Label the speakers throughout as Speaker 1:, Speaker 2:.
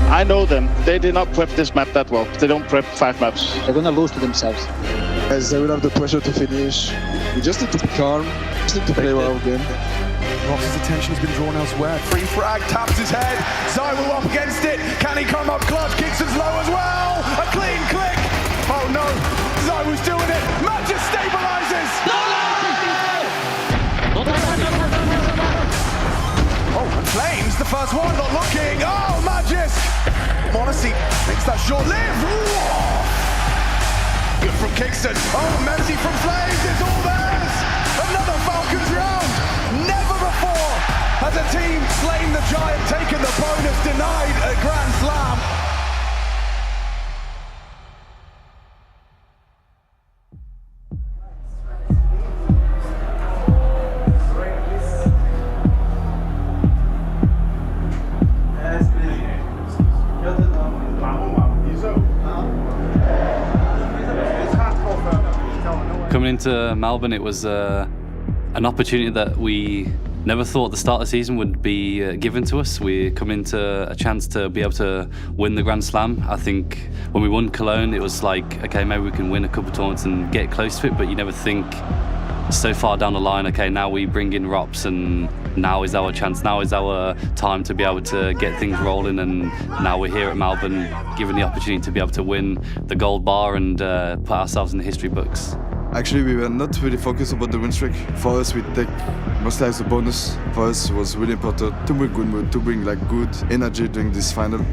Speaker 1: I know them. They did not prep this map that well. They don't prep 5 maps.
Speaker 2: They're gonna lose to themselves.
Speaker 3: As they will have the pressure to finish. We just need to be calm. Just need to play well game.
Speaker 4: Ross's attention has been drawn elsewhere. Free frag, taps his head. Zywu up against it. Can he come up clutch? Kingston's low as well. A clean click. Oh no, Zyu's doing it. Matt just stabilizes. Oh, and Flames, the first one, not looking. Oh, Magis. Monacy makes that short-lived. Good from Kingston. Oh, Messi from Flames, it's all theirs. Another Falcons round. Never before has a team slain the Giant, taken the bonus, denied a Grand Slam.
Speaker 5: Coming into Melbourne, it was an opportunity that we never thought at the start of the season would be given to us. We come into a chance to be able to win the Grand Slam. I think when we won Cologne, it was like, okay, maybe we can win a couple of tournaments and get close to it, but you never think so far down the line, okay, now we bring in Rops and now is our chance, now is our time to be able to get things rolling, and now we're here at Melbourne, given the opportunity to be able to win the gold bar and put ourselves in the history books.
Speaker 3: Actually, we were not really focused about the win streak. For us, we take mostly as a bonus. For us, it was really important to bring good mood, to bring like good energy during this final.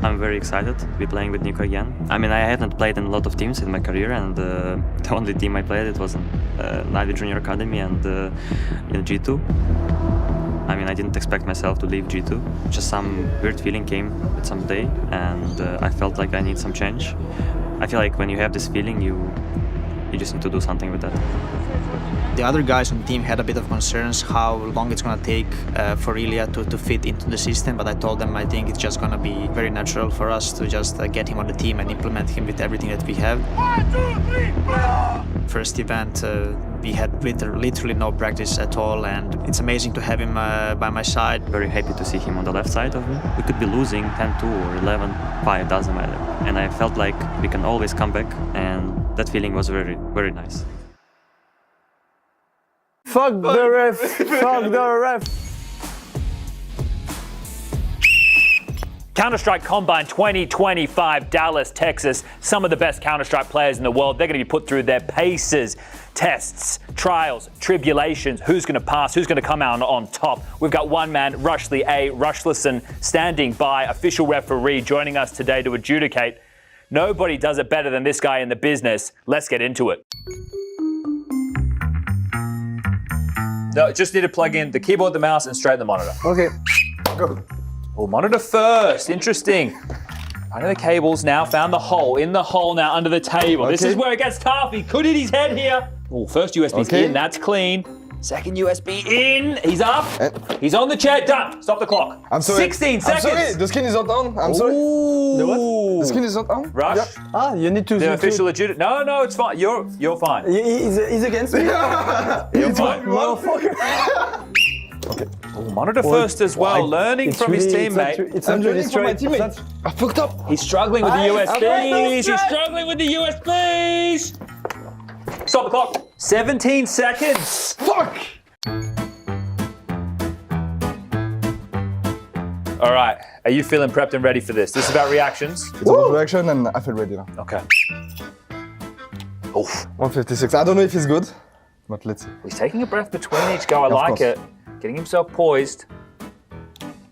Speaker 6: I'm very excited to be playing with Nico again. I mean, I haven't played in a lot of teams in my career, and the only team I played it was in Navy Junior Academy and in G2. I mean, I didn't expect myself to leave G2. Just some weird feeling came with some day, and I felt like I need some change. I feel like when you have this feeling, you just need to do something with that.
Speaker 2: The other guys on the team had a bit of concerns how long it's going to take for Ilya to fit into the system, but I told them I think it's just going to be very natural for us to just get him on the team and implement him with everything that we have.
Speaker 4: 1, 2, 3,
Speaker 2: First event, we had literally no practice at all, and it's amazing to have him by my side.
Speaker 6: Very happy to see him on the left side of me. We could be losing 10-2 or 11-5, doesn't matter. And I felt like we can always come back, and that feeling was very, very nice.
Speaker 7: Fuck the ref! Fuck the ref!
Speaker 8: Counter-Strike Combine 2025, Dallas, Texas. Some of the best Counter-Strike players in the world. They're going to be put through their paces, tests, trials, tribulations. Who's going to pass? Who's going to come out on top? We've got one man, Rushley A. Rushlison, standing by, official referee, joining us today to adjudicate. Nobody does it better than this guy in the business. Let's get into it. No, just need to plug in the keyboard, the mouse, and straighten the monitor.
Speaker 7: Okay, go.
Speaker 8: Oh, monitor first. Interesting. Under the cables now. Found the hole. In the hole now under the table. Okay. This is where it gets tough. He could hit his head here. Oh, first USB's in. That's clean. Second USB in. He's up. He's on the chair. Done. Stop the clock.
Speaker 3: I'm sorry.
Speaker 8: 16 seconds.
Speaker 3: I'm sorry. The skin is not on. I'm sorry.
Speaker 7: The what?
Speaker 3: The skin is not on.
Speaker 8: Rush.
Speaker 3: Yeah.
Speaker 7: Ah, you need to...
Speaker 8: The official adjudicate. No, it's fine. You're fine.
Speaker 7: He's against me.
Speaker 8: You're fine.
Speaker 7: Motherfucker.
Speaker 3: Okay.
Speaker 8: Oh, monitor first as well. Learning from his teammate.
Speaker 7: It's not really straight.
Speaker 3: I fucked up.
Speaker 8: He's struggling with the USBs. He's struggling with the USBs. Stop the clock. 17 seconds.
Speaker 3: Fuck!
Speaker 8: All right. Are you feeling prepped and ready for this? This is about reactions.
Speaker 3: It's about reaction and I feel ready now.
Speaker 8: Okay.
Speaker 3: Oof. 156. I don't know if he's good, but let's see.
Speaker 8: He's taking a breath between each go. I like it. Getting himself poised.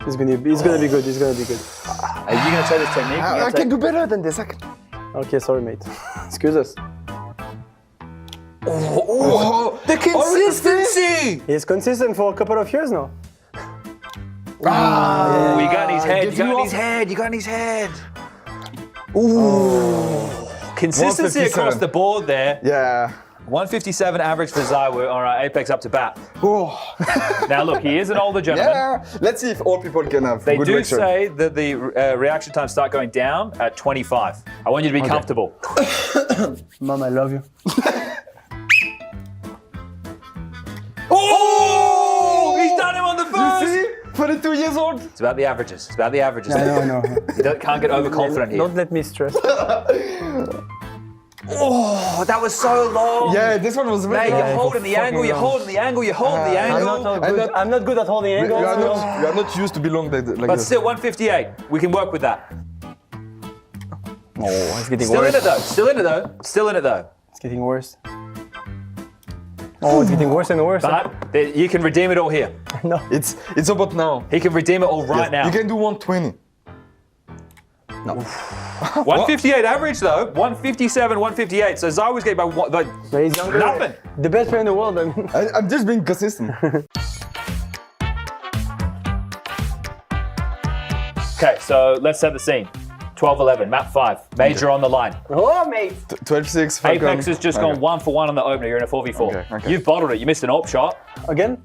Speaker 7: He's gonna be good. He's gonna be good.
Speaker 8: Are you gonna try this technique?
Speaker 3: I can do better than this.
Speaker 7: Okay, sorry, mate. Excuse us.
Speaker 8: Oh, the consistency!
Speaker 7: He's consistent for a couple of years now.
Speaker 8: Oh, you got in his head. You got in his head. You got in his head. Ooh. Consistency across the board there.
Speaker 3: Yeah.
Speaker 8: 157 average for Zywu. All right, Apex up to bat.
Speaker 3: Oh.
Speaker 8: Now look, he is an older gentleman.
Speaker 3: Yeah. Let's see if all people can have
Speaker 8: They
Speaker 3: good
Speaker 8: do
Speaker 3: reaction.
Speaker 8: say that the reaction times start going down at 25. I want you to be comfortable.
Speaker 7: Mom, I love you.
Speaker 8: Oh! He's done him on the first!
Speaker 3: For
Speaker 9: 22 years old.
Speaker 8: It's about the averages. It's about the averages.
Speaker 7: I know.
Speaker 8: You can't get overconfident here.
Speaker 7: Don't let me stress.
Speaker 8: Oh, that was so long.
Speaker 9: Yeah, this one was
Speaker 8: Mate,
Speaker 9: really
Speaker 8: you're holding the angle, you're holding the angle, you're holding the angle.
Speaker 7: I'm not good at holding angles.
Speaker 9: You are not used to be long like
Speaker 8: But
Speaker 9: this.
Speaker 8: still, 158. We can work with that.
Speaker 7: Oh, it's getting
Speaker 8: Still
Speaker 7: worse.
Speaker 8: in it though. Still in it though. Still in it though.
Speaker 7: It's getting worse. Oh, it's getting worse and worse.
Speaker 8: But you can redeem it all here.
Speaker 7: No.
Speaker 9: It's about now.
Speaker 8: He can redeem it all right now.
Speaker 9: You can do 120.
Speaker 7: No.
Speaker 8: 158 average though. 157, 158. So Zai was getting by what? Like,
Speaker 7: But he's younger.
Speaker 8: nothing.
Speaker 7: The best player in the world. I mean.
Speaker 9: I'm just being consistent.
Speaker 8: Okay, so let's set the scene. 12-11, map 5. Major on the line.
Speaker 7: Oh, mate.
Speaker 9: 12-6. Falcon.
Speaker 8: Apex has just gone 1 for 1 on the opener. You're in a 4v4.
Speaker 9: Okay.
Speaker 8: You've bottled it. You missed an AWP shot.
Speaker 7: Again?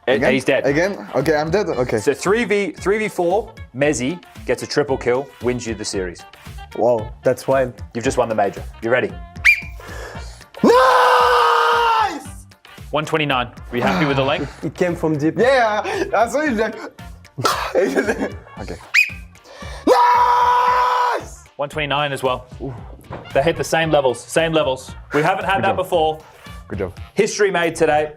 Speaker 8: And he's dead.
Speaker 9: Again? Okay, I'm dead. Okay.
Speaker 8: So 3v4, Mezzi gets a triple kill, wins you the series.
Speaker 7: Wow, that's wild.
Speaker 8: You've just won the major. You ready?
Speaker 9: Nice!
Speaker 8: 129. Are you happy with the length?
Speaker 7: It came from deep.
Speaker 9: Yeah, I saw you like. Okay. Nice!
Speaker 8: 129 as well. They hit the same levels. Same levels. We haven't had that before.
Speaker 9: Good job.
Speaker 8: History made today.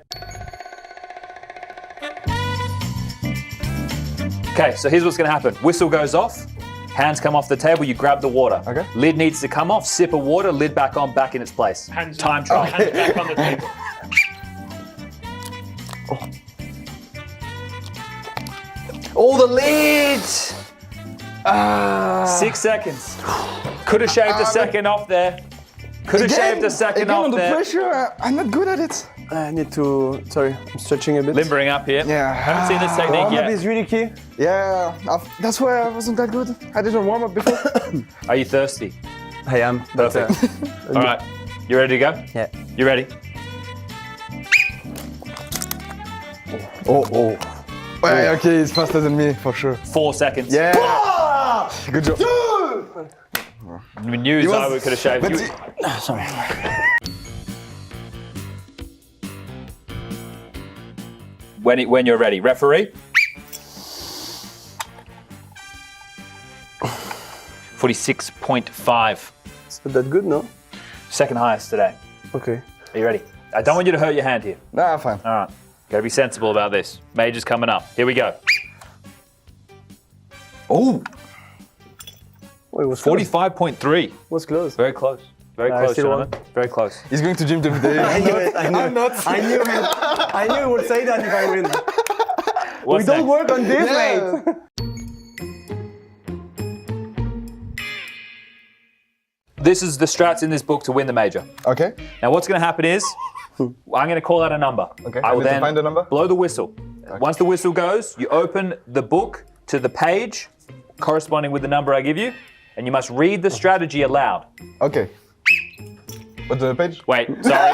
Speaker 8: Okay, so here's what's going to happen. Whistle goes off. Hands come off the table, you grab the water.
Speaker 9: Okay.
Speaker 8: Lid needs to come off, sip of water, lid back on, back in its place. Time trial. Hands back on the table. Oh, the lid! 6 seconds. Could have shaved a second off there. Could have shaved a second
Speaker 9: again
Speaker 8: off
Speaker 9: on the
Speaker 8: there.
Speaker 9: pressure, I'm not good at it.
Speaker 7: I need to. Sorry, I'm stretching a bit.
Speaker 8: Limbering up here.
Speaker 9: Yeah.
Speaker 8: Haven't seen this technique
Speaker 7: Warm up
Speaker 8: yet.
Speaker 7: is really key.
Speaker 9: Yeah, that's why I wasn't that good. I didn't warm up before.
Speaker 8: Are you thirsty?
Speaker 7: I am. but,
Speaker 8: Perfect. All right. You ready to go?
Speaker 7: Yeah.
Speaker 8: You ready?
Speaker 9: Oh. Yeah, okay, it's faster than me, for sure.
Speaker 8: 4 seconds.
Speaker 9: Yeah. Good job.
Speaker 8: We knew Zai could have shaved.
Speaker 9: But
Speaker 8: You-
Speaker 7: Sorry.
Speaker 8: When you're ready. Referee? 46.5.
Speaker 7: It's not that good, no?
Speaker 8: Second highest today.
Speaker 7: Okay.
Speaker 8: Are you ready? I don't want you to hurt your hand here.
Speaker 9: Nah, fine.
Speaker 8: All right. Gotta be sensible about this. Major's coming up. Here we go. Oh,
Speaker 7: Oh, it was close.
Speaker 8: 45.3.
Speaker 7: It was close.
Speaker 8: Very close. Very
Speaker 7: I
Speaker 8: close,
Speaker 7: still
Speaker 8: gentlemen. Very close.
Speaker 9: He's going to gym every day.
Speaker 7: I knew it. I knew
Speaker 9: I'm
Speaker 7: it.
Speaker 9: not.
Speaker 7: I knew it. I knew he would say that if I win.
Speaker 8: What's
Speaker 7: We don't
Speaker 8: next?
Speaker 7: work on this,
Speaker 9: Yeah.
Speaker 7: mate.
Speaker 8: This is the strats in this book to win the major.
Speaker 9: Okay.
Speaker 8: Now, what's going to happen is, I'm going to call out a number.
Speaker 9: Okay,
Speaker 8: I
Speaker 9: I
Speaker 8: will
Speaker 9: need to
Speaker 8: then
Speaker 9: find a number?
Speaker 8: blow the whistle. Once the whistle goes, you open the book to the page corresponding with the number I give you, and you must read the strategy aloud.
Speaker 9: Okay. What's the page?
Speaker 8: Wait, sorry.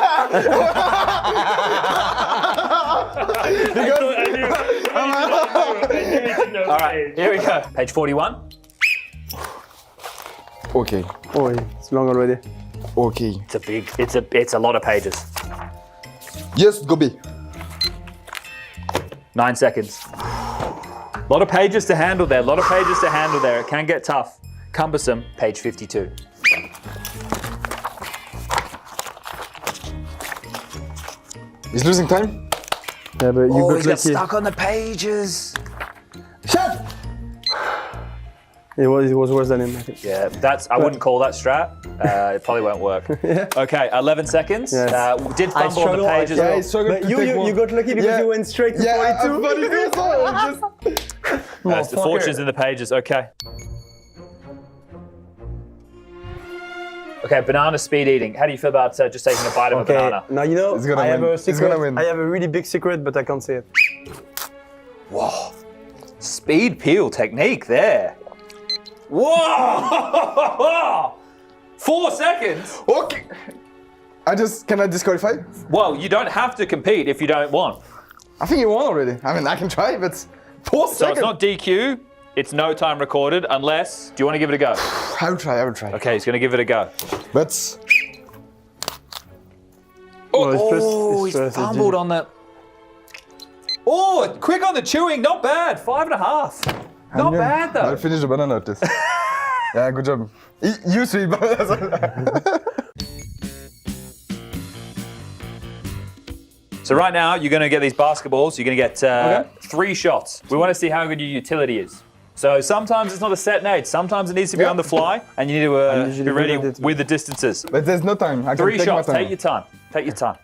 Speaker 8: All right, here we go. Page 41.
Speaker 9: Okay.
Speaker 7: Oh, it's long already.
Speaker 9: Okay.
Speaker 8: It's a lot of pages.
Speaker 9: Yes, go B.
Speaker 8: 9 seconds. A lot of pages to handle there. A lot of pages to handle there. It can get tough. Cumbersome. Page 52.
Speaker 9: He's losing time.
Speaker 7: Yeah, but you got
Speaker 8: he's got
Speaker 7: lucky.
Speaker 8: stuck on the pages.
Speaker 9: Shut!
Speaker 7: It was worse than him, I think.
Speaker 8: Yeah, I wouldn't call that strat. It probably won't work. Okay, 11 seconds.
Speaker 7: Yes.
Speaker 8: Did fumble on the
Speaker 7: struggle,
Speaker 8: page
Speaker 7: I-
Speaker 8: as
Speaker 9: Yeah,
Speaker 8: well.
Speaker 9: he struggled
Speaker 7: But
Speaker 9: to
Speaker 7: you
Speaker 9: take one.
Speaker 7: got lucky because
Speaker 9: Yeah.
Speaker 7: you went straight to
Speaker 9: Yeah,
Speaker 7: 42.
Speaker 9: I'm 42 as well. Just...
Speaker 8: The fortunes in the pages. Okay. Okay, banana speed eating. How do you feel about just taking a bite of a
Speaker 7: Okay,
Speaker 8: banana?
Speaker 7: now you know,
Speaker 9: He's gonna
Speaker 7: I have
Speaker 9: win.
Speaker 7: a
Speaker 9: He's
Speaker 7: secret.
Speaker 9: gonna win.
Speaker 7: I have a really big secret, but I can't say it.
Speaker 8: Whoa. Speed peel technique there. Whoa! 4 seconds?
Speaker 9: Okay. Can I disqualify?
Speaker 8: Well, you don't have to compete if you don't want.
Speaker 9: I think you won already. I mean, I can try, but 4
Speaker 8: So
Speaker 9: seconds.
Speaker 8: it's not DQ, it's no time recorded, unless, do you want to give it a go?
Speaker 9: I will try.
Speaker 8: Okay, he's going to give it a go.
Speaker 9: But
Speaker 7: Oh, it's
Speaker 8: Oh, he's fumbled on the... Oh, quick on the chewing. Not bad. 5.5. Not bad, though.
Speaker 3: I'll finish the banana at least. Yeah, good job. You 3 bananas.
Speaker 8: So right now, you're going to get these basketballs. You're going to get 3 shots. We want to see how good your utility is. So sometimes it's not a set nade. Sometimes it needs to be on the fly, and you need to be ready with the distances.
Speaker 3: But there's no time. I can
Speaker 8: 3
Speaker 3: take
Speaker 8: shots.
Speaker 3: my time.
Speaker 8: Take your time. Take your time.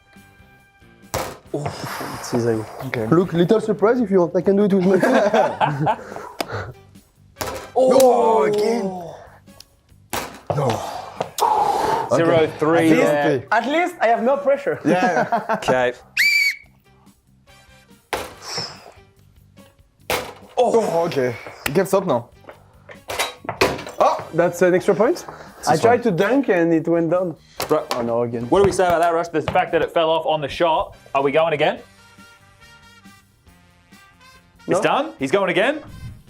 Speaker 7: It's easy.
Speaker 3: Okay.
Speaker 7: Look, little surprise if you want. I can do it with my phone.
Speaker 3: Oh, again. No.
Speaker 8: 0-3. Yeah.
Speaker 7: At least I have no pressure.
Speaker 3: Yeah.
Speaker 8: Okay.
Speaker 3: Oh, okay. You can stop now.
Speaker 7: Oh, that's an extra point. I tried to dunk and it went down. Oh no, again.
Speaker 8: What do we say about that, Rush? The fact that it fell off on the shot. Are we going again?
Speaker 7: No.
Speaker 8: It's done? He's going again?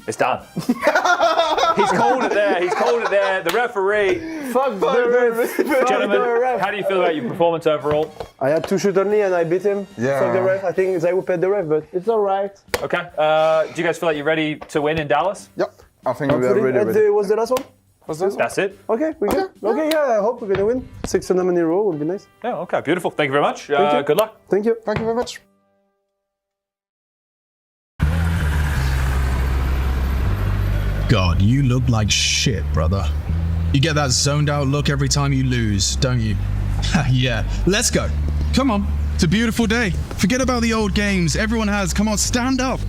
Speaker 8: It's done. He's called it there. He's called it there. The referee.
Speaker 7: Fuck the ref.
Speaker 8: Gentlemen, how do you feel about your performance overall?
Speaker 7: I had 2 shots only and I beat him.
Speaker 3: Yeah.
Speaker 7: Fuck the ref. I think Zaiwu paid the ref, but it's alright.
Speaker 8: Okay. Do you guys feel like you're ready to win in Dallas?
Speaker 3: Yep. I think we are ready.
Speaker 7: What's the last one?
Speaker 8: That's it?
Speaker 7: Okay, we good. Okay, yeah, I hope we're gonna win. 6 tournaments in a row would be nice.
Speaker 8: Yeah, okay. Beautiful. Thank you very much.
Speaker 7: Thank you.
Speaker 8: Good luck.
Speaker 7: Thank you.
Speaker 3: Thank you very much.
Speaker 10: God, you look like shit, brother. You get that zoned out look every time you lose, don't you? Yeah, let's go. Come on, it's a beautiful day. Forget about the old games everyone has. Come on, stand up.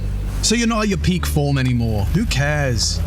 Speaker 10: So you're not at your peak form anymore. Who cares?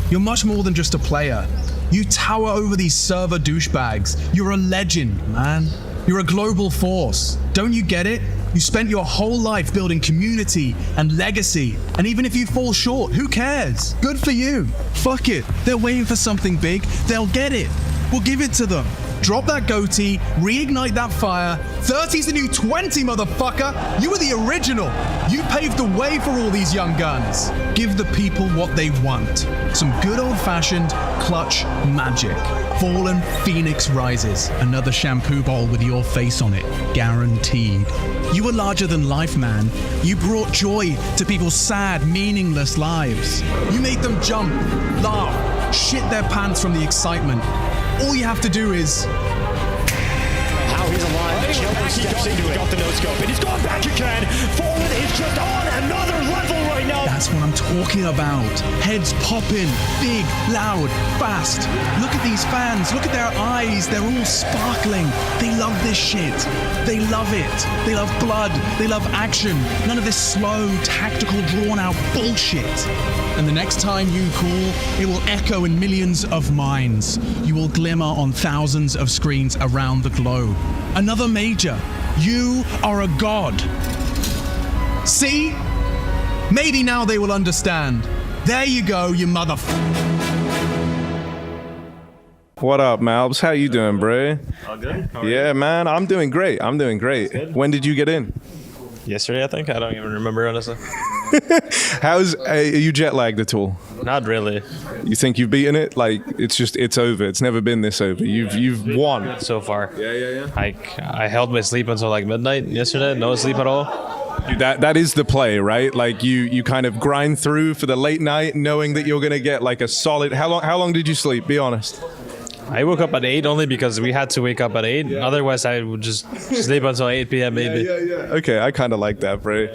Speaker 10: You're much more than just a player. You tower over these server douchebags. You're a legend, man. You're a global force. Don't you get it? You spent your whole life building community and legacy, and even if you fall short, who cares? Good for you. Fuck it. They're waiting for something big. They'll get it. We'll give it to them. Drop that goatee, reignite that fire. 30's the new 20, motherfucker. You were the original. You paved the way for all these young guns. Give the people what they want. Some good old-fashioned clutch magic. Fallen Phoenix rises. Another shampoo bowl with your face on it. Guaranteed. You were larger than life, man. You brought joy to people's sad, meaningless lives. You made them jump, laugh, shit their pants from the excitement. All you have to do is...
Speaker 11: How he's alive. Chengdu steps into it. Got the no-scope, and he's going back again. Forward is just on another level right now.
Speaker 10: That's what I'm talking about. Heads popping, big, loud, fast. Look at these fans. Look at their eyes. They're all sparkling. They love this shit. They love it. They love blood. They love action. None of this slow, tactical, drawn-out bullshit. And the next time you call, it will echo in millions of minds. You will glimmer on thousands of screens around the globe. Another major. You are a god. See? Maybe now they will understand. There you go, you
Speaker 12: What up, Malbs? How you doing, bro?
Speaker 13: All good?
Speaker 12: Yeah, man, I'm doing great. When did you get in?
Speaker 13: Yesterday, I think. I don't even remember, honestly.
Speaker 12: Are you jet lagged at all?
Speaker 13: Not really.
Speaker 12: You think you've beaten it? Like, it's over. It's never been this over. You've won.
Speaker 13: So far.
Speaker 12: Yeah.
Speaker 13: I held my sleep until like midnight yesterday. No sleep at all.
Speaker 12: Dude, that is the play, right? Like you kind of grind through for the late night knowing that you're going to get like a solid... How long did you sleep? Be honest.
Speaker 13: I woke up at 8 only because we had to wake up at 8. Yeah. Otherwise, I would just sleep until 8 p.m. maybe.
Speaker 12: Yeah. Okay, I kind of like that, bro.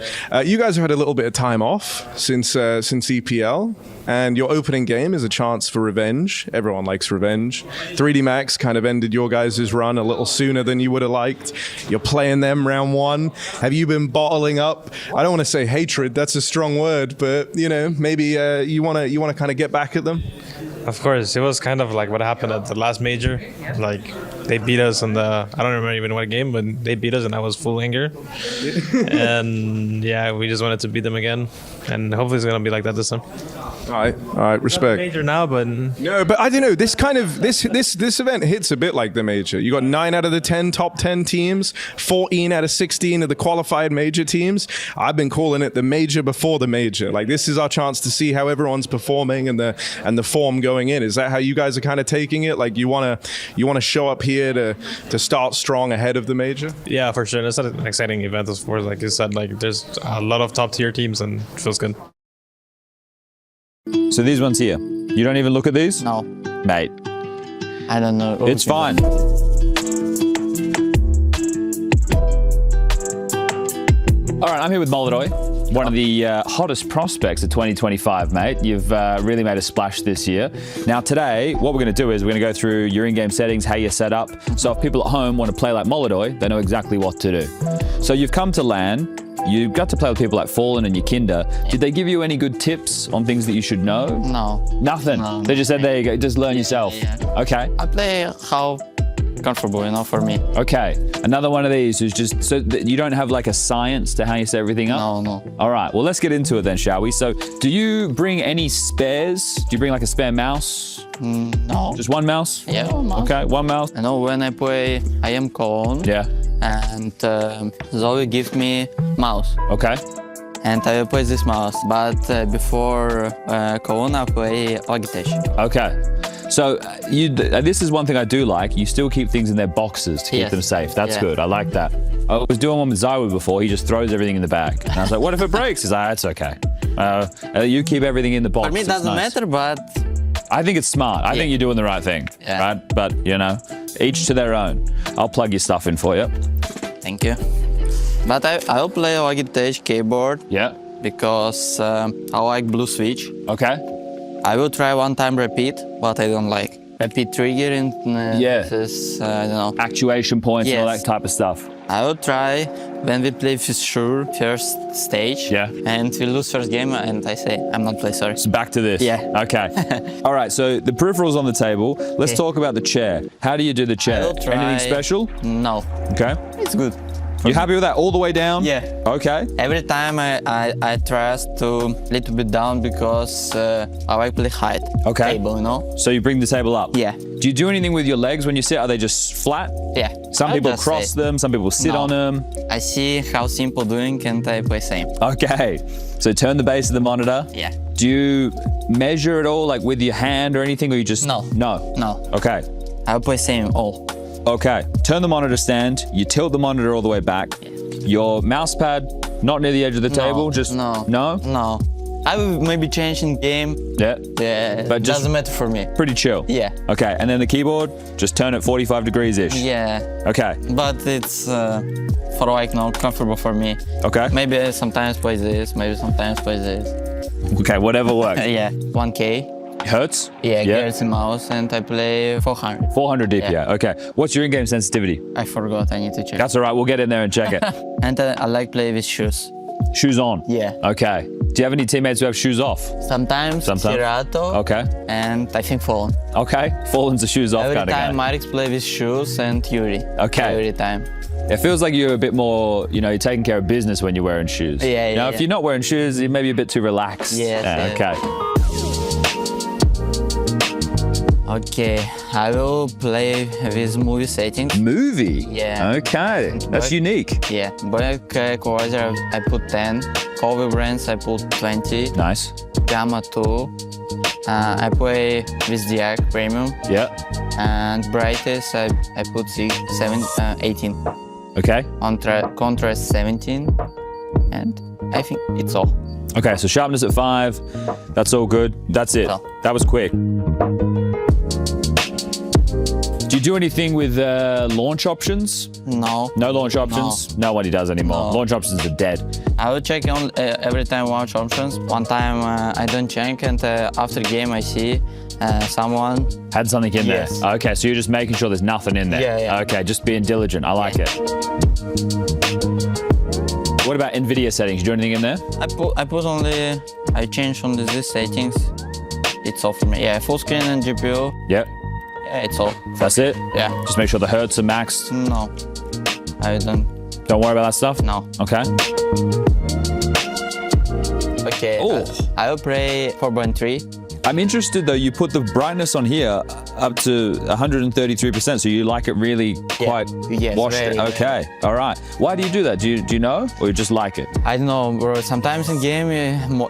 Speaker 12: You guys have had a little bit of time off since EPL, and your opening game is a chance for revenge. Everyone likes revenge. 3D Max kind of ended your guys' run a little sooner than you would have liked. You're playing them round 1. Have you been bottling up? I don't want to say hatred. That's a strong word, but maybe you want to kind of get back at them.
Speaker 13: Of course, it was kind of like what happened at the last major. Like, they beat us in I don't remember even what game, but they beat us and I was full anger. And yeah, we just wanted to beat them again. And hopefully it's going to be like that this time.
Speaker 12: All right, respect.
Speaker 13: Major now, but
Speaker 12: No, but I don't know. This kind of this event hits a bit like the major. You got 9 out of the 10 top 10 teams, 14 out of 16 of the qualified major teams. I've been calling it the major before the major. Like, this is our chance to see how everyone's performing and the form going in. Is that how you guys are kind of taking it? Like, you wanna show up here to start strong ahead of the major?
Speaker 13: yeah, for sure. It's an exciting event, of course. Like you said, like there's a lot of top tier teams, and it feels good.
Speaker 14: So these ones here, you don't even look at these?
Speaker 15: No.
Speaker 14: Mate.
Speaker 15: I don't know.
Speaker 14: It's fine. All right, I'm here with Molodoi, one of the hottest prospects of 2025, mate. You've really made a splash this year. Now today, what we're going to do is we're going to go through your in-game settings, how you're set up. So if people at home want to play like Molodoi, they know exactly what to do. So you've come to LAN. You got to play with people like Fallen and Yakinda. Did they give you any good tips on things that you should know?
Speaker 15: No.
Speaker 14: Nothing?
Speaker 15: No.
Speaker 14: They just said, there you go, just learn yourself.
Speaker 15: Yeah.
Speaker 14: Okay.
Speaker 15: I play how comfortable, for me.
Speaker 14: Okay. Another one of these who's just, so you don't have like a science to how you set everything up?
Speaker 15: No.
Speaker 14: All right. Well, let's get into it then, shall we? So do you bring any spares? Do you bring like a spare mouse?
Speaker 15: No.
Speaker 14: Just one mouse?
Speaker 15: Yeah, one mouse.
Speaker 14: Okay, one mouse.
Speaker 15: I know when I play IEM Cologne.
Speaker 14: Yeah.
Speaker 15: And Zoe give me mouse.
Speaker 14: Okay.
Speaker 15: And I will play this mouse. But before Cologne, I play Logitech.
Speaker 14: Okay. So this is one thing I do like. You still keep things in their boxes to keep
Speaker 15: Yes.
Speaker 14: them safe. That's
Speaker 15: Yeah.
Speaker 14: good. I like that. I was doing one with Zywoo before. He just throws everything in the bag. And I was like, what if it breaks? He's like, it's okay. You keep everything in the box.
Speaker 15: For me, it
Speaker 14: It's
Speaker 15: doesn't
Speaker 14: nice.
Speaker 15: matter, but
Speaker 14: I think it's smart. I think you're doing the right thing.
Speaker 15: Yeah.
Speaker 14: Right? But, each to their own. I'll plug your stuff in for you.
Speaker 15: thank you. But I'll play Logitech keyboard.
Speaker 14: Yeah.
Speaker 15: Because I like blue switch.
Speaker 14: Okay.
Speaker 15: I will try one time repeat, but I don't like. Repeat trigger and this, I don't know.
Speaker 14: Actuation points and all
Speaker 15: Yes.
Speaker 14: that type of stuff.
Speaker 15: I will try when we play for sure first stage.
Speaker 14: Yeah.
Speaker 15: And we lose first game and I say, I'm not play, sorry.
Speaker 14: So back to this.
Speaker 15: Yeah.
Speaker 14: Okay. All right, so the peripherals on the table. Let's
Speaker 15: Okay.
Speaker 14: talk about the chair. How do you do the chair?
Speaker 15: will try-
Speaker 14: Anything special?
Speaker 15: No.
Speaker 14: Okay.
Speaker 15: It's good.
Speaker 14: You happy with that all the way down?
Speaker 15: Yeah.
Speaker 14: Okay.
Speaker 15: Every time I try to little bit down because I like play height.
Speaker 14: Okay.
Speaker 15: Table,
Speaker 14: So you bring the table up?
Speaker 15: Yeah.
Speaker 14: Do you do anything with your legs when you sit? Are they just flat?
Speaker 15: Yeah.
Speaker 14: Some
Speaker 15: I
Speaker 14: people
Speaker 15: just
Speaker 14: cross
Speaker 15: say-
Speaker 14: them, some people sit
Speaker 15: No.
Speaker 14: on them.
Speaker 15: I see how simple doing and I play same.
Speaker 14: Okay. So turn the base of the monitor.
Speaker 15: Yeah.
Speaker 14: Do you measure it all like with your hand or anything, or you just
Speaker 15: No.
Speaker 14: No.
Speaker 15: No.
Speaker 14: Okay.
Speaker 15: I play same all.
Speaker 14: Okay. Turn the monitor stand. You tilt the monitor all the way back. Your mouse pad not near the edge of the table. Just
Speaker 15: no.
Speaker 14: No.
Speaker 15: No. I will maybe change in game.
Speaker 14: Yeah.
Speaker 15: Yeah.
Speaker 14: But just-
Speaker 15: doesn't matter for me.
Speaker 14: Pretty chill.
Speaker 15: Yeah.
Speaker 14: Okay. And then the keyboard, just turn it 45 degrees ish.
Speaker 15: Yeah.
Speaker 14: Okay.
Speaker 15: But it's for like not comfortable for me.
Speaker 14: Okay.
Speaker 15: Maybe I sometimes play this. Maybe sometimes play this.
Speaker 14: Okay. Whatever works.
Speaker 15: Yeah. 1K.
Speaker 14: Hertz?
Speaker 15: Yeah.
Speaker 14: Yeah.
Speaker 15: Gears and mouse, and I play 400.
Speaker 14: 400 DPI.
Speaker 15: Yeah.
Speaker 14: Okay. What's your in-game sensitivity?
Speaker 15: I forgot. I need to check.
Speaker 14: That's all right. We'll get in there and check it.
Speaker 15: And I like play with shoes.
Speaker 14: Shoes on.
Speaker 15: Yeah.
Speaker 14: Okay. Do you have any teammates who have shoes off?
Speaker 15: Sometimes. Kirato.
Speaker 14: Okay.
Speaker 15: And I think Fallen.
Speaker 14: Okay. Fallen's a shoes off
Speaker 15: Every
Speaker 14: kind of
Speaker 15: time
Speaker 14: guy.
Speaker 15: Marix play with shoes and Yuri.
Speaker 14: Okay.
Speaker 15: Every time.
Speaker 14: It feels like you're a bit more, you're taking care of business when you're wearing shoes.
Speaker 15: Yeah,
Speaker 14: Now,
Speaker 15: yeah.
Speaker 14: if you're not wearing shoes, you're maybe a bit too relaxed.
Speaker 15: Yes,
Speaker 14: Yeah,
Speaker 15: yes.
Speaker 14: okay.
Speaker 15: Okay, I will play with movie settings.
Speaker 14: Movie?
Speaker 15: Yeah.
Speaker 14: Okay. That's unique.
Speaker 15: Yeah, black equalizer I put 10, cover brands I put 20,
Speaker 14: Nice.
Speaker 15: gamma 2. I play with DX premium
Speaker 14: Yeah.
Speaker 15: and brightest I put 18.
Speaker 14: Okay.
Speaker 15: Contrast 17, and I think it's all.
Speaker 14: Okay, so sharpness at 5. That's all good. That's it.
Speaker 15: So.
Speaker 14: That was quick. Do you do anything with launch options?
Speaker 15: No.
Speaker 14: No launch options? No. Nobody does anymore.
Speaker 15: No.
Speaker 14: Launch options are dead.
Speaker 15: I will check on every time launch options. One time I don't check, and after game I see someone
Speaker 14: Had something in
Speaker 15: Yes.
Speaker 14: there. Okay, so you're just making sure there's nothing in there.
Speaker 15: Yeah, yeah.
Speaker 14: Okay, just being diligent. I like it. What about NVIDIA settings? You do anything in there?
Speaker 15: I put only I change on these settings. It's all for me. Yeah, full screen and GPU.
Speaker 14: Yep.
Speaker 15: Yeah, it's all.
Speaker 14: That's it?
Speaker 15: Yeah.
Speaker 14: Just make sure the hertz are maxed.
Speaker 15: No, I don't.
Speaker 14: Don't worry about that stuff?
Speaker 15: No.
Speaker 14: Okay.
Speaker 15: Okay.
Speaker 14: Oh.
Speaker 15: I will play 4.3.
Speaker 14: I'm interested though, you put the brightness on here up to 133%, so you like it really quite
Speaker 15: Yes,
Speaker 14: washed.
Speaker 15: very,
Speaker 14: Okay, all right. Why do you do that? Do you know, or you just like it?
Speaker 15: I don't know, bro. Sometimes in game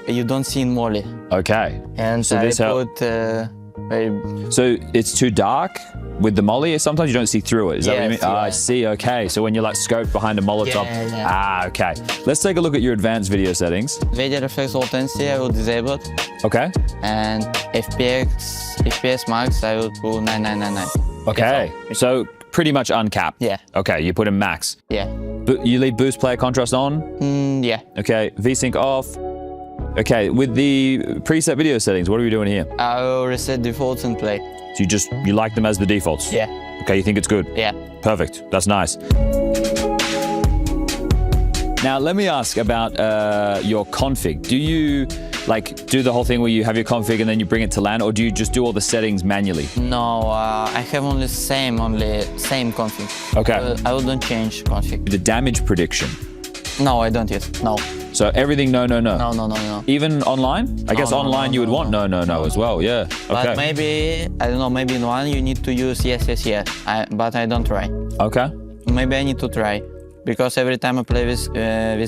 Speaker 15: you don't see in molly.
Speaker 14: Okay.
Speaker 15: And
Speaker 14: so
Speaker 15: I
Speaker 14: this
Speaker 15: put very.
Speaker 14: So it's too dark with the molly. Sometimes you don't see through it. Is that what you mean?
Speaker 15: Yes,
Speaker 14: I see. Okay. So when you're like scoped behind a Molotov.
Speaker 15: Yeah.
Speaker 14: Okay. Let's take a look at your advanced video settings.
Speaker 15: Video reflex latency I will disable it.
Speaker 14: Okay.
Speaker 15: And FPS max I will put 9999.
Speaker 14: Okay. So pretty much uncapped.
Speaker 15: Yeah.
Speaker 14: Okay. You put in max.
Speaker 15: Yeah.
Speaker 14: You leave boost player contrast on.
Speaker 15: Yeah.
Speaker 14: Okay. VSync off. Okay. With the preset video settings, what are we doing here?
Speaker 15: I will reset defaults and play.
Speaker 14: So you like them as the defaults?
Speaker 15: Yeah.
Speaker 14: Okay, you think it's good?
Speaker 15: Yeah.
Speaker 14: Perfect. That's nice. Now, let me ask about your config. Do you do the whole thing where you have your config and then you bring it to LAN, or do you just do all the settings manually?
Speaker 15: No, I have only same config.
Speaker 14: Okay.
Speaker 15: I wouldn't change config.
Speaker 14: The damage prediction.
Speaker 15: No, I don't use. No.
Speaker 14: So everything no.
Speaker 15: No.
Speaker 14: Even online? I guess
Speaker 15: no,
Speaker 14: online you would want no as well. Yeah. Okay.
Speaker 15: But maybe I don't know. Maybe in one you need to use yes. But I don't try.
Speaker 14: Okay.
Speaker 15: Maybe I need to try because every time I play with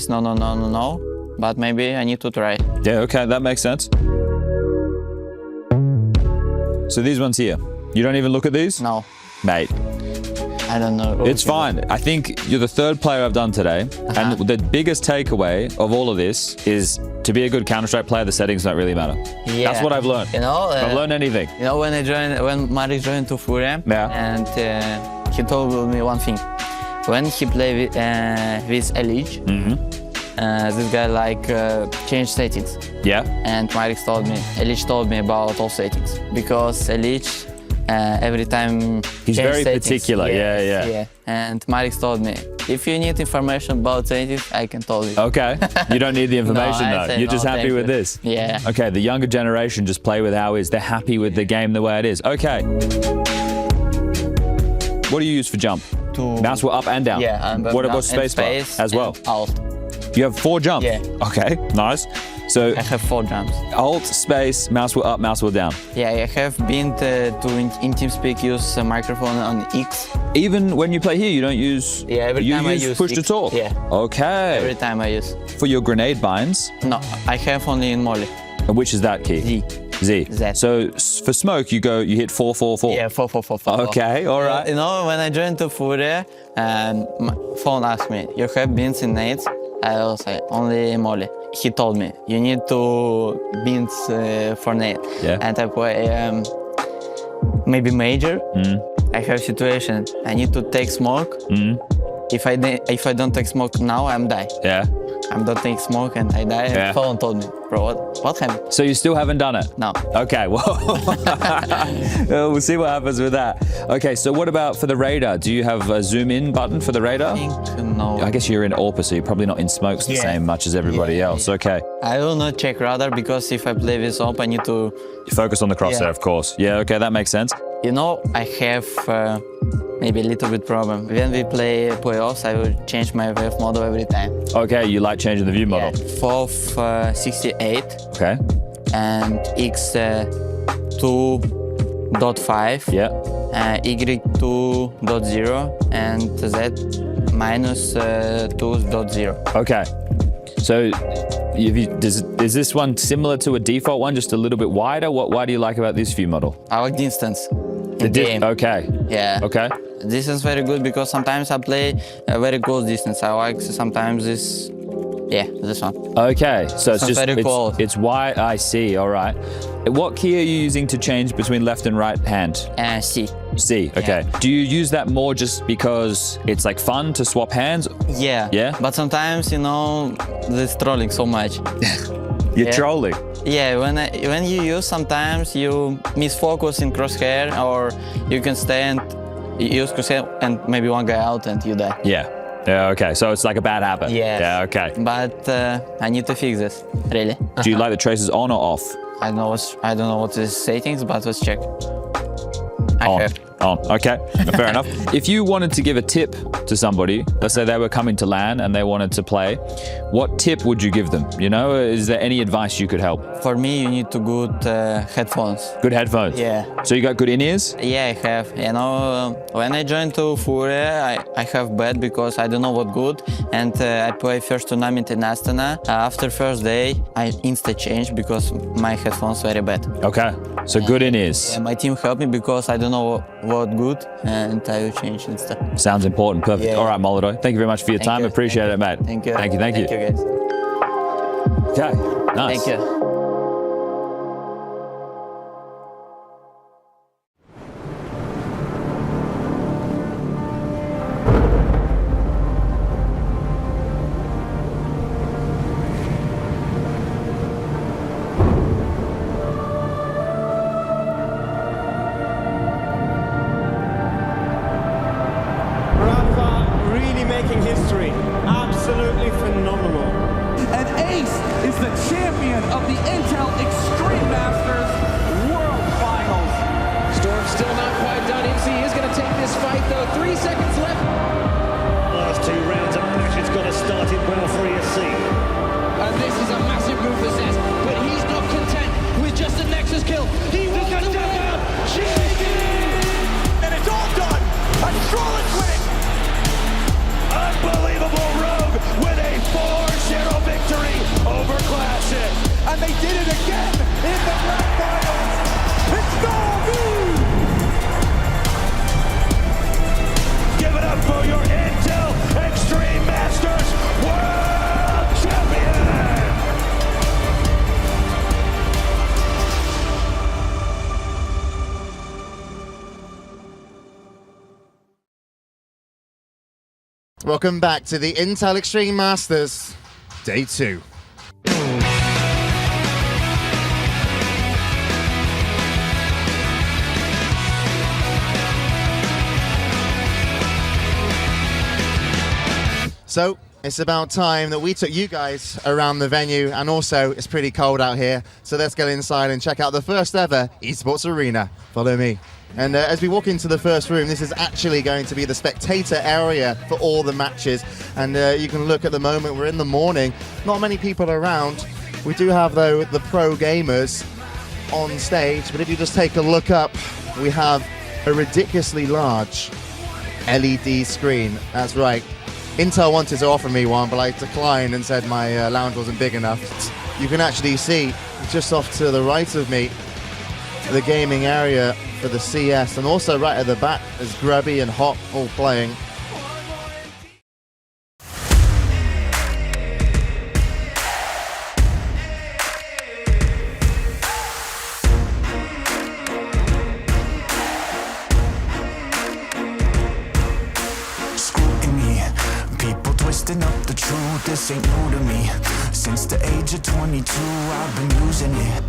Speaker 15: no. But maybe I need to try.
Speaker 14: Yeah. Okay, that makes sense. So these ones here, you don't even look at these?
Speaker 15: No.
Speaker 14: Mate.
Speaker 15: I don't know.
Speaker 14: It's fine. I think you're the third player I've done today. And the biggest takeaway of all of this is to be a good Counter-Strike player, the settings don't really matter.
Speaker 15: Yeah.
Speaker 14: That's what I've learned.
Speaker 15: You know,
Speaker 14: I've learned anything.
Speaker 15: You know, when Marek joined to Furia, and he told me one thing. When he played with Elich, this guy changed settings.
Speaker 14: Yeah.
Speaker 15: And Marek Elich told me about all settings because Elich every time
Speaker 14: he's very
Speaker 15: settings.
Speaker 14: particular.
Speaker 15: Yes,
Speaker 14: Yeah.
Speaker 15: And Marek told me, if you need information about settings, I can tell you.
Speaker 14: Okay. You don't need the information
Speaker 15: No, I
Speaker 14: though.
Speaker 15: say
Speaker 14: You're
Speaker 15: no,
Speaker 14: just happy
Speaker 15: thank
Speaker 14: with
Speaker 15: you.
Speaker 14: this.
Speaker 15: Yeah.
Speaker 14: Okay. The younger generation just play with how it is. They're happy with the game the way it is. Okay. What do you use for jump? Mouse wheel up and down.
Speaker 15: Yeah.
Speaker 14: What about spacebar as well?
Speaker 15: Alt.
Speaker 14: You have 4 jumps?
Speaker 15: Yeah.
Speaker 14: Okay, nice. So
Speaker 15: I have 4 jumps.
Speaker 14: Alt, space, mouse wheel up, mouse wheel down.
Speaker 15: Yeah, I have been to in TeamSpeak use a microphone on X.
Speaker 14: Even when you play here, you don't use.
Speaker 15: Yeah, every time I use
Speaker 14: push to
Speaker 15: X.
Speaker 14: talk.
Speaker 15: Yeah.
Speaker 14: Okay.
Speaker 15: Every time I use.
Speaker 14: For your grenade binds.
Speaker 15: No, I have only in Molly.
Speaker 14: And which is that key? Z. So for smoke, you hit 4-4-4.
Speaker 15: Yeah, 4-4-4-4.
Speaker 14: Okay, all right.
Speaker 15: You know, when I joined to Furia, my phone asked me, "You have beans in nades?" I will say only Molly. He told me you need to beans for nade.
Speaker 14: Yeah.
Speaker 15: And I play maybe major. I have situation. I need to take smoke. If I don't take smoke now, I'm die.
Speaker 14: Yeah.
Speaker 15: I don't take smoke and I die.
Speaker 14: Yeah.
Speaker 15: And phone told me, bro, what happened?
Speaker 14: So you still haven't done it?
Speaker 15: No.
Speaker 14: Okay, well, we'll see what happens with that. Okay, so what about for the radar? Do you have a zoom in button for the radar?
Speaker 15: I think no.
Speaker 14: I guess you're in AWPA, so you're probably not in smokes the same much as everybody else. Okay.
Speaker 15: I will not check radar because if I play with OP, I need to...
Speaker 14: You focus on the crosshair, of course. Yeah, okay, that makes sense.
Speaker 15: You know, I have maybe a little bit problem. When we play playoffs, I will change my wave model every time.
Speaker 14: Okay, you like changing the view model?
Speaker 15: Yeah, FOV 68.
Speaker 14: Okay.
Speaker 15: And X 2.5.
Speaker 14: Yeah.
Speaker 15: Y 2.0 and Z minus 2.0.
Speaker 14: Okay. So is this one similar to a default one, just a little bit wider? Why do you like about this view model?
Speaker 15: I like distance.
Speaker 14: Okay.
Speaker 15: Yeah.
Speaker 14: Okay.
Speaker 15: This is very good because sometimes I play a very close distance. I like sometimes this. Yeah, this one.
Speaker 14: Okay, so it's just
Speaker 15: very close.
Speaker 14: It's wide. I see. All right. What key are you using to change between left and right hand?
Speaker 15: C.
Speaker 14: C. Okay. Yeah. Do you use that more just because it's like fun to swap hands?
Speaker 15: Yeah.
Speaker 14: Yeah.
Speaker 15: But sometimes, you know, this trolling so much.
Speaker 14: You're trolling.
Speaker 15: Yeah. When you use, sometimes you miss focus in crosshair, or you can stay and use crosshair and maybe one guy out and you die.
Speaker 14: Yeah. Yeah, okay, so it's like a bad habit.
Speaker 15: Yes.
Speaker 14: Yeah, okay.
Speaker 15: But I need to fix this, really.
Speaker 14: Do you like the traces on or off?
Speaker 15: I don't know what the settings, but let's check. I
Speaker 14: On.
Speaker 15: have.
Speaker 14: Oh, okay. Fair enough. If you wanted to give a tip to somebody, let's say they were coming to LAN and they wanted to play, what tip would you give them? You know, is there any advice you could help?
Speaker 15: For me, you need to good headphones.
Speaker 14: Good headphones?
Speaker 15: Yeah.
Speaker 14: So you got good in-ears?
Speaker 15: Yeah, I have. You know, when I joined to Fure, I have bad because I don't know what good. And I play first tournament in Astana. After first day, I insta change because my headphones very bad.
Speaker 14: Okay. So good in-ears.
Speaker 15: Yeah, my team helped me because I don't know what good, and I will change insta.
Speaker 14: Sounds important. Perfect.
Speaker 15: Yeah.
Speaker 14: All right, Molodoj. Thank you very much for your time. Appreciate it, mate.
Speaker 15: Thank you.
Speaker 14: Thank you.
Speaker 15: Thank you, guys.
Speaker 14: Okay. Nice.
Speaker 15: Thank you.
Speaker 16: Making history. Absolutely phenomenal.
Speaker 17: And Ace is the champion of the Intel Extreme Masters World Finals.
Speaker 18: Storm still not quite done. MC is going to take this fight though. 3 seconds left.
Speaker 11: Last 2 rounds of match, it's got to start it well for ESC.
Speaker 18: And this is a massive move for Zez, but he's not content with just a Nexus kill. He wants to win.
Speaker 4: And it's all done. And Stroll's winning. Unbelievable Rogue with a 4-0 victory over Classic. And they did it again in the grand finals. It's Chengdu! Give it up for your Intel Extreme Masters World Champion!
Speaker 19: Welcome back to the Intel Extreme Masters, Day 2. So, it's about time that we took you guys around the venue, and also it's pretty cold out here, so let's get inside and check out the first ever esports arena. Follow me. And as we walk into the first room, this is actually going to be the spectator area for all the matches. And you can look at the moment, we're in the morning, not many people around. We do have, though, the pro gamers on stage, but if you just take a look up, we have a ridiculously large LED screen. That's right. Intel wanted to offer me one, but I declined and said my lounge wasn't big enough. You can actually see, just off to the right of me, the gaming area for the CS, and also right at the back is Grubby and Hop all playing.
Speaker 20: Scrutiny, people twisting up the truth, this ain't new to me. Since the age of 22, I've been using it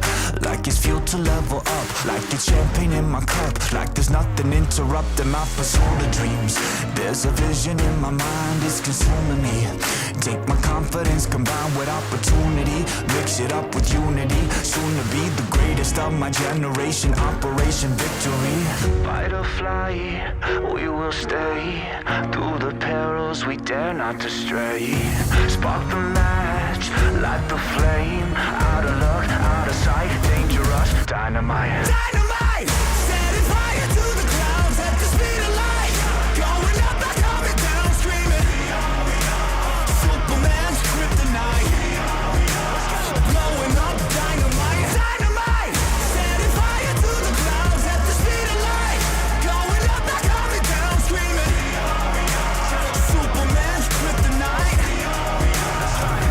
Speaker 20: like it's fuel to level up, like it's champagne in my cup, like there's nothing interrupting my pursuit of dreams. There's a vision in my mind, it's consuming me. Take my confidence combined with opportunity, mix it up with unity, soon to be the greatest of my generation, Operation Victory. Fight or fly, we will stay, through the perils we dare not to stray. Spark the match, light the flame, out of luck, out of sight, dangerous, dynamite. Dynamite! Setting fire to the clouds at the speed of light. Going up, not coming down, screaming. Superman's kryptonite. Blowing up dynamite. Dynamite! Setting fire to the clouds at the speed of light. Going up, not coming down, screaming. Superman's kryptonite.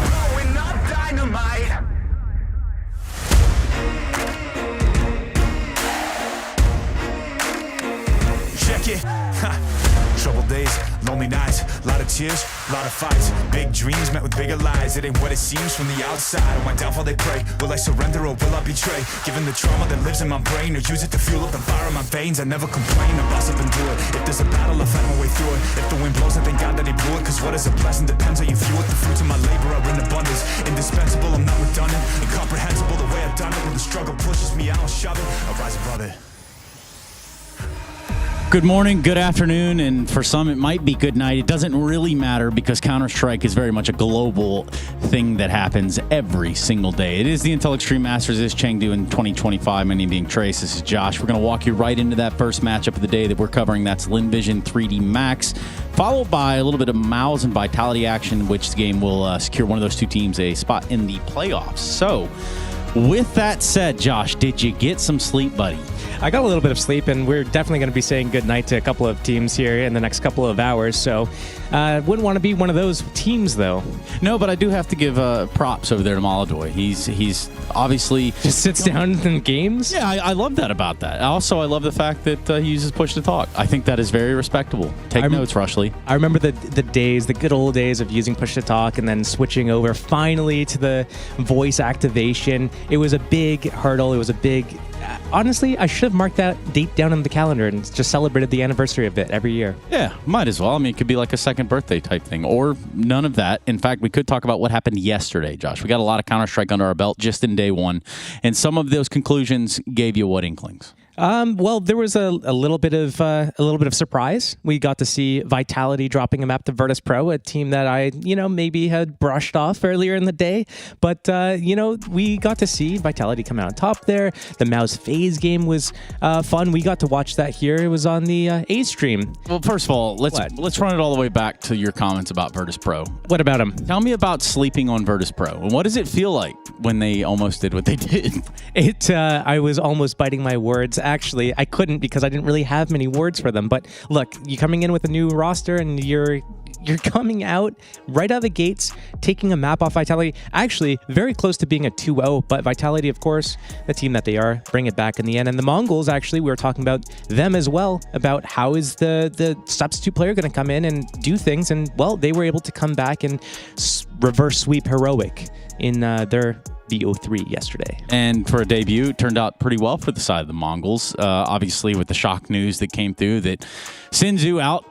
Speaker 20: Blowing up dynamite. Check it. Troubled days, lonely nights, lot of tears, lot of fights. Big dreams met with bigger lies. It ain't what it seems from the outside. On my downfall they pray. Will I surrender or will I betray? Given the trauma that lives in my brain, or use it to fuel up the fire in my veins. I never complain, I boss up and do it. If there's a battle, I fight my way through it. If the wind blows, I thank God that he blew it. Cause what is a blessing depends how you view it. The fruits of my labor are in abundance. Indispensable, I'm not redundant. Incomprehensible the way I've done it. When the struggle pushes me out, shove it, I rise above it.
Speaker 21: Good morning, good afternoon, and for some it might be good night. It doesn't really matter because Counter-Strike is very much a global thing that happens every single day. It is the Intel Extreme Masters. It is Chengdu in 2025. My name being Trace. This is Josh. We're going to walk you right into that first matchup of the day that we're covering. That's LinVision 3D Max, followed by a little bit of Mouse and Vitality action, which the game will secure one of those two teams a spot in the playoffs. So, with that said, Josh, did you get some sleep, buddy?
Speaker 22: I got a little bit of sleep, and we're definitely going to be saying goodnight to a couple of teams here in the next couple of hours. So, wouldn't want to be one of those teams, though.
Speaker 21: No, but I do have to give props over there to Molodoi. He's obviously
Speaker 22: just sits down in games.
Speaker 21: Yeah, I love that about that. Also, I love the fact that he uses push to talk. I think that is very respectable. Take notes, Rushley.
Speaker 22: I remember the good old days of using push to talk and then switching over finally to the voice activation. It was a big hurdle. It was a big. Honestly, I should have marked that date down on the calendar and just celebrated the anniversary of it every year.
Speaker 21: Yeah, might as well. I mean, it could be like a second birthday type thing, or none of that. In fact, we could talk about what happened yesterday, Josh. We got a lot of Counter-Strike under our belt just in day one, and some of those conclusions gave you what inklings?
Speaker 22: Well, there was a little bit of surprise. We got to see Vitality dropping a map to Virtus Pro, a team that I, maybe had brushed off earlier in the day. But, we got to see Vitality come out on top there. The Mouse Phase game was fun. We got to watch that here. It was on the A stream.
Speaker 21: Well, first of all, let's run it all the way back to your comments about Virtus Pro.
Speaker 22: What about them?
Speaker 21: Tell me about sleeping on Virtus Pro. And what does it feel like when they almost did what they did?
Speaker 22: I was almost biting my words. Actually, I couldn't because I didn't really have many words for them. But look, you're coming in with a new roster and you're coming out right out of the gates, taking a map off Vitality. Actually, very close to being a 2-0, but Vitality, of course, the team that they are, bring it back in the end. And the Mongols, actually, we were talking about them as well, about how is the substitute player going to come in and do things. And, well, they were able to come back and reverse sweep Heroic in their BO3 yesterday.
Speaker 21: And for a debut, it turned out pretty well for the side of the Mongols. Obviously, with the shock news that came through that Sinzu out,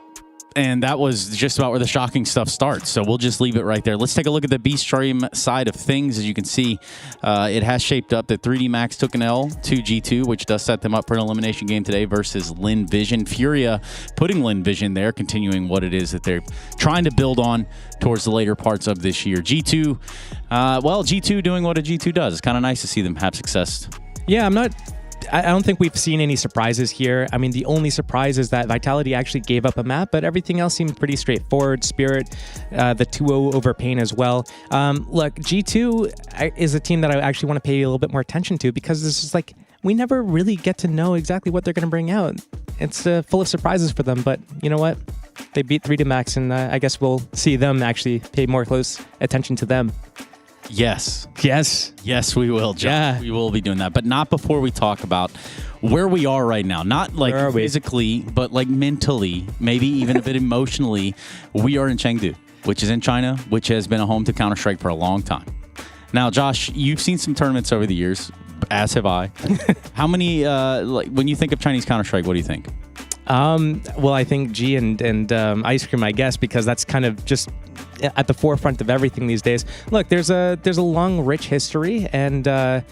Speaker 21: and that was just about where the shocking stuff starts. So we'll just leave it right there. Let's take a look at the B-Stream side of things. As you can see, it has shaped up that 3D Max took an L to G2, which does set them up for an elimination game today versus LinVision. Furia putting LinVision there, continuing what it is that they're trying to build on towards the later parts of this year. G2, G2 doing what a G2 does. It's kind of nice to see them have success.
Speaker 22: Yeah, I don't think we've seen any surprises here. I mean, the only surprise is that Vitality actually gave up a map, but everything else seemed pretty straightforward. Spirit, the 2-0 over Pain as well. Look, G2 is a team that I actually want to pay a little bit more attention to because this is like, we never really get to know exactly what they're going to bring out. It's full of surprises for them, but you know what? They beat 3D Max, and I guess we'll see them actually pay more close attention to them.
Speaker 21: Yes, we will, John.
Speaker 22: Yeah.
Speaker 21: We will be doing that, but not before we talk about where we are right now. Not like physically, but like mentally, maybe even a bit emotionally. We are in Chengdu, which is in China, which has been a home to Counter-Strike for a long time. Now, Josh, you've seen some tournaments over the years, as have I. How many, when you think of Chinese Counter-Strike, what do you think?
Speaker 22: Well, I think G and Ice Cream, I guess, because that's kind of just at the forefront of everything these days. Look, there's a long, rich history, and I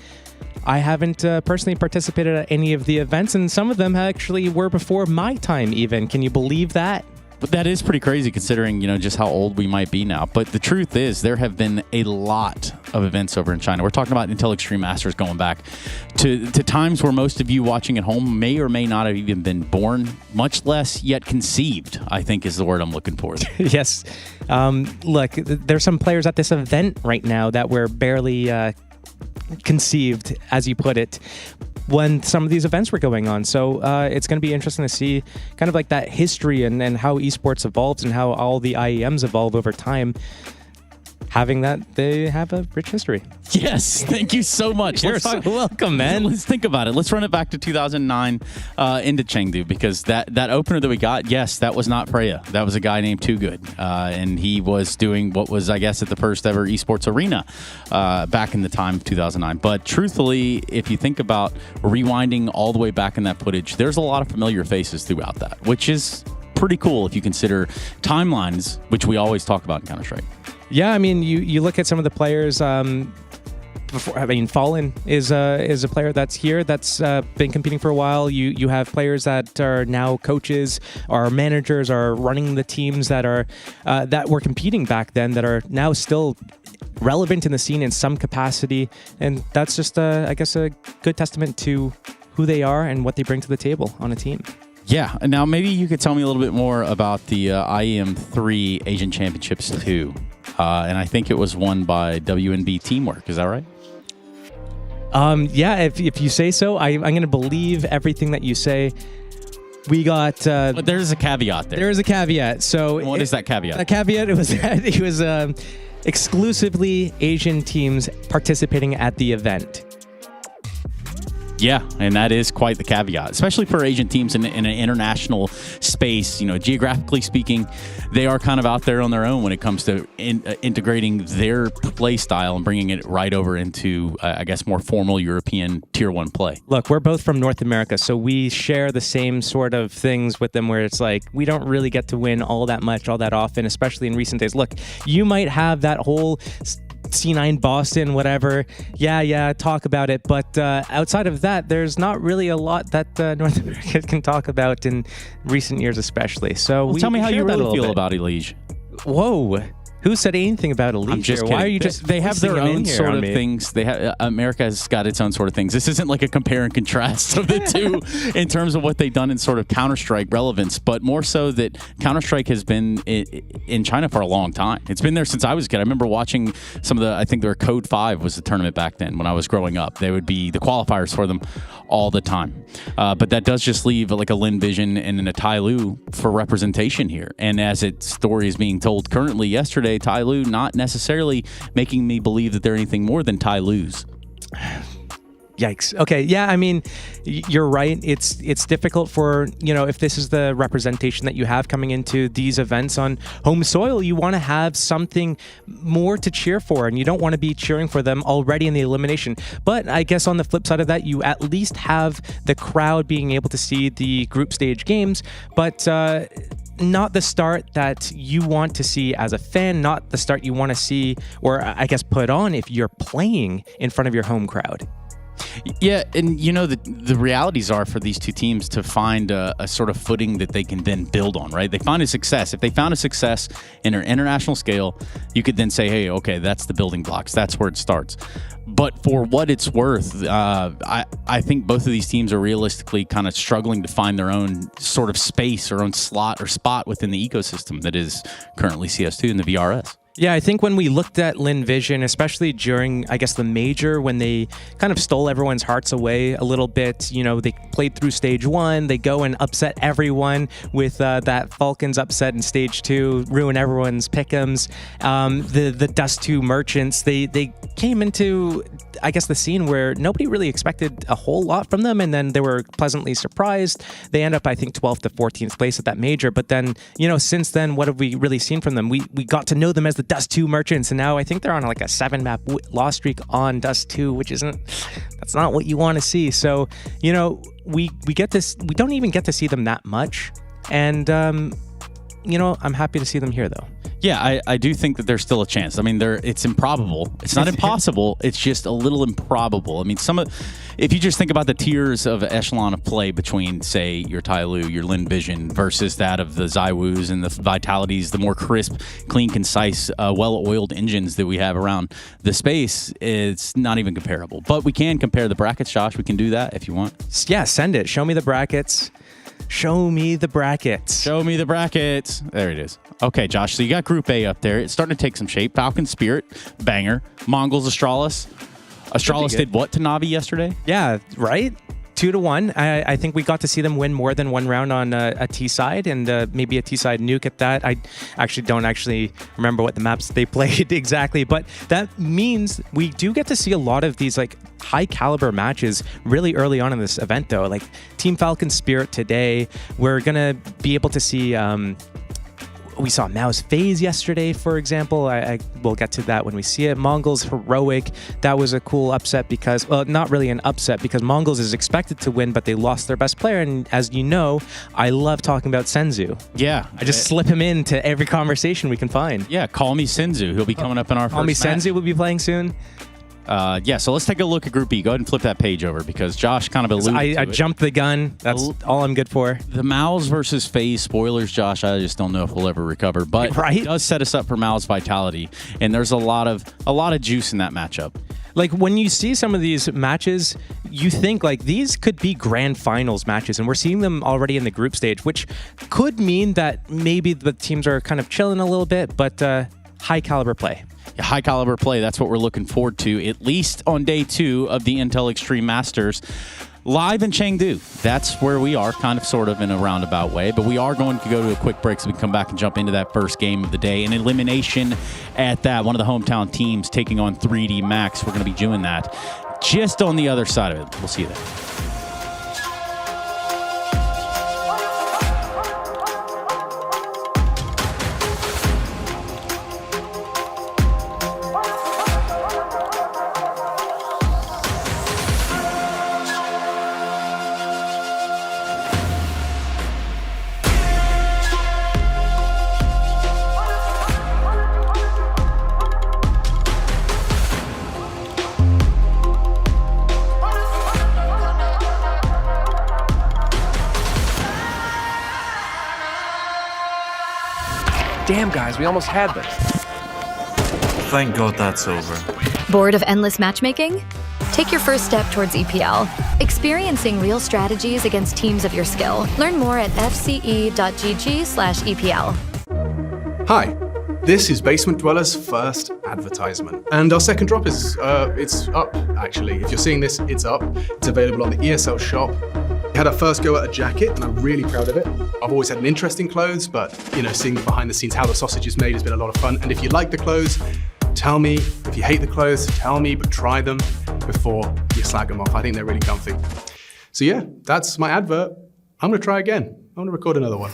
Speaker 22: haven't personally participated at any of the events, and some of them actually were before my time even. Can you believe that?
Speaker 21: But that is pretty crazy considering, just how old we might be now. But the truth is there have been a lot of events over in China. We're talking about Intel Extreme Masters going back to times where most of you watching at home may or may not have even been born, much less yet conceived, I think is the word I'm looking for.
Speaker 22: Yes. Look, there's some players at this event right now that were barely conceived, as you put it, when some of these events were going on. So it's going to be interesting to see kind of like that history and how esports evolves and how all the IEMs evolve over time. Having that, they have a rich history.
Speaker 21: Yes, thank you so much.
Speaker 22: You're so welcome, man.
Speaker 21: Let's think about it. Let's run it back to 2009 into Chengdu, because that opener that we got, yes, that was not Freya. That was a guy named Too Good, and he was doing what was, I guess, at the first ever esports arena back in the time of 2009. But truthfully, if you think about rewinding all the way back in that footage, there's a lot of familiar faces throughout that, which is pretty cool if you consider timelines, which we always talk about in Counter-Strike.
Speaker 22: Yeah, I mean, you look at some of the players, Fallen is a player that's here that's been competing for a while. You have players that are now coaches, or managers, are running the teams that are that were competing back then, that are now still relevant in the scene in some capacity, and that's just I guess a good testament to who they are and what they bring to the table on a team.
Speaker 21: Yeah. Now maybe you could tell me a little bit more about the IEM 3 Asian Championships 2. And I think it was won by WNB Teamwork. Is that right?
Speaker 22: Yeah, if you say so. I'm going to believe everything that you say. We got...
Speaker 21: but there's a caveat there.
Speaker 22: There is a caveat. So
Speaker 21: what is that caveat?
Speaker 22: The caveat was that it was exclusively Asian teams participating at the event.
Speaker 21: Yeah, and that is quite the caveat, especially for Asian teams in an international space. Geographically speaking, they are kind of out there on their own when it comes to integrating their play style and bringing it right over into, I guess, more formal European Tier 1 play.
Speaker 22: Look, we're both from North America, so we share the same sort of things with them where it's like we don't really get to win all that much, all that often, especially in recent days. Look, you might have that whole... C9 Boston, whatever. Yeah, talk about it. But outside of that, there's not really a lot that North America can talk about in recent years, especially. So
Speaker 21: tell me how you really feel about Elige.
Speaker 22: Whoa. Who said anything about Elige?
Speaker 21: I'm just kidding.
Speaker 22: Why are you just
Speaker 21: they have their own sort of things. America has got its own sort of things. This isn't like a compare and contrast of the two in terms of what they've done in sort of Counter-Strike relevance, but more so that Counter-Strike has been in China for a long time. It's been there since I was a kid. I remember watching some of I think their Code 5 was the tournament back then when I was growing up. They would be the qualifiers for them all the time. But that does just leave like a Lin Vision and a Tai Lu for representation here. And as its story is being told currently yesterday, Tai Lu not necessarily making me believe that they're anything more than Tai Lu's.
Speaker 22: Yikes. Okay. Yeah. I mean, you're right. It's difficult for, if this is the representation that you have coming into these events on home soil, you want to have something more to cheer for, and you don't want to be cheering for them already in the elimination. But I guess on the flip side of that, you at least have the crowd being able to see the group stage games, but not the start that you want to see as a fan, not the start you want to see, or I guess put on if you're playing in front of your home crowd.
Speaker 21: Yeah, and the realities are for these two teams to find a sort of footing that they can then build on, right? They find a success. If they found a success in an international scale, you could then say, hey, okay, that's the building blocks. That's where it starts. But for what it's worth, I think both of these teams are realistically kind of struggling to find their own sort of space or own slot or spot within the ecosystem that is currently CS2 and the VRS.
Speaker 22: Yeah, I think when we looked at Lin Vision, especially during, I guess, the major, when they kind of stole everyone's hearts away a little bit, they played through stage 1, they go and upset everyone with that Falcons upset in stage 2, ruin everyone's pick'ems. The Dust 2 merchants, they came into, I guess, the scene where nobody really expected a whole lot from them, and then they were pleasantly surprised. They end up, I think, 12th to 14th place at that major, but then, since then, what have we really seen from them? We got to know them as the Dust 2 merchants, and now I think they're on like a 7-map loss streak on Dust 2, which that's not what you want to see. So, we get this, we don't even get to see them that much, and I'm happy to see them here though.
Speaker 21: Yeah, I do think that there's still a chance. I mean, it's improbable. It's not impossible. It's just a little improbable. I mean, if you just think about the tiers of echelon of play between, say, your Tai Lu, your Lin Vision versus that of the ZywOos and the Vitalities, the more crisp, clean, concise, well-oiled engines that we have around the space, it's not even comparable. But we can compare the brackets, Josh. We can do that if you want.
Speaker 22: Yeah, send it. Show me the brackets. Show me the brackets.
Speaker 21: Show me the brackets. There it is. Okay, Josh, so you got Group A up there. It's starting to take some shape. Falcon Spirit, banger. Mongols, Astralis. Astralis did what to Navi yesterday?
Speaker 22: Yeah, right? 2-1. I think we got to see them win more than one round on a T side, and maybe a T side nuke at that. I actually don't remember what the maps they played exactly, but that means we do get to see a lot of these like high caliber matches really early on in this event though. Like Team Falcon Spirit today, we're gonna be able to see we saw Mao's Phase yesterday, for example. I will get to that when we see it. Mongols Heroic, that was a cool upset because, well, not really an upset because Mongols is expected to win, but they lost their best player. And as you know, I love talking about Senzu.
Speaker 21: Yeah.
Speaker 22: I just slip him into every conversation we can find.
Speaker 21: Yeah, call me Senzu. He'll be coming up in our
Speaker 22: Call me
Speaker 21: first match.
Speaker 22: Senzu will be playing soon.
Speaker 21: So let's take a look at Group B. Go ahead and flip that page over because Josh kind of alluded to
Speaker 22: I
Speaker 21: it.
Speaker 22: jumped the gun. That's all I'm good for.
Speaker 21: The Maus versus FaZe spoilers, Josh, I just don't know if we'll ever recover. But it does set us up for Maus Vitality, and there's a lot of juice in that matchup.
Speaker 22: Like when you see some of these matches, you think like these could be grand finals matches, and we're seeing them already in the group stage, which could mean that maybe the teams are kind of chilling a little bit, but high caliber play.
Speaker 21: Yeah, high caliber play, that's what we're looking forward to, at least on day 2 of the Intel Extreme Masters. Live in Chengdu. That's where we are, kind of, sort of, in a roundabout way. But we are going to go to a quick break so we can come back and jump into that first game of the day. An elimination at that. One of the hometown teams taking on 3D Max. We're going to be doing that just on the other side of it. We'll see you there.
Speaker 1: Damn, guys, we almost had this.
Speaker 5: Thank God that's over.
Speaker 23: Bored of endless matchmaking? Take your first step towards EPL. Experiencing real strategies against teams of your skill. Learn more at fce.gg/EPL.
Speaker 24: Hi, this is Basement Dweller's first advertisement. And our second drop is, it's up, actually. If you're seeing this, it's up. It's available on the ESL shop. We had our first go at a jacket, and I'm really proud of it. I've always had an interest in clothes, but, seeing behind the scenes how the sausage is made has been a lot of fun. And if you like the clothes, tell me. If you hate the clothes, tell me, but try them before you slag them off. I think they're really comfy. So yeah, that's my advert. I'm gonna try again. I'm gonna record another one.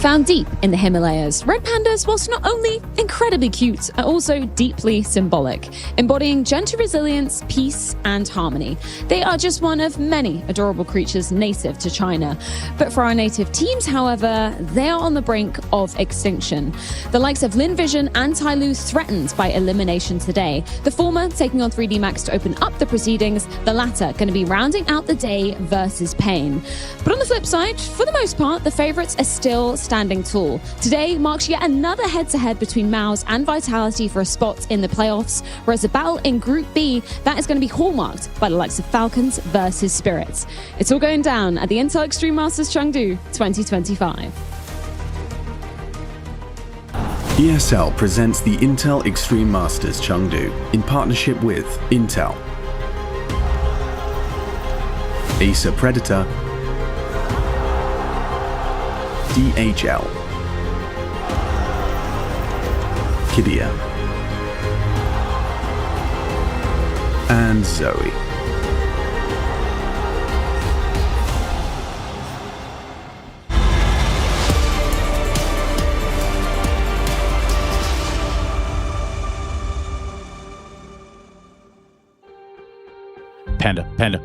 Speaker 25: Found deep in the Himalayas, red pandas, whilst not only incredibly cute, are also deeply symbolic, embodying gentle resilience, peace, and harmony. They are just one of many adorable creatures native to China. But for our native teams, however, they are on the brink of extinction. The likes of Lin Vision and Tai Lu threatened by elimination today. The former taking on 3D Max to open up the proceedings, the latter going to be rounding out the day versus Pain. But on the flip side, for the most part, the favourites are still standing tall. Today marks yet another head-to-head between Maus and Vitality for a spot in the playoffs, whereas the battle in Group B, that is going to be hallmarked by the likes of Falcons versus Spirits. It's all going down at the Intel Extreme Masters Chengdu 2025.
Speaker 26: ESL presents the Intel Extreme Masters Chengdu in partnership with Intel, Acer Predator, DHL, Kidia, and Zoe.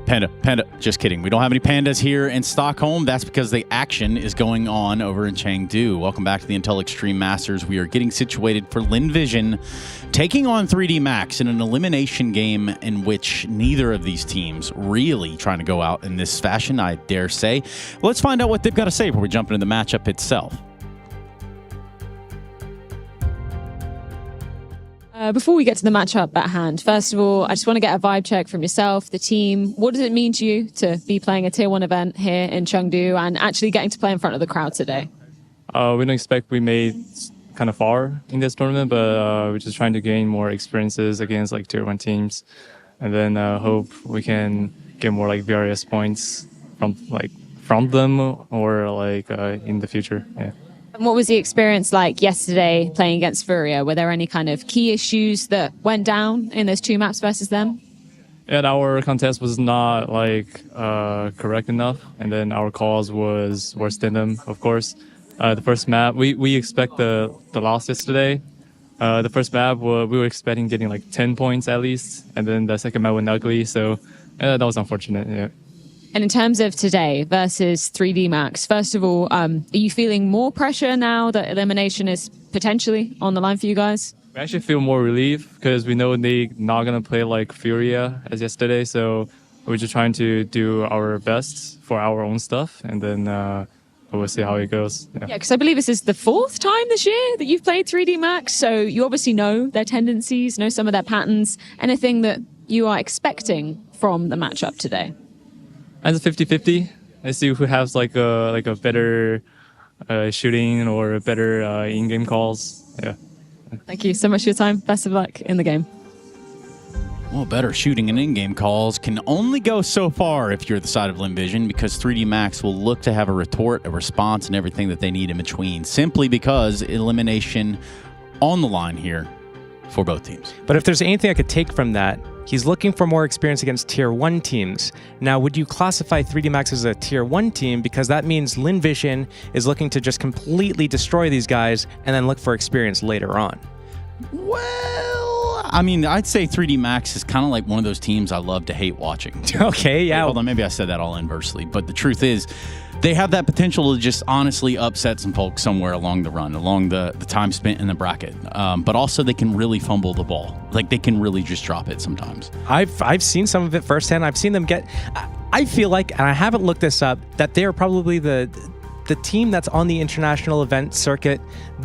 Speaker 21: Panda. Just kidding. We don't have any pandas here in Stockholm. That's because the action is going on over in Chengdu. Welcome back to the Intel Extreme Masters. We are getting situated for Lin Vision taking on 3D Max in an elimination game in which neither of these teams really trying to go out in this fashion, I dare say. Let's find out what they've got to say before we jump into the matchup itself.
Speaker 25: Before we get to the matchup at hand, first of all, I just want to get a vibe check from yourself, the team. What does it mean to you to be playing a Tier 1 event here in Chengdu and actually getting to play in front of the crowd today?
Speaker 2: We don't expect we made kind of far in this tournament, but we're just trying to gain more experiences against like Tier 1 teams, and then hope we can get more like various points from them or like in the future. Yeah.
Speaker 25: And what was the experience like yesterday playing against Furia? Were there any kind of key issues that went down in those two maps versus them?
Speaker 2: Yeah, our contest was not like correct enough, and then our calls was worse than them, of course. The first map, we expect the loss yesterday. The first map, we were expecting getting like 10 points at least, and then the second map went ugly, so that was unfortunate, yeah.
Speaker 25: And in terms of today versus 3D Max, first of all, are you feeling more pressure now that elimination is potentially on the line for you guys?
Speaker 2: We actually feel more relief because we know they're not going to play like Furia as yesterday, so we're just trying to do our best for our own stuff, and then we'll see how it goes.
Speaker 25: Yeah, because I believe this is the 4th time this year that you've played 3D Max, so you obviously know their tendencies, know some of their patterns. Anything that you are expecting from the matchup today?
Speaker 2: As a 50-50, I see who has like a better shooting or better in-game calls. Yeah.
Speaker 25: Thank you so much for your time. Best of luck in the game.
Speaker 21: Well, better shooting and in-game calls can only go so far if you're the side of Lin Vision, because 3D Max will look to have a retort, a response, and everything that they need in between, simply because elimination on the line here for both teams.
Speaker 22: But if there's anything I could take from that, he's looking for more experience against Tier 1 teams. Now, would you classify 3D Max as a Tier 1 team? Because that means Lin Vision is looking to just completely destroy these guys and then look for experience later on.
Speaker 21: Well, I mean, I'd say 3D Max is kind of like one of those teams I love to hate watching.
Speaker 22: Okay, yeah.
Speaker 21: Hold on, maybe I said that all inversely, but the truth is, they have that potential to just honestly upset some folks somewhere along the run, along the time spent in the bracket. But also they can really fumble the ball. Like, they can really just drop it sometimes.
Speaker 22: I've seen some of it firsthand. I've seen them get... I feel like, and I haven't looked this up, that they are probably the team that's on the international event circuit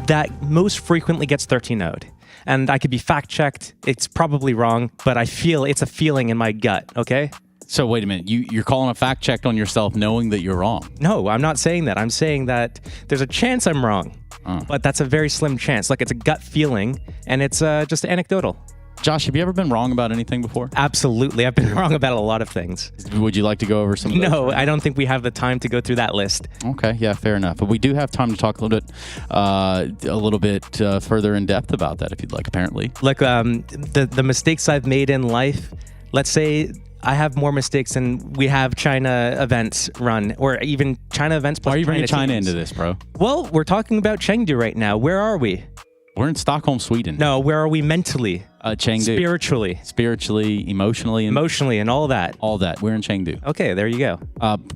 Speaker 22: that most frequently gets 13-0'd. And I could be fact-checked. It's probably wrong, but I feel it's a feeling in my gut, okay?
Speaker 21: So wait a minute, you're calling a fact check on yourself knowing that you're wrong?
Speaker 22: No, I'm not saying that. I'm saying that there's a chance I'm wrong, but that's a very slim chance. Like, it's a gut feeling, and it's just anecdotal.
Speaker 21: Josh, have you ever been wrong about anything before?
Speaker 22: Absolutely. I've been wrong about a lot of things.
Speaker 21: Would you like to go over some of those?
Speaker 22: No, I don't think we have the time to go through that list.
Speaker 21: Okay, yeah, fair enough. But we do have time to talk a little bit further in depth about that if you'd like, apparently.
Speaker 22: Look, the mistakes I've made in life, let's say I have more mistakes than we have China events run, or even China events plus
Speaker 21: Why are you bringing China
Speaker 22: teams
Speaker 21: into this, bro?
Speaker 22: Well, we're talking about Chengdu right now. Where are we?
Speaker 21: We're in Stockholm, Sweden.
Speaker 22: No, where are we mentally?
Speaker 21: Chengdu. Spiritually, emotionally,
Speaker 22: and all that.
Speaker 21: All that. We're in Chengdu.
Speaker 22: Okay, there you go.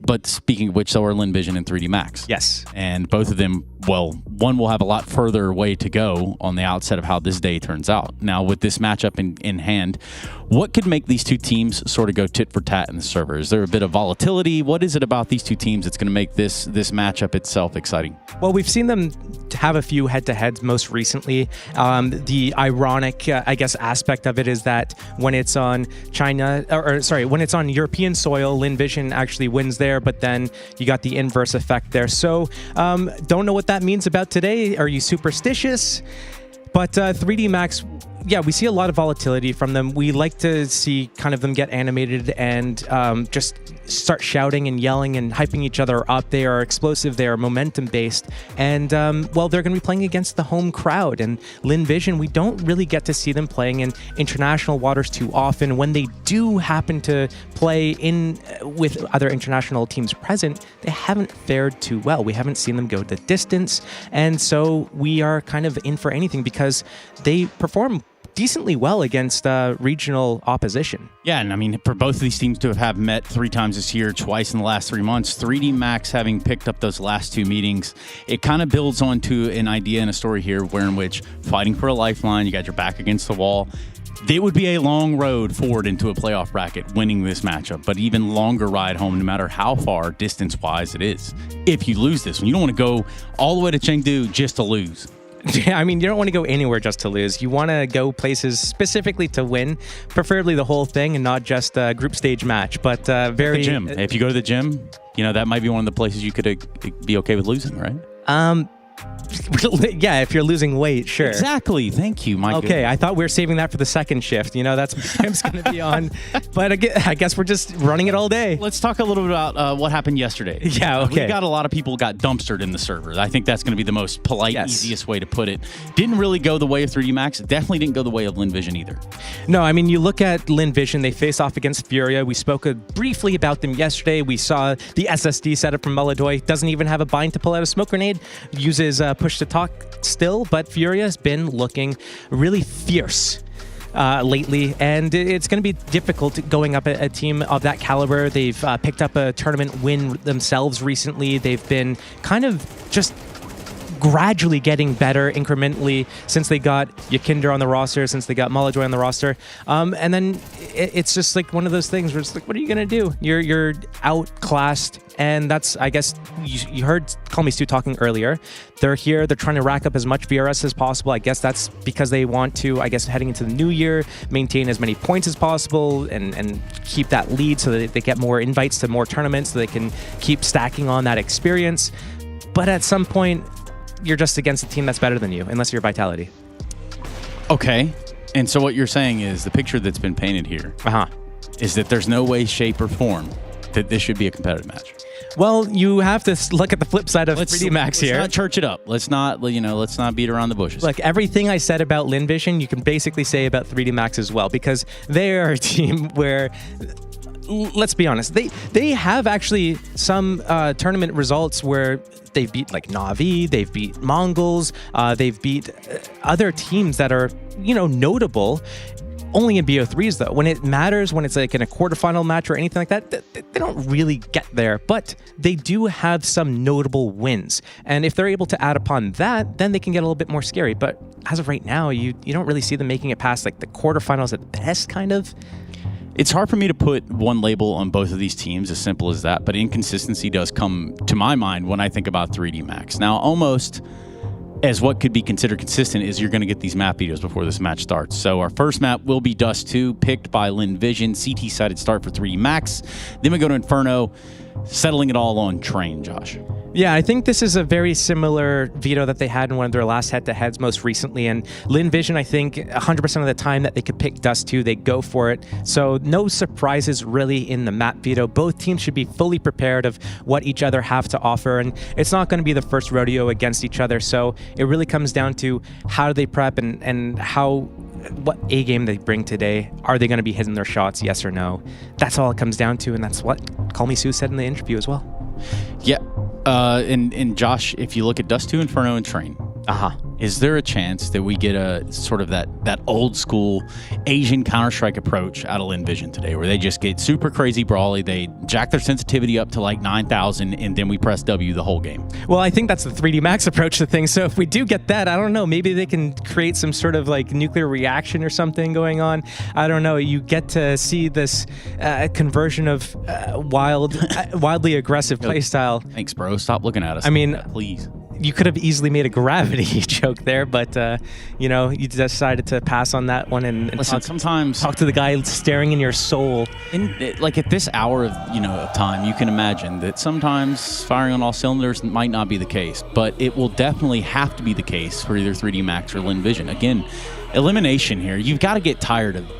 Speaker 21: But speaking of which, so are Lin Vision and 3D Max.
Speaker 22: Yes.
Speaker 21: And both of them, well, one will have a lot further way to go on the outset of how this day turns out. Now, with this matchup in hand, what could make these two teams sort of go tit for tat in the server? Is there a bit of volatility? What is it about these two teams that's going to make this matchup itself exciting?
Speaker 22: Well, we've seen them have a few head-to-heads most recently. The ironic, I guess, aspect of it is that when it's on when it's on European soil, Lin Vision actually wins there, but then you got the inverse effect there. So don't know what that means about today. Are you superstitious? But 3D Max, yeah, we see a lot of volatility from them. We like to see kind of them get animated and just start shouting and yelling and hyping each other up. They are explosive. They are momentum-based. And, well, they're going to be playing against the home crowd. And Lin Vision, we don't really get to see them playing in international waters too often. When they do happen to play in with other international teams present, they haven't fared too well. We haven't seen them go the distance. And so we are kind of in for anything because they perform decently well against regional opposition.
Speaker 21: Yeah, and I mean, for both of these teams to have met 3 times this year, twice in the last 3 months, 3D Max having picked up those last 2 meetings, it kind of builds onto an idea and a story here in which fighting for a lifeline, you got your back against the wall. It would be a long road forward into a playoff bracket winning this matchup, but even longer ride home no matter how far distance-wise it is. If you lose this one, you don't want to go all the way to Chengdu just to lose.
Speaker 22: Yeah, I mean, you don't want to go anywhere just to lose. You want to go places specifically to win, preferably the whole thing and not just a group stage match. But very...
Speaker 21: The gym. If you go to the gym, that might be one of the places you could be okay with losing, right?
Speaker 22: Yeah, if you're losing weight, sure.
Speaker 21: Exactly. Thank you, Mike.
Speaker 22: Okay, I thought we were saving that for the second shift. That's what Tim's going to be on. But I guess we're just running it all day.
Speaker 21: Let's talk a little bit about what happened yesterday.
Speaker 22: Yeah, okay.
Speaker 21: We got a lot of people got dumpstered in the servers. I think that's going to be the most polite, easiest way to put it. Didn't really go the way of 3D Max. Definitely didn't go the way of LinVision either.
Speaker 22: No, I mean, you look at LinVision, they face off against Furia. We spoke briefly about them yesterday. We saw the SSD setup from Maladoy. Doesn't even have a bind to pull out a smoke grenade. Uses push to talk still, but Furia has been looking really fierce lately, and it's going to be difficult going up a team of that caliber. They've picked up a tournament win themselves recently. They've been kind of just gradually getting better incrementally since they got Yakinder on the roster, since they got Malajoy on the roster. And then it's just like one of those things where it's like, what are you going to do? You're outclassed. And that's, I guess, you heard Call Me Stu talking earlier. They're here. They're trying to rack up as much VRS as possible. I guess that's because they want to, heading into the new year, maintain as many points as possible and keep that lead so that they get more invites to more tournaments so they can keep stacking on that experience. But at some point, you're just against a team that's better than you, unless you're Vitality.
Speaker 21: Okay. And so what you're saying is the picture that's been painted here is that there's no way, shape, or form that this should be a competitive match.
Speaker 22: Well, you have to look at the flip side of 3D Max here.
Speaker 21: Let's not church it up. Let's not beat around the bushes.
Speaker 22: Look, everything I said about LinVision, you can basically say about 3D Max as well, because they are a team where, let's be honest, they have actually some tournament results where they've beat like Na'Vi, they've beat Mongols, they've beat other teams that are, notable. Only in BO3s, though. When it matters, when it's like in a quarterfinal match or anything like that, they don't really get there. But they do have some notable wins. And if they're able to add upon that, then they can get a little bit more scary. But as of right now, you don't really see them making it past like the quarterfinals at best, kind of.
Speaker 21: It's hard for me to put one label on both of these teams, as simple as that. But inconsistency does come to my mind when I think about 3D Max. Now, almost as what could be considered consistent is you're going to get these map videos before this match starts. So our first map will be Dust 2, picked by LinVision, CT-sided start for 3D Max. Then we go to Inferno, settling it all on Train, Josh.
Speaker 22: Yeah, I think this is a very similar veto that they had in one of their last head-to-heads most recently. And LinVision, I think 100% of the time that they could pick Dust 2, they go for it. So no surprises really in the map veto. Both teams should be fully prepared of what each other have to offer. And it's not going to be the first rodeo against each other. So it really comes down to how do they prep and what A game they bring today. Are they going to be hitting their shots, yes or no? That's all it comes down to. And that's what Call Me Stu said in the interview as well.
Speaker 21: Yeah. And Josh, if you look at Dust 2, Inferno, and Train, is there a chance that we get a sort of that old school Asian Counter-Strike approach out of LinVision today, where they just get super crazy brawly, they jack their sensitivity up to like 9,000, and then we press W the whole game?
Speaker 22: Well, I think that's the 3D Max approach to things. So if we do get that, I don't know, maybe they can create some sort of like nuclear reaction or something going on. I don't know. You get to see this conversion of wildly aggressive playstyle.
Speaker 21: Thanks, bro. Stop looking at us.
Speaker 22: I mean,
Speaker 21: please.
Speaker 22: You could have easily made a gravity joke there, but you decided to pass on that one and
Speaker 21: listen. Sometimes
Speaker 22: talk to the guy staring in your soul.
Speaker 21: Like at this hour of time, you can imagine that sometimes firing on all cylinders might not be the case, but it will definitely have to be the case for either 3D Max or LinVision. Again, elimination here. You've got to get tired of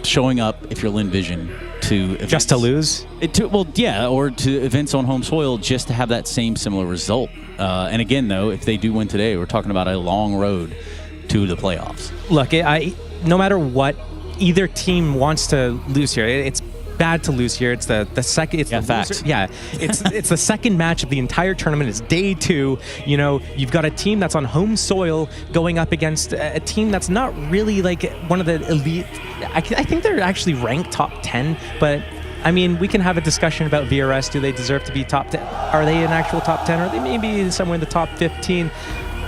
Speaker 21: showing up if you're LinVision to events,
Speaker 22: just to lose.
Speaker 21: Or to events on home soil just to have that same similar result. And again, though, if they do win today, we're talking about a long road to the playoffs.
Speaker 22: Look, no matter what either team wants to lose here, it's bad to lose here. It's the second. It's the
Speaker 14: facts.
Speaker 22: loser. Yeah, it's the second match of the entire tournament. It's day 2. You know, you've got a team that's on home soil going up against a team that's not really like one of the elite. I think they're actually ranked top 10, but. I mean, we can have a discussion about VRS. Do they deserve to be top 10? Are they an actual top 10? Or are they maybe somewhere in the top 15?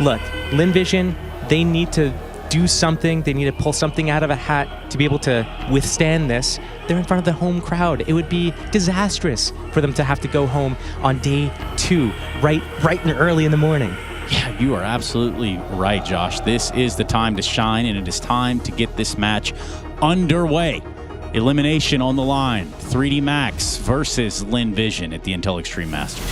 Speaker 22: Look, LinVision, they need to do something. They need to pull something out of a hat to be able to withstand this. They're in front of the home crowd. It would be disastrous for them to have to go home on day 2, right and early in the morning.
Speaker 21: Yeah, you are absolutely right, Josh. This is the time to shine, and it is time to get this match underway. Elimination on the line. 3D Max versus LinVision at the Intel Extreme Masters.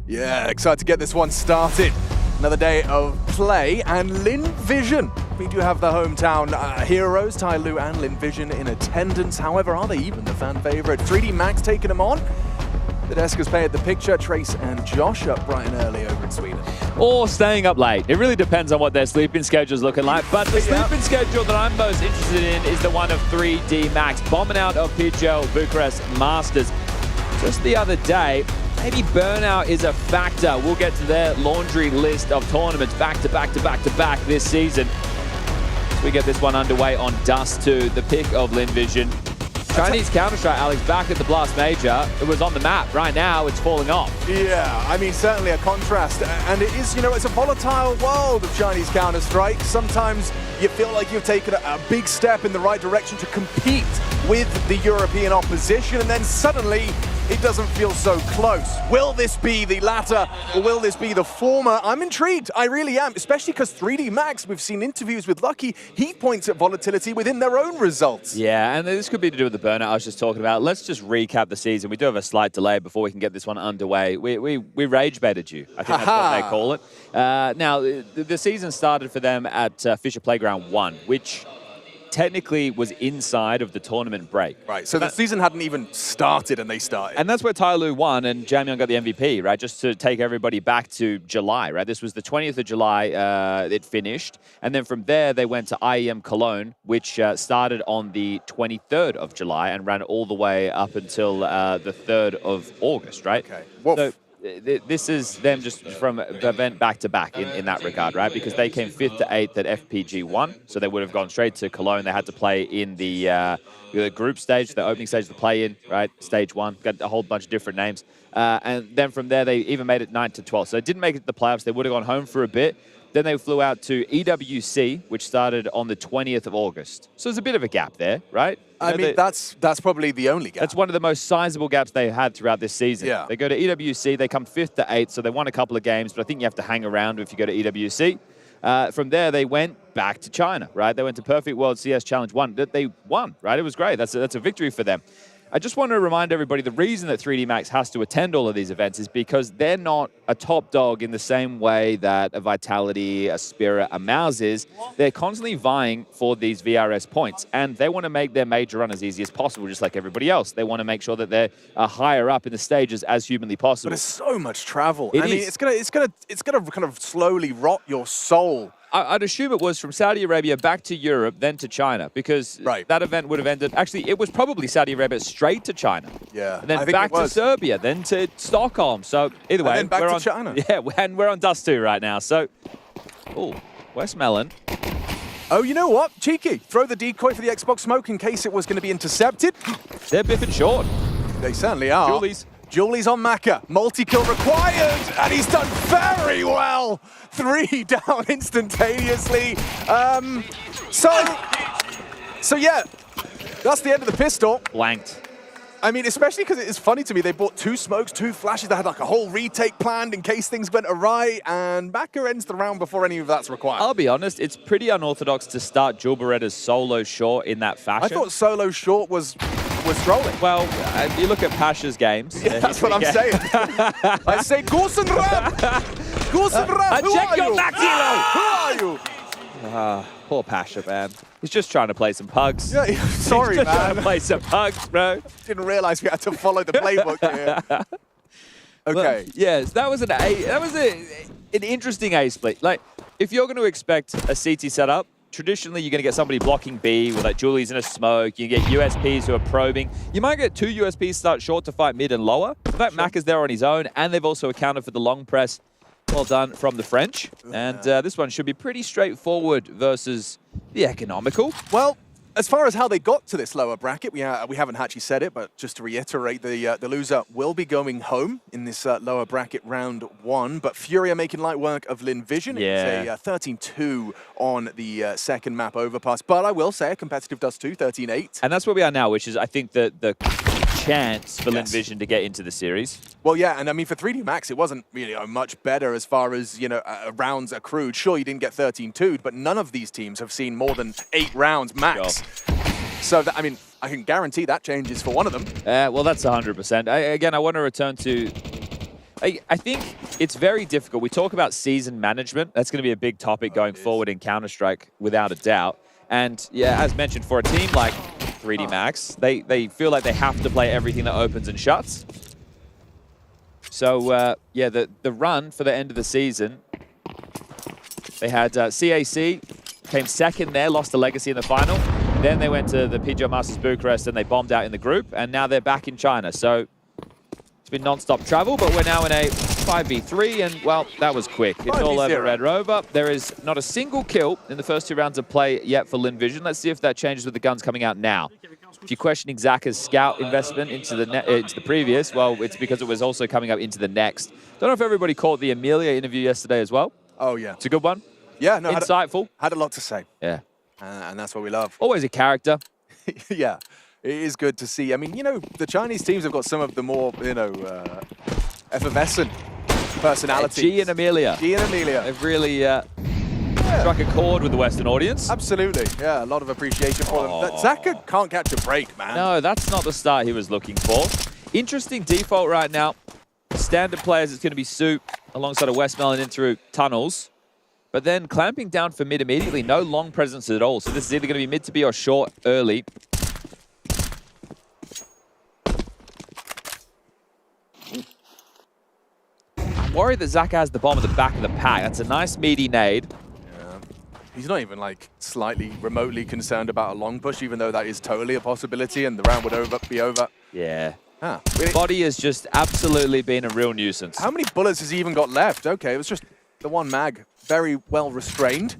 Speaker 3: Yeah, excited to get this one started. Another day of play, and LinVision. We do have the hometown heroes, Tai Lu and LinVision, in attendance. However, are they even the fan favorite? 3D Max taking them on. The Deskers painted the picture. Trace and Josh up bright and early over in Sweden.
Speaker 14: Or staying up late. It really depends on what their sleeping schedule's looking like. But the sleeping schedule that I'm most interested in is the one of 3D Max, bombing out of PGL Bucharest Masters. Just the other day, maybe burnout is a factor. We'll get to their laundry list of tournaments back to back to back to back this season. We get this one underway on Dust 2, the pick of LinVision. Chinese Counter-Strike, Alex, back at the Blast Major. It was on the map. Right now, it's falling off.
Speaker 3: Yeah, I mean, certainly a contrast. And it is, you know, it's a volatile world of Chinese Counter-Strike. Sometimes you feel like you've taken a big step in the right direction to compete with the European opposition, and then suddenly it doesn't feel so close. Will this be the latter, or will this be the former? I'm intrigued. I really am, especially because 3D Max, we've seen interviews with Lucky, he points at volatility within their own results.
Speaker 14: Yeah, and this could be to do with the burnout I was just talking about. Let's just recap the season. We do have a slight delay before we can get this one underway. We rage baited you. I think that's what they call it. Now, the season started for them at Fisher Playground 1, which technically was inside of the tournament break.
Speaker 3: Right, so the season hadn't even started and they started.
Speaker 14: And that's where Tai Lu won and Jamyeon got the MVP, right? Just to take everybody back to July, right? This was the 20th of July it finished. And then from there, they went to IEM Cologne, which started on the 23rd of July and ran all the way up until the 3rd of August, right?
Speaker 3: Okay.
Speaker 14: So this is them just from the event back to back in that regard, right? Because they came 5th to 8th at FPG 1, so they would have gone straight to Cologne. They had to play in the group stage, the opening stage, the play-in, right? Stage 1, got a whole bunch of different names. And then from there, they even made it 9th to 12th. So they didn't make it to the playoffs. They would have gone home for a bit. Then they flew out to EWC, which started on the 20th of August. So there's a bit of a gap there, right?
Speaker 3: I mean, that's probably the only gap.
Speaker 14: That's one of the most sizable gaps they had throughout this season.
Speaker 3: Yeah.
Speaker 14: They go to EWC, they come 5th to 8th, so they won a couple of games, but I think you have to hang around if you go to EWC. From there, they went back to China, right? They went to Perfect World CS Challenge 1. They won, right? It was great. That's a victory for them. I just want to remind everybody the reason that 3D Max has to attend all of these events is because they're not a top dog in the same way that a Vitality, a Spirit, a Mouse is. They're constantly vying for these VRS points, and they want to make their major run as easy as possible, just like everybody else. They want to make sure that they're higher up in the stages as humanly possible.
Speaker 3: But it's so much travel.
Speaker 14: It
Speaker 3: I mean,
Speaker 14: is.
Speaker 3: it's gonna kind of slowly rot your soul.
Speaker 14: I'd assume it was from Saudi Arabia back to Europe, then to China, because that event would have ended. Actually, it was probably Saudi Arabia straight to China.
Speaker 3: Yeah.
Speaker 14: And then back to Serbia, then to Stockholm. So either way,
Speaker 3: and then back to China.
Speaker 14: Yeah, and we're on Dust 2 right now. So, West Melon.
Speaker 3: Oh, you know what? Cheeky. Throw the decoy for the Xbox smoke in case it was going to be intercepted.
Speaker 14: They're biffing short.
Speaker 3: They certainly are. Julie's on Maka. Multi-kill required, and he's done very well. 3 down instantaneously. So yeah, that's the end of the pistol.
Speaker 14: Blanked.
Speaker 3: I mean, especially because it is funny to me, they bought 2 smokes, 2 flashes. They had like a whole retake planned in case things went awry, and Maka ends the round before any of that's required.
Speaker 14: I'll be honest, it's pretty unorthodox to start Jul Beretta's solo short in that fashion.
Speaker 3: I thought solo short was trolling.
Speaker 14: Well, if you look at Pasha's games.
Speaker 3: Yeah, that's what I'm saying. I say, Gorsen Ram! Gorsen Ram, who
Speaker 14: check
Speaker 3: are
Speaker 14: your
Speaker 3: you?
Speaker 14: back, Zero!
Speaker 3: Who are you?
Speaker 14: Poor Pasha, man. He's just trying to play some pugs.
Speaker 3: Yeah, sorry,
Speaker 14: He's just trying
Speaker 3: man.
Speaker 14: to play some pugs, bro.
Speaker 3: Didn't realize we had to follow the playbook here. Okay.
Speaker 14: Yes, that was an interesting A split. Like,
Speaker 6: if you're going to expect a CT setup, traditionally you're going to get somebody blocking B with like Julie's in a smoke. You get USPs who are probing. You might get 2 USPs start short to fight mid and lower. In fact, Mac is there on his own, and they've also accounted for the long press. Well done from the French. And this one should be pretty straightforward versus the economical.
Speaker 3: Well, as far as how they got to this lower bracket, we haven't actually said it, but just to reiterate, the loser will be going home in this lower bracket round 1. But Fury are making light work of Lin Vision.
Speaker 6: Yeah.
Speaker 3: It's a 13-2 on the second map overpass. But I will say a competitive Dust 2, 13-8.
Speaker 6: And that's where we are now, which is, I think, the chance for Lin Vision to get into the series.
Speaker 3: Well, yeah, and I mean, for 3D Max, it wasn't really much better as far as, rounds accrued. Sure, you didn't get 13-2'd, but none of these teams have seen more than 8 rounds max. Sure. So, I mean, I can guarantee that changes for one of them.
Speaker 6: Well, that's 100%. Again, I want to return to... I think it's very difficult. We talk about season management. That's going to be a big topic going forward in Counter-Strike, without a doubt. And, yeah, as mentioned, for a team like 3D Max, they feel like they have to play everything that opens and shuts. So, yeah, the run for the end of the season, they had CAC, came second there, lost to Legacy in the final. Then they went to the PGL Masters Bucharest and they bombed out in the group, and now they're back in China. So it's been non-stop travel, but we're now in a 5v3, and, well, that was quick. It's all over Red Rover. There is not a single kill in the first 2 rounds of play yet for Lin Vision. Let's see if that changes with the guns coming out now. If you're questioning Zaka's scout investment into the previous, well, it's because it was also coming up into the next. Don't know if everybody caught the Amelia interview yesterday as well.
Speaker 3: Oh, yeah.
Speaker 6: It's a good one.
Speaker 3: Yeah, no,
Speaker 6: insightful.
Speaker 3: Had a lot to say.
Speaker 6: Yeah.
Speaker 3: And that's what we love.
Speaker 6: Always a character.
Speaker 3: Yeah, it is good to see. I mean, the Chinese teams have got some of the more, effervescent personalities.
Speaker 6: G and Amelia.
Speaker 3: G and Amelia.
Speaker 6: They've really struck a chord with the Western audience.
Speaker 3: Absolutely. Yeah, a lot of appreciation for them. Zaka can't catch a break, man.
Speaker 6: No, that's not the start he was looking for. Interesting default right now. Standard players, it's going to be Su alongside a Westmelon in through tunnels. But then clamping down for mid immediately, no long presence at all. So this is either going to be mid to B or short early. I'm worried that Zaka has the bomb at the back of the pack. That's a nice meaty nade.
Speaker 3: Yeah. He's not even slightly remotely concerned about a long push, even though that is totally a possibility and the round would be over.
Speaker 6: Yeah.
Speaker 3: Huh.
Speaker 6: Body has just absolutely been a real nuisance.
Speaker 3: How many bullets has he even got left? Okay, it was just the one mag. Very well restrained.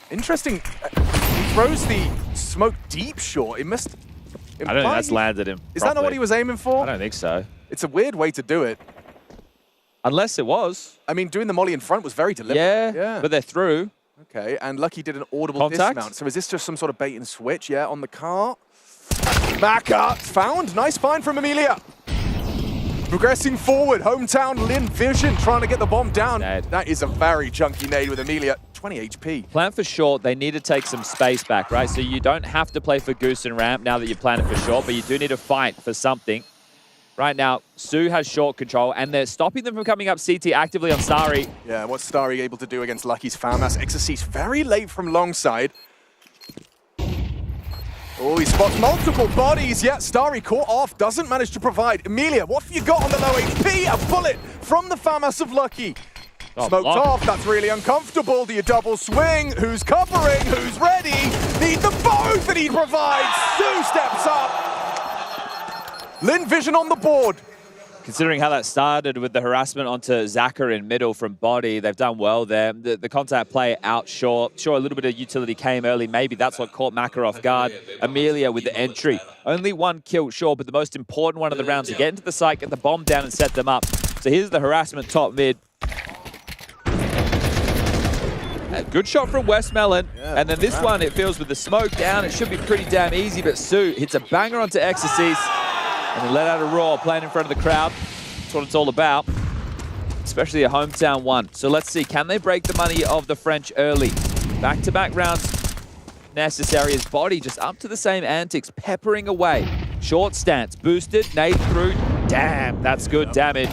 Speaker 3: Interesting. He throws the smoke deep short. It must...
Speaker 6: I don't think that's landed him
Speaker 3: Is that not what he was aiming for?
Speaker 6: I don't think so.
Speaker 3: It's a weird way to do it.
Speaker 6: Unless it was.
Speaker 3: I mean, doing the molly in front was very deliberate.
Speaker 6: Yeah. But they're through.
Speaker 3: Okay, and Lucky did an audible
Speaker 6: Contact?
Speaker 3: dismount. So is this just some sort of bait and switch? Yeah, on the car. Maka found. Nice find from Amelia. Progressing forward, hometown Lin Vision trying to get the bomb down. That is a very chunky nade with Amelia. 20 HP.
Speaker 6: Plan for short, they need to take some space back, right? So you don't have to play for goose and ramp now that you're planning for short, but you do need to fight for something. Right now, Su has short control, and they're stopping them from coming up CT actively on Starry.
Speaker 3: Yeah, what's Starry able to do against Lucky's FAMAS? Exorcise very late from long side. Oh, he spots multiple bodies, yet Starry caught off, doesn't manage to provide. Amelia, what have you got on the low HP? A bullet from the FAMAS of Lucky. Smoked off, that's really uncomfortable. Do you double swing? Who's covering? Who's ready? Need them both, and he provides. Su steps up. Lin Vision on the board.
Speaker 6: Considering how that started with the harassment onto Zaka in middle from body, they've done well there. The contact play out short. Sure, a little bit of utility came early. Maybe that's what caught Maka off guard. Amelia with the entry. Only 1 kill, sure, but the most important one of the rounds to get into the site, get the bomb down and set them up. So here's the harassment top mid. A good shot from Westmelon. Yeah, and then this one, it feels with the smoke down, it should be pretty damn easy, but Su hits a banger onto Exorcise. And they let out a roar, playing in front of the crowd. That's what it's all about, especially a hometown one. So let's see, can they break the money of the French early? Back-to-back rounds necessary. His body just up to the same antics, peppering away. Short stance, boosted, nade through. Damn, that's good damage.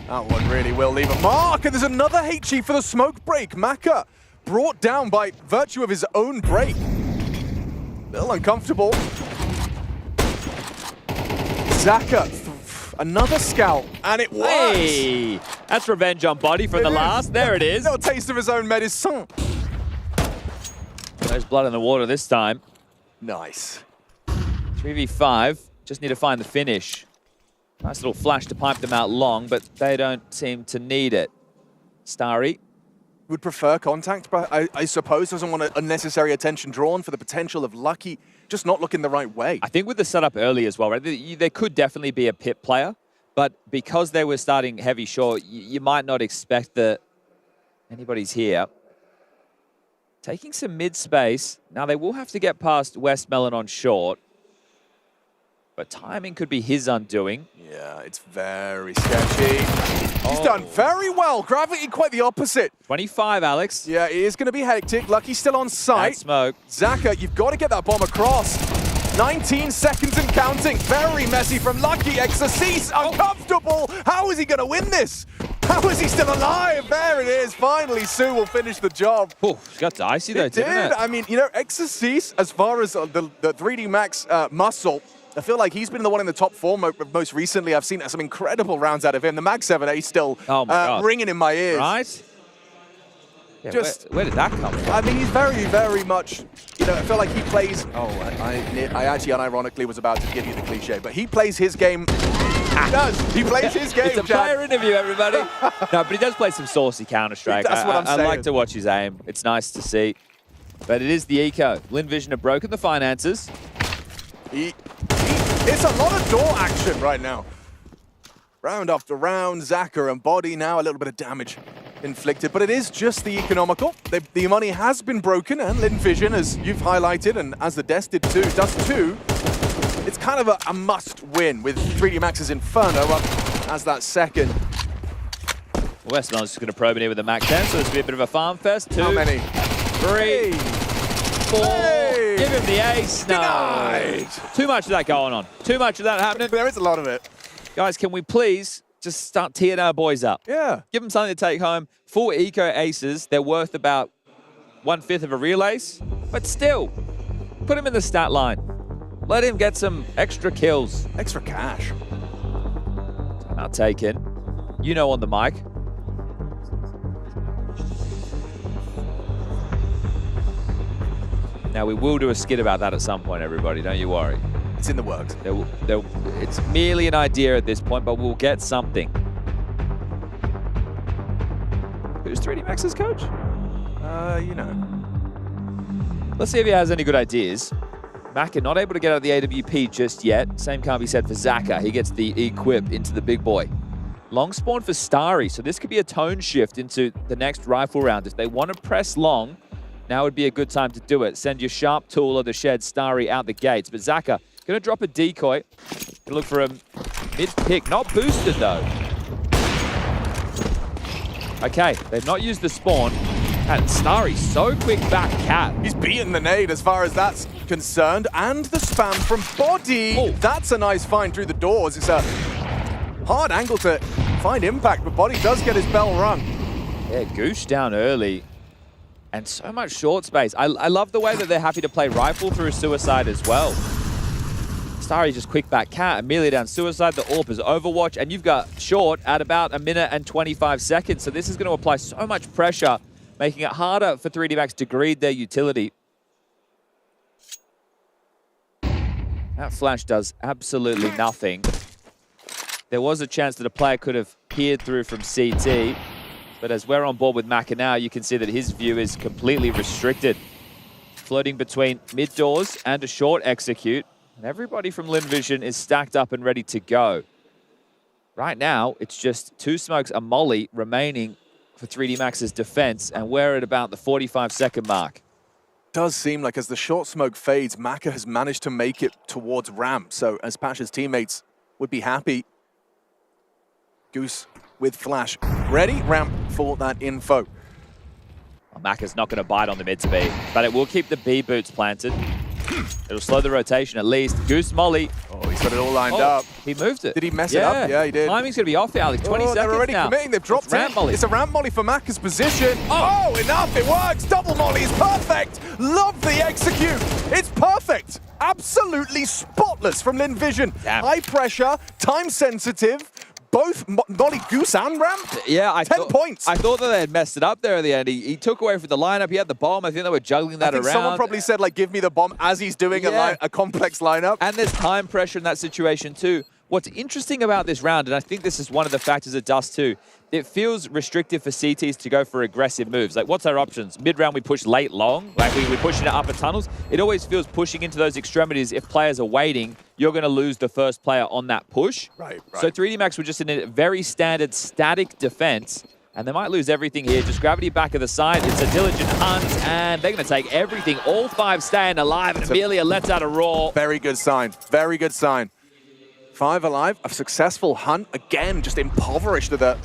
Speaker 3: That one really will leave a mark. And there's another HE for the smoke break. Maka brought down by virtue of his own break. A little uncomfortable. Zaka, another scout, and it works.
Speaker 6: Hey. That's revenge on Body from the last. There it is.
Speaker 3: Little taste of his own medicine.
Speaker 6: There's blood in the water this time.
Speaker 3: Nice.
Speaker 6: 3v5. Just need to find the finish. Nice little flash to pipe them out long, but they don't seem to need it. Starry.
Speaker 3: Would prefer contact, but I suppose doesn't want unnecessary attention drawn for the potential of Lucky just not looking the right way.
Speaker 6: I think with the setup early as well, right? There could definitely be a pit player, but because they were starting heavy short, you might not expect that anybody's here. Taking some mid space. Now they will have to get past Westmelon on short, but timing could be his undoing.
Speaker 3: Yeah, it's very sketchy. He's done very well. Gravity quite the opposite.
Speaker 6: 25, Alex.
Speaker 3: Yeah, it is going to be hectic. Lucky's still on site.
Speaker 6: Bad smoke.
Speaker 3: Zaka, you've got to get that bomb across. 19 seconds and counting. Very messy from Lucky. Exorcise uncomfortable. How is he going to win this? How is he still alive? There it is. Finally, Sue will finish the job.
Speaker 6: Oh, she got dicey there, didn't it?
Speaker 3: I mean, you know, Exorcise, as far as the 3D Max muscle, I feel like he's been the one in the top four most recently. I've seen some incredible rounds out of him. The Mag 7A still ringing in my ears.
Speaker 6: Right? Yeah, just where did that come from?
Speaker 3: I mean, he's very, very much, you know, I feel like he plays, I actually unironically was about to give you the cliche, but he plays his game. He does. He plays his game,
Speaker 6: It's a player interview, everybody. No, but he does play some saucy Counter-Strike.
Speaker 3: That's what I'm saying.
Speaker 6: I like to watch his aim. It's nice to see. But it is the eco. Lin Vision have broken the finances.
Speaker 3: It's a lot of door action right now. Round after round, Zaka and Body now a little bit of damage inflicted, but it is just the economical. The money has been broken, and Lin Vision, as you've highlighted, and as the Des does too, it's kind of a must-win with 3D Max's Inferno up as that second.
Speaker 6: Westmelon's just going to probe in here with the Mac 10, so this will be a bit of a farm fest. 2,
Speaker 3: How many?
Speaker 6: 3, 4.
Speaker 3: Hey.
Speaker 6: Give him the ace. No.
Speaker 3: Denied.
Speaker 6: Too much of that going on. Too much of that happening.
Speaker 3: There is a lot of it.
Speaker 6: Guys, can we please just start teeing our boys up?
Speaker 3: Yeah.
Speaker 6: Give them something to take home. 4 eco aces. They're worth about 1/5 of a real ace, but still, put him in the stat line. Let him get some extra kills.
Speaker 3: Extra cash.
Speaker 6: Timeout taken. You know, on the mic. Now, we will do a skit about that at some point, everybody. Don't you worry.
Speaker 3: It's in the works.
Speaker 6: It's merely an idea at this point, but we'll get something. Who's 3D Max's coach?
Speaker 3: You know.
Speaker 6: Let's see if he has any good ideas. Maka not able to get out of the AWP just yet. Same can't be said for Zaka. He gets the equip into the big boy. Long spawn for Starry, so this could be a tone shift into the next rifle round. If they want to press long, now would be a good time to do it. Send your sharp tool or the shed Starry out the gates. But Zaka gonna drop a decoy. Gonna look for a mid-pick. Not boosted though. Okay, they've not used the spawn. And Starry so quick back cat.
Speaker 3: He's beaten the nade as far as that's concerned. And the spam from Body. Oh. That's a nice find through the doors. It's a hard angle to find impact, but Body does get his bell rung.
Speaker 6: Yeah, Goosh down early. And so much short space. I love the way that they're happy to play rifle through suicide as well. Starry just quick back cat, Amelia down suicide, the AWP is overwatch, and you've got short at about 1 minute and 25 seconds. So this is going to apply so much pressure, making it harder for 3D Max to greed their utility. That flash does absolutely nothing. There was a chance that a player could have peered through from CT, but as we're on board with Maka now, you can see that his view is completely restricted. Floating between mid doors and a short execute, and everybody from Lin Vision is stacked up and ready to go. Right now, it's just 2 smokes, a molly remaining for 3D Max's defense, and we're at about the 45-second mark.
Speaker 3: Does seem like as the short smoke fades, Maka has managed to make it towards ramp. So as Pasha's teammates would be happy. Goose with flash ready, ramp for that info.
Speaker 6: Well, Maka's not going to bite on the mid to B, but it will keep the B boots planted. It'll slow the rotation at least. Goose molly.
Speaker 3: Oh, he's got it all lined up.
Speaker 6: He moved it.
Speaker 3: Did he mess it up? Yeah, he did.
Speaker 6: Timing's going to be off, Alex. 20 seconds
Speaker 3: they're already
Speaker 6: now.
Speaker 3: committing. They've dropped
Speaker 6: ramp molly.
Speaker 3: It's a ramp molly for Maka's position. Oh, enough. It works. Double molly is perfect. Love the execute. It's perfect. Absolutely spotless from Lin Vision.
Speaker 6: Damn.
Speaker 3: High pressure, time sensitive. both Molly Goose and Ramp.
Speaker 6: Yeah,
Speaker 3: 10 points.
Speaker 6: I thought that they had messed it up there at the end. He took away from the lineup. He had the bomb. I think they were juggling that
Speaker 3: I think
Speaker 6: around.
Speaker 3: someone probably said, like, give me the bomb as he's doing a complex lineup.
Speaker 6: And there's time pressure in that situation too. What's interesting about this round, and I think this is one of the factors of Dust too, it feels restrictive for CTs to go for aggressive moves. Like, what's our options? Mid-round, we push late long. Like, we push into upper tunnels. It always feels pushing into those extremities. If players are waiting, you're going to lose the first player on that push.
Speaker 3: Right.
Speaker 6: So 3D Max were just in a very standard static defense, and they might lose everything here. Just gravity back of the side. It's a diligent hunt, and they're going to take everything. All 5 staying alive, and Amelia lets out a roar.
Speaker 3: Very good sign. Very good sign. 5 alive, a successful hunt. Again, just impoverished to the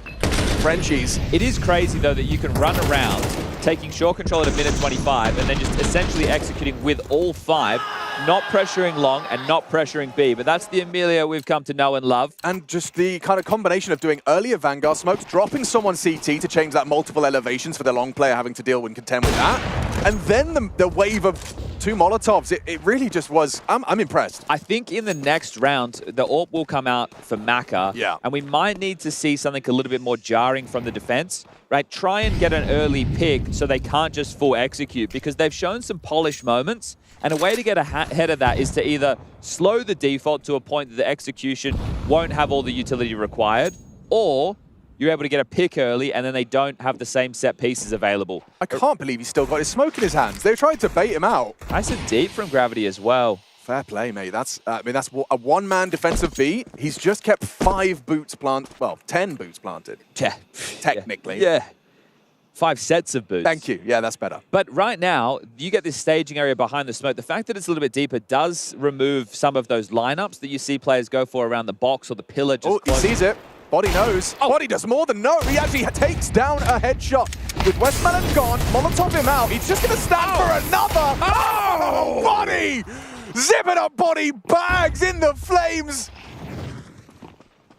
Speaker 3: Frenchies.
Speaker 6: It is crazy, though, that you can run around taking short control at a minute 25 and then just essentially executing with all 5, not pressuring long and not pressuring B. But that's the Amelia we've come to know and love.
Speaker 3: And just the kind of combination of doing earlier Vanguard smokes, dropping someone CT to change that multiple elevations for the long player having to deal and contend with that. And then the wave of 2 Molotovs, it really just was, I'm impressed.
Speaker 6: I think in the next round, the AWP will come out for Maka.
Speaker 3: Yeah.
Speaker 6: And we might need to see something a little bit more jarring from the defense, right? Try and get an early pick so they can't just full execute, because they've shown some polished moments. And a way to get ahead of that is to either slow the default to a point that the execution won't have all the utility required, or you're able to get a pick early and then they don't have the same set pieces available.
Speaker 3: I can't believe he's still got his smoke in his hands. They tried to bait him out.
Speaker 6: Nice and deep from Gravity as well.
Speaker 3: Fair play, mate. That's that's a one-man defensive B. He's just kept 5 boots planted. Well, 10 boots planted.
Speaker 6: Yeah.
Speaker 3: Technically.
Speaker 6: Yeah. 5 sets of boots.
Speaker 3: Thank you. Yeah, that's better.
Speaker 6: But right now, you get this staging area behind the smoke. The fact that it's a little bit deeper does remove some of those lineups that you see players go for around the box or the pillar. Just
Speaker 3: he sees it. Body knows. Oh. Body does more than know. He actually takes down a headshot. With Westmelon gone, Molotov him out. He's just going to stand for another. Oh, Body! Zip it up, Body. Bags in the flames.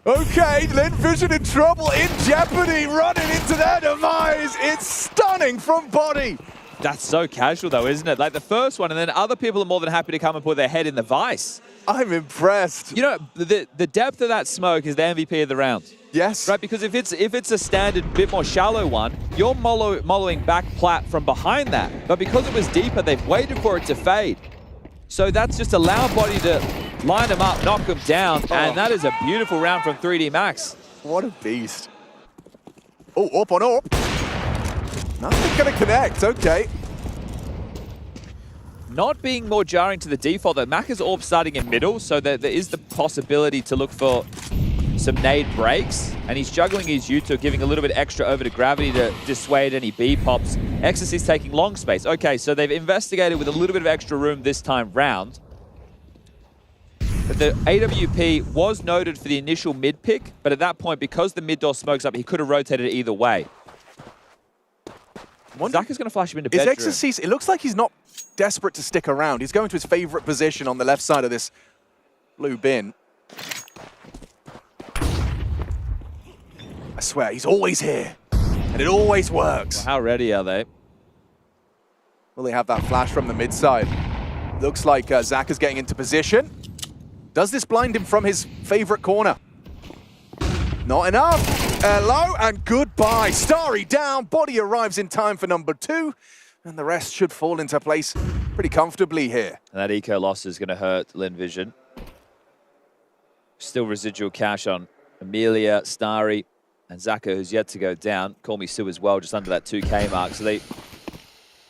Speaker 3: Okay, Lin Vision in trouble, in jeopardy, running into their demise. It's stunning from Body.
Speaker 6: That's so casual, though, isn't it? Like the first one, and then other people are more than happy to come and put their head in the vice.
Speaker 3: I'm impressed.
Speaker 6: You know, the depth of that smoke is the MVP of the round.
Speaker 3: Yes.
Speaker 6: Right, because if it's a standard, bit more shallow one, you're mollowing back plat from behind that. But because it was deeper, they've waited for it to fade. So that's just allowed Body to line them up, knock them down, and that is a beautiful round from 3D Max.
Speaker 3: What a beast. Oh, up on up. Nothing gonna connect, okay.
Speaker 6: Not being more jarring to the default, though. Mac is AWP starting in middle, so there is the possibility to look for some nade breaks, and he's juggling his U2, giving a little bit extra over to Gravity to dissuade any B pops. Ecstasy's taking long space. Okay, so they've investigated with a little bit of extra room this time round. But the AWP was noted for the initial mid pick, but at that point, because the mid door smokes up, he could have rotated it either way. Zaka's going to flash him into bedroom.
Speaker 3: Ecstasy's, it looks like he's not desperate to stick around. He's going to his favorite position on the left side of this blue bin. I swear, he's always here. And it always works.
Speaker 6: Well, how ready are they?
Speaker 3: Will they have that flash from the mid side? Looks like Zaka's getting into position. Does this blind him from his favorite corner? Not enough. Hello and goodbye. Starry down. Body arrives in time for number 2. And the rest should fall into place pretty comfortably here.
Speaker 6: And that eco loss is going to hurt Lin Vision. Still residual cash on Amelia, Starry, and Zaka, who's yet to go down. Call Me Sue as well, just under that 2K mark. So they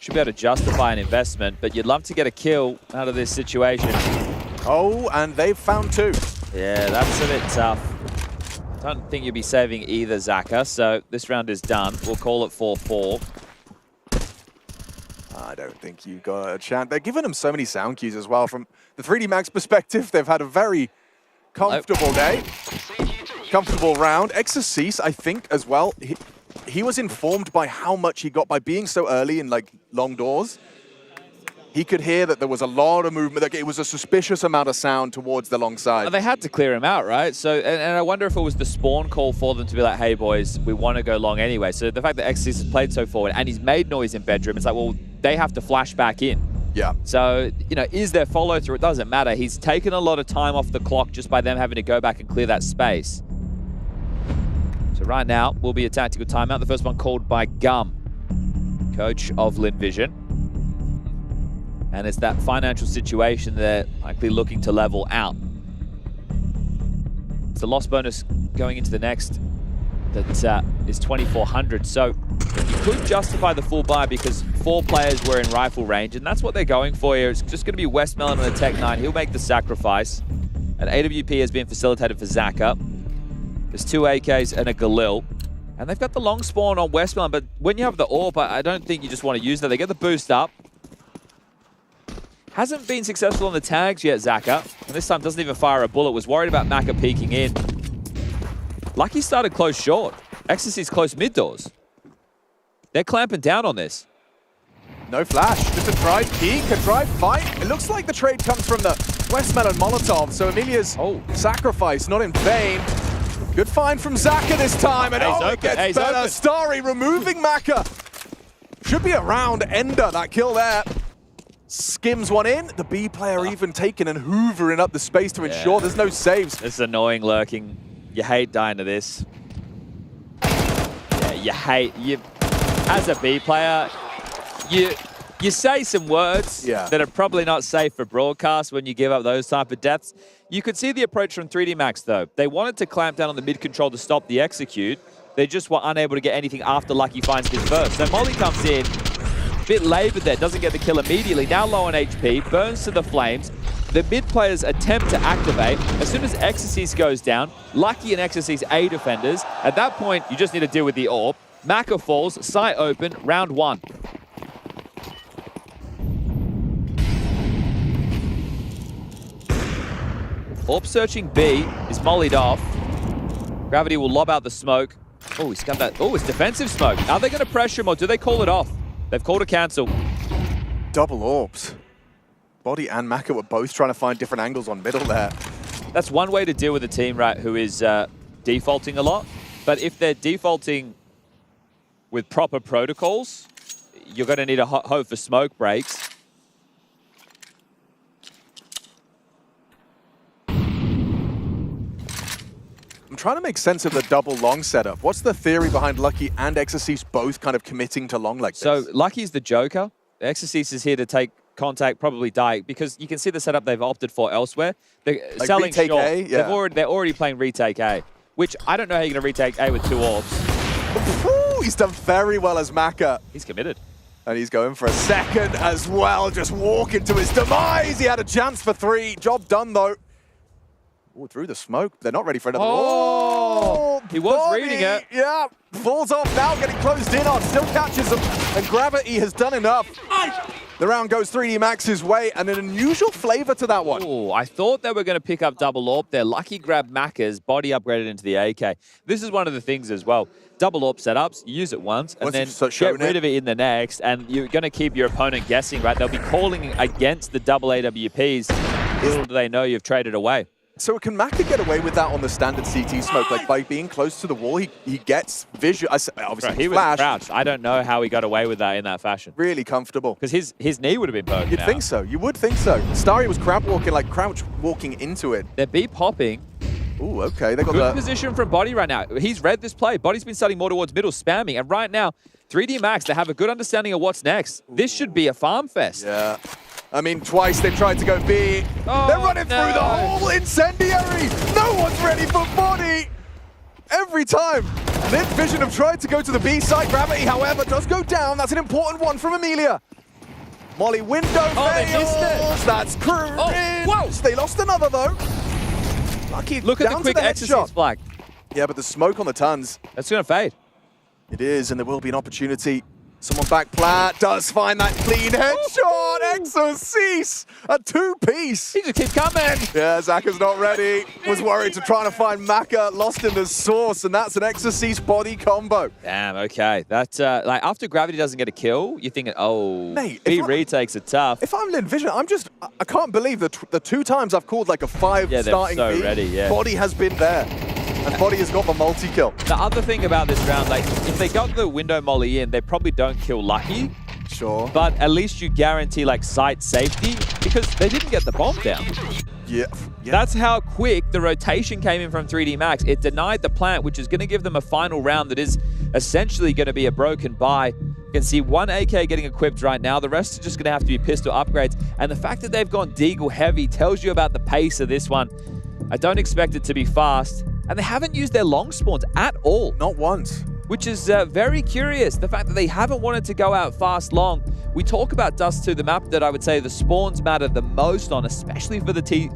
Speaker 6: should be able to justify an investment, but you'd love to get a kill out of this situation.
Speaker 3: Oh, and they've found 2.
Speaker 6: Yeah, that's a bit tough. Don't think you'll be saving either, Zaka, so this round is done. We'll call it 4-4.
Speaker 3: I don't think you got a chance. They're giving them so many sound cues as well. From the 3D Max perspective, they've had a very comfortable day. Comfortable round. Exorcist, I think, as well. He was informed by how much he got by being so early in, like, long doors. He could hear that there was a lot of movement. Like, it was a suspicious amount of sound towards the long side.
Speaker 6: Well, they had to clear him out, right? So, and I wonder if it was the spawn call for them to be like, hey, boys, we want to go long anyway. So the fact that Exorcist has played so forward and he's made noise in bedroom, it's like, well, they have to flash back in.
Speaker 3: Yeah.
Speaker 6: So, you know, is there follow through? It doesn't matter. He's taken a lot of time off the clock just by them having to go back and clear that space. So right now will be a tactical timeout. The first one called by Gum, coach of Linvision. And it's that financial situation they're likely looking to level out. It's a loss bonus going into the next that is 2,400. So you could justify the full buy because 4 players were in rifle range, and that's what they're going for here. It's just going to be Westmelon on the Tech 9. He'll make the sacrifice. An AWP has been facilitated for Zaka. There's 2 AKs and a Galil. And they've got the long spawn on Westmelon, but when you have the AWP, I don't think you just want to use that. They get the boost up. Hasn't been successful on the tags yet, Zaka. And this time doesn't even fire a bullet. Was worried about Maka peeking in. Lucky started close short. Ecstasy's close mid doors. They're clamping down on this.
Speaker 3: No flash, just a drive peek, a drive fight. It looks like the trade comes from the Westmelon Molotov, so Emilia's sacrifice not in vain. Good find from Zaka this time, and it gets better. Starry removing Maka. Should be around Ender, that kill there. Skims one in, the B player even taking and hoovering up the space to ensure there's no saves.
Speaker 6: This is annoying lurking. You hate dying to this. Yeah, as a B player, you say some words that are probably not safe for broadcast when you give up those type of deaths. You could see the approach from 3D Max though. They wanted to clamp down on the mid control to stop the execute. They just were unable to get anything after Lucky finds his burst. So Molly comes in, a bit labored there, doesn't get the kill immediately. Now low on HP, burns to the flames. The mid players attempt to activate. As soon as Exorcist goes down, Lucky and Exorcist A defenders. At that point, you just need to deal with the AWP. Maka falls, sight open, round 1. AWP searching B is mollied off. Gravity will lob out the smoke. Oh, he's got that. Oh, it's defensive smoke. Are they going to pressure him or do they call it off? They've called a cancel.
Speaker 3: Double AWPs. Body and Maka were both trying to find different angles on middle there.
Speaker 6: That's one way to deal with a team, right, who is defaulting a lot. But if they're defaulting with proper protocols, you're going to need a hope for smoke breaks.
Speaker 3: I'm trying to make sense of the double long setup. What's the theory behind Lucky and Exorcist both kind of committing to long like this?
Speaker 6: So Lucky's the Joker. Exorcist is here to take contact, probably die, because you can see the setup they've opted for elsewhere. They're
Speaker 3: like
Speaker 6: selling
Speaker 3: retake
Speaker 6: short.
Speaker 3: A? Yeah.
Speaker 6: They're already playing retake A, which I don't know how you're going to retake A with 2 AWPs.
Speaker 3: Ooh, he's done very well as Maka.
Speaker 6: He's committed.
Speaker 3: And he's going for a second as well, just walking to his demise. He had a chance for 3. Job done, though. Oh, through the smoke. They're not ready for another.
Speaker 6: Oh, he was reading it.
Speaker 3: Yeah, falls off now, getting closed in on. Still catches them, and Gravity has done enough. The round goes 3D Max's way, and an unusual flavor to that one.
Speaker 6: Oh, I thought they were going to pick up double AWP there. Lucky grabbed Maka's, body upgraded into the AK. This is one of the things as well. Double AWP setups, you use it once, and then get rid of it in the next, and you're going to keep your opponent guessing, right? They'll be calling against the double AWPs. Little do they know you've traded away.
Speaker 3: So can Maka get away with that on the standard CT smoke? Like by being close to the wall, he gets visual. Obviously,
Speaker 6: right, he was crouched. I don't know how he got away with that in that fashion.
Speaker 3: Really comfortable.
Speaker 6: Because his knee would have been broken.
Speaker 3: You'd think so. You would think so. Starry was crouch walking into it.
Speaker 6: They're B popping.
Speaker 3: Ooh, okay. They got
Speaker 6: good position from Body right now. He's read this play. Body's been starting more towards middle, spamming, and right now, 3D Max, they have a good understanding of what's next. This should be a farm fest.
Speaker 3: Yeah. I mean, twice they've tried to go B.
Speaker 6: Oh,
Speaker 3: they're running through the whole incendiary. No one's ready for Body. Every time. Linvision have tried to go to the B side. Gravity, however, does go down. That's an important one from Emilia. Molly window fails.
Speaker 6: They missed it.
Speaker 3: That's cringe. They lost another, though. Lucky
Speaker 6: Look at the quick Exorcist flag.
Speaker 3: Yeah, but the smoke on the tons.
Speaker 6: That's going to fade.
Speaker 3: It is, and there will be an opportunity. Someone back plat does find that clean headshot. Exorcist, a 2-piece.
Speaker 6: He just keeps coming.
Speaker 3: Yeah, Zaka's not ready. Was worried to try to find Maka, lost in the source, and that's an Exorcist Body combo.
Speaker 6: Damn, okay. That like after Gravity doesn't get a kill, you're thinking, oh,
Speaker 3: mate,
Speaker 6: B retakes are tough.
Speaker 3: If I'm Linvision, I can't believe the 2 times I've called like a 5 starting
Speaker 6: so
Speaker 3: B.
Speaker 6: ready, yeah.
Speaker 3: Body has been there. And Body has got the multi-kill.
Speaker 6: The other thing about this round, like, if they got the window molly in, they probably don't kill Lucky.
Speaker 3: Sure.
Speaker 6: But at least you guarantee, like, site safety, because they didn't get the bomb down.
Speaker 3: Yeah.
Speaker 6: That's how quick the rotation came in from 3D Max. It denied the plant, which is going to give them a final round that is essentially going to be a broken buy. You can see one AK getting equipped right now. The rest are just going to have to be pistol upgrades. And the fact that they've gone Deagle heavy tells you about the pace of this one. I don't expect it to be fast. And they haven't used their long spawns at all.
Speaker 3: Not once.
Speaker 6: Which is very curious. The fact that they haven't wanted to go out fast long. We talk about Dust 2, the map that I would say the spawns matter the most on, especially for the T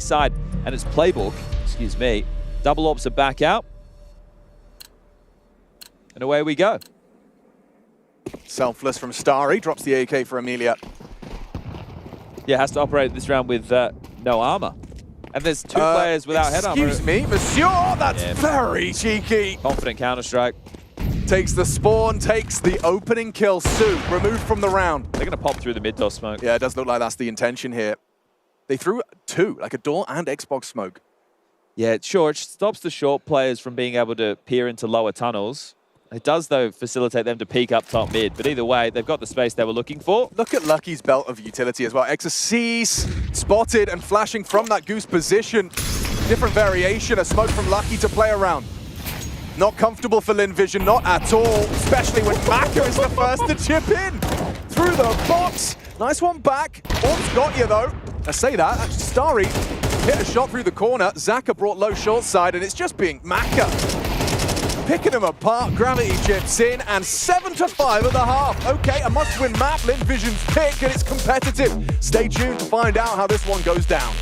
Speaker 6: side and its playbook. Excuse me. Double ops are back out. And away we go.
Speaker 3: Selfless from Starry, drops the AK for Amelia.
Speaker 6: Yeah, has to operate this round with no armor. And there's two players without head armor.
Speaker 3: Excuse me, monsieur, that's very cheeky.
Speaker 6: Confident Counter-Strike.
Speaker 3: Takes the spawn, takes the opening kill. Sue, removed from the round.
Speaker 6: They're going to pop through the mid-door smoke.
Speaker 3: Yeah, it does look like that's the intention here. They threw two, like a door and Xbox smoke.
Speaker 6: Yeah, sure, it stops the short players from being able to peer into lower tunnels. It does, though, facilitate them to peek up top mid. But either way, they've got the space they were looking for.
Speaker 3: Look at Lucky's belt of utility as well. Exorcise spotted and flashing from that goose position. Different variation, a smoke from Lucky to play around. Not comfortable for Lin Vision, not at all. Especially when Maka is the first to chip in. Through the box. Nice one back. Orb's got you, though. I say that. Starry hit a shot through the corner. Zaka brought low short side, and it's just being Maka. Picking them apart, Gravity chips in, and 7-5 at the half. Okay, a must-win map, Lin Vision's pick, and it's competitive. Stay tuned to find out how this one goes down.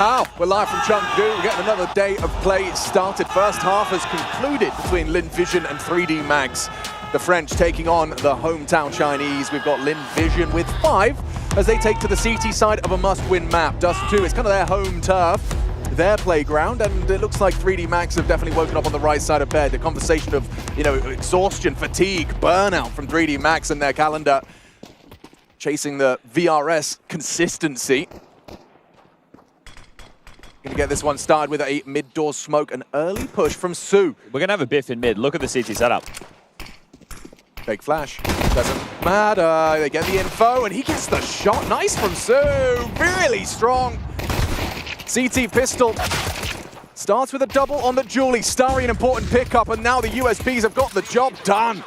Speaker 3: how. We're live from Chengdu. We're getting another day of play started. First half has concluded between Lin Vision and 3D Max. The French taking on the hometown Chinese. We've got Lin Vision with 5 as they take to the CT side of a must-win map. Dust 2, it's kind of their home turf, their playground, and it looks like 3D Max have definitely woken up on the right side of bed. The conversation of, you know, exhaustion, fatigue, burnout from 3D Max in their calendar, chasing the VRS consistency. Gonna get this one started with a mid-door smoke, an early push from Su.
Speaker 6: We're gonna have a biff in mid. Look at the CT setup.
Speaker 3: Fake flash, doesn't matter. They get the info, and he gets the shot. Nice from Su, really strong. CT pistol starts with a double on the Julie. Starry, an important pickup, and now the USPs have got the job done.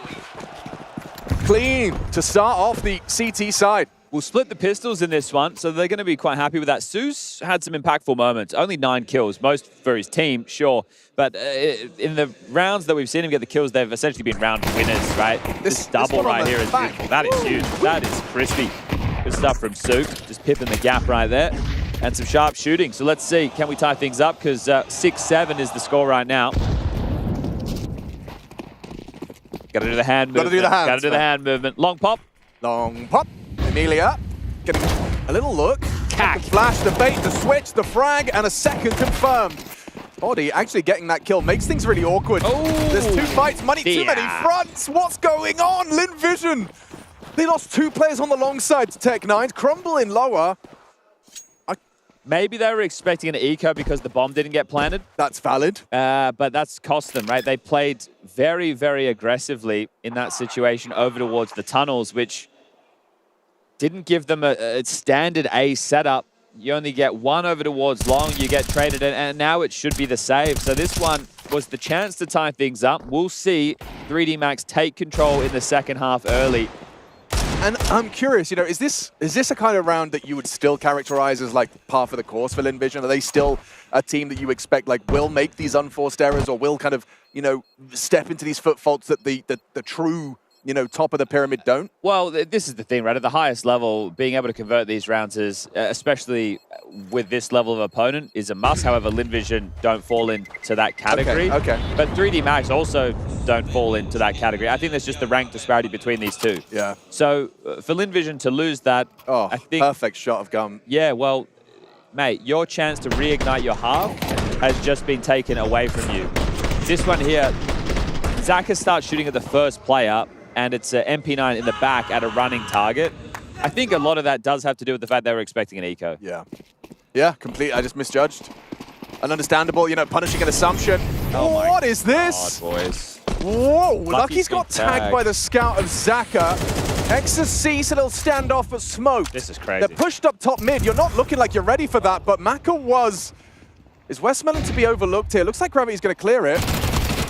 Speaker 3: Clean to start off the CT side.
Speaker 6: We'll split the pistols in this one, so they're going to be quite happy with that. Su's had some impactful moments. Only 9 kills, most for his team, sure. But in the rounds that we've seen him get the kills, they've essentially been round winners, right? This double right here is beautiful. That is huge. That is crispy. Good stuff from Su. Just pipping the gap right there. And some sharp shooting. So let's see, can we tie things up? Because 6-7 is the score right now. Gotta do the hand movement.
Speaker 3: Gotta do the hands.
Speaker 6: Gotta do the hand movement. Long pop.
Speaker 3: Long pop. Amelia getting a little look. The flash, the bait, the switch, the frag, and a second confirmed. Body actually getting that kill makes things really awkward. Oh, there's 2 fights, too many fronts. What's going on? Lin Vision. They lost 2 players on the long side to Tech9, crumbling lower.
Speaker 6: Maybe they were expecting an eco because the bomb didn't get planted.
Speaker 3: That's valid.
Speaker 6: But that's cost them, right? They played very, very aggressively in that situation over towards the tunnels, which didn't give them a standard A setup. You only get 1 over towards long, you get traded, and now it should be the save. So this one was the chance to tie things up. We'll see 3D Max take control in the second half early.
Speaker 3: And I'm curious, you know, is this a kind of round that you would still characterize as like par for the course for Lin Vision? Are they still a team that you expect like will make these unforced errors, or will kind of, you know, step into these foot faults that the true, you know, top of the pyramid don't?
Speaker 6: Well, this is the thing, right? At the highest level, being able to convert these rounds is, especially with this level of opponent, is a must. However, Lin Vision don't fall into that category.
Speaker 3: Okay.
Speaker 6: But 3D Max also don't fall into that category. I think there's just the rank disparity between these two.
Speaker 3: Yeah.
Speaker 6: So for Lin Vision to lose that, I think...
Speaker 3: perfect shot of gum.
Speaker 6: Yeah, well, mate, your chance to reignite your half has just been taken away from you. This one here, Zaka starts shooting at the first player, and it's an MP9 in the back at a running target. I think a lot of that does have to do with the fact they were expecting an eco.
Speaker 3: Yeah. Yeah, completely. I just misjudged. An understandable, you know, punishing an assumption. Oh, what is this?
Speaker 6: God, boys.
Speaker 3: Whoa, Lucky's got
Speaker 6: tagged
Speaker 3: tagged by the scout of Zaka. Exus sees a little standoff at smoke.
Speaker 6: This is crazy.
Speaker 3: They're pushed up top mid. You're not looking like you're ready for that, but Maka was... Is Westmelon to be overlooked here? Looks like Gravity's going to clear it.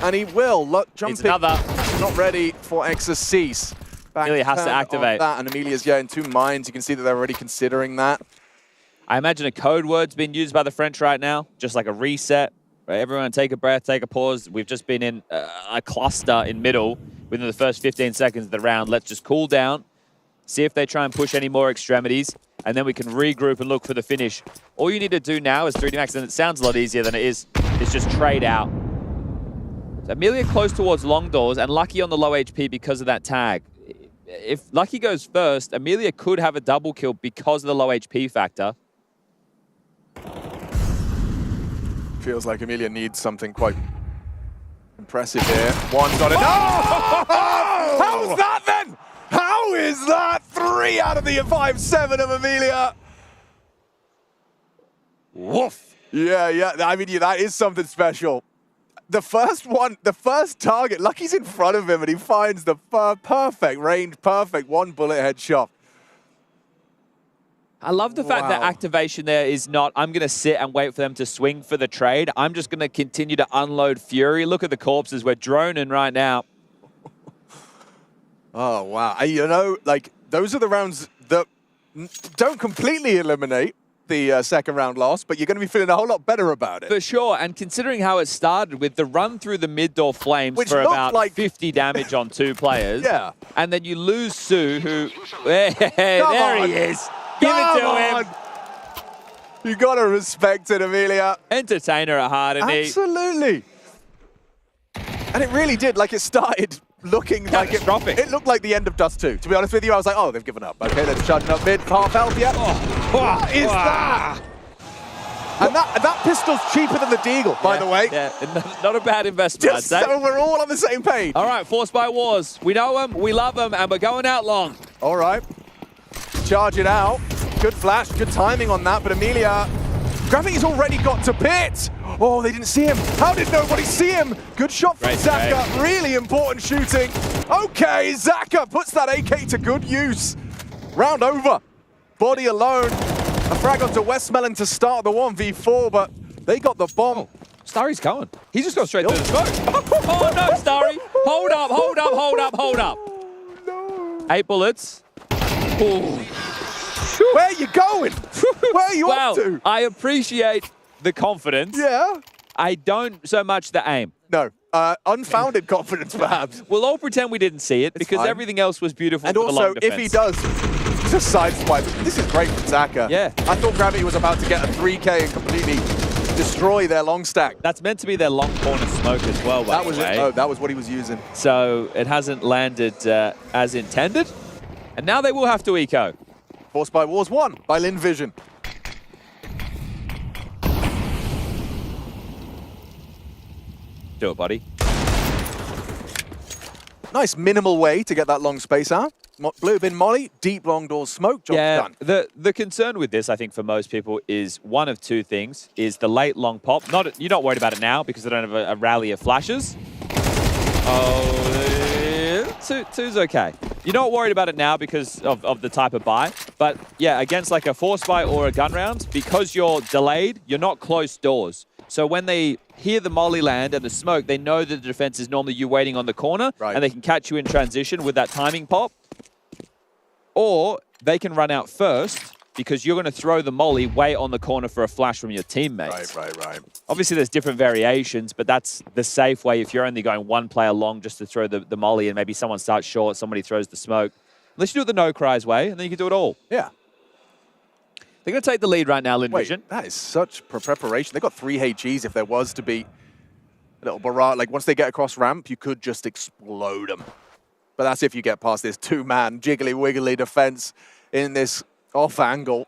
Speaker 3: And he will. Look, jumping.
Speaker 6: Another.
Speaker 3: Not ready for Exus cease.
Speaker 6: Amelia has to activate
Speaker 3: that, and Amelia's, yeah, in 2 minds. You can see that they're already considering that.
Speaker 6: I imagine a code word's being used by the French right now, just like a reset. Right? Everyone take a breath, take a pause. We've just been in a cluster in middle within the first 15 seconds of the round. Let's just cool down, see if they try and push any more extremities, and then we can regroup and look for the finish. All you need to do now is 3D Max, and it sounds a lot easier than it is just trade out. So Amelia close towards long doors, and Lucky on the low HP because of that tag. If Lucky goes first, Amelia could have a double kill because of the low HP factor.
Speaker 3: Feels like Amelia needs something quite impressive here. One's on it. No! How's that then? How is that? 3 out of the 5-7 of Amelia. Woof. Yeah. I mean, that is something special. The first one, the first target, Lucky's in front of him and he finds the perfect range, perfect 1 bullet headshot.
Speaker 6: I love the fact that activation there is not, I'm going to sit and wait for them to swing for the trade. I'm just going to continue to unload Fury. Look at the corpses. We're droning right now.
Speaker 3: Oh, wow. You know, like, those are the rounds that don't completely eliminate the second round loss, but you're going to be feeling a whole lot better about it.
Speaker 6: For sure, and considering how it started with the run through the mid-door flames
Speaker 3: which
Speaker 6: for about
Speaker 3: like
Speaker 6: 50 damage on 2 players.
Speaker 3: Yeah.
Speaker 6: And then you lose Su, who... Hey, there he is. Give it to him.
Speaker 3: You got to respect it, Amelia.
Speaker 6: Entertainer at heart, and
Speaker 3: absolutely. And it really did. Like, it started looking like it looked like the end of Dust 2. To be honest with you, I was like, oh, they've given up. Okay, they're charging up mid, half health yet. What is that? And that pistol's cheaper than the Deagle, by the way.
Speaker 6: Yeah, not a bad investment,
Speaker 3: Just
Speaker 6: I'd say.
Speaker 3: so we're all on the same page.
Speaker 6: All right, Forced by Wars. We know them, we love them, and we're going out long.
Speaker 3: All right. Charge it out. Good flash, good timing on that, but Amelia, Gravity's already got to pit. Oh, they didn't see him. How did nobody see him? Good shot from Zaka. Really important shooting. Okay, Zaka puts that AK to good use. Round over. Body alone. A frag onto Westmelon to start the 1v4, but they got the bomb.
Speaker 6: Oh, Starry's going. He's just gone straight through the smoke. Oh no, Starry. Hold up, hold up, hold up, hold up. No. 8 bullets. Ooh.
Speaker 3: Where are you going? Where are you off to?
Speaker 6: I appreciate the confidence.
Speaker 3: Yeah.
Speaker 6: I don't so much the aim.
Speaker 3: No. Unfounded confidence, perhaps.
Speaker 6: We'll all pretend we didn't see it because everything else was beautiful.
Speaker 3: And
Speaker 6: for the long
Speaker 3: also, if he does, just sideswipe. This is great from Zaka.
Speaker 6: Yeah.
Speaker 3: I thought Gravity was about to get a 3K and completely destroy their long stack.
Speaker 6: That's meant to be their long corner smoke as well, by
Speaker 3: that was
Speaker 6: the way.
Speaker 3: it. Oh, that was what he was using.
Speaker 6: So it hasn't landed as intended. And now they will have to eco.
Speaker 3: Forced by Wars 1 by Lin Vision.
Speaker 6: Do it, buddy.
Speaker 3: Nice minimal way to get that long space out. Blue bin molly, deep long doors smoke, job's done.
Speaker 6: The concern with this, I think, for most people is one of two things, is the late long pop. You're not worried about it now because they don't have a rally of flashes. Oh, two's okay. You're not worried about it now because of the type of buy. But yeah, against like a force buy or a gun round, because you're delayed, you're not close doors. So when they hear the molly land and the smoke, they know that the defense is normally you waiting on the corner, and they can catch you in transition with that timing pop. Or they can run out first because you're going to throw the molly way on the corner for a flash from your teammates.
Speaker 3: Right.
Speaker 6: Obviously, there's different variations, but that's the safe way if you're only going one player long just to throw the molly and maybe someone starts short, somebody throws the smoke. Let's do it the no cries way, and then you can do it all.
Speaker 3: Yeah.
Speaker 6: They're going to take the lead right now, Lin Vision.
Speaker 3: That is such preparation. They got 3 HGs if there was to be a little barrage. Like, once they get across ramp, you could just explode them. But that's if you get past this 2-man jiggly-wiggly defense in this off angle.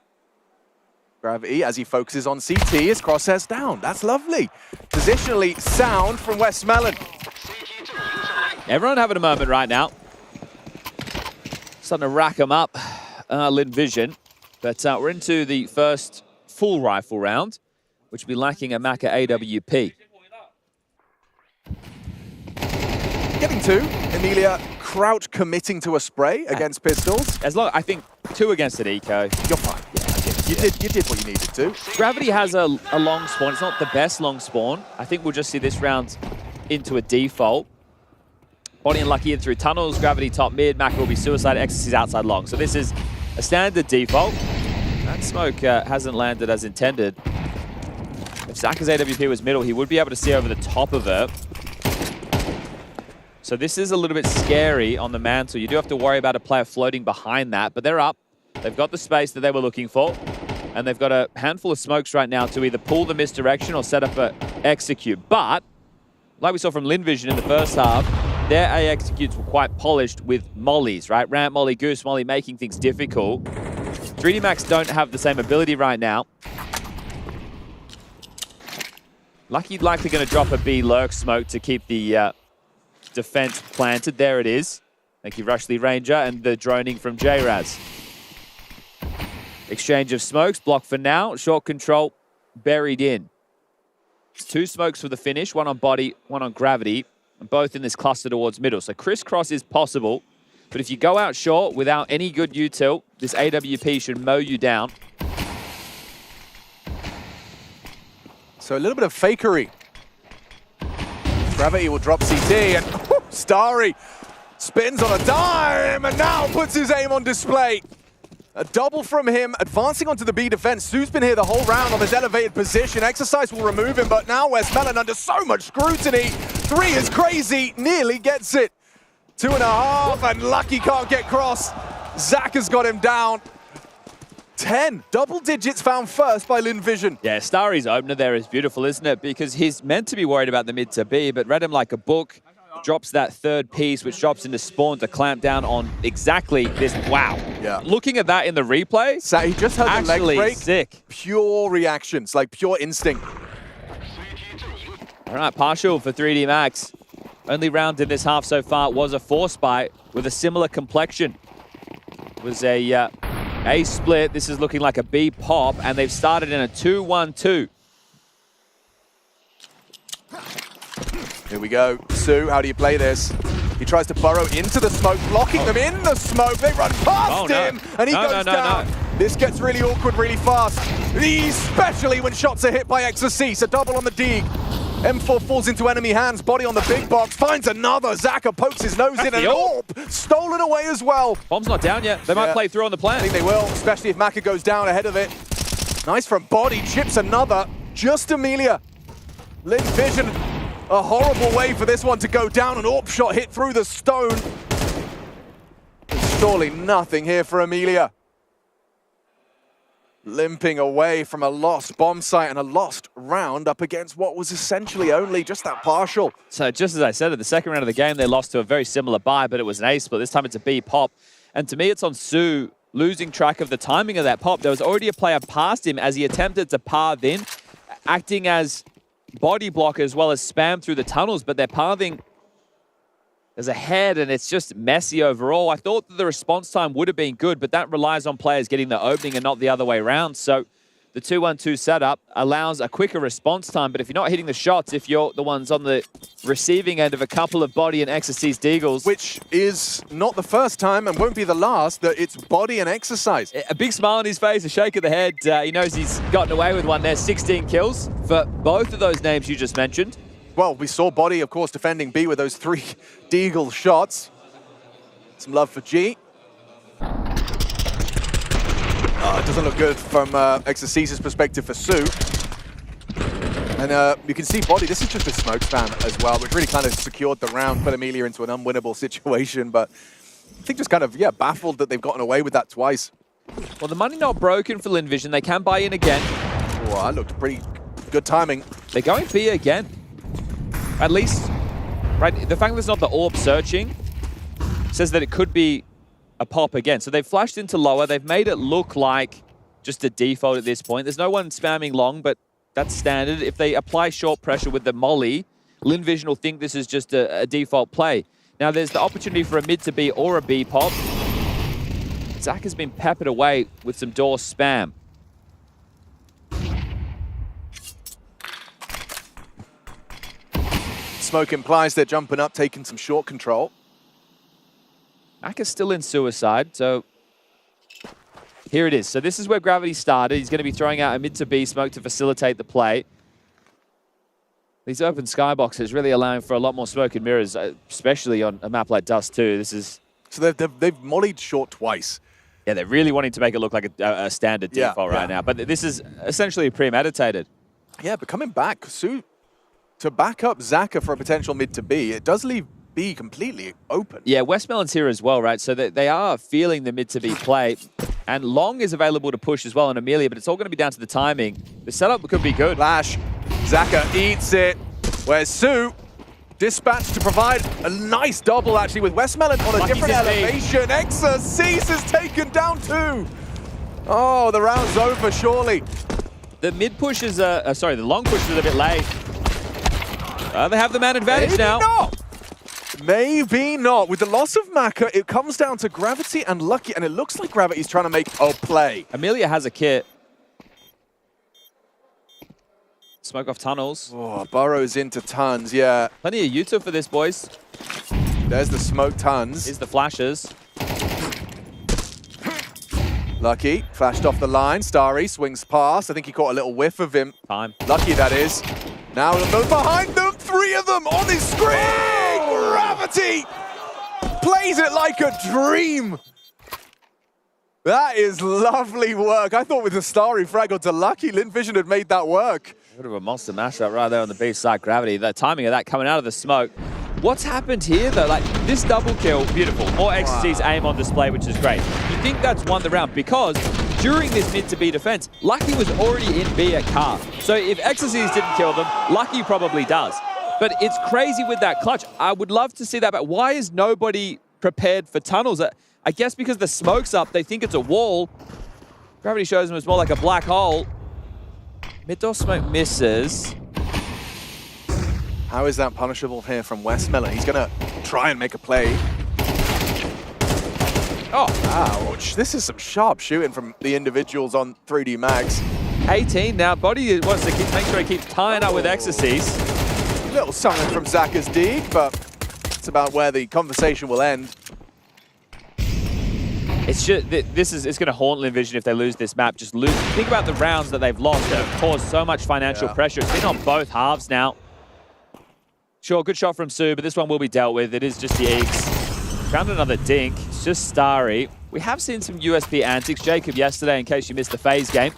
Speaker 3: Gravity, as he focuses on CT, his crosshairs down. That's lovely. Positionally sound from Westmelon.
Speaker 6: Everyone having a moment right now. Starting to rack them up, Lin Vision. But we're into the first full rifle round, which will be lacking a Maka AWP.
Speaker 3: Getting 2. Emilia Crouch committing to a spray against pistols.
Speaker 6: As long, I think 2 against an eco.
Speaker 3: You're fine. Yeah, you did what you needed to.
Speaker 6: Gravity has a long spawn. It's not the best long spawn. I think we'll just see this round into a default. Body and Lucky in through tunnels. Gravity top mid. Maka will be suicide. Ecstasy's outside long. So this is a standard default. That smoke hasn't landed as intended. If Zaka's AWP was middle, he would be able to see over the top of it. So this is a little bit scary on the mantle. You do have to worry about a player floating behind that, but they're up. They've got the space that they were looking for, and they've got a handful of smokes right now to either pull the misdirection or set up a execute. But, like we saw from Lin Vision in the first half, their A executes were quite polished with mollies, right? Ramp molly, goose molly, making things difficult. 3D Max don't have the same ability right now. Lucky's likely going to drop a B lurk smoke to keep the defense planted. There it is. Thank you, Rushley Ranger, and the droning from J-Raz. Exchange of smokes, block for now. Short control, buried in. It's 2 smokes for the finish, 1 on body, 1 on gravity, and both in this cluster towards middle. So crisscross is possible, but if you go out short without any good util, this AWP should mow you down.
Speaker 3: So a little bit of fakery. Gravity will drop CT, and Starry spins on a dime, and now puts his aim on display. A double from him, advancing onto the B defense. Su's been here the whole round on this elevated position. Exercise will remove him, but now Westmelon under so much scrutiny. 3 is crazy, nearly gets it. 2.5, and Lucky can't get cross. Zach has got him down. 10 double digits found first by Lin Vision.
Speaker 6: Yeah, Starry's opener there is beautiful, isn't it? Because he's meant to be worried about the mid to B, but read him like a book, drops that third piece, which drops into spawn to clamp down on exactly this. Wow.
Speaker 3: Yeah.
Speaker 6: Looking at that in the replay,
Speaker 3: so he just had the leg break.
Speaker 6: Sick.
Speaker 3: Pure reactions, like pure instinct.
Speaker 6: All right, partial for 3D Max. Only round in this half so far was a force buy with a similar complexion. It was a split. This is looking like a B pop, and they've started in a 2-1-2.
Speaker 3: Here we go. Su, how do you play this? He tries to burrow into the smoke, blocking them in the smoke. They run past him, and he goes down. This gets really awkward really fast, especially when shots are hit by Exorcist. A double on the Deeg. M4 falls into enemy hands, body on the big box, finds another. Zaka pokes his nose in, and an AWP stolen away as well.
Speaker 6: Bomb's not down yet. They might play through on the plan.
Speaker 3: I think they will, especially if Maka goes down ahead of it. Nice from body, chips another. Just Amelia. Lin Vision, a horrible way for this one to go down. An AWP shot hit through the stone. There's surely nothing here for Amelia. Limping away from a lost bomb site and a lost round up against what was essentially only just that partial.
Speaker 6: So just as I said, at the second round of the game, they lost to a very similar buy, but it was an A split. This time it's a B pop. And to me, it's on Su losing track of the timing of that pop. There was already a player past him as he attempted to path in, acting as body blocker as well as spam through the tunnels, but they're pathing as a head, and it's just messy overall. I thought that the response time would have been good, but that relies on players getting the opening and not the other way around. So the 2-1-2 setup allows a quicker response time, but if you're not hitting the shots, if you're the ones on the receiving end of a couple of body and Exorcist Deagles.
Speaker 3: Which is not the first time and won't be the last that it's body and exercise.
Speaker 6: A big smile on his face, a shake of the head. He knows he's gotten away with one there. 16 kills for both of those names you just mentioned.
Speaker 3: Well, we saw Body, of course, defending B with those 3 Deagle shots. Some love for G. Oh, it doesn't look good from Exorcist's perspective for Su. And you can see Body, this is just a smoke spam as well, which really kind of secured the round, put Amelia into an unwinnable situation, but I think just kind of, baffled that they've gotten away with that twice.
Speaker 6: Well, the money not broken for Lin Vision. They can buy in again.
Speaker 3: Oh, that looked pretty good timing.
Speaker 6: They're going B again. At least, right, the fact that it's not the AWP searching says that it could be a pop again. So they've flashed into lower. They've made it look like just a default at this point. There's no one spamming long, but that's standard. If they apply short pressure with the molly, Lin Vision will think this is just a default play. Now there's the opportunity for a mid to B or a B pop. Zach has been peppered away with some door spam.
Speaker 3: Smoke implies they're jumping up, taking some short control.
Speaker 6: Maka's still in suicide, so here it is. So this is where Gravity started. He's going to be throwing out a mid to B smoke to facilitate the play. These open skyboxes really allowing for a lot more smoke and mirrors, especially on a map like Dust 2. This is...
Speaker 3: So they've mollied short twice.
Speaker 6: Yeah, they're really wanting to make it look like a standard default right now. But this is essentially premeditated.
Speaker 3: Yeah, but coming back, Su, to back up Zaka for a potential mid to B, it does leave B completely open.
Speaker 6: Yeah, Westmelon's here as well, right? So they are feeling the mid to B play. And Long is available to push as well on Amelia, but it's all going to be down to the timing. The setup could be good.
Speaker 3: Flash. Zaka eats it. Where's Su? Dispatched to provide a nice double, actually, with Westmelon on a different elevation. Exorcist is taken down too. Oh, the round's over, surely.
Speaker 6: The mid push is, sorry, the long push is a bit late. They have the man advantage now.
Speaker 3: Maybe not. With the loss of Maka, it comes down to Gravity and Lucky, and it looks like Gravity's trying to make a play.
Speaker 6: Amelia has a kit. Smoke off tunnels.
Speaker 3: Oh, burrows into tons, yeah.
Speaker 6: Plenty of Yuta for this, boys.
Speaker 3: There's the smoke tons.
Speaker 6: Here's the flashes.
Speaker 3: Lucky, flashed off the line. Starry swings past. I think he caught a little whiff of him.
Speaker 6: Time.
Speaker 3: Lucky, that is. Now those behind them, 3 of them on his screen! Oh! Gravity plays it like a dream. That is lovely work. I thought with the Starry frag onto Lucky, Lin Vision had made that work.
Speaker 6: Bit of a monster mashup right there on the B side. Gravity, the timing of that coming out of the smoke. What's happened here, though? Like, this double kill, beautiful. More Exorcist aim on display, which is great. You think that's won the round because during this mid to B defense, Lucky was already in B at car. So if Exorcist didn't kill them, Lucky probably does. But it's crazy with that clutch. I would love to see that, but why is nobody prepared for tunnels? I guess because the smoke's up, they think it's a wall. Gravity shows them it's more like a black hole. Mid-door smoke misses.
Speaker 3: How is that punishable here from Westmiller? He's going to try and make a play. Oh, ouch. This is some sharp shooting from the individuals on 3D Max.
Speaker 6: 18 now. Body wants to make sure he keeps tying up with Exorcist.
Speaker 3: Little something from Zaka's Deeg, but it's about where the conversation will end.
Speaker 6: It's just, it's going to haunt Lin Vision if they lose this map. Just lose. Think about the rounds that they've lost that have caused so much financial pressure. It's been on both halves now. Sure, good shot from Sue, but this one will be dealt with. It is just the eggs. Found another dink. It's just Starry. We have seen some USP antics. Jacob yesterday, in case you missed the FaZe game.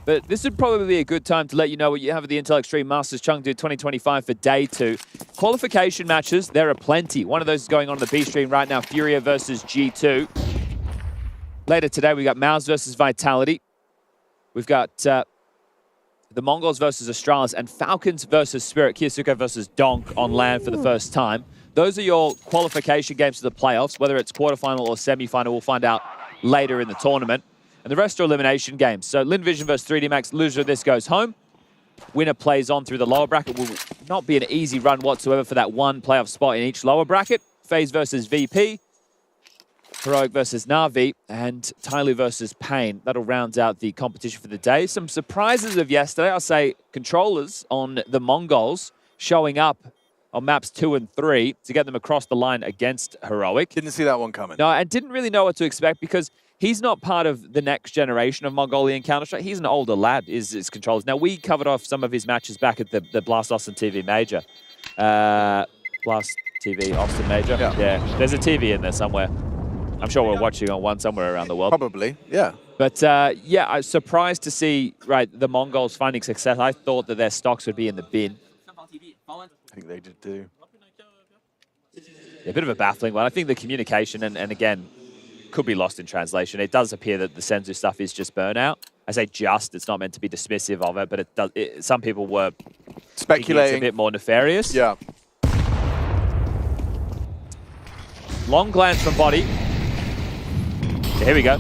Speaker 6: But this would probably be a good time to let you know what you have at the Intel Extreme Masters Chengdu 2025 for day 2. Qualification matches, there are plenty. One of those is going on the B stream right now, Furia versus G2. Later today, we got Mouse versus Vitality. We've got the Mongols versus Astralis and Falcons versus Spirit. Kiyasuko versus Donk on land for the first time. Those are your qualification games to the playoffs, whether it's quarterfinal or semi-final, we'll find out later in the tournament. And the rest are elimination games. So Lin Vision versus 3D Max, loser of this goes home. Winner plays on through the lower bracket. Will not be an easy run whatsoever for that one playoff spot in each lower bracket. FaZe versus VP, Heroic versus Na'Vi, and Tyloo versus Pain. That'll round out the competition for the day. Some surprises of yesterday, I'll say controllers on the Mongols showing up on maps 2 and 3 to get them across the line against Heroic.
Speaker 3: Didn't see that one coming.
Speaker 6: No, and didn't really know what to expect because he's not part of the next generation of Mongolian Counter-Strike. He's an older lad, is his controllers. Now, we covered off some of his matches back at the Blast Austin TV Major. Blast TV Austin Major? Yeah. There's a TV in there somewhere. I'm sure we're watching on one somewhere around the world.
Speaker 3: Probably, yeah.
Speaker 6: But yeah, I was surprised to see, the Mongols finding success. I thought that their stocks would be in the bin.
Speaker 3: I think they did too.
Speaker 6: Yeah, a bit of a baffling one. I think the communication, and again, could be lost in translation. It does appear that the Senzu stuff is just burnout. I say just, it's not meant to be dismissive of it, but it does. Some people were speculating it's a bit more nefarious.
Speaker 3: Yeah.
Speaker 6: Long glance from Body. Here we go.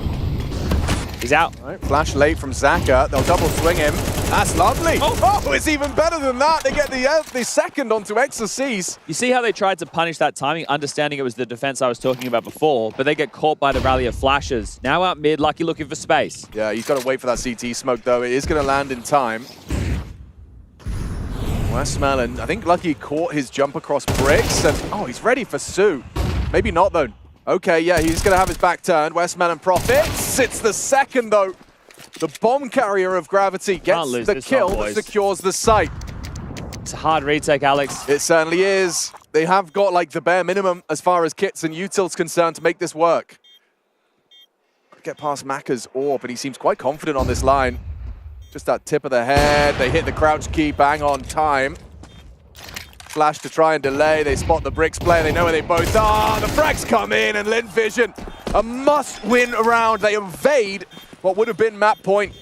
Speaker 6: He's out.
Speaker 3: Right, flash late from Zaka. They'll double swing him. That's lovely. Oh, it's even better than that. They get the second onto Exorcist.
Speaker 6: You see how they tried to punish that timing, understanding it was the defense I was talking about before, but they get caught by the rally of flashes. Now out mid, Lucky looking for space.
Speaker 3: Yeah, he's got to wait for that CT smoke, though. It is going to land in time. Westmelon, I think Lucky caught his jump across bricks, and he's ready for Sue. Maybe not, though. Okay, yeah, he's going to have his back turned. Westmelon profits. It's the second, though. The bomb carrier of Gravity gets the kill that secures the site.
Speaker 6: It's a hard retake, Alex.
Speaker 3: It certainly is. They have got, like, the bare minimum as far as kits and utils concerned to make this work. Get past Maka's AWP, and he seems quite confident on this line. Just that tip of the head. They hit the crouch key bang on time. Flash to try and delay. They spot the bricks player. They know where they both are. The frags come in, and Lin Vision, a must-win round. They evade what would have been map point.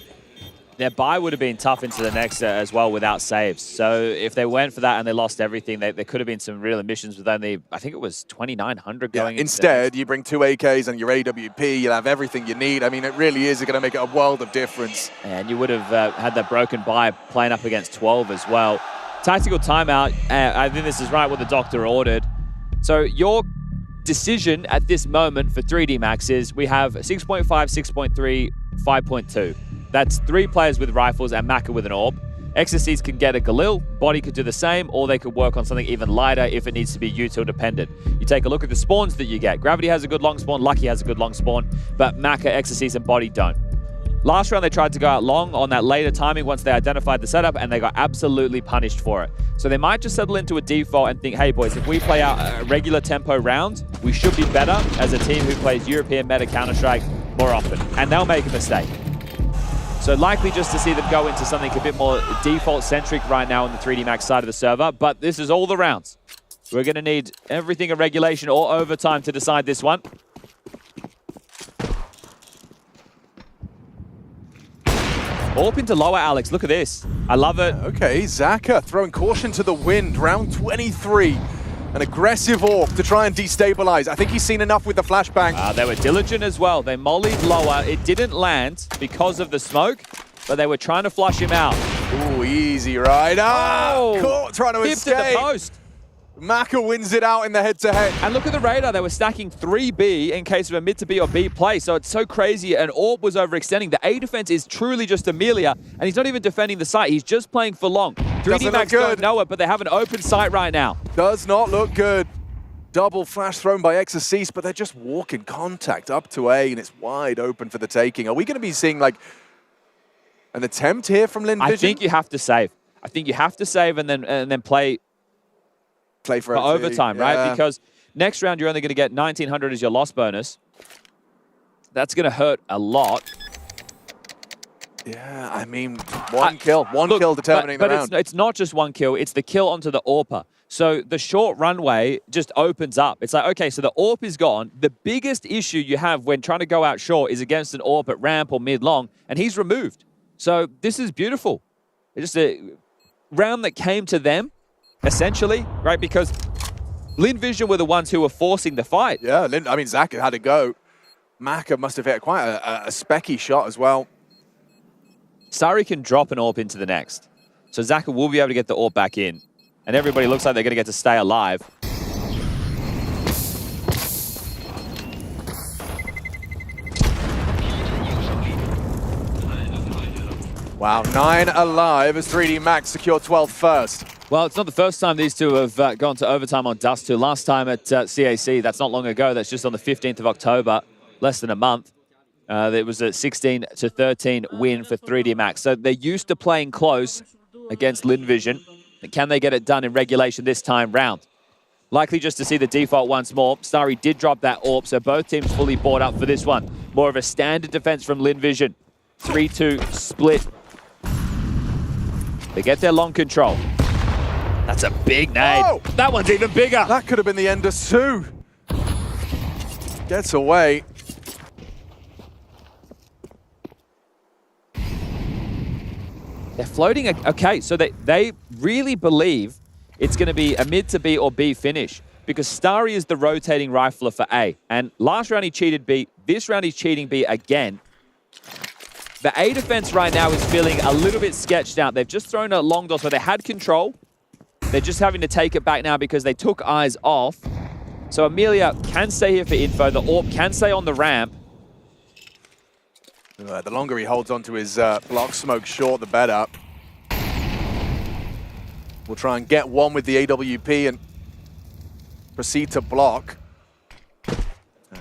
Speaker 6: Their buy would have been tough into the next as well without saves. So if they went for that and they lost everything, there could have been some real emissions with only, I think it was 2,900 going.
Speaker 3: Instead, you bring 2 AKs and your AWP. You'll have everything you need. I mean, it really is going to make a world of difference.
Speaker 6: And you would have had that broken buy playing up against 12 as well. Tactical timeout. I think this is right what the doctor ordered. So your decision at this moment for 3D Max is we have 6.5, 6.3, 5.2. That's 3 players with rifles and Maka with an AWP. Exorcist can get a Galil, Body could do the same, or they could work on something even lighter if it needs to be util dependent. You take a look at the spawns that you get. Gravity has a good long spawn, Lucky has a good long spawn, but Maka, Exorcist, and Body don't. Last round, they tried to go out long on that later timing once they identified the setup, and they got absolutely punished for it. So they might just settle into a default and think, hey, boys, if we play out regular tempo rounds, we should be better as a team who plays European meta Counter-Strike more often, and they'll make a mistake. So likely just to see them go into something a bit more default-centric right now on the 3D Max side of the server, but this is all the rounds. We're going to need everything in regulation or overtime to decide this one. Orp into lower, Alex. Look at this. I love it.
Speaker 3: Okay, Zaka throwing caution to the wind. Round 23. An aggressive Orp to try and destabilize. I think he's seen enough with the flashbang.
Speaker 6: They were diligent as well. They mollied lower. It didn't land because of the smoke, but they were trying to flush him out.
Speaker 3: Ooh, easy ride. Caught trying to escape.
Speaker 6: To the post.
Speaker 3: Maka wins it out in the head-to-head.
Speaker 6: And look at the radar. They were stacking 3B in case of a mid to B or B play. So it's so crazy. And Orb was overextending. The A defense is truly just Amelia. And he's not even defending the site. He's just playing for long. 3D Max don't know it, but they have an open site right now.
Speaker 3: Does not look good. Double flash thrown by Exorcist, but they're just walking contact up to A, and it's wide open for the taking. Are we going to be seeing like an attempt here from Lin Vision?
Speaker 6: I think you have to save. I think you have to save and then play
Speaker 3: for
Speaker 6: overtime, right? Because next round you're only going to get 1900 as your loss bonus. That's going to hurt a lot.
Speaker 3: Yeah, I mean, one kill determining the round.
Speaker 6: But it's not just one kill, it's the kill onto the AWPer. So the short runway just opens up. It's like, okay, so the AWP is gone. The biggest issue you have when trying to go out short is against an AWP at ramp or mid-long, and he's removed. So this is beautiful. It's just a round that came to them, essentially, right? Because Lin Vision were the ones who were forcing the fight.
Speaker 3: Yeah, I mean, Zaka had to go. Maka must have hit quite a specky shot as well.
Speaker 6: Sari can drop an AWP into the next. So Zaka will be able to get the AWP back in. And everybody looks like they're going to get to stay alive.
Speaker 3: Wow, 9 alive as 3D Max secure 12th first.
Speaker 6: Well, it's not the first time these two have gone to overtime on Dust 2. Last time at CAC, that's not long ago. That's just on the 15th of October, less than a month. It was a 16-13 win for 3D Max. So they're used to playing close against Lin Vision. Can they get it done in regulation this time round? Likely just to see the default once more. Starry did drop that AWP, so both teams fully bought up for this one. More of a standard defense from Lin Vision. 3-2 split. They get their long control. That's a big nade.
Speaker 3: Oh!
Speaker 6: That one's even bigger.
Speaker 3: That could have been the end of Sue. Gets away.
Speaker 6: They're floating. Okay, so they really believe it's going to be a mid to B or B finish because Starry is the rotating rifler for A. And last round he cheated B. This round he's cheating B again. The A defense right now is feeling a little bit sketched out. They've just thrown a long dot, so they had control. They're just having to take it back now because they took eyes off. So Amelia can stay here for info. The AWP can stay on the ramp.
Speaker 3: The longer he holds onto his block smoke short, the better. We'll try and get one with the AWP and proceed to block.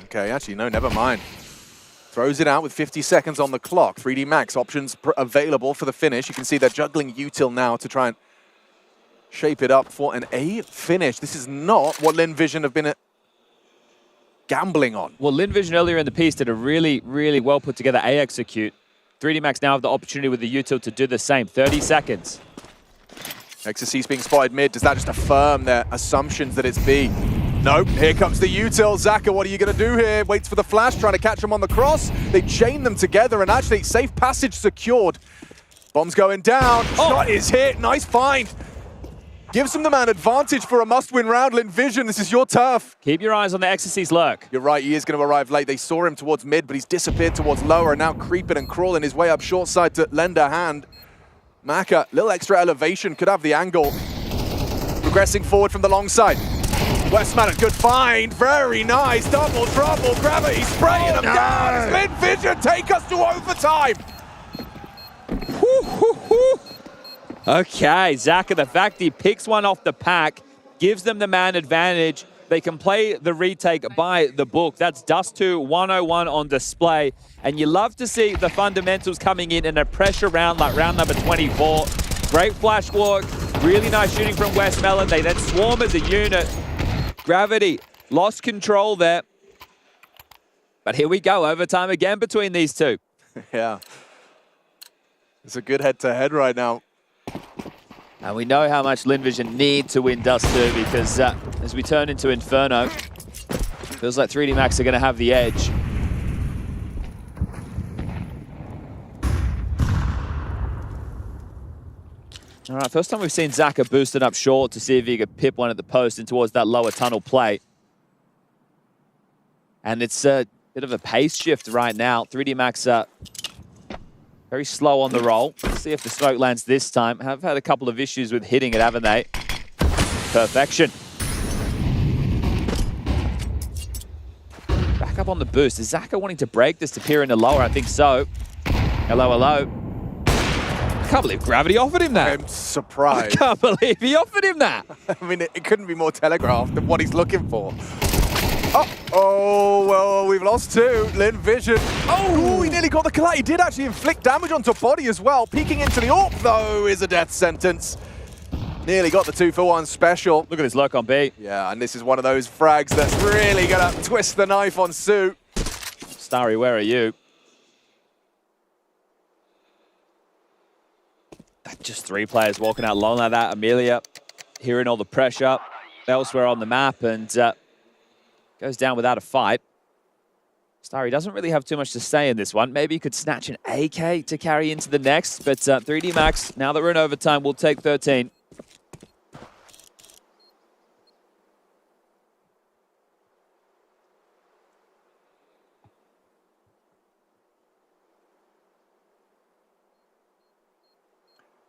Speaker 3: Okay, actually, no, never mind. Throws it out with 50 seconds on the clock. 3D Max options available for the finish. You can see they're juggling util now to try and shape it up for an A finish. This is not what Lin Vision have been gambling on.
Speaker 6: Well, Lin Vision earlier in the piece did a really, really well put together A execute. 3D Max now have the opportunity with the util to do the same. 30 seconds.
Speaker 3: Exorcist being spotted mid. Does that just affirm their assumptions that it's B? Nope, here comes the util. Zaka, what are you going to do here? Waits for the flash, trying to catch him on the cross. They chain them together, and actually, safe passage secured. Bomb's going down. Shot is hit. Nice find. Gives them the man advantage for a must-win round. Lin Vision, this is your turf.
Speaker 6: Keep your eyes on the Exorcist's lurk.
Speaker 3: You're right, he is going to arrive late. They saw him towards mid, but he's disappeared towards lower, and now creeping and crawling his way up short side to lend a hand. Maka, little extra elevation, could have the angle. Progressing forward from the long side. Westman, a good find. Very nice. Double trouble. Gravity spraying him down. Lin Vision take us to overtime.
Speaker 6: Okay, Zaka, the fact he picks one off the pack gives them the man advantage. They can play the retake by the book. That's Dust 2 101 on display. And you love to see the fundamentals coming in a pressure round like round number 24. Great flash walk. Really nice shooting from Westmelon. They then swarm as a unit. Gravity lost control there. But here we go, overtime again between these two.
Speaker 3: Yeah. It's a good head-to-head right now.
Speaker 6: And we know how much Lin Vision need to win Dust 2 because as we turn into Inferno, feels like 3D Max are going to have the edge. All right, first time we've seen Zaka boosted up short to see if he could pip one at the post and towards that lower tunnel plate. And it's a bit of a pace shift right now. 3D Max very slow on the roll. Let's see if the smoke lands this time. Have had a couple of issues with hitting it, haven't they? Perfection. Back up on the boost. Is Zaka wanting to break this to peer into lower? I think so. Hello, hello. I can't believe Gravity offered him that.
Speaker 3: I'm surprised.
Speaker 6: I can't believe he offered him that.
Speaker 3: I mean, it couldn't be more telegraphed than what he's looking for. Oh, well, we've lost two. Lin Vision. Oh, he nearly got the collide. He did actually inflict damage onto body as well. Peeking into the AWP, though, is a death sentence. Nearly got the 2-for-1 special.
Speaker 6: Look at this lurk on B.
Speaker 3: Yeah, and this is one of those frags that's really going to twist the knife on Su.
Speaker 6: Starry, where are you? Just 3 players walking out alone like that. Amelia hearing all the pressure elsewhere on the map and goes down without a fight. Starry doesn't really have too much to say in this one. Maybe he could snatch an AK to carry into the next, but 3D Max, now that we're in overtime, will take 13.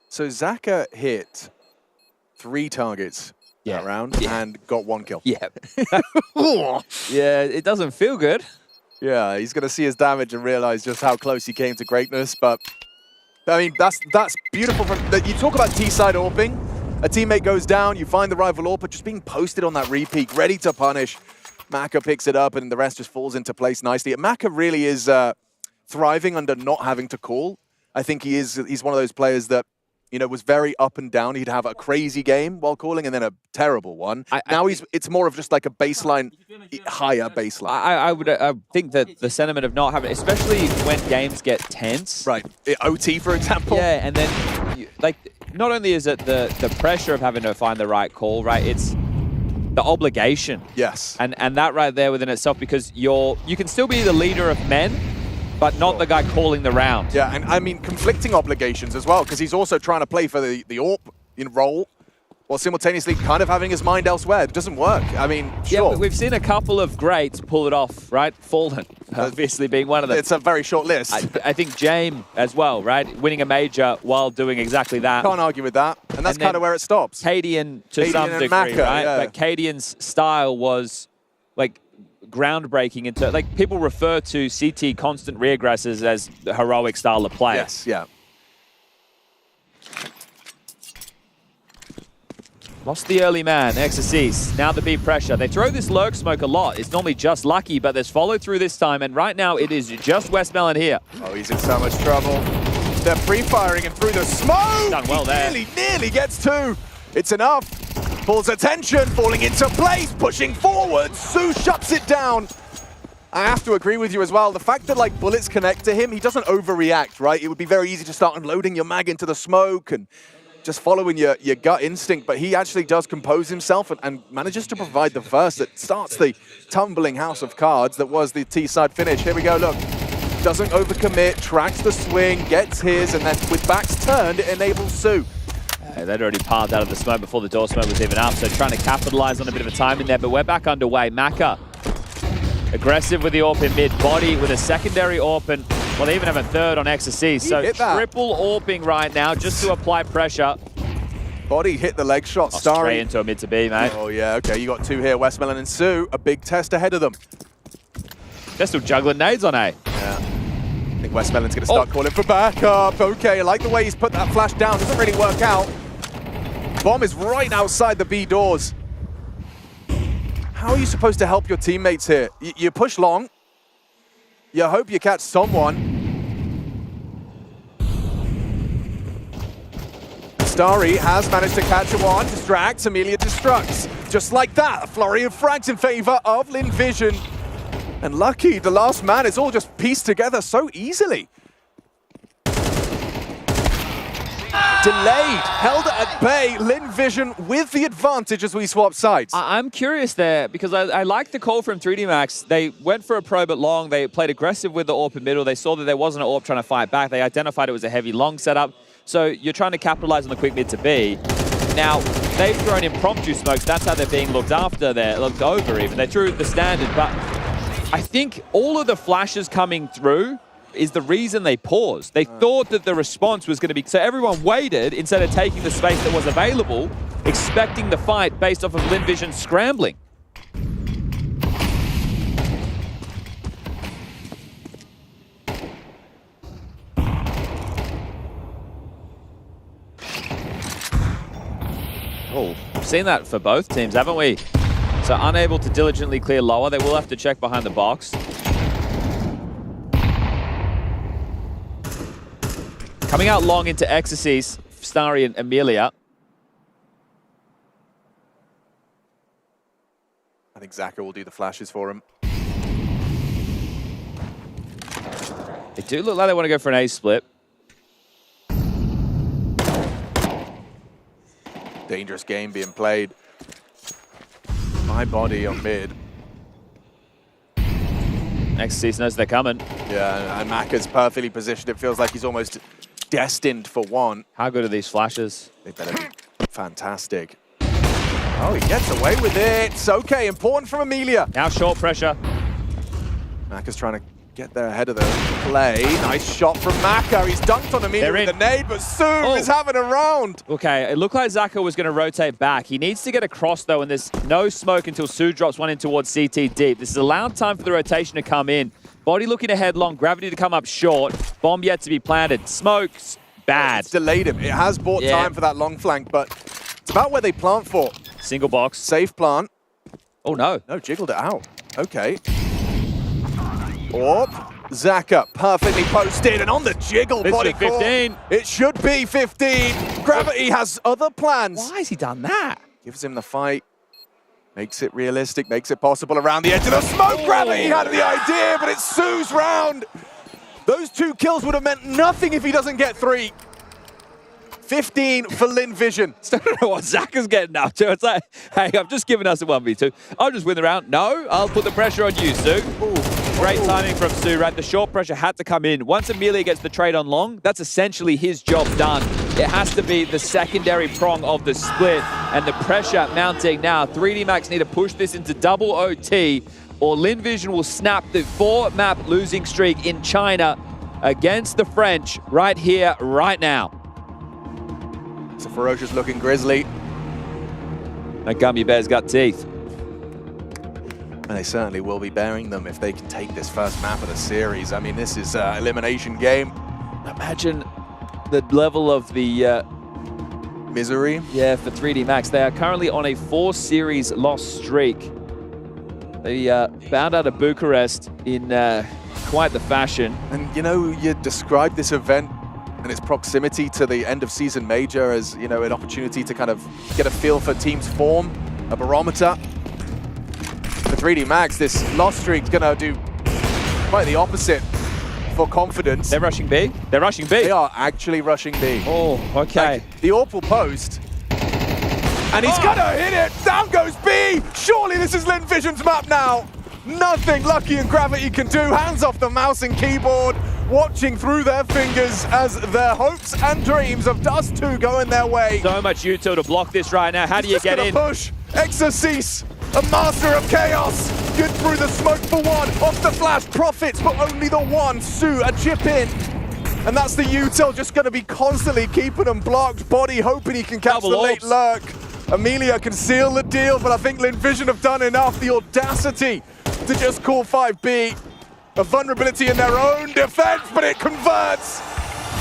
Speaker 3: So Zaka hit 3 targets that round and got 1 kill.
Speaker 6: Yeah. Yeah, it doesn't feel good.
Speaker 3: Yeah, he's going to see his damage and realize just how close he came to greatness. But, I mean, that's beautiful. You talk about T-side AWPing. A teammate goes down, you find the rival AWPer just being posted on that repeat, ready to punish. Maka picks it up and the rest just falls into place nicely. Maka really is thriving under not having to call. I think he's one of those players that, you know, was very up and down. He'd have a crazy game while calling and then a terrible one. Now it's more of just like a baseline, higher baseline.
Speaker 6: I would think that the sentiment of not having, especially when games get tense.
Speaker 3: Right. OT, for example.
Speaker 6: Yeah, and then, like, not only is it the pressure of having to find the right call, right? It's the obligation.
Speaker 3: Yes.
Speaker 6: And that right there within itself, because you can still be the leader of men, but not the guy calling the round.
Speaker 3: Yeah, and I mean, conflicting obligations as well, because he's also trying to play for the AWP role, while simultaneously kind of having his mind elsewhere. It doesn't work. I mean, sure.
Speaker 6: Yeah, but we've seen a couple of greats pull it off, right? Fallen, obviously being one of them.
Speaker 3: It's a very short list.
Speaker 6: I think James as well, right? Winning a major while doing exactly that.
Speaker 3: Can't argue with that. And that's kind of where it stops.
Speaker 6: Cadian to some degree,
Speaker 3: Maka,
Speaker 6: right?
Speaker 3: Yeah.
Speaker 6: But Cadian's style was, like, groundbreaking into, like, people refer to CT constant reaggressors as the heroic style of play.
Speaker 3: Yes, yeah.
Speaker 6: Lost the early man, Exorcist. Now the B pressure. They throw this lurk smoke a lot. It's normally just Lucky, but there's follow through this time, and right now it is just Westmelon here.
Speaker 3: Oh, he's in so much trouble. They're pre-firing him through the smoke.
Speaker 6: Done well there.
Speaker 3: Nearly gets 2. It's enough. Pulls attention, falling into place, pushing forward. Su shuts it down. I have to agree with you as well. The fact that, like, bullets connect to him, he doesn't overreact, right? It would be very easy to start unloading your mag into the smoke and just following your gut instinct, but he actually does compose himself and manages to provide the first that starts the tumbling house of cards that was the T-side finish. Here we go, look. Doesn't overcommit, tracks the swing, gets his, and then with backs turned, it enables Su.
Speaker 6: They'd already parked out of the smoke before the door smoke was even up, so trying to capitalize on a bit of a time in there, but we're back underway. Maka, aggressive with the AWP in mid, body with a secondary AWP, and well, they even have a third on Exorcist, so triple AWPing right now just to apply pressure.
Speaker 3: Body hit the leg shot, Starry.
Speaker 6: Straight into a mid to B, mate.
Speaker 3: Oh yeah, okay, you got 2 here, Westmelon and Su, a big test ahead of them.
Speaker 6: They're still juggling nades on A.
Speaker 3: Yeah. I think Westmelon's going to start calling for backup. Okay, I like the way he's put that flash down. Doesn't really work out. Bomb is right outside the B doors. How are you supposed to help your teammates here? You push long. You hope you catch someone. Starry has managed to catch one. Distracts. Amelia destructs. Just like that, a flurry of frags in favor of Lin Vision. And Lucky, the last man, it's all just pieced together so easily. Delayed, held at bay, Lin Vision with the advantage as we swap sides.
Speaker 6: I'm curious there, because I like the call from 3D Max. They went for a probe at long, they played aggressive with the AWP in middle, they saw that there wasn't an AWP trying to fight back, they identified it was a heavy long setup. So you're trying to capitalize on the quick mid to B. Now, they've thrown impromptu smokes. That's how they're being looked after. They're looked over even. They threw the standard, but I think all of the flashes coming through is the reason they paused. They thought that the response was going to be... So everyone waited instead of taking the space that was available, expecting the fight based off of LinVision scrambling. Oh, we've seen that for both teams, haven't we? So unable to diligently clear lower. They will have to check behind the box. Coming out long into Ecstasies, Starry and Amelia.
Speaker 3: I think Zaka will do the flashes for him.
Speaker 6: They do look like they want to go for an A split.
Speaker 3: Dangerous game being played. My body on mid.
Speaker 6: Ecstasies knows they're coming.
Speaker 3: Yeah, and Maka's perfectly positioned. It feels like he's almost destined for one.
Speaker 6: How good are these flashes?
Speaker 3: They better be fantastic. Oh, he gets away with it. It's okay, important from Amelia.
Speaker 6: Now short pressure.
Speaker 3: Maka's trying to get there ahead of the play. Nice shot from Maka. He's dunked on Amelia with the nade, but Sue is having a round.
Speaker 6: Okay, it looked like Zaka was going to rotate back. He needs to get across, though, and there's no smoke until Sue drops one in towards CT deep. This is allowed time for the rotation to come in. Body looking ahead long, gravity to come up short. Bomb yet to be planted. Smokes, bad.
Speaker 3: It's delayed him. It has bought time for that long flank, but it's about where they plant for.
Speaker 6: Single box.
Speaker 3: Safe plant.
Speaker 6: Oh, no.
Speaker 3: No, jiggled it out. Okay. Orb. Zaka perfectly posted and on the jiggle.
Speaker 6: This
Speaker 3: body
Speaker 6: is 15.
Speaker 3: Call. It should be 15. Gravity has other plans.
Speaker 6: Why has he done that?
Speaker 3: Gives him the fight. Makes it realistic, makes it possible around the edge of the smoke. Gravity had the idea, but it's Sue's round. Those 2 kills would have meant nothing if he doesn't get 3. 15 for LinVision.
Speaker 6: I don't know what Zaka's getting up to. It's like, hey, I've just given us a 1v2. I'll just win the round. No, I'll put the pressure on you, Sue. Great timing from Sue, right? The short pressure had to come in. Once Amelia gets the trade on long, that's essentially his job done. It has to be the secondary prong of the split, and the pressure mounting now. 3D Max need to push this into double OT, or LinVision will snap the 4-map losing streak in China against the French right here, right now.
Speaker 3: It's a ferocious looking Grizzly.
Speaker 6: That gummy bear's got teeth.
Speaker 3: And they certainly will be bearing them if they can take this first map of the series. I mean, this is an elimination game.
Speaker 6: Imagine the level of the...
Speaker 3: misery.
Speaker 6: Yeah, for 3D Max. They are currently on a 4-series loss streak. They bound out of Bucharest in quite the fashion.
Speaker 3: And, you know, you described this event and its proximity to the end of season major as, you know, an opportunity to kind of get a feel for teams' form, a barometer. For 3D Max, this loss streak's gonna do quite the opposite for confidence.
Speaker 6: They're rushing B? They're rushing B?
Speaker 3: They are actually rushing B.
Speaker 6: Oh, okay.
Speaker 3: Like, the AWP will post. And he's gonna hit it! Down goes B! Surely this is LinVision's map now! Nothing Lucky and Gravity can do. Hands off the mouse and keyboard, watching through their fingers as their hopes and dreams of Dust 2 going their way.
Speaker 6: So much util to block this right now. How do you get in?
Speaker 3: Push. Exorcise, a master of chaos. Good through the smoke for one. Off the flash, profits, but only the one. Sue, a chip in. And that's the util just going to be constantly keeping them blocked. Body hoping he can catch the late lurk. Amelia can seal the deal, but I think LinVision have done enough. The audacity to just call 5B. A vulnerability in their own defense, but it converts.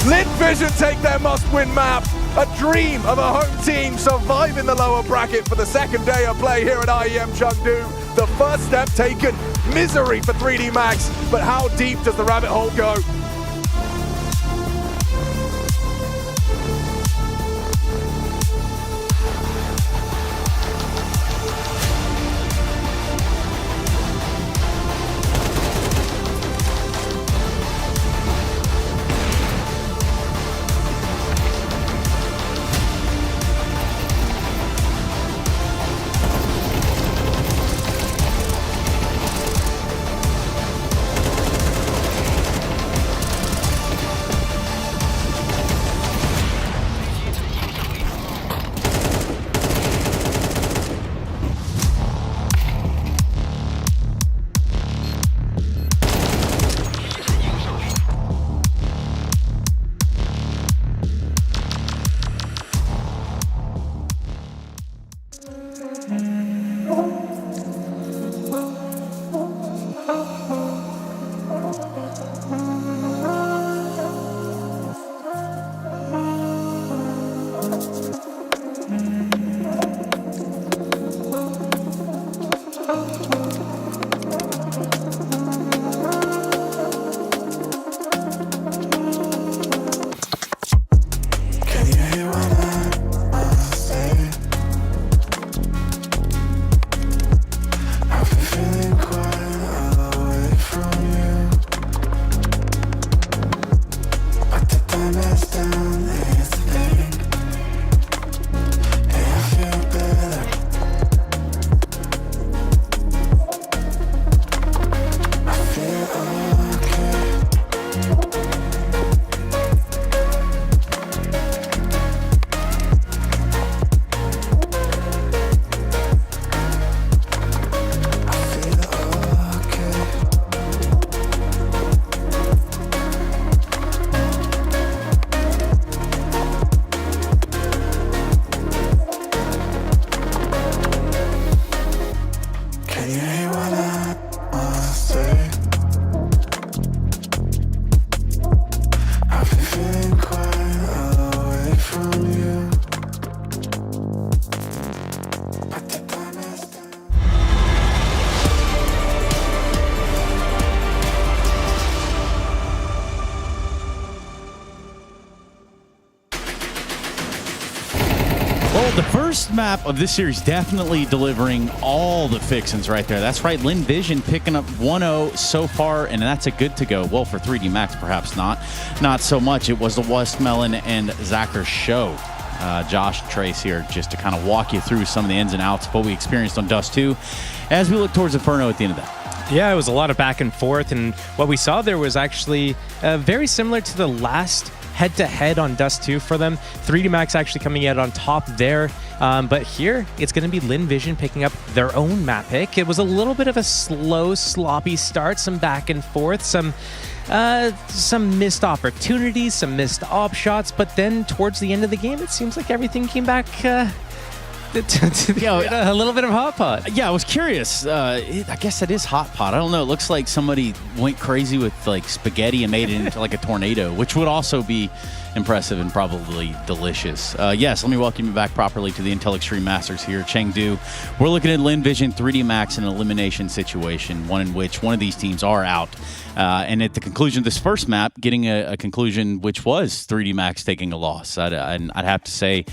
Speaker 3: LinVision take their must-win map. A dream of a home team surviving the lower bracket for the second day of play here at IEM Chengdu. The first step taken. Misery for 3D Max, but how deep does the rabbit hole go?
Speaker 21: first map of this series definitely delivering all the fixins right there. That's right, Lin Vision picking up 1-0 so far, and that's a good to go. Well, for 3D Max, perhaps not so much. It was the Westmelon and Zacher show. Josh and Trace here just to kind of walk you through some of the ins and outs of what we experienced on Dust 2 as we look towards Inferno at the end of that.
Speaker 22: Yeah, it was a lot of back and forth, and what we saw there was actually very similar to the last head-to-head on Dust 2 for them. 3D Max actually coming out on top there, but here it's going to be Lin Vision picking up their own map pick. It was a little bit of a slow, sloppy start, some back and forth, some missed opportunities, some missed op shots, but then towards the end of the game, it seems like everything came back a little bit of hot pot.
Speaker 21: Yeah, I was curious. I guess that is hot pot. I don't know. It looks like somebody went crazy with like spaghetti and made it into like a tornado, which would also be impressive and probably delicious. Yes, let me welcome you back properly to the Intel Extreme Masters here at Chengdu. We're looking at Lin Vision 3D Max in an elimination situation, one in which one of these teams are out. And at the conclusion of this first map, getting a conclusion which was 3D Max taking a loss. I'd have to say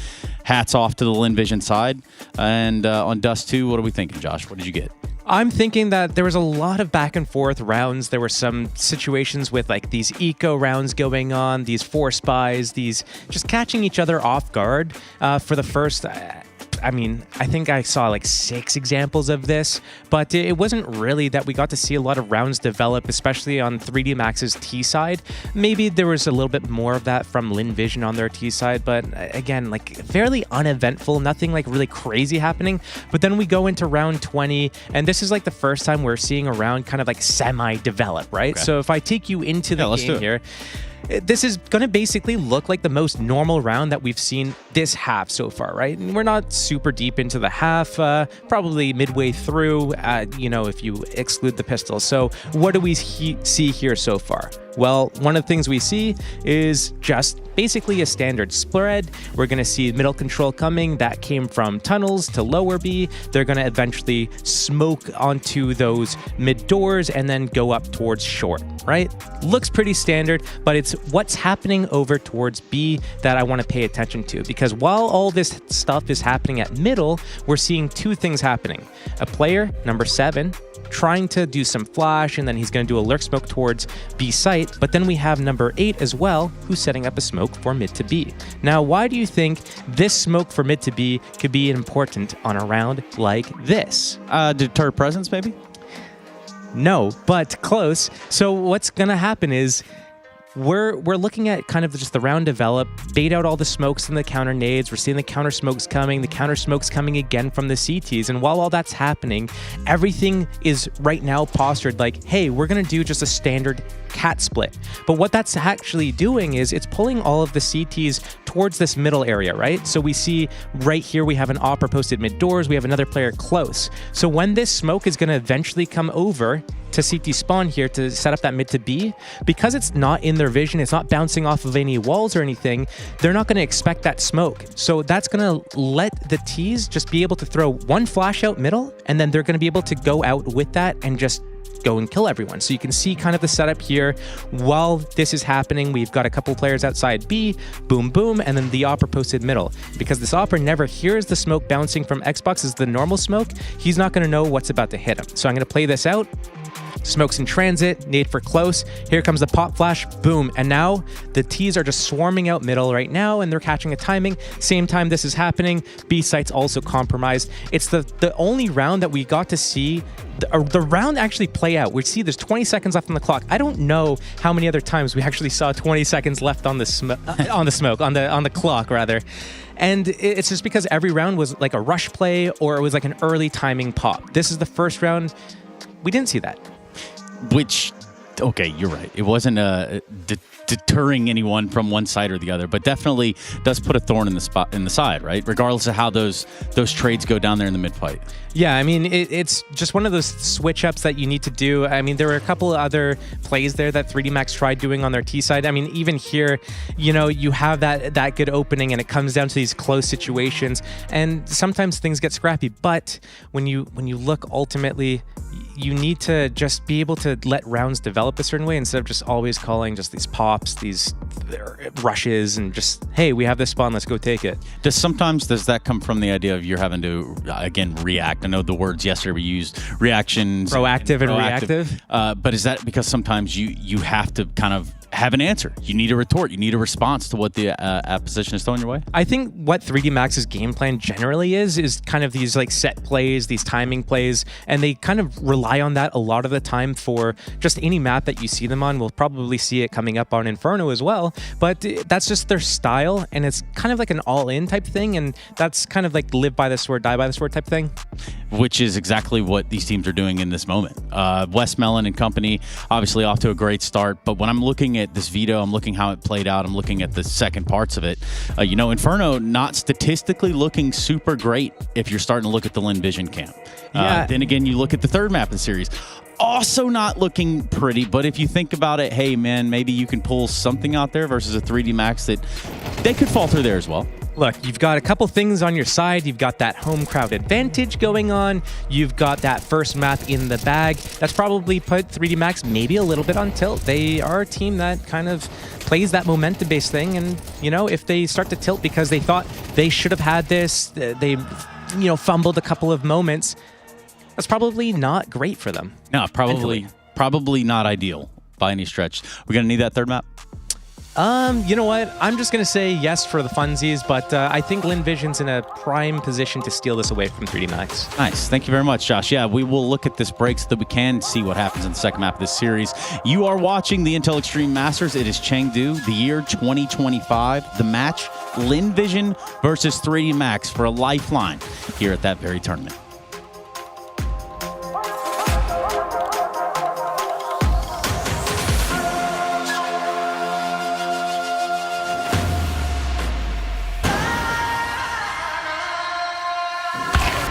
Speaker 21: hats off to the Lin Vision side. And on Dust 2, what are we thinking, Josh? What did you get?
Speaker 22: I'm thinking that there was a lot of back and forth rounds. There were some situations with like these eco rounds going on, these force buys, these just catching each other off guard for the first... I mean, I think I saw like 6 examples of this, but it wasn't really that we got to see a lot of rounds develop, especially on 3D Max's T side. Maybe there was a little bit more of that from Lin Vision on their T side, but again, like fairly uneventful, nothing like really crazy happening. But then we go into round 20, and this is like the first time we're seeing a round kind of like semi-develop, right? Okay. So if I take you into the game here, this is going to basically look like the most normal round that we've seen this half so far, right? And we're not super deep into the half, probably midway through, if you exclude the pistols. So what do we see here so far? Well, one of the things we see is just basically a standard spread. We're going to see middle control coming. That came from tunnels to lower B. They're going to eventually smoke onto those mid doors and then go up towards short, right? Looks pretty standard, but it's what's happening over towards B that I want to pay attention to, because while all this stuff is happening at middle, we're seeing 2 things happening. A player, number 7, trying to do some flash, and then he's going to do a lurk smoke towards B site, but then we have number 8 as well, who's setting up a smoke for mid to B. Now, why do you think this smoke for mid to B could be important on a round like this?
Speaker 21: Deter presence, maybe?
Speaker 22: No, but close. So what's going to happen is we're looking at kind of just the round develop, bait out all the smokes and the counter nades. We're seeing the counter smokes coming again from the CTs. And while all that's happening, everything is right now postured like, hey, we're going to do just a standard cat split. But what that's actually doing is it's pulling all of the CTs towards this middle area, right? So we see right here, we have an opera posted mid doors. We have another player close. So when this smoke is going to eventually come over to CT spawn here to set up that mid to B, because it's not in their vision, it's not bouncing off of any walls or anything, they're not going to expect that smoke. So that's going to let the Ts just be able to throw one flash out middle, and then they're going to be able to go out with that and just go and kill everyone. So you can see kind of the setup here. While this is happening, we've got a couple players outside B, boom, boom, and then the opera posted middle. Because this opera never hears the smoke bouncing from Xbox as the normal smoke, he's not going to know what's about to hit him. So I'm going to play this out. Smokes in transit, nade for close. Here comes the pop flash, boom. And now the Ts are just swarming out middle right now, and they're catching a timing. Same time this is happening, B site's also compromised. It's the only round that we got to see the round actually play out. We see there's 20 seconds left on the clock. I don't know how many other times we actually saw 20 seconds left on the clock rather. And it's just because every round was like a rush play or it was like an early timing pop. This is the first round. We didn't see that.
Speaker 21: Which, okay, you're right. It wasn't deterring anyone from one side or the other, but definitely does put a thorn in the side, right? Regardless of how those trades go down there in the mid fight.
Speaker 22: Yeah, I mean, it's just one of those switch ups that you need to do. I mean, there were a couple of other plays there that 3D Max tried doing on their T side. I mean, even here, you have that good opening, and it comes down to these close situations, and sometimes things get scrappy. But when you look ultimately, you need to just be able to let rounds develop a certain way instead of just always calling just these pops, these rushes, and just, hey, we have this spawn, let's go take it.
Speaker 21: Does that come from the idea of you're having to, again, react? I know the words yesterday we used, reactions.
Speaker 22: Proactive and reactive.
Speaker 21: But is that because sometimes you have to kind of have an answer? You need a retort. You need a response to what the opposition is throwing your way?
Speaker 22: I think what 3D Max's game plan generally is kind of these like set plays, these timing plays, and they kind of rely on that a lot of the time for just any map that you see them on. We'll probably see it coming up on Inferno as well, but that's just their style, and it's kind of like an all-in type thing, and that's kind of like live by the sword, die by the sword type thing.
Speaker 21: Which is exactly what these teams are doing in this moment. Wes Mellon and company, obviously off to a great start, but when I'm looking at this veto, I'm looking how it played out, I'm looking at the second parts of it. Inferno not statistically looking super great if you're starting to look at the Lin Vision camp. Then again, you look at the third map in the series, also not looking pretty, but if you think about it, hey man, maybe you can pull something out there versus a 3D Max that they could fall through there as well.
Speaker 22: Look, you've got a couple things on your side. You've got that home crowd advantage going on. You've got that first map in the bag. That's probably put 3D Max maybe a little bit on tilt. They are a team that kind of plays that momentum-based thing. And, if they start to tilt because they thought they should have had this, they, fumbled a couple of moments, that's probably not great for them.
Speaker 21: No, probably not ideal by any stretch. We're going to need that third map?
Speaker 22: You know what? I'm just going to say yes for the funsies, but I think Lin Vision's in a prime position to steal this away from 3D Max.
Speaker 21: Nice. Thank you very much, Josh. Yeah, we will look at this break so that we can see what happens in the second map of this series. You are watching the Intel Extreme Masters. It is Chengdu, the year 2025. The match, Lin Vision versus 3D Max for a lifeline here at that very tournament.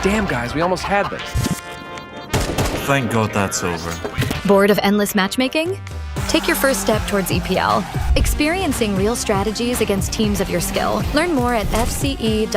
Speaker 1: Damn, guys, we almost had this.
Speaker 5: Thank God that's over.
Speaker 23: Bored of endless matchmaking? Take your first step towards EPL, experiencing real strategies against teams of your skill. Learn more at fce.gg/EPL.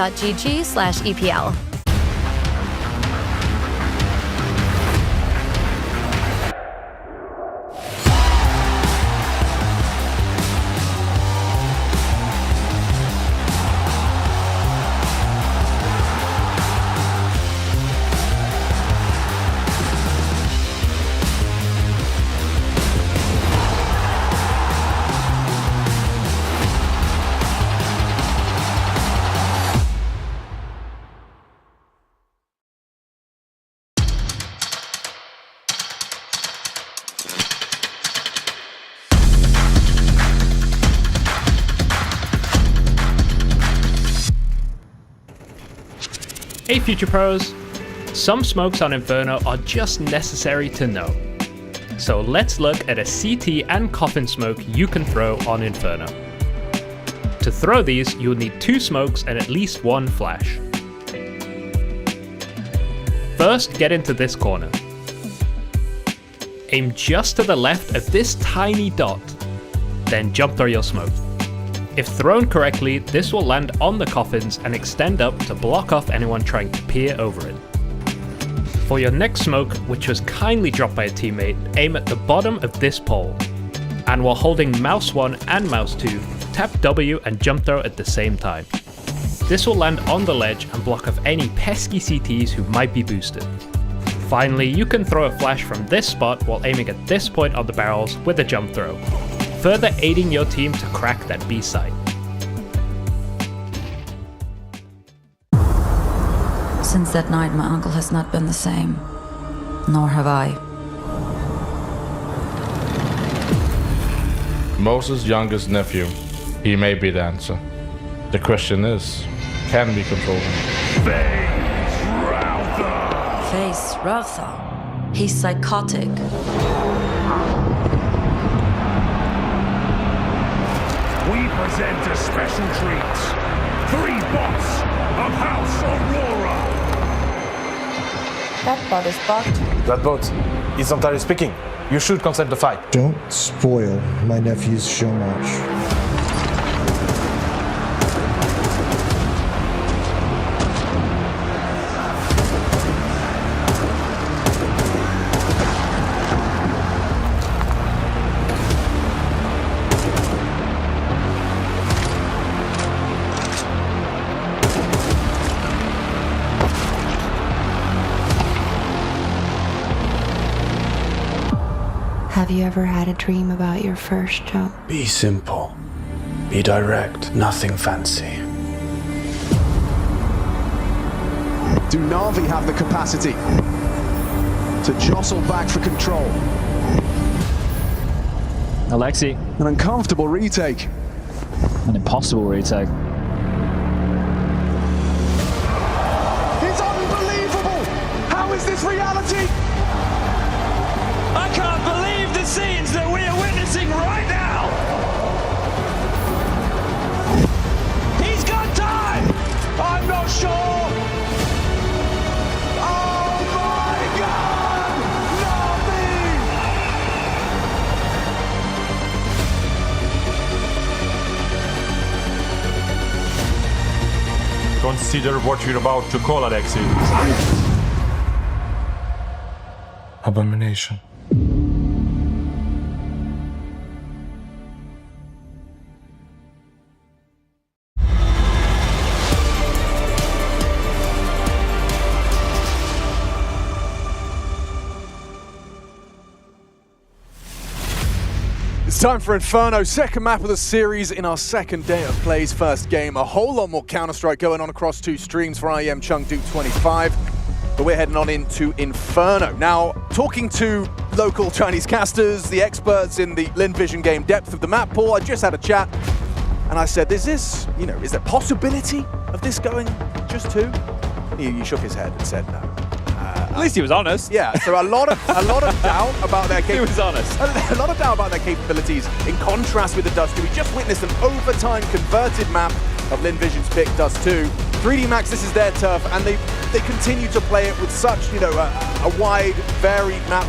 Speaker 7: Hey Future Pros! Some smokes on Inferno are just necessary to know. So let's look at a CT and coffin smoke you can throw on Inferno. To throw these, you'll need 2 smokes and at least 1 flash. First, get into this corner. Aim just to the left of this tiny dot, then jump throw your smoke. If thrown correctly, this will land on the coffins and extend up to block off anyone trying to peer over it. For your next smoke, which was kindly dropped by a teammate, aim at the bottom of this pole. And while holding mouse 1 and mouse 2, tap W and jump throw at the same time. This will land on the ledge and block off any pesky CTs who might be boosted. Finally, you can throw a flash from this spot while aiming at this point on the barrels with a jump throw, further aiding your team to crack that B site.
Speaker 8: Since that night, my uncle has not been the same, nor have I.
Speaker 9: Moses' youngest nephew. He may be the answer. The question is, can we control him?
Speaker 8: Face Rautha. He's psychotic.
Speaker 10: We present a special treat. 3 bots of House Aurora.
Speaker 8: That bot is bugged.
Speaker 12: That bot is entirely speaking. You should consent the fight.
Speaker 13: Don't spoil my nephew's show match.
Speaker 8: Have you ever had a dream about your first jump?
Speaker 13: Be simple. Be direct. Nothing fancy.
Speaker 3: Do Na'Vi have the capacity to jostle back for control?
Speaker 4: Alexi.
Speaker 3: An uncomfortable retake.
Speaker 4: An impossible retake.
Speaker 3: It's unbelievable! How is this reality?
Speaker 10: I can't believe the scenes that we are witnessing right now! He's got time! I'm not sure! Oh my God! Consider what you're about to call, Alexi.
Speaker 13: Abomination.
Speaker 3: It's time for Inferno, second map of the series in our second day of play's first game. A whole lot more Counter-Strike going on across 2 streams for IEM Chengdu 25. But we're heading on into Inferno. Now, talking to local Chinese casters, the experts in the Lin Vision game depth of the map pool, I just had a chat and I said, is there possibility of this going just 2? He shook his head and said no.
Speaker 6: At least he was honest.
Speaker 3: Yeah, so a lot of doubt about their
Speaker 6: He was honest.
Speaker 3: A lot of doubt about their capabilities in contrast with the Dust 2. We just witnessed an overtime converted map of Lin Vision's pick, Dust 2. 3D Max, this is their turf, and they continue to play it with such, a wide, varied map,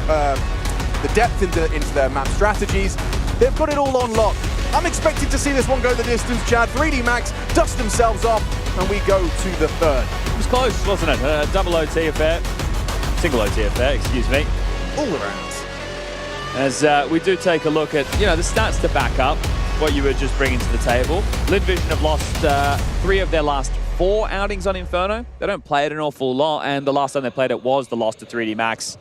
Speaker 3: the depth into their map strategies. They've got it all on lock. I'm expecting to see this one go the distance, Chad. 3D Max dust themselves off, and we go to the third.
Speaker 6: It was close, wasn't it? Double OT affair. Single OT affair, excuse me.
Speaker 3: All around.
Speaker 6: As we do take a look at, the stats to back up what you were just bringing to the table. Lin Vision have lost 3 of their last 4 outings on Inferno. They don't play it an awful lot, and the last time they played it was the loss to 3D Max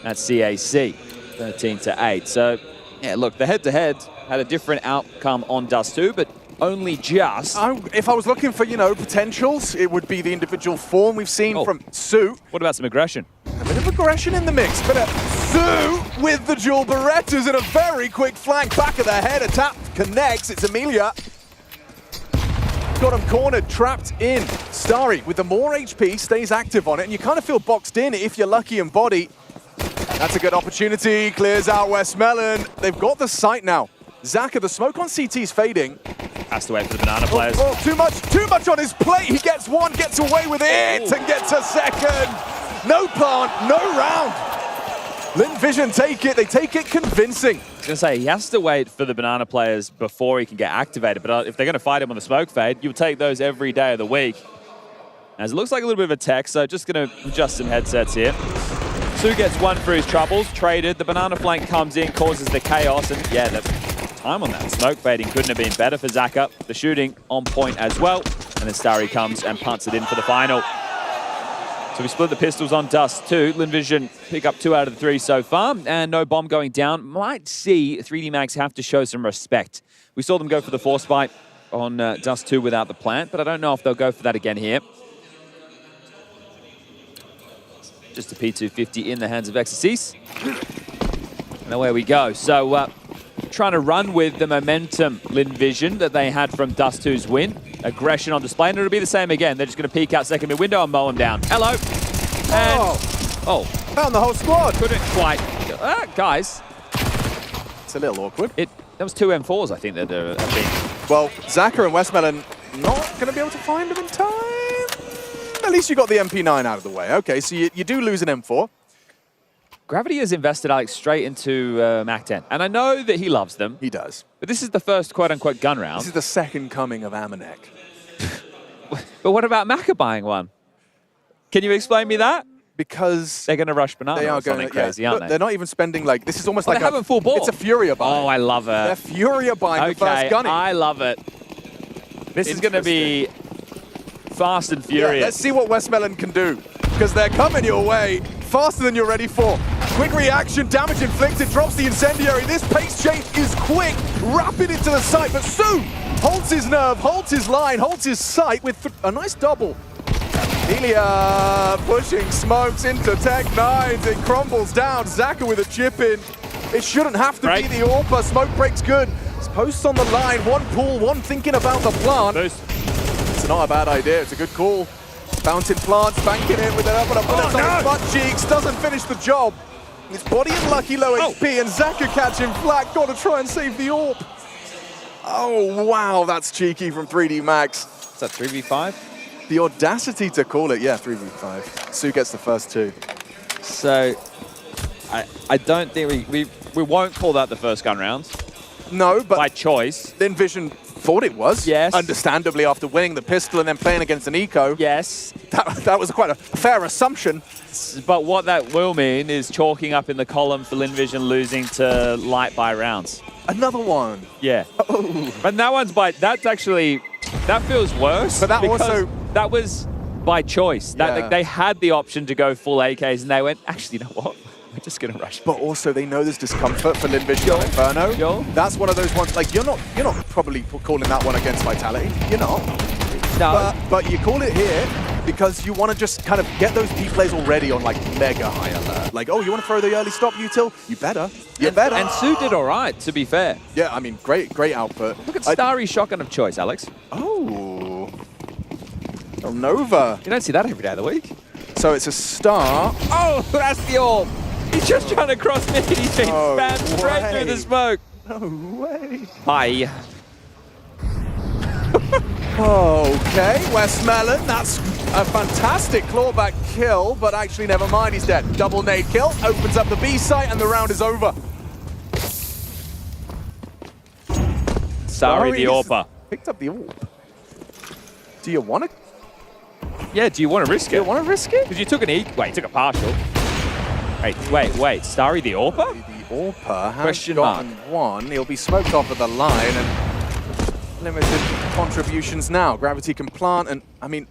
Speaker 6: at CAC, 13-8. So, yeah, look, the head-to-head had a different outcome on Dust 2, but only just.
Speaker 3: If I was looking for, potentials, it would be the individual form we've seen from Su.
Speaker 6: What about some aggression?
Speaker 3: A bit of aggression in the mix, but Su with the dual Berettas and a very quick flank back of the head. A tap connects. It's Amelia. Got him cornered, trapped in. Starry with the more HP stays active on it, and you kind of feel boxed in if you're lucky in body. That's a good opportunity. Clears out Westmelon. They've got the sight now. Zaka, the smoke on CT is fading.
Speaker 6: Has to wait for the banana players.
Speaker 3: Oh, too much on his plate. He gets one, gets away with it, and gets a second. No plant, no round. Lin Vision take it. They take it convincing.
Speaker 6: I was going to say, he has to wait for the banana players before he can get activated. But if they're going to fight him on the smoke fade, you'll take those every day of the week. As it looks like a little bit of a tech, so just going to adjust some headsets here. Su gets one for his troubles, traded. The banana flank comes in, causes the chaos, and yeah, the time on that smoke fading couldn't have been better for Zaka. The shooting on point as well, and then Starry comes and punts it in for the final. So we split the pistols on Dust 2. Lin Vision pick up 2 out of the 3 so far, and no bomb going down. Might see 3D Max have to show some respect. We saw them go for the force fight on Dust 2 without the plant, but I don't know if they'll go for that again here. Just a P250 in the hands of Exorcist. And away we go. So trying to run with the momentum, Lin Vision, that they had from Dust 2's win. Aggression on display, and it'll be the same again. They're just going to peek out second mid window and mow him down. Hello. And,
Speaker 3: found the whole squad.
Speaker 6: Couldn't quite. Guys.
Speaker 3: It's a little awkward.
Speaker 6: That was 2 M4s, I think, that have been.
Speaker 3: Well, Zaka and Westmelon not going to be able to find him in time. At least you got the MP9 out of the way. Okay, so you do lose an M4.
Speaker 6: Gravity has invested Alex straight into Mac-10, and I know that he loves them.
Speaker 3: He does.
Speaker 6: But this is the first quote-unquote gun round.
Speaker 3: This is the second coming of Amanek.
Speaker 6: But what about Macca buying one? Can you explain me that?
Speaker 3: Because
Speaker 6: they're going to rush banana.
Speaker 3: They are
Speaker 6: or something crazy, aren't they?
Speaker 3: They're not even spending like this is almost like
Speaker 6: they haven't full ball.
Speaker 3: It's a Furia buy.
Speaker 6: Oh, I love it.
Speaker 3: They're Furia buying the first gunny.
Speaker 6: I love it. This is going to be fast and furious.
Speaker 3: Yeah, let's see what Westmelon can do because they're coming your way. faster than you're ready for. Quick reaction, damage inflicted, drops the incendiary. This pace change is quick, rapid into the site, but Su holds his nerve, holds his line, holds his sight with a nice double. Ilya pushing smokes into Tech9s. It crumbles down. Zaka with a chip in. It shouldn't have to be the AWPer. Smoke break's good. His posts on the line. One pull, one thinking about the plant. It's not a bad idea. It's a good call. Bouncing plant, spanking it with another bullet on his butt cheeks. Doesn't finish the job. His body unlucky, low HP, and Zaka catching flak. Got to try and save the AWP. Oh, wow. That's cheeky from 3D Max.
Speaker 6: Is that 3v5?
Speaker 3: The audacity to call it, yeah, 3v5. Su gets the first two.
Speaker 6: So, I don't think we won't call that the first gun round.
Speaker 3: No, but
Speaker 6: by choice.
Speaker 3: Envision thought it was.
Speaker 6: Yes.
Speaker 3: Understandably, after winning the pistol and then playing against an eco.
Speaker 6: Yes.
Speaker 3: That was quite a fair assumption.
Speaker 6: But what that will mean is chalking up in the column for Envision losing to Light by rounds.
Speaker 3: Another one.
Speaker 6: Yeah.
Speaker 3: Oh.
Speaker 6: But that one's by. That's actually. That feels worse.
Speaker 3: But that also.
Speaker 6: That was by choice. That they had the option to go full AKs and they went, actually, you know what? We're just going to rush.
Speaker 3: But also they know there's discomfort for Linvision and Inferno. That's one of those ones, like you're not probably calling that one against Vitality. You're not.
Speaker 6: No.
Speaker 3: But you call it here because you want to just kind of get those P plays already on like mega high alert. Like, oh, you want to throw the early stop util? You better. You better.
Speaker 6: And Su did all right, to be fair.
Speaker 3: Yeah, I mean, great output.
Speaker 6: Look at Starry's shotgun of choice, Alex.
Speaker 3: Oh. Nova.
Speaker 6: You don't see that every day of the week.
Speaker 3: So it's a star.
Speaker 6: Oh, that's the AWP. He's just trying to cross mid. He's been spammed straight through the smoke.
Speaker 3: No way.
Speaker 6: Hi.
Speaker 3: Okay, Westmelon, that's a fantastic clawback kill, but actually never mind, he's dead. Double nade kill, opens up the B site, and the round is over.
Speaker 6: Sorry, the AWPer.
Speaker 3: Picked up the AWP. Do you want to?
Speaker 6: Yeah, do you want to risk it?
Speaker 3: Do you want to risk it?
Speaker 6: Because you took an wait, you took a partial. Wait, Starry the AWPer?
Speaker 3: The AWPer has gotten one. He'll be smoked off of the line and limited contributions now. Gravity can plant and, I mean,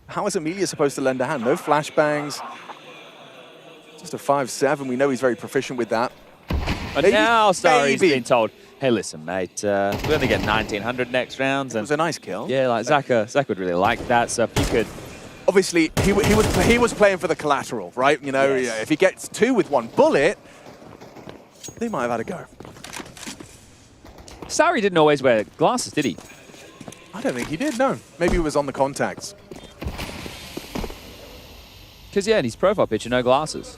Speaker 3: how is Amelia supposed to lend a hand? No flashbangs. Just a 5-7. We know he's very proficient with that.
Speaker 6: But now Starry's been told, hey, listen, mate, we only get 1900 next rounds. And
Speaker 3: it was a nice kill.
Speaker 6: Yeah, like Zaka would really like that. So if you could.
Speaker 3: Obviously, he was playing for the collateral, right? You know, if he gets two with one bullet, they might have had a go.
Speaker 6: Starry didn't always wear glasses, did he?
Speaker 3: I don't think he did, no. Maybe he was on the contacts.
Speaker 6: Because, yeah, in his profile picture, no glasses.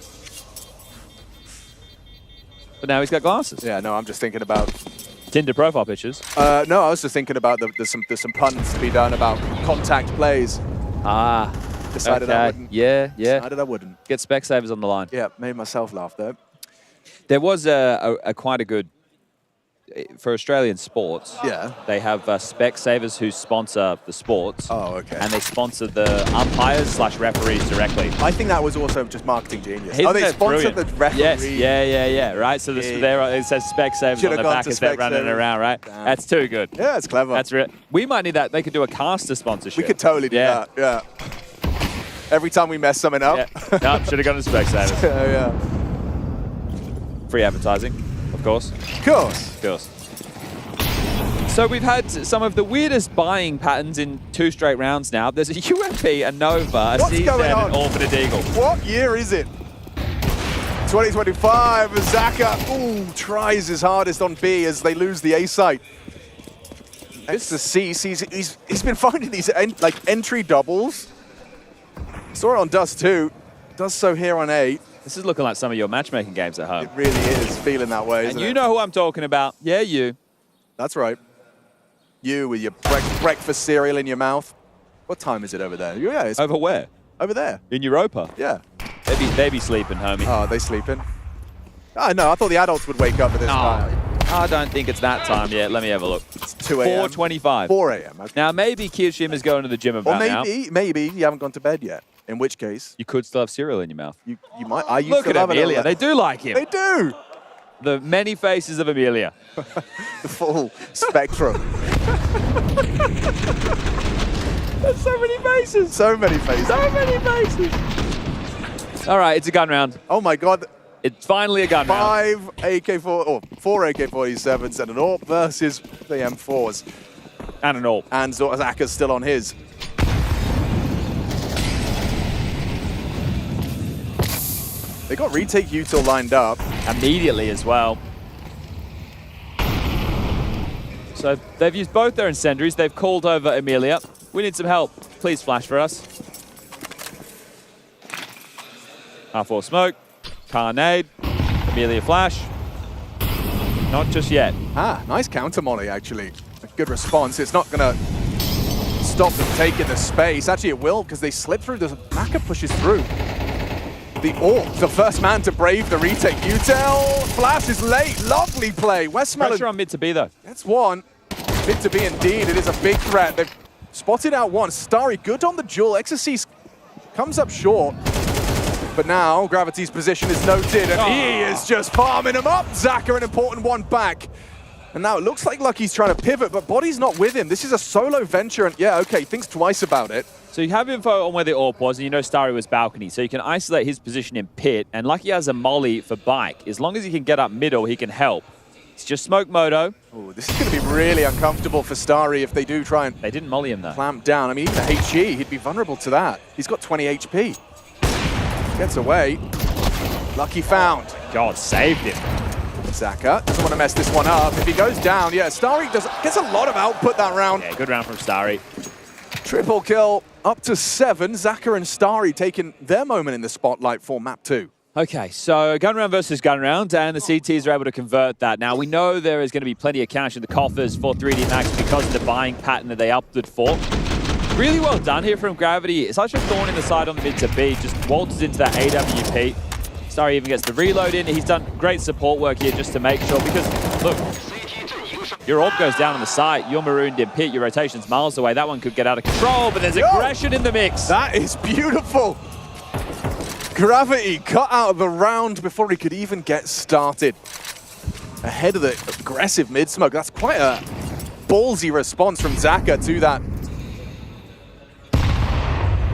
Speaker 6: But now he's got glasses.
Speaker 3: Yeah, no, I'm just thinking about
Speaker 6: Tinder profile pictures.
Speaker 3: No, I was just thinking about there's some puns to be done about contact plays.
Speaker 6: Ah,
Speaker 3: decided I wouldn't.
Speaker 6: Yeah.
Speaker 3: Decided I wouldn't.
Speaker 6: Get spec savers on the line.
Speaker 3: Yeah, made myself laugh though.
Speaker 6: There was a quite a good for Australian sports.
Speaker 3: Yeah.
Speaker 6: They have spec savers who sponsor the sports.
Speaker 3: Oh, okay.
Speaker 6: And they sponsor the umpires / referees directly.
Speaker 3: I think that was also just marketing genius.
Speaker 6: Isn't
Speaker 3: they sponsor the referee.
Speaker 6: Yes, yeah. Right. So it says spec savers on the back as they're running around. Right. Damn. That's too good.
Speaker 3: Yeah, it's clever.
Speaker 6: That's real. We might need that. They could do a caster sponsorship.
Speaker 3: We could totally do that. Yeah. Every time we mess something up.
Speaker 6: Yeah. No, should have gone to spec savers.
Speaker 3: Yeah.
Speaker 6: Free advertising, of course.
Speaker 3: Of course.
Speaker 6: So we've had some of the weirdest buying patterns in 2 straight rounds now. There's a UMP, a Nova, a CZ, and an Orbited Eagle.
Speaker 3: What year is it? 2025, Zaka tries his hardest on B as they lose the A site. It's the C. He's been finding these entry doubles. Saw it on Dust too. Does so here on A.
Speaker 6: This is looking like some of your matchmaking games at home.
Speaker 3: It really is feeling that way,
Speaker 6: and you know who I'm talking about. Yeah, you.
Speaker 3: That's right. You with your breakfast cereal in your mouth. What time is it over there? Yeah, it's
Speaker 6: over where?
Speaker 3: Over there.
Speaker 6: In Europa?
Speaker 3: Yeah.
Speaker 6: They be sleeping, homie.
Speaker 3: Oh, they sleeping? Oh, no, I thought the adults would wake up at this time.
Speaker 6: I don't think it's that time yet. Let me have a look.
Speaker 3: It's 2 a.m.
Speaker 6: 4:25.
Speaker 3: 4 a.m. Okay.
Speaker 6: Now, maybe Kirshim is going to the gym about now.
Speaker 3: Maybe you haven't gone to bed yet. In which case...
Speaker 6: You could still have cereal in your mouth.
Speaker 3: You might. I used
Speaker 6: Look
Speaker 3: to
Speaker 6: at
Speaker 3: love
Speaker 6: Amelia.
Speaker 3: it.
Speaker 6: They do like him.
Speaker 3: They do.
Speaker 6: The many faces of Amelia.
Speaker 3: The full spectrum.
Speaker 6: There's so many faces.
Speaker 3: So many faces.
Speaker 6: So many faces. All right, it's a gun round.
Speaker 3: Oh my God.
Speaker 6: It's finally a gun round.
Speaker 3: 4 AK-47s and an AWP versus the M4s.
Speaker 6: And an AWP.
Speaker 3: And Zaka's still on his. They got retake util lined up.
Speaker 6: Immediately as well. So they've used both their incendiaries. They've called over Amelia. We need some help. Please flash for us. R4 smoke. Carnade. Amelia flash. Not just yet.
Speaker 3: Ah, nice counter molly, actually. A good response. It's not going to stop them taking the space. Actually, it will, because they slip through. The Maka pushes through. The AWP, the first man to brave the retake. Utel, flash is late. Lovely play. Westmelon.
Speaker 6: Pressure on mid to B, though.
Speaker 3: That's one. Mid to B, indeed. It is a big threat. They've spotted out one. Starry, good on the duel. Exorcist comes up short. But now, Gravity's position is noted, and he is just farming him up. Zaka, an important one back. And now it looks like Lucky's trying to pivot, but Body's not with him. This is a solo venture, and yeah, okay, thinks twice about it.
Speaker 6: So you have info on where the AWP was, and you know Starry was balcony, so you can isolate his position in pit, and Lucky has a molly for bike. As long as he can get up middle, he can help. It's just smoke moto.
Speaker 3: Ooh, this is going to be really uncomfortable for Starry if they do try and...
Speaker 6: They didn't molly him, though.
Speaker 3: Clamp down. I mean, even the HE, he'd be vulnerable to that. He's got 20 HP. Gets away. Lucky found.
Speaker 6: God, saved him.
Speaker 3: Zaka doesn't want to mess this one up. If he goes down, yeah, Starry gets a lot of output that round.
Speaker 6: Yeah, good round from Starry.
Speaker 3: Triple kill up to 7. Zaka and Starry taking their moment in the spotlight for map 2.
Speaker 6: Okay, so gun round versus gun round, and the CTs are able to convert that. Now, we know there is going to be plenty of cash in the coffers for 3D Max because of the buying pattern that they opted for. Really well done here from Gravity. It's such a thorn in the side on the mid to B. Just waltzes into that AWP. Starry even gets the reload in. He's done great support work here just to make sure. Because, look, your AWP goes down on the side. You're marooned in pit. Your rotation's miles away. That one could get out of control, but there's aggression in the mix.
Speaker 3: That is beautiful. Gravity cut out of the round before he could even get started. Ahead of the aggressive mid-smoke. That's quite a ballsy response from Zaka to that.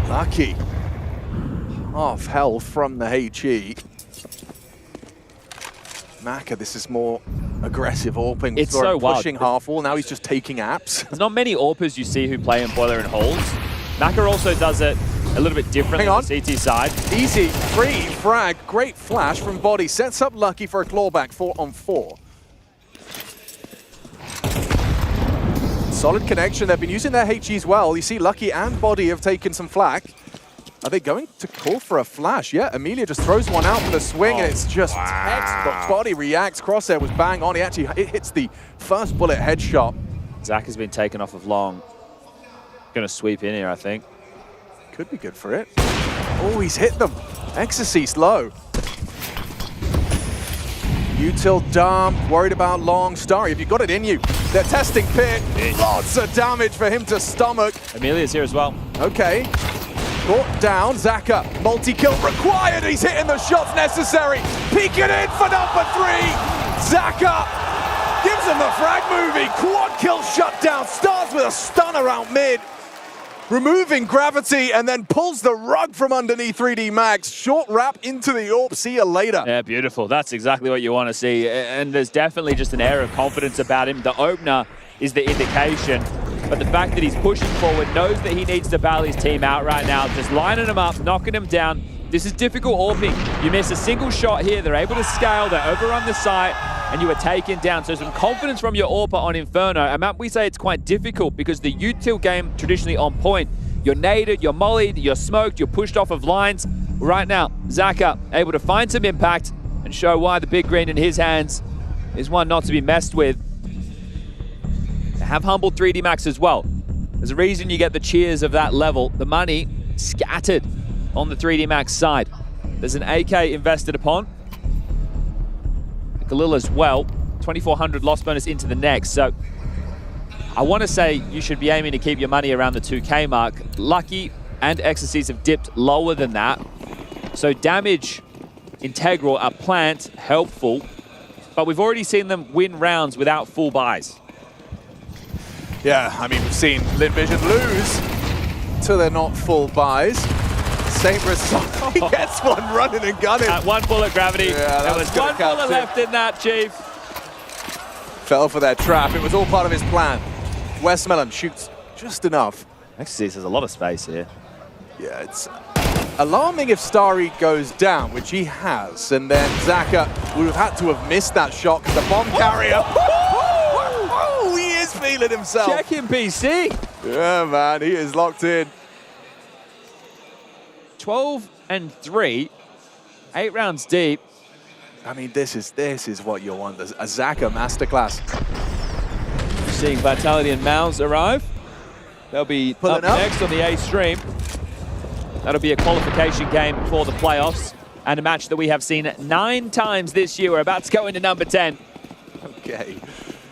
Speaker 3: Lucky. Half health from the HE. Maka, this is more aggressive AWPing.
Speaker 6: It's so wild.
Speaker 3: Pushing half wall, now he's just taking apps.
Speaker 6: There's not many AWPers you see who play in Boiler and Holds. Maka also does it a little bit different on the CT side.
Speaker 3: Easy, free frag, great flash from Body. Sets up Lucky for a clawback 4-on-4. Solid connection. They've been using their HEs well. You see Lucky and Body have taken some flak. Are they going to call for a flash? Yeah, Amelia just throws one out for the swing, and it's just textbook. Body reacts. Crosshair was bang on. It hits the first bullet headshot.
Speaker 6: Zach has been taken off of long. Going to sweep in here, I think.
Speaker 3: Could be good for it. Oh, he's hit them. Exorcist low. Util dump, worried about long. Starry, if you got it in you. They're testing pit. Lots of damage for him to stomach.
Speaker 6: Amelia's here as well.
Speaker 3: Okay. Caught down. Zaka, multi-kill required. He's hitting the shots necessary. Peeking in for number 3. Zaka gives him the frag movie. Quad kill shutdown. Starts with a stunner out mid. Removing Gravity and then pulls the rug from underneath 3D Max. Short wrap into the AWP. See you later.
Speaker 6: Yeah, beautiful. That's exactly what you want to see. And there's definitely just an air of confidence about him. The opener is the indication. But the fact that he's pushing forward, knows that he needs to bail his team out right now. Just lining him up, knocking him down. This is difficult AWPing. You miss a single shot here. They're able to scale. They overrun the site. And you are taken down. So some confidence from your AWPer on Inferno. And Matt, we say it's quite difficult because the util game traditionally on point. You're naded, you're mollied, you're smoked, you're pushed off of lines. Right now, Zaka able to find some impact and show why the big green in his hands is one not to be messed with. They have humbled 3D Max as well. There's a reason you get the cheers of that level. The money scattered on the 3D Max side. There's an AK invested upon. Galil as well, 2,400 loss bonus into the next. So I want to say you should be aiming to keep your money around the 2K mark. Lucky and Exorcist have dipped lower than that. So damage integral are plant, helpful, but we've already seen them win rounds without full buys.
Speaker 3: Yeah, I mean, we've seen Lit Vision lose till they're not full buys. same result. He gets one running and gunning.
Speaker 6: At one bullet gravity.
Speaker 3: Yeah,
Speaker 6: there was one bullet left in that, Chief.
Speaker 3: Fell for their trap. It was all part of his plan. Westmelon shoots just enough.
Speaker 6: Actually, there's a lot of space here.
Speaker 3: Yeah, it's alarming if Starry goes down, which he has, and then Zaka would have had to have missed that shot because the bomb carrier. He is feeling himself.
Speaker 6: Check him, PC.
Speaker 3: Yeah, man, he is locked in.
Speaker 6: 12 and 3, 8 rounds deep.
Speaker 3: I mean, this is what you want, a Zaka masterclass.
Speaker 6: Seeing Vitality and Mouse arrive. They'll be up next on the A stream. That'll be a qualification game for the playoffs and a match that we have seen 9 times this year. We're about to go into number 10.
Speaker 3: Okay.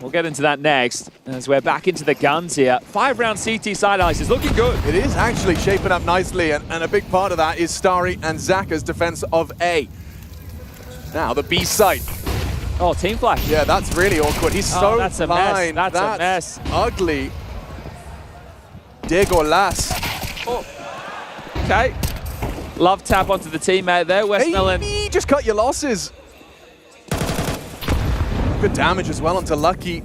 Speaker 6: We'll get into that next as we're back into the guns here. 5-round CT side ice is looking good.
Speaker 3: It is actually shaping up nicely, and a big part of that is Starry and Zaka's defense of A. Now the B side.
Speaker 6: Oh, team flash.
Speaker 3: Yeah, that's really awkward. He's so
Speaker 6: that's a
Speaker 3: blind.
Speaker 6: mess. That's a mess.
Speaker 3: Ugly. Diego Las.
Speaker 6: Oh. Okay. Love tap onto the teammate there. Westmelon.
Speaker 3: Hey, just cut your losses. Good damage as well onto Lucky.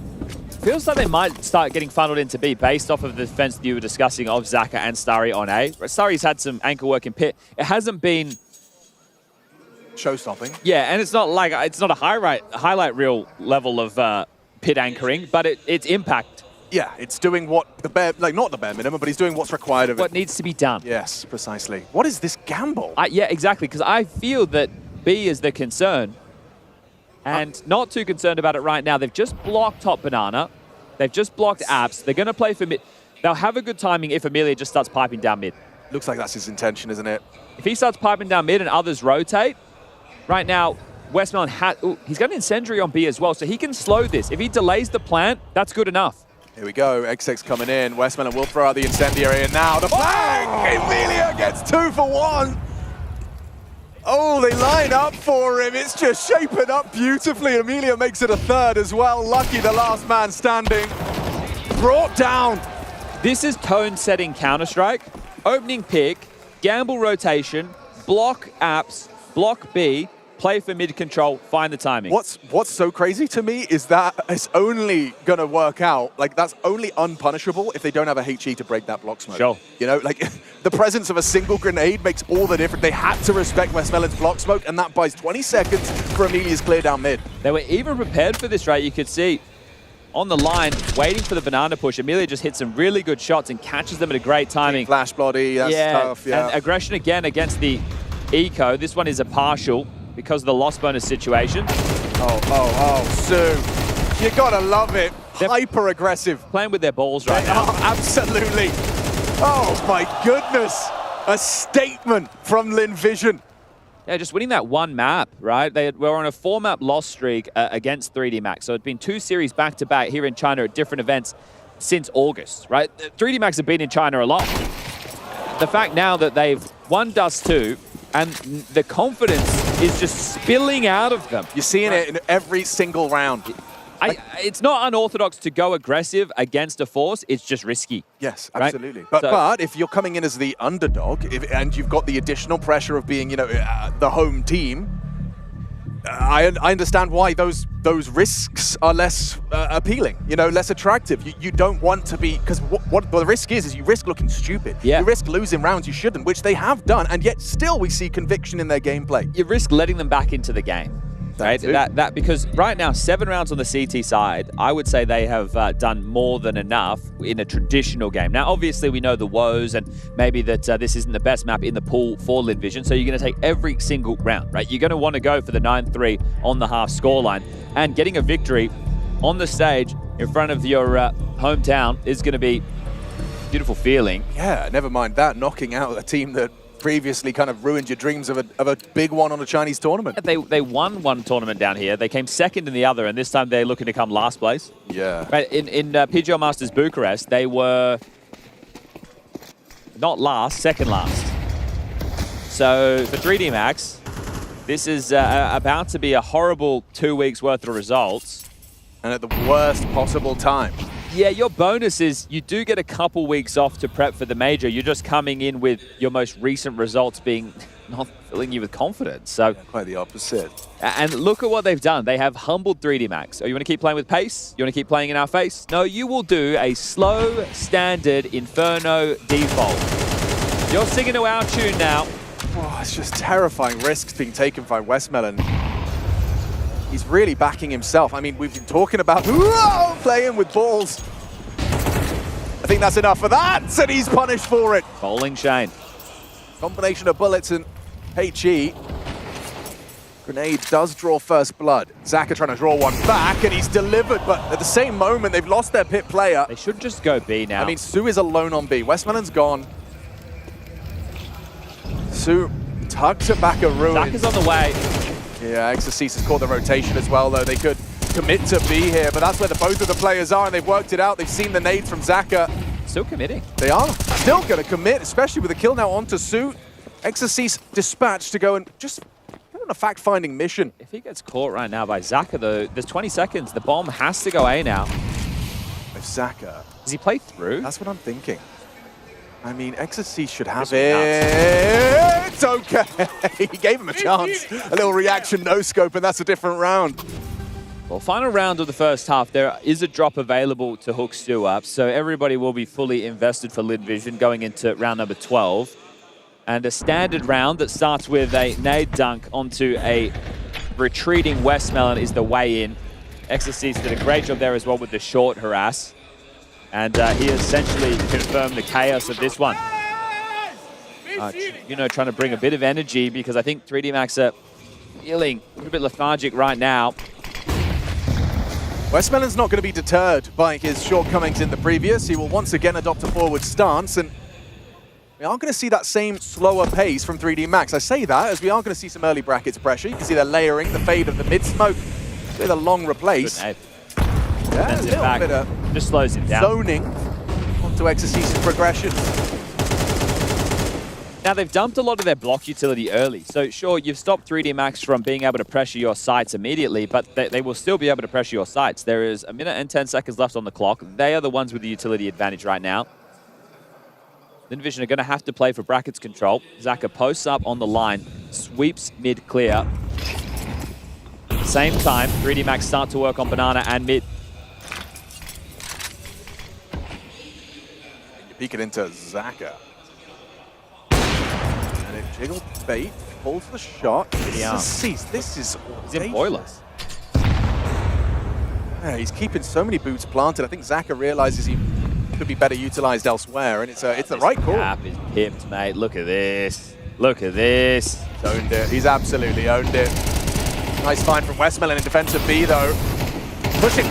Speaker 6: Feels like they might start getting funneled into B based off of the defense that you were discussing of Zaka and Starry on A. Starry's had some anchor work in pit. It hasn't been
Speaker 3: show-stopping.
Speaker 6: Yeah, and it's not a highlight reel level of pit anchoring, but it's impact.
Speaker 3: Yeah, it's doing what not the bare minimum, but he's doing what's required of it.
Speaker 6: What needs to be done.
Speaker 3: Yes, precisely. What is this gamble?
Speaker 6: Yeah, exactly, because I feel that B is the concern. And not too concerned about it right now. They've just blocked Top Banana. They've just blocked Apps. They're going to play for mid. They'll have a good timing if Amelia just starts piping down mid.
Speaker 3: Looks like that's his intention, isn't it?
Speaker 6: If he starts piping down mid and others rotate, right now, Westmelon he's got an incendiary on B as well, so he can slow this. If he delays the plant, that's good enough.
Speaker 3: Here we go. XX coming in. Westmelon will throw out the incendiary, and now the flank! Amelia gets 2 for 1. Oh, they line up for him. It's just shaping up beautifully. Amelia makes it a 3rd as well. Lucky, the last man standing. Brought down.
Speaker 6: This is tone-setting Counter-Strike. Opening pick, gamble rotation, block Apps, block B, play for mid-control, find the timing.
Speaker 3: What's so crazy to me is that it's only going to work out, that's only unpunishable if they don't have a HE to break that block smoke.
Speaker 6: Sure.
Speaker 3: You know, the presence of a single grenade makes all the difference. They had to respect Westmelon's block smoke, and that buys 20 seconds for Amelia's clear down mid.
Speaker 6: They were even prepared for this, right? You could see on the line, waiting for the banana push. Amelia just hits some really good shots and catches them at a great timing.
Speaker 3: Flash body, that's tough, yeah.
Speaker 6: And aggression again against the eco. This one is a partial because of the loss bonus situation.
Speaker 3: Oh, Sue. You gotta love it. Hyper aggressive.
Speaker 6: Playing with their balls right now.
Speaker 3: Oh, absolutely. Oh my goodness. A statement from Lin Vision.
Speaker 6: Yeah, just winning that one map, right? They were on a 4-map loss streak against 3D Max. So it's been 2 series back-to-back here in China at different events since August, right? 3D Max have been in China a lot. The fact now that they've won Dust 2 and the confidence is just spilling out of them.
Speaker 3: You're seeing it in every single round.
Speaker 6: It's not unorthodox to go aggressive against a force. It's just risky.
Speaker 3: Yes,
Speaker 6: right?
Speaker 3: absolutely. But if you're coming in as the underdog and you've got the additional pressure of being, the home team, I understand why those risks are less appealing, less attractive. You don't want to be, because what the risk is you risk looking stupid.
Speaker 6: Yeah.
Speaker 3: You risk losing rounds you shouldn't, which they have done, and yet still we see conviction in their gameplay.
Speaker 6: You risk letting them back into the game. Right? That because right now 7 rounds on the CT side, I would say they have done more than enough in a traditional game. Now, obviously, we know the woes and maybe that this isn't the best map in the pool for Lin Vision, so you're going to take every single round, right? You're going to want to go for the 9-3 on the half scoreline, and getting a victory on the stage in front of your hometown is going to be a beautiful feeling.
Speaker 3: Yeah, never mind that, knocking out a team that previously kind of ruined your dreams of a big one on a Chinese tournament.
Speaker 6: They won one tournament down here. They came second in the other, and this time they're looking to come last place.
Speaker 3: Yeah.
Speaker 6: Right, in PGL Masters Bucharest, they were not last, second last. So for 3D Max, this is about to be a horrible 2 weeks worth of results.
Speaker 3: And at the worst possible time.
Speaker 6: Yeah, your bonus is you do get a couple weeks off to prep for the major. You're just coming in with your most recent results being not filling you with confidence. So
Speaker 3: quite the opposite.
Speaker 6: And look at what they've done. They have humbled 3D Max. Oh, you want to keep playing with pace? You want to keep playing in our face? No, you will do a slow, standard Inferno default. You're singing to our tune now.
Speaker 3: Oh, it's just terrifying risks being taken by Westmelon. He's really backing himself. I mean, we've been talking about playing with balls. I think that's enough for that, and he's punished for it.
Speaker 6: Bowling Shane.
Speaker 3: Combination of bullets and HE. Grenade does draw first blood. Zaka trying to draw one back, and he's delivered, but at the same moment, they've lost their pit player.
Speaker 6: They should just go B now.
Speaker 3: I mean, Su is alone on B. Westmelon's gone. Su tucks it back at Ruins.
Speaker 6: Zaka's on the way.
Speaker 3: Yeah, Exorcist has caught the rotation as well, though. They could commit to B here, but that's where both of the players are, and they've worked it out. They've seen the nades from Zaka.
Speaker 6: Still committing.
Speaker 3: They are still going to commit, especially with a kill now onto Su. Exorcist dispatched to go and just put on a fact-finding mission.
Speaker 6: If he gets caught right now by Zaka, though, there's 20 seconds. The bomb has to go A now.
Speaker 3: If Zaka...
Speaker 6: Does he play through?
Speaker 3: That's what I'm thinking. I mean, Exorcist should have it. It's okay. He gave him a chance. A little reaction, no scope, and that's a different round.
Speaker 6: Well, final round of the first half, there is a drop available to hook Stu up, so everybody will be fully invested for Lid Vision going into round number 12. And a standard round that starts with a nade dunk onto a retreating Westmelon is the way in. Exorcist did a great job there as well with the short harass. And he essentially confirmed the chaos of this one. You know, trying to bring a bit of energy because I think 3D Max are feeling a little bit lethargic right now.
Speaker 3: Westmelon's not going to be deterred by his shortcomings in the previous. He will once again adopt a forward stance, and we are going to see that same slower pace from 3D Max. I say that as we are going to see some early brackets pressure. You can see they're layering the fade of the mid-smoke with a long replace. Yeah, a little bit of
Speaker 6: just slows him down.
Speaker 3: Zoning onto Exorcist's progression.
Speaker 6: Now, they've dumped a lot of their block utility early. So, sure, you've stopped 3D Max from being able to pressure your sights immediately, but they will still be able to pressure your sights. There is 1 minute and 10 seconds left on the clock. They are the ones with the utility advantage right now. Lid Vision are going to have to play for brackets control. Zaka posts up on the line, sweeps mid clear. At the same time, 3D Max start to work on banana and mid.
Speaker 3: Peek it into Zaka. And it jiggled bait, pulls the shot. This is
Speaker 6: he's in boiler.
Speaker 3: Yeah, he's keeping so many boots planted. I think Zaka realizes he could be better utilized elsewhere, and it's the right call.
Speaker 6: Gap is pipped, mate. Look at this. Look at this.
Speaker 3: He's owned it. He's absolutely owned it. Nice find from Westmelon in defensive B, though. Pushing.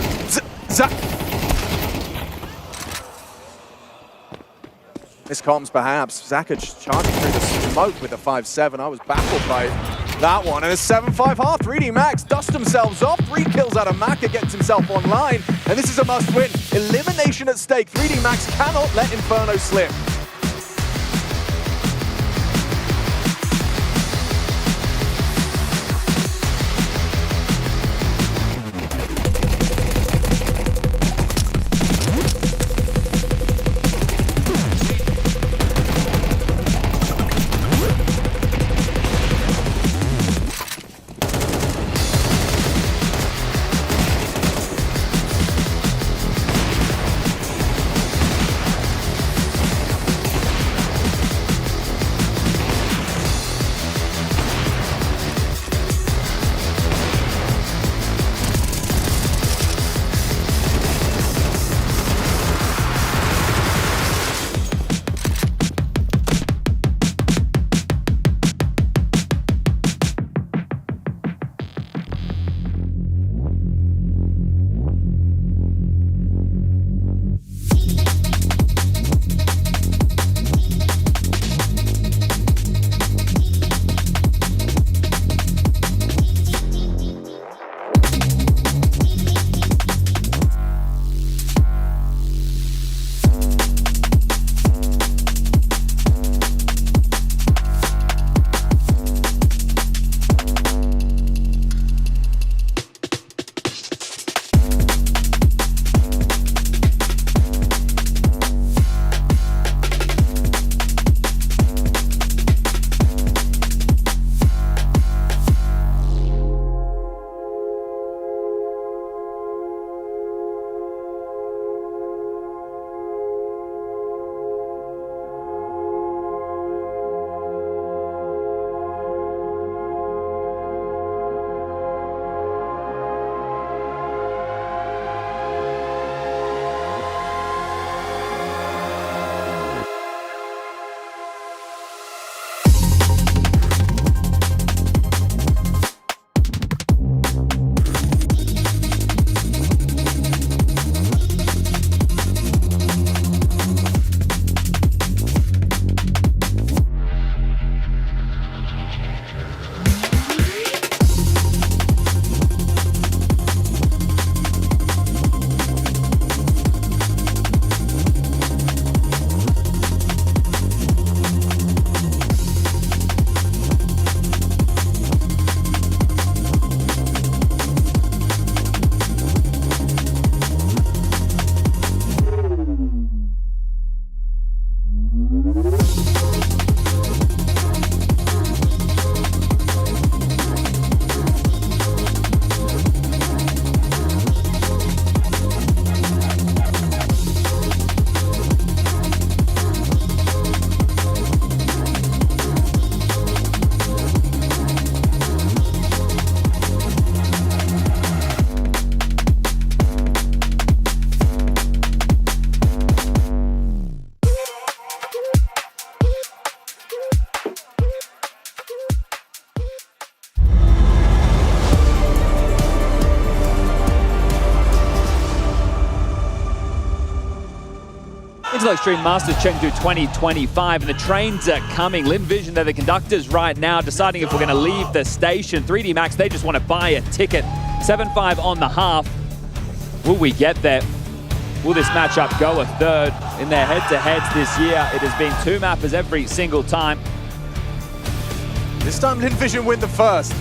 Speaker 3: Miscomms, perhaps. Zaka charging through the smoke with a 5-7. I was baffled by that one. And a 7-5 half. 3D Max dust themselves off. 3 kills out of Maka, gets himself online. And this is a must-win. Elimination at stake. 3D Max cannot let Inferno slip.
Speaker 6: Intel Extreme Masters Chengdu 2025, and the trains are coming. Lin Vision, they're the conductors right now, deciding if we're going to leave the station. 3D Max, they just want to buy a ticket. 7-5 on the half. Will we get there? Will this matchup go a third in their head-to-heads this year? It has been 2 mappers every single time.
Speaker 3: This time Lin Vision win the first.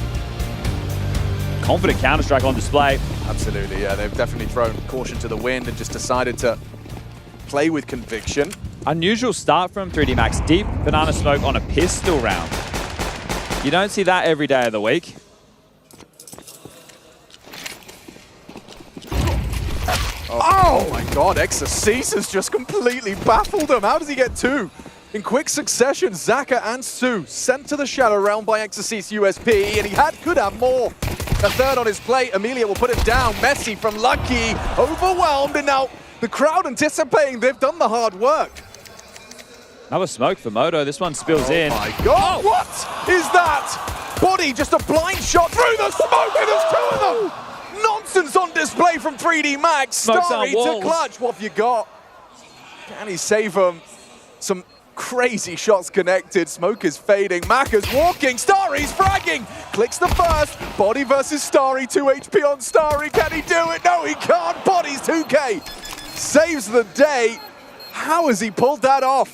Speaker 6: Confident Counter-Strike on display.
Speaker 3: Absolutely, yeah. They've definitely thrown caution to the wind and just decided to play with conviction.
Speaker 6: Unusual start from 3D Max. Deep banana smoke on a pistol round. You don't see that every day of the week.
Speaker 3: Oh my god, Exorcist has just completely baffled him. How does he get 2? In quick succession, Zaka and Su sent to the shallow realm by Exorcist USP, and he could have more. A third on his plate, Amelia will put it down. Messi from Lucky, overwhelmed, and now the crowd anticipating they've done the hard work.
Speaker 6: Another smoke for Moto. This one spills in.
Speaker 3: Oh my god, what is that? Body, just a blind shot through the smoke, and there's 2 of them! Nonsense on display from 3D Max. Starry to clutch. What have you got? Can he save him? Some crazy shots connected. Smoke is fading. Maka's walking. Starry's fragging. Clicks the first. Body versus Starry. 2 HP on Starry. Can he do it? No, he can't. Body's 2K. Saves the day. How has he pulled that off?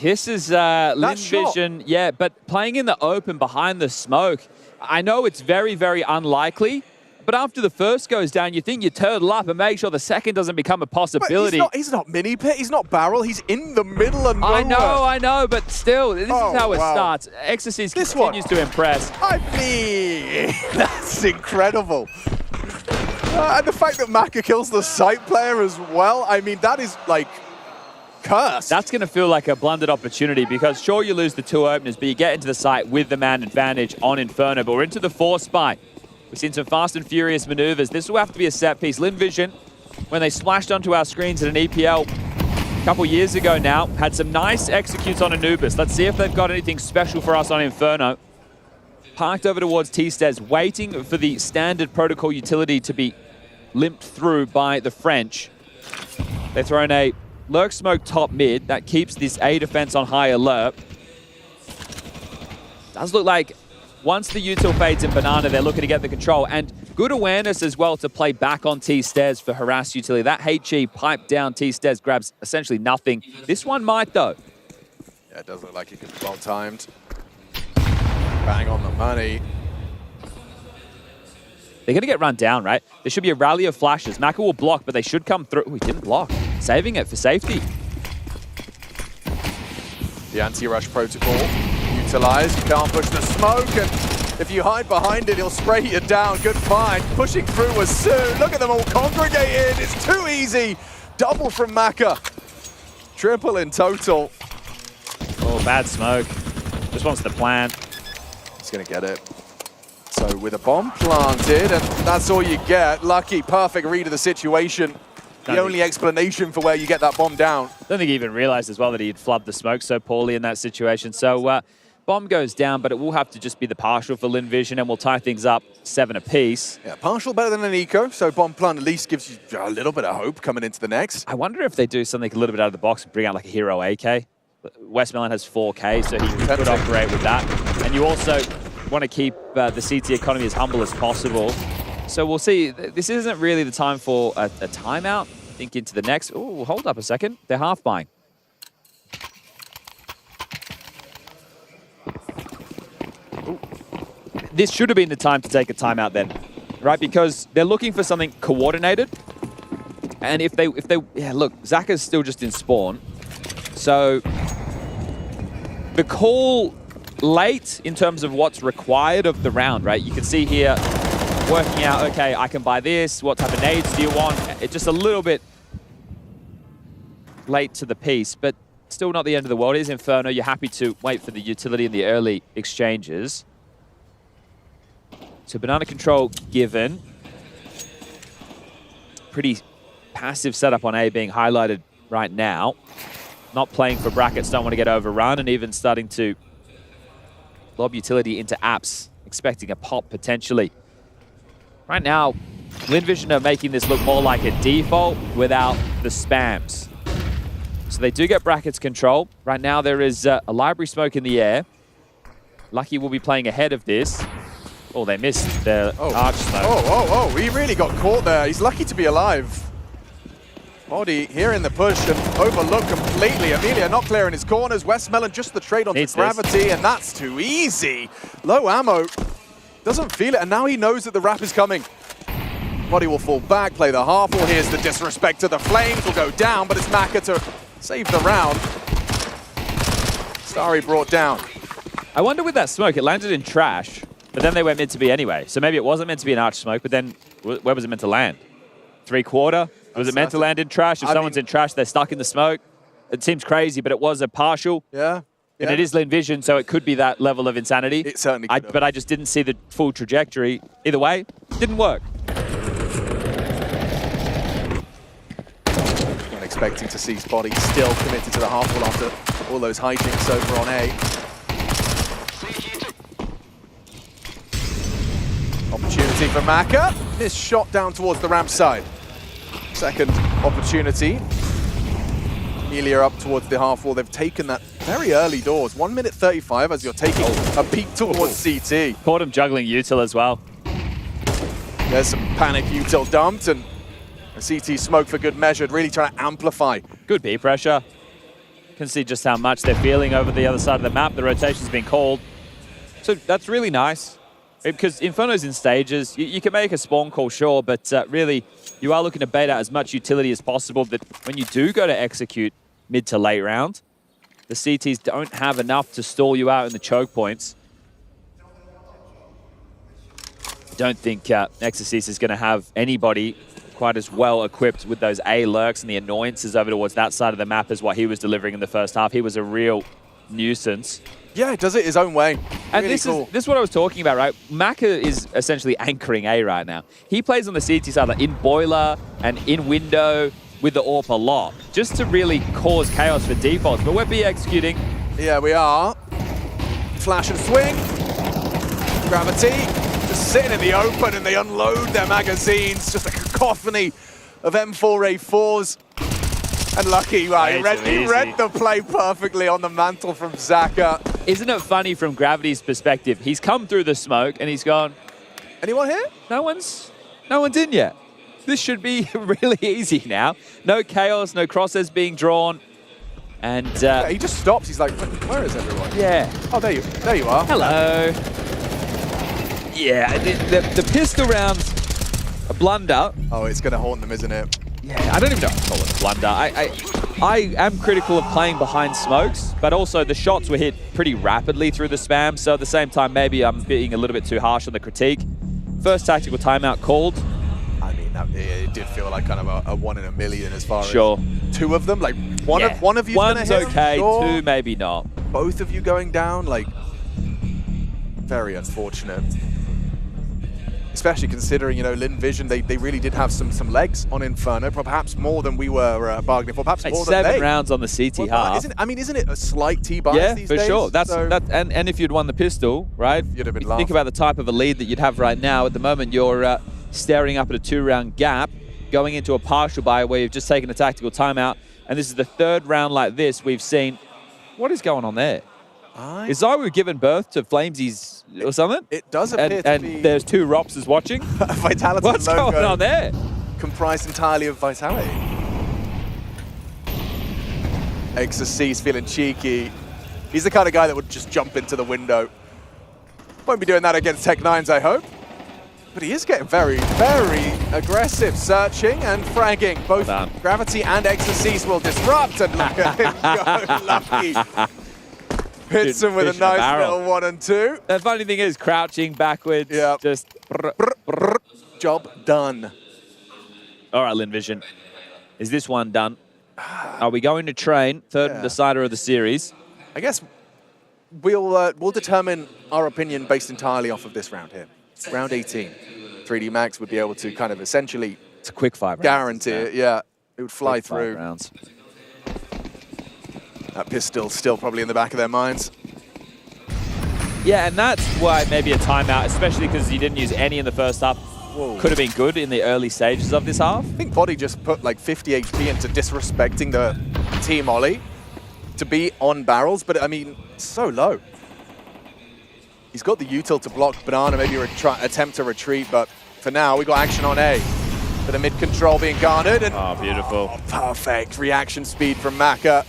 Speaker 6: This is Lin Vision. Yeah, but playing in the open behind the smoke. I know it's very, very unlikely. But after the first goes down, you think you turtle up and make sure the second doesn't become a possibility.
Speaker 3: He's not mini pit, he's not barrel, he's in the middle of nowhere.
Speaker 6: I know, but still, this is how it starts. Exorcist continues to impress.
Speaker 3: I mean, that's incredible. And the fact that Maka kills the site player as well, I mean, that is like cursed.
Speaker 6: That's going to feel like a blundered opportunity because sure, you lose the 2 openers, but you get into the site with the man advantage on Inferno, but we're into the 4 spy. We've seen some fast and furious maneuvers. This will have to be a set piece. Lin Vision, when they splashed onto our screens at an EPL a couple years ago now, had some nice executes on Anubis. Let's see if they've got anything special for us on Inferno. Parked over towards T-Stairs, waiting for the standard protocol utility to be limped through by the French. They've thrown a lurk smoke top mid. That keeps this A defense on high alert. Does look like once the util fades in Banana, they're looking to get the control. And good awareness as well to play back on T-Stairs for harass utility. That HE pipe down T-Stairs grabs essentially nothing. This one might, though.
Speaker 3: Yeah, it does look like it could be well-timed. Bang on the money.
Speaker 6: They're going to get run down, right? There should be a rally of flashes. Maka will block, but they should come through. Oh, he didn't block. Saving it for safety.
Speaker 3: The anti-rush protocol utilized. You can't push the smoke, and if you hide behind it, he'll spray you down. Good find. Pushing through was Su. Look at them all congregated. It's too easy. Double from Maka. Triple in total.
Speaker 6: Oh, bad smoke. Just wants to plant.
Speaker 3: He's going to get it. So with a bomb planted, and that's all you get. Lucky, perfect read of the situation. The only explanation for where you get that bomb down.
Speaker 6: I don't think he even realized as well that he'd flubbed the smoke so poorly in that situation. So bomb goes down, but it will have to just be the partial for Lin Vision, and we'll tie things up 7 apiece.
Speaker 3: Yeah, partial better than an eco, so bomb plant at least gives you a little bit of hope coming into the next.
Speaker 6: I wonder if they do something a little bit out of the box and bring out like a hero AK. Westmoreland has 4K, so he could operate with that. And you also want to keep the CT economy as humble as possible. So we'll see. This isn't really the time for a timeout. I think into the next. Oh, hold up a second. They're half buying. Ooh. This should have been the time to take a timeout then, right? Because they're looking for something coordinated. And if they, yeah, look, Zaka's still just in spawn. So the call late in terms of what's required of the round, right? You can see here working out, okay, I can buy this. What type of nades do you want? It's just a little bit late to the piece, but still not the end of the world. It is Inferno. You're happy to wait for the utility in the early exchanges. So banana control given. Pretty passive setup on A being highlighted right now. Not playing for brackets, don't want to get overrun, and even starting to lob utility into apps, expecting a pop potentially. Right now, Lin Vision are making this look more like a default without the spams. So they do get brackets control. Right now there is a library smoke in the air. Lucky will be playing ahead of this. Oh, they missed their arch smoke.
Speaker 3: Oh, he really got caught there. He's lucky to be alive. Body here in the push and overlooked completely. Amelia not clearing his corners. Westmelon just the trade onto Gravity, and that's too easy. Low ammo. Doesn't feel it, and now he knows that the wrap is coming. Body will fall back, play the half wall. Here's the disrespect to the Flames. Will go down, but it's Maka to save the round. Starry brought down.
Speaker 6: I wonder with that smoke, it landed in trash, but then they went mid to be anyway. So maybe it wasn't meant to be an arch smoke, but then where was it meant to land? 3/4? Was it meant to land in trash? If someone's in trash, they're stuck in the smoke. It seems crazy, but it was a partial.
Speaker 3: Yeah.
Speaker 6: And it is Lin Vision, so it could be that level of insanity.
Speaker 3: It certainly could.
Speaker 6: But I just didn't see the full trajectory. Either way, didn't work.
Speaker 3: Not expecting to see Spotty still committed to the half wall after all those hijinks over on A. Opportunity for Maka. Missed shot down towards the ramp side. Second opportunity. Amelia up towards the half wall. They've taken that very early doors. 1 minute 35 as you're taking a peek towards CT.
Speaker 6: Caught him juggling util as well.
Speaker 3: There's some panic util dumped and a CT smoke for good measure, really trying to amplify.
Speaker 6: Good B pressure. Can see just how much they're feeling over the other side of the map. The rotation's been called. So that's really nice. Because Inferno's in stages. You can make a spawn call, sure, but really, you are looking to bait out as much utility as possible that when you do go to execute mid to late round, the CTs don't have enough to stall you out in the choke points. Don't think Exorcist is going to have anybody quite as well equipped with those A lurks and the annoyances over towards that side of the map as what he was delivering in the first half. He was a real nuisance.
Speaker 3: Yeah, he does it his own way.
Speaker 6: And
Speaker 3: really
Speaker 6: this is what I was talking about, right? Maka is essentially anchoring A right now. He plays on the CT side, like in boiler and in window with the AWP a lot, just to really cause chaos for defaults. But we're B executing.
Speaker 3: Yeah, we are. Flash and swing. Gravity just sitting in the open and they unload their magazines. Just a cacophony of M4A4s. And Lucky, right, he read the play perfectly on the mantle from Zaka.
Speaker 6: Isn't it funny from Gravity's perspective? He's come through the smoke and he's gone,
Speaker 3: anyone here?
Speaker 6: No one's in yet. This should be really easy now. No chaos, no crosshairs being drawn. And
Speaker 3: yeah, he just stops. He's like, where is everyone?
Speaker 6: Yeah.
Speaker 3: Oh, there you are.
Speaker 6: Hello. Yeah, the pistol round's a blunder.
Speaker 3: Oh, it's going to haunt them, isn't it?
Speaker 6: Yeah, I don't even know if I call it a blunder. I am critical of playing behind smokes, but also the shots were hit pretty rapidly through the spam, so at the same time, maybe I'm being a little bit too harsh on the critique. First tactical timeout called.
Speaker 3: I mean, it did feel like kind of a 1 in a million as far as two of them. Like, one of you's
Speaker 6: One's
Speaker 3: gonna hit
Speaker 6: okay,
Speaker 3: sure.
Speaker 6: two maybe not.
Speaker 3: Both of you going down, like, very unfortunate. Especially considering, you know, Lin Vision, they really did have some legs on Inferno, perhaps more than we were bargaining for, perhaps more than they.
Speaker 6: 7 rounds on the CT half.
Speaker 3: Isn't it a slight T-bias these days?
Speaker 6: Yeah, for sure. And if you'd won the pistol, right?
Speaker 3: You'd have been
Speaker 6: laughing. Think about the type of a lead that you'd have right now. At the moment, you're staring up at a 2-round gap, going into a partial buy where you've just taken a tactical timeout, and this is the 3rd round like this we've seen. What is going on there? Is Zywu given birth to Flamesies or something?
Speaker 3: It does appear to be.
Speaker 6: And there's 2 Ropses watching.
Speaker 3: Vitality
Speaker 6: What's
Speaker 3: logo
Speaker 6: going on there?
Speaker 3: Comprised entirely of Vitality. Exorcist feeling cheeky. He's the kind of guy that would just jump into the window. Won't be doing that against Tech9s, I hope. But he is getting very, very aggressive, searching and fragging. Both Gravity and Exorcist will disrupt, and look at him go, Lucky. Hits him with a nice little 1 and 2.
Speaker 6: The funny thing is, crouching backwards, just...
Speaker 3: Job done.
Speaker 6: All right, Lin Vision. Is this one done? Are we going to train? Third decider of the series.
Speaker 3: I guess we'll determine our opinion based entirely off of this round here. Round 18. 3D Max would be able to kind of essentially...
Speaker 6: It's a quick 5 rounds.
Speaker 3: Guarantee it, yeah. It would fly
Speaker 6: quick
Speaker 3: through.
Speaker 6: 5 rounds.
Speaker 3: That pistol still probably in the back of their minds.
Speaker 6: Yeah, and that's why maybe a timeout, especially because you didn't use any in the first half, could have been good in the early stages of this half.
Speaker 3: I think Body just put like 50 HP into disrespecting the T-Molly to be on barrels, but I mean, so low. He's got the util to block Banana, maybe attempt to retreat, but for now, we got action on A. But the mid-control being garnered, and
Speaker 6: beautiful.
Speaker 3: Perfect reaction speed from Maka.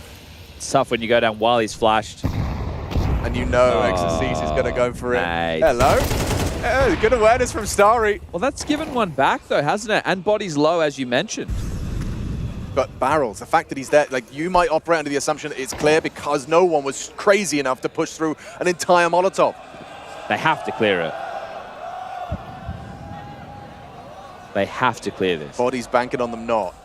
Speaker 6: It's tough when you go down while he's flashed.
Speaker 3: And you know Exorcise is going to go for it.
Speaker 6: Mate.
Speaker 3: Hello. Good awareness from Starry.
Speaker 6: Well, that's given one back, though, hasn't it? And body's low, as you mentioned.
Speaker 3: But barrels, the fact that he's there, like, you might operate under the assumption that it's clear because no one was crazy enough to push through an entire Molotov.
Speaker 6: They have to clear it. They have to clear this.
Speaker 3: Body's banking on them not.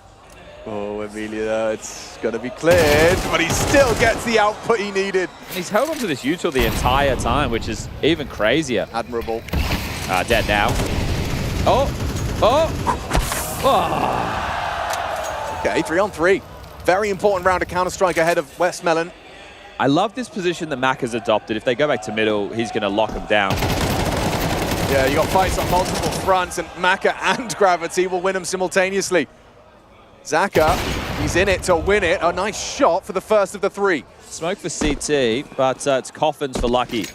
Speaker 3: Oh, Emilia, it's going to be cleared, but he still gets the output he needed.
Speaker 6: And he's held onto this util the entire time, which is even crazier.
Speaker 3: Admirable.
Speaker 6: Dead now. Oh.
Speaker 3: Okay, 3-on-3. Very important round of Counter-Strike ahead of Westmelon.
Speaker 6: I love this position that Mac has adopted. If they go back to middle, he's going to lock him down.
Speaker 3: Yeah, you got fights on multiple fronts, and Maka and Gravity will win them simultaneously. Zaka, he's in it to win it. A nice shot for the first of the three.
Speaker 6: Smoke for CT, but it's coffins for Lucky.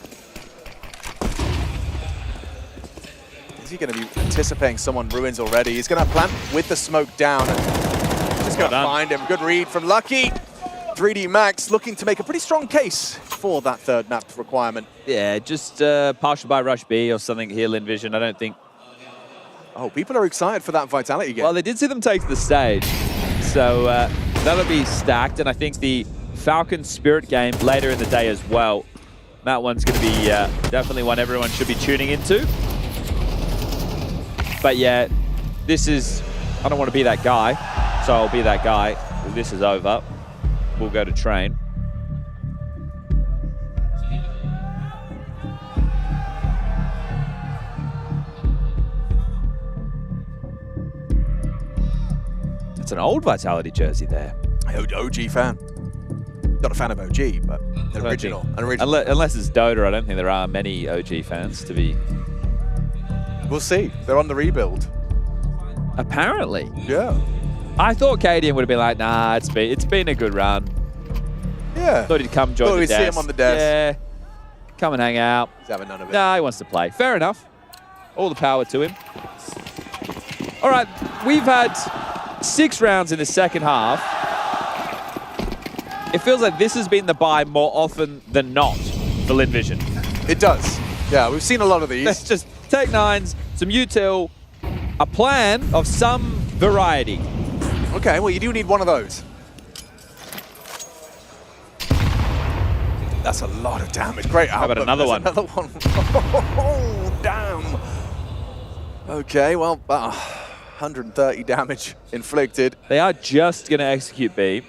Speaker 3: Is he going to be anticipating someone ruins already? He's going to plant with the smoke down. And just going to find him. Good read from Lucky. 3D Max looking to make a pretty strong case for that third map requirement.
Speaker 6: Yeah, just partial by Rush B or something here, Linvision. I don't think...
Speaker 3: Oh, people are excited for that Vitality game.
Speaker 6: Well, they did see them take to the stage, so that'll be stacked. And I think the Falcon Spirit game later in the day as well. That one's going to be definitely one everyone should be tuning into. But yeah, this is... I don't want to be that guy, so I'll be that guy. This is over. We'll go to train. It's an old Vitality jersey there.
Speaker 3: OG fan. Not a fan of OG, but an original.
Speaker 6: Unless it's Dota, I don't think there are many OG fans to be.
Speaker 3: We'll see. They're on the rebuild.
Speaker 6: Apparently.
Speaker 3: Yeah.
Speaker 6: I thought KDM would have been like, nah, it's been a good run.
Speaker 3: Yeah.
Speaker 6: Thought he'd come join the desk.
Speaker 3: Thought we'd see him on the desk.
Speaker 6: Yeah. Come and hang out.
Speaker 3: He's having none of it.
Speaker 6: Nah, he wants to play. Fair enough. All the power to him. All right, we've had 6 rounds in the second half. It feels like this has been the buy more often than not for Linvision.
Speaker 3: It does. Yeah, we've seen a lot of these.
Speaker 6: Let's just take 9s, some util, a plan of some variety.
Speaker 3: Okay, well, you do need one of those. That's a lot of damage. Great output.
Speaker 6: How about another one?
Speaker 3: Another one. Oh, damn. Okay, well, 130 damage inflicted.
Speaker 6: They are just going to execute B.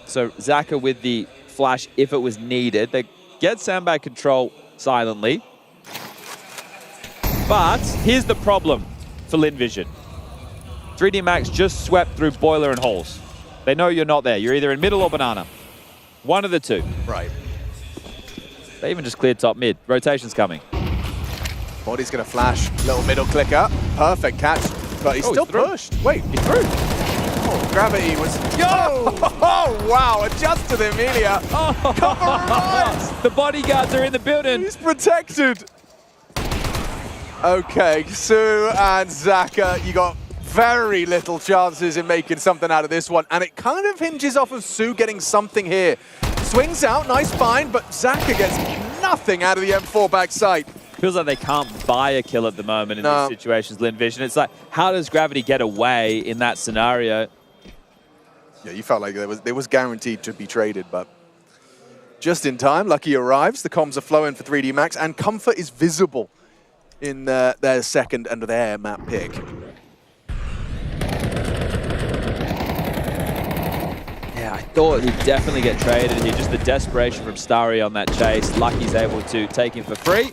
Speaker 6: So Zaka with the flash if it was needed. They get sandbag control silently. But here's the problem for Linvision. 3D Max just swept through Boiler and Halls. They know you're not there. You're either in middle or banana. One of the two.
Speaker 3: Right.
Speaker 6: They even just cleared top mid. Rotation's coming.
Speaker 3: Body's going to flash. Little middle clicker. Perfect catch. But he's still pushed. Wait, he's through. Oh, Gravity was... Yo! Oh, wow. Adjust to the Emilia.
Speaker 6: Oh.
Speaker 3: Cover rise.
Speaker 6: The bodyguards are in the building.
Speaker 3: He's protected. Okay, Sue and Zaka, you got very little chances in making something out of this one. And it kind of hinges off of Sue getting something here. Swings out, nice bind, but Zaka gets nothing out of the M4 backside.
Speaker 6: Feels like they can't buy a kill at the moment in these situations, Linvision. It's like, how does Gravity get away in that scenario?
Speaker 3: Yeah, you felt like there was guaranteed to be traded, but just in time, Lucky arrives. The comms are flowing for 3D Max, and Comfort is visible in their second and their map pick.
Speaker 6: Yeah, I thought he'd definitely get traded here. Just the desperation from Starry on that chase. Lucky's able to take him for free.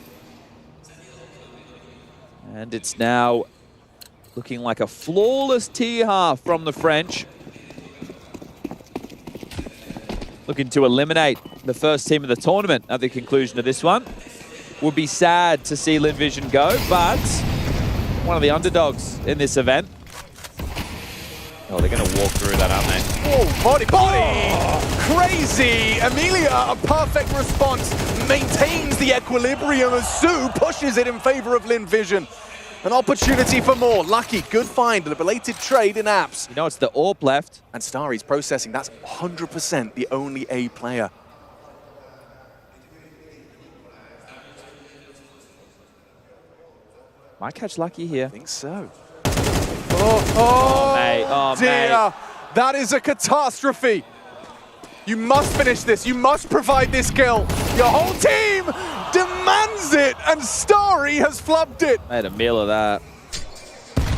Speaker 6: And it's now looking like a flawless tier half from the French. Looking to eliminate the first team of the tournament at the conclusion of this one. Would be sad to see Linvision go, but one of the underdogs in this event. Oh, they're going to walk through that, aren't they?
Speaker 3: Oh, body! Crazy! Amelia, a perfect response, maintains the equilibrium as Sue pushes it in favor of Lin Vision. An opportunity for more. Lucky, good find, and a belated trade in apps.
Speaker 6: You know, it's the AWP left.
Speaker 3: And Starry's processing. That's 100% the only A player.
Speaker 6: Might catch Lucky here.
Speaker 3: I think so. Oh,
Speaker 6: mate. Oh,
Speaker 3: dear.
Speaker 6: mate.
Speaker 3: That is a catastrophe. You must finish this. You must provide this kill. Your whole team demands it, and Starry has flubbed it.
Speaker 6: Made a meal of that.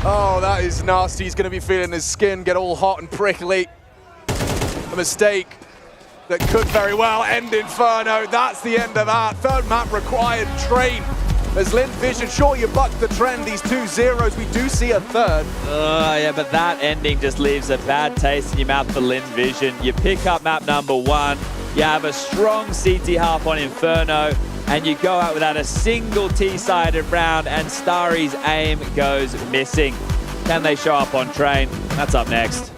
Speaker 3: Oh, that is nasty. He's going to be feeling his skin get all hot and prickly. A mistake that could very well end Inferno. That's the end of that. Third map required. Train. As Lin Vision, sure, you bucked the trend, these 2 zeros. We do see a third.
Speaker 6: Yeah, but that ending just leaves a bad taste in your mouth for Lin Vision. You pick up map number 1, you have a strong CT half on Inferno, and you go out without a single T-sided round, and Starry's aim goes missing. Can they show up on Train? That's up next.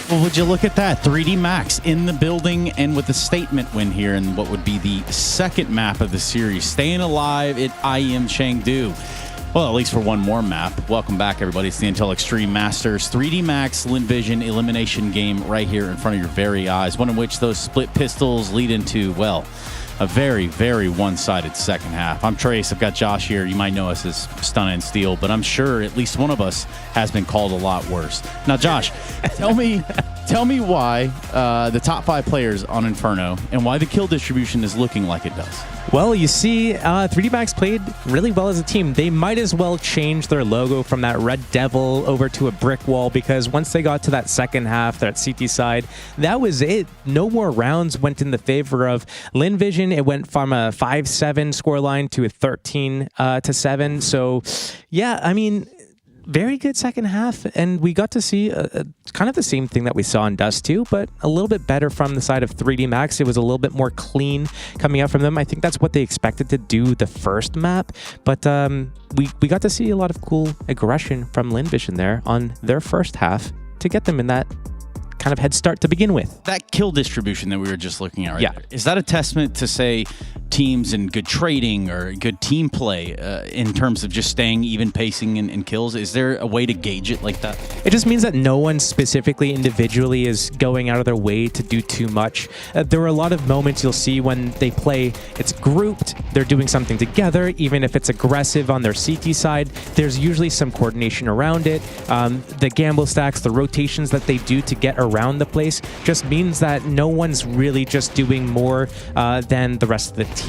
Speaker 21: Well, would you look at that? 3D Max in the building and with a statement win here in what would be the second map of the series. Staying alive at IEM Chengdu. Well, at least for one more map. Welcome back, everybody. It's the Intel Extreme Masters 3D Max Lin Vision elimination game right here in front of your very eyes. One in which those split pistols lead into, well, a very, very one-sided second half. I'm Trace. I've got Josh here. You might know us as Stun and Steel, but I'm sure at least one of us has been called a lot worse. Now, Josh, tell me why the top 5 players on Inferno and why the kill distribution is looking like it does.
Speaker 22: Well, you see, 3D Max played really well as a team. They might as well change their logo from that red devil over to a brick wall, because once they got to that second half, that CT side, that was it. No more rounds went in the favor of Lin Vision. It went from a 5-7 scoreline to a 13-7. So, yeah, I mean, very good second half, and we got to see kind of the same thing that we saw in Dust 2, but a little bit better from the side of 3D Max. It was a little bit more clean coming out from them. I think that's what they expected to do the first map, but we got to see a lot of cool aggression from Linvision there on their first half to get them in that kind of head start to begin with.
Speaker 21: That kill distribution that we were just looking at right
Speaker 22: Yeah.
Speaker 21: there, is that a testament to, say, teams and good trading or good team play in terms of just staying even pacing and kills? Is there a way to gauge it like that?
Speaker 22: It just means that no one specifically individually is going out of their way to do too much. There are a lot of moments you'll see when they play, it's grouped, they're doing something together, even if it's aggressive on their CT side, there's usually some coordination around it. The gamble stacks, the rotations that they do to get around the place just means that no one's really just doing more than the rest of the team.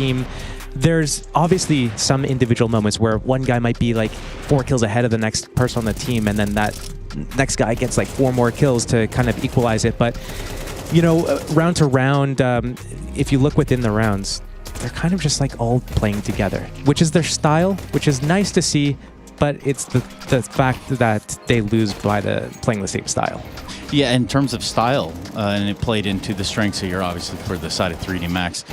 Speaker 22: There's obviously some individual moments where one guy might be like 4 kills ahead of the next person on the team, and then that next guy gets like 4 more kills to kind of equalize it. But, you know, round to round, if you look within the rounds, they're kind of just like all playing together, which is their style, which is nice to see, but it's the fact that they lose by playing the same style.
Speaker 21: Yeah, in terms of style, and it played into the strengths here, obviously, for the side of 3D Max.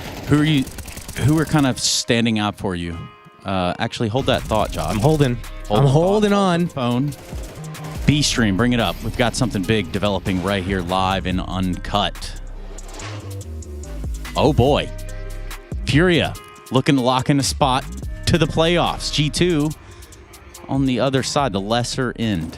Speaker 21: Who are kind of standing out for you? Actually, hold that thought, Josh.
Speaker 22: I'm holding on.
Speaker 21: Phone. B-Stream, bring it up. We've got something big developing right here live and uncut. Oh, boy. Furia looking to lock in a spot to the playoffs. G2 on the other side, the lesser end.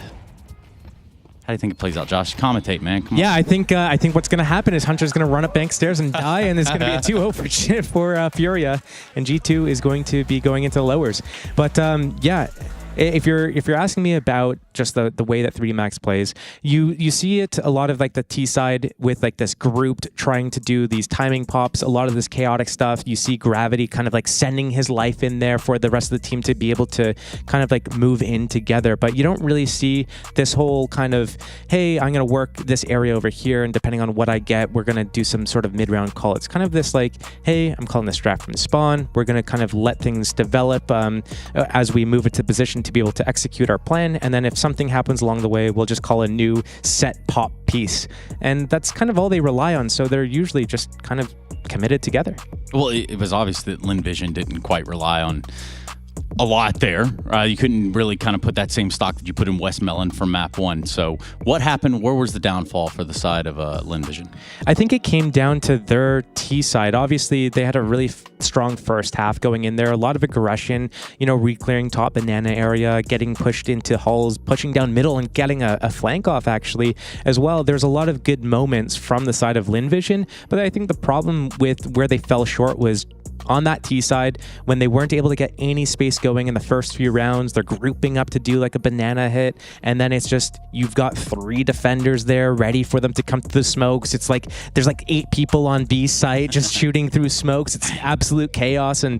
Speaker 21: How do you think it plays out, Josh? Commentate, man. Come on.
Speaker 22: Yeah, I think what's going to happen is Hunter's going to run up bank stairs and die, and it's going to be a 2-0 for Furia, and G2 is going to be going into the lowers. But yeah, if you're asking me about just the way that 3D Max plays, you see it a lot of like the T side with like this grouped trying to do these timing pops, a lot of this chaotic stuff. You see Gravity kind of like sending his life in there for the rest of the team to be able to kind of like move in together. But you don't really see this whole kind of, hey, I'm going to work this area over here, and depending on what I get, we're going to do some sort of mid-round call. It's kind of this like, hey, I'm calling this draft from spawn. We're going to kind of let things develop as we move into position to be able to execute our plan, and then if something happens along the way, we'll just call a new set pop piece, and that's kind of all they rely on. So they're usually just kind of committed together.
Speaker 21: Well, it was obvious that Linvision didn't quite rely on a lot there. You couldn't really kind of put that same stock that you put in Westmelon from map 1. So what happened? Where was the downfall for the side of Linvision?
Speaker 22: I think it came down to their T side. Obviously, they had a really strong first half going in there. A lot of aggression, you know, re-clearing top banana area, getting pushed into hulls, pushing down middle, and getting a flank off actually as well. There's a lot of good moments from the side of Linvision, but I think the problem with where they fell short was on that T side, when they weren't able to get any space going in the first few rounds. They're grouping up to do like a banana hit, and then it's just, you've got 3 defenders there ready for them to come through the smokes. It's like there's like 8 people on B site just shooting through smokes. It's absolute chaos, and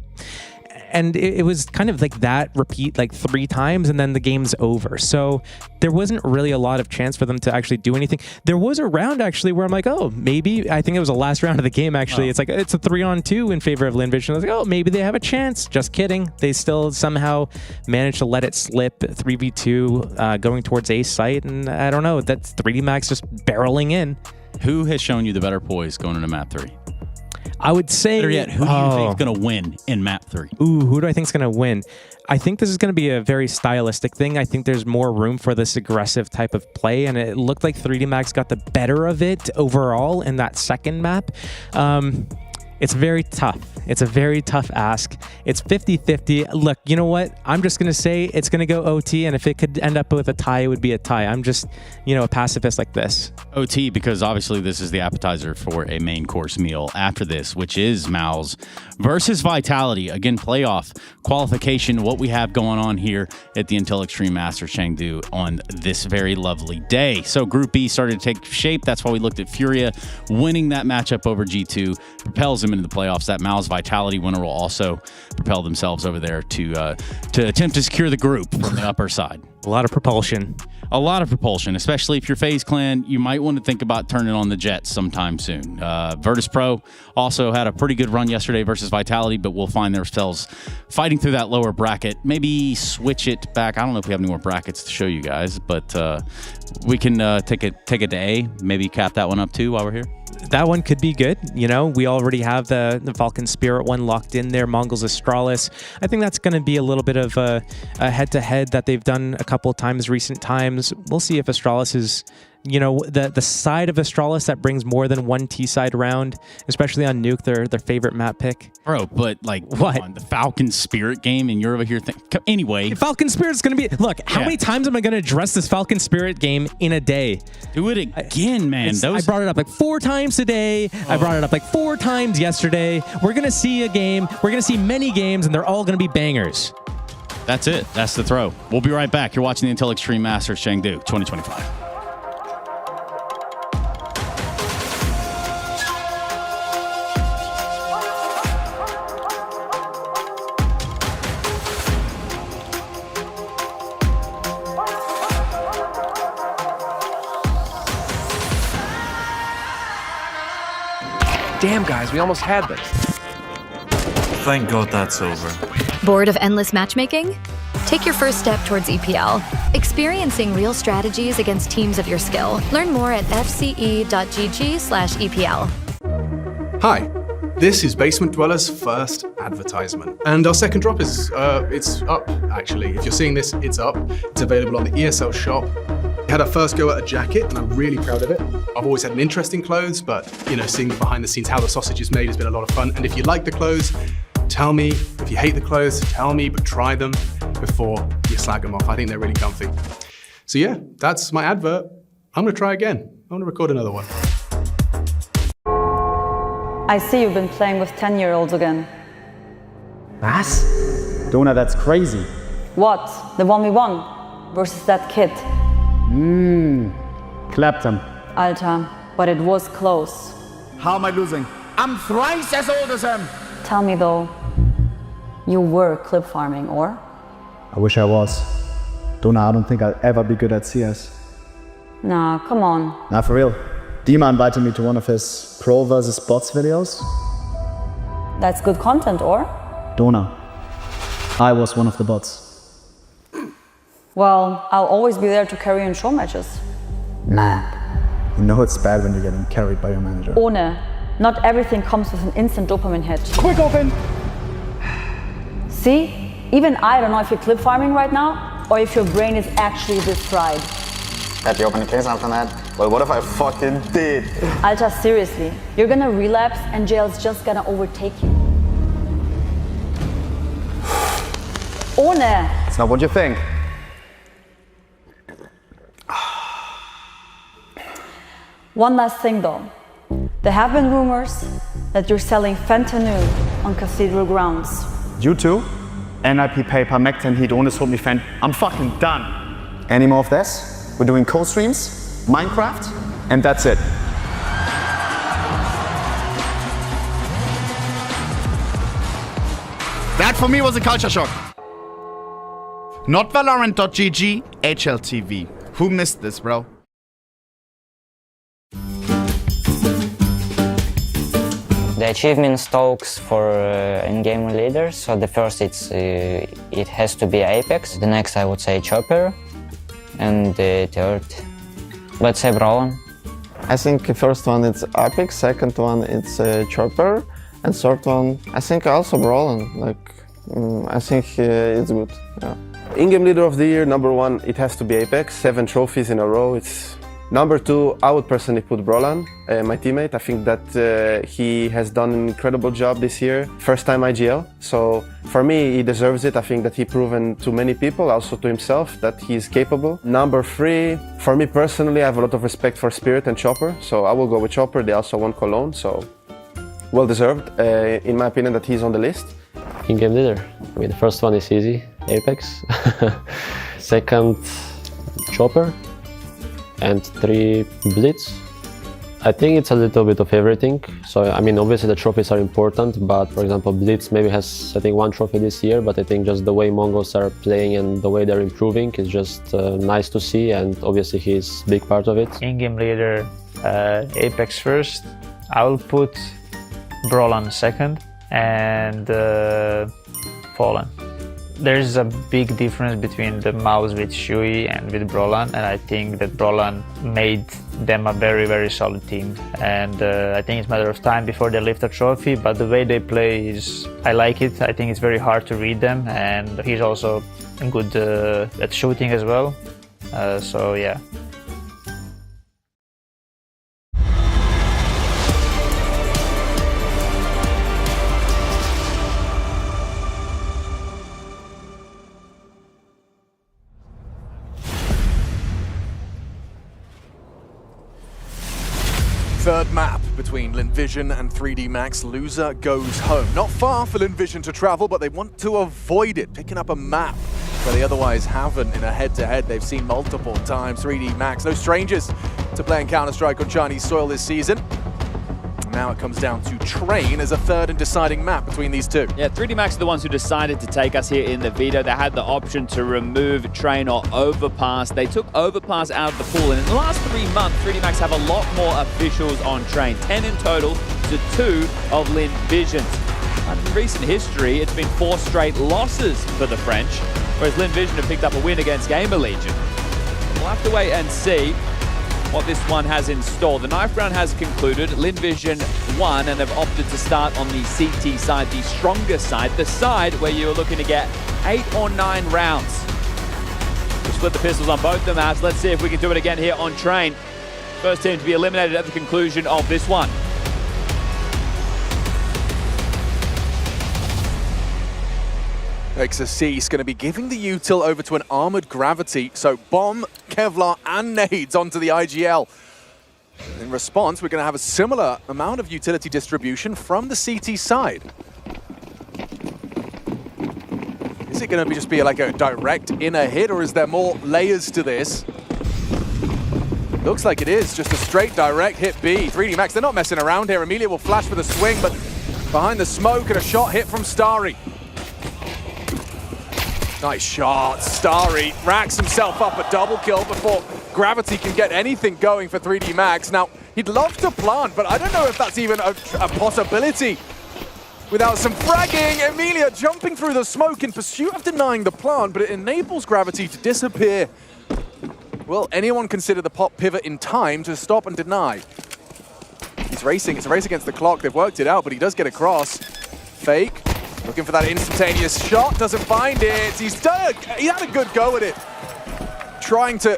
Speaker 22: it was kind of like that repeat like 3 times, and then the game's over. So there wasn't really a lot of chance for them to actually do anything. There was a round actually where I'm like, oh, maybe, I think it was the last round of the game actually. It's like, it's a 3-on-2 in favor of Linvision. I was like, oh, maybe they have a chance. Just kidding. They still somehow managed to let it slip 3v2 going towards A site, and I don't know, that's 3D Max just barreling in.
Speaker 21: Who has shown you the better poise going into map 3?
Speaker 22: I would say...
Speaker 21: Better yet, who do you think is going to win in map 3?
Speaker 22: Ooh, who do I think is going to win? I think this is going to be a very stylistic thing. I think there's more room for this aggressive type of play, and it looked like 3D Max got the better of it overall in that second map. It's very tough. It's a very tough ask. It's 50-50. Look, you know what? I'm just going to say it's going to go OT, and if it could end up with a tie, it would be a tie. I'm just, you know, a pacifist like this.
Speaker 21: OT, because obviously this is the appetizer for a main course meal after this, which is Mal's versus Vitality. Again, playoff qualification, what we have going on here at the Intel Extreme Masters Chengdu on this very lovely day. So Group B started to take shape. That's why we looked at Furia winning that matchup over G2, propels him into the playoffs. That Mal's Vitality winner will also propel themselves over there to attempt to secure the group from the upper side.
Speaker 22: A lot of propulsion.
Speaker 21: a lot of propulsion, especially if you're FaZe Clan. You might want to think about turning on the Jets sometime soon. Virtus Pro also had a pretty good run yesterday versus Vitality, but we'll find themselves fighting through that lower bracket. Maybe switch it back. I don't know if we have any more brackets to show you guys, but we can take it to A. Maybe cap that one up too while we're here.
Speaker 22: That one could be good. You know, we already have the Falcon Spirit one locked in there. Mongols Astralis. I think that's going to be a little bit of a head-to-head that they've done a couple of times recent times. We'll see if Astralis is, you know, the side of Astralis that brings more than one T-side round, especially on Nuke, their favorite map pick.
Speaker 21: Bro, but like, what? On the Falcon Spirit game, and you're over here anyway.
Speaker 22: Falcon Spirit's going to be... Look, how many times am I going to address this Falcon Spirit game in a day?
Speaker 21: Do it again, man.
Speaker 22: I brought it up like 4 times today. I brought it up like 4 times yesterday. We're going to see a game. We're going to see many games, and they're all going to be bangers.
Speaker 21: That's it. That's the throw. We'll be right back. You're watching the Intel Extreme Masters Chengdu 2025.
Speaker 1: Damn, guys, we almost had this.
Speaker 5: Thank God that's over.
Speaker 23: Bored of endless matchmaking? Take your first step towards EPL, experiencing real strategies against teams of your skill. Learn more at fce.gg/EPL.
Speaker 24: Hi, this is Basement Dweller's first advertisement. And our second drop is, it's up, actually. If you're seeing this, it's up. It's available on the ESL shop. We had our first go at a jacket, and I'm really proud of it. I've always had an interest in clothes, but, you know, seeing behind the scenes how the sausage is made has been a lot of fun. And if you like the clothes, tell me. If you hate the clothes, tell me, but try them before you slag them off. I think they're really comfy. So yeah, that's my advert. I'm gonna try again. I'm gonna record another one.
Speaker 11: I see you've been playing with 10-year-olds again.
Speaker 15: Was? Dona, that's crazy.
Speaker 11: What? The 1v1 versus that kid?
Speaker 15: Clapped him.
Speaker 11: Alter, but it was close.
Speaker 16: How am I losing? I'm thrice as old as him!
Speaker 11: Tell me though, you were clip farming, or?
Speaker 15: I wish I was. Dona, I don't think I'll ever be good at CS.
Speaker 11: Nah, come on.
Speaker 15: Nah, for real. Dima invited me to one of his pro versus bots videos.
Speaker 11: That's good content, or?
Speaker 15: Dona, I was one of the bots.
Speaker 11: Well, I'll always be there to carry and show matches.
Speaker 15: Nah. You know it's bad when you're getting carried by your manager.
Speaker 11: Ohne. Not everything comes with an instant dopamine hit.
Speaker 16: Quick open!
Speaker 11: See? Even I don't know if you're clip farming right now, or if your brain is actually this fried.
Speaker 17: Have you opened a case after that? Well, what if I fucking did?
Speaker 11: Alter, seriously. You're gonna relapse and jail's just gonna overtake you. Ohne!
Speaker 17: It's not what you think.
Speaker 11: One last thing though. There have been rumors that you're selling fentanyl on Cathedral grounds.
Speaker 15: You too? NIP paper, Mectin heat, ohne Sod me fan. I'm fucking done.
Speaker 17: Any more of this? We're doing co-streams, Minecraft, and that's it.
Speaker 16: That for me was a culture shock. Not Valorant.gg, HLTV. Who missed this, bro?
Speaker 18: The achievements talks for in-game leaders. So the first, it has to be Apex. The next, I would say Chopper, and the third, let's say Brawlon.
Speaker 19: I think the first one it's Apex, second one it's Chopper, and third one I think also Brawlon. Like I think it's good. Yeah.
Speaker 27: In-game leader of the year, #1, it has to be Apex. 7 trophies in a row. It's #2, I would personally put Brawlon, my teammate. I think that he has done an incredible job this year. First time IGL, so for me, he deserves it. I think that he proven to many people, also to himself, that he's capable. #3, for me personally, I have a lot of respect for Spirit and Chopper, so I will go with Chopper. They also won Cologne, so well deserved, in my opinion, that he's on the list.
Speaker 28: In-game leader. I mean, the first one is easy, Apex. Second, Chopper. And 3, Blitz. I think it's a little bit of everything. So, I mean, obviously the trophies are important, but for example, Blitz maybe has, I think, 1 trophy this year, but I think just the way Mongols are playing and the way they're improving is just nice to see, and obviously he's a big part of it.
Speaker 2: In-game leader, Apex first. I will put Brolan second, and Fallen. There's a big difference between the mouse with Shui and with Brolan, and I think that Brolan made them a very, very solid team. And I think it's a matter of time before they lift a trophy, but the way they play is, I like it. I think it's very hard to read them, and he's also good at shooting as well. So yeah.
Speaker 3: Third map between Linvision and 3D Max. Loser goes home. Not far for Linvision to travel, but they want to avoid it, picking up a map where they otherwise haven't in a head-to-head they've seen multiple times. 3D Max, no strangers to playing Counter-Strike on Chinese soil this season. Now it comes down to Train as a third and deciding map between these two.
Speaker 6: Yeah, 3D Max are the ones who decided to take us here in the veto. They had the option to remove Train or Overpass. They took Overpass out of the pool, and in the last 3 months, 3D Max have a lot more officials on Train, 10 in total to 2 of Linvision. In recent history, it's been 4 straight losses for the French, whereas Linvision have picked up a win against Gamer Legion. We'll have to wait and see what this one has in store. The knife round has concluded. Linvision won and have opted to start on the CT side, the stronger side, the side where you're looking to get 8 or 9 rounds. We'll split the pistols on both the maps. Let's see if we can do it again here on Train. First team to be eliminated at the conclusion of this one.
Speaker 3: XSC is going to be giving the util over to an armored gravity, so bomb, Kevlar and nades onto the IGL. In response, we're going to have a similar amount of utility distribution from the CT side. Is it going to just be like a direct inner hit, or is there more layers to this? Looks like it is, just a straight direct hit B. 3D Max, they're not messing around here. Emilia will flash for the swing, but behind the smoke and a shot hit from Starry. Nice shot. Starry racks himself up a double kill before Gravity can get anything going for 3D Max. Now, he'd love to plant, but I don't know if that's even a possibility. Without some fragging, Emilia jumping through the smoke in pursuit of denying the plant, but it enables Gravity to disappear. Will anyone consider the pop pivot in time to stop and deny? He's racing. It's a race against the clock. They've worked it out, but he does get across. Fake. Looking for that instantaneous shot, doesn't find it. He had a good go at it. Trying to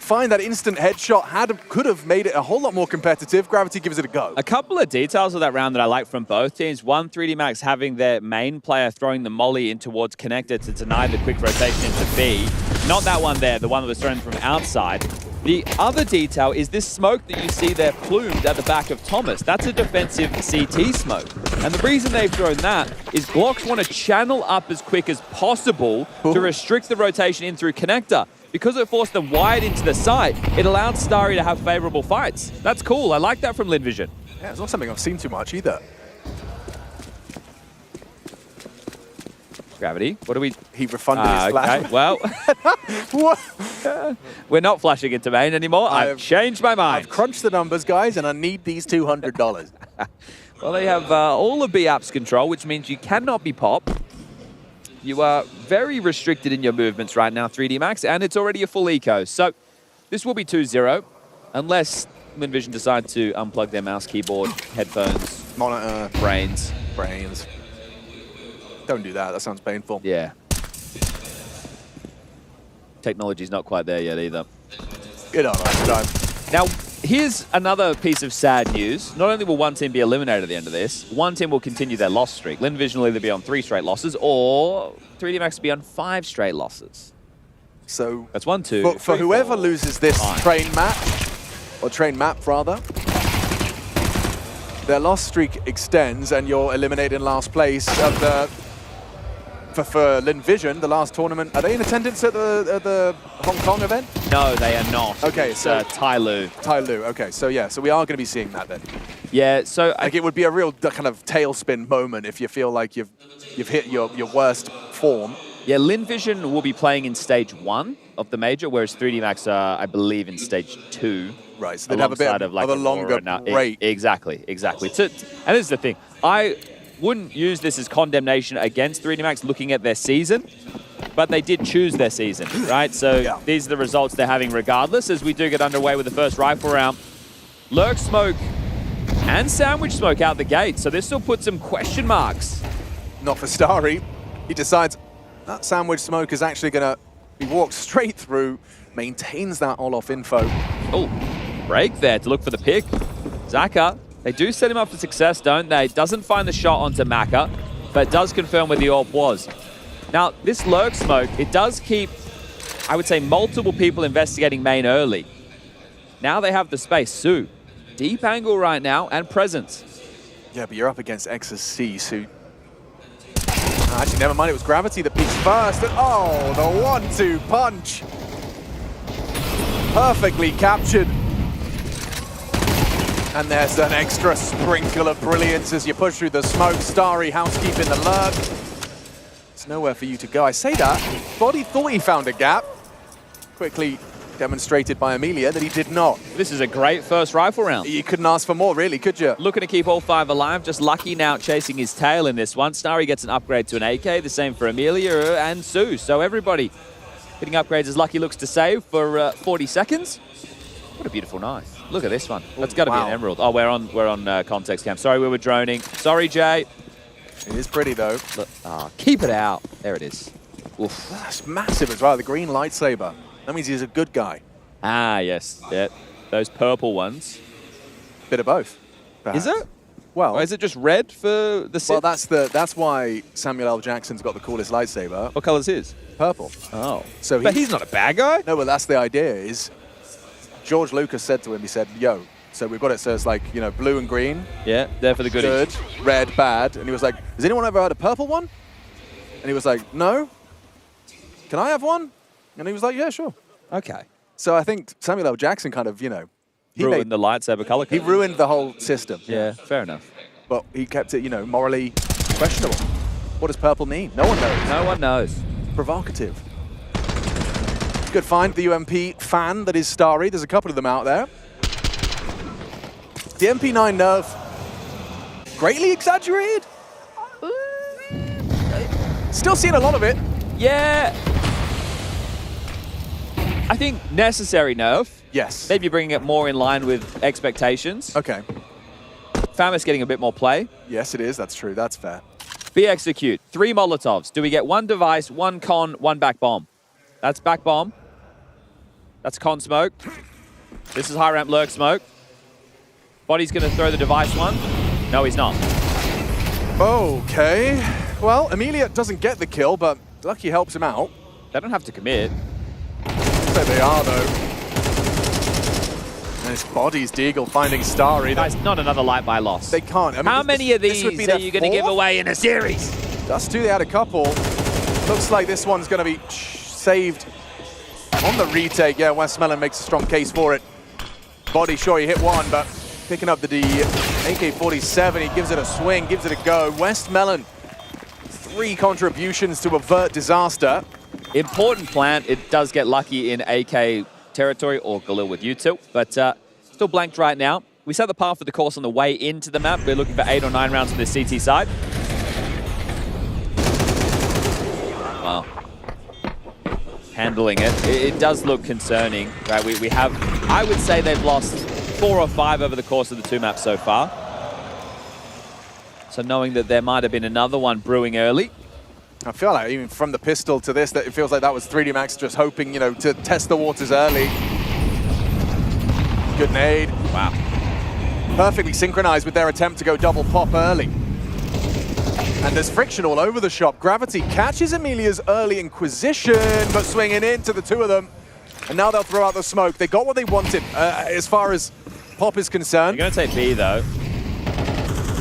Speaker 3: find that instant headshot could have made it a whole lot more competitive. Gravity gives it a go.
Speaker 6: A couple of details of that round that I like from both teams. One, 3D Max having their main player throwing the molly in towards connector to deny the quick rotation into B. Not that one there, the one that was thrown from outside. The other detail is this smoke that you see there plumed at the back of Thomas. That's a defensive CT smoke. And the reason they've thrown that is Glocks want to channel up as quick as possible to restrict the rotation in through connector. Because it forced them wide into the site, it allowed Starry to have favorable fights. That's cool. I like that from Linvision.
Speaker 3: Yeah, it's not something I've seen too much either.
Speaker 6: Gravity, what do we...
Speaker 3: He refunded his flash.
Speaker 6: Okay, well... We're not flashing into main anymore. I've changed my mind.
Speaker 3: I've crunched the numbers, guys, and I need these $200.
Speaker 6: Well, they have all of B apps control, which means you cannot be pop. You are very restricted in your movements right now, 3D Max, and it's already a full eco. So this will be 2-0, unless Linvision decide to unplug their mouse, keyboard, headphones,
Speaker 3: monitor,
Speaker 6: brains.
Speaker 3: Don't do that. That sounds painful.
Speaker 6: Yeah. Technology's not quite there yet either.
Speaker 3: Get on time.
Speaker 6: Now, here's another piece of sad news. Not only will one team be eliminated at the end of this, one team will continue their loss streak. Linvision will either be on 3 straight losses, or 3D Max will be on 5 straight losses.
Speaker 3: So
Speaker 6: that's 1, 2.
Speaker 3: For whoever loses this train map rather, their loss streak extends, and you're eliminated in last place of the for Lin Vision, the last tournament. Are they in attendance at the Hong Kong event?
Speaker 6: No, they are not.
Speaker 3: Okay,
Speaker 6: it's,
Speaker 3: so
Speaker 6: Tai Lu.
Speaker 3: Tai Lu. Okay, so yeah, so we are going to be seeing that then.
Speaker 6: Yeah, so
Speaker 3: like it would be a real kind of tailspin moment if you feel like you've hit your worst form.
Speaker 6: Yeah, Lin Vision will be playing in stage 1 of the major, whereas 3D Max are, I believe, in stage 2.
Speaker 3: Right, so they'd have a bit of a longer break.
Speaker 6: Exactly. And this is the thing. I wouldn't use this as condemnation against 3D Max looking at their season, but they did choose their season, right? So these are the results they're having regardless, as we do get underway with the first rifle round. Lurk Smoke and Sandwich Smoke out the gate, so this still puts some question marks.
Speaker 3: Not for Starry. He decides that Sandwich Smoke is actually going to be walked straight through, maintains that all-off info.
Speaker 6: Oh, break there to look for the pick. Zaka, they do set him up for success, don't they? Doesn't find the shot onto Maka, but does confirm where the AWP was. Now, this Lurk Smoke, it does keep, I would say, multiple people investigating main early. Now they have the space. Su, deep angle right now and presence.
Speaker 3: Yeah, but you're up against X's C, Su. Actually, never mind, it was Gravity that peaks first. And oh, the 1-2 punch. Perfectly captured. And there's an extra sprinkle of brilliance as you push through the smoke. Starry housekeeping the lurk. There's nowhere for you to go. I say that. Body thought he found a gap. Quickly demonstrated by Amelia that he did not.
Speaker 6: This is a great first rifle round.
Speaker 3: You couldn't ask for more, really, could you?
Speaker 6: Looking to keep all 5 alive. Just Lucky now chasing his tail in this one. Starry gets an upgrade to an AK. The same for Amelia and Su. So everybody getting upgrades as Lucky looks to save for 40 seconds. What a beautiful knife. Look at this one. That's got to be an emerald. Oh, we're on context cam. Sorry, we were droning. Sorry, Jay.
Speaker 3: It is pretty, though.
Speaker 6: Look, keep it out. There it is. Oof.
Speaker 3: That's massive as well, the green lightsaber. That means he's a good guy.
Speaker 6: Ah, yes. Yeah. Those purple ones.
Speaker 3: Bit of both. Perhaps.
Speaker 6: Is it?
Speaker 3: Well,
Speaker 6: or is it just red for the Sith?
Speaker 3: Well, that's why Samuel L. Jackson's got the coolest lightsaber.
Speaker 6: What color's his?
Speaker 3: Purple.
Speaker 6: Oh.
Speaker 3: So
Speaker 6: but he's not a bad guy?
Speaker 3: No, but that's the idea is George Lucas said to him, he said, yo, so we've got it so it's like, you know, blue and green.
Speaker 6: Yeah, there for the goodies.
Speaker 3: Good, red, bad. And he was like, has anyone ever had a purple one? And he was like, no. Can I have one? And he was like, yeah, sure.
Speaker 6: Okay.
Speaker 3: So I think Samuel L. Jackson kind of, you know,
Speaker 6: he ruined the lightsaber color code.
Speaker 3: He ruined the whole system.
Speaker 6: Yeah, fair enough.
Speaker 3: But he kept it, you know, morally questionable. What does purple mean? No one knows.
Speaker 6: No one knows.
Speaker 3: Provocative. Good find, the UMP fan that is Starry. There's a couple of them out there. The MP9 nerf, greatly exaggerated. Still seeing a lot of it.
Speaker 6: Yeah. I think necessary nerf.
Speaker 3: Yes.
Speaker 6: Maybe bringing it more in line with expectations.
Speaker 3: Okay.
Speaker 6: Famous getting a bit more play.
Speaker 3: Yes, it is. That's true. That's fair.
Speaker 6: B execute. 3 Molotovs. Do we get 1 device, 1 con, 1 back bomb? That's back bomb. That's con smoke. This is high ramp lurk smoke. Body's going to throw the device one. No, he's not.
Speaker 3: Okay. Well, Amelia doesn't get the kill, but Lucky helps him out.
Speaker 6: They don't have to commit.
Speaker 3: So they are, though. And it's Body's Deagle finding Starry.
Speaker 6: Guys, not another light by loss.
Speaker 3: They can't. I mean,
Speaker 6: how many of these are you going to give away in a series?
Speaker 3: Dust 2, they had a couple. Looks like this one's going to be saved on the retake. Yeah, Westmelon makes a strong case for it. Body, sure, he hit one, but picking up the AK-47, he gives it a swing, gives it a go. Westmelon, 3 contributions to avert disaster.
Speaker 6: Important plant. It does get Lucky in AK territory or Galil with U-tilt, but still blanked right now. We set the path for the course on the way into the map. We're looking for 8 or 9 rounds on this CT side. Wow. Handling it. It does look concerning, right? We have, I would say they've lost 4 or 5 over the course of the 2 maps so far. So knowing that there might have been another one brewing early.
Speaker 3: I feel like even from the pistol to this, that it feels like that was 3D Max just hoping, you know, to test the waters early. Good nade.
Speaker 6: Wow.
Speaker 3: Perfectly synchronized with their attempt to go double pop early. And there's friction all over the shop. Gravity catches Amelia's early Inquisition, but swinging into the 2 of them. And now they'll throw out the smoke. They got what they wanted as far as pop is concerned.
Speaker 6: You're going to take B, though.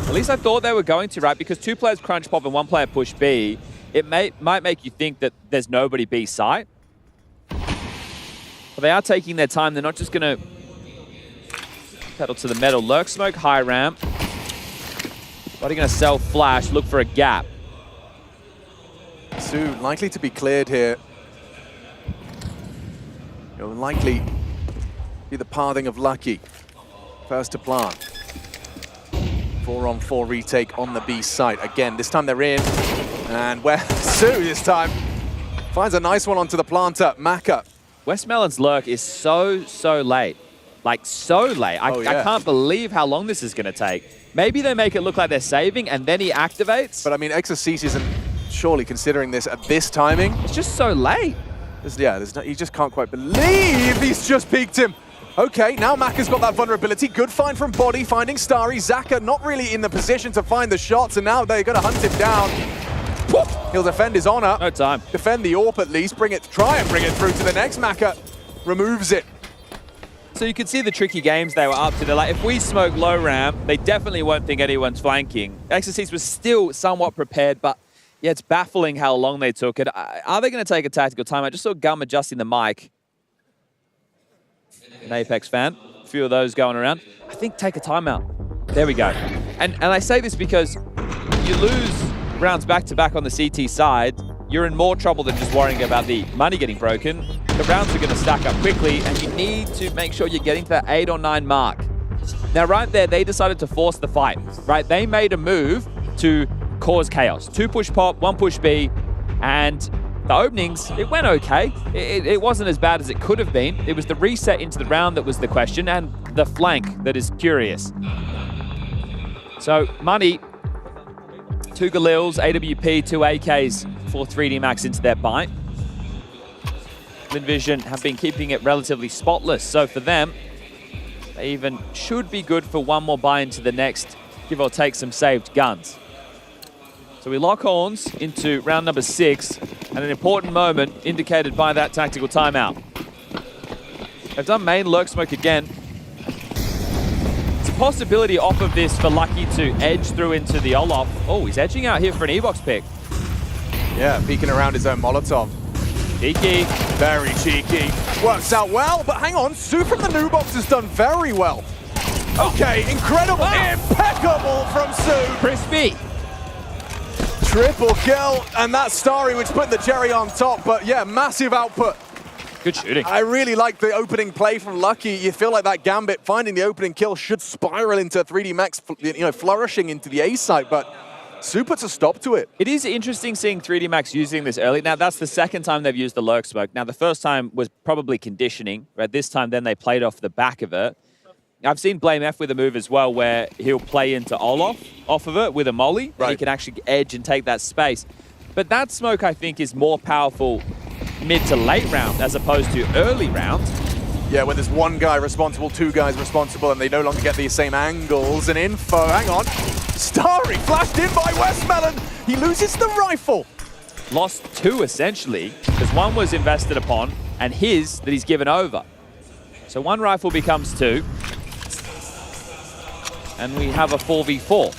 Speaker 6: At least I thought they were going to, right? Because 2 players crunch pop and 1 player push B. it might make you think that there's nobody B site. But they are taking their time. They're not just going to pedal to the metal. Lurk smoke, high ramp. Body going to sell flash, look for a gap.
Speaker 3: Su likely to be cleared here. It'll likely be the pathing of Lucky. First to plant. 4-on-4 retake on the B site. Again, this time they're in. And where Su this time finds a nice one onto the planter. Maka.
Speaker 6: Westmelon's lurk is so late. Like, so late. I can't believe how long this is going to take. Maybe they make it look like they're saving and then he activates.
Speaker 3: But I mean, Exorcist isn't surely considering this at this timing.
Speaker 6: It's just so late.
Speaker 3: He just can't quite believe he's just peeked him. Okay, now Maka's got that vulnerability. Good find from Body, finding Starry. Zaka not really in the position to find the shots, and now they're going to hunt him down. He'll defend his honor.
Speaker 6: No time.
Speaker 3: Defend the AWP at least. Try and bring it through to the next. Maka removes it.
Speaker 6: So you can see the tricky games they were up to. They're like, if we smoke low ramp, they definitely won't think anyone's flanking. Exorcist was still somewhat prepared, but yeah, it's baffling how long they took it. Are they going to take a tactical time? I just saw Gum adjusting the mic. An Apex fan. A few of those going around. I think take a timeout. There we go. And I say this because you lose rounds back-to-back on the CT side, you're in more trouble than just worrying about the money getting broken. The rounds are going to stack up quickly, and you need to make sure you're getting to that 8 or 9 mark. Now, right there, they decided to force the fight, right? They made a move to cause chaos. 2 push pop, 1 push B, and the openings, it went okay. It wasn't as bad as it could have been. It was the reset into the round that was the question, and the flank that is curious. So, money, 2 Galils, AWP, 2 AKs, 4 3D Max into their bite. Vision have been keeping it relatively spotless, so for them, they even should be good for 1 more buy into the next, give or take some saved guns. So we lock horns into round number 6, and an important moment indicated by that tactical timeout. They've done main lurk smoke again. It's a possibility off of this for Lucky to edge through into the Olaf. Oh, he's edging out here for an E-box pick.
Speaker 3: Yeah, peeking around his own Molotov.
Speaker 6: Cheeky.
Speaker 3: Very cheeky. Works out well, but hang on, Su from the new box has done very well. Okay, incredible, impeccable from Su.
Speaker 6: Crispy.
Speaker 3: Triple kill, and that's Starry, which put the cherry on top, but yeah, massive output.
Speaker 6: Good shooting.
Speaker 3: I really like the opening play from Lucky. You feel like that Gambit finding the opening kill should spiral into 3D Max, flourishing into the A site, but Su puts a stop to it.
Speaker 6: It is interesting seeing 3D Max using this early. Now, that's the second time they've used the lurk smoke. Now, the first time was probably conditioning, right? This time, then they played off the back of it. I've seen Blame F with a move as well where he'll play into Olaf off of it with a molly. Right. He can actually edge and take that space. But that smoke, I think, is more powerful mid to late round as opposed to early round.
Speaker 3: Yeah, when there's 1 guy responsible, 2 guys responsible, and they no longer get the same angles and info. Hang on. Starry flashed in by Westmelon. He loses the rifle.
Speaker 6: Lost 2, essentially, because 1 was invested upon, and his that he's given over. So 1 rifle becomes 2. And we have a 4v4.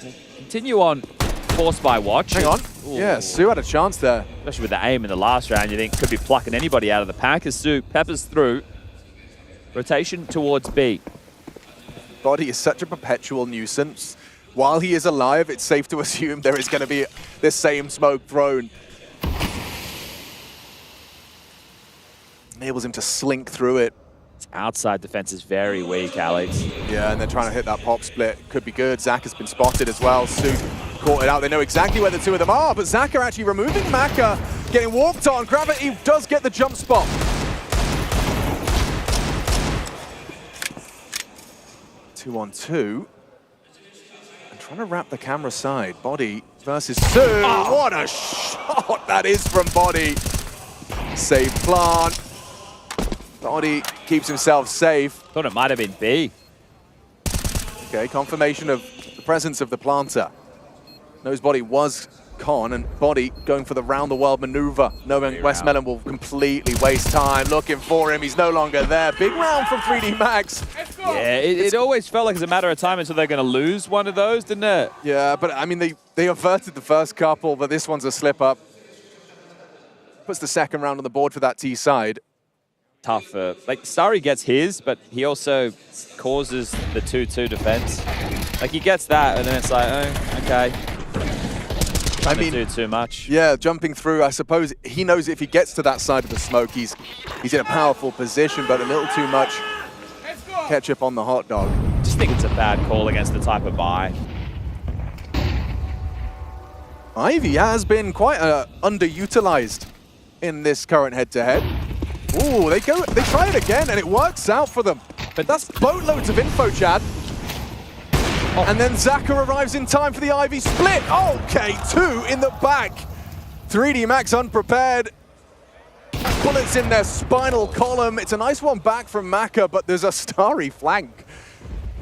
Speaker 6: We'll continue on Force by Watch.
Speaker 3: Hang on.
Speaker 6: Ooh.
Speaker 3: Yeah, Su had a chance there.
Speaker 6: Especially with the aim in the last round, you think could be plucking anybody out of the pack as Su peppers through. Rotation towards B.
Speaker 3: Body is such a perpetual nuisance. While he is alive, it's safe to assume there is going to be this same smoke thrown. Enables him to slink through it.
Speaker 6: Outside defense is very weak, Alex.
Speaker 3: Yeah, and they're trying to hit that pop split. Could be good. Zach has been spotted as well. Su caught it out. They know exactly where the 2 of them are, but Zach are actually removing Maka, getting walked on. Gravity does get the jump spot. Two on 2. And trying to wrap the camera side. Body versus Su. Oh. What a shot that is from Body. Save plant. Body keeps himself safe.
Speaker 6: Thought it might have been B.
Speaker 3: Okay, confirmation of the presence of the planter. Knows Body was Con and Body going for the round-the-world maneuver, knowing Westmelon will completely waste time looking for him. He's no longer there. Big round from 3D Max.
Speaker 6: Yeah, it always felt like it's a matter of time until they're going to lose one of those, didn't it?
Speaker 3: Yeah, but I mean, they averted the first couple, but this one's a slip-up. Puts the second round on the board for that T side.
Speaker 6: Tough. Like, Starry gets his, but he also causes the 2-2 defense. Like, he gets that, and then it's like, oh, okay. I mean, do too much.
Speaker 3: Yeah, jumping through, I suppose he knows if he gets to that side of the smoke, he's in a powerful position, but a little too much ketchup on the hot dog.
Speaker 6: Just think it's a bad call against the type of buy.
Speaker 3: Ivy has been quite underutilized in this current head-to-head. Ooh, they try it again, and it works out for them. But that's boatloads of info, Chad. Oh. And then Zaka arrives in time for the Ivy split. Okay, 2 in the back. 3D Max unprepared. Bullets in their spinal column. It's a nice one back from Maka, but there's a Starry flank.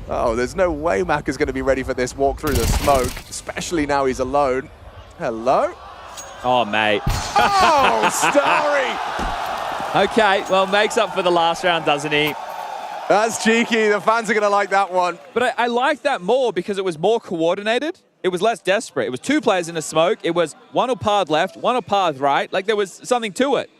Speaker 3: Oh, there's no way Maka's going to be ready for this walk through the smoke, especially now he's alone. Hello?
Speaker 6: Oh, mate.
Speaker 3: Oh, Starry!
Speaker 6: Okay, well, makes up for the last round, doesn't he?
Speaker 3: That's cheeky. The fans are going to like that one.
Speaker 6: But I like that more because it was more coordinated. It was less desperate. It was 2 players in a smoke. It was one on path left, one on path right. Like, there was something to it.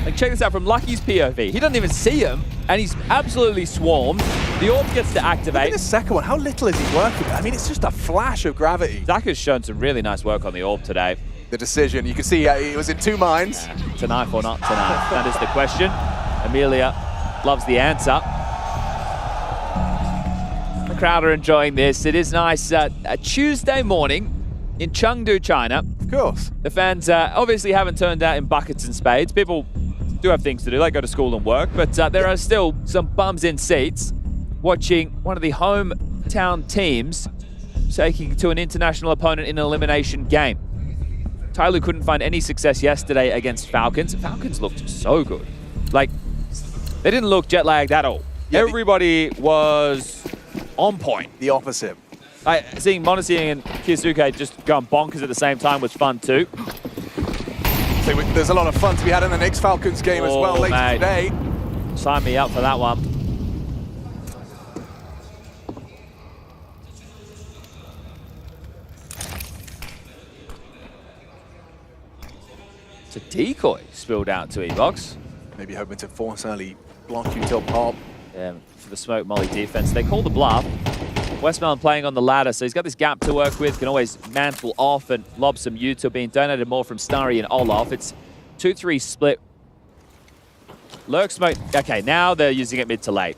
Speaker 6: Like, check this out from Lucky's POV. He doesn't even see him, and he's absolutely swarmed. The orb gets to activate.
Speaker 3: Look at the second one. How little is he working? I mean, it's just a flash of gravity.
Speaker 6: Zaka's shown some really nice work on the orb today.
Speaker 3: The decision, you can see he was in 2 minds.
Speaker 6: To knife or not to knife? That is the question. Amelia loves the answer. The crowd are enjoying this. It is nice. A Tuesday morning in Chengdu, China.
Speaker 3: Of course.
Speaker 6: The fans obviously haven't turned out in buckets and spades. People do have things to do. They go to school and work. But there are still some bums in seats watching one of the hometown teams taking to an international opponent in an elimination game. Tyloo couldn't find any success yesterday against Falcons. Falcons looked so good. Like, they didn't look jet-lagged at all. Yeah, everybody was on point.
Speaker 3: The opposite.
Speaker 6: Seeing Monesi and Kiyasuke just going bonkers at the same time was fun too.
Speaker 3: So there's a lot of fun to be had in the next Falcons game as well later today.
Speaker 6: Sign me up for that one. It's a decoy spilled out to E-Box.
Speaker 3: Maybe hoping to force early block you till pop.
Speaker 6: Yeah, for the smoke molly defense. They call the bluff. Westmelon playing on the ladder, so he's got this gap to work with, can always mantle off and lob some util, being donated more from Starry and Olaf. It's 2-3 split. Lurk smoke. Okay, now they're using it mid to late.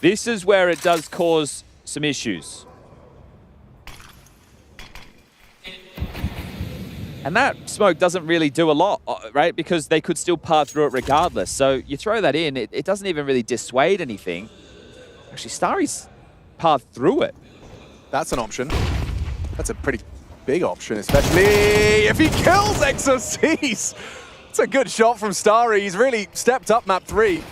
Speaker 6: This is where it does cause some issues. And that smoke doesn't really do a lot, right? Because they could still part through it regardless. So you throw that in, it doesn't even really dissuade anything. Actually, Starry's path through it.
Speaker 3: That's an option. That's a pretty big option, especially if he kills Exorcise. It's a good shot from Starry. He's really stepped up map 3.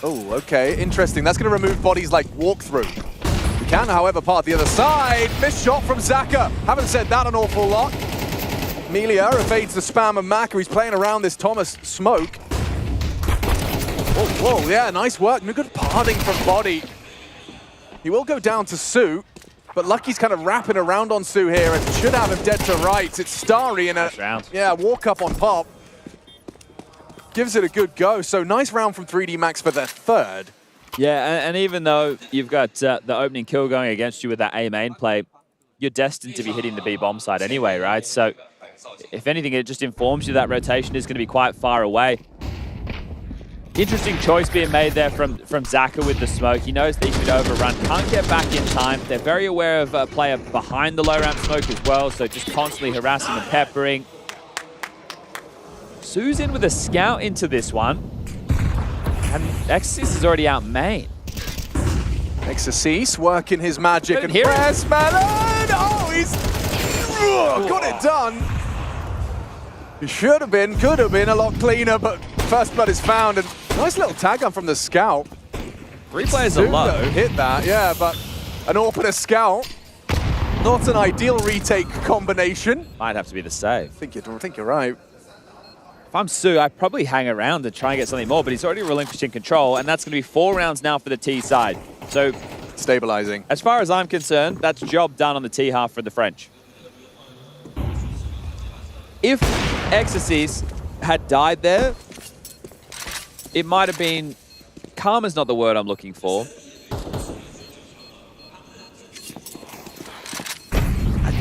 Speaker 3: Oh, okay, interesting. That's going to remove bodies like walkthrough. We can, however, part the other side. Missed shot from Zaka. Haven't said that an awful lot. Amelia evades the spam of Maka. He's playing around this Thomas smoke. Whoa, yeah, nice work. No good parting from Body. He will go down to Sue, but Lucky's kind of wrapping around on Sue here and should have him dead to rights. It's Starry in a walk up on Pop. Gives it a good go. So nice round from 3D Max for their third.
Speaker 6: Yeah, and even though you've got the opening kill going against you with that A main play, you're destined to be hitting the B bomb side anyway, right? So if anything, it just informs you that rotation is going to be quite far away. Interesting choice being made there from Zaka with the smoke. He knows that he could overrun, can't get back in time. They're very aware of a player behind the low ramp smoke as well, so just constantly harassing and peppering. Sue's in with a scout into this one. And Exorcist is already out main.
Speaker 3: Exorcist working his magic and press Melon! Oh, he's got it done. He should have been, could have been a lot cleaner, but first blood is found, and nice little tag on from the scout.
Speaker 6: 3 players are low.
Speaker 3: Hit that, yeah, but an AWP and a scout. Not an ideal retake combination.
Speaker 6: Might have to be the save.
Speaker 3: I think you're right.
Speaker 6: If I'm Su, I'd probably hang around and try and get something more, but he's already relinquishing control, and that's going to be 4 rounds now for the T side. So,
Speaker 3: stabilizing.
Speaker 6: As far as I'm concerned, that's job done on the T half for the French. If Exorcist had died there, it might have been... Calm is not the word I'm looking for.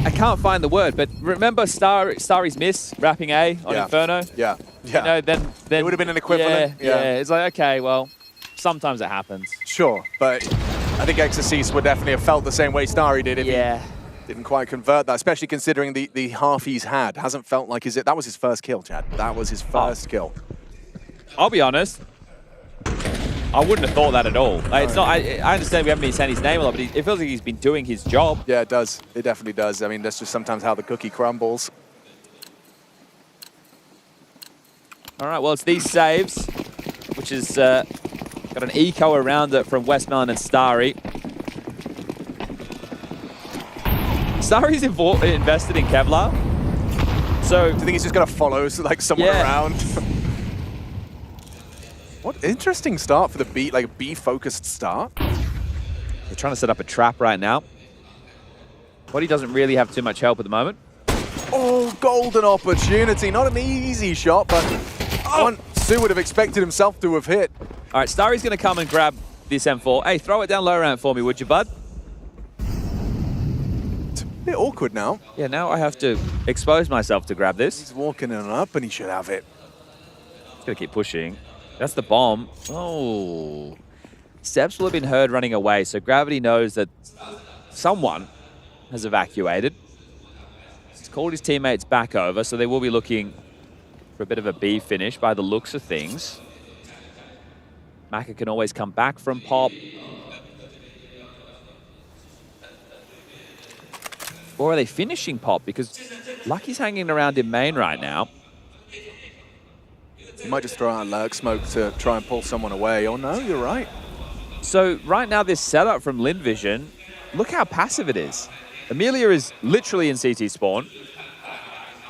Speaker 6: I can't find the word, but remember Starry's miss, wrapping A on Inferno?
Speaker 3: Yeah.
Speaker 6: You know, then
Speaker 3: it would have been an equivalent.
Speaker 6: Yeah, it's like, okay, well, sometimes it happens.
Speaker 3: Sure, but I think Exorcist would definitely have felt the same way Starry did if he didn't quite convert that, especially considering the half he's had. Hasn't felt like that was his first kill, Chad. That was his first kill.
Speaker 6: I'll be honest. I wouldn't have thought that at all. Like, it's not. I understand we haven't been saying his name a lot, but it feels like he's been doing his job.
Speaker 3: Yeah, it does. It definitely does. I mean, that's just sometimes how the cookie crumbles.
Speaker 6: All right, well, it's these saves, which has got an eco around it from Westmelon and Starry. Starry's invested in Kevlar. So,
Speaker 3: do you think he's just going to follow someone around? What interesting start for the B, like a B-focused start.
Speaker 6: They're trying to set up a trap right now. Body doesn't really have too much help at the moment.
Speaker 3: Oh, golden opportunity. Not an easy shot, but one Su would have expected himself to have hit.
Speaker 6: All right, Starry's going to come and grab this M4. Hey, throw it down low ramp for me, would you, bud?
Speaker 3: It's a bit awkward now.
Speaker 6: Yeah, now I have to expose myself to grab this.
Speaker 3: He's walking in up, and he should have it.
Speaker 6: He's going to keep pushing. That's the bomb. Oh. Steps will have been heard running away, so Gravity knows that someone has evacuated. He's called his teammates back over, so they will be looking for a bit of a B finish by the looks of things. Maka can always come back from Pop. Or are they finishing Pop? Because Lucky's hanging around in main right now.
Speaker 3: You might just throw out lurk smoke to try and pull someone away. Oh no, you're right.
Speaker 6: So right now this setup from Linvision, look how passive it is. Amelia is literally in CT spawn.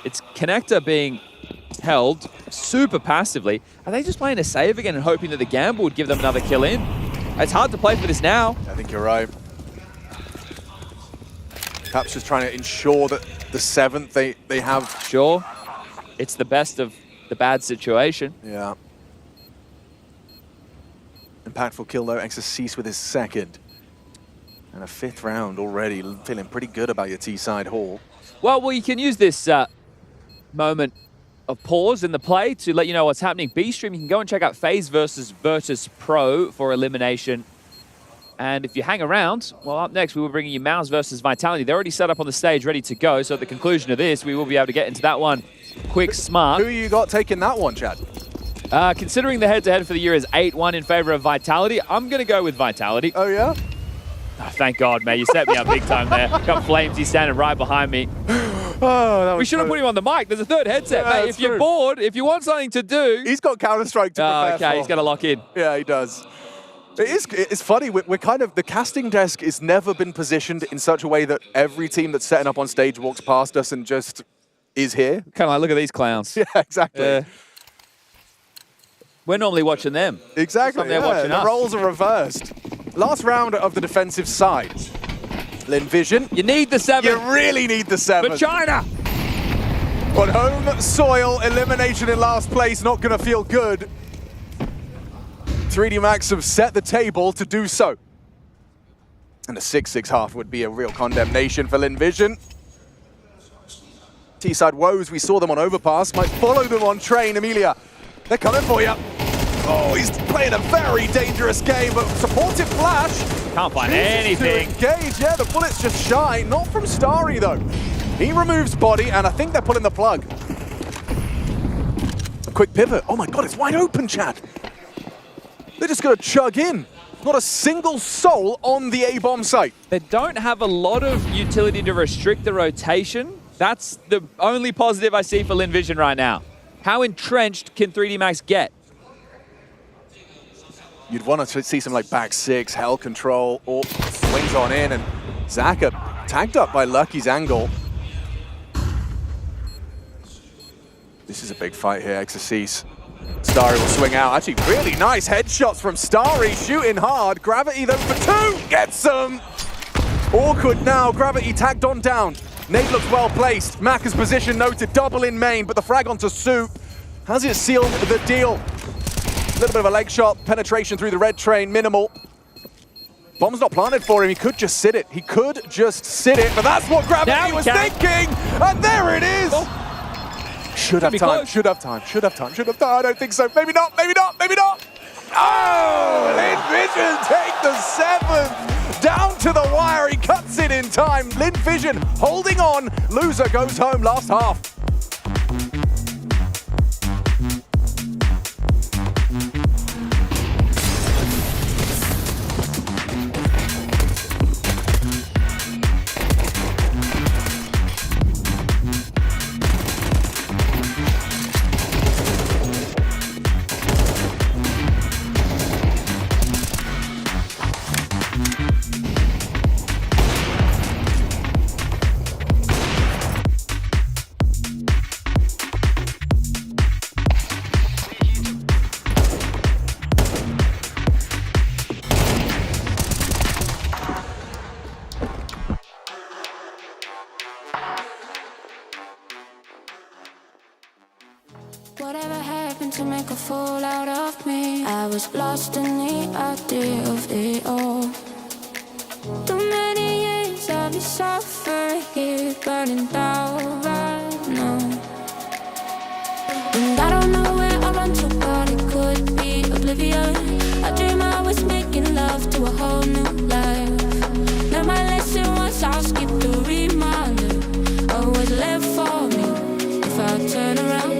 Speaker 6: It's Connector being held super passively. Are they just playing a save again and hoping that the gamble would give them another kill in? It's hard to play for this now.
Speaker 3: I think you're right. Caps just trying to ensure that the 7th they have.
Speaker 6: Sure. It's the best of the bad situation.
Speaker 3: Yeah. Impactful kill though, Exorcist with his 2nd. And a 5th round already, feeling pretty good about your T-side haul.
Speaker 6: Well, you can use this moment of pause in the play to let you know what's happening. B-Stream, you can go and check out FaZe versus Virtus Pro for elimination. And if you hang around, well, up next, we will bring you Mouse versus Vitality. They're already set up on the stage, ready to go. So at the conclusion of this, we will be able to get into that one quick, smart.
Speaker 3: Who you got taking that one, Chad?
Speaker 6: Considering the head-to-head for the year is 8-1 in favor of Vitality, I'm going to go with Vitality.
Speaker 3: Oh, yeah?
Speaker 6: Oh, thank God, man. You set me up big time there. Got Flamesy standing right behind me.
Speaker 3: Oh,
Speaker 6: we should have put him on the mic. There's a 3rd headset, mate. If you're bored, if you want something to do...
Speaker 3: He's got Counter-Strike to prepare for.
Speaker 6: He's got to lock in.
Speaker 3: Yeah, he does. It's funny, we're kind of, the casting desk has never been positioned in such a way that every team that's setting up on stage walks past us and just is here.
Speaker 6: Kind of like, look at these clowns.
Speaker 3: Yeah, exactly.
Speaker 6: We're normally watching them.
Speaker 3: Exactly,
Speaker 6: they're watching us.
Speaker 3: The roles are reversed. Last round of the defensive side. Linvision.
Speaker 6: You need the 7.
Speaker 3: You really need the 7.
Speaker 6: For China.
Speaker 3: On home soil, elimination in last place, not going to feel good. 3D Max have set the table to do so. And a 6-6 half would be a real condemnation for Linvision. T-side woes, we saw them on overpass, might follow them on train. Amelia, they're coming for you. Oh, he's playing a very dangerous game, but supportive flash.
Speaker 6: Can't find anything.
Speaker 3: Engage, yeah, the bullet's just shy. Not from Starry, though. He removes body, and I think they're pulling the plug. A quick pivot. Oh my God, it's wide open, Chad. They're just going to chug in. Not a single soul on the A-bomb site.
Speaker 6: They don't have a lot of utility to restrict the rotation. That's the only positive I see for Linvision right now. How entrenched can 3D Max get?
Speaker 3: You'd want to see some like back 6, hell control, or swings on in, and Zaka Tagged up by Lucky's angle. This is a big fight here, Exorcise. Starry will swing out. Actually, really nice headshots from Starry, shooting hard. Gravity, though, for two, gets them. Awkward now, Gravity tagged on down. Nade looks well placed. Macca's position noted, double in main, but the frag onto Soup. Has it sealed the deal? A little bit of a leg shot, penetration through the red train, minimal. Bomb's not planted for him, he could just sit it. He could just sit it, but that's what Gravity was thinking! And there it is! Should have time, should have time, should have time, should have time. I don't think so. Maybe not, maybe not, maybe not! Oh! Lin Vision take the 7th! Down to the wire, he cuts it in time. Lin Vision holding on. Loser goes home last half.
Speaker 7: Whatever happened to make a fool out of me? I was lost in the idea of it all. Too many years of you suffer here, burning down right now. And I don't know where I run to, but it could be oblivion. I dream I was making love to a whole new life. Learned my lesson once, I'll skip the reminder of what's left for me if I turn around.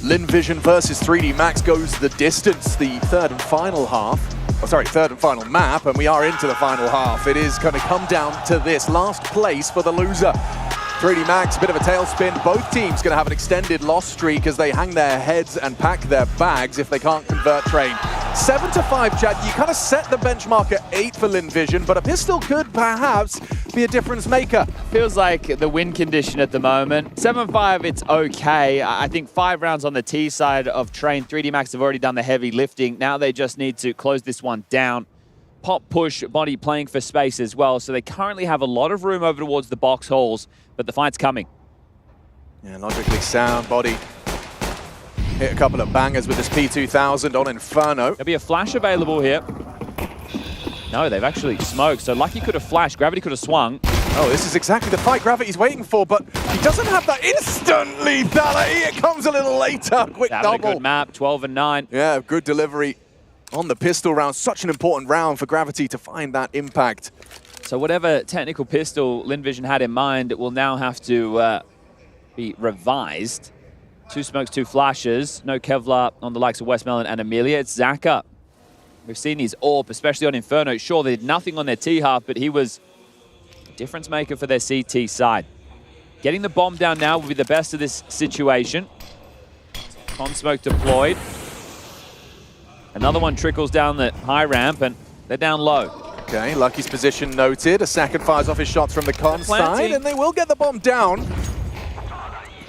Speaker 3: Lin Vision versus 3D Max goes the distance, the third and final half. Oh, sorry, third and final map, and we are into the final half. It is going to come down to this last place for the loser. 3D Max, a bit of a tailspin. Both teams going to have an extended loss streak as they hang their heads and pack their bags if they can't convert train. 7-5, Chad. You kind of set the benchmark at 8 for Lin Vision, but a pistol could perhaps be a difference maker.
Speaker 6: Feels like the win condition at the moment. 7-5, it's okay. I think 5 rounds on the T side of train. 3D Max have already done the heavy lifting. Now they just need to close this one down. Pop, push, body playing for space as well. So they currently have a lot of room over towards the box halls, but the fight's coming.
Speaker 3: Yeah, logically sound body. Hit a couple of bangers with this P2000 on Inferno.
Speaker 6: There'll be a flash available here. No, they've actually smoked. So Lucky could have flashed, Gravity could have swung.
Speaker 3: Oh, this is exactly the fight Gravity's waiting for, but he doesn't have that instant lethality. It comes a little later. Quick
Speaker 6: That was
Speaker 3: double.
Speaker 6: a good map, 12 and 9.
Speaker 3: Yeah, good delivery on the pistol round. Such an important round for Gravity to find that impact.
Speaker 6: So whatever technical pistol Linvision had in mind, it will now have to be revised. 2 smokes, 2 flashes. No Kevlar on the likes of Westmelon and Amelia. It's Zaka. We've seen his AWP, especially on Inferno. Sure, they did nothing on their T-half, but he was a difference maker for their CT side. Getting the bomb down now will be the best of this situation. Con smoke deployed. Another one trickles down the high ramp, and they're down low.
Speaker 3: Okay, Lucky's position noted. A second fires off his shots from the con side, and they will get the bomb down.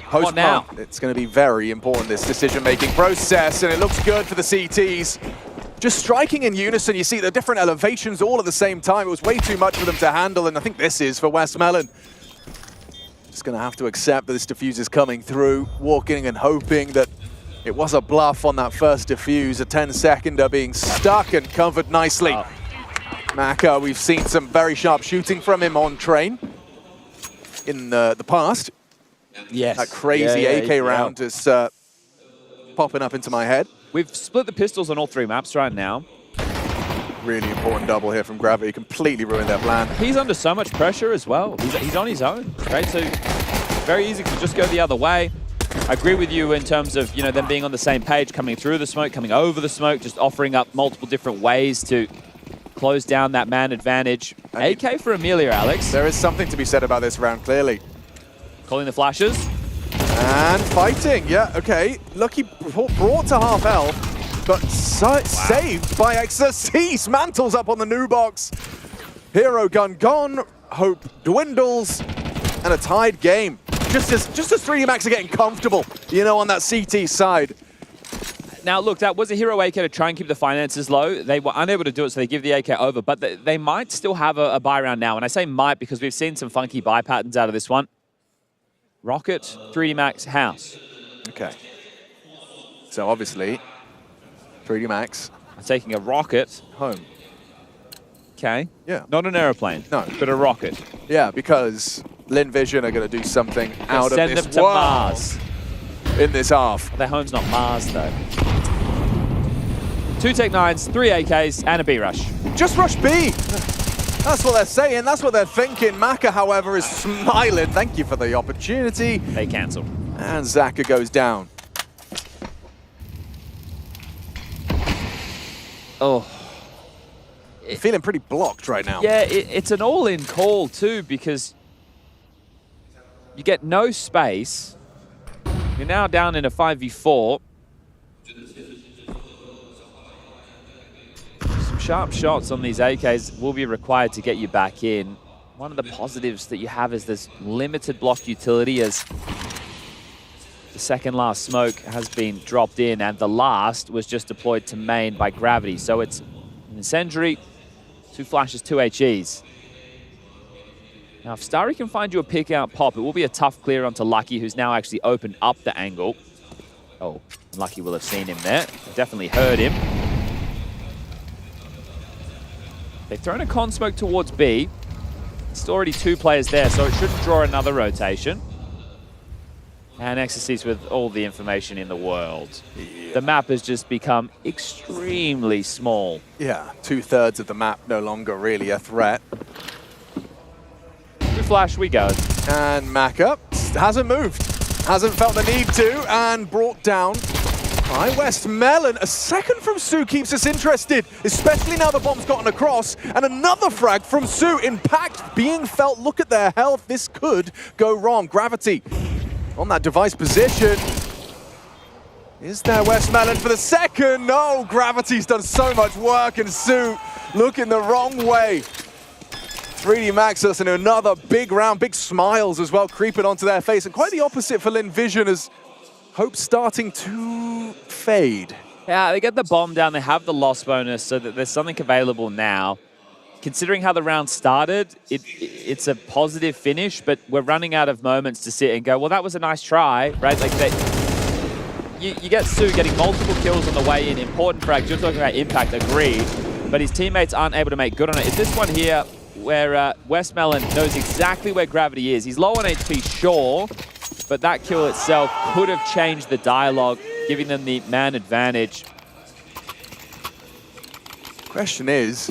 Speaker 3: Post
Speaker 6: now?
Speaker 3: It's going to be very important, this decision-making process, and it looks good for the CTs. Just striking in unison, you see the different elevations all at the same time. It was way too much for them to handle, and I think this is for Westmelon. Just going to have to accept that this defuse is coming through, walking and hoping that it was a bluff on that first defuse, a 10-seconder being stuck and covered nicely.
Speaker 6: Oh.
Speaker 3: Maka, we've seen some very sharp shooting from him on train in the past.
Speaker 6: Yes.
Speaker 3: That crazy AK round is popping up into my head.
Speaker 6: We've split the pistols on all 3 maps right now.
Speaker 3: Really important double here from Gravity, completely ruined their plan.
Speaker 6: He's under so much pressure as well. He's on his own, right? So very easy to just go the other way. I agree with you in terms of, you know, them being on the same page, coming through the smoke, coming over the smoke, just offering up multiple different ways to close down that man advantage. AK for Amelia, Alex.
Speaker 3: There is something to be said about this round, clearly.
Speaker 6: Calling the flashes.
Speaker 3: And fighting, yeah, okay. Lucky brought to half health, but saved by Exorcise. Mantles up on the new box. Hero gun gone, hope dwindles, and a tied game. Just as 3D Max are getting comfortable, you know, on that CT side.
Speaker 6: Now, look, that was a hero AK to try and keep the finances low. They were unable to do it, so they give the AK over, but they might still have a buy round now. And I say might because we've seen some funky buy patterns out of this one. Rocket, 3D Max, house.
Speaker 3: Okay. So obviously, 3D Max.
Speaker 6: I'm taking a rocket.
Speaker 3: Home.
Speaker 6: Okay.
Speaker 3: Yeah.
Speaker 6: Not an aeroplane.
Speaker 3: No.
Speaker 6: But a rocket.
Speaker 3: Yeah, because Linvision are going to do something out of
Speaker 6: send
Speaker 3: this
Speaker 6: them to
Speaker 3: world
Speaker 6: Mars.
Speaker 3: in this half.
Speaker 6: Their home's not Mars, though. 2 Tech-9s, 3 AKs, and a B rush.
Speaker 3: Just rush B. That's what they're saying. That's what they're thinking. Maka, however, is smiling. Thank you for the opportunity.
Speaker 6: They cancel.
Speaker 3: And Zaka goes down.
Speaker 6: Oh.
Speaker 3: Feeling pretty blocked right now.
Speaker 6: Yeah, it's an all-in call, too, because you get no space. You're now down in a 5v4. Some sharp shots on these AKs will be required to get you back in. One of the positives that you have is this limited block utility as the second last smoke has been dropped in and the last was just deployed to main by Gravity. So it's an incendiary, 2 flashes, 2 HEs. Now, if Starry can find you a pick out pop, it will be a tough clear onto Lucky, who's now actually opened up the angle. Oh, Lucky will have seen him there. Definitely heard him. They've thrown a con smoke towards B. It's already 2 players there, so it shouldn't draw another rotation. And Exorcise with all the information in the world. Yeah. The map has just become extremely small.
Speaker 3: Yeah, 2/3 of the map no longer really a threat.
Speaker 6: We flash, we go.
Speaker 3: And Maka hasn't moved. Hasn't felt the need to, and brought down by Westmelon. A second from Sue keeps us interested, especially now the bomb's gotten across. And another frag from Sue. Impact being felt. Look at their health. This could go wrong. Gravity on that device position. Is there Westmelon for the second? No, Gravity's done so much work, and Sue looking the wrong way. 3D Max us in another big round, big smiles as well creeping onto their face, and quite the opposite for Linvision as hope starting to fade.
Speaker 6: Yeah, they get the bomb down, they have the loss bonus so that there's something available now. Considering how the round started, it's a positive finish, but we're running out of moments to sit and go, well, that was a nice try, right? Like you get Su getting multiple kills on the way in. Important frags. You're talking about impact, agreed. But his teammates aren't able to make good on it. It's this one here where Westmelon knows exactly where Gravity is. He's low on HP, sure, but that kill itself could have changed the dialogue, giving them the man advantage.
Speaker 3: Question is,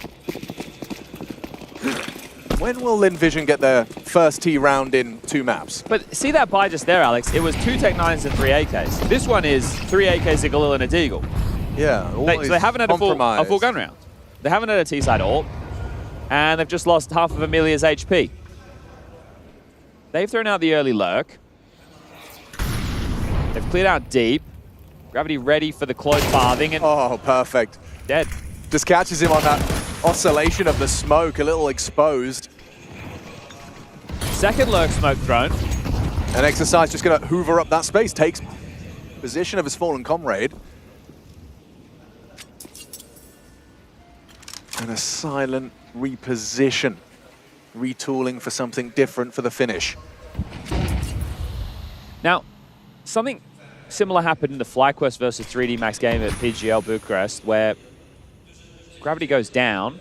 Speaker 3: when will Linvision get their first T round in 2 maps?
Speaker 6: But see that buy just there, Alex? It was 2 Tech-9s and 3 AKs. This one is 3 AKs, a Galil, and a Deagle.
Speaker 3: Yeah,
Speaker 6: so they haven't had a full gun round. They haven't had a T-side AWP, and they've just lost half of Amelia's HP. They've thrown out the early lurk. They've cleared out deep. Gravity ready for the close farthing. And
Speaker 3: oh, perfect.
Speaker 6: Dead.
Speaker 3: Just catches him on that oscillation of the smoke, a little exposed.
Speaker 6: Second lurk smoke thrown.
Speaker 3: And Exercise just going to hoover up that space, takes position of his fallen comrade. And a silent reposition, retooling for something different for the finish.
Speaker 6: Now, something similar happened in the FlyQuest versus 3D Max game at PGL Bucharest, where Gravity goes down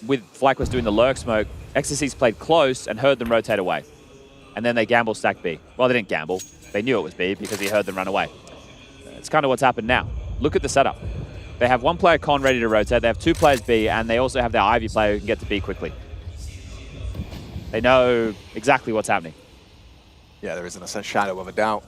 Speaker 6: with FlyQuest doing the lurk smoke. Exorcist played close and heard them rotate away. And then they gamble stack B. Well, they didn't gamble. They knew it was B because he heard them run away. It's kind of what's happened now. Look at the setup. They have 1 player con ready to rotate. They have 2 players B, and they also have their Ivy player who can get to B quickly. They know exactly what's happening.
Speaker 3: Yeah, there isn't a shadow of a doubt.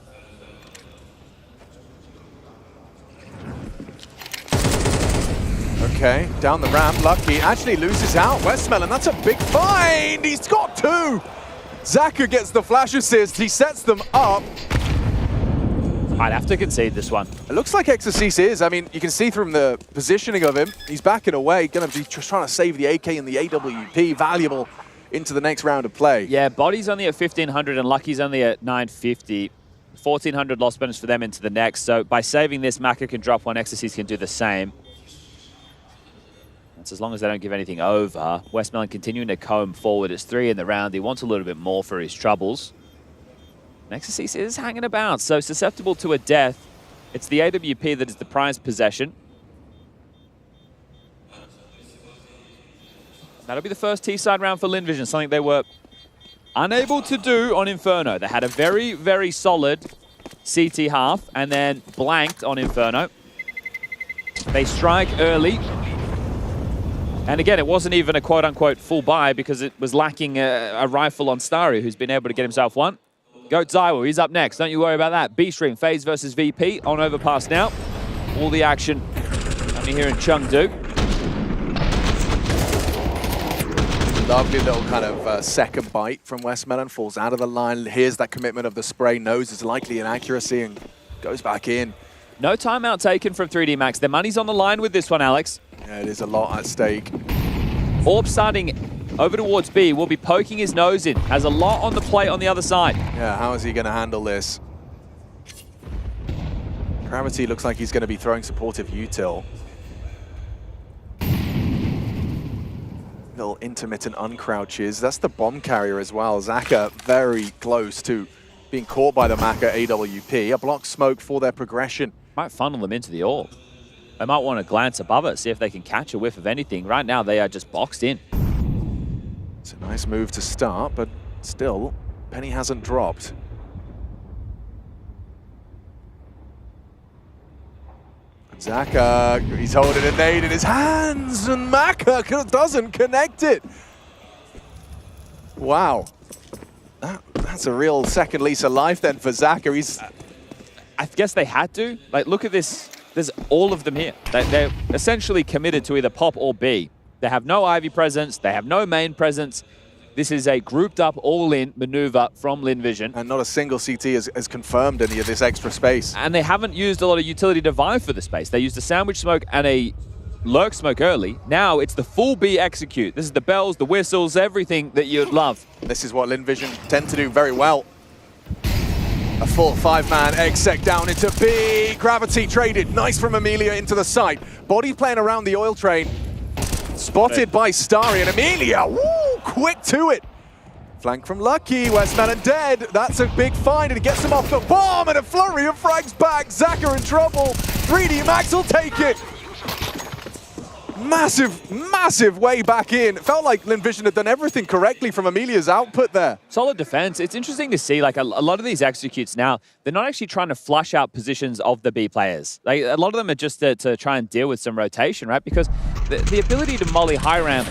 Speaker 3: Okay, down the ramp, Lucky actually loses out. Westmelon, that's a big find! He's got 2! Zaka gets the flash assist, he sets them up.
Speaker 6: I'd have to concede this one.
Speaker 3: It looks like Exorcist is. I mean, you can see from the positioning of him, he's backing away, going to be just trying to save the AK and the AWP, valuable into the next round of play.
Speaker 6: Yeah, Body's only at 1,500 and Lucky's only at 950. 1,400 loss bonus for them into the next. So by saving this, Maka can drop one, Exorcist can do the same. That's as long as they don't give anything over. Westmelon continuing to comb forward. It's 3 in the round. He wants a little bit more for his troubles. Exorcist is hanging about, so susceptible to a death. It's the AWP that is the prized possession. That'll be the first T-side round for Linvision, something they were unable to do on Inferno. They had a very, very solid CT half and then blanked on Inferno. They strike early. And again, it wasn't even a quote-unquote full buy because it was lacking a rifle on Starry, who's been able to get himself one. Goat Zywo, he's up next. Don't you worry about that. B-Stream, FaZe versus VP on Overpass now. All the action only here in Chengdu.
Speaker 3: Lovely little kind of second bite from Westmelon, falls out of the line. Here's that commitment of the spray, knows it's likely inaccuracy and goes back in.
Speaker 6: No timeout taken from 3D Max. Their money's on the line with this one, Alex.
Speaker 3: Yeah, it is a lot at stake.
Speaker 6: Orb starting over towards B, will be poking his nose in. Has a lot on the plate on the other side.
Speaker 3: Yeah, how is he going to handle this? Gravity looks like he's going to be throwing supportive util. Little intermittent uncrouches. That's the bomb carrier as well. Zaka very close to being caught by the Maka AWP. A block smoke for their progression.
Speaker 6: Might funnel them into the orb. They might want to glance above it, see if they can catch a whiff of anything. Right now, they are just boxed in.
Speaker 3: It's a nice move to start, but still, Penny hasn't dropped. Zaka, he's holding a nade in his hands, and Maka doesn't connect it. Wow. That's a real second lease of life then for Zaka.
Speaker 6: I guess they had to. Like, look at this. There's all of them here. They're essentially committed to either pop or B. They have no Ivy presence. They have no main presence. This is a grouped up all-in maneuver from Linvision.
Speaker 3: And not a single CT has confirmed any of this extra space.
Speaker 6: And they haven't used a lot of utility to vie for the space. They used a sandwich smoke and a lurk smoke early. Now it's the full B execute. This is the bells, the whistles, everything that you'd love.
Speaker 3: This is what Linvision tend to do very well. A full 5-man exec down into B. Gravity traded. Nice from Amelia into the site. Body playing around the oil train. Spotted by Starry, and Amelia, woo, quick to it. Flank from Lucky, Westmelon dead. That's a big find, and he gets him off the bomb, and a flurry of frags back. Zaka in trouble. 3D Max will take it. Massive, massive way back in. It felt like Linvision had done everything correctly from Amelia's output there.
Speaker 6: Solid defense. It's interesting to see, like, a lot of these executes now, they're not actually trying to flush out positions of the B players. Like, a lot of them are just to try and deal with some rotation, right? Because the ability to molly high ramp,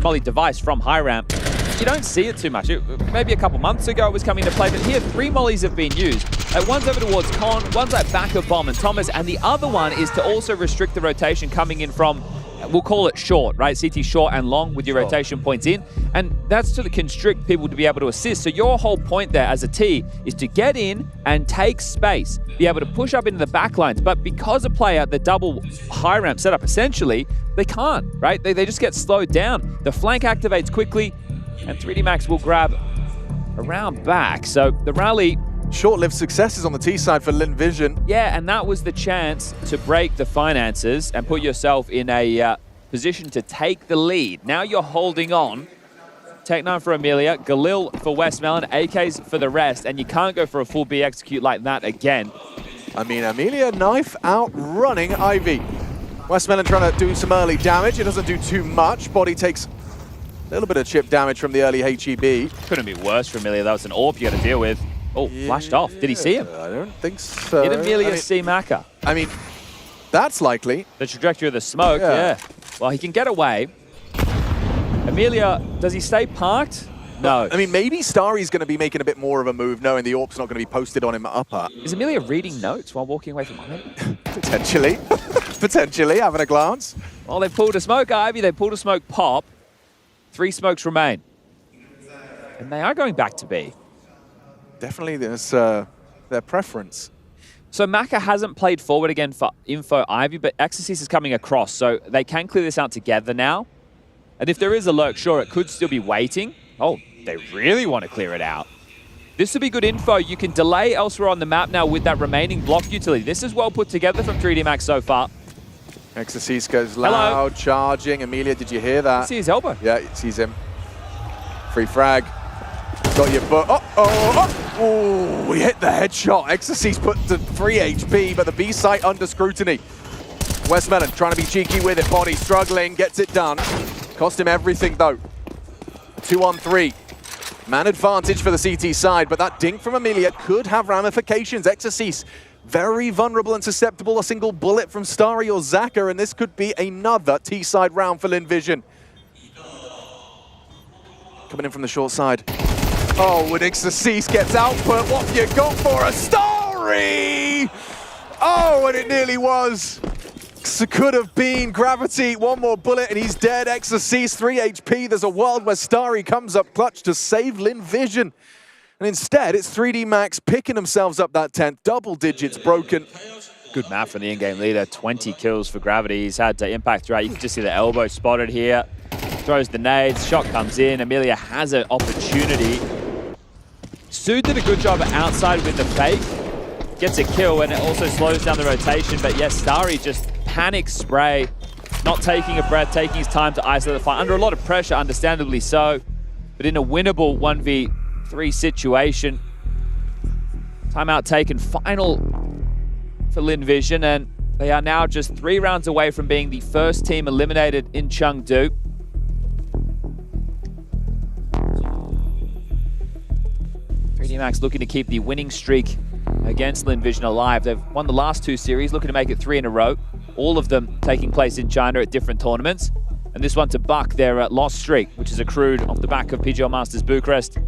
Speaker 6: molly device from high ramp, you don't see it too much. Maybe a couple months ago it was coming into play, but here 3 mollies have been used. One's over towards Con, one's like backup bomb and Thomas, and the other one is to also restrict the rotation coming in from, we'll call it short, right? CT short and long with your rotation points in. And that's to constrict people to be able to assist. So your whole point there as a T is to get in and take space, be able to push up into the back lines. But because a player, the double high ramp setup, essentially, they can't, right? They just get slowed down. The flank activates quickly, and 3D Max will grab around back. So the rally...
Speaker 3: Short-lived successes on the T side for Linvision.
Speaker 6: Yeah, and that was the chance to break the finances and put yourself in a position to take the lead. Now you're holding on. Tech9 for Amelia, Galil for Westmelon, AKs for the rest, and you can't go for a full B execute like that again.
Speaker 3: I mean, Amelia knife out running Ivy. Westmelon trying to do some early damage. It doesn't do too much. Body takes a little bit of chip damage from the early HEB.
Speaker 6: Couldn't be worse for Amelia. That was an AWP you got to deal with. Oh, yeah, flashed off. Did he see him?
Speaker 3: I don't think so.
Speaker 6: Did Amelia see Maka?
Speaker 3: I mean, that's likely.
Speaker 6: The trajectory of the smoke, yeah. Well, he can get away. Amelia, does he stay parked? No.
Speaker 3: I mean, maybe Starry's going to be making a bit more of a move, knowing the AWP's not going to be posted on him upper.
Speaker 6: Is Amelia reading notes while walking away from him?
Speaker 3: Potentially. Potentially, having a glance.
Speaker 6: Well, they pulled a smoke, Ivy. They pulled a smoke pop. 3 smokes remain. And they are going back to B.
Speaker 3: Definitely there's their preference.
Speaker 6: So Maka hasn't played forward again for Info Ivy, but Exorcist is coming across, so they can clear this out together now. And if there is a lurk, sure, it could still be waiting. Oh, they really want to clear it out. This would be good info. You can delay elsewhere on the map now with that remaining block utility. This is well put together from 3D Max so far.
Speaker 3: Exorcist goes loud, charging. Amelia, did you hear that?
Speaker 6: I see his elbow.
Speaker 3: Yeah, it sees him. Free frag. Got your foot. Oh, we hit the headshot. Exorcist put to 3 HP, but the B site under scrutiny. Westmelon trying to be cheeky with it. Body struggling, gets it done. Cost him everything though. 2 on 3. Man advantage for the CT side, but that dink from Amelia could have ramifications. Exorcist very vulnerable and susceptible. A single bullet from Starry or Zaka, and this could be another T-side round for Linvision. Coming in from the short side. Oh, when Exorcist gets output, what have you got for a Starry? Oh, and it nearly was. So could have been Gravity, 1 more bullet and he's dead. Exorcist, 3 HP. There's a world where Starry comes up clutch to save Linvision. And instead, it's 3D Max picking themselves up that 10th. Double digits broken.
Speaker 6: Good map from the in-game leader. 20 kills for Gravity. He's had impact throughout. You can just see the elbow spotted here. Throws the nades. Shot comes in. Amelia has an opportunity. Sue did a good job outside with the fake. Gets a kill and it also slows down the rotation. But yes, Starry just panic spray. Not taking a breath, taking his time to isolate the fight. Under a lot of pressure, understandably so. But in a winnable 1v3 situation. Timeout taken, final for Linvision, and they are now just 3 rounds away from being the first team eliminated in Chengdu. Max looking to keep the winning streak against Linvision alive. They've won the last 2 series, looking to make it 3 in a row. All of them taking place in China at different tournaments. And this one to buck their lost streak, which is accrued off the back of PGL Masters Bucharest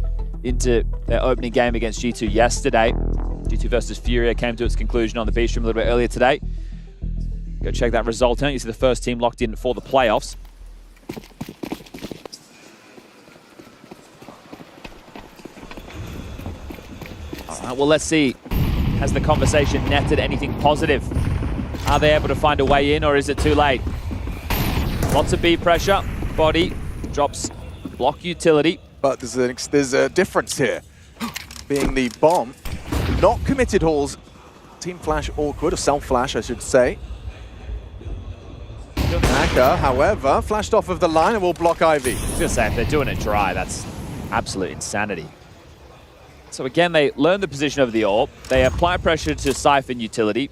Speaker 6: into their opening game against G2 yesterday. G2 versus Furia came to its conclusion on the B-Stream a little bit earlier today. Go check that result out. You see the first team locked in for the playoffs. All right, well, let's see. Has the conversation netted anything positive? Are they able to find a way in, or is it too late? Lots of B pressure. Body drops block utility.
Speaker 3: But there's a difference here. Being the bomb, not committed hauls. Team flash awkward, or self-flash, I should say. Maka, however, flashed off of the line and will block Ivy.
Speaker 6: I was going to say, if they're doing it dry, that's Absolute insanity. So again, they learn the position of the AWP. They apply pressure to siphon utility.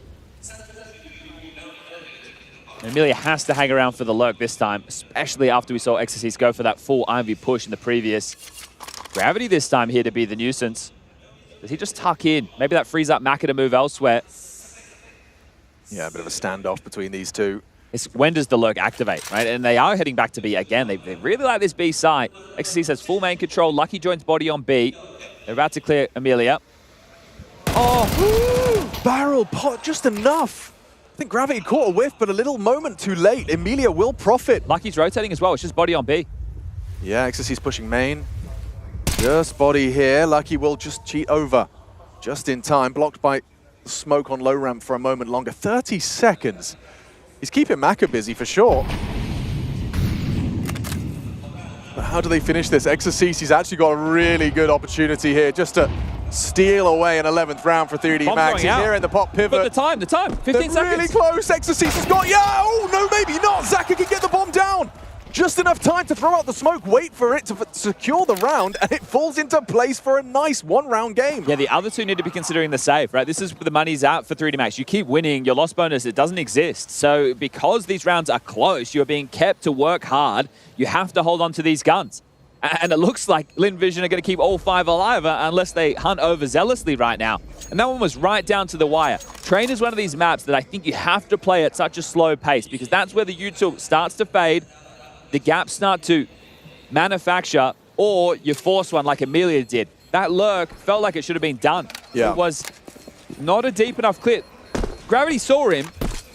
Speaker 6: And Amelia has to hang around for the lurk this time, especially after we saw Exorcist go for that full Ivy push in the previous. Gravity this time here to be the nuisance. Does he just tuck in? Maybe that frees up Maka to move elsewhere.
Speaker 3: Yeah, a bit of a standoff between these two.
Speaker 6: It's when does the lurk activate, right? And they are heading back to B again. They really like this B site. Exorcist has full main control. Lucky joins body on B. They're about to clear Amelia.
Speaker 3: Oh, barrel pot, just enough. I think Gravity caught a whiff, but a little moment too late. Amelia will profit.
Speaker 6: Lucky's rotating as well. It's just body on B.
Speaker 3: Yeah, Exorcist pushing main. Just body here. Lucky will just cheat over. Just in time. Blocked by smoke on low ramp for a moment longer. 30 seconds. He's keeping Maka busy for sure. But how do they finish this? Exorcist, he's actually got a really good opportunity here just to steal away an 11th round for 3D Max. He's here in the pop pivot.
Speaker 6: But the time, 15 seconds.
Speaker 3: Really close. Exorcist has got, yeah, oh, no, maybe not. Zaka can get the bomb down. Just enough time to throw out the smoke, wait for it to secure the round, and it falls into place for a nice one-round game.
Speaker 6: Yeah, the other two need to be considering the save, right? This is where the money's out for 3D Max. You keep winning, your loss bonus, it doesn't exist. So because these rounds are close, you're being kept to work hard. You have to hold on to these guns. And it looks like Lin Vision are going to keep all 5 alive unless they hunt overzealously right now. And that one was right down to the wire. Train is one of these maps that I think you have to play at such a slow pace because that's where the util starts to fade, the gaps start to manufacture, or you force one like Amelia did. That lurk felt like it should have been done.
Speaker 3: Yeah.
Speaker 6: It was not a deep enough clip. Gravity saw him,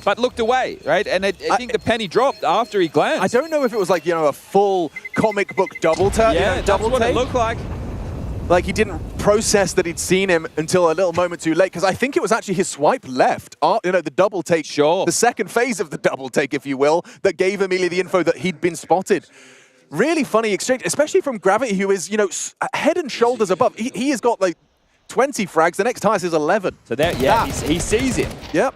Speaker 6: but looked away, right? And I think the penny dropped after he glanced.
Speaker 3: I don't know if it was like, you know, a full comic book double tap.
Speaker 6: Yeah,
Speaker 3: you know, double
Speaker 6: that's what
Speaker 3: take.
Speaker 6: it looked like.
Speaker 3: Like he didn't process that he'd seen him until a little moment too late, because I think it was actually his swipe left, you know, the double take,
Speaker 6: sure,
Speaker 3: the second phase of the double take, if you will, that gave Amelia the info that he'd been spotted. Really funny exchange, especially from Gravity, who is, you know, head and shoulders above. He has got like 20 frags, the next highest is 11.
Speaker 6: So there, yeah, he sees him.
Speaker 3: Yep.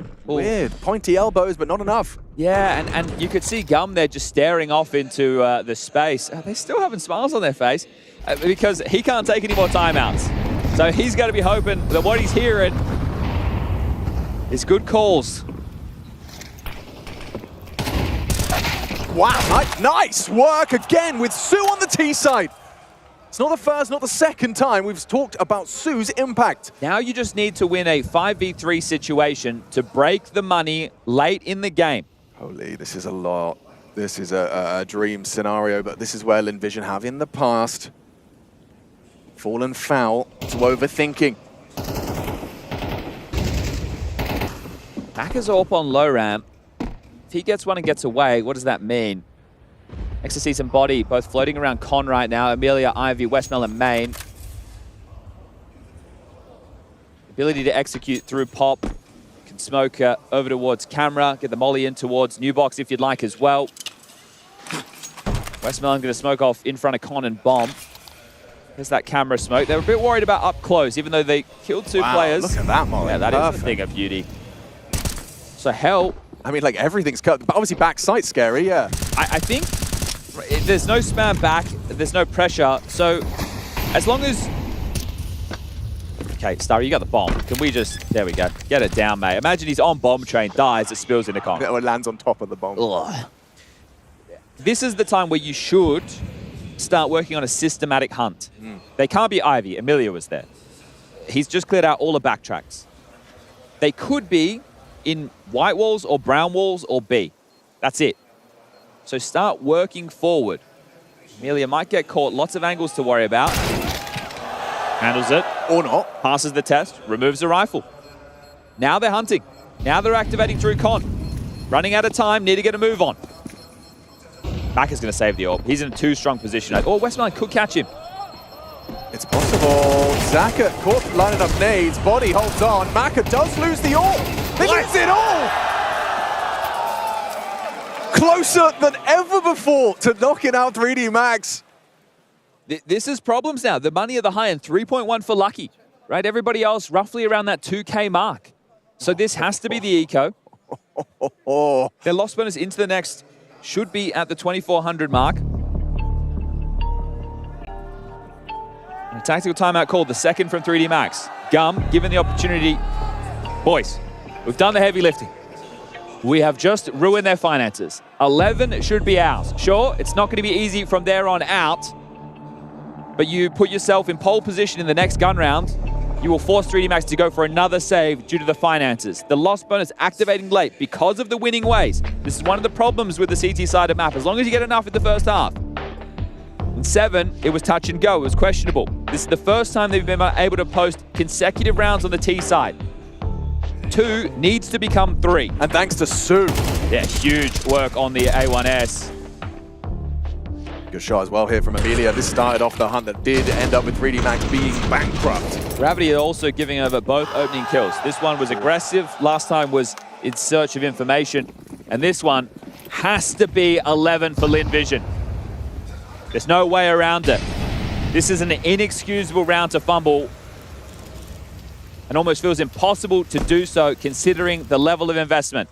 Speaker 3: Ooh. Weird, pointy elbows, but not enough.
Speaker 6: Yeah, and you could see Gum there just staring off into the space. They're still having smiles on their face because he can't take any more timeouts. So he's going to be hoping that what he's hearing is good calls.
Speaker 3: Wow, nice work again with Sue on the T side. It's not the first, not the second time we've talked about Sue's impact.
Speaker 6: Now you just need to win a 5v3 situation to break the money late in the game.
Speaker 3: Holy, this is a lot. This is a dream scenario, but this is where Lin Vision have in the past fallen foul to overthinking.
Speaker 6: Maka's up on low ramp. If he gets one and gets away, what does that mean? Exorcist and Body both floating around Con right now. Amelia, Ivy, Westmelon, Main. Ability to execute through Pop. Can smoke over towards Camera. Get the molly in towards New Box if you'd like as well. Westmelon going to smoke off in front of Con and Bomb. There's that Camera smoke. They were a bit worried about up close, even though they killed two players.
Speaker 3: Look at that molly.
Speaker 6: Yeah, that is a thing of beauty. So hell,
Speaker 3: I mean, like everything's cut. But obviously backside scary, yeah.
Speaker 6: I think there's no spam back, there's no pressure. So as long as... Okay, Starry, you got the bomb. Can we just... There we go. Get it down, mate. Imagine he's on bomb train, dies, it spills into Con.
Speaker 3: Or lands on top of the bomb.
Speaker 6: Ugh. This is the time where you should start working on a systematic hunt. They can't be Ivy. Amelia was there. He's just cleared out all the backtracks. They could be in white walls or brown walls or B. That's it. So start working forward. Amelia might get caught. Lots of angles to worry about. Handles it.
Speaker 3: Or not.
Speaker 6: Passes the test. Removes the rifle. Now they're hunting. Now they're activating through Con. Running out of time. Need to get a move on. Maka's going to save the orb. He's in a too strong position. Oh, Westmelon could catch him.
Speaker 3: It's possible. Zaka caught lining up nades. Body holds on. Maka does lose the orb. They lose it all! Closer than ever before to knocking out 3D Max.
Speaker 6: This is problems now. The money at the high end, 3.1 for Lucky, right? Everybody else roughly around that 2K mark. So this has to be the eco. Their loss bonus into the next should be at the 2,400 mark. A tactical timeout called, the second from 3D Max. Gum, given the opportunity. Boys, we've done the heavy lifting. We have just ruined their finances. 11 should be ours. Sure, it's not going to be easy from there on out, but you put yourself in pole position in the next gun round, you will force 3D Max to go for another save due to the finances. The loss bonus activating late because of the winning ways. This is one of the problems with the CT-sided map. As long as you get enough in the first half. In 7, it was touch and go. It was questionable. This is the first time they've been able to post consecutive rounds on the T side. 2 needs to become 3.
Speaker 3: And thanks to Sue.
Speaker 6: Yeah, huge work on the A1S.
Speaker 3: Good shot as well here from Amelia. This started off the hunt that did end up with 3D Max being bankrupt.
Speaker 6: Gravity also giving over both opening kills. This one was aggressive. Last time was in search of information. And this one has to be 11 for Lin Vision. There's no way around it. This is an inexcusable round to fumble. And almost feels impossible to do so considering the level of investment.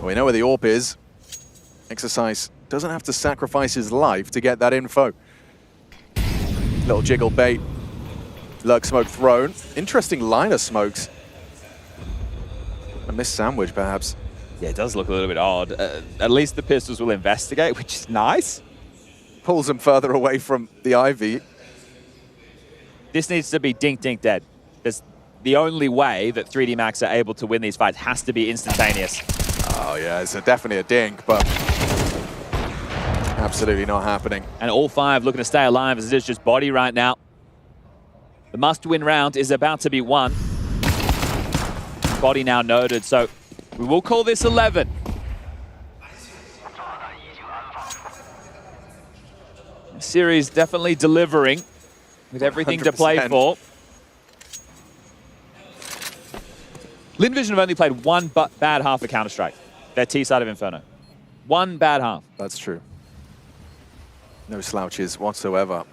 Speaker 3: We know where the AWP is. Exercise doesn't have to sacrifice his life to get that info. Little jiggle bait. Lurk smoke thrown. Interesting line of smokes. A missed sandwich, perhaps.
Speaker 6: Yeah, it does look a little bit odd. At least the pistols will investigate, which is nice.
Speaker 3: Pulls him further away from the Ivy.
Speaker 6: This needs to be dink, dink, dead. There's the only way that 3D Max are able to win these fights has to be instantaneous.
Speaker 3: Oh yeah, it's definitely a dink, but absolutely not happening.
Speaker 6: And all 5 looking to stay alive as it is just body right now. The must-win round is about to be won. Body now noted, so we will call this 11. The series definitely delivering with everything 100%. To play for. Lin Vision have only played one bad half of Counter-Strike. Their T side of Inferno. One bad half.
Speaker 3: That's true. No slouches whatsoever.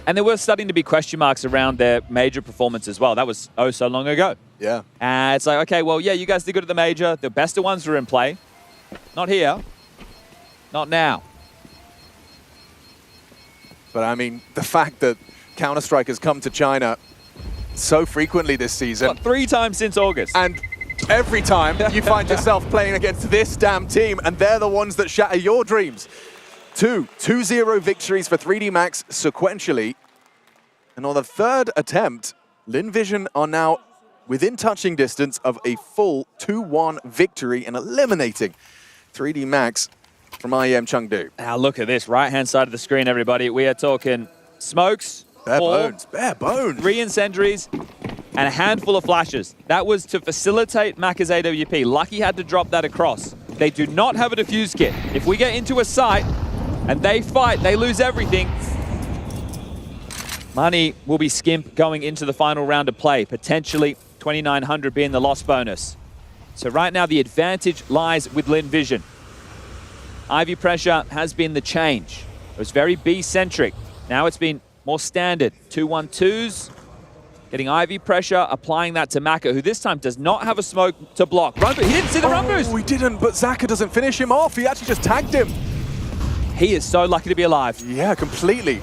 Speaker 6: And there were starting to be question marks around their major performance as well. That was oh so long ago.
Speaker 3: Yeah.
Speaker 6: It's like, okay, well, yeah, you guys did good at the major. The best of ones were in play. Not here. Not now.
Speaker 3: But I mean, the fact that Counter-Strike has come to China so frequently this season.
Speaker 6: What, 3 times since August.
Speaker 3: And every time you find yourself playing against this damn team, and they're the ones that shatter your dreams. 2-0 victories for 3D Max sequentially. And on the 3rd attempt, Lin Vision are now within touching distance of a full 2-1 victory and eliminating 3D Max from IEM Chengdu.
Speaker 6: Now look at this, right-hand side of the screen, everybody. We are talking smokes,
Speaker 3: bare bones, bare bones.
Speaker 6: 3 incendiaries, and a handful of flashes. That was to facilitate Macca's AWP. Lucky had to drop that across. They do not have a defuse kit. If we get into a site and they fight, they lose everything. Money will be skimp going into the final round of play, potentially 2,900 being the loss bonus. So right now the advantage lies with Lin Vision. Ivy pressure has been the change. It was very B-centric. Now it's been more standard. 2-1-2s, getting Ivy pressure, applying that to Maka, who this time does not have a smoke to block. Run, but he didn't see the run boost.
Speaker 3: Oh, he didn't, but Zaka doesn't finish him off. He actually just tagged him.
Speaker 6: He is so lucky to be alive.
Speaker 3: Yeah, completely.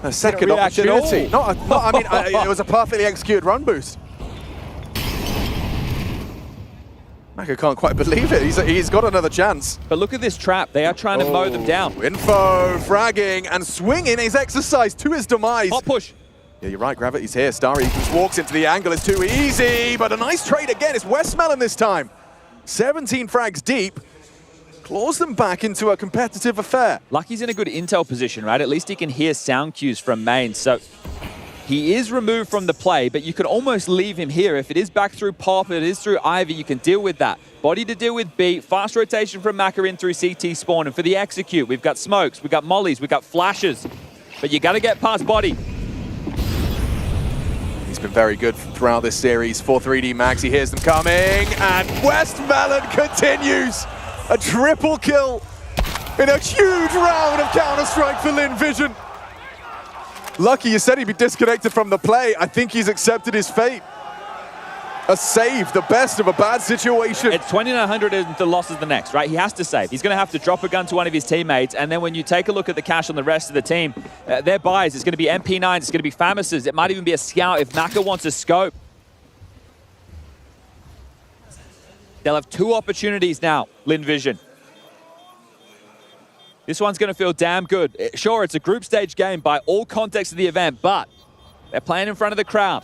Speaker 3: A second opportunity. It was a perfectly executed run boost. Maka can't quite believe it. He's got another chance.
Speaker 6: But look at this trap. They are trying to mow them down.
Speaker 3: Info, fragging, and swinging his exercise to his demise.
Speaker 6: Hot push.
Speaker 3: Yeah, you're right. Gravity's here. Starry just walks into the angle. It's too easy, but a nice trade again. It's Westmelon this time. 17 frags deep. Claws them back into a competitive affair.
Speaker 6: Lucky's in a good intel position, right? At least he can hear sound cues from main. So he is removed from the play, but you could almost leave him here. If it is back through Pop, it is through Ivy, you can deal with that. Body to deal with B, fast rotation from Maka in through CT spawn. And for the execute, we've got smokes, we've got mollies, we've got flashes. But you got to get past Body.
Speaker 3: He's been very good throughout this series for 3D Max. He hears them coming, and Westmelon continues. A triple kill in a huge round of Counter-Strike for Lin Vision. Lucky, you said he'd be disconnected from the play. I think he's accepted his fate. a save, the best of a bad situation.
Speaker 6: It's 2,900 and the loss is the next, right? He has to save. He's going to have to drop a gun to one of his teammates, and then when you take a look at the cash on the rest of the team, their buys, it's going to be MP9s, it's going to be Famis's, it might even be a scout if Maka wants a scope. They'll have 2 opportunities now, Lin Vision. This one's going to feel damn good. Sure, it's a group stage game by all contexts of the event, but they're playing in front of the crowd.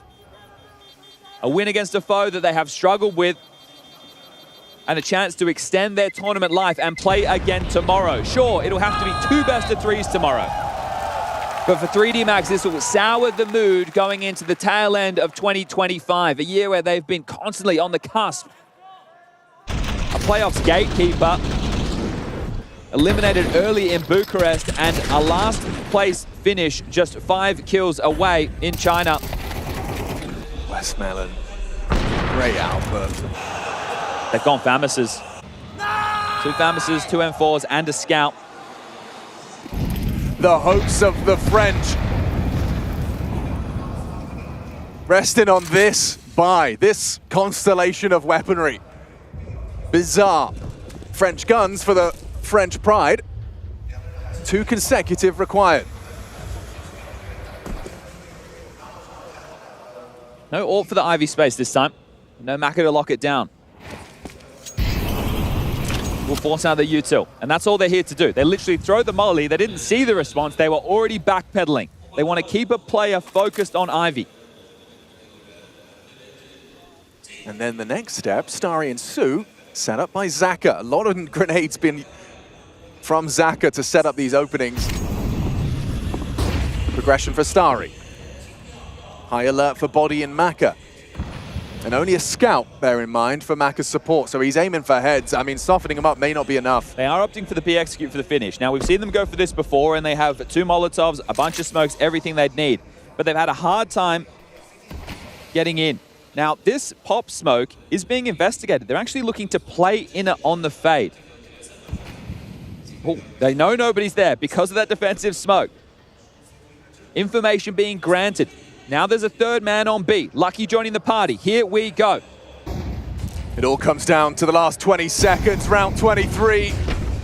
Speaker 6: A win against a foe that they have struggled with, and a chance to extend their tournament life and play again tomorrow. Sure, it'll have to be 2 best-of-3s tomorrow. But for 3D Max, this will sour the mood going into the tail end of 2025, a year where they've been constantly on the cusp. A playoffs gatekeeper, eliminated early in Bucharest, and a last place finish just 5 kills away in China.
Speaker 3: Westmelon, great output.
Speaker 6: They've gone Famis's. 2 Famis's, 2 M4s, and a scout.
Speaker 3: The hopes of the French resting on this buy, this constellation of weaponry. Bizarre. French guns for the French pride. 2 consecutive required.
Speaker 6: No AWP for the Ivy space this time. No Maka to lock it down. Will force out the util, and that's all they're here to do. They literally throw the molly. They didn't see the response. They were already backpedaling. They want to keep a player focused on Ivy.
Speaker 3: And then the next step, Starry and Sue, set up by Zaka. A lot of grenades been from Zaka to set up these openings. Progression for Starry. High alert for Body and Maka. And only a scout, bear in mind, for Maka's support. So he's aiming for heads. I mean, softening them up may not be enough.
Speaker 6: They are opting for the P-execute for the finish. Now, we've seen them go for this before, and they have 2 Molotovs, a bunch of smokes, everything they'd need. But they've had a hard time getting in. Now, this pop smoke is being investigated. They're actually looking to play in it on the fade. Oh, they know nobody's there because of that defensive smoke. Information being granted. Now there's a 3rd man on B. Lucky joining the party. Here we go.
Speaker 3: It all comes down to the last 20 seconds, round 23.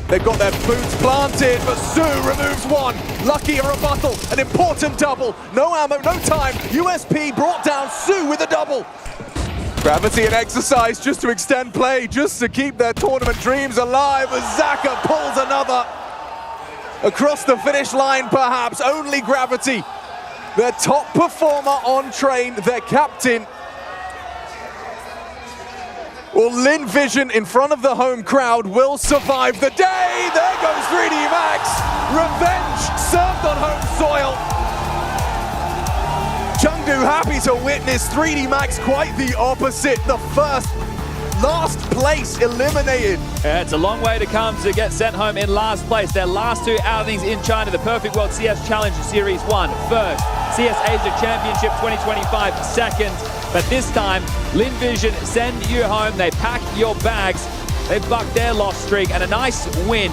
Speaker 3: They've got their boots planted, but Sue removes 1. Lucky a rebuttal, an important double. No ammo, no time. USP brought down Sue with a double. Gravity and exercise just to extend play, just to keep their tournament dreams alive as Zaka pulls another. Across the finish line, perhaps, only Gravity. Their top performer on train, their captain. Well, Lin Vision in front of the home crowd will survive the day. There goes 3D Max. Revenge served on home soil. Chengdu happy to witness 3D Max quite the opposite. The last place eliminated.
Speaker 6: Yeah, it's a long way to come to get sent home in last place. Their last 2 outings in China, the Perfect World CS Challenge Series 1 first, CS Asia Championship 2025 second. But this time, Lin Vision send you home. They pack your bags. They bucked their loss streak and a nice win.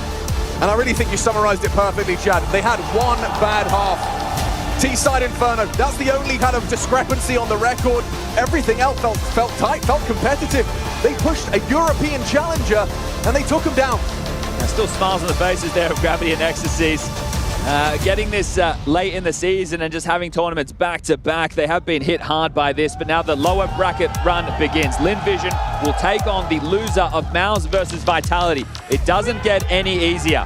Speaker 3: And I really think you summarized it perfectly, Chad. They had 1 bad half. T-side Inferno, that's the only kind of discrepancy on the record. Everything else felt tight, felt competitive. They pushed a European challenger and they took him down.
Speaker 6: There's still smiles on the faces there of Gravity and Ecstasies. Getting this late in the season and just having tournaments back-to-back, they have been hit hard by this, but now the lower bracket run begins. Lin Vision will take on the loser of Mouse versus Vitality. It doesn't get any easier.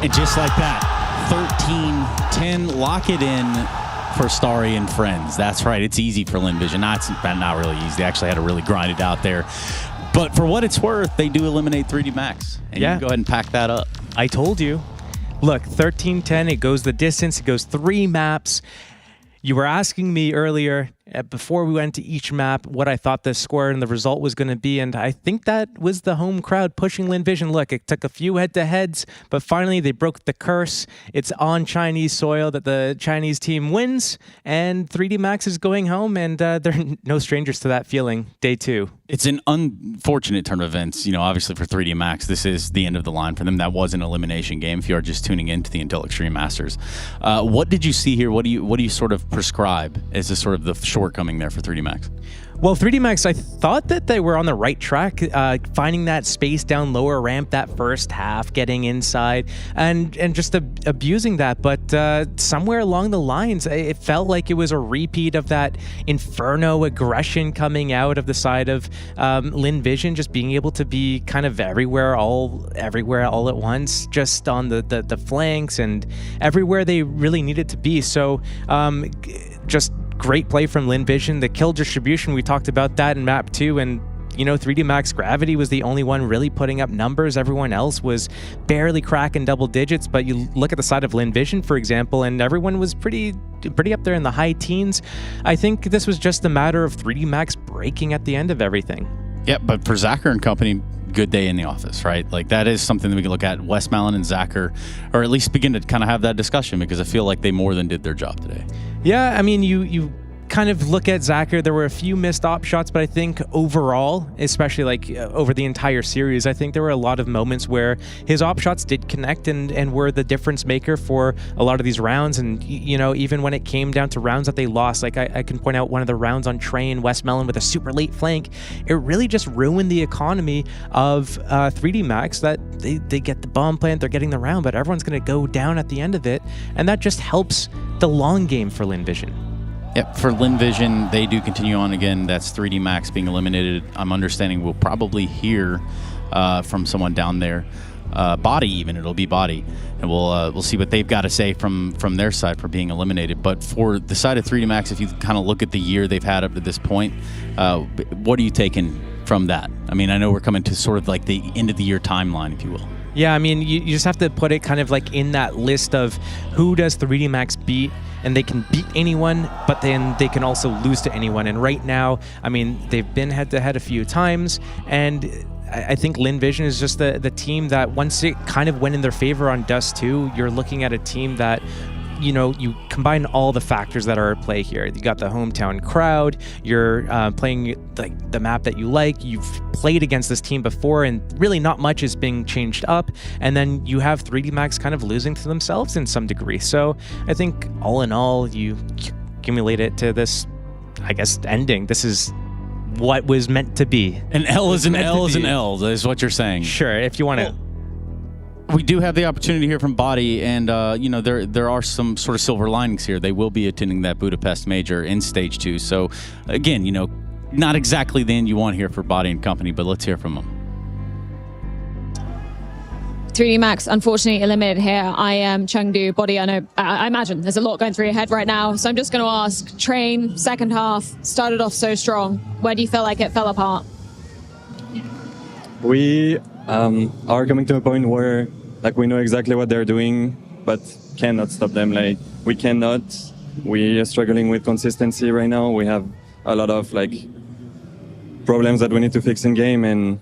Speaker 21: And just like that, 13-10, lock it in for Starry and friends. That's right, it's easy for Lin Vision. Not really easy. They actually had to really grind it out there. But for what it's worth, they do eliminate 3D Max. And you can go ahead and pack that up.
Speaker 22: I told you. Look, 13-10, it goes the distance, it goes 3 maps. You were asking me earlier, before we went to each map what I thought the score and the result was going to be, and I think that was the home crowd pushing Lin Vision. Look, it took a few head-to-heads, but finally they broke the curse. It's on Chinese soil that the Chinese team wins, and 3D Max is going home, and they're no strangers to that feeling. Day 2.
Speaker 21: It's an unfortunate turn of events. You know, obviously for 3D Max, this is the end of the line for them. That was an elimination game if you are just tuning into the Intel Extreme Masters. What did you see here? What do you sort of prescribe as a sort of the shortcoming there for 3D Max?
Speaker 22: Well, 3D Max, I thought that they were on the right track, finding that space down lower ramp that first half, getting inside, and just abusing that. But somewhere along the lines, it felt like it was a repeat of that Inferno aggression coming out of the side of Lin Vision, just being able to be kind of everywhere all at once, just on the flanks and everywhere they really needed to be. So just great play from Lin Vision. The kill distribution, we talked about that in map 2, and you know, 3D Max Gravity was the only one really putting up numbers. Everyone else was barely cracking double digits, but you look at the side of Lin Vision, for example, and everyone was pretty up there in the high teens. I think this was just a matter of 3D Max breaking at the end of everything.
Speaker 21: Yeah, but for Zacher and company, good day in the office, right? Like that is something that we can look at. Westmalin and Zacher, or at least begin to kind of have that discussion, because I feel like they more than did their job today.
Speaker 22: Yeah, I mean, you kind of look at Zacher, there were a few missed op shots, but I think overall, especially like over the entire series, I think there were a lot of moments where his op shots did connect and were the difference maker for a lot of these rounds. And, you know, even when it came down to rounds that they lost, like I can point out one of the rounds on Train, Westmelon with a super late flank, it really just ruined the economy of 3D Max, that they get the bomb plant, they're getting the round, but everyone's going to go down at the end of it. And that just helps the long game for Lin Vision.
Speaker 21: Yep, for Lin Vision, they do continue on again. That's 3D Max being eliminated. I'm understanding we'll probably hear from someone down there. Body even, it'll be Body. And we'll see what they've got to say from their side for being eliminated. But for the side of 3D Max, if you kind of look at the year they've had up to this point, what are you taking from that? I mean, I know we're coming to sort of like the end of the year timeline, if you will.
Speaker 22: Yeah, I mean, you just have to put it kind of like in that list of who does 3D Max beat, and they can beat anyone, but then they can also lose to anyone. And right now, I mean, they've been head-to-head a few times, and I think Lin Vision is just the team that once it kind of went in their favor on Dust 2, you're looking at a team that, you know, you combine all the factors that are at play here. You got the hometown crowd, you're playing like the map that you like, you've played against this team before, and really not much is being changed up, and then you have 3D Max kind of losing to themselves in some degree. So I think all in all, you accumulate it to this, I guess, ending. This is what was meant to be.
Speaker 21: An L is an L is an L, is what you're saying.
Speaker 22: Sure, if you want to.
Speaker 21: We do have the opportunity here from Body, and you know, there are some sort of silver linings here. They will be attending that Budapest Major in Stage 2. So again, you know, not exactly the end you want here for Body and company, but let's hear from them.
Speaker 4: 3D Max, unfortunately eliminated here. IEM, Chengdu, Body. I imagine there's a lot going through your head right now. So I'm just going to ask, Train, second half, started off so strong. Where do you feel like it fell apart?
Speaker 8: We are coming to a point where like we know exactly what they're doing, but cannot stop them. Like we cannot. We are struggling with consistency right now. We have a lot of like problems that we need to fix in game, and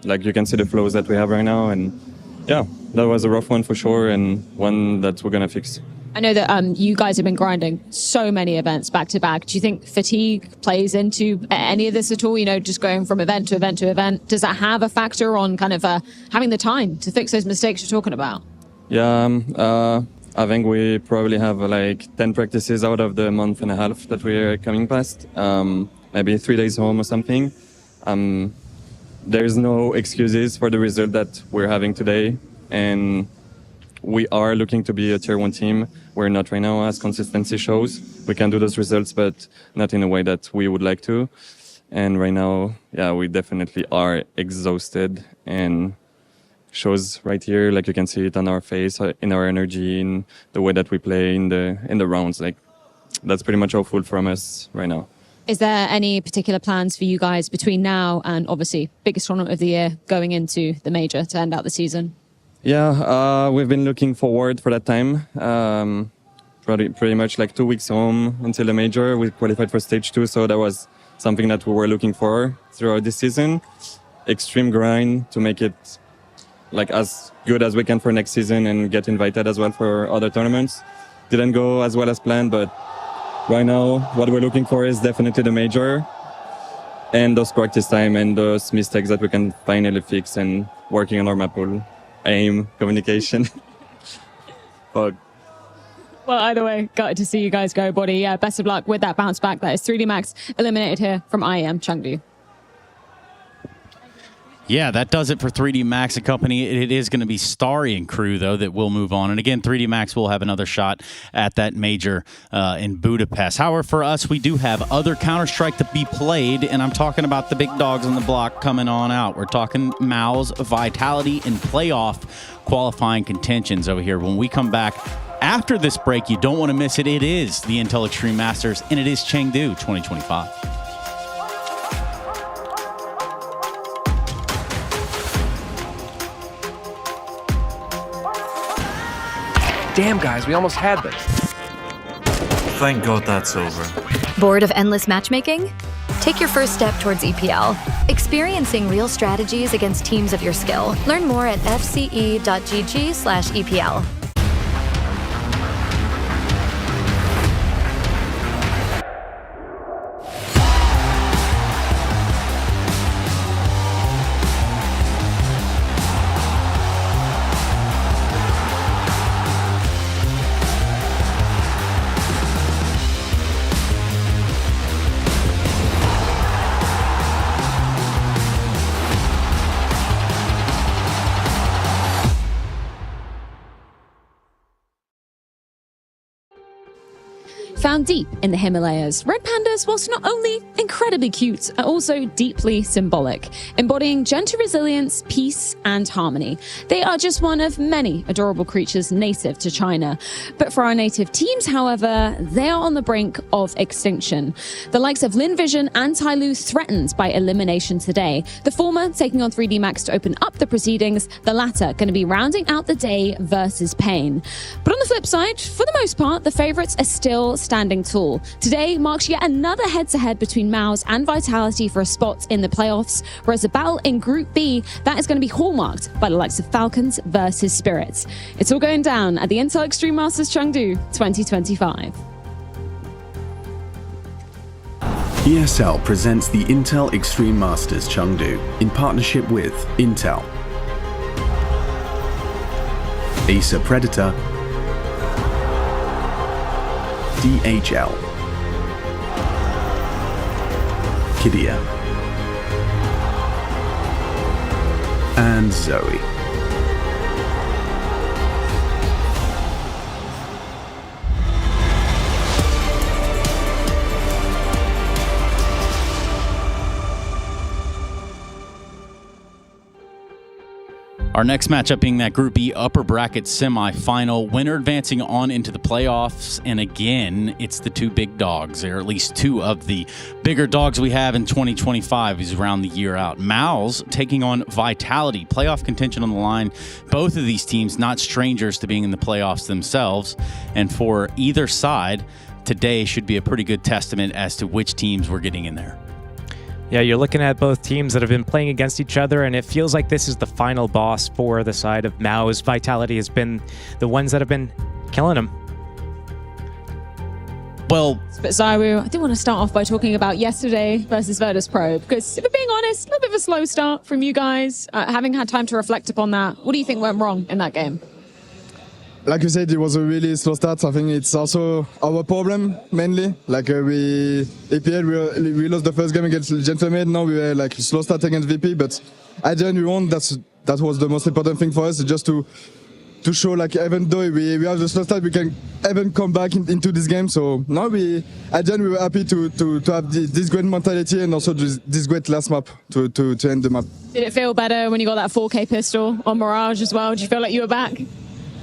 Speaker 8: like you can see the flows that we have right now. And yeah, that was a rough one for sure, and one that we're gonna fix.
Speaker 4: I know that you guys have been grinding so many events back to back. Do you think fatigue plays into any of this at all? You know, just going from event to event to event. Does that have a factor on kind of having the time to fix those mistakes you're talking about?
Speaker 8: Yeah, I think we probably have like 10 practices out of the month and a half that we're coming past. Maybe 3 days home or something. There's no excuses for the result that we're having today. And we are looking to be a tier 1 team. We're not right now, as consistency shows. We can do those results, but not in a way that we would like to. And right now, yeah, we definitely are exhausted, and shows right here. Like you can see it on our face, in our energy, in the way that we play in the rounds. Like that's pretty much all full from us right now.
Speaker 4: Is there any particular plans for you guys between now and obviously biggest tournament of the year going into the major to end out the season?
Speaker 8: Yeah, we've been looking forward for that time. pretty much like 2 weeks home until the major. We qualified for stage 2, so that was something that we were looking for throughout this season. Extreme grind to make it like as good as we can for next season and get invited as well for other tournaments. Didn't go as well as planned, but right now what we're looking for is definitely the major and those practice time and those mistakes that we can finally fix and working on our map pool, aim, communication. Fuck.
Speaker 4: Well, either way, gutted to see you guys go, Body. Yeah, best of luck with that bounce back. That is 3D Max eliminated here from IEM Chengdu.
Speaker 21: Yeah, that does it for 3D Max and company. It is going to be Starry and crew, though, that will move on. And again, 3D Max will have another shot at that major in Budapest. However, for us, we do have other Counter-Strike to be played, and I'm talking about the big dogs on the block coming on out. We're talking Mao's Vitality and playoff qualifying contentions over here. When we come back after this break, you don't want to miss it. It is the Intel Extreme Masters, and it is Chengdu 2025.
Speaker 1: Damn, guys, we almost had this.
Speaker 5: Thank God that's over.
Speaker 23: Bored of endless matchmaking? Take your first step towards EPL, experiencing real strategies against teams of your skill. Learn more at fce.gg/EPL.
Speaker 4: Found deep in the Himalayas, red pandas, whilst not only incredibly cute, are also deeply symbolic, embodying gentle resilience, peace, and harmony. They are just one of many adorable creatures native to China. But for our native teams, however, they are on the brink of extinction. The likes of Lin Vision and Tyloo threatened by elimination today. The former taking on 3D Max to open up the proceedings, the latter going to be rounding out the day versus Pain. But on the flip side, for the most part, the favourites are still standing tall. Today marks yet another head-to-head between Mao's and Vitality for a spot in the playoffs, whereas the battle in Group B, that is going to be hallmarked by the likes of Falcons versus Spirits. It's all going down at the Intel Extreme Masters Chengdu 2025.
Speaker 9: ESL presents the Intel Extreme Masters Chengdu in partnership with Intel, Acer Predator, DHL, Kidia, and Zoe.
Speaker 21: Our next matchup being that Group B upper bracket semifinal, winner advancing on into the playoffs. And again, it's the two big dogs, or at least two of the bigger dogs we have in 2025 is around the year out. Mao's taking on Vitality, playoff contention on the line. Both of these teams not strangers to being in the playoffs themselves. And for either side, today should be a pretty good testament as to which teams we're getting in there.
Speaker 22: Yeah, you're looking at both teams that have been playing against each other, and it feels like this is the final boss for the side of Mao's. Vitality has been the ones that have been killing them.
Speaker 21: Well,
Speaker 4: but Zaiwu, I do want to start off by talking about yesterday versus Virtus Pro, because if we're being honest, a little bit of a slow start from you guys. Having had time to reflect upon that, what do you think went wrong in that game?
Speaker 10: Like you said, it was a really slow start. I think it's also our problem mainly. Like APL, we lost the first game against Gentleman. Now we were like slow start against VP, but at the end we won. That was the most important thing for us, just to show like even though we have the slow start, we can even come back into this game. So now at the end we were happy to have this great mentality and also this great last map to end the map.
Speaker 4: Did it feel better when you got that 4K pistol on Mirage as well? Did you feel like you were back?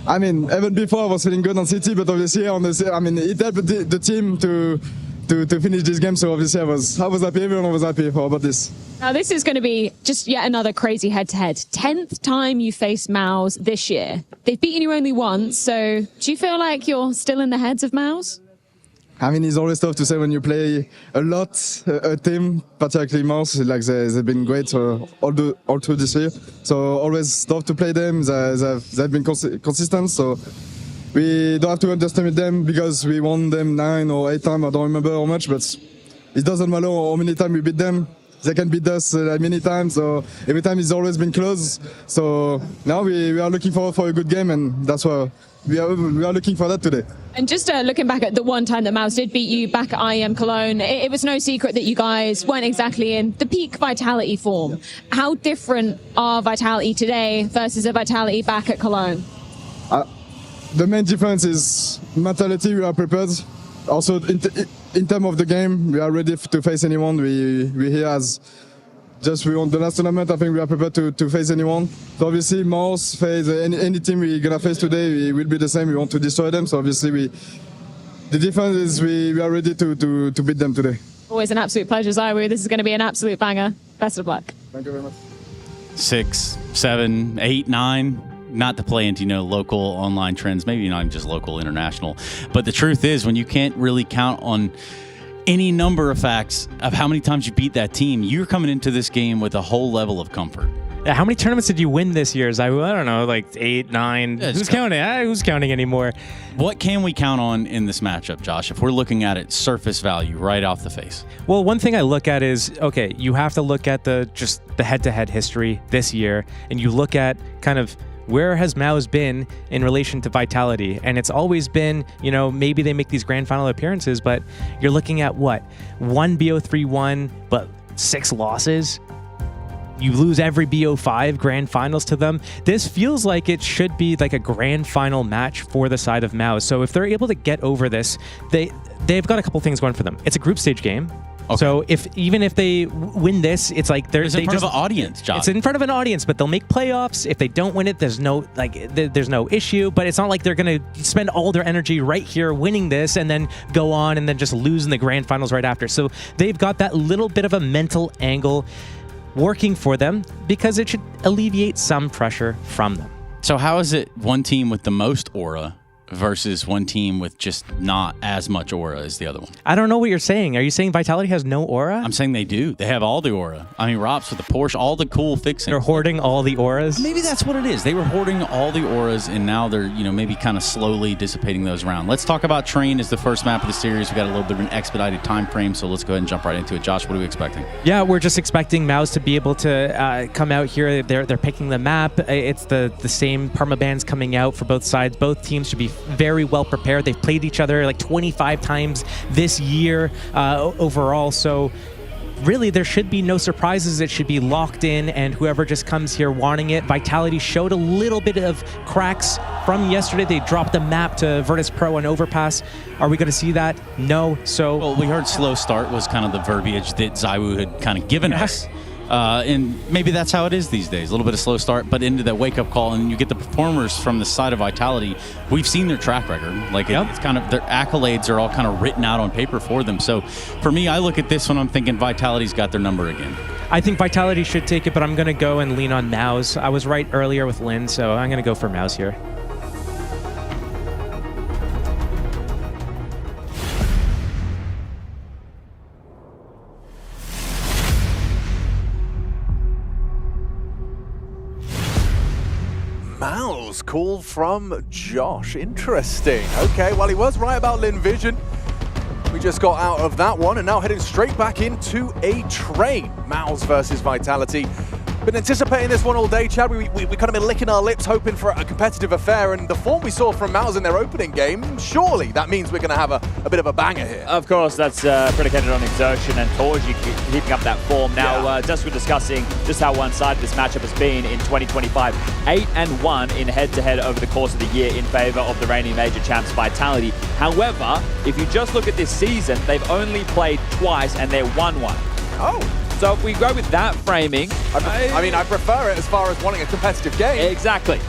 Speaker 10: I mean, even before I was feeling good on City, but obviously it helped the team to to finish this game. So obviously I was happy. Everyone was happy about this.
Speaker 4: Now this is going to be just yet another crazy head-to-head. 10th time you face Maus this year. They've beaten you only once, so do you feel like you're still in the heads of Maus?
Speaker 10: I mean, it's always tough to say when you play a lot, a team, particularly Maus, like they've been great all through this year. So always tough to play them. They've been consistent, so we don't have to underestimate them because we won them 9 or 8 times. I don't remember how much, but it doesn't matter how many times we beat them. They can beat us many times, so every time it's always been close. So now we are looking forward for a good game, and that's why we are looking for that today.
Speaker 4: And just looking back at the one time that Maus did beat you back at IEM Cologne, it was no secret that you guys weren't exactly in the peak Vitality form. How different are Vitality today versus a Vitality back at Cologne?
Speaker 10: The main difference is mentality. We are prepared. Also, in terms of the game, we are ready to face anyone. We here as we won the last tournament. I think we are prepared to face anyone. So obviously, Maus face any team we're gonna face today. We will be the same. We want to destroy them. So obviously, the difference is we are ready to beat them today.
Speaker 4: Always an absolute pleasure, Zaiwu. This is going to be an absolute banger. Best of luck.
Speaker 10: Thank you very much.
Speaker 21: 6, 7, 8, 9. Not to play into, local online trends, maybe not even just local, international. But the truth is, when you can't really count on any number of facts of how many times you beat that team, you're coming into this game with a whole level of comfort.
Speaker 22: Yeah, how many tournaments did you win this year? I don't know, like 8, 9.
Speaker 21: Yeah,
Speaker 22: who's counting? Who's counting anymore?
Speaker 21: What can we count on in this matchup, Josh, if we're looking at it surface value right off the face?
Speaker 22: Well, one thing I look at is, okay, you have to look at the head-to-head history this year, and you look at kind of where has Maus been in relation to Vitality? And it's always been, maybe they make these grand final appearances, but you're looking at what? 1 BO3-1, but 6 losses? You lose every BO5 grand finals to them. This feels like it should be like a grand final match for the side of Maus. So if they're able to get over this, they've got a couple things going for them. It's a group stage game. Okay. So even if they win this, it's like
Speaker 21: it's in front of an audience, John.
Speaker 22: It's in front of an audience, but they'll make playoffs. If they don't win it, there's no issue. But it's not like they're gonna spend all their energy right here winning this and then go on and then just lose in the grand finals right after. So they've got that little bit of a mental angle working for them because it should alleviate some pressure from them.
Speaker 21: So how is it one team with the most aura versus one team with just not as much aura as the other one?
Speaker 22: I don't know what you're saying. Are you saying Vitality has no aura?
Speaker 21: I'm saying they do. They have all the aura. I mean, Rops with the Porsche, all the cool fixings.
Speaker 22: They're hoarding all the auras?
Speaker 21: Maybe that's what it is. They were hoarding all the auras, and now they're, maybe kind of slowly dissipating those around. Let's talk about Train as the first map of the series. We got a little bit of an expedited time frame, so let's go ahead and jump right into it. Josh, what are we expecting?
Speaker 22: Yeah, we're just expecting Maus to be able to come out here. They're picking the map. It's the same permabands coming out for both sides. Both teams should be very well prepared. They've played each other like 25 times this year overall. So really, there should be no surprises. It should be locked in, and whoever just comes here wanting it. Vitality showed a little bit of cracks from yesterday. They dropped the map to Virtus Pro and Overpass. Are we going to see that? No. So
Speaker 21: well, we heard slow start was kind of the verbiage that Zaiwu had kind of given us. And maybe that's how it is these days. A little bit of slow start, but into that wake-up call, and you get the performers from the side of Vitality. We've seen their track record. Like it's kind of their accolades are all kind of written out on paper for them. So for me, I look at this one, I'm thinking Vitality's got their number again.
Speaker 22: I think Vitality should take it, but I'm going to go and lean on Maus. I was right earlier with Lin, so I'm going to go for Maus here.
Speaker 3: Maus call from Josh. Interesting. Okay, well, he was right about Lin Vision. We just got out of that one and now heading straight back into a Train. Maus versus Vitality. Been anticipating this one all day, Chad. We kind of been licking our lips, hoping for a competitive affair, and the form we saw from Maus in their opening game, surely that means we're going to have a bit of a banger here.
Speaker 6: Of course, that's predicated on exertion and Torji keeping up that form. Now, just we're discussing just how one-sided this matchup has been in 2025. 8-1 in head-to-head over the course of the year in favor of the reigning major champs Vitality. However, if you just look at this season, they've only played twice and they're 1-1.
Speaker 3: Oh.
Speaker 6: So if we go with that framing...
Speaker 3: I mean, I prefer it as far as wanting a competitive game.
Speaker 6: Exactly.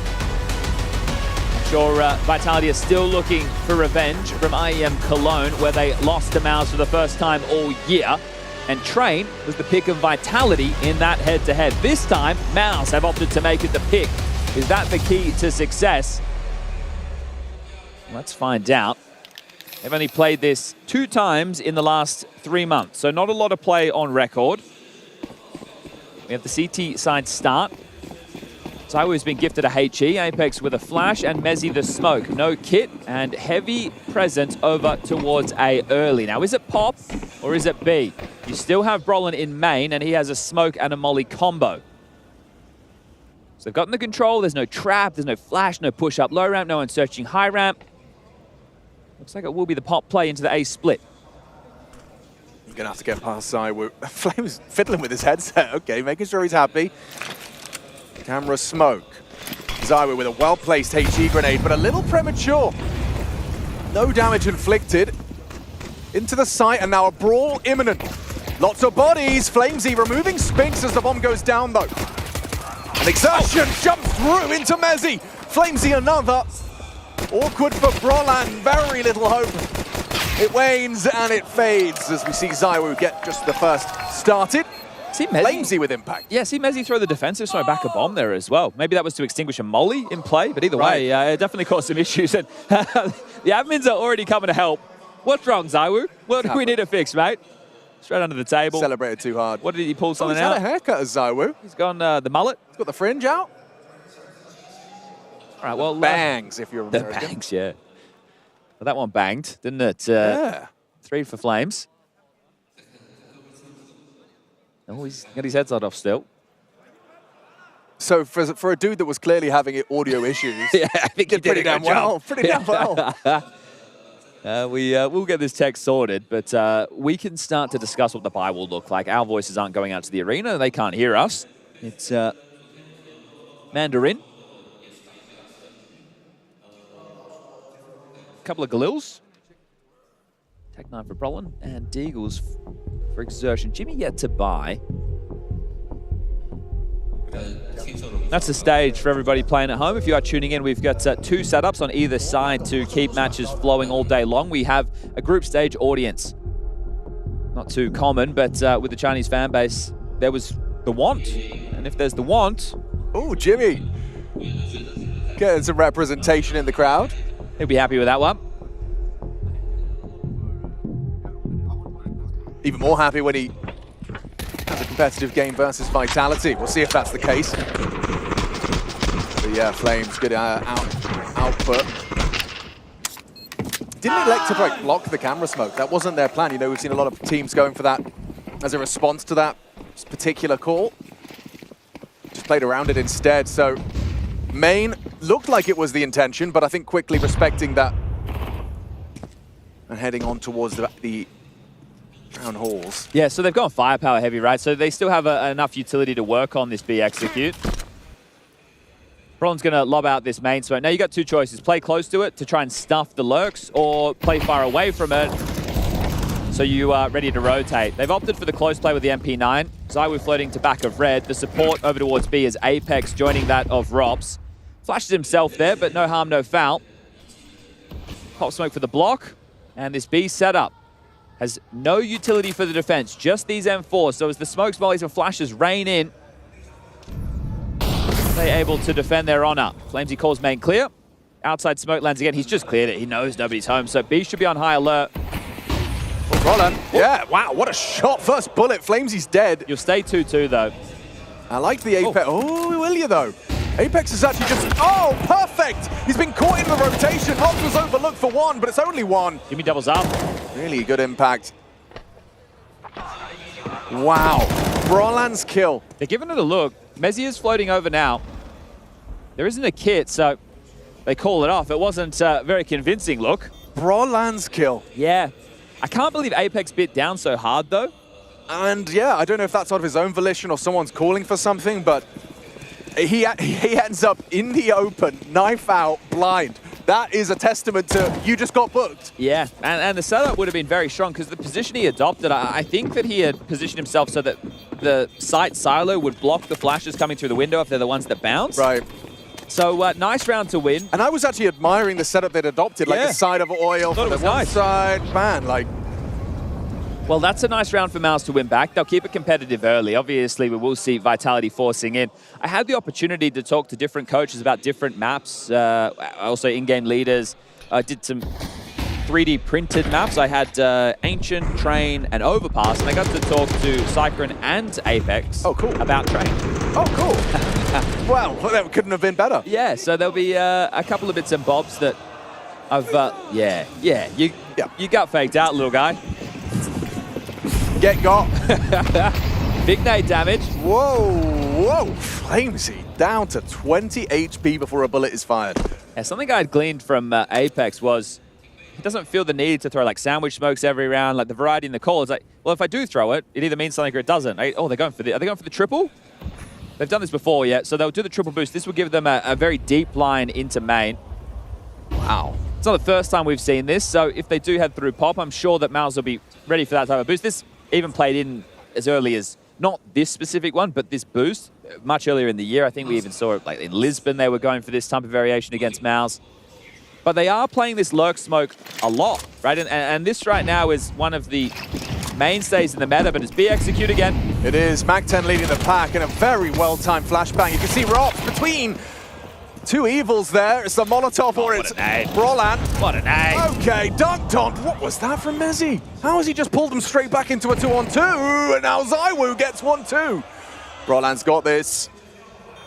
Speaker 6: sure Vitality are still looking for revenge from IEM Cologne, where they lost to Mouse for the first time all year. And Train was the pick of Vitality in that head-to-head. This time, Mouse have opted to make it the pick. Is that the key to success? Let's find out. They've only played this 2 times in the last 3 months, so not a lot of play on record. We have the CT side start. Zywoo has been gifted a HE, Apex with a flash, and Mezzy the smoke. No kit, and heavy presence over towards A early. Now, is it pop or is it B? You still have Brolin in main, and he has a smoke and a molly combo. So they've gotten the control. There's no trap, there's no flash, no push up low ramp, no one searching high ramp. Looks like it will be the pop play into the A split.
Speaker 3: You're going to have to get past Zywoo. Flame's fiddling with his headset. Okay, making sure he's happy. Camera smoke. Zywoo with a well-placed HE grenade, but a little premature. No damage inflicted. Into the site, and now a brawl imminent. Lots of bodies. Flamesy removing Spinks as the bomb goes down, though. An exertion jumps through into Mezzy. Flamesy another. Awkward for Brolan. Very little hope. It wanes and it fades as we see Zywoo get just the first started.
Speaker 6: See Mezzy
Speaker 3: Flamesy with impact.
Speaker 6: Yeah, see Mezzy throw the defensive smoke back a bomb there as well. Maybe that was to extinguish a molly in play, but either way, it definitely caused some issues. And the admins are already coming to help. What's wrong, Zywoo? What do we need to fix, mate? Straight under the table.
Speaker 3: Celebrated too hard.
Speaker 6: What did he pull something
Speaker 3: he's
Speaker 6: out?
Speaker 3: He's had a haircut as Zywoo.
Speaker 6: He's gone the mullet.
Speaker 3: He's got the fringe out.
Speaker 6: All right, well,
Speaker 3: bangs if you're
Speaker 6: the
Speaker 3: American.
Speaker 6: bangs, yeah. Well, that one banged, didn't it?
Speaker 3: Yeah.
Speaker 6: 3 for Flames. Oh, he's got his headset off still.
Speaker 3: So for a dude that was clearly having audio issues,
Speaker 6: yeah, I think he did
Speaker 3: pretty damn well. Pretty damn well.
Speaker 6: We'll get this tech sorted, but we can start to discuss what the buy will look like. Our voices aren't going out to the arena. They can't hear us. It's Mandarin. A couple of Galils. Tech 9 for Brolin, and Deagles for Exertion. Jimmy yet to buy. That's the stage for everybody playing at home. If you are tuning in, we've got 2 setups on either side to keep matches flowing all day long. We have a group stage audience. Not too common, but with the Chinese fan base, there was the want. And if there's the want...
Speaker 3: Oh, Jimmy. Getting some representation in the crowd.
Speaker 6: He'll be happy with that one.
Speaker 3: Even more happy when he has a competitive game versus Vitality. We'll see if that's the case. But yeah, Flames, good output. Didn't elect to block the camera smoke. That wasn't their plan. You know, we've seen a lot of teams going for that as a response to that particular call. Just played around it instead. So main looked like it was the intention, but I think quickly respecting that and heading on towards the Crown Halls.
Speaker 6: Yeah, so they've gone firepower heavy, right? So they still have enough utility to work on this B execute. Brolin's going to lob out this main smoke. Now you got 2 choices. Play close to it to try and stuff the lurks, or play far away from it so you are ready to rotate. They've opted for the close play with the MP9. Zywoo floating to back of red. The support over towards B is Apex joining that of Robs. Flashes himself there, but no harm, no foul. Pop smoke for the block. And this B setup has no utility for the defense, just these M4s. So as the smokes, mollies, and flashes rain in, they're able to defend their honor. Flamesy calls main clear. Outside smoke lands again. He's just cleared it. He knows nobody's home. So B should be on high alert.
Speaker 3: Oh, Roland. Yeah, wow, what a shot. First bullet. Flamesy's dead.
Speaker 6: You'll stay 2-2, though.
Speaker 3: I like the Apex. Oh, will you, though? Apex is actually just... Oh, perfect! He's been caught in the rotation. Robs was overlooked for 1, but it's only 1.
Speaker 6: Jimmy doubles up.
Speaker 3: Really good impact. Wow. Brolan's kill.
Speaker 6: They're giving it a look. Mezzy is floating over now. There isn't a kit, so they call it off. It wasn't a very convincing look.
Speaker 3: Brolan's kill.
Speaker 6: Yeah. I can't believe Apex bit down so hard, though.
Speaker 3: And yeah, I don't know if that's out of his own volition or someone's calling for something, but he ends up in the open, knife out, blind. That is a testament to you just got booked.
Speaker 6: Yeah, and the setup would have been very strong because the position he adopted, I think that he had positioned himself so that the site silo would block the flashes coming through the window if they're the ones that bounce.
Speaker 3: Right.
Speaker 6: So nice round to win.
Speaker 3: And I was actually admiring the setup they'd adopted, like the side of oil for the one side. Man, like...
Speaker 6: Well, that's a nice round for Mouse to win back. They'll keep it competitive early. Obviously, we will see Vitality forcing in. I had the opportunity to talk to different coaches about different maps, also in-game leaders. I did some 3D printed maps. I had Ancient, Train, and Overpass, and I got to talk to Cyclone and Apex about Train.
Speaker 3: Oh, cool. Well, that couldn't have been better.
Speaker 6: Yeah, so there'll be a couple of bits and bobs that I've... You got faked out, little guy.
Speaker 3: Get got.
Speaker 6: Big nade damage.
Speaker 3: Whoa. Flamesy down to 20 HP before a bullet is fired.
Speaker 6: Yeah, something I'd gleaned from Apex was he doesn't feel the need to throw like sandwich smokes every round. Like the variety in the call is like, well, if I do throw it, it either means something or it doesn't. Are they going for the triple? They've done this before, yeah. So they'll do the triple boost. This will give them a very deep line into main. Wow. It's not the first time we've seen this. So if they do head through pop, I'm sure that Mouse will be ready for that type of boost. This even played in as early as not this specific one, but this boost much earlier in the year. I think we even saw it like in Lisbon. They were going for this type of variation against Mouse. But they are playing this lurk smoke a lot, right? And this right now is one of the mainstays in the meta, but it's B execute again.
Speaker 3: It is. Mac-10 leading the pack in a very well-timed flashbang. You can see Rops between two evils there. It's the Molotov or it's Brolan.
Speaker 6: What a nade.
Speaker 3: Okay, dunked on. What was that from Mezzy? How has he just pulled them straight back into a 2-on-2? And now Zywoo gets 1-2. Brolan's got this.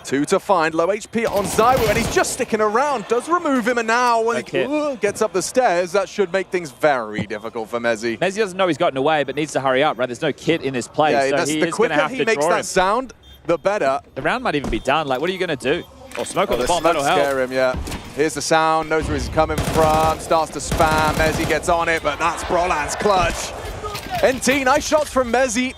Speaker 3: 2 to find, low HP on Zywoo, and he's just sticking around. Does remove him, and now when he gets up the stairs, that should make things very difficult for Mezzy.
Speaker 6: Mezzy doesn't know he's gotten away, but needs to hurry up, right? There's no kit in this place,
Speaker 3: Yeah,
Speaker 6: so he
Speaker 3: the
Speaker 6: is going to
Speaker 3: quicker
Speaker 6: have
Speaker 3: he
Speaker 6: to
Speaker 3: makes
Speaker 6: draw
Speaker 3: that
Speaker 6: him.
Speaker 3: sound, the better.
Speaker 6: The round might even be done. Like, what are you going to do? Or smoke on the
Speaker 3: The
Speaker 6: bomb,
Speaker 3: smoke
Speaker 6: that'll help.
Speaker 3: scare him, yeah. Here's the sound, knows where he's coming from, starts to spam. Mezzy gets on it, but that's Brolan's clutch. NT, nice shots from Mezzy.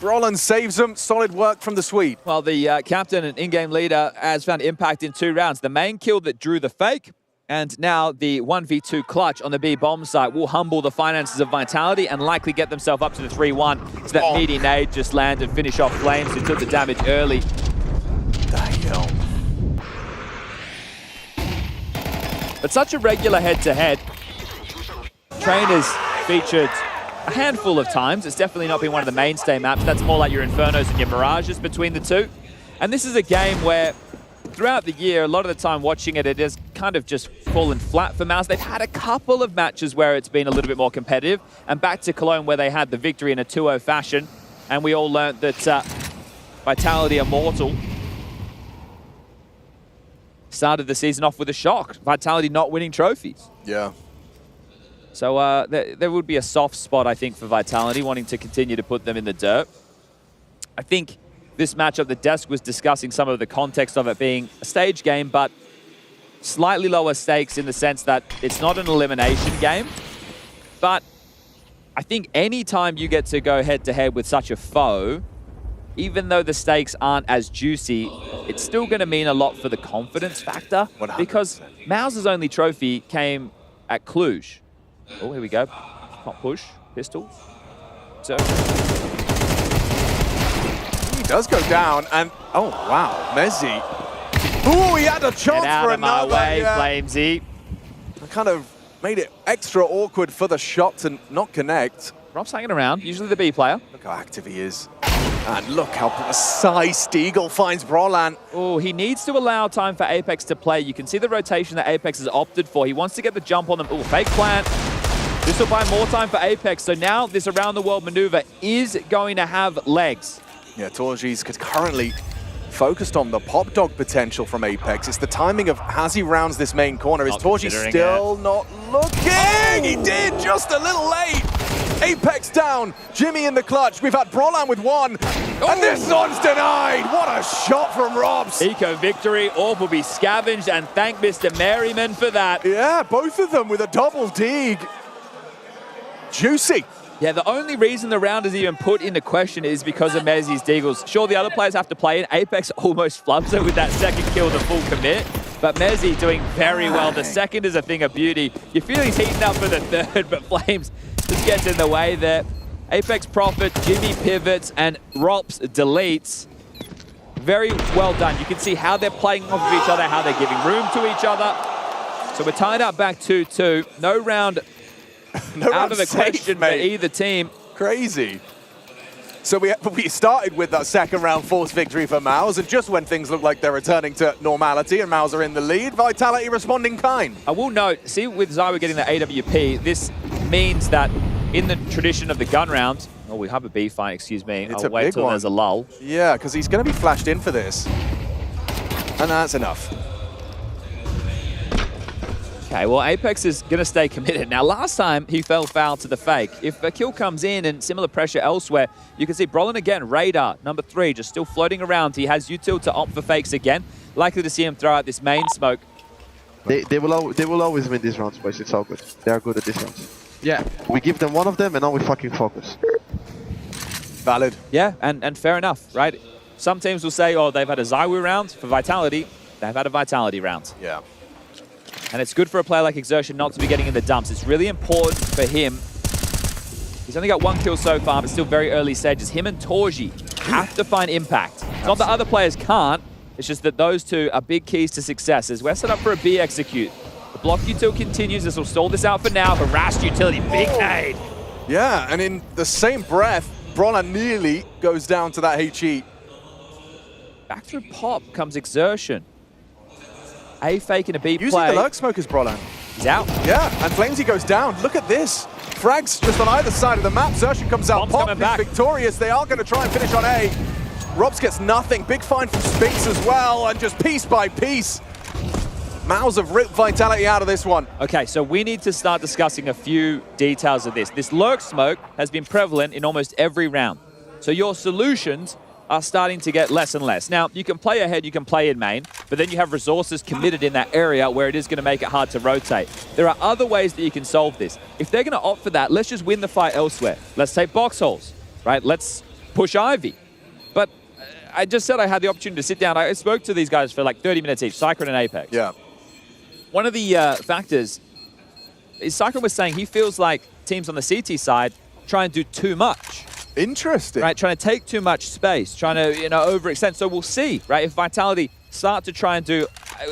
Speaker 3: Brolan saves him. Solid work from the Swede.
Speaker 6: Well, the captain and in-game leader has found impact in 2 rounds. The main kill that drew the fake, and now the 1v2 clutch on the B bomb site will humble the finances of Vitality and likely get themselves up to the 3-1. So that meaty nade just landed, finish off Flames, who took the damage early.
Speaker 3: Damn.
Speaker 6: But such a regular head-to-head. Trainers featured a handful of times. It's definitely not been one of the mainstay maps. That's more like your Infernos and your Mirages between the two. And this is a game where throughout the year, a lot of the time watching it, it has kind of just fallen flat for Mouse. They've had a couple of matches where it's been a little bit more competitive, and back to Cologne where they had the victory in a 2-0 fashion, and we all learned that Vitality are mortal. Started the season off with a shock. Vitality not winning trophies.
Speaker 3: Yeah.
Speaker 6: So there would be a soft spot, I think, for Vitality, wanting to continue to put them in the dirt. I think this matchup, the desk was discussing some of the context of it being a stage game, but slightly lower stakes in the sense that it's not an elimination game. But I think any time you get to go head-to-head with such a foe, even though the stakes aren't as juicy, it's still going to mean a lot for the confidence factor.
Speaker 3: 100%.
Speaker 6: Because Mauser's only trophy came at Cluj. Oh, here we go. Pop push, pistol. So
Speaker 3: he does go down, and oh wow, Mezzy. Ooh, he had a chance
Speaker 6: Get out
Speaker 3: for
Speaker 6: of my
Speaker 3: another.
Speaker 6: way, Flamesy.
Speaker 3: Kind of made it extra awkward for the shot to not connect.
Speaker 6: Rob's hanging around, usually the B player.
Speaker 3: Look how active he is. And look how precise Deagle finds Brolan.
Speaker 6: Oh, he needs to allow time for Apex to play. You can see the rotation that Apex has opted for. He wants to get the jump on them. Oh, fake plant. This will buy more time for Apex. So now this around-the-world maneuver is going to have legs.
Speaker 3: Yeah, Torji's currently focused on the pop dog potential from Apex. It's the timing of as he rounds this main corner. Is Torji still not looking? Oh. He did, just a little late. Apex down, Jimmy in the clutch. We've had Brolan with 1, and this one's denied. What a shot from Robs.
Speaker 6: Eco victory, Orb will be scavenged, and thank Mr. Merriman for that.
Speaker 3: Yeah, both of them with a double dig. Juicy.
Speaker 6: Yeah, the only reason the round is even put into question is because of Mezzy's Deagles. Sure, the other players have to play it. Apex almost flubs it with that second kill, the full commit. But Mezzy doing very well. The second is a thing of beauty. You feel he's heating up for the third, but Flames just gets in the way there. Apex profit, Jimmy pivots, and Rops deletes. very well done. You can see how they're playing off of each other, how they're giving room to each other. So we're tied up back 2-2. No round out of the question for either team.
Speaker 3: Crazy. So we started with that second round force victory for Maus, and just when things look like they're returning to normality and Maus are in the lead, Vitality responding kind.
Speaker 6: I will note, see with Zywa getting the AWP, this means that in the tradition of the gun round, oh, we have a B fight, excuse me.
Speaker 3: It's
Speaker 6: I'll wait till there's a lull.
Speaker 3: Yeah, because he's going to be flashed in for this. And that's enough.
Speaker 6: Okay, well, Apex is going to stay committed. Now, last time he fell foul to the fake. If a kill comes in and similar pressure elsewhere, you can see Brolin again, radar, number 3, just still floating around. He has util to opt for fakes again. Likely to see him throw out this main smoke.
Speaker 11: They will always win these rounds, boys. It's all good. They are good at these rounds. Yeah. We give them one of them, and now we fucking focus.
Speaker 3: Valid.
Speaker 6: Yeah, and fair enough, right? Some teams will say, oh, they've had a Zywa round. For Vitality, they've had a Vitality round.
Speaker 3: Yeah.
Speaker 6: And it's good for a player like Exertion not to be getting in the dumps. It's really important for him. He's only got 1 kill so far, but still very early stages. Him and Torji have to find impact. It's not that other players can't. It's just that those two are big keys to success. As we're set up for a B execute. The block util continues. This will stall this out for now. Harassed utility, big nade.
Speaker 3: Yeah, and in the same breath, Bronner nearly goes down to that HE.
Speaker 6: Back through pop comes Exertion. A fake and a B play.
Speaker 3: Using the lurk smokers, Brolan.
Speaker 6: He's out.
Speaker 3: Yeah, and Flamesy goes down. Look at this. Frags just on either side of the map. Xerxes comes out. Pop is victorious. They are going to try and finish on A. Robs gets nothing. Big find from Spinks as well, and just piece by piece. Maus have ripped Vitality out of this one.
Speaker 6: Okay, so we need to start discussing a few details of this. This lurk smoke has been prevalent in almost every round. So your solutions are starting to get less and less. Now, you can play ahead, you can play in main, but then you have resources committed in that area where it is going to make it hard to rotate. There are other ways that you can solve this. If they're going to opt for that, let's just win the fight elsewhere. Let's take box holes, right? Let's push Ivy. But I just said I had the opportunity to sit down. I spoke to these guys for like 30 minutes each, Cyclone and Apex.
Speaker 3: Yeah.
Speaker 6: One of the factors is Cyclone was saying he feels like teams on the CT side try and do too much.
Speaker 3: Interesting.
Speaker 6: Right, trying to take too much space, trying to, overextend. So we'll see, right, if Vitality start to try and do,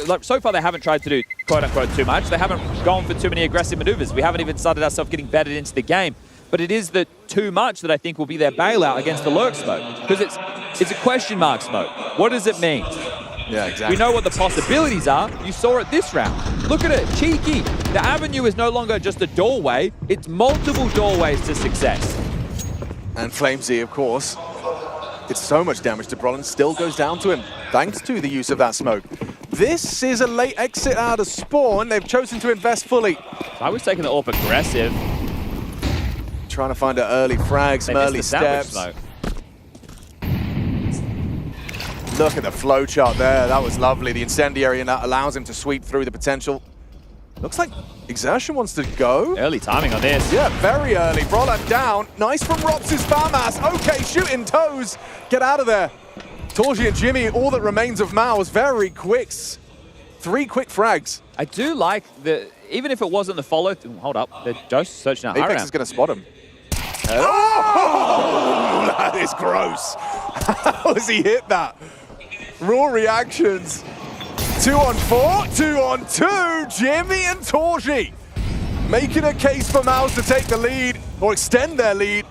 Speaker 6: like, so far they haven't tried to do quote-unquote too much. They haven't gone for too many aggressive maneuvers. We haven't even started ourselves getting bedded into the game. But it is the too much that I think will be their bailout against the lurk smoke. Because it's a question mark smoke. What does it mean?
Speaker 3: Yeah, exactly.
Speaker 6: We know what the possibilities are. You saw it this round. Look at it, cheeky. The avenue is no longer just a doorway. It's multiple doorways to success.
Speaker 3: And Flamesy, of course, did so much damage to Brolin, still goes down to him, thanks to the use of that smoke. This is a late exit out of spawn. They've chosen to invest fully.
Speaker 6: I was taking the AWP aggressive.
Speaker 3: Trying to find an early frag, some early steps. Look at the flow chart there. That was lovely. The incendiary, and that allows him to sweep through the potential. Looks like Exertion wants to go.
Speaker 6: Early timing on this.
Speaker 3: Yeah, very early. Brolan down. Nice from Robs' FAMAS. Okay, shooting toes. Get out of there. Torji and Jimmy, all that remains of Maus. Very quick. 3 quick frags.
Speaker 6: I do like the, even if it wasn't the follow, hold up, they're just searching out
Speaker 3: Apex is going to spot him. Oh, that is gross. How has he hit that? Raw reactions. 2 on 4, 2 on 2, Jimmy and Torji making a case for Maus to take the lead, or extend their lead.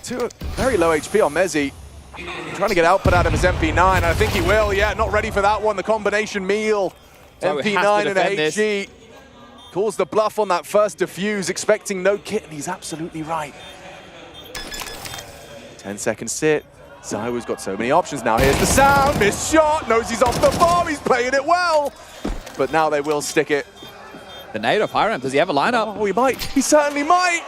Speaker 3: Very low HP on Mezzi. Trying to get output out of his MP9, and I think he will, yeah, not ready for that one. The combination meal,
Speaker 6: so
Speaker 3: MP9 and a HG. Calls the bluff on that first defuse, expecting no kit, and he's absolutely right. 10-second sit. Zywa's got so many options now. Here's the sound, missed shot, knows he's off the bomb, he's playing it well. But now they will stick it.
Speaker 6: The nade of Hiram, does he have a lineup?
Speaker 3: Oh, he might, he certainly might.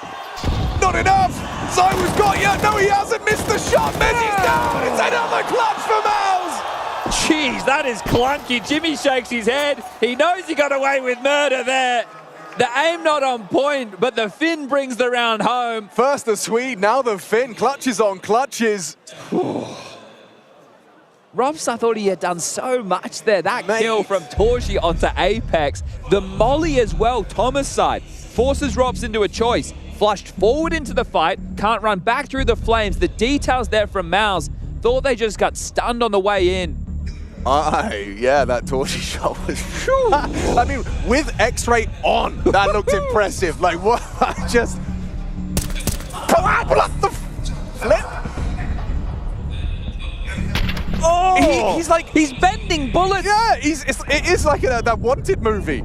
Speaker 3: Not enough, Zywa's got you, no he hasn't, missed the shot, Mezzi's down, it's another clutch for Maus.
Speaker 6: Jeez, that is clunky. Jimmy shakes his head, he knows he got away with murder there. The aim not on point, but the Finn brings the round home.
Speaker 3: First the Swede, now the Finn. Clutches on clutches.
Speaker 6: Robs, I thought he had done so much there. That kill from Torji onto Apex. The molly as well, Thomas side. Forces Robs into a choice. Flushed forward into the fight. Can't run back through the flames. The details there from Maus thought they just got stunned on the way in.
Speaker 3: Yeah, that Torchy shot was... I mean, with X-ray on, that looked impressive. Like, what? Just... What the flip? Oh! He's like...
Speaker 6: He's bending bullets!
Speaker 3: Yeah, it is like that Wanted movie.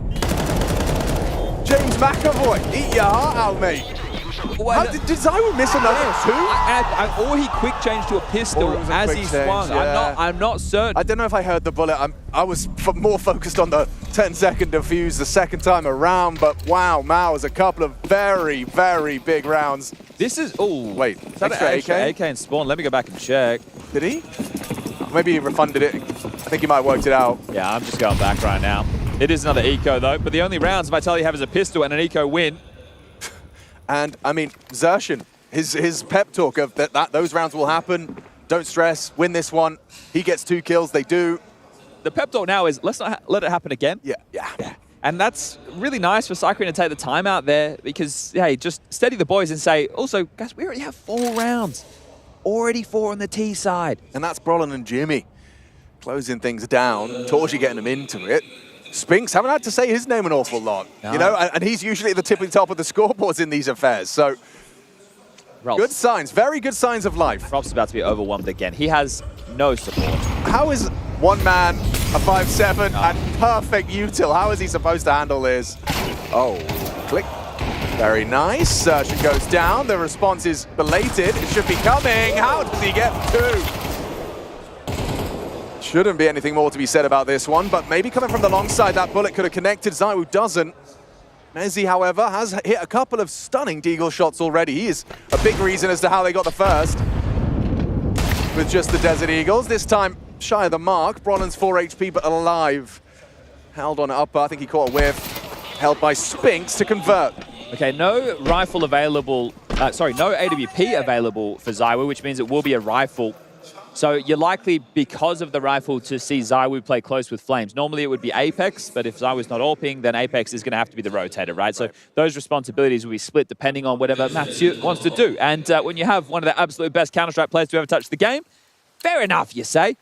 Speaker 3: James McAvoy, eat your heart out, mate. Did Zywoo miss another two?
Speaker 6: Or he quick changed to a pistol as he swung.
Speaker 3: Yeah.
Speaker 6: I'm not certain.
Speaker 3: I don't know if I heard the bullet. I was more focused on the 10-second defuse the second time around, but wow, Mao is a couple of very, very big rounds.
Speaker 6: This is... Oh,
Speaker 3: wait.
Speaker 6: Is that an AK and Spawn? Let me go back and check.
Speaker 3: Did he? Maybe he refunded it. I think he might have worked it out.
Speaker 6: Yeah, I'm just going back right now. It is another eco, though, but the only rounds Vitality have is a pistol and an eco win.
Speaker 3: And, I mean, Xerxin, his pep talk of that those rounds will happen, don't stress, win this one. He gets 2 kills, they do.
Speaker 6: The pep talk now is, let's not let it happen again.
Speaker 3: Yeah.
Speaker 6: And that's really nice for Cyclone to take the time out there because, hey, just steady the boys and say, also, guys, we already have 4 rounds. Already 4 on the T side.
Speaker 3: And that's Brolin and Jimmy closing things down, Torchy getting them into it. Spinks haven't had to say his name an awful lot, you know, and he's usually at the tipping top of the scoreboards in these affairs. So, good signs, very good signs of life.
Speaker 6: Rob's about to be overwhelmed again. He has no support.
Speaker 3: How is one man, a 5'7", and perfect util? How is he supposed to handle this? Oh, click. Very nice. Xerxin goes down. The response is belated. It should be coming. How does he get 2? Shouldn't be anything more to be said about this one, but maybe coming from the long side, that bullet could have connected. Zywoo doesn't. Mezzy, however, has hit a couple of stunning deagle shots already. He is a big reason as to how they got the first with just the Desert Eagles. This time, shy of the mark. Brolin's 4 HP, but alive. Held on upper. I think he caught a whiff. Held by Spinks to convert.
Speaker 6: Okay, no rifle available. No AWP available for Zywoo, which means it will be a rifle. So you're likely, because of the rifle, to see Zywoo play close with Flames. Normally it would be Apex, but if Zywoo's not AWPing, then Apex is going to have to be the rotator, right? So those responsibilities will be split depending on whatever Matthew wants to do. And when you have one of the absolute best Counter-Strike players to ever touch the game, fair enough, you say.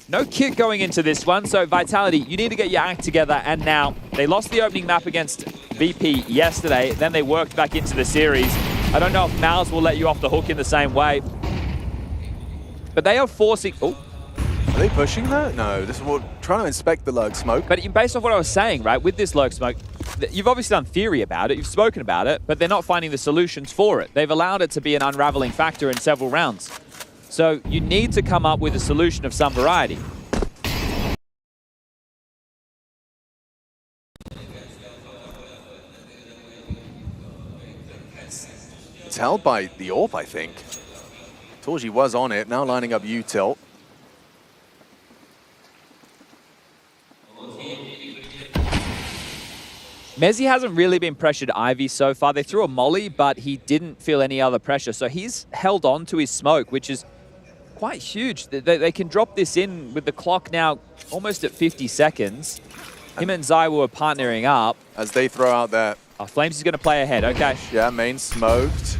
Speaker 6: No kit going into this one, so Vitality, you need to get your act together, and now they lost the opening map against VP yesterday, then they worked back into the series. I don't know if Mouse will let you off the hook in the same way. But they are forcing... Oh.
Speaker 3: Are they pushing that? No, this is what, trying to inspect the lurk smoke.
Speaker 6: But based off what I was saying, right, with this lurk smoke, you've obviously done theory about it, you've spoken about it, but they're not finding the solutions for it. They've allowed it to be an unraveling factor in several rounds. So you need to come up with a solution of some variety.
Speaker 3: It's held by the AWP, I think. Torchy was on it, now lining up util.
Speaker 6: Mezzy hasn't really been pressured Ivy so far. They threw a molly, but he didn't feel any other pressure. So he's held on to his smoke, which is quite huge. They can drop this in with the clock now almost at 50 seconds. Him and Zywoo are partnering up.
Speaker 3: As they throw out that.
Speaker 6: Oh, Flames is going to play ahead, okay.
Speaker 3: Yeah, main smoked.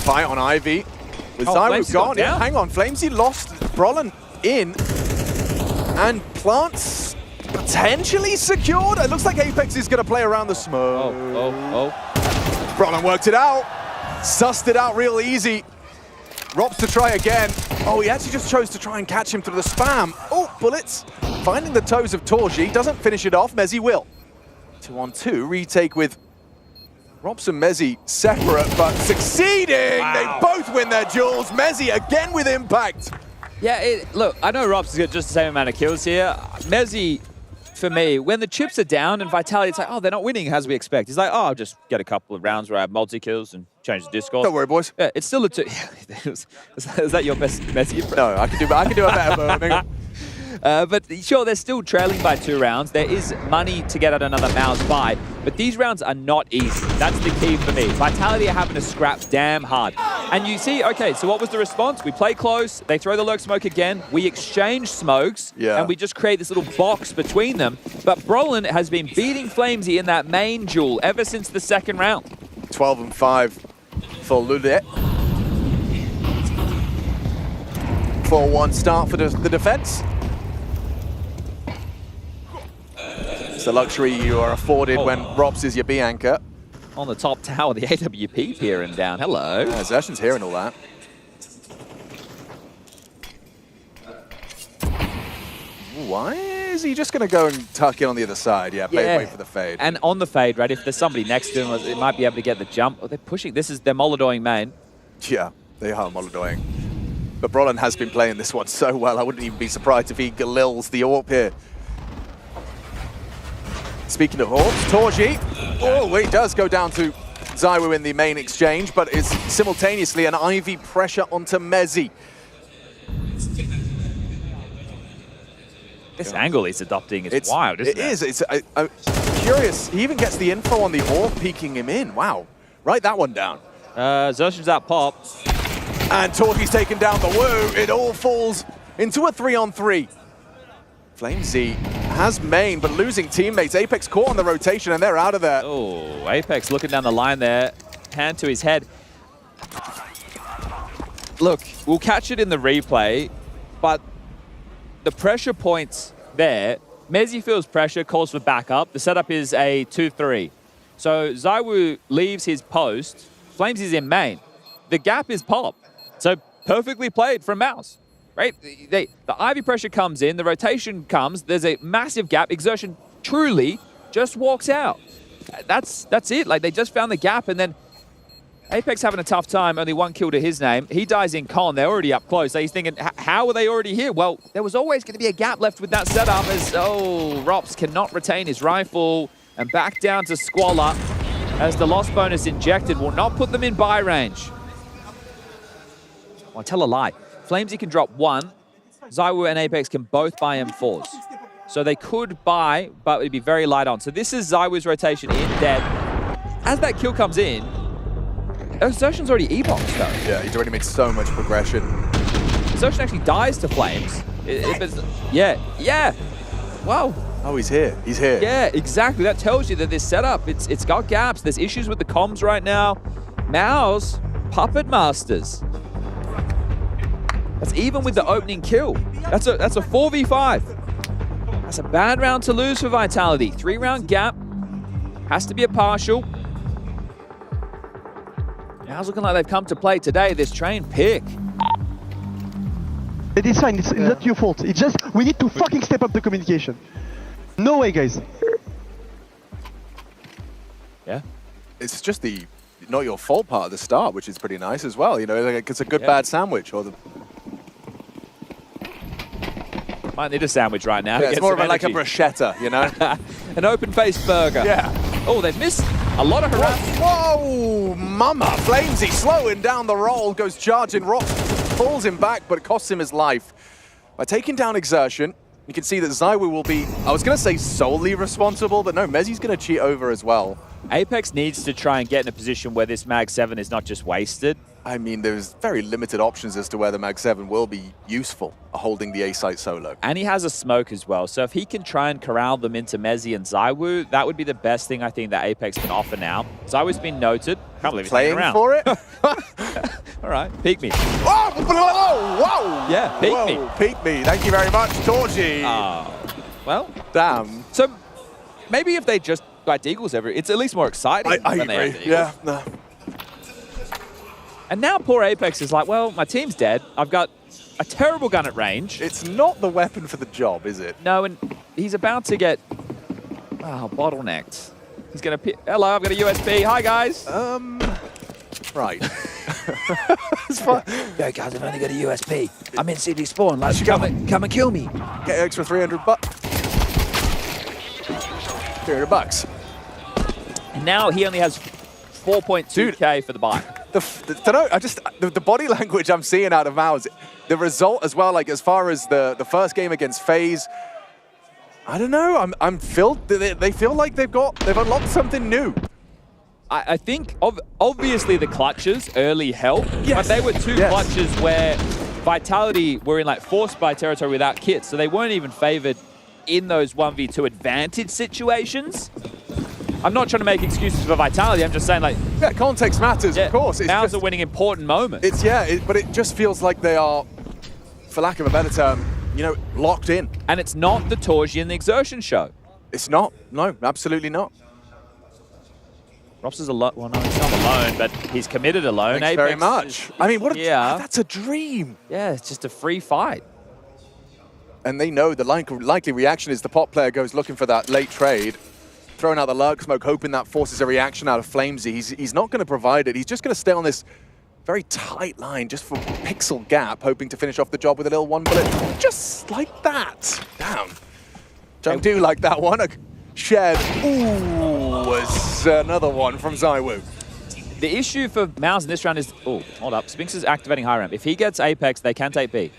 Speaker 3: Fight on Ivy. With Zywoo gone. Yeah, hang on, Flamesy lost Brolin in. And Plants potentially secured. It looks like Apex is going to play around the smoke. Brolin worked it out. Sussed it out real easy. Rops to try again. Oh, he actually just chose to try and catch him through the spam. Oh, bullets. Finding the toes of Torchy. Doesn't finish it off. Mezzy will. 2-on-2. Retake with Robs and Mezzy separate, but succeeding! Wow. They both win their duels. Mezzy again with impact.
Speaker 6: Yeah, look, I know Robs has got just the same amount of kills here. Mezzy, for me, when the chips are down and Vitality, it's like, oh, they're not winning as we expect. He's like, oh, I'll just get a couple of rounds where I have multi-kills and change the Discord.
Speaker 3: Don't worry, boys.
Speaker 6: Yeah, it's still a 2. Is that your best Mezzy?
Speaker 3: No, I can do a better.
Speaker 6: But sure, they're still trailing by 2 rounds. There is money to get at another mouse buy, but these rounds are not easy. That's the key for me. Vitality are having to scrap damn hard. And you see, okay, so what was the response? We play close, they throw the lurk smoke again, we exchange smokes, and we just create this little box between them. But Brolin has been beating Flamesy in that main duel ever since the 2nd round.
Speaker 3: 12 and 5 for Ludet. 4-1 start for the defense. It's a luxury you are afforded when Rops is your B anchor.
Speaker 6: On the top tower, the AWP peering down. Hello.
Speaker 3: Zertion's hearing all that. Why is he just going to go and tuck in on the other side? Yeah, wait for the fade.
Speaker 6: And on the fade, right, if there's somebody next to him, it might be able to get the jump. Oh, they're pushing. This is their Molodoing main.
Speaker 3: Yeah, they are Molodoing. But Brolin has been playing this one so well, I wouldn't even be surprised if he galils the AWP here. Speaking of AWPs, Torji, oh, he does go down to Zaiwu in the main exchange, but it's simultaneously an Ivy pressure onto Mezzi.
Speaker 6: This angle he's adopting is wild, isn't it?
Speaker 3: It is. It's curious. He even gets the info on the AWP peeking him in. Wow. Write that one down.
Speaker 6: Zertion's out pop.
Speaker 3: And Torji's taken down the Woo. It all falls into a 3-on-3. Flamesy has main, but losing teammates. Apex caught on the rotation, and they're out of there.
Speaker 6: Oh, Apex looking down the line there. Hand to his head. Look, we'll catch it in the replay, but the pressure points there, Mezzi feels pressure, calls for backup. The setup is a 2-3. So Zaiwu leaves his post. Flames is in main. The gap is pop. So perfectly played from Mouse. Right? The Ivy pressure comes in, the rotation comes, there's a massive gap. Exertion truly just walks out. That's it. Like, they just found the gap, and then Apex having a tough time, only 1 kill to his name. He dies in con, they're already up close. So he's thinking, how are they already here? Well, there was always going to be a gap left with that setup as, Rops cannot retain his rifle, and back down to Squalor as the loss bonus injected will not put them in buy range. I'll tell a lie. Flamesy can drop 1. Zaiwu and Apex can both buy M4s. So they could buy, but it'd be very light on. So this is Zaiwu's rotation in dead. As that kill comes in, Zertion's already E-boxed though.
Speaker 3: Yeah, he's already made so much progression.
Speaker 6: Zertion actually dies to Flames. Yeah. Wow.
Speaker 3: Oh, he's here. He's here.
Speaker 6: Yeah, exactly. That tells you that this setup, it's got gaps. There's issues with the comms right now. Mouse, Puppet Masters. That's even with the opening kill. That's a 4v5. That's a bad round to lose for Vitality. 3-round gap. Has to be a partial. Now it's looking like they've come to play today. This train pick.
Speaker 11: It is fine. It's not your fault. It's just we need to fucking step up the communication. No way, guys.
Speaker 6: Yeah.
Speaker 3: It's just the not your fault part at the start, which is pretty nice as well. You know, like it's a good bad sandwich or the.
Speaker 6: Might need a sandwich right now.
Speaker 3: Yeah, it's more of like a bruschetta, you know?
Speaker 6: An open-faced burger.
Speaker 3: Yeah.
Speaker 6: Oh, they've missed a lot of harassment.
Speaker 3: Whoa, mama. Flamesy slowing down the roll, goes charging. Rops pulls him back, but it costs him his life. By taking down Exertion, you can see that Zaiwu will be, I was going to say solely responsible, but no, Mezzi's going to cheat over as well.
Speaker 6: Apex needs to try and get in a position where this Mag 7 is not just wasted.
Speaker 3: I mean, there's very limited options as to where the Mag 7 will be useful holding the A-site solo.
Speaker 6: And he has a smoke as well, so if he can try and corral them into Mezzi and Zaiwu, that would be the best thing I think that Apex can offer now. Zaiwu's been noted. Can't believe he's
Speaker 3: playing
Speaker 6: around.
Speaker 3: For it?
Speaker 6: All right, peek me.
Speaker 3: Oh, whoa!
Speaker 6: Yeah, peek me.
Speaker 3: Peek me. Thank you very much, Torji.
Speaker 6: Well,
Speaker 3: damn.
Speaker 6: So maybe if they just got Deagles it's at least more exciting.
Speaker 3: I agree. Yeah, no.
Speaker 6: And now poor Apex is like, well, my team's dead. I've got a terrible gun at range.
Speaker 3: It's not the weapon for the job, is it?
Speaker 6: No, and he's about to get bottlenecked. He's going to... Hello, I've got a USP. Hi, guys.
Speaker 3: Right.
Speaker 6: It's fine. Yeah, guys, I've only got a USP. I'm in CD spawn. Let's come and kill me.
Speaker 3: Get an extra $300 bucks. $300.
Speaker 6: And now he only has 4.2K for the buy.
Speaker 3: The body language I'm seeing out of Mouse, the result as well, like as far as the first game against FaZe, I don't know. They feel like they've unlocked something new.
Speaker 6: I think obviously the clutches early helped, but they were two clutches where Vitality were in like forced buy territory without kits, so they weren't even favored in those 1v2 advantage situations. I'm not trying to make excuses for Vitality. I'm just saying, like,
Speaker 3: yeah, context matters, of course.
Speaker 6: Mouths are winning important moments.
Speaker 3: But it just feels like they are, for lack of a better term, you know, locked in.
Speaker 6: And it's not the Torji and the Exertion show.
Speaker 3: It's not. No, absolutely not.
Speaker 6: Rops is alone. Well, no, he's not alone, but he's committed alone.
Speaker 3: Thanks very much. I mean, that's a dream.
Speaker 6: Yeah, it's just a free fight.
Speaker 3: And they know the likely reaction is the pot player goes looking for that late trade, throwing out the lurk smoke, hoping that forces a reaction out of Flamesy. He's not going to provide it. He's just going to stay on this very tight line just for pixel gap, hoping to finish off the job with a little one bullet. Just like that. Down. Chengdu like that one. Shared. Ooh, was another one from Zywoo.
Speaker 6: The issue for Mouse in this round is, oh, hold up. Spinx is activating high ramp. If he gets Apex, they can take B.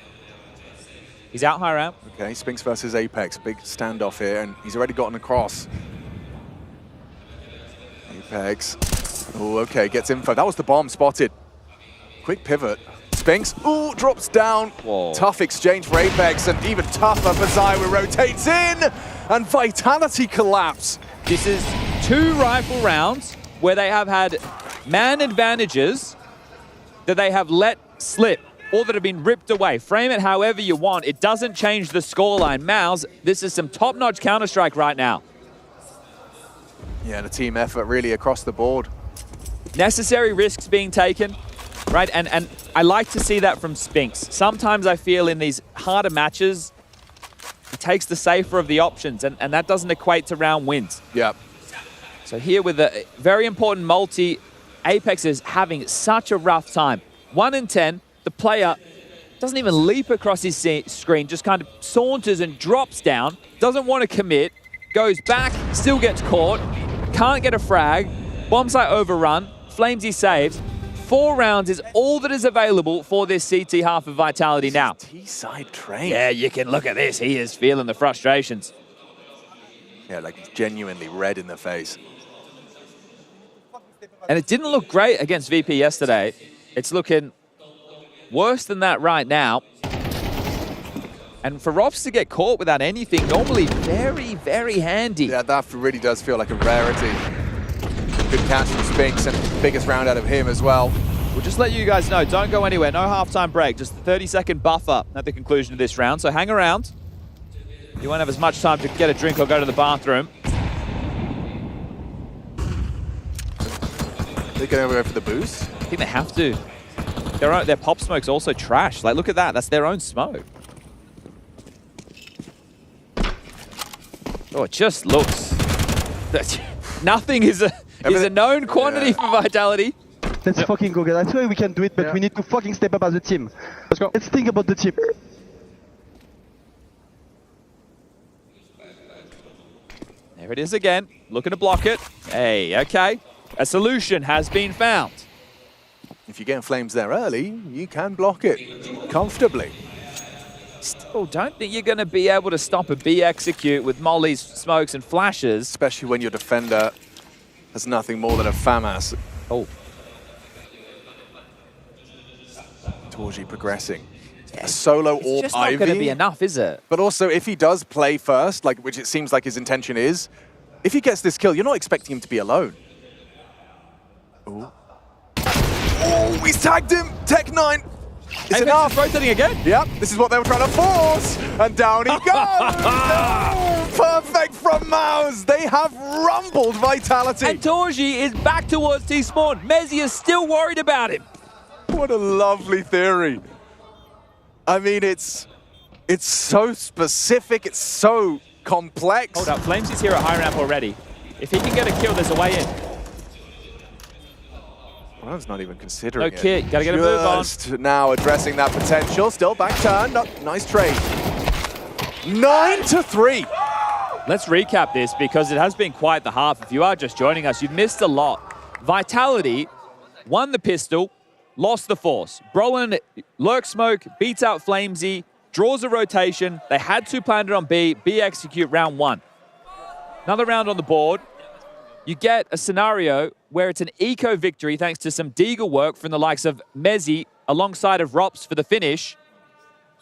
Speaker 6: He's out high ramp.
Speaker 3: Okay, Spinx versus Apex. Big standoff here, and he's already gotten across. Apex. Oh, okay, gets info. That was the bomb spotted. Quick pivot. Spinx, ooh, drops down.
Speaker 6: Whoa.
Speaker 3: Tough exchange for Apex, and even tougher for Zywoo. Rotates in, and Vitality collapse.
Speaker 6: This is 2 rifle rounds where they have had man advantages that they have let slip or that have been ripped away. Frame it however you want. It doesn't change the scoreline. Mouse, this is some top-notch Counter-Strike right now.
Speaker 3: Yeah, the team effort really across the board.
Speaker 6: Necessary risks being taken, right? And I like to see that from Spinx. Sometimes I feel in these harder matches, he takes the safer of the options, and that doesn't equate to round wins.
Speaker 3: Yeah.
Speaker 6: So here with a very important multi, Apex is having such a rough time. 1 in 10, the player doesn't even leap across his screen, just kind of saunters and drops down, doesn't want to commit, goes back, still gets caught, can't get a frag, bomb site overrun, Flamesy saves. 4 rounds is all that is available for this CT half of Vitality now.
Speaker 3: T-side train.
Speaker 6: Yeah, you can look at this. He is feeling the frustrations.
Speaker 3: Yeah, like genuinely red in the face.
Speaker 6: And it didn't look great against VP yesterday. It's looking worse than that right now. And for Rops to get caught without anything, normally very, very handy.
Speaker 3: Yeah, that really does feel like a rarity. Good catch from Spinx, and biggest round out of him as well.
Speaker 6: We'll just let you guys know, don't go anywhere. No halftime break, just a 30-second buffer at the conclusion of this round. So hang around. You won't have as much time to get a drink or go to the bathroom.
Speaker 3: They're going to go for the boost?
Speaker 6: I think they have to. Their pop smoke's also trash. Like, look at that. That's their own smoke. Oh, it just looks... Nothing is a known quantity for Vitality.
Speaker 11: Let's fucking go, guys. I swear we can do it, but we need to fucking step up as a team. Let's go. Let's think about the team.
Speaker 6: There it is again. Looking to block it. Hey, okay. A solution has been found.
Speaker 3: If you're getting flames there early, you can block it comfortably.
Speaker 6: Still, don't think you're going to be able to stop a B execute with mollies, smokes, and flashes.
Speaker 3: Especially when your defender has nothing more than a FAMAS.
Speaker 6: Oh.
Speaker 3: Torji progressing. A solo orb
Speaker 6: It's just not
Speaker 3: Ivy.
Speaker 6: going to be enough, is it?
Speaker 3: But also, if he does play first, like which it seems like his intention is, if he gets this kill, you're not expecting him to be alone. Ooh. Oh, he's tagged him! Tech 9! It's enough!
Speaker 6: Rotating again?
Speaker 3: Yep, this is what they were trying to force! And down he goes! Oh, perfect from Mouse! They have rumbled Vitality!
Speaker 6: And Torji is back towards T-Spawn. Mezzi is still worried about him.
Speaker 3: What a lovely theory. I mean, it's so specific, it's so complex.
Speaker 6: Hold up, Flames is here at high ramp already. If he can get a kill, there's a way in.
Speaker 3: Well, I was not even considering it.
Speaker 6: No kit, gotta get a move on.
Speaker 3: Just now addressing that potential. Still back turn, nice trade. 9-3.
Speaker 6: Let's recap this because it has been quite the half. If you are just joining us, you've missed a lot. Vitality won the pistol, lost the force. Brolin, lurk smoke, beats out Flamesy, draws a rotation. They had to plan it on B. B execute round 1. Another round on the board. You get a scenario where it's an eco victory thanks to some Deagle work from the likes of Mezzi alongside of Rops for the finish.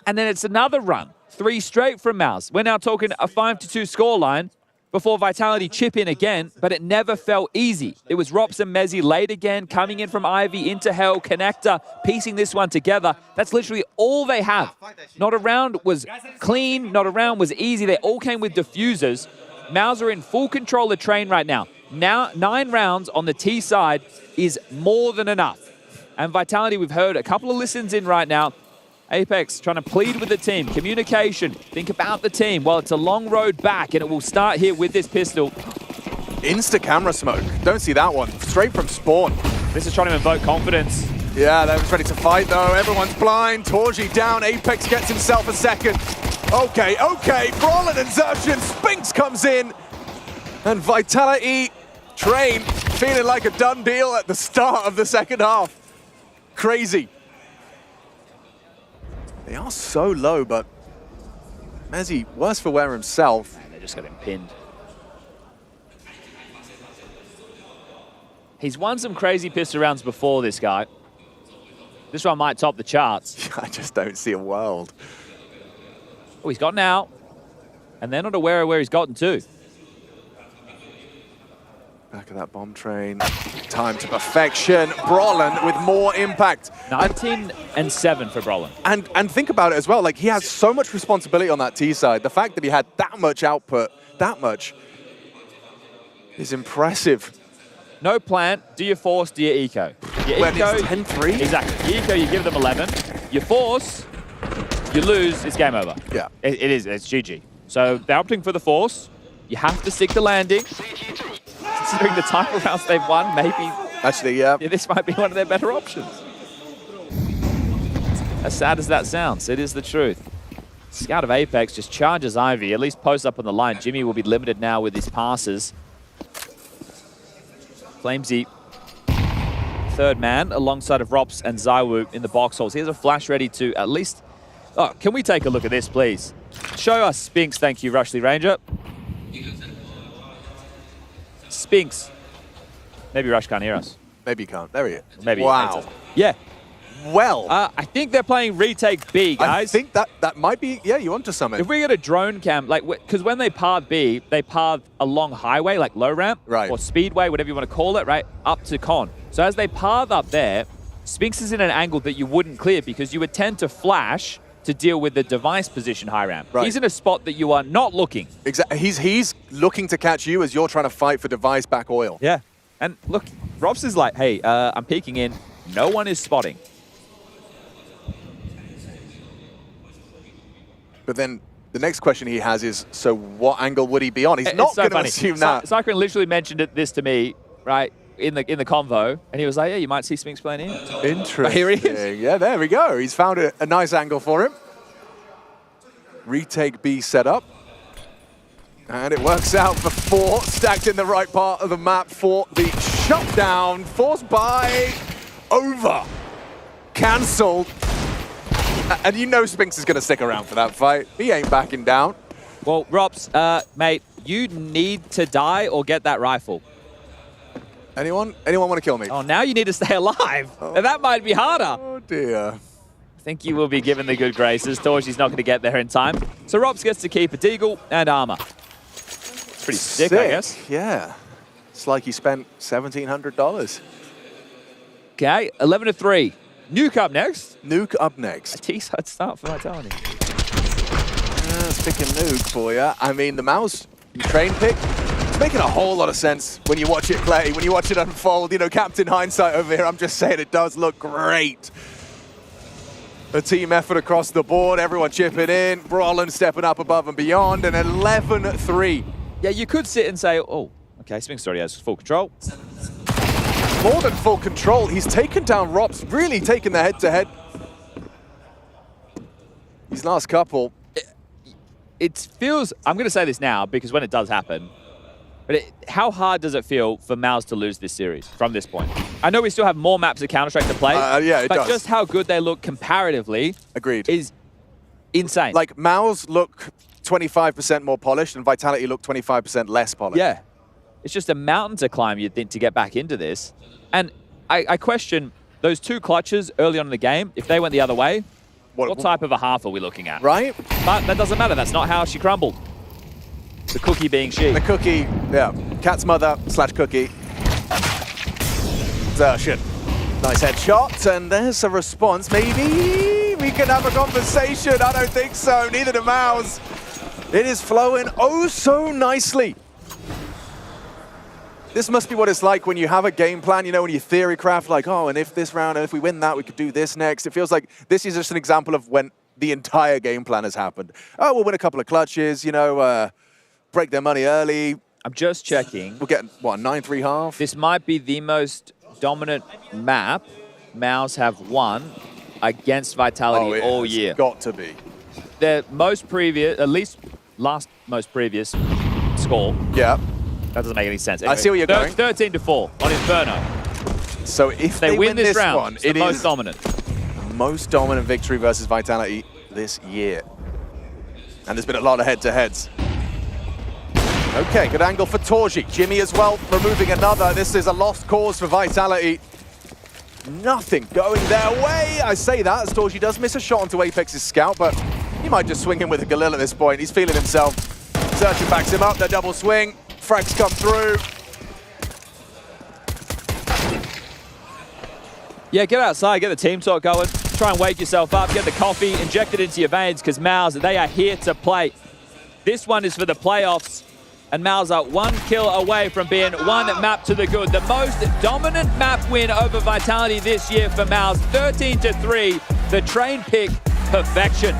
Speaker 6: And then it's another run. 3 straight from Mouse. We're now talking a 5-2 scoreline before Vitality chip in again, but it never felt easy. It was Rops and Mezzi late again, coming in from Ivy into Hell, Connector, piecing this one together. That's literally all they have. Not a round was clean, not a round was easy. They all came with diffusers. Maus are in full control of Train right now. Now, 9 rounds on the T side is more than enough. And Vitality, we've heard a couple of listens in right now. Apex trying to plead with the team. Communication. Think about the team. Well, it's a long road back, and it will start here with this pistol.
Speaker 3: Insta camera smoke. Don't see that one. Straight from spawn.
Speaker 6: This is trying to invoke confidence.
Speaker 3: Yeah, they're ready to fight, though. Everyone's blind. Torji down. Apex gets himself a second. Okay. Brawlin and Zertian. Spinks comes in. And Vitality, Train, feeling like a done deal at the start of the second half. Crazy. They are so low, but Mezzi, worse for wear himself.
Speaker 6: Man, they just got him pinned. He's won some crazy pistol rounds before, this guy. This one might top the charts.
Speaker 3: I just don't see a world.
Speaker 6: Oh, he's gotten out. And they're not aware of where he's gotten to.
Speaker 3: Back of that bomb train. Time to perfection. Brawlin with more impact.
Speaker 6: 19 and 7 for Brawlin.
Speaker 3: And think about it as well. Like, he has so much responsibility on that T side. The fact that he had that much output, that much, is impressive.
Speaker 6: No plant. Do you force? Do you eco? You
Speaker 3: When
Speaker 6: eco,
Speaker 3: it's 10-3?
Speaker 6: Exactly. You eco, you give them 11. You force, you lose, it's game over.
Speaker 3: Yeah.
Speaker 6: It is. It's GG. So they're opting for the force. You have to stick the landing. Considering the type of rounds they've won, maybe...
Speaker 3: Actually, yeah.
Speaker 6: This might be one of their better options. As sad as that sounds, it is the truth. Scout of Apex just charges Ivy, at least posts up on the line. Jimmy will be limited now with his passes. Flamesy, third man, alongside of Rops and Zywoo in the box holes. Here's a flash ready to at least... Oh, can we take a look at this, please? Show us Spinks, thank you, Rushley Ranger. Spinks. Maybe Rush can't hear us.
Speaker 3: Maybe you can't. There he is.
Speaker 6: Maybe
Speaker 3: wow.
Speaker 6: Yeah.
Speaker 3: Well.
Speaker 6: I think they're playing retake B, guys.
Speaker 3: I think that might be, yeah, you onto something.
Speaker 6: If we get a drone cam, like, because when they path B, they path along highway, like low ramp,
Speaker 3: right,
Speaker 6: or speedway, whatever you want to call it, right, up to con. So as they path up there, Spinks is in an angle that you wouldn't clear because you would tend to flash to deal with the device position high ramp.
Speaker 3: Right.
Speaker 6: He's in a spot that you are not looking.
Speaker 3: Exactly. He's looking to catch you as you're trying to fight for device back oil.
Speaker 6: Yeah. And look, Robs is like, hey, I'm peeking in. No one is spotting.
Speaker 3: But then the next question he has is, so what angle would he be on? He's not going to assume that.
Speaker 6: Cyclone literally mentioned this to me, right, in the convo, and he was like, yeah, you might see Spinks playing here.
Speaker 3: Interesting.
Speaker 6: Here he is.
Speaker 3: Yeah, there we go. He's found a nice angle for him. Retake B set up. And it works out for 4, stacked in the right part of the map for the shutdown, forced by over. Cancelled. And you know Spinks is going to stick around for that fight. He ain't backing down.
Speaker 6: Well, Rops, mate, you need to die or get that rifle.
Speaker 3: Anyone want to kill me?
Speaker 6: Oh, now you need to stay alive. Oh. And that might be harder.
Speaker 3: Oh, dear.
Speaker 6: I think you will be given the good graces. Torchi's not going to get there in time. So Rops gets to keep a deagle and armor. It's pretty sick, I guess.
Speaker 3: Yeah. It's like he spent $1,700.
Speaker 6: Okay, 11-3. Nuke up next.
Speaker 3: Nuke up next.
Speaker 6: A T-side start for Vitality.
Speaker 3: Stick a nuke for you. I mean, the mouse train pick, it's making a whole lot of sense when you watch it play, when you watch it unfold. You know, Captain Hindsight over here, I'm just saying it does look great. A team effort across the board, everyone chipping in, Brawlin stepping up above and beyond, and 11-3.
Speaker 6: Yeah, you could sit and say, oh, okay, Spinks already has full control.
Speaker 3: More than full control. He's taken down Rops, really taken the head-to-head. These last couple.
Speaker 6: It feels, I'm going to say this now because when it does happen, but how hard does it feel for Maus to lose this series from this point? I know we still have more maps of Counter-Strike to play,
Speaker 3: yeah, it
Speaker 6: but
Speaker 3: does.
Speaker 6: just how good they look comparatively
Speaker 3: is
Speaker 6: insane.
Speaker 3: Like, Maus look 25% more polished and Vitality look 25% less polished.
Speaker 6: Yeah. It's just a mountain to climb, you'd think, to get back into this. And I question those 2 clutches early on in the game, if they went the other way, what type of a half are we looking at?
Speaker 3: Right.
Speaker 6: But that doesn't matter. That's not how she crumbled. The cookie being she.
Speaker 3: The cookie, yeah. Cat's mother / cookie. Zertian. Nice headshot, and there's a response. Maybe we can have a conversation. I don't think so. Neither do Mouse. It is flowing oh so nicely. This must be what it's like when you have a game plan, you know, when you theory craft, like, oh, and if this round, and if we win that, we could do this next. It feels like this is just an example of when the entire game plan has happened. Oh, we'll win a couple of clutches, you know, break their money early.
Speaker 6: I'm just checking.
Speaker 3: We'll get, what, 9-3 half?
Speaker 6: This might be the most dominant map Mouse have won against Vitality all year.
Speaker 3: It's got to be.
Speaker 6: Their most previous, at least last most previous score.
Speaker 3: Yeah.
Speaker 6: That doesn't make any sense.
Speaker 3: Anyway, I see where you're going.
Speaker 6: 13-4 on Inferno.
Speaker 3: So if they win this
Speaker 6: round,
Speaker 3: one,
Speaker 6: it's the most dominant.
Speaker 3: Most dominant victory versus Vitality this year. And there's been a lot of head-to-heads. Okay, good angle for Torji. Jimmy as well, removing another. This is a lost cause for Vitality. Nothing going their way. I say that as Torji does miss a shot onto Apex's scout, but he might just swing him with a Galil at this point. He's feeling himself. Zertian backs him up, the double swing. Frags come through.
Speaker 6: Yeah, get outside, get the team talk going. Try and wake yourself up, get the coffee, inject it into your veins, because Mouse, they are here to play. This one is for the playoffs, and Mouse are 1 kill away from being 1 map to the good. The most dominant map win over Vitality this year for Mouse, 13-3, the train pick, perfection.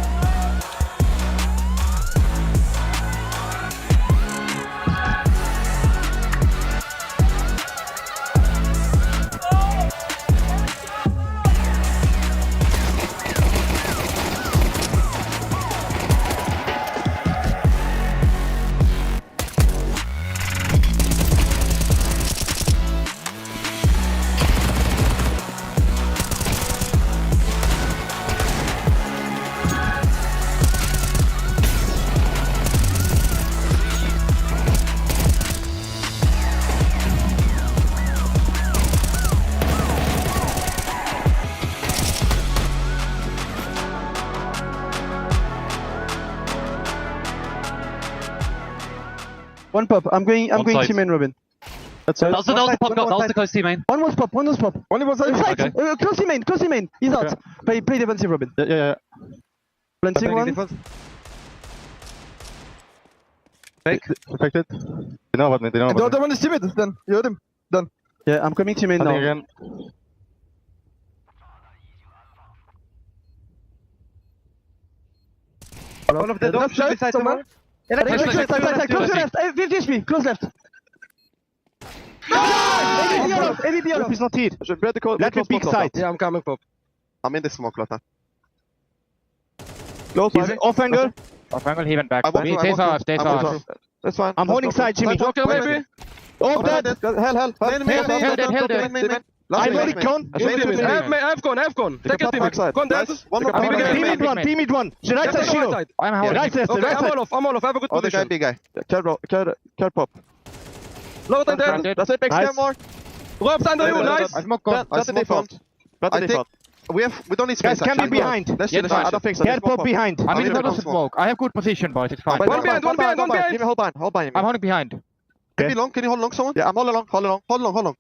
Speaker 11: One pop. I'm going team main, Robin. That's it.
Speaker 12: That was the pop. That was the close team main.
Speaker 11: One was pop. One was pop. One was inside.
Speaker 12: Okay.
Speaker 11: Close team main. Close team main. He's out. Play defensive, Robin.
Speaker 12: Yeah.
Speaker 11: Planting one.
Speaker 12: Fake.
Speaker 11: Affected.
Speaker 12: They know about me.
Speaker 11: The other one is team main. Done. You heard him. Done. Yeah, I'm coming team main now.
Speaker 12: Again.
Speaker 11: One of the dogs beside someone. Close left. 50 HP. Close left. AVP all off.
Speaker 12: He's not hit.
Speaker 11: Let me peek side.
Speaker 12: Yeah, I'm coming, Pop.
Speaker 11: I'm in the smoke, Lotta.
Speaker 12: Off angle. Off angle, he went back. Stay far.
Speaker 11: That's fine.
Speaker 12: I'm holding side, Jimmy.
Speaker 11: Maybe. Oh, dead. Hell.
Speaker 12: I'm holding con.
Speaker 11: I've gone. Take a team. Team mid one. Right side, Shiro.
Speaker 12: I'm holding.
Speaker 11: Right side. I'm all off. Have a good position. Big guy. Care pop. Low than dead. That's it. Nice. More. Rob's under you. Nice. That's the default. We don't need space.
Speaker 12: Can be behind.
Speaker 11: Let's do this. I don't think so.
Speaker 12: Care pop behind. I'm in the middle of smoke. I have good position, boys. It's fine.
Speaker 11: One behind. Give me hold behind.
Speaker 12: I'm holding behind.
Speaker 11: Can you hold long someone? Yeah, I'm all along. Hold long.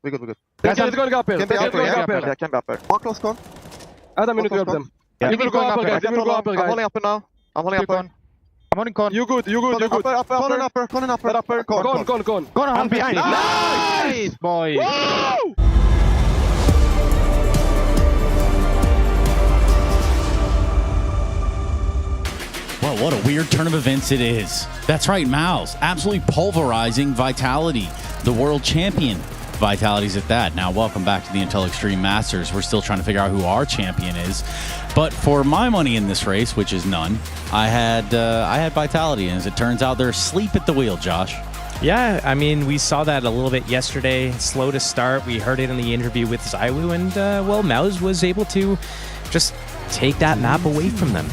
Speaker 11: We're good.
Speaker 12: Let's go up here.
Speaker 11: Can be up here. One close con.
Speaker 12: Adam, you need to grab them.
Speaker 11: You will go up here. I'm holding upper now. I'm holding con.
Speaker 12: You good.
Speaker 11: Upper.
Speaker 12: Gone. I'm behind. Nice, boy.
Speaker 21: Well, what a weird turn of events it is. That's right, Mouse. Absolutely pulverizing Vitality, the world champion. Vitality's at that. Now, welcome back to the Intel Extreme Masters. We're still trying to figure out who our champion is. But for my money in this race, which is none, I had Vitality. And as it turns out, they're asleep at the wheel, Josh.
Speaker 22: Yeah, I mean, we saw that a little bit yesterday. Slow to start. We heard it in the interview with Zywoo, and, well, Mouse was able to just take that map away from them.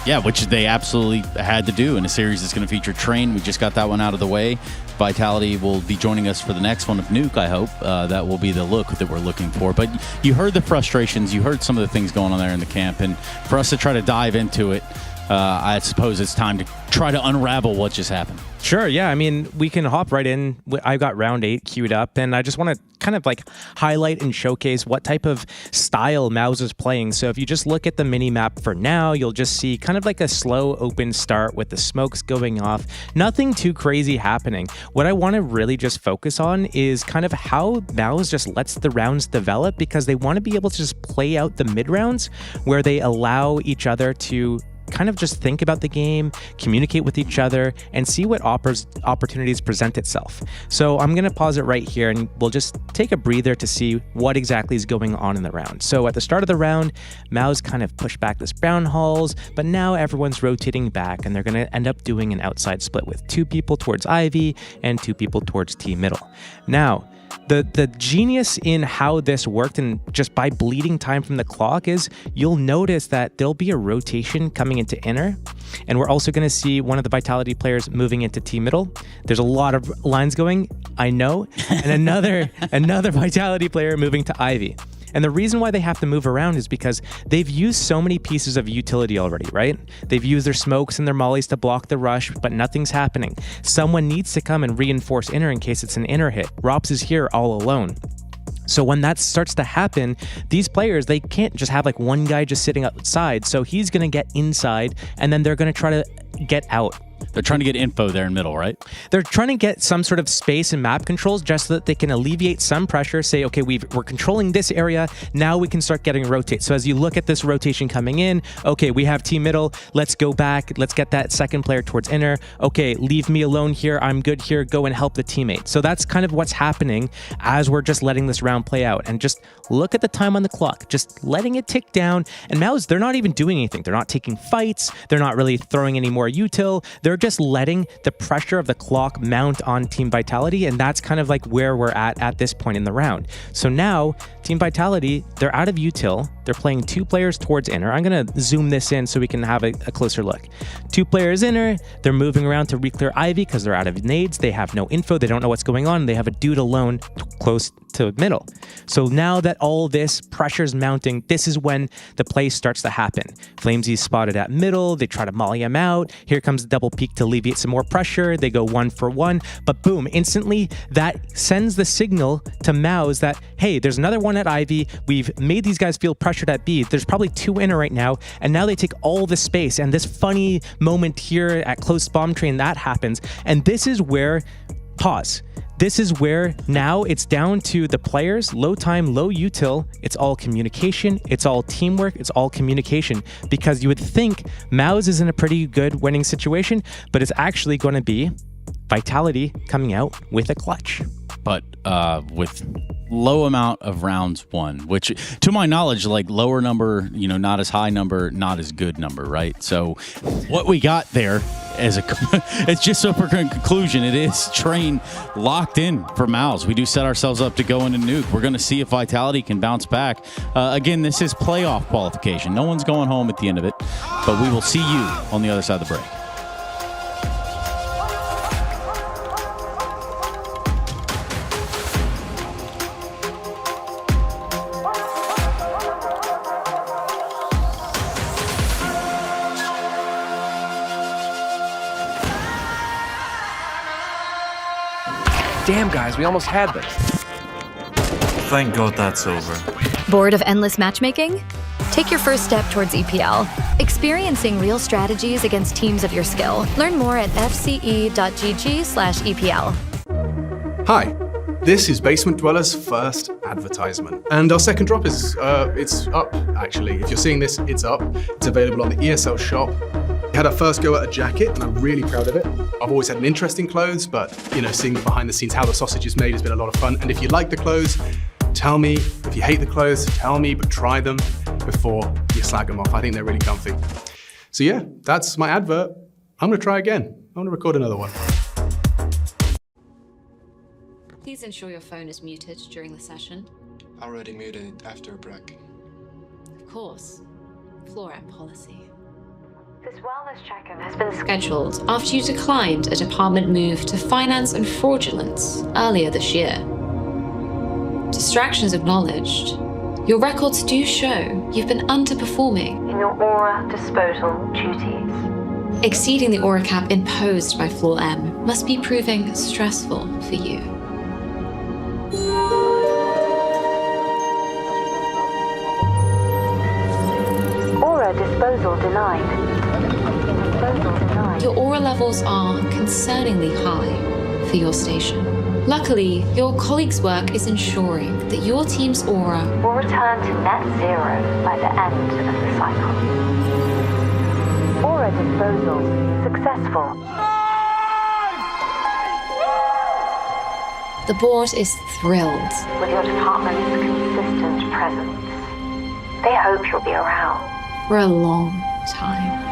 Speaker 21: Yeah, which they absolutely had to do in a series that's going to feature Train. We just got that one out of the way. Vitality will be joining us for the next one of Nuke, I hope. That will be the look that we're looking for. But you heard the frustrations. You heard some of the things going on there in the camp. And for us to try to dive into it, I suppose it's time to try to unravel what just happened.
Speaker 22: Sure, yeah. I mean, we can hop right in. I've got round 8 queued up, and I just want to kind of like highlight and showcase what type of style Mouse is playing. So if you just look at the mini map for now, you'll just see kind of like a slow open start with the smokes going off. Nothing too crazy happening. What I want to really just focus on is kind of how Mouse just lets the rounds develop, because they want to be able to just play out the mid rounds where they allow each other to kind of just think about the game, communicate with each other, and see what opportunities present itself. So I'm going to pause it right here, and we'll just take a breather to see what exactly is going on in the round. So at the start of the round, Mao's kind of pushed back this brown halls, but now everyone's rotating back, and they're going to end up doing an outside split with 2 people towards Ivy and 2 people towards T middle. Now, the genius in how this worked, and just by bleeding time from the clock, is you'll notice that there'll be a rotation coming into inner, and we're also going to see one of the Vitality players moving into T middle. There's a lot of lines going, I know, and another Vitality player moving to Ivy. And the reason why they have to move around is because they've used so many pieces of utility already, right? They've used their smokes and their mollies to block the rush, but nothing's happening. Someone needs to come and reinforce inner in case it's an inner hit. Rops is here all alone. So when that starts to happen, these players, they can't just have like one guy just sitting outside. So he's going to get inside, and then they're going to try to get out.
Speaker 21: They're trying to get info there in middle, right?
Speaker 22: They're trying to get some sort of space and map controls just so that they can alleviate some pressure, say, okay, we're controlling this area, now we can start getting a rotate. So as you look at this rotation coming in, okay, we have T middle, let's go back, let's get that second player towards inner, okay, leave me alone here, I'm good here, go and help the teammate. So that's kind of what's happening as we're just letting this round play out. And just look at the time on the clock, just letting it tick down. And Mouse, they're not even doing anything. They're not taking fights, they're not really throwing any more util, they're just letting the pressure of the clock mount on Team Vitality, and that's kind of like where we're at this point in the round. So now, Team Vitality, they're out of util, they're playing 2 players towards inner. I'm gonna zoom this in so we can have a closer look. 2 players inner, they're moving around to re-clear Ivy because they're out of nades, they have no info, they don't know what's going on, they have a dude alone close to middle. So now that all this pressure's mounting, this is when the play starts to happen. Flamesy's spotted at middle, they try to molly him out, here comes the double peek to alleviate some more pressure, they go 1 for 1, but boom, instantly that sends the signal to Mouse that, hey, there's another one at Ivy, we've made these guys feel pressured at B, there's probably 2 inner right now, and now they take all the space, and this funny moment here at close bomb train, that happens, and this is where, pause, this is where now it's down to the players, low time, low util, it's all communication, it's all teamwork, it's all communication, because you would think Mouse is in a pretty good winning situation, but it's actually going to be Vitality coming out with a clutch.
Speaker 21: But with low amount of rounds won, which to my knowledge, like lower number, you know, not as high number, not as good number, right? So what we got there as it's just so for conclusion, it is train locked in for Mouse. We do set ourselves up to go into nuke. We're going to see if Vitality can bounce back. Again, this is playoff qualification. No one's going home at the end of it, but we will see you on the other side of the break.
Speaker 1: Damn, guys, we almost had this.
Speaker 5: Thank God that's over.
Speaker 23: Bored of endless matchmaking? Take your first step towards EPL, experiencing real strategies against teams of your skill. Learn more at fce.gg/EPL.
Speaker 13: Hi, this is Basement Dweller's first advertisement. And our second drop is, it's up, actually. If you're seeing this, it's up. It's available on the ESL shop. We had our first go at a jacket, and I'm really proud of it. I've always had an interest in clothes, but, you know, seeing behind the scenes how the sausage is made has been a lot of fun. And if you like the clothes, tell me. If you hate the clothes, tell me, but try them before you slag them off. I think they're really comfy. So yeah, that's my advert. I'm gonna try again. I'm gonna record another one.
Speaker 14: Please ensure your phone is muted during the session.
Speaker 15: Already muted after a break.
Speaker 14: Of course. Floram policy. This wellness check-in has been scheduled after you declined a department move to finance and fraudulence earlier this year. Distractions acknowledged. Your records do show you've been underperforming in your aura disposal duties. Exceeding the aura cap imposed by Floor M must be proving stressful for you.
Speaker 16: Aura disposal denied.
Speaker 14: Your aura levels are concerningly high for your station. Luckily, your colleague's work is ensuring that your team's aura
Speaker 16: will return to net zero by the end of the cycle. Aura disposal successful.
Speaker 14: The board is thrilled
Speaker 16: with your department's consistent presence. They hope you'll be around
Speaker 14: for a long time.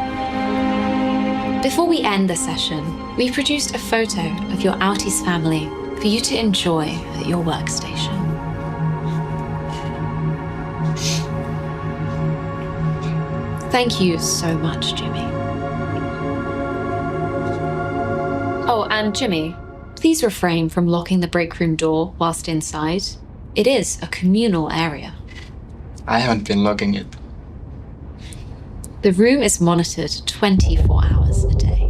Speaker 14: Before we end the session, we've produced a photo of your Outies family for you to enjoy at your workstation. Thank you so much, Jimmy. Oh, and Jimmy, please refrain from locking the break room door whilst inside. It is a communal area.
Speaker 15: I haven't been locking it.
Speaker 14: The room is monitored 24 hours a day.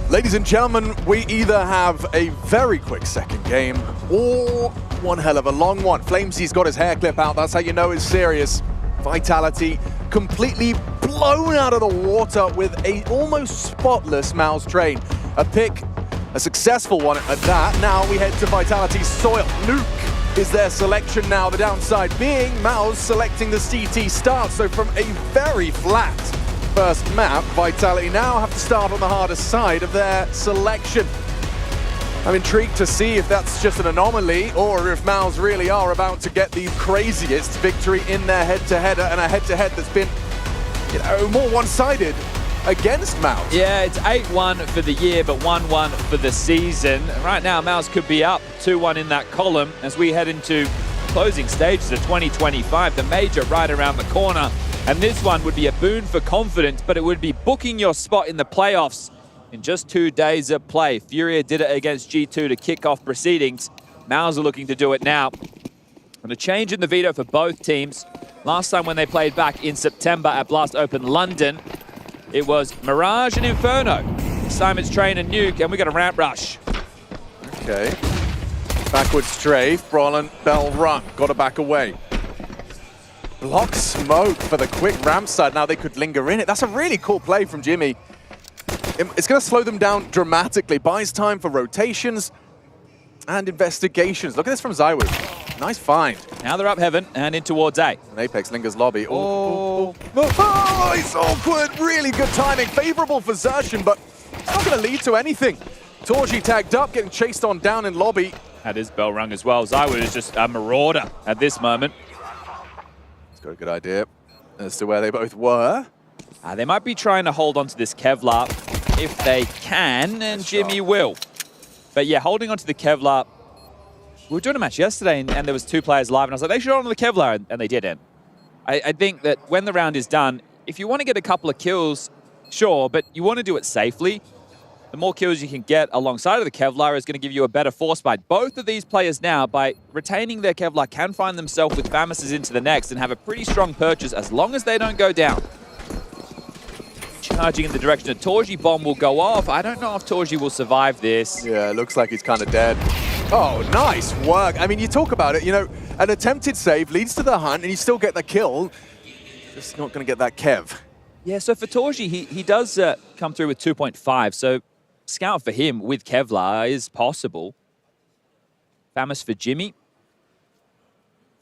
Speaker 3: Ladies and gentlemen, we either have a very quick second game or one hell of a long one. Flamesy's got his hair clip out, that's how you know it's serious. Vitality completely blown out of the water with a almost spotless Mao's train. A pick, a successful one at that. Now we head to Vitality's soil. Nuke is their selection now, the downside being Mao's selecting the CT start. So from a very flat first map, Vitality now have to start on the hardest side of their selection. I'm intrigued to see if that's just an anomaly or if Mao's really are about to get the craziest victory in their head-to-header, and a head-to-head that's been, you know, more one-sided against Mao's.
Speaker 6: Yeah, it's 8-1 for the year, but 1-1 for the season. Right now, Mao's could be up 2-1 in that column as we head into closing stages of 2025, the major right around the corner. And this one would be a boon for confidence, but it would be booking your spot in the playoffs in just 2 days of play. Furia did it against G2 to kick off proceedings. Mao's are looking to do it now. And a change in the veto for both teams. Last time when they played back in September at Blast Open London, it was Mirage and Inferno. This time it's Train and Nuke, and we got a ramp rush.
Speaker 3: Okay. Backward strafe, Brolin, Bell run, got to back away. Block smoke for the quick ramp side. Now they could linger in it. That's a really cool play from Jimmy. It's going to slow them down dramatically. Buys time for rotations and investigations. Look at this from Zywoo. Nice find.
Speaker 6: Now they're up heaven and in towards A.
Speaker 3: And Apex lingers lobby. Oh, it's awkward. Really good timing. Favorable for Zershin, but it's not going to lead to anything. Torji tagged up, getting chased on down in lobby.
Speaker 6: That is bell rung as well. Zywoo is just a marauder at this moment.
Speaker 3: Got a good idea as to where they both were.
Speaker 6: They might be trying to hold on to this Kevlar if they can, and Jimmy will. But yeah, holding on to the Kevlar. We were doing a match yesterday, and there was 2 players live, and I was like, they should hold on to the Kevlar, and they didn't. I think that when the round is done, if you want to get a couple of kills, sure, but you want to do it safely. The more kills you can get alongside of the Kevlar is going to give you a better force fight. Both of these players now, by retaining their Kevlar, can find themselves with Famis's into the next and have a pretty strong purchase as long as they don't go down. Charging in the direction of Torji, bomb will go off. I don't know if Torji will survive this.
Speaker 3: Yeah, it looks like he's kind of dead. Oh, nice work. I mean, you talk about it, you know, an attempted save leads to the hunt and you still get the kill. Just not going to get that Kev.
Speaker 6: Yeah, so for Torji, he does come through with 2.5, so scout for him with Kevlar is possible. Famis for Jimmy.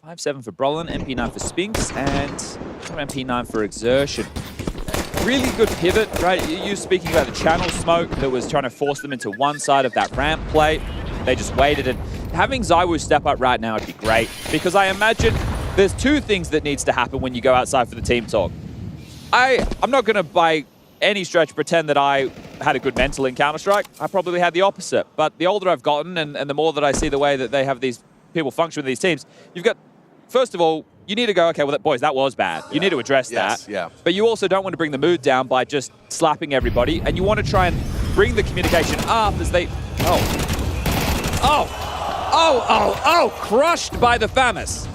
Speaker 6: 5-7 for Brolin, MP9 for Spinks, and MP9 for Exertion. Really good pivot, right? You speaking about the channel smoke that was trying to force them into one side of that ramp play. They just waited, and having Zywoo step up right now would be great, because I imagine there's 2 things that needs to happen when you go outside for the team talk. I'm not going to, by any stretch, pretend that I had a good mental in Counter-Strike. I probably had the opposite. But the older I've gotten and the more that I see the way that they have these people function with these teams, you've got, first of all, you need to go, okay, well, boys, that was bad. You need to address that.
Speaker 3: Yeah.
Speaker 6: But you also don't want to bring the mood down by just slapping everybody, and you want to try and bring the communication up as they... crushed by the FAMAS.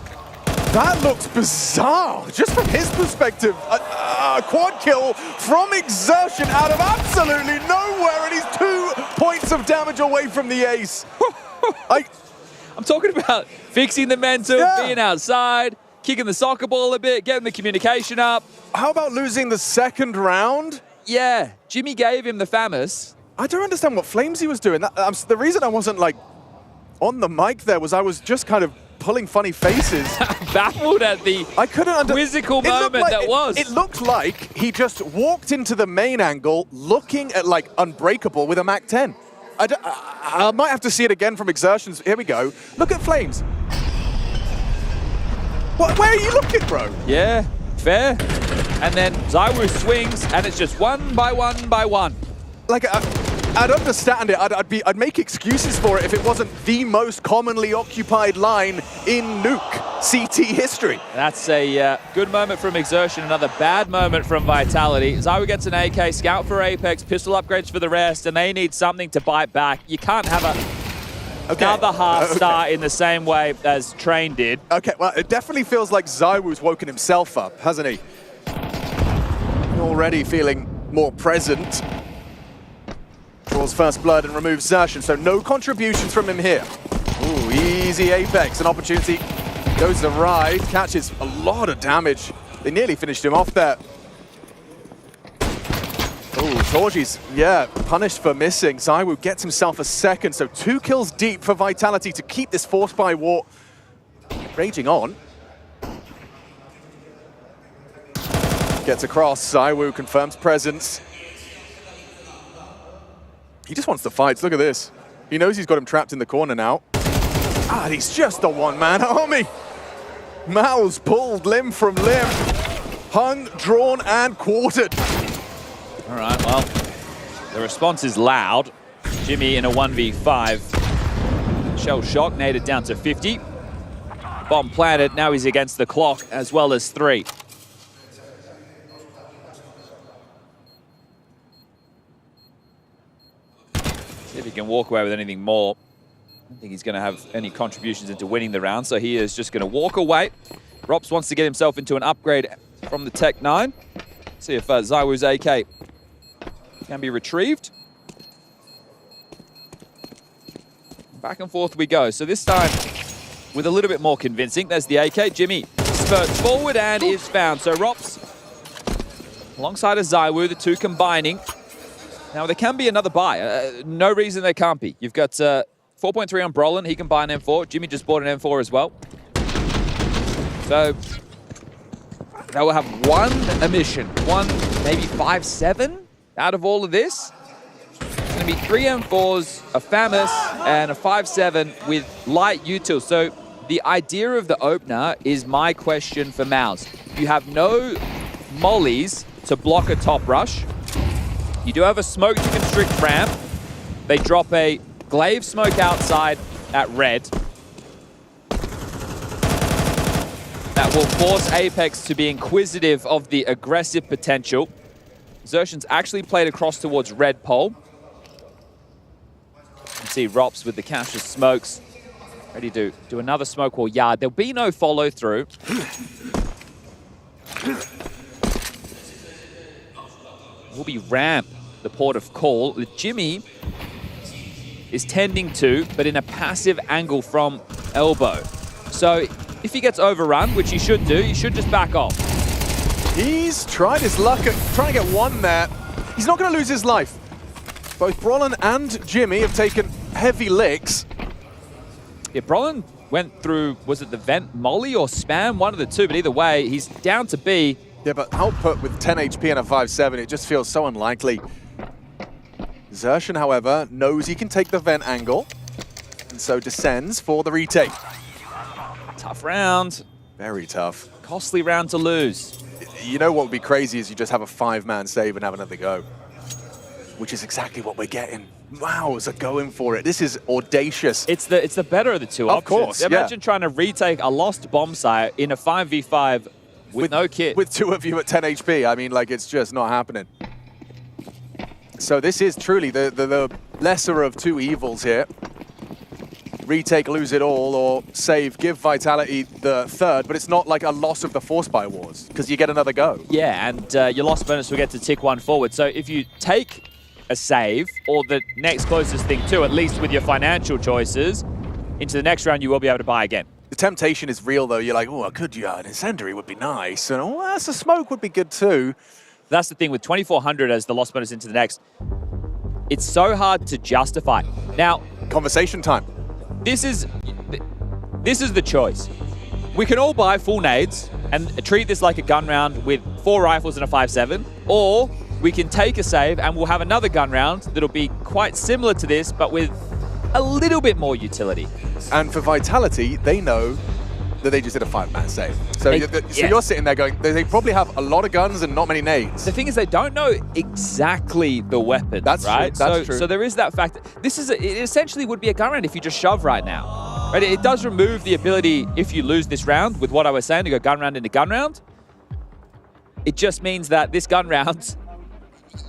Speaker 3: That looks bizarre, just from his perspective. A quad kill from Exertion out of absolutely nowhere, and he's 2 points of damage away from the ace.
Speaker 6: I'm talking about fixing the momentum, being outside, kicking the soccer ball a bit, getting the communication up.
Speaker 3: How about losing the second round?
Speaker 6: Yeah, Jimmy gave him the FAMAS.
Speaker 3: I don't understand what Flamesy was doing. The reason I wasn't like on the mic there was I was just kind of pulling funny faces.
Speaker 6: Baffled at the quizzical moment that was.
Speaker 3: It looked like he just walked into the main angle looking at like Unbreakable with a MAC-10. I might have to see it again from Exertions. Here we go. Look at Flames. Where are you looking, bro?
Speaker 6: Yeah, fair. And then ZywOo swings, and it's just one by one by one.
Speaker 3: Like, I'd understand it. I'd make excuses for it if it wasn't the most commonly occupied line in Nuke CT history.
Speaker 6: That's a good moment from Exertion, another bad moment from Vitality. ZywOo gets an AK, scout for Apex, pistol upgrades for the rest, and they need something to bite back. You can't have another half star in the same way as Train did.
Speaker 3: Okay, well, it definitely feels like ZywOo's woken himself up, hasn't he? Already feeling more present. Draws first blood and removes Xertion, so no contributions from him here. Ooh, easy Apex, an opportunity. Goes to ride, catches a lot of damage. They nearly finished him off there. Ooh, Torji's, punished for missing. ZywOo gets himself a second, so 2 kills deep for Vitality to keep this forced by war raging on. Gets across, ZywOo confirms presence. He just wants to fight. Look at this. He knows he's got him trapped in the corner now. And he's just a one-man army. Mao's pulled limb from limb. Hung, drawn, and quartered.
Speaker 6: All right, well, the response is loud. Jimmy in a 1v5. Shell shock, naded down to 50. Bomb planted, now he's against the clock as well as 3. See if he can walk away with anything more. I don't think he's going to have any contributions into winning the round, so he is just going to walk away. Rops wants to get himself into an upgrade from the Tech 9. See if ZywOo's AK can be retrieved. Back and forth we go. So this time with a little bit more convincing. There's the AK. Jimmy spurts forward and is found. So Rops alongside of ZywOo, the two combining. Now there can be another buy. No reason there can't be. You've got 4.3 on Brolin. He can buy an M4. Jimmy just bought an M4 as well. So they will have one emission, one, maybe 5-7 out of all of this. It's going to be 3 M4s, a FAMAS, and a 5-7 with light util. So the idea of the opener is my question for Mouse. You have no mollies to block a top rush. You do have a smoke to constrict ramp. They drop a glaive smoke outside at red. That will force Apex to be inquisitive of the aggressive potential. Xertion's actually played across towards red pole. You can see Rops with the cautious smokes. Ready to do another smoke wall yard. There'll be no follow through. Will be ramp, the port of call. Jimmy is tending to, but in a passive angle from elbow. So if he gets overrun, which he should do, he should just back off.
Speaker 3: He's tried his luck at trying to get one there. He's not going to lose his life. Both Brolin and Jimmy have taken heavy licks.
Speaker 6: Yeah, Brolin went through, was it the vent molly or spam? One of the two, but either way, he's down to B.
Speaker 3: Yeah, but output with 10 HP and a 5-7, it just feels so unlikely. Xertion, however, knows he can take the vent angle, and so descends for the retake.
Speaker 6: Tough round.
Speaker 3: Very tough.
Speaker 6: Costly round to lose.
Speaker 3: You know what would be crazy is you just have a 5-man save and have another go. which is exactly what we're getting. Mouse are going for it. This is audacious.
Speaker 6: It's the better of the two options.
Speaker 3: Of course,
Speaker 6: Imagine trying to retake a lost bomb site in a 5v5 with no kit.
Speaker 3: With 2 of you at 10 HP. I mean, like, it's just not happening. So this is truly the lesser of 2 evils here. Retake, lose it all, or save, give Vitality the 3rd, but it's not like a loss of the Force Buy Wars, because you get another go.
Speaker 6: Yeah, and your loss bonus will get to tick 1 forward. So if you take a save, or the next closest thing to, at least with your financial choices, into the next round you will be able to buy again.
Speaker 3: The temptation is real, though. You're like, oh, an incendiary would be nice, and oh, that's a smoke would be good too.
Speaker 6: That's the thing, with 2,400 as the loss bonus into the next, it's so hard to justify. Now,
Speaker 3: conversation time.
Speaker 6: This is the choice. We can all buy full nades and treat this like a gun round with 4 rifles and a 5.7, or we can take a save and we'll have another gun round that'll be quite similar to this, but with a little bit more utility.
Speaker 3: And for Vitality, they know that they just did a 5-man save. So, you're sitting there going, they probably have a lot of guns and not many nades.
Speaker 6: The thing is, they don't know exactly the weapon, right?
Speaker 3: That's true.
Speaker 6: So there is that fact. It essentially would be a gun round if you just shove right now. Right? It does remove the ability, if you lose this round, with what I was saying, to go gun round into gun round. It just means that this gun round,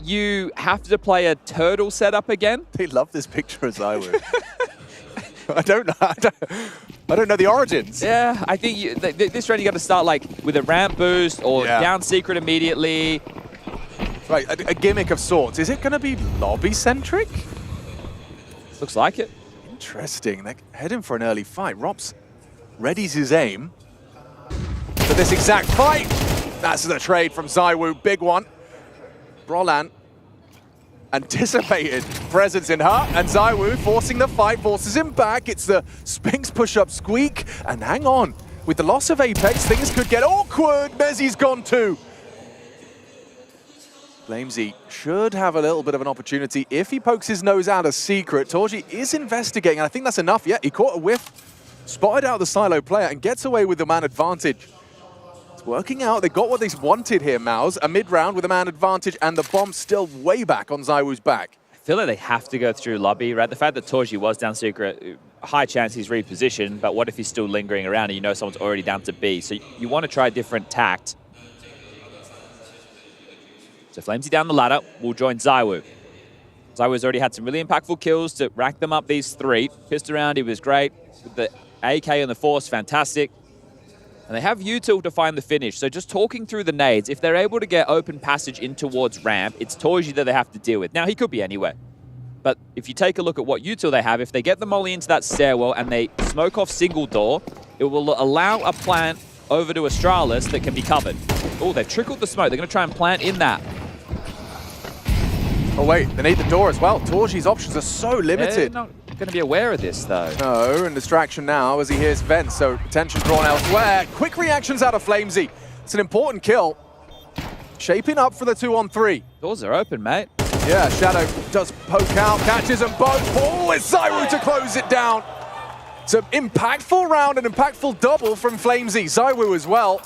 Speaker 6: you have to play a turtle setup again.
Speaker 3: They love this picture as I would. I don't know the origins.
Speaker 6: Yeah, I think this round you got to start like with a ramp boost or down secret immediately.
Speaker 3: Right, a gimmick of sorts. Is it going to be lobby-centric?
Speaker 6: Looks like it.
Speaker 3: Interesting. They're heading for an early fight. Robs readies his aim for this exact fight. That's the trade from ZywOo. Big one. Brolan anticipated presence in her, and ZywOo forcing the fight, forces him back. It's the Spinks push-up squeak, and hang on. With the loss of Apex, things could get awkward. Mezzi's gone too. Flamesy should have a little bit of an opportunity if he pokes his nose out a secret. Torji is investigating, and I think that's enough. Yeah, he caught a whiff, spotted out the silo player, and gets away with the man advantage. It's working out. They got what they wanted here, Mouse. A mid-round with a man advantage, and the bomb's still way back on ZywOo's back.
Speaker 6: I feel like they have to go through lobby, right? The fact that Torji was down secret, high chance he's repositioned, but what if he's still lingering around and you know someone's already down to B? So you want to try a different tact. So Flamesy down the ladder will join ZywOo. ZywOo's already had some really impactful kills to rack them up, these 3. Pissed around, he was great. With the AK and the Force, fantastic. And they have util to find the finish. So just talking through the nades, if they're able to get open passage in towards ramp, it's Torji that they have to deal with. Now, he could be anywhere. But if you take a look at what util they have, if they get the molly into that stairwell and they smoke off single door, it will allow a plant over to Astralis that can be covered. Oh, they've trickled the smoke. They're going to try and plant in that.
Speaker 3: Oh, wait, they need the door as well. Torji's options are so limited.
Speaker 6: They're not going to be aware of this, though.
Speaker 3: No, and distraction now as he hears vents, so attention drawn elsewhere. Quick reactions out of Flamesy. It's an important kill. Shaping up for the 2-on-3.
Speaker 6: Doors are open, mate.
Speaker 3: Yeah, Shadow does poke out, catches them both. Oh, it's ZywOo to close it down. It's an impactful round, an impactful double from Flamesy. ZywOo as well.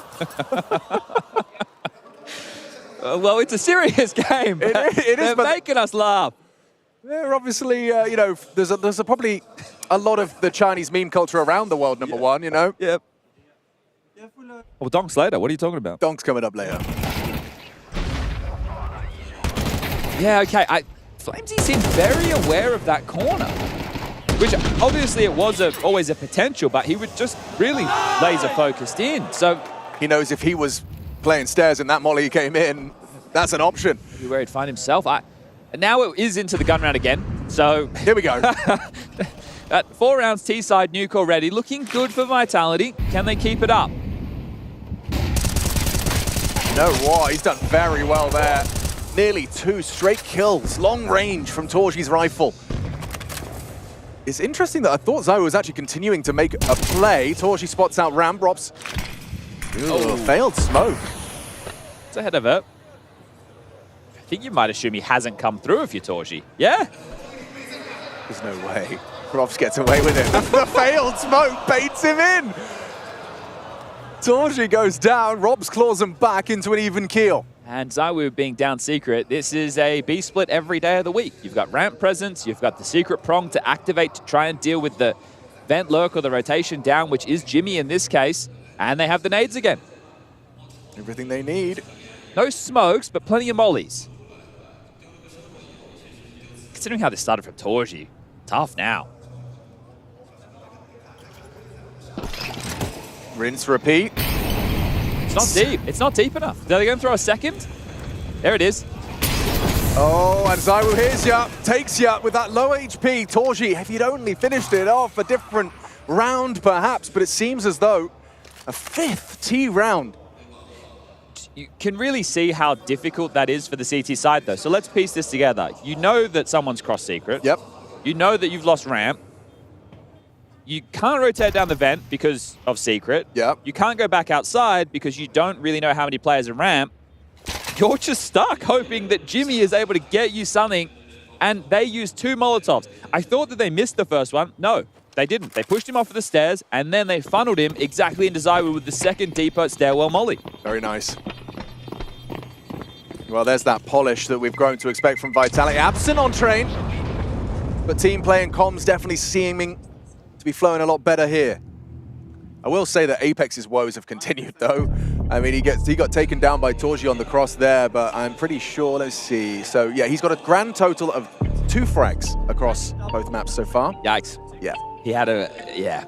Speaker 6: Well, it's a serious game.
Speaker 3: It is.
Speaker 6: They're making us laugh.
Speaker 3: They're obviously, you know, there's probably a lot of the Chinese meme culture around the world, number one, you know?
Speaker 6: Yep. Well, Donk's later. What are you talking about?
Speaker 3: Donk's coming up later.
Speaker 6: Yeah, okay. Flamesy seemed very aware of that corner, which obviously it was always a potential, but he would just really laser focused in. So
Speaker 3: he knows if he was playing stairs and that molly came in, that's an option.
Speaker 6: Where he'd find himself. Now it is into the gun round again. So
Speaker 3: here we go.
Speaker 6: 4 rounds T-side nuke already. Looking good for Vitality. Can they keep it up?
Speaker 3: You know what? He's done very well there. Nearly 2 straight kills. Long range from Torji's rifle. It's interesting that I thought ZywOo was actually continuing to make a play. Torji spots out Rambrops. Ooh, failed smoke.
Speaker 6: It's ahead of it. I think you might assume he hasn't come through if you're Torji. Yeah?
Speaker 3: There's no way. Robs gets away with it. The failed smoke baits him in. Torji goes down. Robs claws him back into an even keel.
Speaker 6: And Zywoo being down secret, this is a B split every day of the week. You've got ramp presence, you've got the secret prong to activate to try and deal with the vent lurk or the rotation down, which is Jimmy in this case, and they have the nades again.
Speaker 3: Everything they need.
Speaker 6: No smokes, but plenty of mollies. Considering how this started from Torji, tough now.
Speaker 3: Rinse, repeat.
Speaker 6: It's not deep. It's not deep enough. Are they going to throw a second? There it is.
Speaker 3: Oh, and Zywoo hears ya, takes ya with that low HP. Torji, if you'd only finished it off a different round perhaps, but it seems as though a 5th T round.
Speaker 6: You can really see how difficult that is for the CT side though. So let's piece this together. You know that someone's cross secret.
Speaker 3: Yep.
Speaker 6: You know that you've lost ramp. You can't rotate down the vent because of secret.
Speaker 3: Yep.
Speaker 6: You can't go back outside because you don't really know how many players are ramp. You're just stuck hoping that Jimmy is able to get you something, and they used 2 Molotovs. I thought that they missed the first one. No, they didn't. They pushed him off of the stairs, and then they funneled him exactly into Zywoo with the second deeper stairwell molly.
Speaker 3: Very nice. Well, there's that polish that we've grown to expect from Vitality. Absent on train, but team play and comms definitely seeming to be flowing a lot better here. I will say that Apex's woes have continued though. I mean, he got taken down by Torji on the cross there, but I'm pretty sure, let's see. So yeah, he's got a grand total of 2 frags across both maps so far.
Speaker 6: Yikes.
Speaker 3: Yeah.
Speaker 6: He had yeah.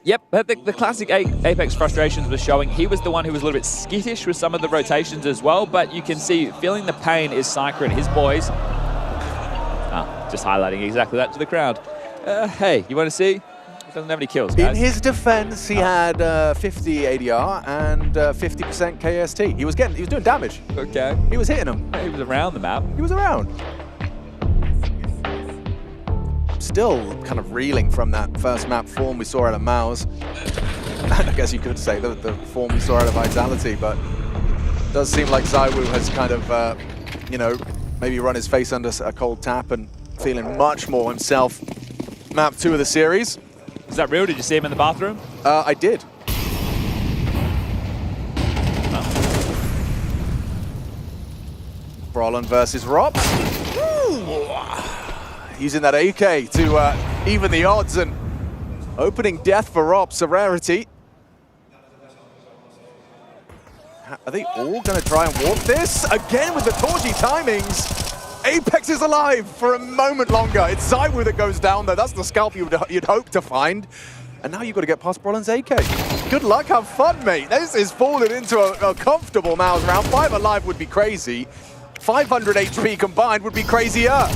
Speaker 6: Yep, but the classic Apex frustrations was showing. He was the one who was a little bit skittish with some of the rotations as well, but you can see feeling the pain is Syker and his boys. Just highlighting exactly that to the crowd. Hey, you want to see? He doesn't have any kills, guys.
Speaker 3: In his defense, he had 50 ADR and 50% KST. He was doing damage.
Speaker 6: Okay.
Speaker 3: He was hitting them.
Speaker 6: He was around the map.
Speaker 3: He was around. Still kind of reeling from that first map form we saw out of Mouse. And I guess you could say the form we saw out of Vitality, but it does seem like Zywoo has kind of, you know, maybe run his face under a cold tap and feeling much more himself. Map 2 of the series.
Speaker 6: Is that real? Did you see him in the bathroom?
Speaker 3: I did. Brolin versus Rob. Using that AK to even the odds and opening death for Rob's a rarity. Are they all going to try and warp this? Again with the Torji timings. Apex is alive for a moment longer. It's Zywoo that goes down though. That's the scalp you'd hope to find. And now you've got to get past Brolin's AK. Good luck, have fun, mate. This is falling into a comfortable Mouse round. 5 alive would be crazy. 500 HP combined would be crazier.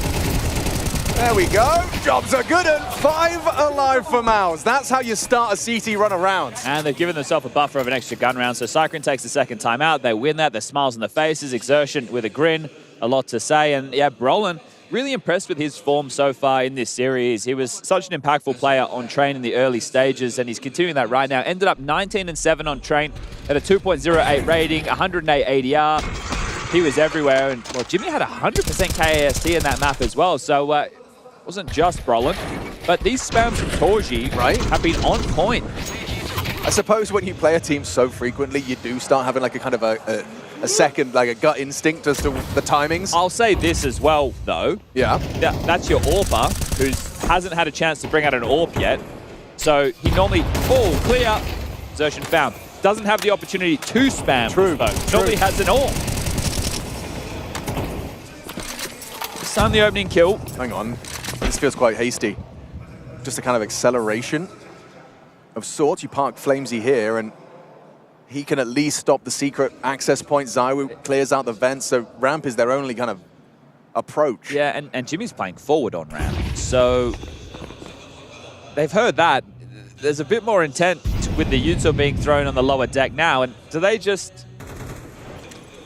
Speaker 3: There we go. Jobs are good and 5 alive for Mouse. That's how you start a CT run around.
Speaker 6: And they've given themselves a buffer of an extra gun round. So Syker takes the second time out. They win that. Their smiles on their faces. Exertion with a grin. A lot to say. And yeah, Brolin, really impressed with his form so far in this series. He was such an impactful player on Train in the early stages, and he's continuing that right now. Ended up 19-7 on Train at a 2.08 rating, 108 ADR. He was everywhere. And well, Jimmy had 100% KAST in that map as well. So it wasn't just Brolin, but these spams from Torji have been on point.
Speaker 3: I suppose when you play a team so frequently, you do start having like a kind of a second, like a gut instinct as to the timings.
Speaker 6: I'll say this as well, though.
Speaker 3: Yeah.
Speaker 6: That's your AWPer, who hasn't had a chance to bring out an AWP yet. So he normally, clear, Xertion found. Doesn't have the opportunity to spam.
Speaker 3: True.
Speaker 6: Normally has an AWP. This time the opening kill.
Speaker 3: Hang on. This feels quite hasty. Just a kind of acceleration of sorts. You park Flamesy here, and he can at least stop the secret access point. Zywoo clears out the vents, so ramp is their only kind of approach.
Speaker 6: Yeah, and Jimmy's playing forward on ramp. So they've heard that. There's a bit more intent with the Yuto being thrown on the lower deck now, and do they just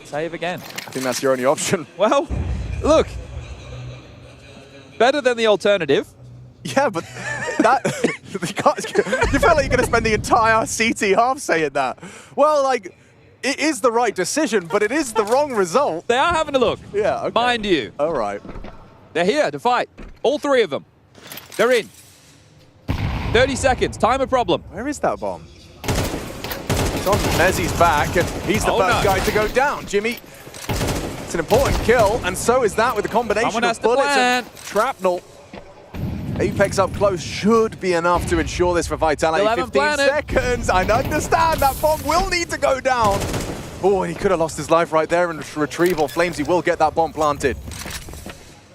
Speaker 6: save again?
Speaker 3: I think that's your only option.
Speaker 6: Well, look, better than the alternative.
Speaker 3: Yeah, but that you feel like you're going to spend the entire CT half saying that. Well, like, it is the right decision, but it is the wrong result.
Speaker 6: They are having a look.
Speaker 3: Yeah, okay.
Speaker 6: Mind you.
Speaker 3: All right.
Speaker 6: They're here to fight. All 3 of them. They're in. 30 seconds. Time a problem.
Speaker 3: Where is that bomb? It's on Mezzi's back, and he's the first guy to go down. Jimmy, it's an important kill, and so is that with the combination of bullets and shrapnel. Apex up close should be enough to ensure this for Vitality. 15 seconds, I understand that bomb will need to go down. Oh, he could have lost his life right there in retrieval. Flamesy will get that bomb planted.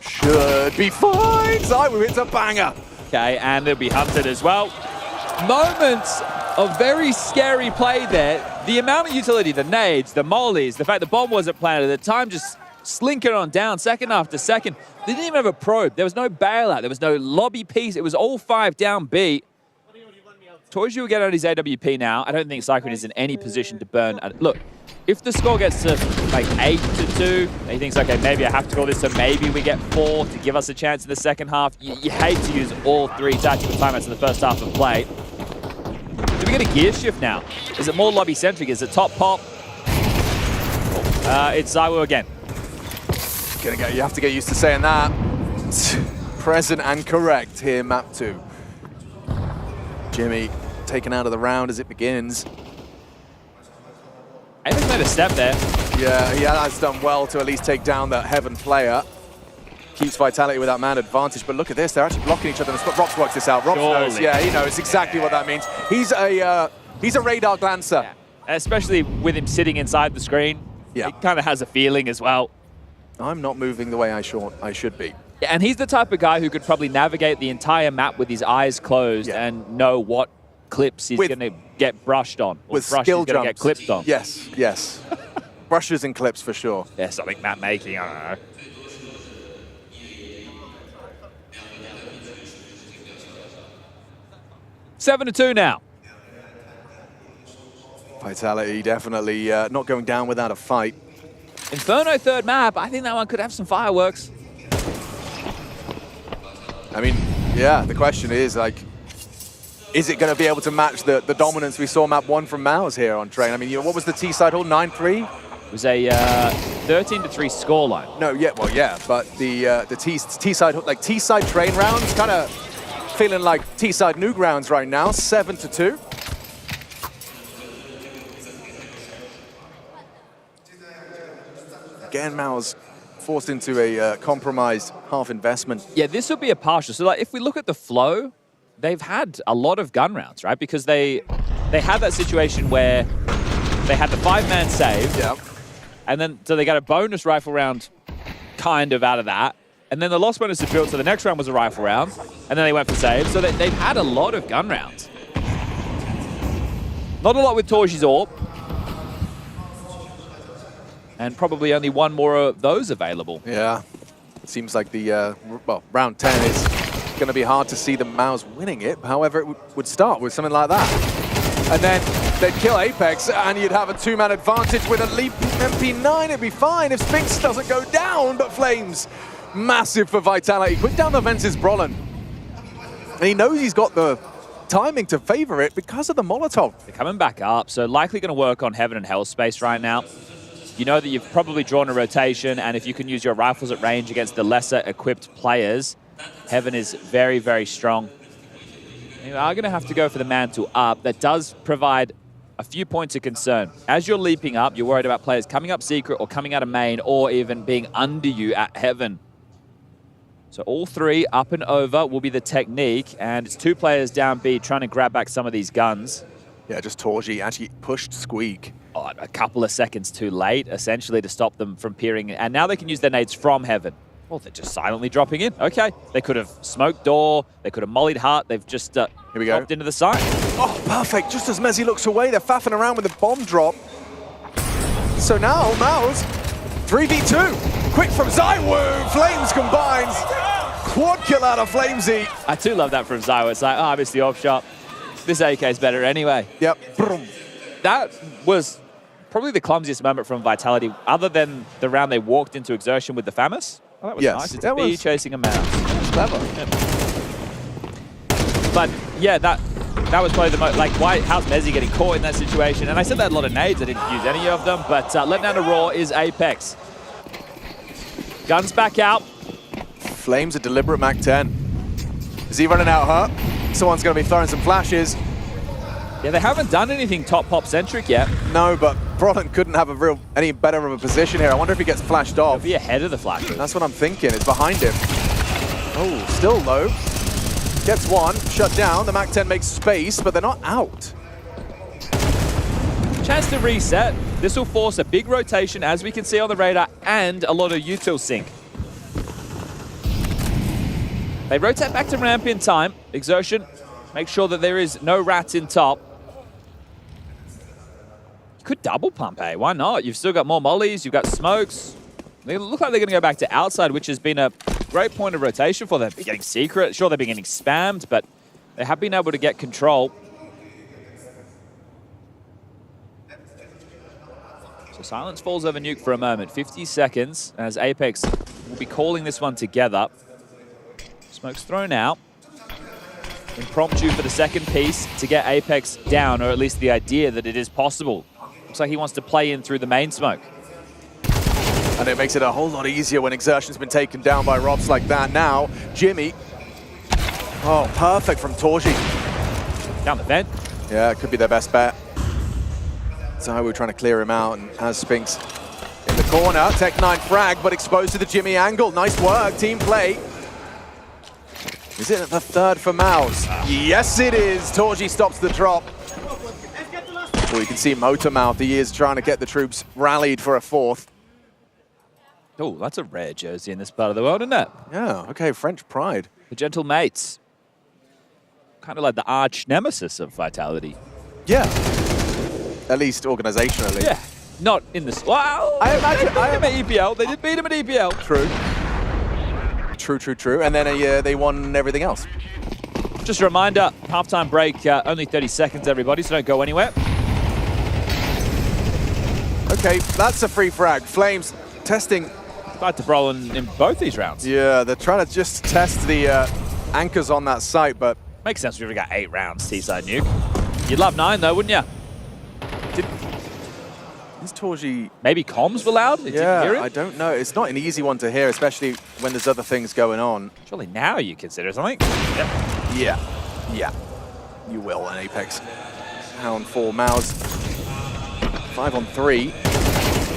Speaker 3: Should be fine. Zywoo hits a banger.
Speaker 6: Okay, and they'll be hunted as well. Moments of very scary play there. The amount of utility, the nades, the mollies, the fact the bomb wasn't planted, the time just slinking on down second after second. They didn't even have a probe. There was no bailout. There was no lobby piece. It was all 5 down B. Toji will get on his AWP now. I don't think Cyclone is in any position to burn. Look, if the score gets to like 8-2, he thinks, okay, maybe I have to call this, so maybe we get 4 to give us a chance in the second half. You hate to use all 3 tactical timeouts in the first half of play. Do we get a gear shift now? Is it more lobby-centric? Is it top pop? It's Zywoo again.
Speaker 3: You have to get used to saying that. Present and correct here, map 2. Jimmy taken out of the round as it begins.
Speaker 6: Apex made a step there.
Speaker 3: Yeah, he has done well to at least take down that Heaven player. Keeps Vitality with that man advantage, but look at this, they're actually blocking each other. Rox works this out. Rox knows, yeah, he knows exactly what that means. He's a radar glancer.
Speaker 6: Yeah. Especially with him sitting inside the screen.
Speaker 3: Yeah.
Speaker 6: He kind of has a feeling as well.
Speaker 3: I'm not moving the way I should be.
Speaker 6: Yeah, and he's the type of guy who could probably navigate the entire map with his eyes closed and know what clips he's going to get brushed on. Or
Speaker 3: with skill jumps.
Speaker 6: Get clipped on.
Speaker 3: Yes, yes. Brushes and clips for sure.
Speaker 6: Yeah, something map making, I don't know. Seven to 2 now.
Speaker 3: Vitality definitely not going down without a fight.
Speaker 6: Inferno third map, I think that one could have some fireworks.
Speaker 3: I mean, yeah, the question is, like, is it going to be able to match the dominance we saw map 1 from Maus here on Train? I mean, what was the T-side hold, 9-3?
Speaker 6: It was a 13-3 scoreline.
Speaker 3: No, yeah, well, yeah, but the T-side, like T-side Train rounds, kind of feeling like T-side Nuke rounds right now, 7-2. Again, Maus forced into a compromised half investment.
Speaker 6: Yeah, this would be a partial. So, like, if we look at the flow, they've had a lot of gun rounds, right? Because they had that situation where they had the 5-man save.
Speaker 3: Yeah.
Speaker 6: And then, so they got a bonus rifle round kind of out of that. And then the lost bonus is built, so the next round was a rifle round. And then they went for save. So they've had a lot of gun rounds. Not a lot with Torji's AWP. And probably only one more of those available.
Speaker 3: Yeah. It seems like the, well, round 10 is going to be hard to see the Maus winning it. However, it would start with something like that. And then they'd kill Apex, and you'd have a 2-man advantage with a leap MP9. It'd be fine if Sphinx doesn't go down, but Flames, massive for Vitality. Quick down the fences, Brolin. And he knows he's got the timing to favor it because of the Molotov.
Speaker 6: They're coming back up, so likely going to work on Heaven and Hell space right now. You know that you've probably drawn a rotation, and if you can use your rifles at range against the lesser equipped players, Heaven is very, very strong. You are going to have to go for the mantle up. That does provide a few points of concern. As you're leaping up, you're worried about players coming up secret or coming out of main or even being under you at Heaven. So all 3 up and over will be the technique, and it's 2 players down B trying to grab back some of these guns.
Speaker 3: Yeah, just Torji actually pushed Squeak.
Speaker 6: Oh, a couple of seconds too late, essentially, to stop them from peering. And now they can use their nades from Heaven. Well, they're just silently dropping in. Okay, they could have smoked door, they could have mollied Heart, they've just
Speaker 3: Here we go.
Speaker 6: dropped into the side.
Speaker 3: Oh, perfect. Just as Mezzi looks away, they're faffing around with the bomb drop. So now, Maus, 3v2. Quick from Zywoo. Flames combines. Quad kill out of Flamesy.
Speaker 6: I too love that from Zywoo. It's like, oh, I missed the off shot. This AK is better anyway.
Speaker 3: Yep. Boom.
Speaker 6: That was probably the clumsiest moment from Vitality, other than the round they walked into exertion with the FAMAS. Oh, that was nice. It's a bee chasing a mouse.
Speaker 3: Clever.
Speaker 6: Yeah. But yeah, that was probably the most, like, how's Mezzi getting caught in that situation? And I said that a lot of nades, I didn't use any of them, but letting down a Raw is Apex. Guns back out.
Speaker 3: Flames a deliberate Mac 10. Is he running out, huh? Someone's going to be throwing some flashes.
Speaker 6: Yeah, they haven't done anything top pop centric yet.
Speaker 3: No, but Brolin couldn't have any better of a position here. I wonder if he gets flashed off.
Speaker 6: He'll be ahead of the flash.
Speaker 3: That's what I'm thinking. It's behind him. Oh, still low. Gets one, shut down. The MAC-10 makes space, but they're not out.
Speaker 6: Chance to reset. This will force a big rotation, as we can see on the radar, and a lot of util sync. They rotate back to ramp in time. Exertion, make sure that there is no rats in top. You could double pump, eh? Why not? You've still got more mollies, you've got smokes. They look like they're going to go back to outside, which has been a great point of rotation for them. They're getting secret. Sure, they've been getting spammed, but they have been able to get control. So silence falls over Nuke for a moment. 50 seconds as Apex will be calling this one together. Smoke's thrown out. Impromptu for the second piece to get Apex down, or at least the idea that it is possible. Looks like he wants to play in through the main smoke.
Speaker 3: And it makes it a whole lot easier when Exertion's been taken down by Robs like that. Now, Jimmy. Oh, perfect from Torji.
Speaker 6: Down the vent.
Speaker 3: Yeah, it could be their best bet. So we're trying to clear him out, and has Spinks in the corner. Tech 9 frag, but exposed to the Jimmy angle. Nice work, team play. Is it the third for Mouse? Yes, it is. Torji stops the drop. Well, you can see Motormouth. He is trying to get the troops rallied for a fourth.
Speaker 6: Oh, that's a rare jersey in this part of the world, isn't it?
Speaker 3: Yeah, okay, French pride.
Speaker 6: The Gentle Mates. Kind of like the arch nemesis of Vitality.
Speaker 3: Yeah. At least organizationally.
Speaker 6: Yeah. Not in this. Well,
Speaker 3: I imagine.
Speaker 6: They beat him at EPL. They did beat him at EPL.
Speaker 3: True. True. And then they won everything else.
Speaker 6: Just a reminder, halftime break, only 30 seconds, everybody, so don't go anywhere.
Speaker 3: Okay, that's a free frag. Flames testing.
Speaker 6: Back to Brolin in both these rounds.
Speaker 3: Yeah, they're trying to just test the anchors on that site, but...
Speaker 6: Makes sense, we've got 8 rounds, T-side Nuke. You'd love 9 though, wouldn't you?
Speaker 3: Is Torji...
Speaker 6: Maybe comms were loud? Did you hear it?
Speaker 3: I don't know. It's not an easy one to hear, especially when there's other things going on.
Speaker 6: Surely now you consider something? Yep.
Speaker 3: Yeah. You will in Apex. Hound 4 Mouse. 5 on 3.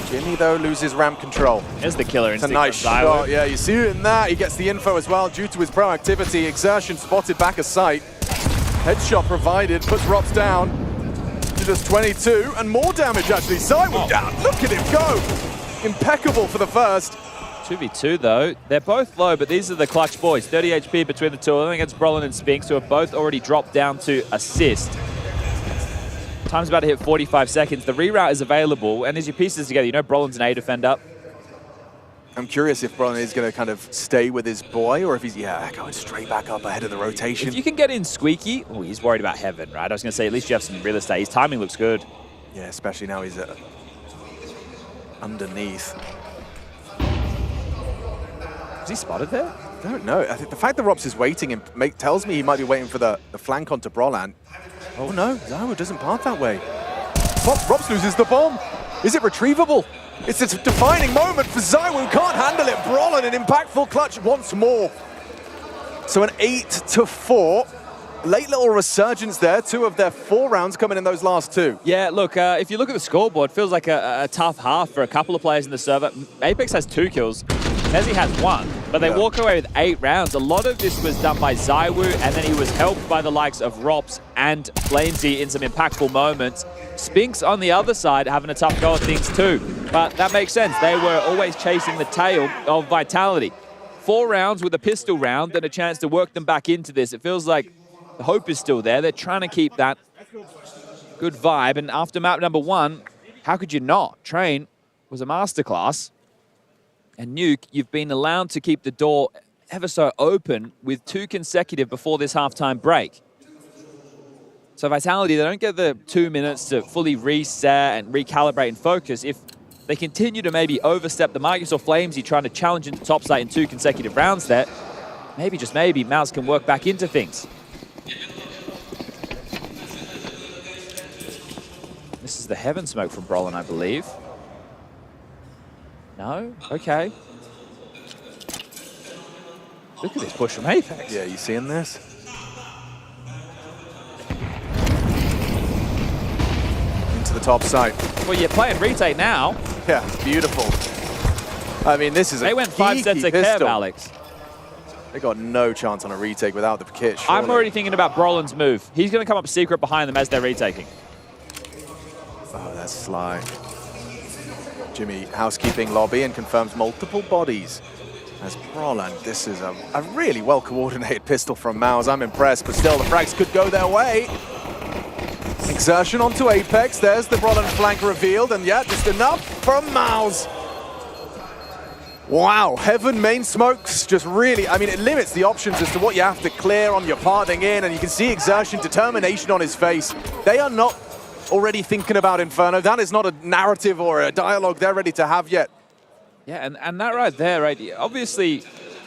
Speaker 3: Jimmy, though, loses ramp control.
Speaker 6: There's the killer instinct.
Speaker 3: It's a nice shot. Yeah, you see it in that. He gets the info as well due to his proactivity. Exertion spotted back a sight. Headshot provided, puts Rops down to just 22, and more damage actually. Sideward down. Look at him go. Impeccable for the first.
Speaker 6: 2v2 though. They're both low, but these are the clutch boys. 30 HP between the two of them against Brolin and Spinks, who have both already dropped down to assist. Time's about to hit 45 seconds. The reroute is available, and as you piece this together, you know Brolin's an A defender.
Speaker 3: I'm curious if Brolin is going to kind of stay with his boy, or if he's, going straight back up ahead of the rotation.
Speaker 6: If you can get in squeaky, oh, he's worried about heaven, right? I was going to say, at least you have some real estate. His timing looks good.
Speaker 3: Yeah, especially now he's underneath.
Speaker 6: Is he spotted there?
Speaker 3: I don't know. I think the fact that Robs is waiting tells me he might be waiting for the flank onto Brolan. Oh no, Zawo doesn't path that way. Robs loses the bomb. Is it retrievable? It's a defining moment for Zawo, can't handle it. Brolan, an impactful clutch once more. So an 8-4. Late little resurgence there. 2 of their 4 rounds coming in those last 2.
Speaker 6: Yeah, look, if you look at the scoreboard, it feels like a tough half for a couple of players in the server. Apex has 2 kills. Nezzy has 1, but they walk away with 8 rounds. A lot of this was done by Zaiwu, and then he was helped by the likes of Rops and Flamesy in some impactful moments. Spinks on the other side having a tough go at things too, but that makes sense. They were always chasing the tail of Vitality. 4 rounds with a pistol round and a chance to work them back into this. It feels like the hope is still there. They're trying to keep that good vibe, and after map number 1, how could you not? Train was a masterclass. And Nuke, you've been allowed to keep the door ever so open with 2 consecutive before this halftime break. So Vitality, they don't get the 2 minutes to fully reset and recalibrate and focus. If they continue to maybe overstep the mark, you saw Flamesy trying to challenge into topside in 2 consecutive rounds there. Maybe, just maybe, Mouse can work back into things. This is the heaven smoke from Brolin, I believe. No? Okay. Look at this push from Apex.
Speaker 3: Yeah, you seeing this? the top side.
Speaker 6: Well, you're playing retake now.
Speaker 3: Yeah, beautiful. I mean, this is
Speaker 6: They went 5 sets of
Speaker 3: pistol.
Speaker 6: Kev, Alex.
Speaker 3: They got no chance on a retake without the kit. Surely.
Speaker 6: I'm already thinking about Brolin's move. He's going to come up secret behind them as they're retaking.
Speaker 3: Oh, that's sly. Jimmy housekeeping lobby and confirms multiple bodies. As Brolan, this is a really well-coordinated pistol from Mouse. I'm impressed, but still the frags could go their way. Exertion onto Apex. There's the Brolan flank revealed, and yeah, just enough from Mouse. Wow, Heaven main smokes just really, I mean, it limits the options as to what you have to clear on your parting in, and you can see Exertion, determination on his face. They are not already thinking about Inferno. That is not a narrative or a dialogue they're ready to have yet.
Speaker 6: Yeah, and that right there, right? Obviously,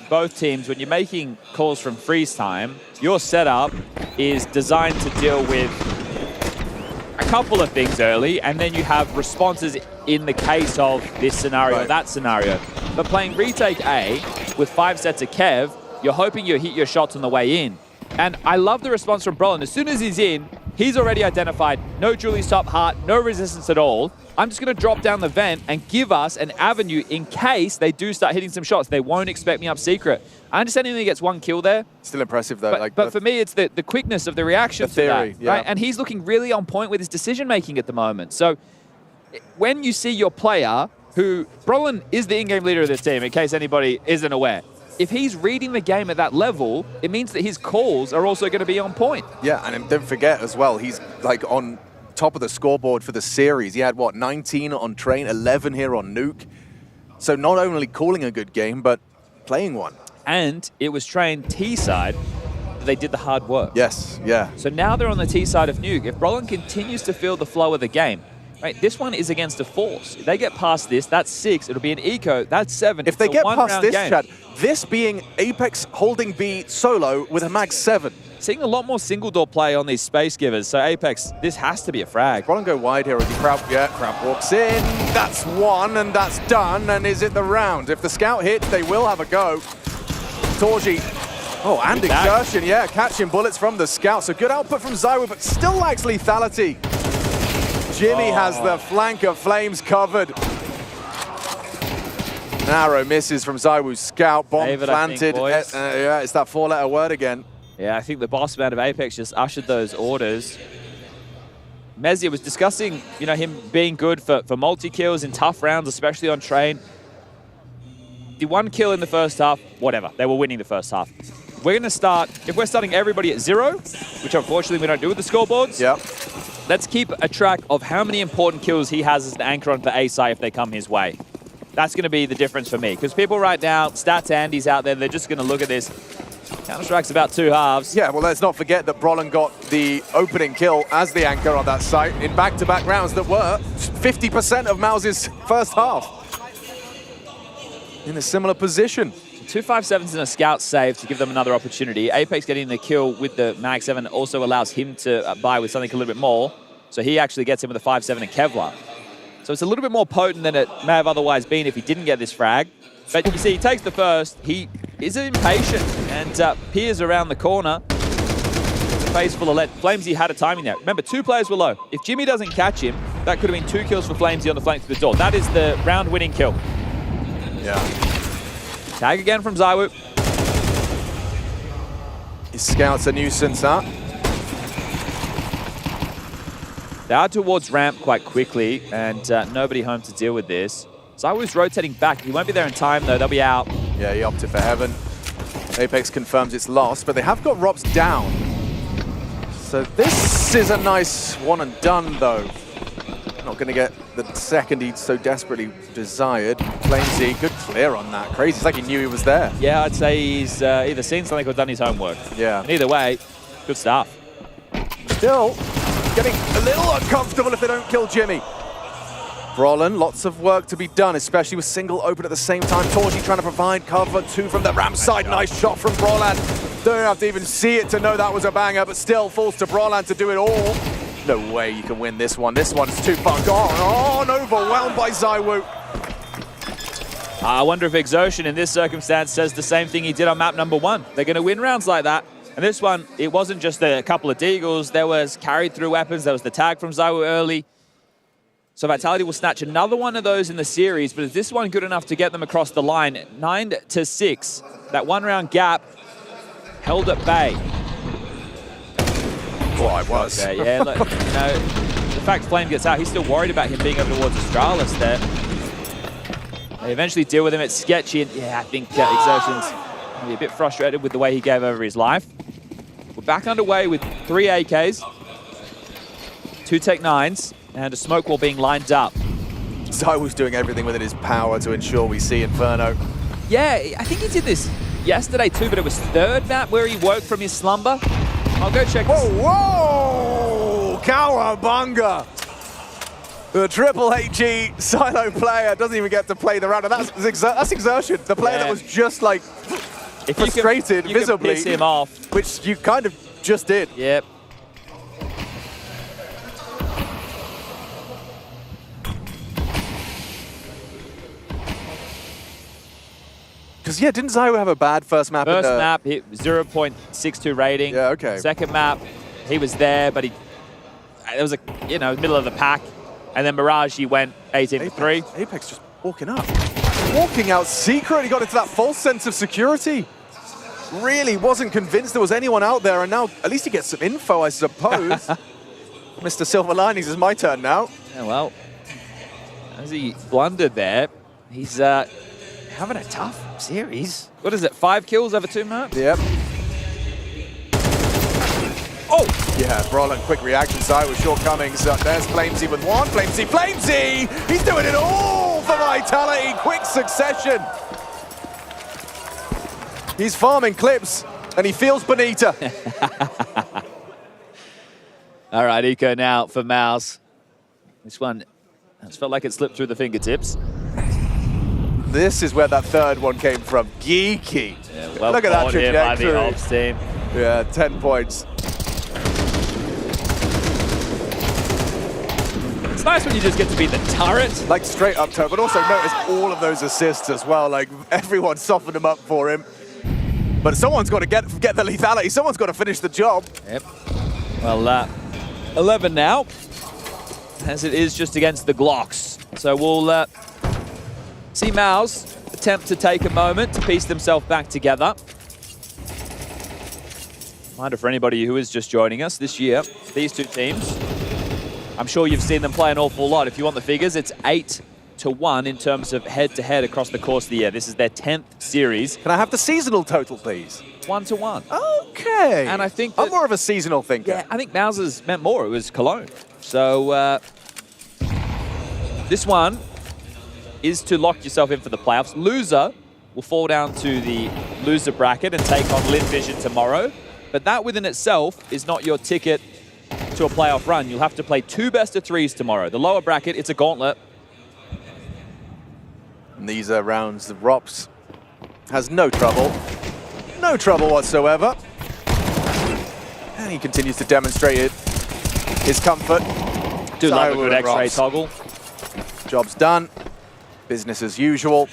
Speaker 6: both teams, when you're making calls from freeze time, your setup is designed to deal with a couple of things early, and then you have responses in the case of this scenario or that scenario. But playing retake A with 5 sets of Kev, you're hoping you hit your shots on the way in. And I love the response from Brolan. As soon as he's in, he's already identified no Julie's top heart, no resistance at all. I'm just going to drop down the vent and give us an avenue in case they do start hitting some shots. They won't expect me up secret. I understand he only gets 1 kill there.
Speaker 3: Still impressive, though.
Speaker 6: But for me, it's the quickness of the reaction to that.
Speaker 3: Yeah.
Speaker 6: Right? And he's looking really on point with his decision-making at the moment. So when you see your player, who Brolan is the in-game leader of this team, in case anybody isn't aware, if he's reading the game at that level, it means that his calls are also going to be on point.
Speaker 3: Yeah, and don't forget as well, he's like on top of the scoreboard for the series. He had, what, 19 on Train, 11 here on Nuke. So not only calling a good game, but playing one.
Speaker 6: And it was Train T side that they did the hard work.
Speaker 3: Yes, yeah.
Speaker 6: So now they're on the T side of Nuke. If Brolan continues to feel the flow of the game, right, this one is against a force. If they get past this, that's 6. It'll be an eco, that's 7.
Speaker 3: If they get past this,
Speaker 6: game.
Speaker 3: Chad, this being Apex holding B solo with a mag 7.
Speaker 6: Seeing a lot more single door play on these space givers. So Apex, this has to be a frag.
Speaker 3: Brolan go wide here as he Crab walks in. That's 1 and that's done. And is it the round? If the scout hits, they will have a go. Torji. Oh, and Exertion, yeah, catching bullets from the scout. So good output from Zywu, but still lacks lethality. Jimmy has the flank of Flames covered. Narrow misses from Zywu's scout. Bomb
Speaker 6: David,
Speaker 3: planted.
Speaker 6: I think,
Speaker 3: yeah, it's that 4-letter word again.
Speaker 6: Yeah, I think the boss man of Apex just ushered those orders. Mezia was discussing, you know, him being good for multi-kills in tough rounds, especially on Train. The 1 kill in the first half, whatever. They were winning the first half. We're going to start, if we're starting everybody at 0, which unfortunately we don't do with the scoreboards, let's keep a track of how many important kills he has as an anchor onto the A side if they come his way. That's going to be the difference for me. Because people right now, Stats Andy's out there, they're just going to look at this. Counter-Strike's about 2 halves.
Speaker 3: Yeah, well, let's not forget that Brolan got the opening kill as the anchor on that site in back-to-back rounds that were 50% of Mouse's first half. In a similar position.
Speaker 6: 2 5.7s and a scout save to give them another opportunity. Apex getting the kill with the Mag 7 also allows him to buy with something a little bit more. So he actually gets him with a 5.7 and Kevlar. So it's a little bit more potent than it may have otherwise been if he didn't get this frag. But you see, he takes the first. He is impatient and peers around the corner. It's a face full of lead. Flamesy had a timing there. Remember, 2 players were low. If Jimmy doesn't catch him, that could have been 2 kills for Flamesy on the flank through the door. That is the round-winning kill.
Speaker 3: Yeah.
Speaker 6: Tag again from Zywu.
Speaker 3: His scout's a nuisance, huh?
Speaker 6: They are towards ramp quite quickly, and nobody home to deal with this. Zywu's rotating back. He won't be there in time, though. They'll be out.
Speaker 3: Yeah, he opted for Heaven. Apex confirms it's lost, but they have got Robs down. So this is a nice one and done, though. Not going to get the second he so desperately desired. Flamesy, good clear on that. Crazy, it's like he knew he was there.
Speaker 6: Yeah, I'd say he's either seen something or done his homework.
Speaker 3: Yeah.
Speaker 6: And either way, good stuff.
Speaker 3: Still getting a little uncomfortable if they don't kill Jimmy. Brolan, lots of work to be done, especially with single open at the same time. Torji trying to provide cover, 2 from the ramp side. Nice shot from Brolan. Don't have to even see it to know that was a banger, but still falls to Brolan to do it all. No way you can win this one. This one's too far gone. Oh, and overwhelmed by Zywu.
Speaker 6: I wonder if Exertion in this circumstance says the same thing he did on map number 1. They're going to win rounds like that. And this one, it wasn't just a couple of deagles. There was carried through weapons. There was the tag from Zywu early. So Vitality will snatch another one of those in the series, but is this one good enough to get them across the line? 9-6. That one-round gap held at bay.
Speaker 3: Oh, it was.
Speaker 6: Okay, yeah, look, you know, the fact Flame gets out, he's still worried about him being over towards Astralis there. They eventually deal with him. It's sketchy, and yeah, I think Exertion's maybe a bit frustrated with the way he gave over his life. We're back underway with 3 AKs, 2 Tech-9s, and a smoke wall being lined up.
Speaker 3: ZywOo's doing everything within his power to ensure we see Inferno.
Speaker 6: Yeah, I think he did this yesterday too, but it was third map where he woke from his slumber. I'll go check this.
Speaker 3: Whoa! Cowabunga! The Triple HE silo player doesn't even get to play the round, and that's Exertion, the player that was just like frustrated
Speaker 6: you
Speaker 3: visibly.
Speaker 6: Can piss him off.
Speaker 3: Which you kind of just did.
Speaker 6: Yep.
Speaker 3: Because, yeah, didn't ZywOo have a bad first map?
Speaker 6: First map, 0.62 rating.
Speaker 3: Yeah, okay.
Speaker 6: Second map, he was there, but it was a, you know, middle of the pack. And then Mirage, he went 18 for 3.
Speaker 3: Apex just walking up. Walking out secret. He got into that false sense of security. Really wasn't convinced there was anyone out there, and now at least he gets some info, I suppose. Mr. Silver Linings, is my turn now.
Speaker 6: Yeah, well, as he blundered there, he's having a tough series. What is it, 5 kills over 2 maps?
Speaker 3: Yep. Oh! Yeah, Brolin, quick reaction, ZywOo shortcomings. There's Flamesy with one. Flamesy! He's doing it all for Vitality. Quick succession. He's farming clips, and he feels Bonita.
Speaker 6: All right, Eco now for Mouse. This one has felt like it slipped through the fingertips.
Speaker 3: This is where that third one came from. Geeky.
Speaker 6: Yeah, well,
Speaker 3: look at that trajectory.
Speaker 6: By the ops team.
Speaker 3: Yeah, 10 points.
Speaker 6: It's nice when you just get to be the turret.
Speaker 3: Like straight up turret, but also notice all of those assists as well. Like everyone softened them up for him. But someone's got to get the lethality. Someone's got to finish the job.
Speaker 6: Yep. Well, 11 now, as it is just against the Glocks. So we'll see Mouse attempt to take a moment to piece themselves back together. Reminder for anybody who is just joining us, this year, these two teams, I'm sure you've seen them play an awful lot. If you want the figures, it's 8-1 in terms of head-to-head across the course of the year. This is their 10th series.
Speaker 3: Can I have the seasonal total, please?
Speaker 6: 1-1.
Speaker 3: Okay.
Speaker 6: And I think
Speaker 3: I'm more of a seasonal thinker.
Speaker 6: Yeah, I think Mauser's meant more. It was Cologne. So this one is to lock yourself in for the playoffs. Loser will fall down to the loser bracket and take on Lin Vision tomorrow. But that within itself is not your ticket to a playoff run. You'll have to play 2 best-of-3s tomorrow. The lower bracket, it's a gauntlet.
Speaker 3: And these are rounds the Rops has no trouble. No trouble whatsoever. And he continues to demonstrate it. His comfort.
Speaker 6: Do love a good X-ray toggle.
Speaker 3: Job's done. Business as usual.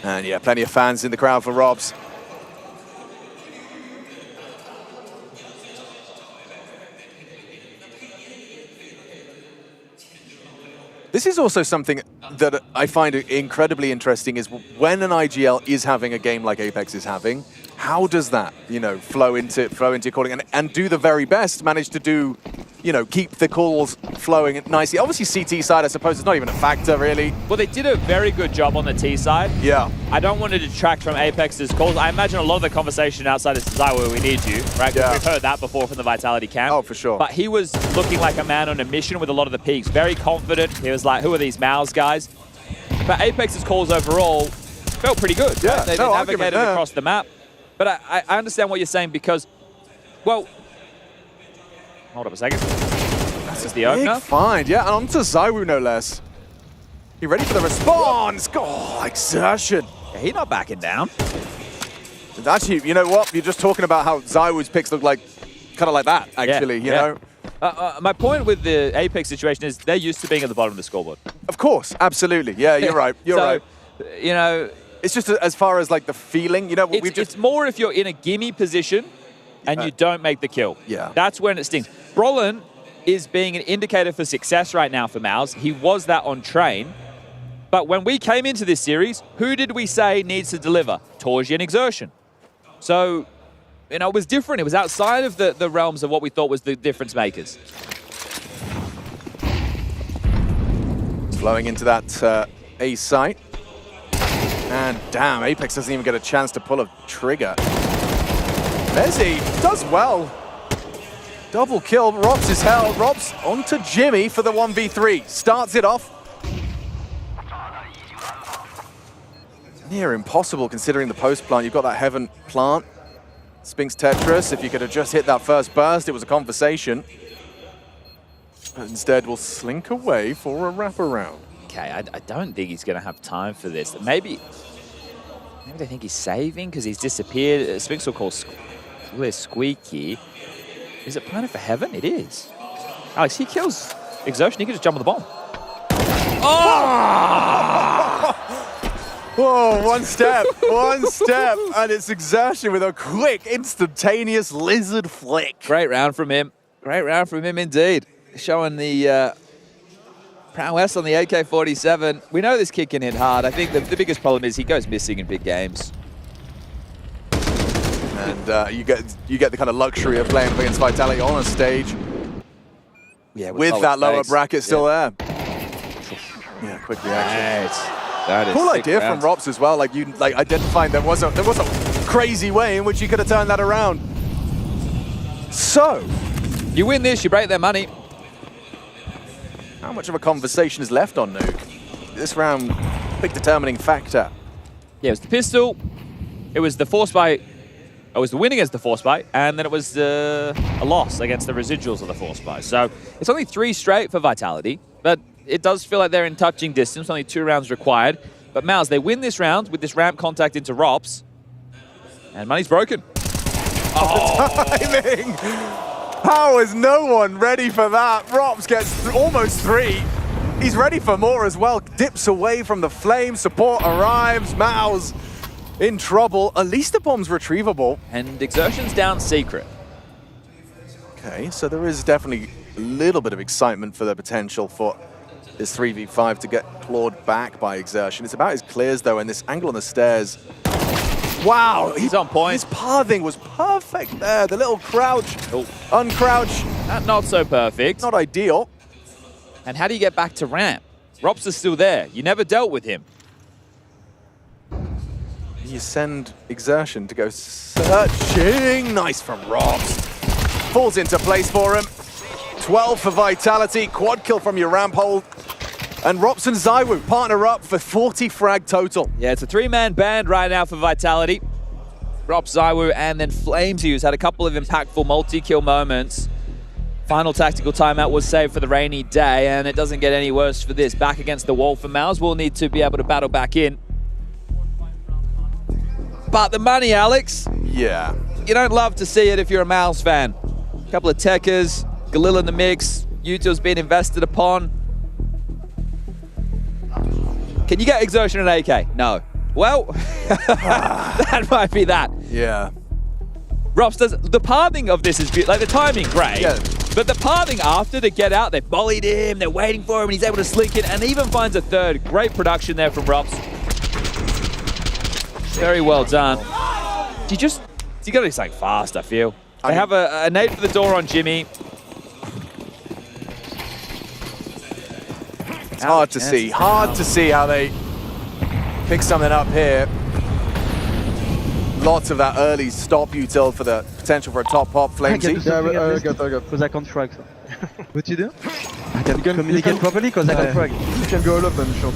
Speaker 3: And yeah, plenty of fans in the crowd for Robs. This is also something that I find incredibly interesting is when an IGL is having a game like Apex is having, how does that, you know, flow into calling and do the very best, manage to do, you know, keep the calls flowing nicely. Obviously CT side, I suppose, is not even a factor really.
Speaker 6: Well, they did a very good job on the T side.
Speaker 3: Yeah.
Speaker 6: I don't want to detract from Apex's calls. I imagine a lot of the conversation outside is ZywOo, we need you, right?
Speaker 3: Yeah.
Speaker 6: We've heard that before from the Vitality camp.
Speaker 3: Oh, for sure.
Speaker 6: But he was looking like a man on a mission with a lot of the peaks. Very confident. He was like, who are these Mouse guys? But Apex's calls overall felt pretty good.
Speaker 3: Yeah,
Speaker 6: right? They navigated across the map. But I understand what you're saying because, well, hold up a second. This is the opener.
Speaker 3: Big find, yeah, and onto ZywOo no less. You ready for the response? Oh, Exertion.
Speaker 6: Yeah, he's not backing down.
Speaker 3: Actually, you know what? You're just talking about how ZywOo's picks look like, kind of like that, actually, you know?
Speaker 6: My point with the Apex situation is they're used to being at the bottom of the scoreboard.
Speaker 3: Of course, absolutely. Yeah, you're right. You're right.
Speaker 6: You know,
Speaker 3: it's just as far as like the feeling, you know,
Speaker 6: it's more if you're in a gimme position and you don't make the kill.
Speaker 3: Yeah.
Speaker 6: That's when it stings. Brolin is being an indicator for success right now for Mouse. He was that on train. But when we came into this series, who did we say needs to deliver? Torji and Exertion. So, you know, it was different. It was outside of the realms of what we thought was the difference makers.
Speaker 3: Flowing into that A site. And damn, Apex doesn't even get a chance to pull a trigger. Mezzy does well. Double kill, Robs is held. Robs onto Jimmy for the 1v3. Starts it off. Near impossible considering the post plant. You've got that heaven plant. Spinks Tetris, if you could have just hit that first burst, it was a conversation. But instead, we'll slink away for a wraparound.
Speaker 6: Okay, I don't think he's going to have time for this. Maybe they think he's saving because he's disappeared. Spinks will call Squeaky. Is it planted for heaven? It is. Alex, he kills Exertion. He can just jump on the bomb. Oh!
Speaker 3: Whoa, one step, and it's Exertion with a quick, instantaneous lizard flick.
Speaker 6: Great round from him. Great round from him indeed. Showing the prowess on the AK-47. We know this kid can hit hard. I think the biggest problem is he goes missing in big games.
Speaker 3: And you get the kind of luxury of playing against Vitality on a stage.
Speaker 6: Yeah,
Speaker 3: with that lower bracket still there.
Speaker 6: Yeah, quick reaction. That is
Speaker 3: cool idea from Robs as well. Like you identifying there was a crazy way in which you could have turned that around. So
Speaker 6: you win this, you break their money.
Speaker 3: How much of a conversation is left on Nuke? This round, big determining factor.
Speaker 6: Yeah, it was the pistol. It was the force buy. It was the win against the force buy, and then it was a loss against the residuals of the force buy. So it's only 3 straight for Vitality, but it does feel like they're in touching distance, only 2 rounds required. But Mouse, they win this round with this ramp contact into Robs. And money's broken.
Speaker 3: Oh, timing! How is no one ready for that? Robs gets almost 3. He's ready for more as well. Dips away from the flame. Support arrives. Mouse in trouble. At least the bomb's retrievable.
Speaker 6: And Exertion's down secret.
Speaker 3: Okay, so there is definitely a little bit of excitement for the potential for this 3v5 to get clawed back by Exertion. It's about his clears though, and this angle on the stairs. Wow,
Speaker 6: he's on point.
Speaker 3: His pathing was perfect there. The little crouch, uncrouch.
Speaker 6: Not so perfect.
Speaker 3: Not ideal.
Speaker 6: And how do you get back to ramp? Robs is still there. You never dealt with him.
Speaker 3: You send Exertion to go searching. Nice from Robs. Falls into place for him. 12 for Vitality. Quad kill from your ramp hold. And Robs and Zywoo partner up for 40 frag total.
Speaker 6: Yeah, it's a 3-man band right now for Vitality. Robs, Zywoo, and then Flames, who's had a couple of impactful multi-kill moments. Final tactical timeout was saved for the rainy day, and it doesn't get any worse for this. Back against the wall for Mouse. We'll need to be able to battle back in. But the money, Alex.
Speaker 3: Yeah.
Speaker 6: You don't love to see it if you're a Mouse fan. A couple of techers, Galil in the mix, Yuto's been invested upon. Can you get Exertion and AK? No. Well, that might be that.
Speaker 3: Yeah.
Speaker 6: Robs does the pathing of this is beautiful. Like the timing, great. Yeah. But the pathing after to get out, they've bullied him, they're waiting for him, and he's able to slink in and even finds a third. Great production there from Robs. Very well done. You gotta do something fast, I feel. They have a nade for the door on Jimmy.
Speaker 3: It's hard to see. Hard to see how they pick something up here. Lots of that early stop util for the potential for a top pop. Flamesy.
Speaker 11: I got. Because I can't frag. So. What you do? I can communicate properly because I can frag. You can go all up and short.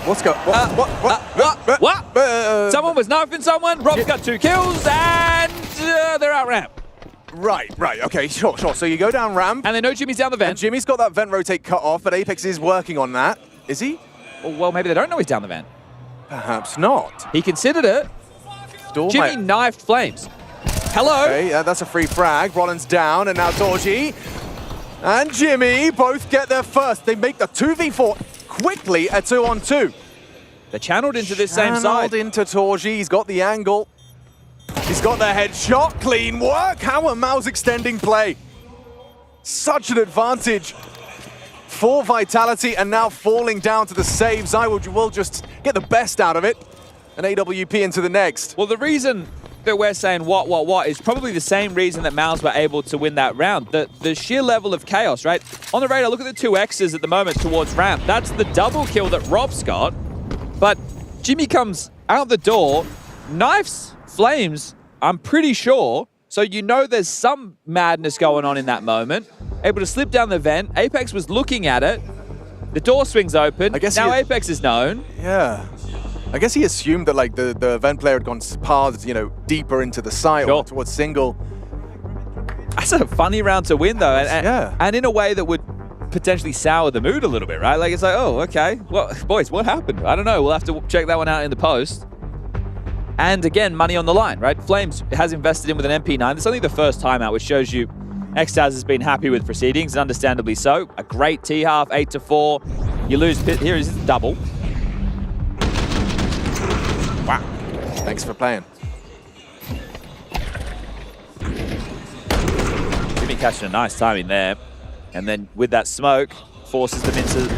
Speaker 3: What's going on?
Speaker 6: What? Someone was knifing someone. Rob's got 2 kills and they're out ramp.
Speaker 3: Right, okay, sure. So you go down ramp.
Speaker 6: And they know Jimmy's down the vent.
Speaker 3: And Jimmy's got that vent rotate cut off, but Apex is working on that. Is he?
Speaker 6: Well, maybe they don't know he's down the vent.
Speaker 3: Perhaps not.
Speaker 6: He considered it. Jimmy knifed Flames. Hello?
Speaker 3: Okay, that's a free frag. Rollins down, and now Torji and Jimmy both get their first. They make the 2v4 quickly, a 2-on-2.
Speaker 6: They're channeled into this same side.
Speaker 3: Channeled into Torji. He's got the angle. He's got the headshot. Clean work. How are Mouse extending play? Such an advantage for Vitality, and now falling down to the save. ZywOo will just get the best out of it, and AWP into the next.
Speaker 6: Well, the reason that we're saying what is probably the same reason that Mouse were able to win that round. The sheer level of chaos, right? On the radar, look at the 2 X's at the moment towards ramp. That's the double kill that Rob's got. But Jimmy comes out the door, knifes Flames, I'm pretty sure. So you know there's some madness going on in that moment. Able to slip down the vent. Apex was looking at it. The door swings open. I guess now Apex is known.
Speaker 3: Yeah. I guess he assumed that like the vent player had gone paths, you know, deeper into the site or towards single.
Speaker 6: That's a funny round to win though, and in a way that would potentially sour the mood a little bit, right? Like it's like, oh, okay, well, boys, what happened? I don't know. We'll have to check that one out in the post. And again, money on the line, right? Flames has invested in with an MP9. It's only the first time out, which shows you Xtaz has been happy with proceedings, and understandably so. A great T-half, 8-4. You lose, here is double.
Speaker 3: Wow. Thanks for playing.
Speaker 6: Jimmy catching a nice timing there. And then with that smoke, forces them into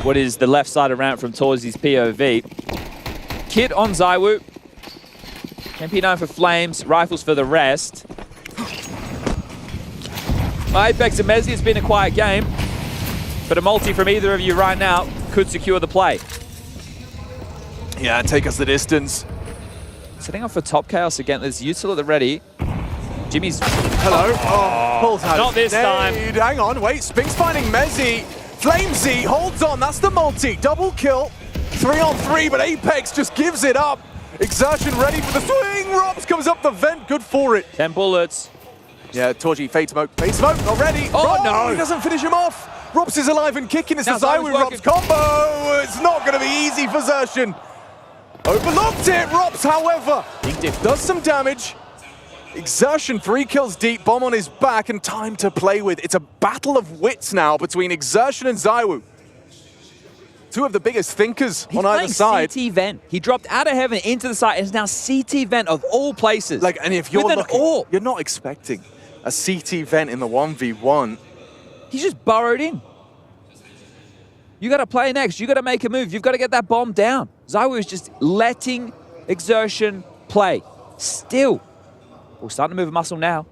Speaker 6: what is the left side of ramp from Torzy's POV. Kit on ZywOo. MP9 for Flames, rifles for the rest. Apex and Messi, it's been a quiet game, but a multi from either of you right now could secure the play.
Speaker 3: Yeah, take us the distance.
Speaker 6: Setting up for top chaos again. There's Util at the ready. Jimmy's...
Speaker 3: Hello. Oh, Paul's had
Speaker 6: not this time.
Speaker 3: Hang on, wait. Spink's finding Messi. Flamesy holds on. That's the multi. Double kill. 3-on-3, but Apex just gives it up. Exertion ready for the swing. Robs comes up the vent. Good for it.
Speaker 6: 10 bullets.
Speaker 3: Yeah, Torgy, fade smoke. Fade smoke, not ready.
Speaker 6: Oh, no.
Speaker 3: He doesn't finish him off. Robs is alive and kicking. It's the ZywOo Robs combo. It's not going to be easy for Xertion. Overlooked it. Robs, however, does some damage. Exertion 3 kills deep, bomb on his back, and time to play with. It's a battle of wits now between Exertion and ZywOo. Two of the biggest thinkers on either side.
Speaker 6: CT vent. He dropped out of heaven into the site. It's now CT vent of all places.
Speaker 3: Like, and if you're looking, you're not expecting a CT vent in the 1v1.
Speaker 6: He's just burrowed in. You got to play next. You got to make a move. You've got to get that bomb down. ZywOo is just letting Exertion play. Still. We're starting to move a muscle now.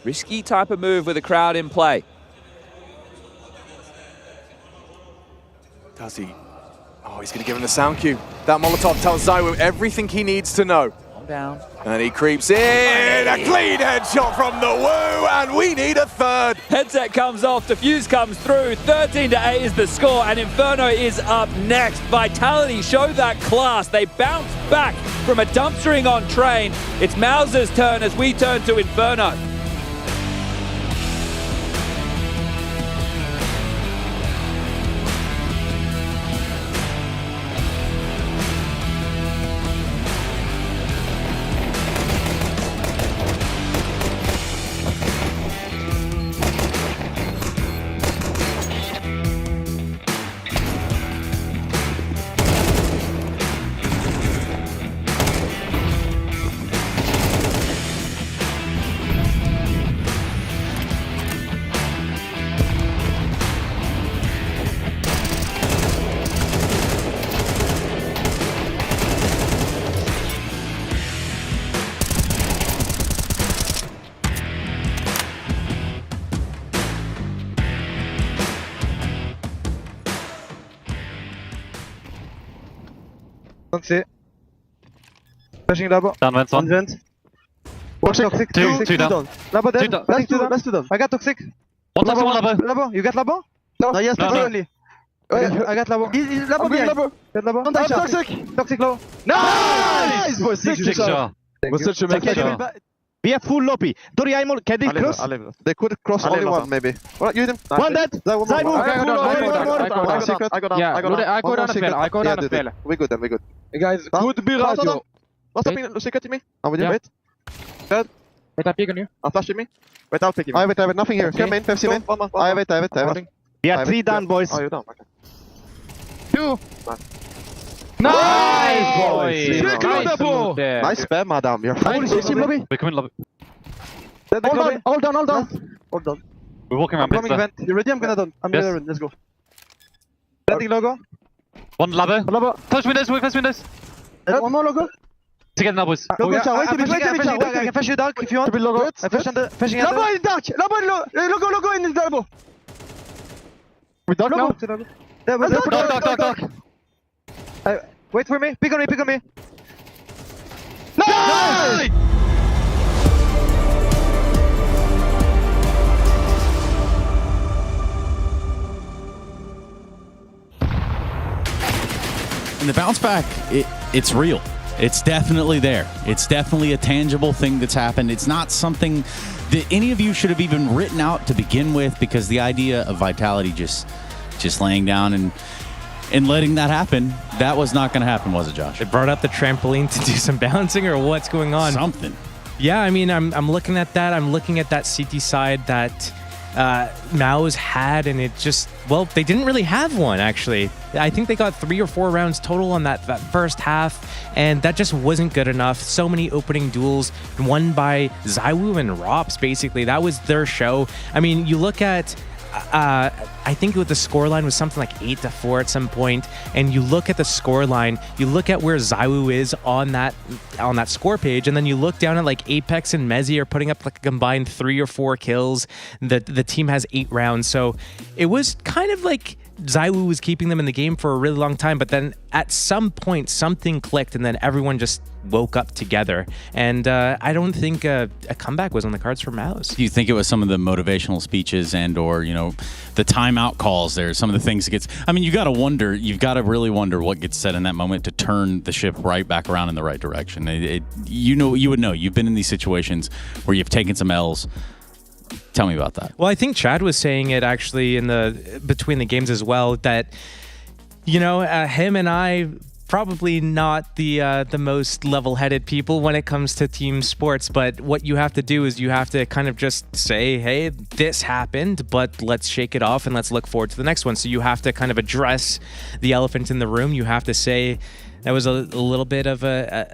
Speaker 6: Risky type of move with a crowd in play.
Speaker 3: Does he? Oh, he's going to give him the sound cue. That Molotov tells ZywOo everything he needs to know.
Speaker 6: Calm down.
Speaker 3: And he creeps in. A clean headshot from the Woo, and we need a third.
Speaker 6: Headset comes off, defuse comes through. 13-8 is the score, and Inferno is up next. Vitality show that class. They bounce back from a dumpstering on train. It's Mauser's turn as we turn to Inferno.
Speaker 11: Don't see. Flashing double.
Speaker 12: Down vent, one.
Speaker 11: Vent. Watch toxic.
Speaker 12: Two down.
Speaker 11: Labo dead. Last two down. I got toxic.
Speaker 12: One labo.
Speaker 11: Labo. You got labo? No. Yes, labo only. I got labo. Labo behind. Get labo. Don't touch toxic. Toxic low. Nice! Boys, 6 shot. Was such a mess. We have full lobby. Dori, I'm on. Can they cross? They could cross only one, maybe. Well, you didn't. One dead. Zywoo.
Speaker 12: I go down as well. I go down as well.
Speaker 11: We good then. We good. Guys, good be radio. What's happening? Secret to me. I'm with you. Wait. Dead.
Speaker 12: Wait, I'm picking you.
Speaker 11: I'm flashing me. Wait, I'll pick him. I wait. Nothing here. Come in. Pepsi main. I wait. We are 3 down, boys. Oh, you're down. Okay. 2.
Speaker 12: Nice, boy!
Speaker 11: Nice spam, madam. You're fine.
Speaker 12: lobby. We come in lobby.
Speaker 11: Hold down.
Speaker 12: We're walking around.
Speaker 11: I'm coming event. You ready? I'm gonna done. I'm gonna run. Let's go. Landing logo.
Speaker 12: One ladder. Touch windows.
Speaker 11: One more logo.
Speaker 12: Together, boys.
Speaker 11: Wait a bit. I can flash you dark if you want. I flash under. Flashing under. Logo in dark. Logo in the elbow.
Speaker 12: We dark now.
Speaker 11: Dark. Wait for me. Pick on me.
Speaker 12: Nice!
Speaker 21: And the bounce back, it's real. It's definitely there. It's definitely a tangible thing that's happened. It's not something that any of you should have even written out to begin with, because the idea of Vitality just laying down and letting that happen, that was not going to happen, was it, Josh?
Speaker 22: They brought up the trampoline to do some bouncing, or what's going on?
Speaker 21: Something.
Speaker 22: Yeah, I mean, I'm looking at that. I'm looking at that CT side that Mao's had, and it just, well, they didn't really have one, actually. I think they got 3 or 4 rounds total on that first half, and that just wasn't good enough. So many opening duels won by ZywOo and Rops, basically. That was their show. I mean, you look at I think the scoreline was something like 8-4 at some point, and you look at the scoreline, you look at where ZywOo is on that score page, and then you look down at like Apex and Mezzi are putting up like a combined 3 or 4 kills. The team has 8 rounds, so it was kind of like ZywOo was keeping them in the game for a really long time, but then at some point something clicked, and then everyone just woke up together. And I don't think a comeback was on the cards for Mouse.
Speaker 21: Do you think it was some of the motivational speeches and or, the timeout calls there, some of the things that gets, I mean, you've got to really wonder what gets said in that moment to turn the ship right back around in the right direction. You would know. You've been in these situations where you've taken some L's. Tell me about that.
Speaker 22: Well, I think Chad was saying it actually between the games as well, that him and I probably not the most level-headed people when it comes to team sports, but what you have to do is you have to kind of just say, hey, this happened, but let's shake it off and let's look forward to the next one. So you have to kind of address the elephant in the room. You have to say that was a little bit of a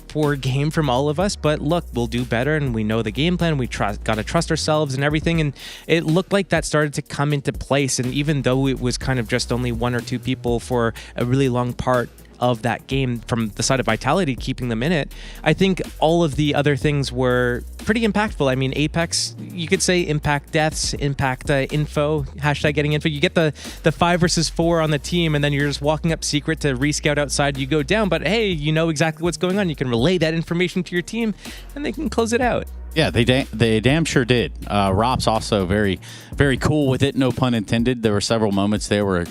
Speaker 22: poor game from all of us, but look, we'll do better, and we know the game plan. We got to trust ourselves and everything, and it looked like that started to come into place. And even though it was kind of just only 1 or 2 people for a really long part of that game from the side of Vitality keeping them in it, I think all of the other things were pretty impactful. I mean, Apex, you could say impact deaths, impact info, #getting info. You get the 5 versus 4 on the team, and then you're just walking up secret to rescout outside, you go down, but hey, you know exactly what's going on. You can relay that information to your team, and they can close it out.
Speaker 21: Yeah, they damn sure did. Rops also very, very cool with it, no pun intended. There were several moments there where,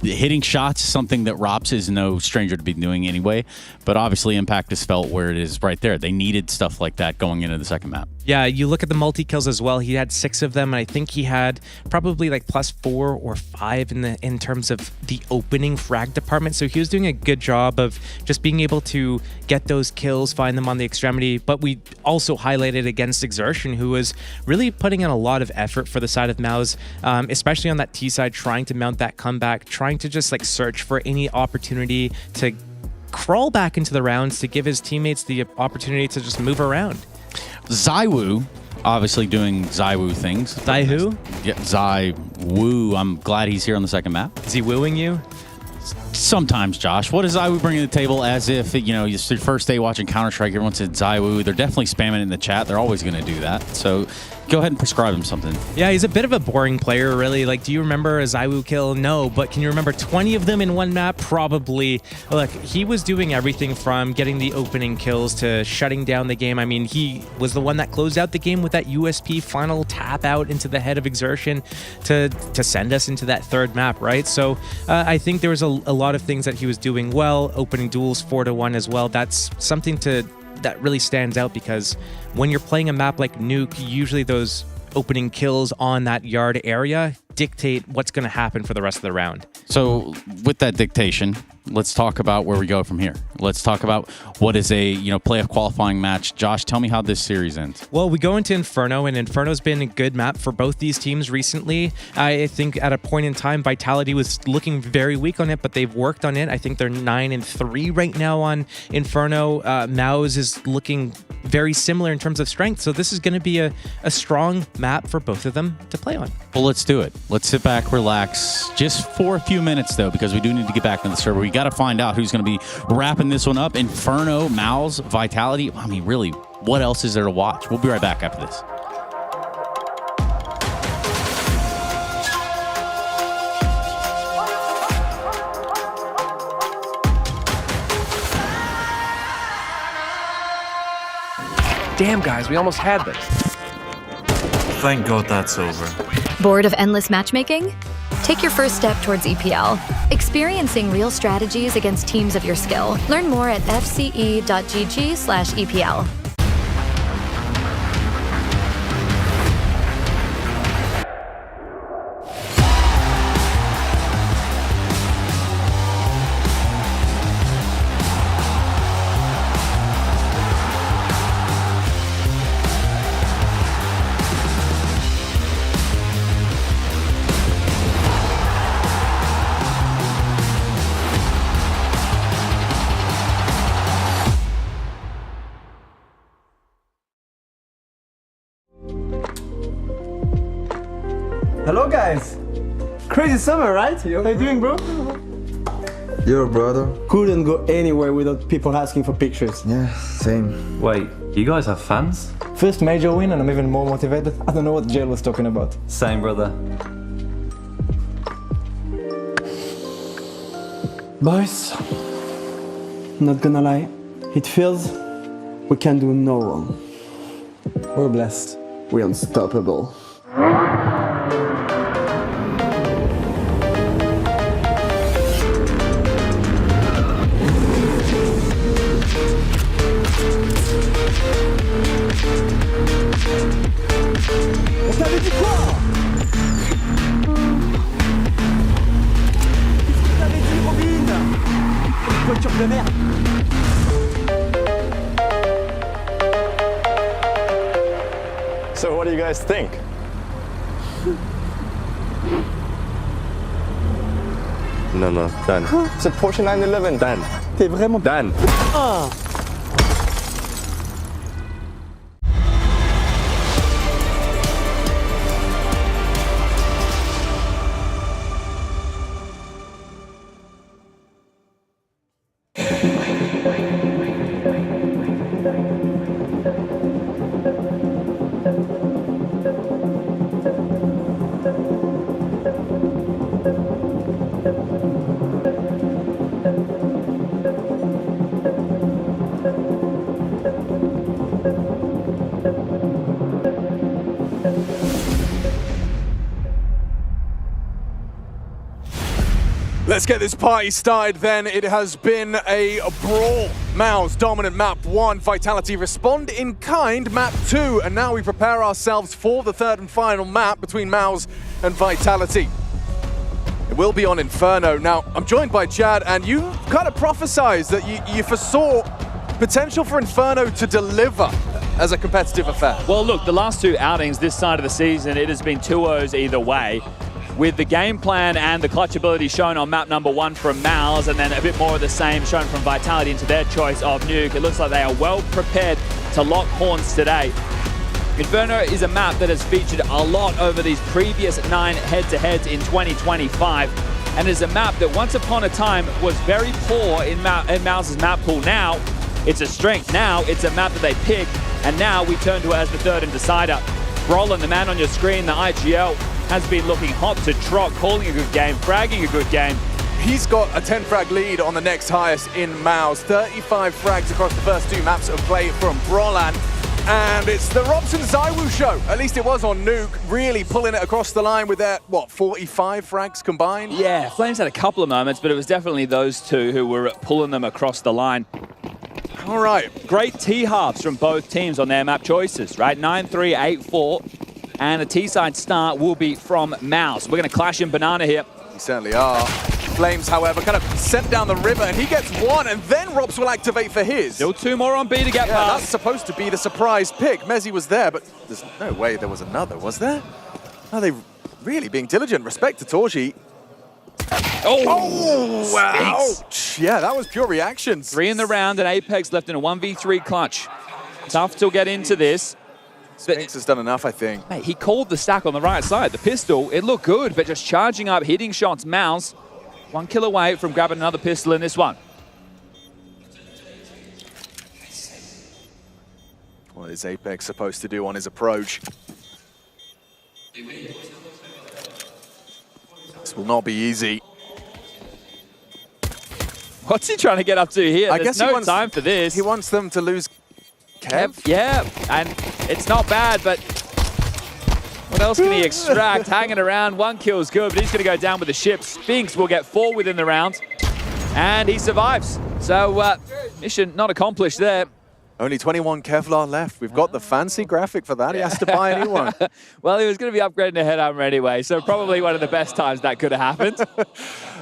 Speaker 21: hitting shots is something that Rops is no stranger to be doing anyway, but obviously Impact is felt where it is right there. They needed stuff like that going into the second map.
Speaker 22: Yeah, you look at the multi-kills as well. He had 6 of them, and I think he had probably like +4 or 5 in terms of the opening frag department. So he was doing a good job of just being able to get those kills, find them on the extremity. But we also highlighted against Exertion, who was really putting in a lot of effort for the side of Maus, especially on that T side, trying to mount that comeback, trying to just like search for any opportunity to crawl back into the rounds to give his teammates the opportunity to just move around.
Speaker 21: ZywOo, obviously doing ZywOo things.
Speaker 22: ZywOo?
Speaker 21: Yeah, ZywOo. I'm glad he's here on the second map.
Speaker 22: Is he wooing you?
Speaker 21: Sometimes, Josh. What does ZywOo bring to the table? As if, it's your first day watching Counter-Strike, everyone said ZywOo. They're definitely spamming it in the chat. They're always going to do that. So go ahead and prescribe him something.
Speaker 22: Yeah, he's a bit of a boring player, really. Like, do you remember a ZywOo kill? No, but can you remember 20 of them in one map? Probably. Look, he was doing everything from getting the opening kills to shutting down the game. I mean, he was the one that closed out the game with that USP final tap out into the head of Exertion to send us into that third map, right? So I think there was a lot of things that he was doing well, opening duels 4-1 as well. That's something that really stands out, because when you're playing a map like Nuke, usually those opening kills on that yard area dictate what's going to happen for the rest of the round.
Speaker 21: So with that dictation, let's talk about where we go from here. Let's talk about what is a playoff qualifying match. Josh, tell me how this series ends.
Speaker 22: Well, we go into Inferno, and Inferno's been a good map for both these teams recently. I think at a point in time, Vitality was looking very weak on it, but they've worked on it. I think they're 9-3 right now on Inferno. Mao's is looking very similar in terms of strength, so this is going to be a strong map for both of them to play on.
Speaker 21: Well, let's do it. Let's sit back, relax, just for a few minutes, though, because we do need to get back to the server. We got to find out who's going to be wrapping this one up. Inferno, Mao's, Vitality. I mean, really, what else is there to watch? We'll be right back after this.
Speaker 1: Damn, guys, we almost had this.
Speaker 5: Thank God that's over.
Speaker 23: Bored of endless matchmaking? Take your first step towards EPL, experiencing real strategies against teams of your skill. Learn more at fce.gg/EPL.
Speaker 17: Hello guys! Crazy summer, right? How you doing, bro?
Speaker 18: Yo, brother.
Speaker 17: Couldn't go anywhere without people asking for pictures.
Speaker 18: Yeah, same.
Speaker 19: Wait, you guys have fans?
Speaker 17: First major win and I'm even more motivated. I don't know what Jail was talking about.
Speaker 19: Same, brother.
Speaker 17: Boys, not gonna lie, it feels we can do no wrong. We're blessed. We're unstoppable. On t'avait dit quoi? Qu'est-ce que t'avais dit, Robin? Voiture de merde.
Speaker 20: So what do you guys think? No, Dan. It's a Porsche 911, Dan.
Speaker 17: T'es vraiment...
Speaker 20: Dan.
Speaker 17: Ah.
Speaker 3: Let's get this party started then. It has been a brawl. Mao's dominant map 1, Vitality respond in kind map 2, and now we prepare ourselves for the third and final map between Mao's and Vitality. It will be on Inferno. Now, I'm joined by Jad, and you kind of prophesized that you foresaw potential for Inferno to deliver as a competitive affair.
Speaker 6: Well, look, the last two outings this side of the season, it has been 2-0s either way. With the game plan and the clutch ability shown on map number 1 from Mao's, and then a bit more of the same shown from Vitality into their choice of Nuke, it looks like they are well prepared to lock horns today. Inferno is a map that has featured a lot over these previous 9 head-to-heads in 2025, and is a map that once upon a time was very poor in Mao's map pool. Now, it's a strength. Now, it's a map that they pick, and now we turn to it as the third and decider. Brolin, the man on your screen, the IGL, has been looking hot to trot, calling a good game, fragging a good game.
Speaker 3: He's got a 10 frag lead on the next highest in Mao's. 35 frags across the first 2 maps of play from Brolan. And it's the Robson Zaiwu show. At least it was on Nuke, really pulling it across the line with their, 45 frags combined?
Speaker 6: Yeah, Flames had a couple of moments, but it was definitely those two who were pulling them across the line.
Speaker 3: All right.
Speaker 6: Great T-halves from both teams on their map choices, right? 9-3, 8-4. And a T-side start will be from Mouse. We're going to clash in Banana here.
Speaker 3: We certainly are. Flames, however, kind of sent down the river, and he gets one, and then Robs will activate for his.
Speaker 6: Still 2 more on B to get past.
Speaker 3: That's supposed to be the surprise pick. Mezzi was there, but there's no way there was another, was there? Are they really being diligent? Respect to Torji. Oh, wow. Ouch. Yeah, that was pure reactions.
Speaker 6: 3 in the round, and Apex left in a 1v3 clutch. Tough to get into this.
Speaker 3: Spinks has done enough, I think.
Speaker 6: Mate, he called the stack on the right side. The pistol, it looked good, but just charging up, hitting shots. Mouse, 1 kill away from grabbing another pistol in this one.
Speaker 3: What is Apex supposed to do on his approach? This will not be easy.
Speaker 6: What's he trying to get up to here?
Speaker 3: I guess
Speaker 6: no time for this.
Speaker 3: He wants them to lose Kev?
Speaker 6: Yeah, and it's not bad, but what else can he extract? Hanging around, 1 kill is good, but he's going to go down with the ship. Spinks will get 4 within the round, and he survives. So, mission not accomplished there.
Speaker 3: Only 21 Kevlar left. We've got the fancy graphic for that. He has to buy a new one.
Speaker 6: Well, he was going to be upgrading a headhammer anyway, so probably one of the best times that could have happened.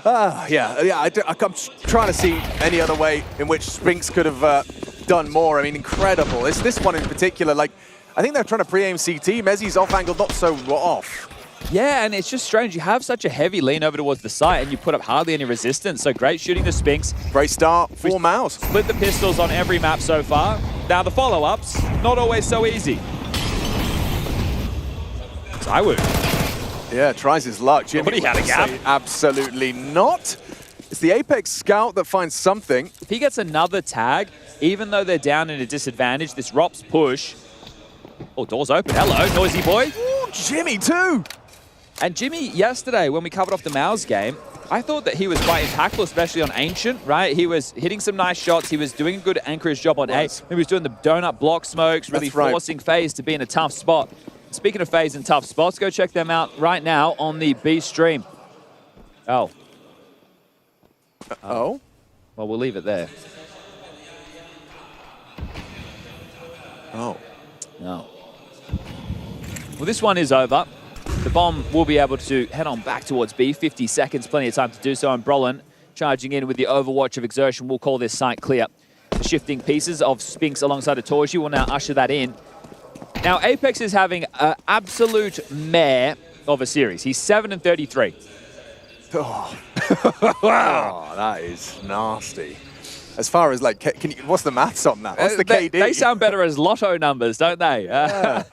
Speaker 3: I'm trying to see any other way in which Spinks could have done more. I mean, incredible. This one in particular, like, I think they're trying to pre-aim CT. Mezzi's off angle, not so off.
Speaker 6: Yeah, and it's just strange. You have such a heavy lean over towards the site, and you put up hardly any resistance. So great shooting the Spinks.
Speaker 3: Great start for Mouse.
Speaker 6: Split the pistols on every map so far. Now the follow-ups, not always so easy. Zywoo.
Speaker 3: Yeah, tries his luck. Jimmy
Speaker 6: Nobody had a gap.
Speaker 3: Absolutely not. It's the Apex scout that finds something.
Speaker 6: If he gets another tag, even though they're down in a disadvantage, this Rops push. Oh, door's open. Hello, noisy boy.
Speaker 3: Ooh, Jimmy too.
Speaker 6: And Jimmy, yesterday, when we covered off the Mouse game, I thought that he was quite impactful, especially on Ancient, right? He was hitting some nice shots. He was doing a good anchorage job on A. He was doing the donut block smokes, really forcing FaZe to be in a tough spot. Speaking of FaZe and tough spots, go check them out right now on the B stream. Oh.
Speaker 3: Oh?
Speaker 6: Well, we'll leave it there.
Speaker 3: Oh.
Speaker 6: No. Well, this one is over. The bomb will be able to head on back towards B. 50 seconds, plenty of time to do so. And Brolin charging in with the Overwatch of Exertion will call this site clear. The shifting pieces of Spinks alongside of Torji will now usher that in. Now, Apex is having an absolute mare of a series. He's 7-33.
Speaker 3: Oh. Wow, that is nasty. As far as, like, what's the maths on that? What's the KD?
Speaker 6: They sound better as lotto numbers, don't they? Yeah.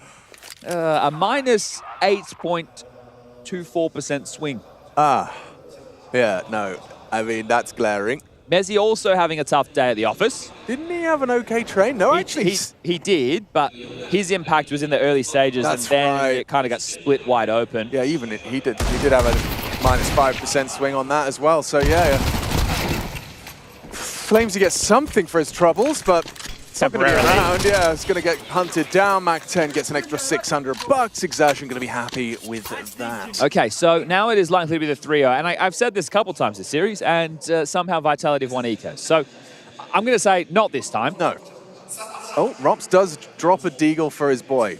Speaker 6: A minus 8.24% swing.
Speaker 3: Yeah, no. I mean, that's glaring.
Speaker 6: Mezzi also having a tough day at the office.
Speaker 3: Didn't he have an okay train? No, actually.
Speaker 6: He did, but his impact was in the early stages, and then it kind of got split wide open.
Speaker 3: Yeah, even he did have a minus 5% swing on that as well. So, yeah. Claims to get something for his troubles, but it's not going to be around. Yeah, it's going to get hunted down. Mac 10 gets an extra $600. Exertion going to be happy with that.
Speaker 6: Okay, so now it is likely to be the 3-0. And I've said this a couple times this series, and somehow Vitality have won Eco. So I'm going to say not this time.
Speaker 3: No. Oh, Rops does drop a deagle for his boy.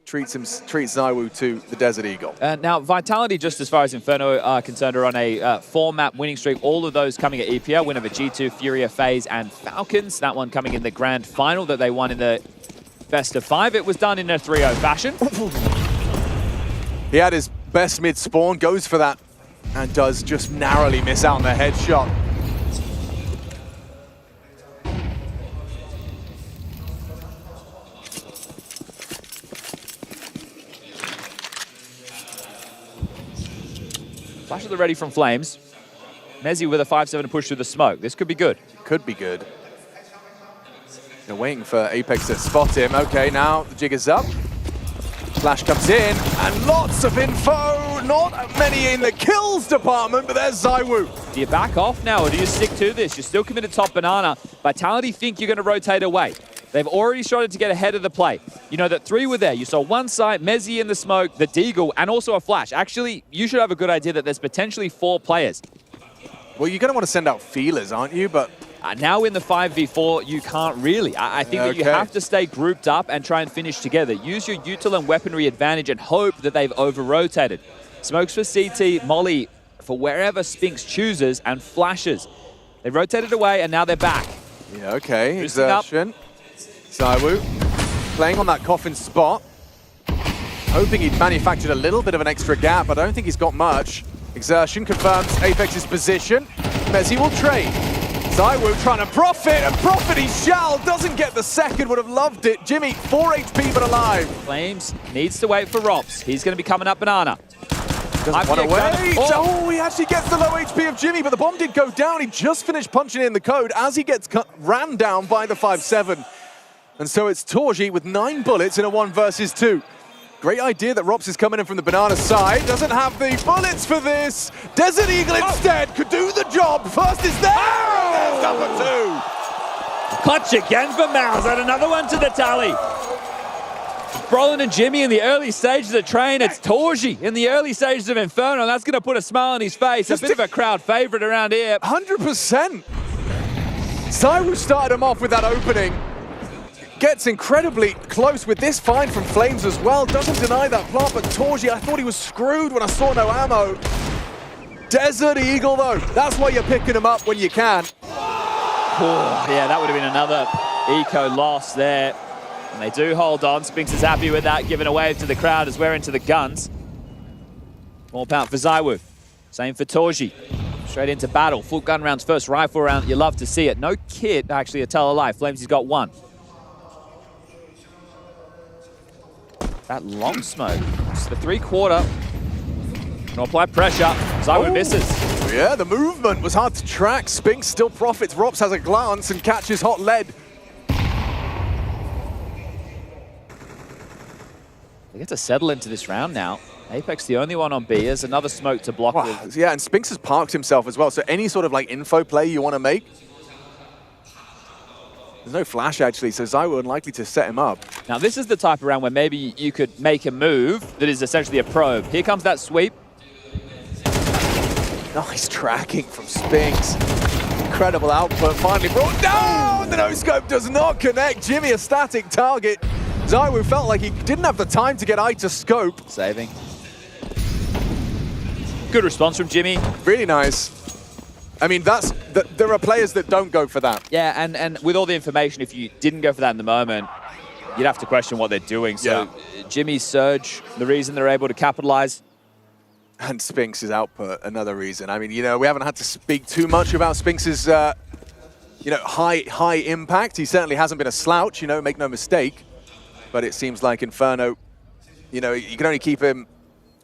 Speaker 3: Treats Zywoo to the Desert Eagle.
Speaker 6: Now, Vitality, just as far as Inferno are concerned, are on a 4-map winning streak. All of those coming at EPL, win over G2, Furia, FaZe, and Falcons. That one coming in the grand final that they won in the best of 5. It was done in a 3-0 fashion.
Speaker 3: He had his best mid-spawn, goes for that, and does just narrowly miss out on the headshot.
Speaker 6: Flash of the ready from Flames. Mezzi with a 5-7 push through the smoke. This could be good.
Speaker 3: Could be good. They're waiting for Apex to spot him. Okay, now the jig is up. Flash comes in, and lots of info. Not many in the kills department, but there's Zywoo.
Speaker 6: Do you back off now, or do you stick to this? You're still committed top Banana. Vitality think you're going to rotate away. They've already started to get ahead of the play. You know that 3 were there. You saw one side, Mezzi in the smoke, the Deagle, and also a Flash. Actually, you should have a good idea that there's potentially 4 players.
Speaker 3: Well, you're going to want to send out feelers, aren't you? But
Speaker 6: Now in the 5v4, you can't really. I think that you have to stay grouped up and try and finish together. Use your util and weaponry advantage and hope that they've over-rotated. Smokes for CT, Molly for wherever Spinks chooses, and flashes. They rotated away, and now they're back.
Speaker 3: Yeah, okay. Exertion. ZywOo playing on that coffin spot. Hoping he'd manufactured a little bit of an extra gap, but I don't think he's got much. Exertion confirms Apex's position. Mezzi will trade. ZywOo trying to profit, and profit he shall. Doesn't get the second, would have loved it. Jimmy, 4 HP but alive.
Speaker 6: Flames needs to wait for Rops. He's going to be coming up banana.
Speaker 3: Doesn't want to wait. Oh, he actually gets the low HP of Jimmy, but the bomb did go down. He just finished punching in the code as he gets ran down by the 5-7. And so it's Torji with 9 bullets in a 1 versus 2. Great idea that Rops is coming in from the banana side. Doesn't have the bullets for this. Desert Eagle instead could do the job. First is there. There's number 2.
Speaker 6: Clutch again for Mouse. And another one to the tally. Brolin and Jimmy in the early stages of Train. It's Torji in the early stages of Inferno. That's going to put a smile on his face. A bit of a crowd favorite around here.
Speaker 3: 100%. ZywOo started him off with that opening. Gets incredibly close with this find from Flames as well. Doesn't deny that plant, but Torji, I thought he was screwed when I saw no ammo. Desert Eagle, though. That's why you're picking him up when you can.
Speaker 6: Oh, yeah, that would have been another eco loss there. And they do hold on. Spinks is happy with that, giving a wave to the crowd as we're into the guns. More pound for ZywOo. Same for Torji. Straight into battle. Full gun rounds, first rifle round. You love to see it. No kit, actually, a tell a lie. Flames, he's got 1. That long smoke. It's the 3-quarter. Gonna apply pressure. ZywOo misses.
Speaker 3: Yeah, the movement was hard to track. Spinks still profits. Rops has a glance and catches hot lead.
Speaker 6: They get to settle into this round now. Apex the only one on B. There's another smoke to block with.
Speaker 3: Yeah, and Spinks has parked himself as well. So any sort of like info play you want to make. There's no flash actually, so ZywOo unlikely to set him up.
Speaker 6: Now this is the type of round where maybe you could make a move that is essentially a probe. Here comes that sweep.
Speaker 3: Nice tracking from Spinks. Incredible output, finally brought down! The no-scope does not connect. Jimmy, a static target. ZywOo felt like he didn't have the time to get eye to scope.
Speaker 6: Saving. Good response from Jimmy.
Speaker 3: Really nice. I mean, there are players that don't go for that.
Speaker 6: Yeah, and with all the information, if you didn't go for that in the moment, you'd have to question what they're doing. So Jimmy's surge, the reason they're able to capitalize.
Speaker 3: And Spinks' output, another reason. I mean, you know, we haven't had to speak too much about Spinks' you know, high impact. He certainly hasn't been a slouch, you know, make no mistake. But it seems like Inferno, you know, you can only keep him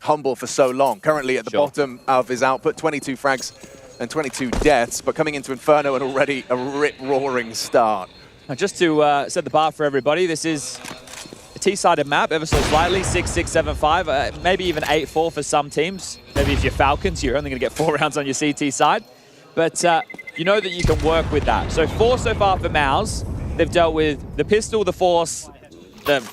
Speaker 3: humble for so long. Currently at the bottom of his output, 22 frags and 22 deaths, but coming into Inferno and already a rip-roaring start.
Speaker 6: Now just to set the bar for everybody, this is a T-sided map, ever so slightly, 6-6, 7-5, maybe even 8-4 for some teams. Maybe if you're Falcons, you're only going to get 4 rounds on your CT side. But you know that you can work with that. So 4 so far for Mouse. They've dealt with the pistol, the Force, the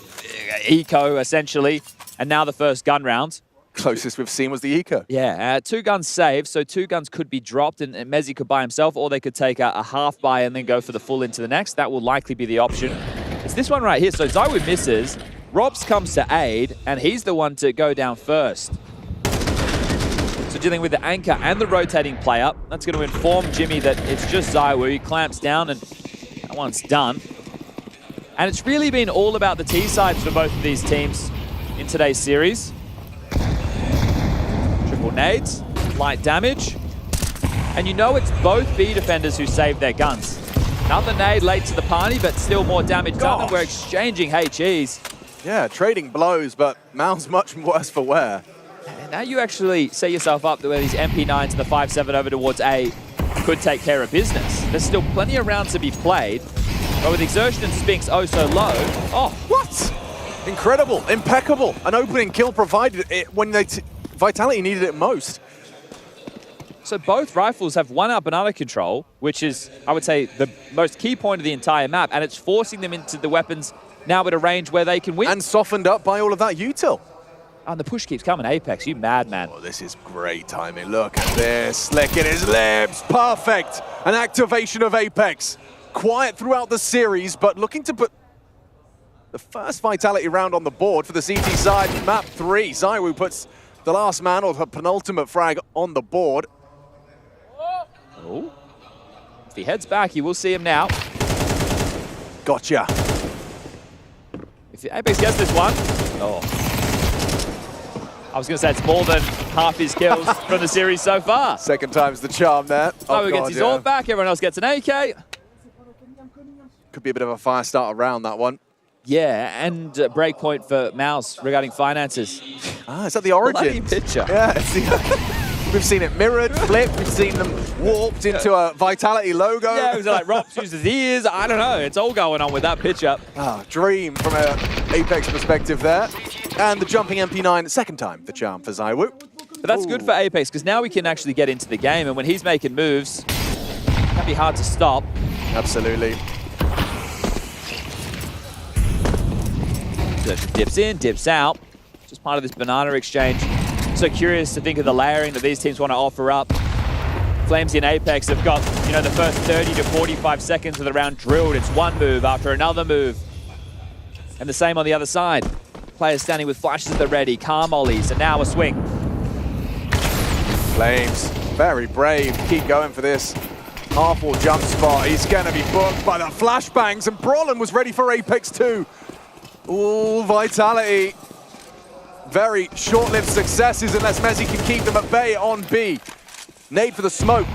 Speaker 6: eco, essentially, and now the first gun round.
Speaker 3: Closest we've seen was the eco.
Speaker 6: Yeah, 2 guns saved, so 2 guns could be dropped, and Mezzi could buy himself, or they could take a half buy and then go for the full into the next. That will likely be the option. It's this one right here. So ZywOo misses, Robs comes to aid, and he's the one to go down first. So dealing with the anchor and the rotating player, that's going to inform Jimmy that it's just ZywOo. He clamps down, and that one's done. And it's really been all about the T-sides for both of these teams in today's series. Triple nades, light damage. And you know it's both B defenders who saved their guns. Another nade late to the party, but still more damage done, and we're exchanging HEs.
Speaker 3: Yeah, trading blows, but Mal's much worse for wear.
Speaker 6: And now you actually set yourself up where these MP9s and the 5-7 over towards A could take care of business. There's still plenty of rounds to be played, but with Exertion and Spinks oh so low.
Speaker 3: Oh, what? Incredible, impeccable. An opening kill provided it when Vitality needed it most.
Speaker 6: So both rifles have 1 up and under control, which is, I would say, the most key point of the entire map, and it's forcing them into the weapons now at a range where they can win.
Speaker 3: And softened up by all of that util.
Speaker 6: And the push keeps coming. Apex, you madman.
Speaker 3: Oh, this is great timing. Look at this. Licking his lips. Perfect. An activation of Apex. Quiet throughout the series, but looking to put the first Vitality round on the board for the CT side. Map 3. ZywOo puts the last man or the penultimate frag on the board.
Speaker 6: Oh. If he heads back, you will see him now.
Speaker 3: Gotcha.
Speaker 6: If Apex gets this one, oh. I was going to say it's more than half his kills from the series so far.
Speaker 3: Second time's the charm there.
Speaker 6: ZywOo gets his ult back, everyone else gets an AK.
Speaker 3: Could be a bit of a fire start around that one.
Speaker 6: Yeah, and breakpoint for Mouse regarding finances.
Speaker 3: Is that the origin?
Speaker 6: Bloody picture.
Speaker 3: Yeah, we've seen it mirrored, flipped, we've seen them warped into a Vitality logo.
Speaker 6: Yeah, it was like Rops used his ears. I don't know. It's all going on with that picture.
Speaker 3: Dream from an Apex perspective there. And the jumping MP9, second time the charm for ZywOo.
Speaker 6: But that's good for Apex, because now we can actually get into the game, and when he's making moves, it can be hard to stop.
Speaker 3: Absolutely.
Speaker 6: Dips in, dips out. Just part of this banana exchange. So curious to think of the layering that these teams want to offer up. Flamesy and Apex have got, you know, the first 30 to 45 seconds of the round drilled. It's one move after another move. And the same on the other side. Players standing with flashes at the ready, car mollies, and now a swing.
Speaker 3: Flames, very brave, keep going for this. Half-wall jump spot, he's gonna be booked by the flashbangs, and Brolin was ready for Apex too. Ooh, Vitality. Very short-lived successes unless Mezzi can keep them at bay on B. Nade for the smoke.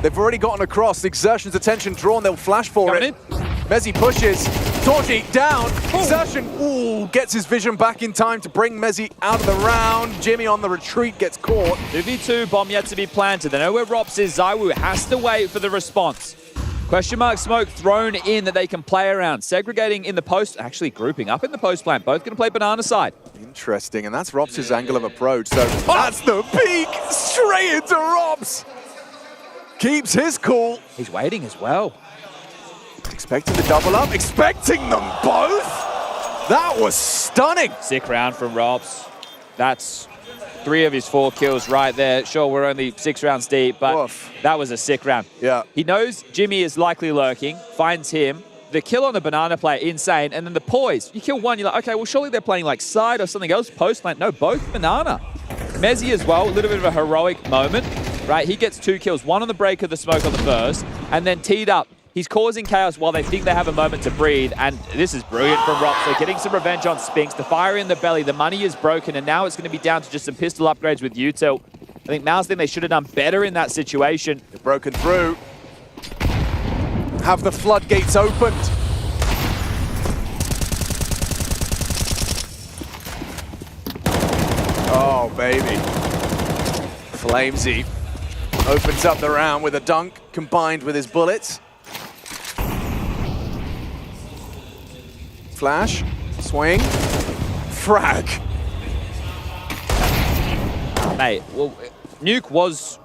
Speaker 3: They've already gotten across. Exertion's attention drawn. They'll flash for it. Mezzi pushes. Torji down. Exertion, gets his vision back in time to bring Mezzi out of the round. Jimmy on the retreat gets caught.
Speaker 6: 2v2, bomb yet to be planted. They know where Rops is. ZywOo has to wait for the response. Question mark smoke thrown in that they can play around. Segregating in the post, actually grouping up in the post plant. Both going to play banana side.
Speaker 3: Interesting, and that's Rops' angle of approach. So that's the peak, straight into Rops. Keeps his cool.
Speaker 6: He's waiting as well.
Speaker 3: Expecting the double up, expecting them both. That was stunning.
Speaker 6: Sick round from Rops. That's 3 of his 4 kills right there. Sure, we're only 6 rounds deep, but that was a sick round.
Speaker 3: Yeah.
Speaker 6: He knows Jimmy is likely lurking, finds him. The kill on the banana play, insane. And then the poise. You kill one, you're like, okay, well, surely they're playing like side or something else, post plant. No, both banana. Mezzi as well, a little bit of a heroic moment, right? He gets 2 kills, one on the break of the smoke on the first, and then teed up. He's causing chaos while they think they have a moment to breathe, and this is brilliant from Rops. They're getting some revenge on Spinks. The fire in the belly, the money is broken, and now it's going to be down to just some pistol upgrades with Util. I think Mao's think they should have done better in that situation.
Speaker 3: They're broken through. Have the floodgates opened. Oh, baby. Flamesy opens up the round with a dunk combined with his bullets. Flash, swing, frag.
Speaker 6: Mate, well, Nuke was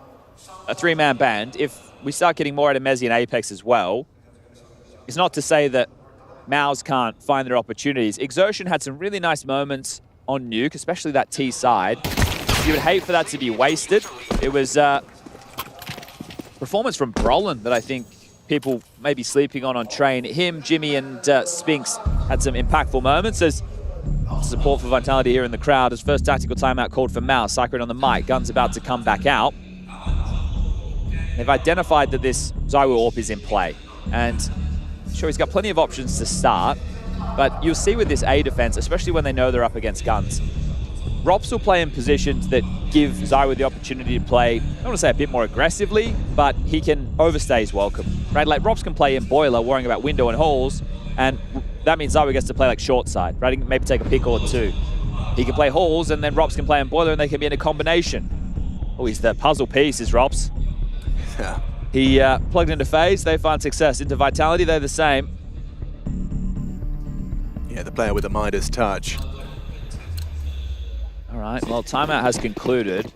Speaker 6: a 3-man band. If we start getting more out of Mezzi and Apex as well, it's not to say that Maus can't find their opportunities. Exertion had some really nice moments on Nuke, especially that T side. You would hate for that to be wasted. It was performance from Brolin that I think people may be sleeping on train. Him, Jimmy, and Spinks had some impactful moments. There's support for Vitality here in the crowd as first tactical timeout called for Mouse. Cyclone on the mic. Gun's about to come back out. They've identified that this ZywOo AWP is in play. And sure, he's got plenty of options to start. But you'll see with this A defense, especially when they know they're up against guns, Rops will play in positions that give ZywOo the opportunity to play, I don't want to say a bit more aggressively, but he can overstay his welcome, right? Like Rops can play in Boiler, worrying about window and halls, and that means ZywOo gets to play like short side, right? He can maybe take a pick or 2. He can play halls, and then Rops can play in Boiler, and they can be in a combination. Oh, he's the puzzle piece, is Rops.
Speaker 3: Yeah.
Speaker 6: He plugged into FaZe, they find success. Into Vitality, they're the same.
Speaker 3: Yeah, the player with the Midas touch.
Speaker 6: All right, well, timeout has concluded.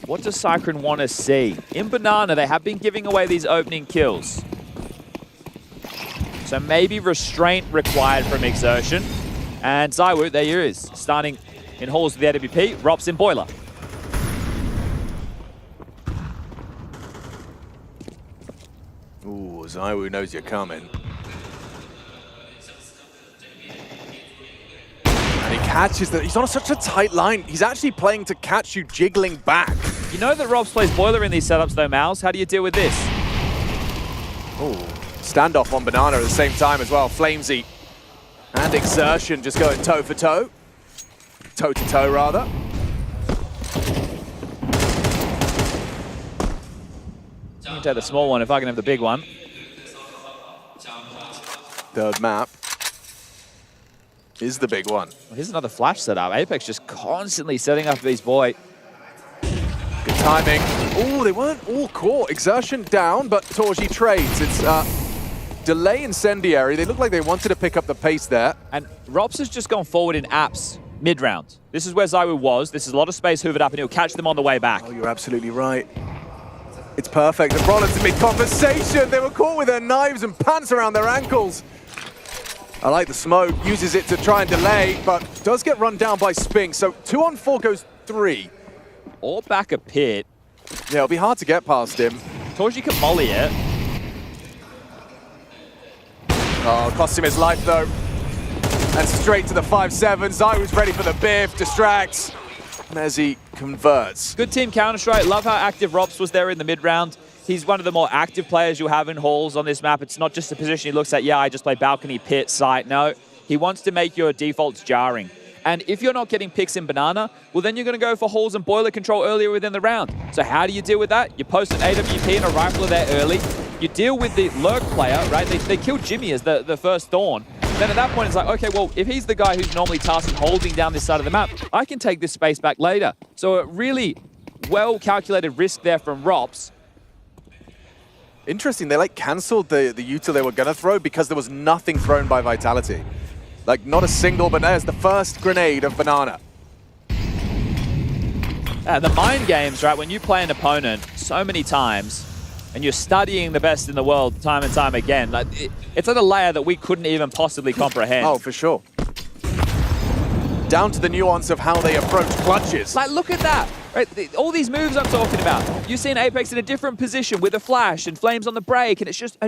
Speaker 6: What does Cyclone want to see? In Banana, they have been giving away these opening kills. So maybe restraint required from Exertion. And ZywOo, there he is, starting in halls with the AWP, Rops in boiler.
Speaker 3: Ooh, Zaiwu knows you're coming. And he catches that. He's on such a tight line. He's actually playing to catch you jiggling back.
Speaker 6: You know that Rops plays boiler in these setups though, Mouse. How do you deal with this?
Speaker 3: Ooh, standoff on Banana at the same time as well. Flamesy and Exertion just going toe for toe. Toe to toe, rather.
Speaker 6: You can take the small one if I can have the big one.
Speaker 3: Third map is the big one.
Speaker 6: Well, here's another flash setup. Apex just constantly setting up these boy.
Speaker 3: Good timing. Oh, they weren't all caught. Exertion down, but Torji trades. It's delay incendiary. They look like they wanted to pick up the pace there.
Speaker 6: And Rops has just gone forward in apps mid-round. This is where Zaiwu was. This is a lot of space hoovered up, and he'll catch them on the way back.
Speaker 3: Oh, you're absolutely right. It's perfect. The Rollins in mid-conversation. They were caught with their knives and pants around their ankles. I like the smoke. Uses it to try and delay, but does get run down by Spink. So 2 on 4 goes 3.
Speaker 6: Or back a pit.
Speaker 3: Yeah, it'll be hard to get past him.
Speaker 6: Torji can molly it.
Speaker 3: Oh, cost him his life though. And straight to the 5-7. Zaiwu's ready for the biff, distracts. Mezzi converts.
Speaker 6: Good team Counter-Strike. Love how active Rops was there in the mid-round. He's one of the more active players you'll have in halls on this map. It's not just a position he looks at, yeah, I just play balcony, pit, site. No, he wants to make your defaults jarring. And if you're not getting picks in Banana, well, then you're going to go for halls and boiler control earlier within the round. So how do you deal with that? You post an AWP and a rifler there early. You deal with the lurk player, right? They killed Jimmy as the first Thorn. Then at that point, it's like, okay, well, if he's the guy who's normally tasked with holding down this side of the map, I can take this space back later. So a really well-calculated risk there from Rops.
Speaker 3: Interesting, they like cancelled the util they were gonna throw because there was nothing thrown by Vitality. Like not a single, but there's the first grenade of Banana.
Speaker 6: The mind games, right? When you play an opponent so many times and you're studying the best in the world time and time again, like it's at a layer that we couldn't even possibly comprehend.
Speaker 3: Oh, for sure. Down to the nuance of how they approach clutches.
Speaker 6: Like, look at that. Right? All these moves I'm talking about. You've seen Apex in a different position with a flash and flames on the break, and it's just,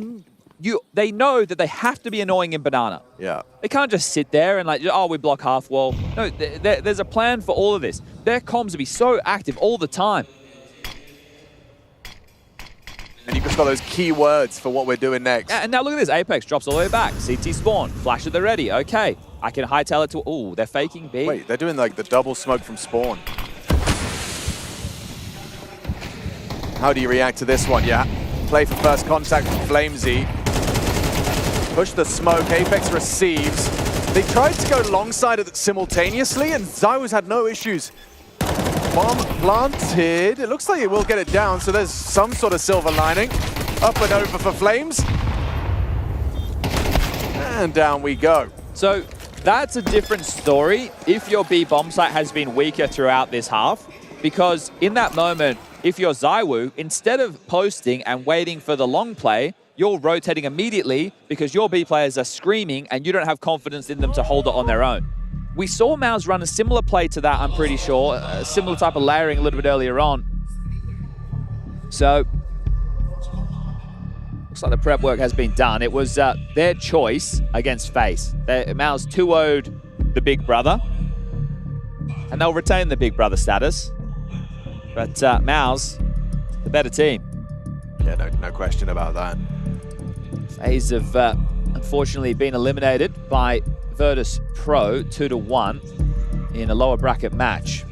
Speaker 6: they know that they have to be annoying in Banana.
Speaker 3: Yeah.
Speaker 6: They can't just sit there and like, oh, we block half wall. No, there's a plan for all of this. Their comms will be so active all the time.
Speaker 3: And you've just got those key words for what we're doing next.
Speaker 6: And now look at this. Apex drops all the way back. CT spawn. Flash at the ready. Okay. I can hightail it to... Ooh, they're faking B.
Speaker 3: Wait, they're doing like the double smoke from spawn. How do you react to this one? Yeah. Play for first contact from Flamesy. Push the smoke. Apex receives. They tried to go long side of it simultaneously, and Zaiwu's had no issues. Bomb planted. It looks like it will get it down, so there's some sort of silver lining. Up and over for Flames. And down we go.
Speaker 6: So that's a different story if your B bomb site has been weaker throughout this half, because in that moment, if you're Zaiwu, instead of posting and waiting for the long play, you're rotating immediately because your B players are screaming and you don't have confidence in them to hold it on their own. We saw Mouse run a similar play to that, I'm pretty sure, a similar type of layering a little bit earlier on. So, looks like the prep work has been done. It was their choice against FaZe. Mouse 2-0'd the big brother, and they'll retain the big brother status. But Mouse, the better team.
Speaker 3: Yeah, no question about that.
Speaker 6: FaZe have unfortunately been eliminated by Virtus Pro 2-1 in a lower bracket match.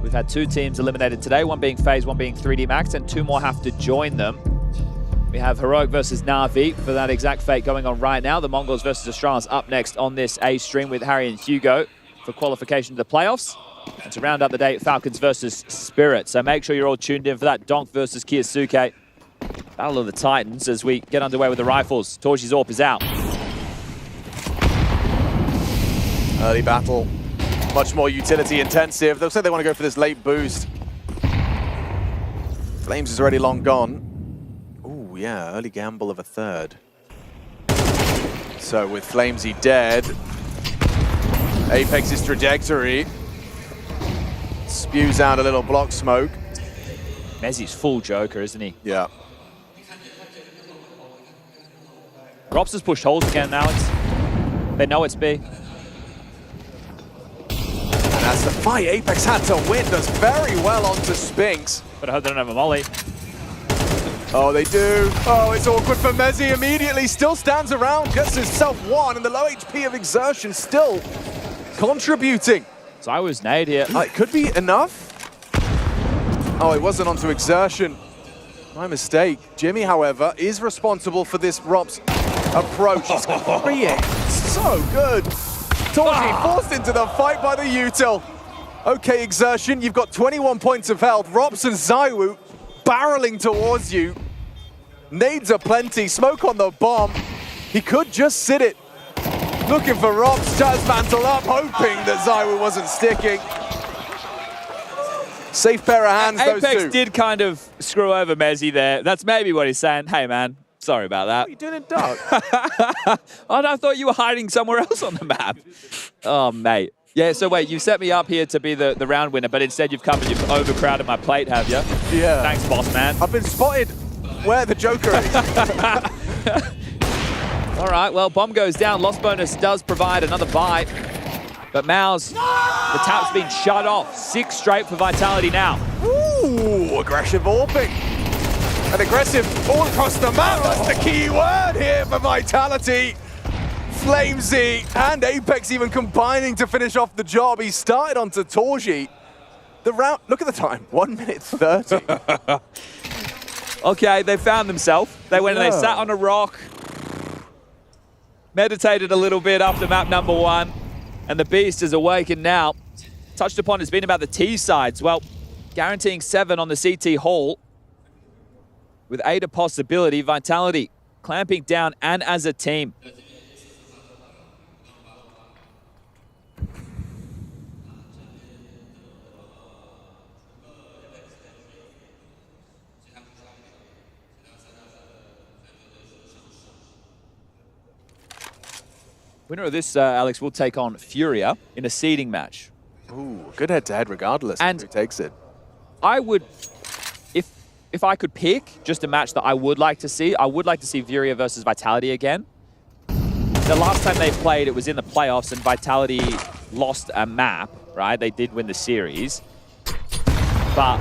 Speaker 6: We've had 2 teams eliminated today, one being FaZe, one being 3D Max, and 2 more have to join them. We have Heroic versus Na'Vi for that exact fate going on right now. The Mongols versus Astralis up next on this A stream with Harry and Hugo for qualification to the playoffs. And to round up the day, Falcons versus Spirit. So make sure you're all tuned in for that Donk versus Kiyosuke. Battle of the Titans as we get underway with the rifles. Torji's AWP is out.
Speaker 3: Early battle, much more utility intensive. They'll say they want to go for this late boost. Flames is already long gone. Ooh, yeah, early gamble of a third. So with Flamesy dead, Apex's trajectory spews out a little block smoke.
Speaker 6: Mezzi's full Joker, isn't he?
Speaker 3: Yeah.
Speaker 6: Rops has pushed holes again, Alex. They know it's B.
Speaker 3: And that's the fight Apex had to win. Does very well onto Spinks.
Speaker 6: But I hope they don't have a molly.
Speaker 3: Oh, they do. Oh, it's awkward for Mezzi immediately. Still stands around, gets himself one, and the low HP of Exertion still contributing.
Speaker 6: So I was nade here.
Speaker 3: It could be enough. Oh, it wasn't onto Exertion. My mistake. Jimmy, however, is responsible for this Rops approach. He's freeing. So good. Torji forced into the fight by the Util. Okay, Exertion, you've got 21 points of health. Rops and Zaiwu barreling towards you. Nades are plenty. Smoke on the bomb. He could just sit it. Looking for Rops. Jazz mantle up, hoping that Zaiwu wasn't sticking. Safe pair of hands, those two.
Speaker 6: Apex did kind of screw over Mezzi there. That's maybe what he's saying. Hey, man, sorry about that.
Speaker 3: What are you doing in dark?
Speaker 6: I thought you were hiding somewhere else on the map. Oh, mate. Yeah, so wait, you set me up here to be the round winner, but instead you've come and you've overcrowded my plate, have you?
Speaker 3: Yeah.
Speaker 6: Thanks, boss man.
Speaker 3: I've been spotted where the Joker is.
Speaker 6: All right, well, bomb goes down. Lost bonus does provide another buy. But Maus, the tap's been shut off. 6 straight for Vitality now.
Speaker 3: Ooh, aggressive AWPing. And aggressive all across the map. That's the key word here for Vitality. Flamesy and Apex even combining to finish off the job. He started onto Torji. The round, look at the time, 1 minute 30.
Speaker 6: Okay, they found themselves. They went and they sat on a rock, meditated a little bit after map number 1, and the beast is awakened now. Touched upon has been about the T sides. Well, guaranteeing 7 on the CT hall with 8 a possibility. Vitality clamping down and as a team. Winner of this, Alex, will take on Furia in a seeding match.
Speaker 3: Ooh, good head-to-head regardless of who takes it.
Speaker 6: I would, if I could pick just a match that I would like to see Furia versus Vitality again. The last time they played, it was in the playoffs, and Vitality lost a map, right? They did win the series. But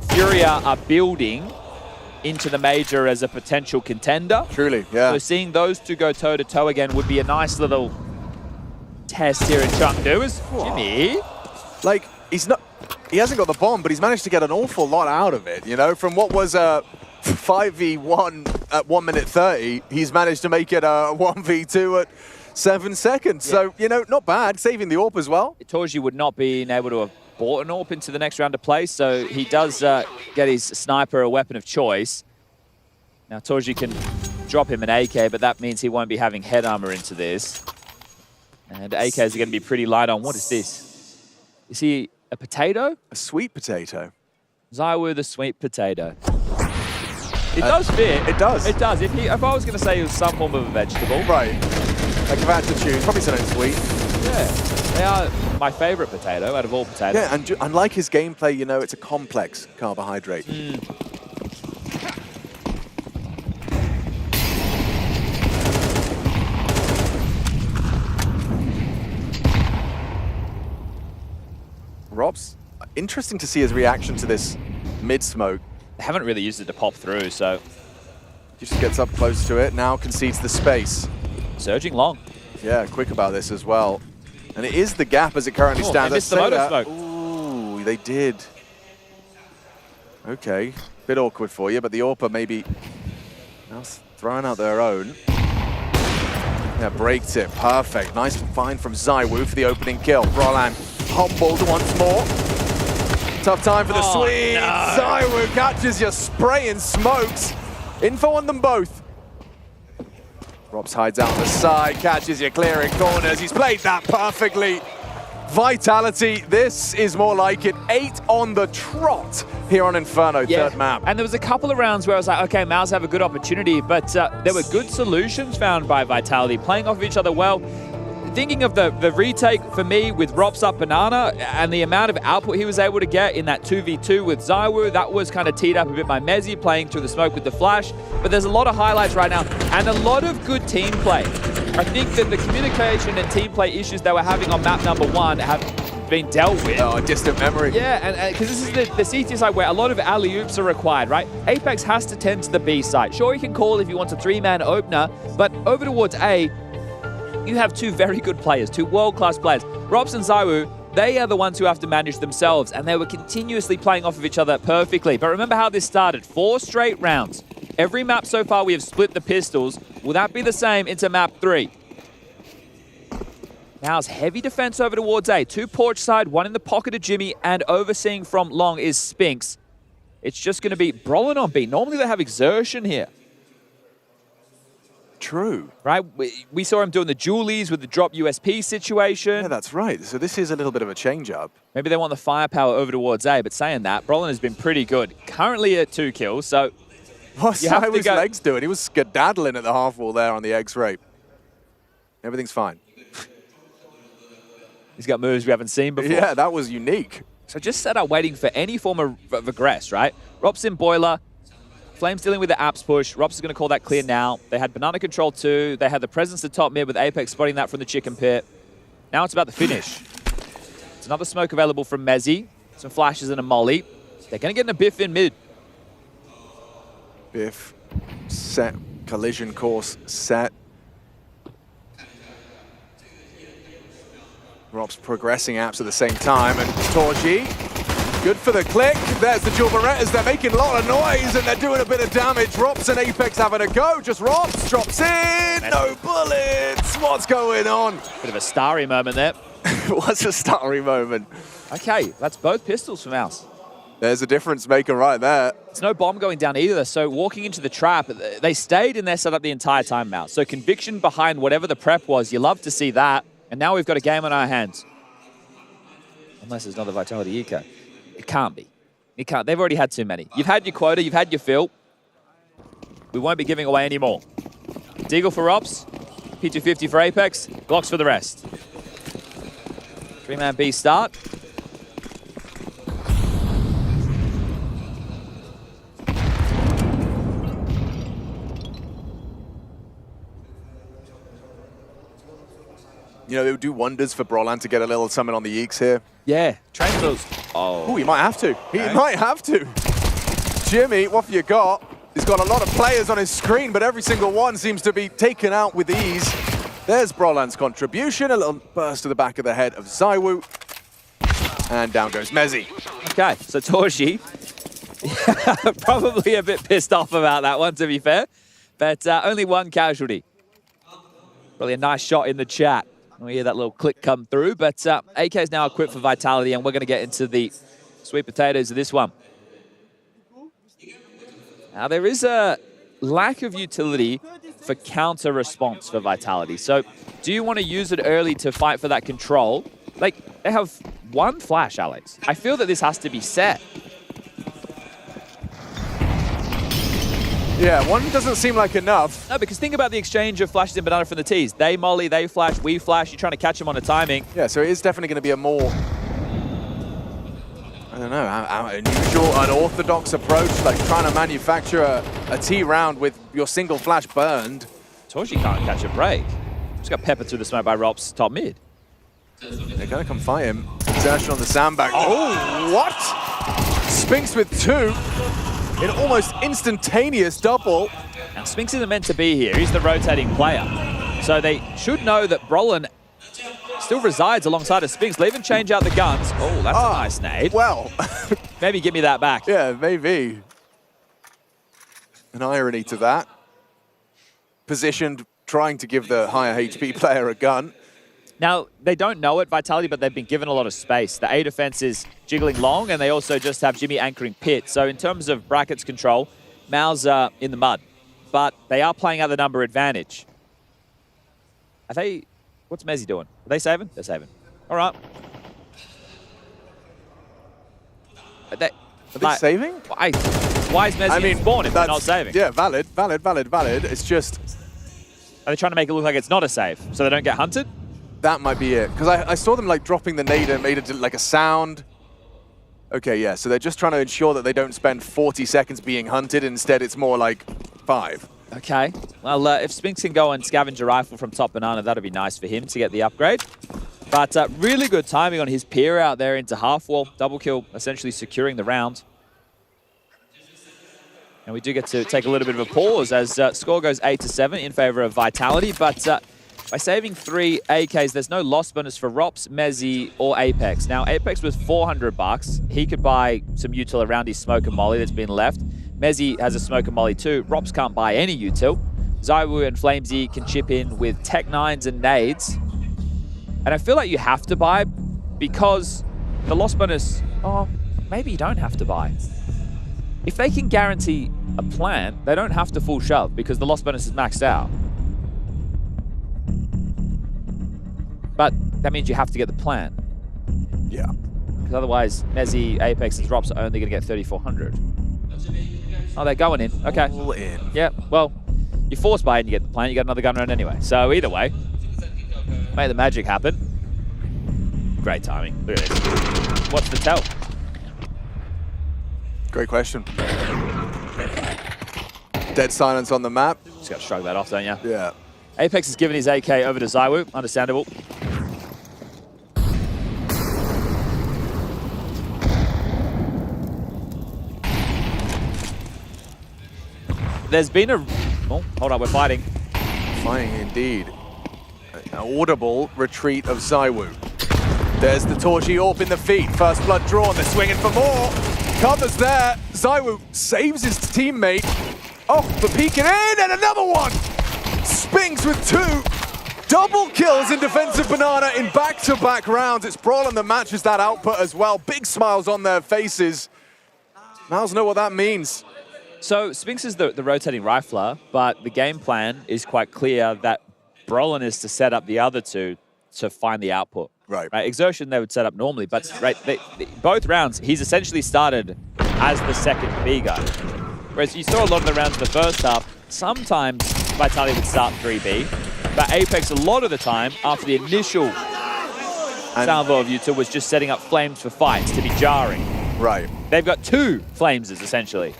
Speaker 6: Furia are building into the major as a potential contender.
Speaker 3: Truly, yeah.
Speaker 6: So seeing those two go toe-to-toe again would be a nice little test here in Chengdu. Jimmy,
Speaker 3: like, he hasn't got the bomb, but he's managed to get an awful lot out of it, you know? From what was a 5v1 at 1 minute 30, he's managed to make it a 1v2 at 7 seconds. Yeah. So, you know, not bad, saving the AWP as well.
Speaker 6: Torji would not be able to have bought an AWP into the next round of play, so he does get his sniper a weapon of choice. Now Torji can drop him an AK, but that means he won't be having head armor into this. And AKs are going to be pretty light on. What is this? Is he a potato?
Speaker 3: A sweet potato.
Speaker 6: Zaiwu the sweet potato. It does fit.
Speaker 3: It does.
Speaker 6: It does. If I was going to say it was some form of a vegetable.
Speaker 3: Right. Like if I had to choose, probably something sweet.
Speaker 6: Yeah. They are my favorite potato out of all potatoes.
Speaker 3: Yeah, and unlike his gameplay, you know, it's a complex carbohydrate. Rob's, interesting to see his reaction to this mid-smoke.
Speaker 6: They haven't really used it to pop through, so...
Speaker 3: He just gets up close to it, now concedes the space.
Speaker 6: Surging long.
Speaker 3: Yeah, quick about this as well. And it is the gap as it currently stands.
Speaker 6: They missed the moto smoke.
Speaker 3: Ooh, they did. Okay, bit awkward for you, but the AWPer maybe now throwing out their own. Yeah, braked it, perfect. Nice find from Zaiwu for the opening kill. Roland humbled once more. Tough time for the Swedes. No. Zaiwu catches you spraying smokes. Info on them both. Robs hides out on the side, catches you clearing corners. He's played that perfectly. Vitality, this is more like it. 8 on the trot here on Inferno, third map.
Speaker 6: And there was a couple of rounds where I was like, okay, Maus have a good opportunity, but there were good solutions found by Vitality, playing off of each other well. thinking of the retake for me with Rops up Banana and the amount of output he was able to get in that 2v2 with ZywOo, that was kind of teed up a bit by Mezzy playing through the smoke with the flash. But there's a lot of highlights right now and a lot of good team play. I think that the communication and team play issues they were having on map number 1 have been dealt with.
Speaker 3: Oh, distant memory.
Speaker 6: Yeah, and because this is the CT side where a lot of alley-oops are required, right? Apex has to tend to the B side. Sure, you can call if you want a 3-man opener, but over towards A, you have 2 very good players, 2 world-class players. Rops and ZywOo, they are the ones who have to manage themselves, and they were continuously playing off of each other perfectly. But remember how this started. 4 straight rounds. Every map so far we have split the pistols. Will that be the same into map 3? Now's heavy defense over towards A. 2 porch side, 1 in the pocket of Jimmy, and overseeing from long is Spinks. It's just going to be Brolin on B. Normally they have exertion here.
Speaker 3: True.
Speaker 6: Right? We saw him doing the Julies with the drop USP situation.
Speaker 3: Yeah, that's right. So this is a little bit of a change-up.
Speaker 6: Maybe they want the firepower over towards A, but saying that, Brolin has been pretty good. Currently at 2 kills, so...
Speaker 3: What's his legs doing? He was skedaddling at the half wall there on the X-ray. Everything's fine.
Speaker 6: He's got moves we haven't seen before.
Speaker 3: Yeah, that was unique.
Speaker 6: So just set up waiting for any form of regress, right? Rops in Boiler. Flames dealing with the apps push. Rops is going to call that clear now. They had Banana Control 2. They had the presence of top mid with Apex spotting that from the chicken pit. Now it's about the finish. It's another smoke available from Mezzy. Some flashes and a molly. They're going to get in a biff in mid.
Speaker 3: Biff set. Collision course set. Rops progressing apps at the same time. And Torji, good for the click. There's the dual Berettas. They're making a lot of noise and they're doing a bit of damage. Rops and Apex having a go. Just Rops drops in. No bullets. What's going on?
Speaker 6: Bit of a starry moment there.
Speaker 3: What's a starry moment?
Speaker 6: Okay, that's both pistols from Mouse.
Speaker 3: There's a difference maker right there.
Speaker 6: It's no bomb going down either, so walking into the trap, they stayed in their setup the entire time, Mouse. So conviction behind whatever the prep was, you love to see that. And now we've got a game on our hands. Unless there's another Vitality eco. It can't be. It can't. They've already had too many. You've had your quota, you've had your fill. We won't be giving away any more. Deagle for Ops, P250 for Apex, Glocks for the rest. 3-man B start.
Speaker 3: You know, it would do wonders for Brolan to get a little summon on the Yeeks here.
Speaker 6: Yeah, train those.
Speaker 3: Oh, he might have to. He might have to. Jimmy, what have you got? He's got a lot of players on his screen, but every single one seems to be taken out with ease. There's Brolan's contribution. A little burst to the back of the head of ZywOo. And down goes Mezzy.
Speaker 6: Okay, so Torji, probably a bit pissed off about that one, to be fair. But only 1 casualty. Really a nice shot in the chat. We hear that little click come through, but AK is now equipped for Vitality, and we're going to get into the sweet potatoes of this one. Now, there is a lack of utility for counter response for Vitality. So, do you want to use it early to fight for that control? Like, they have 1 flash, Alex. I feel that this has to be set.
Speaker 3: Yeah, 1 doesn't seem like enough.
Speaker 6: No, because think about the exchange of flashes in Banana from the T's. They molly, they flash, we flash. You're trying to catch them on a timing.
Speaker 3: Yeah, so it is definitely going to be a more, I don't know, unusual, unorthodox approach, like trying to manufacture a T round with your single flash burned.
Speaker 6: Torji can't catch a break. Just got peppered through the smoke by Rops top mid.
Speaker 3: They're going to come fight him. Exertion on the sandbag. Oh, what? Spinks with 2. In almost instantaneous double.
Speaker 6: And Spinks isn't meant to be here. He's the rotating player. So they should know that Brolin still resides alongside of Spinks. They even change out the guns. Oh, that's a nice nade.
Speaker 3: Well.
Speaker 6: Maybe give me that back.
Speaker 3: Yeah, maybe. An irony to that. Positioned, trying to give the higher HP player a gun.
Speaker 6: Now, they don't know it, Vitality, but they've been given a lot of space. The A defense is jiggling long, and they also just have Jimmy anchoring pit. So in terms of brackets control, Mao's in the mud. But they are playing out the number advantage. Are they... What's Mezzy doing? Are they saving? They're saving. All right.
Speaker 3: Are they saving?
Speaker 6: Why is Mezzy spawn if they're not saving?
Speaker 3: Yeah, valid. It's just...
Speaker 6: Are they trying to make it look like it's not a save, so they don't get hunted?
Speaker 3: that might be it. Because I saw them like dropping the nade and made it like a sound. Okay, yeah, so they're just trying to ensure that they don't spend 40 seconds being hunted. Instead, it's more like 5.
Speaker 6: Okay. Well, if Spinks can go and scavenge a rifle from top banana, that'd be nice for him to get the upgrade. But really good timing on his peer out there into half wall. Double kill, essentially securing the round. And we do get to take a little bit of a pause as score goes 8-7 in favor of Vitality. But by saving 3 AKs, there's no loss bonus for Rops, Mezzi, or Apex. Now, Apex was $400. He could buy some util around his smoke and molly that's been left. Mezzi has a smoke and molly too. Rops can't buy any util. Zywoo and Flamesy can chip in with Tech 9s and nades. And I feel like you have to buy because the loss bonus, oh, maybe you don't have to buy. If they can guarantee a plant, they don't have to full shove because the loss bonus is maxed out. But that means you have to get the plant.
Speaker 3: Yeah.
Speaker 6: Because otherwise, Mezzi, Apex, and Drops are only going to get 3,400. Oh, they're going in. Okay.
Speaker 3: All in. Yeah,
Speaker 6: well, you're forced by it and you get the plant, you get another gun round anyway. So either way, make the magic happen. Great timing. Look at this. What's the tell?
Speaker 3: Great question. Dead silence on the map.
Speaker 6: Just got to shrug that off, don't you?
Speaker 3: Yeah.
Speaker 6: Apex has given his AK over to Zywoo. Understandable. There's been a... Oh, hold on, we're fighting.
Speaker 3: Fighting indeed. An audible retreat of Zywoo. There's the Torchy AWP in the feet. First blood drawn. They're swinging for more. Covers there. Zywoo saves his teammate. Oh, but peeking in, and another one! Spinks with 2 double kills in defensive banana in back-to-back rounds. It's Brolin that matches that output as well. Big smiles on their faces. Mouse know what that means.
Speaker 6: So Spinks is the rotating rifler, but the game plan is quite clear that Brolin is to set up the other two to find the output.
Speaker 3: Right.
Speaker 6: Exertion they would set up normally, but both rounds he's essentially started as the second B guy. Whereas you saw a lot of the rounds in the first half, sometimes Vitality would start 3B, but Apex a lot of the time, after the initial salvo of util, was just setting up flames for fights to be jarring.
Speaker 3: Right.
Speaker 6: They've got 2 flameses, essentially.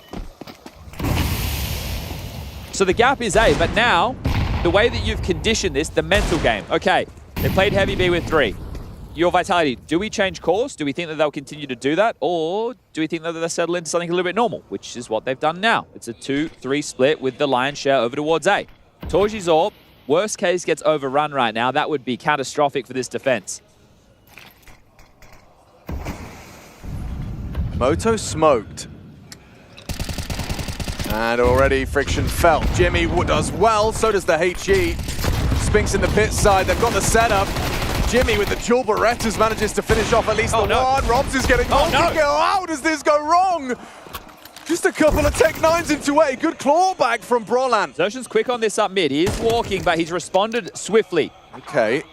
Speaker 6: So the gap is A, but now, the way that you've conditioned this, the mental game. Okay, they played heavy B with 3. Your Vitality, do we change course? Do we think that they'll continue to do that? Or do we think that they'll settle into something a little bit normal, which is what they've done now? It's a 2-3 split with the lion's share over towards A. Torchy's AWP, worst case, gets overrun right now. That would be catastrophic for this defense.
Speaker 3: Moto smoked. And already friction felt. Jimmy does well, so does the HE. Spinks in the pit side, they've got the setup. Jimmy with the dual Berettas manages to finish off at least one. Robs is getting multi-kill. How does this go wrong? Just a couple of Tech 9s into A. Good clawback from Brolan.
Speaker 6: Xertion's quick on this up mid. He is walking, but he's responded swiftly.
Speaker 3: Okay.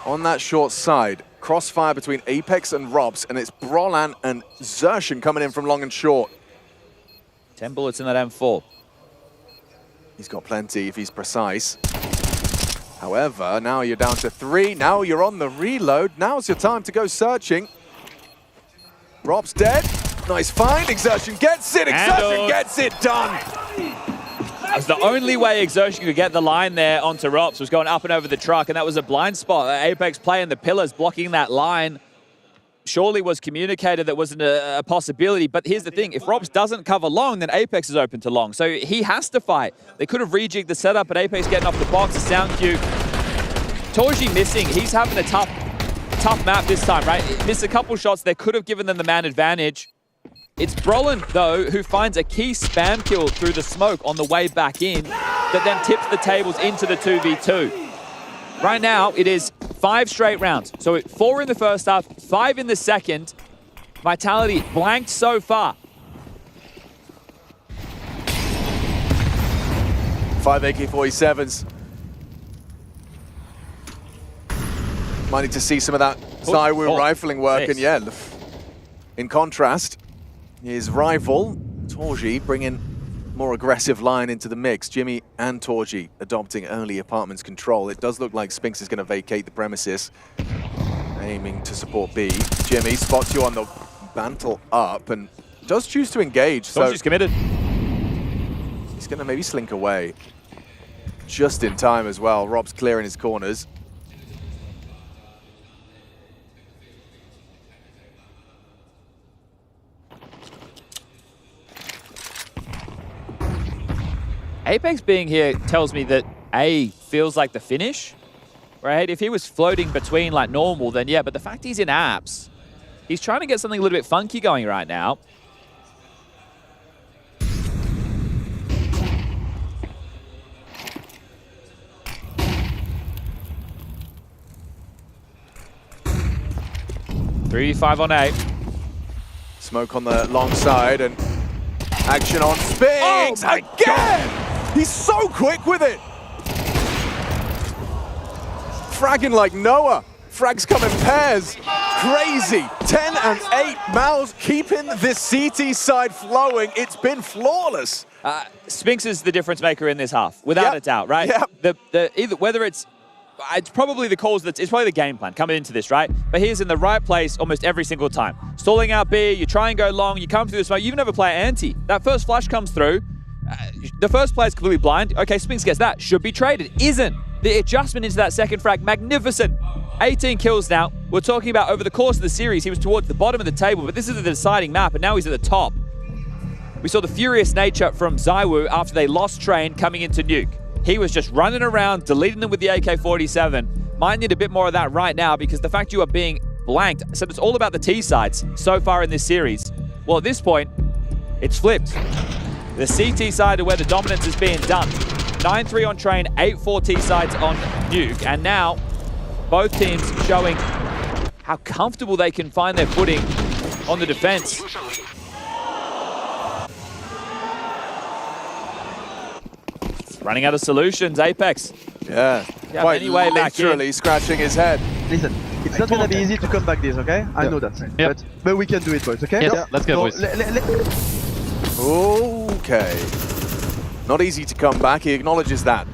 Speaker 3: On that short side, crossfire between Apex and Robs, and it's Brolan and Xertion coming in from long and short.
Speaker 6: 10 bullets in that M4.
Speaker 3: He's got plenty if he's precise. However, now you're down to 3. Now you're on the reload. Now's your time to go searching. Rob's dead. Nice find. Exertion gets it. Exertion gets it done.
Speaker 6: That's the only way Exertion could get the line there onto Rops was going up and over the truck, and that was a blind spot. Apex playing the pillars, blocking that line. Surely was communicated that wasn't a possibility, but here's the thing. If Robs doesn't cover long, then Apex is open to long. So he has to fight. They could have rejigged the setup, but Apex getting off the box, the sound cue. Torji missing. He's having a tough map this time, right? Missed a couple shots. They could have given them the man advantage. It's Brolin, though, who finds a key spam kill through the smoke on the way back in that then tips the tables into the 2v2. Right now, it is 5 straight rounds. So 4 in the first half, 5 in the second. Vitality blanked so far.
Speaker 3: 5 AK-47s. Might need to see some of that Zywoo rifling work. And yeah, in contrast, his rival, Torji, bringing more aggressive line into the mix. Jimmy and Torji adopting early apartments control. It does look like Spinks is going to vacate the premises, aiming to support B. Jimmy spots you on the mantle up and does choose to engage. So
Speaker 6: she's committed.
Speaker 3: He's going to maybe slink away just in time as well. Rob's clearing his corners.
Speaker 6: Apex being here tells me that A feels like the finish, right? If he was floating between like normal, then yeah, but the fact he's in apps, he's trying to get something a little bit funky going right now. .3v5 on A.
Speaker 3: Smoke on the long side and action on Spinks again! He's so quick with it! Fragging like Noah. Frags come in pairs. Crazy. 10 and 8. Mal's keeping this CT side flowing. It's been flawless.
Speaker 6: Spinks is the difference maker in this half, without a doubt, right? Either whether it's probably the calls, it's probably the game plan coming into this, right? But he's in the right place almost every single time. Stalling out B, you try and go long, you come through the smoke, you never play anti. That first flash comes through, the first player's completely blind. Okay, Spinks gets that, should be traded. Isn't. The adjustment into that second frag, magnificent. 18 kills now. We're talking about over the course of the series, he was towards the bottom of the table, but this is the deciding map, and now he's at the top. We saw the furious nature from Zaiwu after they lost Train coming into Nuke. He was just running around, deleting them with the AK-47. Might need a bit more of that right now because the fact you are being blanked, so it's all about the T sides so far in this series. Well, at this point, it's flipped. The CT side are where the dominance is being done. 9-3 on Train, 8-4 T sides on Nuke, and now both teams showing how comfortable they can find their footing on the defense. Running out of solutions, Apex.
Speaker 3: Yeah, quite literally scratching his head.
Speaker 11: Listen, it's not gonna be easy to come back this, okay? I know that. But we can do it, boys, okay?
Speaker 12: Yes, let's go, boys.
Speaker 3: Okay. Not easy to come back, he acknowledges that.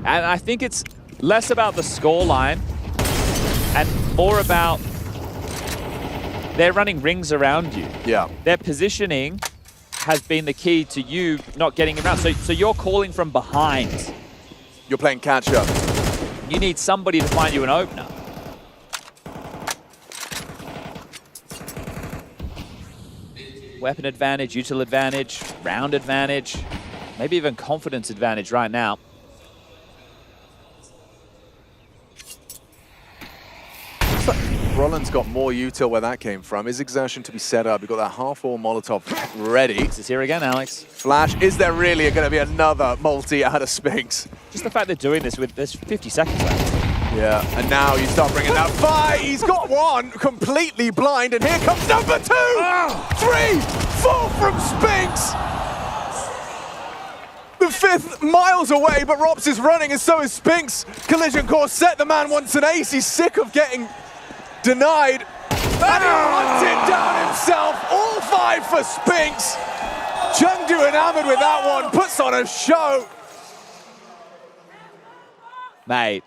Speaker 6: And I think it's less about the scoreline and more about they're running rings around you.
Speaker 3: Yeah.
Speaker 6: Their positioning has been the key to you not getting around. So you're calling from behind.
Speaker 3: You're playing catch up.
Speaker 6: You need somebody to find you an opener. Weapon advantage, util advantage, round advantage, maybe even confidence advantage right now.
Speaker 3: Roland's got more util where that came from. His exertion to be set up. You've got that half-wall Molotov ready.
Speaker 6: This is here again, Alex.
Speaker 3: Flash. Is there really going to be another multi out of Spinks?
Speaker 6: Just the fact they're doing this with there's 50 seconds left.
Speaker 3: Yeah, and now you start bringing that fight. He's got one completely blind, and here comes number 2, 3, 4 from Spinks. The 5th miles away, but Rops is running, and so is Spinks. Collision course set. The man wants an ace. He's sick of getting denied, and he wants it down himself. All 5 for Spinks. Chengdu enamored with that one, puts on a show.
Speaker 6: Mate,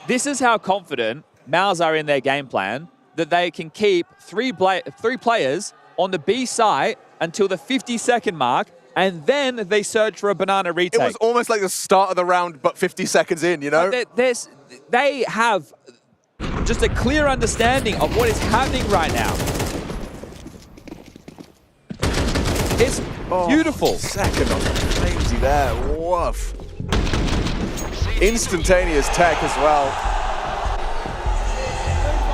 Speaker 6: this is how confident Maus are in their game plan that they can keep three players on the B site until the 50-second mark, and then they search for a banana retake.
Speaker 3: It was almost like the start of the round, but 50 seconds in, you know?
Speaker 6: They have just a clear understanding of what is happening right now. It's beautiful.
Speaker 3: Second on Flamesy there, woof. Instantaneous tech as well.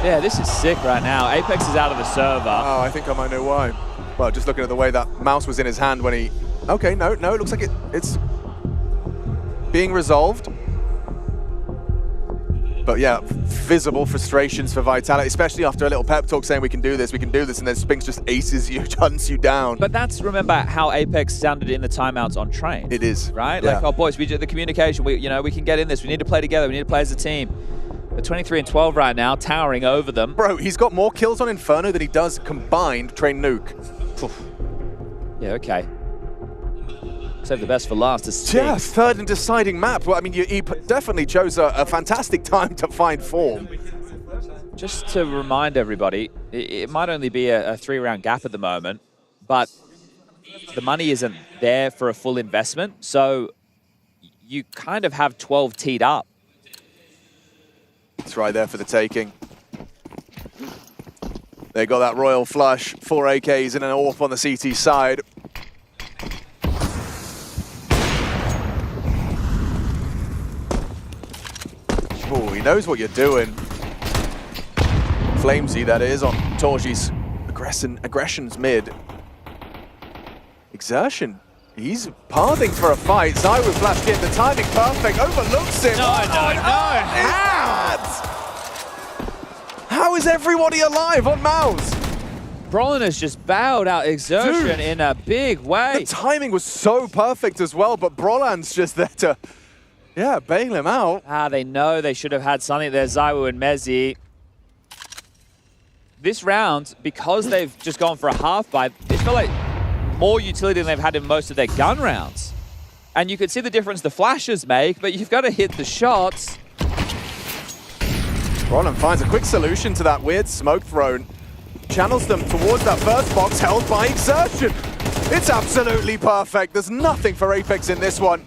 Speaker 6: Yeah, this is sick right now. Apex is out of the server.
Speaker 3: Oh, I think I might know why. Well, just looking at the way that mouse was in his hand when he... Okay, no, it looks like it's being resolved. But yeah, visible frustrations for Vitality, especially after a little pep talk saying we can do this, and then Spinks just aces you, hunts you down.
Speaker 6: But that's, remember, how Apex sounded in the timeouts on Train.
Speaker 3: It is.
Speaker 6: Right?
Speaker 3: Yeah.
Speaker 6: Like, oh boys, we do the communication, we can get in this, we need to play together, we need to play as a team. They're 23 and 12 right now, towering over them.
Speaker 3: Bro, he's got more kills on Inferno than he does combined Train Nuke.
Speaker 6: Oof. Yeah, okay. Save the best for last.
Speaker 3: Yeah, third and deciding map. Well, I mean, he definitely chose a fantastic time to find form.
Speaker 6: Just to remind everybody, it might only be a 3-round gap at the moment, but the money isn't there for a full investment, so you kind of have 12 teed up.
Speaker 3: It's right there for the taking. They got that royal flush, 4 AKs and an AWP on the CT side. Oh, he knows what you're doing. Flamesy, that is, on Torji's aggression's mid. Exertion, he's pathing for a fight. Zywoo flashed in, the timing perfect, overlooks him.
Speaker 6: No.
Speaker 3: How is everybody alive on Mouse?
Speaker 6: Brolin has just bowed out Exertion in a big way.
Speaker 3: The timing was so perfect as well, but Brolan's just there to, yeah, bail him out.
Speaker 6: They know they should have had something there, Zywoo and Mezzi. This round, because they've just gone for a half buy, it felt like more utility than they've had in most of their gun rounds. And you could see the difference the flashes make, but you've got to hit the shots.
Speaker 3: Brolin finds a quick solution to that weird smoke thrown. Channels them towards that first box held by Exertion. It's absolutely perfect. There's nothing for Apex in this one.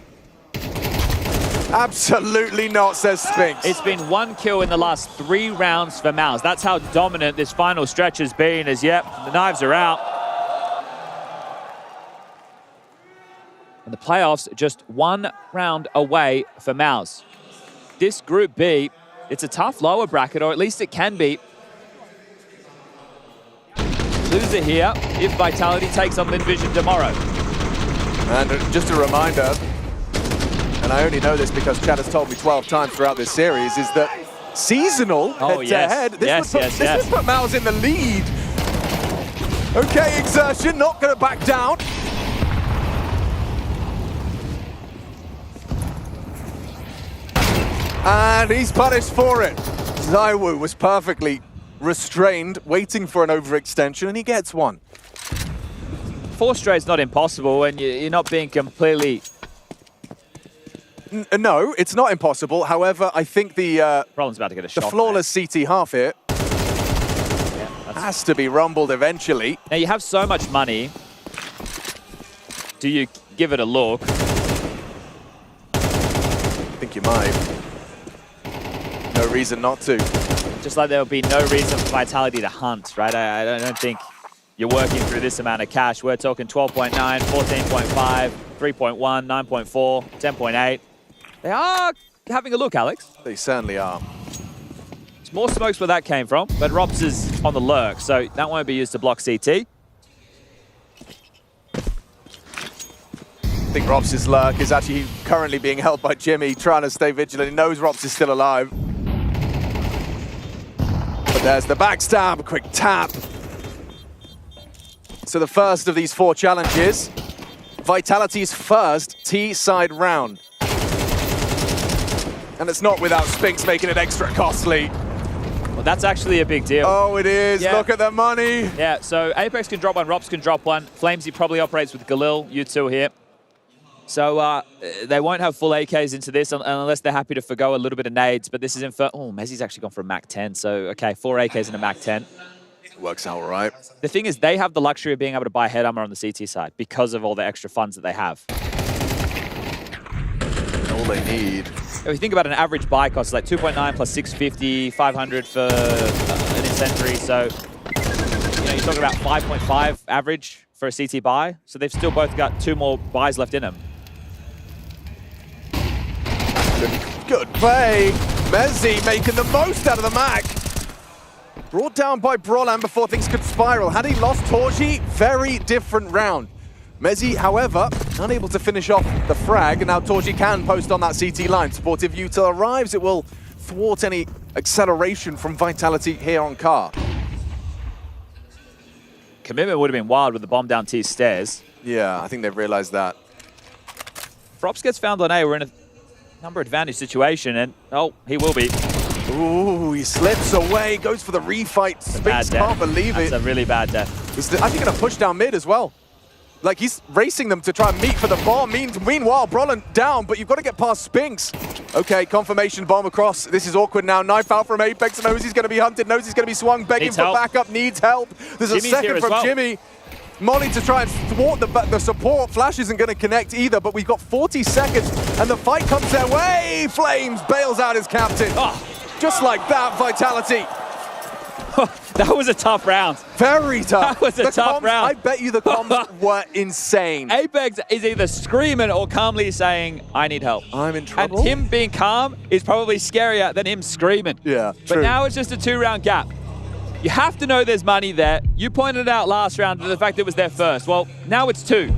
Speaker 3: Absolutely not, says Spinks.
Speaker 6: It's been 1 kill in the last 3 rounds for Mouse. That's how dominant this final stretch has been, as yep, the knives are out. And the playoffs just 1 round away for Mouse. This Group B, it's a tough lower bracket, or at least it can be. Loser here if Vitality takes on Lin Vision tomorrow.
Speaker 3: And just a reminder, and I only know this because Chad has told me 12 times throughout this series, is that seasonal head-to-head, this would put Mouse in the lead. Okay, Exertion, not going to back down. And he's punished for it. Zywoo was perfectly restrained, waiting for an overextension, and he gets one.
Speaker 6: 4 straight's not impossible when you're not being completely...
Speaker 3: No, it's not impossible. However, I think the
Speaker 6: Roland's about to get a shot.
Speaker 3: The flawless CT half here has to be rumbled eventually.
Speaker 6: Now you have so much money. Do you give it a look?
Speaker 3: I think you might. No reason not to.
Speaker 6: Just like there would be no reason for Vitality to hunt, right? I don't think you're working through this amount of cash. We're talking 12.9, 14.5, 3.1, 9.4, 10.8. They are having a look, Alex.
Speaker 3: They certainly are.
Speaker 6: It's more smokes where that came from, but Robs is on the lurk, so that won't be used to block CT.
Speaker 3: I think Robs' lurk is actually currently being held by Jimmy, trying to stay vigilant. He knows Robs is still alive. But there's the backstab, a quick tap. So the first of these 4 challenges, Vitality's first T-side round. And it's not without Spinks making it extra costly.
Speaker 6: Well, that's actually a big deal.
Speaker 3: Oh, it is.
Speaker 6: Yeah.
Speaker 3: Look at the money.
Speaker 6: Yeah, so Apex can drop one, Robs can drop one. Flamesy probably operates with Galil, you two here. So they won't have full AKs into this unless they're happy to forgo a little bit of nades, but this is in for... Oh, Mezzi's actually gone for a Mac 10, so okay, 4 AKs and a Mac 10.
Speaker 3: Works out all right.
Speaker 6: The thing is, they have the luxury of being able to buy head armor on the CT side because of all the extra funds that they have.
Speaker 3: All they need.
Speaker 6: If you think about an average buy cost, like 2.9 plus 650, 500 for an incendiary, so you're talking about 5.5 average for a CT buy, so they've still both got 2 more buys left in them.
Speaker 3: Good play. Mezzi making the most out of the Mac. Brought down by Brolan before things could spiral. Had he lost Torji, very different round. Mezzi, however, unable to finish off the frag, and now Torji can post on that CT line. Supportive util arrives. It will thwart any acceleration from Vitality here on car.
Speaker 6: Commitment would have been wild with the bomb down T's stairs.
Speaker 3: Yeah, I think they've realized that.
Speaker 6: Frops gets found on A. We're in a number advantage situation, and oh, he will be.
Speaker 3: Ooh, he slips away, goes for the refight. Spinks can't believe it.
Speaker 6: That's a really bad death.
Speaker 3: He's actually going to push down mid as well. Like, he's racing them to try and meet for the bomb. Meanwhile, Brolin down, but you've got to get past Spinks. Okay, confirmation bomb across. This is awkward now. Knife out from Apex. Knows he's going to be hunted. Knows he's going to be swung. Begging for backup. Needs help. There's a second from Jimmy. Molly to try and thwart the support. Flash isn't going to connect either, but we've got 40 seconds, and the fight comes their way. Flames bails out his captain. Just like that, Vitality.
Speaker 6: That was a tough round.
Speaker 3: Very tough.
Speaker 6: That was a tough round.
Speaker 3: I bet you the comms were insane.
Speaker 6: Apex is either screaming or calmly saying, I need help.
Speaker 3: I'm in trouble.
Speaker 6: And him being calm is probably scarier than him screaming.
Speaker 3: Yeah,
Speaker 6: But
Speaker 3: true.
Speaker 6: now it's just a 2-round gap. You have to know there's money there. You pointed out last round to the fact it was their first. Well, now it's 2.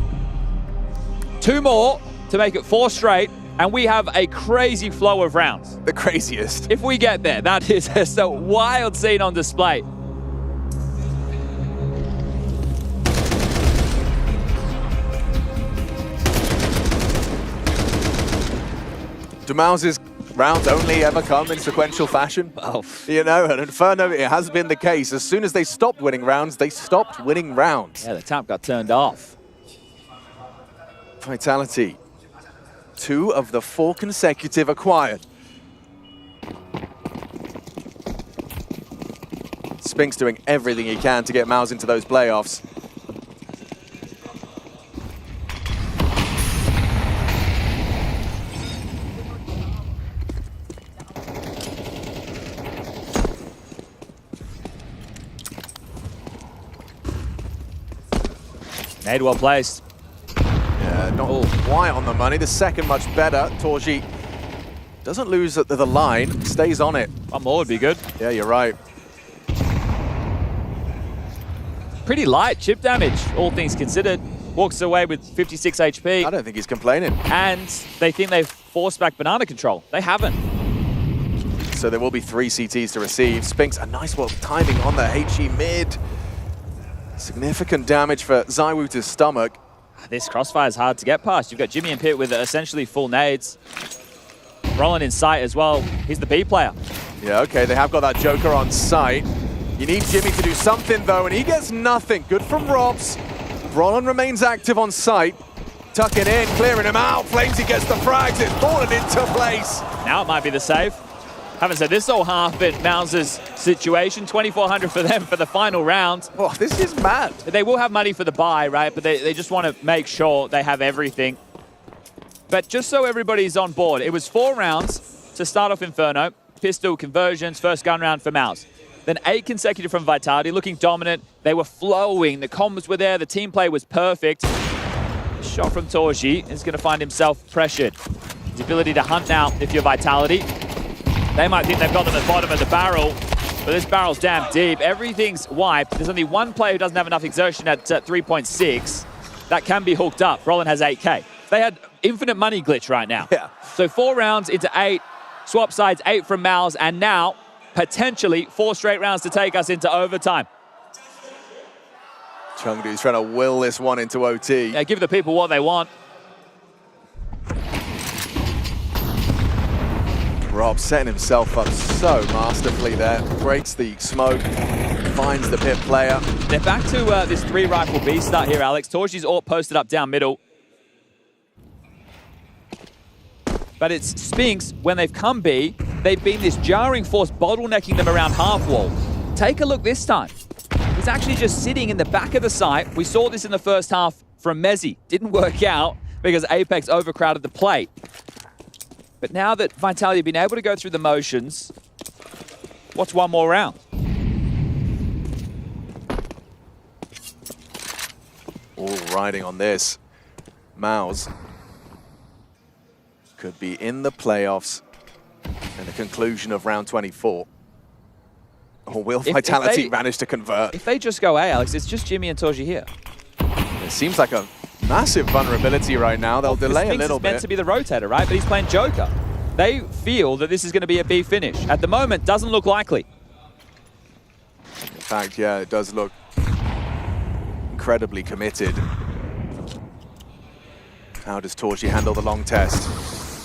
Speaker 6: 2 more to make it 4 straight, and we have a crazy flow of rounds.
Speaker 3: The craziest.
Speaker 6: If we get there, that is just a wild scene on display.
Speaker 3: Do Mouse's rounds only ever come in sequential fashion?
Speaker 6: Oh.
Speaker 3: You know, and Inferno, it has been the case. As soon as they stopped winning rounds, they stopped winning rounds.
Speaker 6: Yeah, the tap got turned off.
Speaker 3: Vitality. 2 of the 4 consecutive acquired. Spinks doing everything he can to get Mouse into those playoffs.
Speaker 6: Nade well placed.
Speaker 3: Yeah, not quite on the money. The second much better. Torji doesn't lose at the line, stays on it.
Speaker 6: One more would be good.
Speaker 3: Yeah, you're right.
Speaker 6: Pretty light chip damage, all things considered. Walks away with 56 HP.
Speaker 3: I don't think he's complaining.
Speaker 6: And they think they've forced back banana control. They haven't.
Speaker 3: So there will be 3 CTs to receive. Spinks, a nice timing on the HE mid. Significant damage for ZywOota's stomach.
Speaker 6: This crossfire is hard to get past. You've got Jimmy and Pitt with essentially full nades. Brolin in sight as well. He's the B player.
Speaker 3: Yeah, okay, they have got that Joker on site. You need Jimmy to do something, though, and he gets nothing. Good from Robs. Brolin remains active on site. Tucking in, clearing him out. Flamesy gets the frags. It's fallen into place.
Speaker 6: Now it might be the save. Haven't said this all half been Mouse's situation. 2,400 for them for the final round.
Speaker 3: Oh, this is mad.
Speaker 6: They will have money for the buy, right? But they just want to make sure they have everything. But just so everybody's on board, it was 4 rounds to start off Inferno. Pistol, conversions, first gun round for Mouse. Then 8 consecutive from Vitality, looking dominant. They were flowing. The combos were there. The team play was perfect. A shot from Torji is going to find himself pressured. His ability to hunt now if you're Vitality. They might think they've got them at the bottom of the barrel, but this barrel's damn deep. Everything's wiped. There's only one player who doesn't have enough exertion at 3.6. That can be hooked up. Brolin has 8K. They had infinite money glitch right now.
Speaker 3: Yeah.
Speaker 6: So 4 rounds into 8. Swap sides, 8 from Mouse, and now potentially 4 straight rounds to take us into overtime.
Speaker 3: Chengdu's trying to will this one into OT.
Speaker 6: Yeah, give the people what they want.
Speaker 3: Rob setting himself up so masterfully there. Breaks the smoke, finds the pit player.
Speaker 6: They're back to this 3-rifle B start here, Alex. Torji's all posted up down middle. But it's Spinks, when they've come B, they've been this jarring force bottlenecking them around half wall. Take a look this time. He's actually just sitting in the back of the site. We saw this in the first half from Mezzi. Didn't work out because Apex overcrowded the plate. But now that Vitality have been able to go through the motions, what's one more round?
Speaker 3: All riding on this. Mouse could be in the playoffs and the conclusion of round 24. Or will Vitality manage to convert?
Speaker 6: If they just go A, Alex, it's just Jimmy and Torji here.
Speaker 3: It seems like a massive vulnerability right now. They'll delay a little bit.
Speaker 6: He's meant to be the rotator, right? But he's playing Joker. They feel that this is going to be a B finish. At the moment, doesn't look likely.
Speaker 3: In fact, yeah, it does look incredibly committed. How does Torji handle the long test?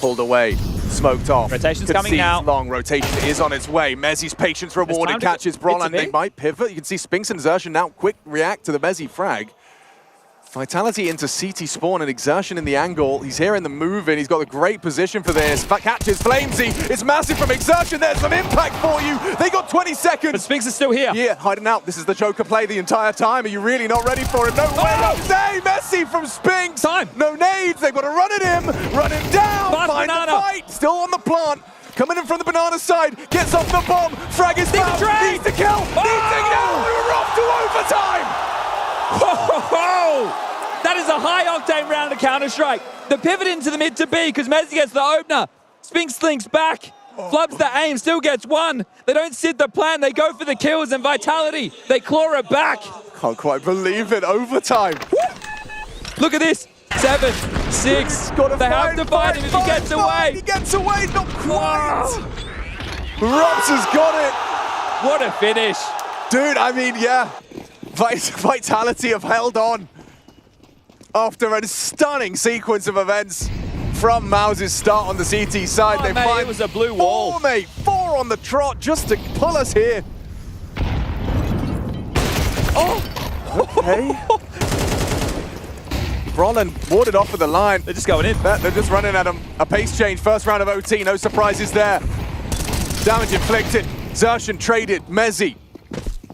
Speaker 3: Pulled away, smoked off.
Speaker 6: Rotation's coming now.
Speaker 3: Long rotation is on its way. Mezzi's patience rewarded, catches Brolin. They might pivot. You can see Spinks and Xertion now quick react to the Mezzi frag. Vitality into CT spawn and Exertion in the angle. He's hearing the move in. He's got a great position for this. Back catches Flamesy. It's massive from Exertion. There's some impact for you. They got 20 seconds.
Speaker 6: But Spinks is still here.
Speaker 3: Yeah, hiding out. This is the Joker play the entire time. Are you really not ready for it? No way. Hey, Messi from Spinks.
Speaker 6: Time.
Speaker 3: No nades. They've got to run at him. Run him down. Find the fight. Still on the plant. Coming in from the banana side. Gets off the bomb. Frag is found. Needs to kill. Needs to kill. We're off to overtime.
Speaker 6: Whoa! That is a high-octane round of Counter-Strike. The pivot into the mid to B because Messi gets the opener. Spinks slinks back. Flubs the aim, still gets one. They don't sit the plan. They go for the kills and Vitality. They claw it back.
Speaker 3: Can't quite believe it. Overtime.
Speaker 6: Look at this. 7, 6. They have to fight him if he gets away.
Speaker 3: He gets away. Not quite. Robs has got it.
Speaker 6: What a finish.
Speaker 3: Dude, I mean, yeah. Vitality have held on after a stunning sequence of events from Mouse's start on the CT side. They find
Speaker 6: it was a blue wall.
Speaker 3: 4, mate. 4 on the trot just to pull us here.
Speaker 6: Oh!
Speaker 3: Okay. Brolin warded off of the line.
Speaker 6: They're just going in.
Speaker 3: They're just running at him. A pace change. First round of OT. No surprises there. Damage inflicted. Xertion traded. Mezzi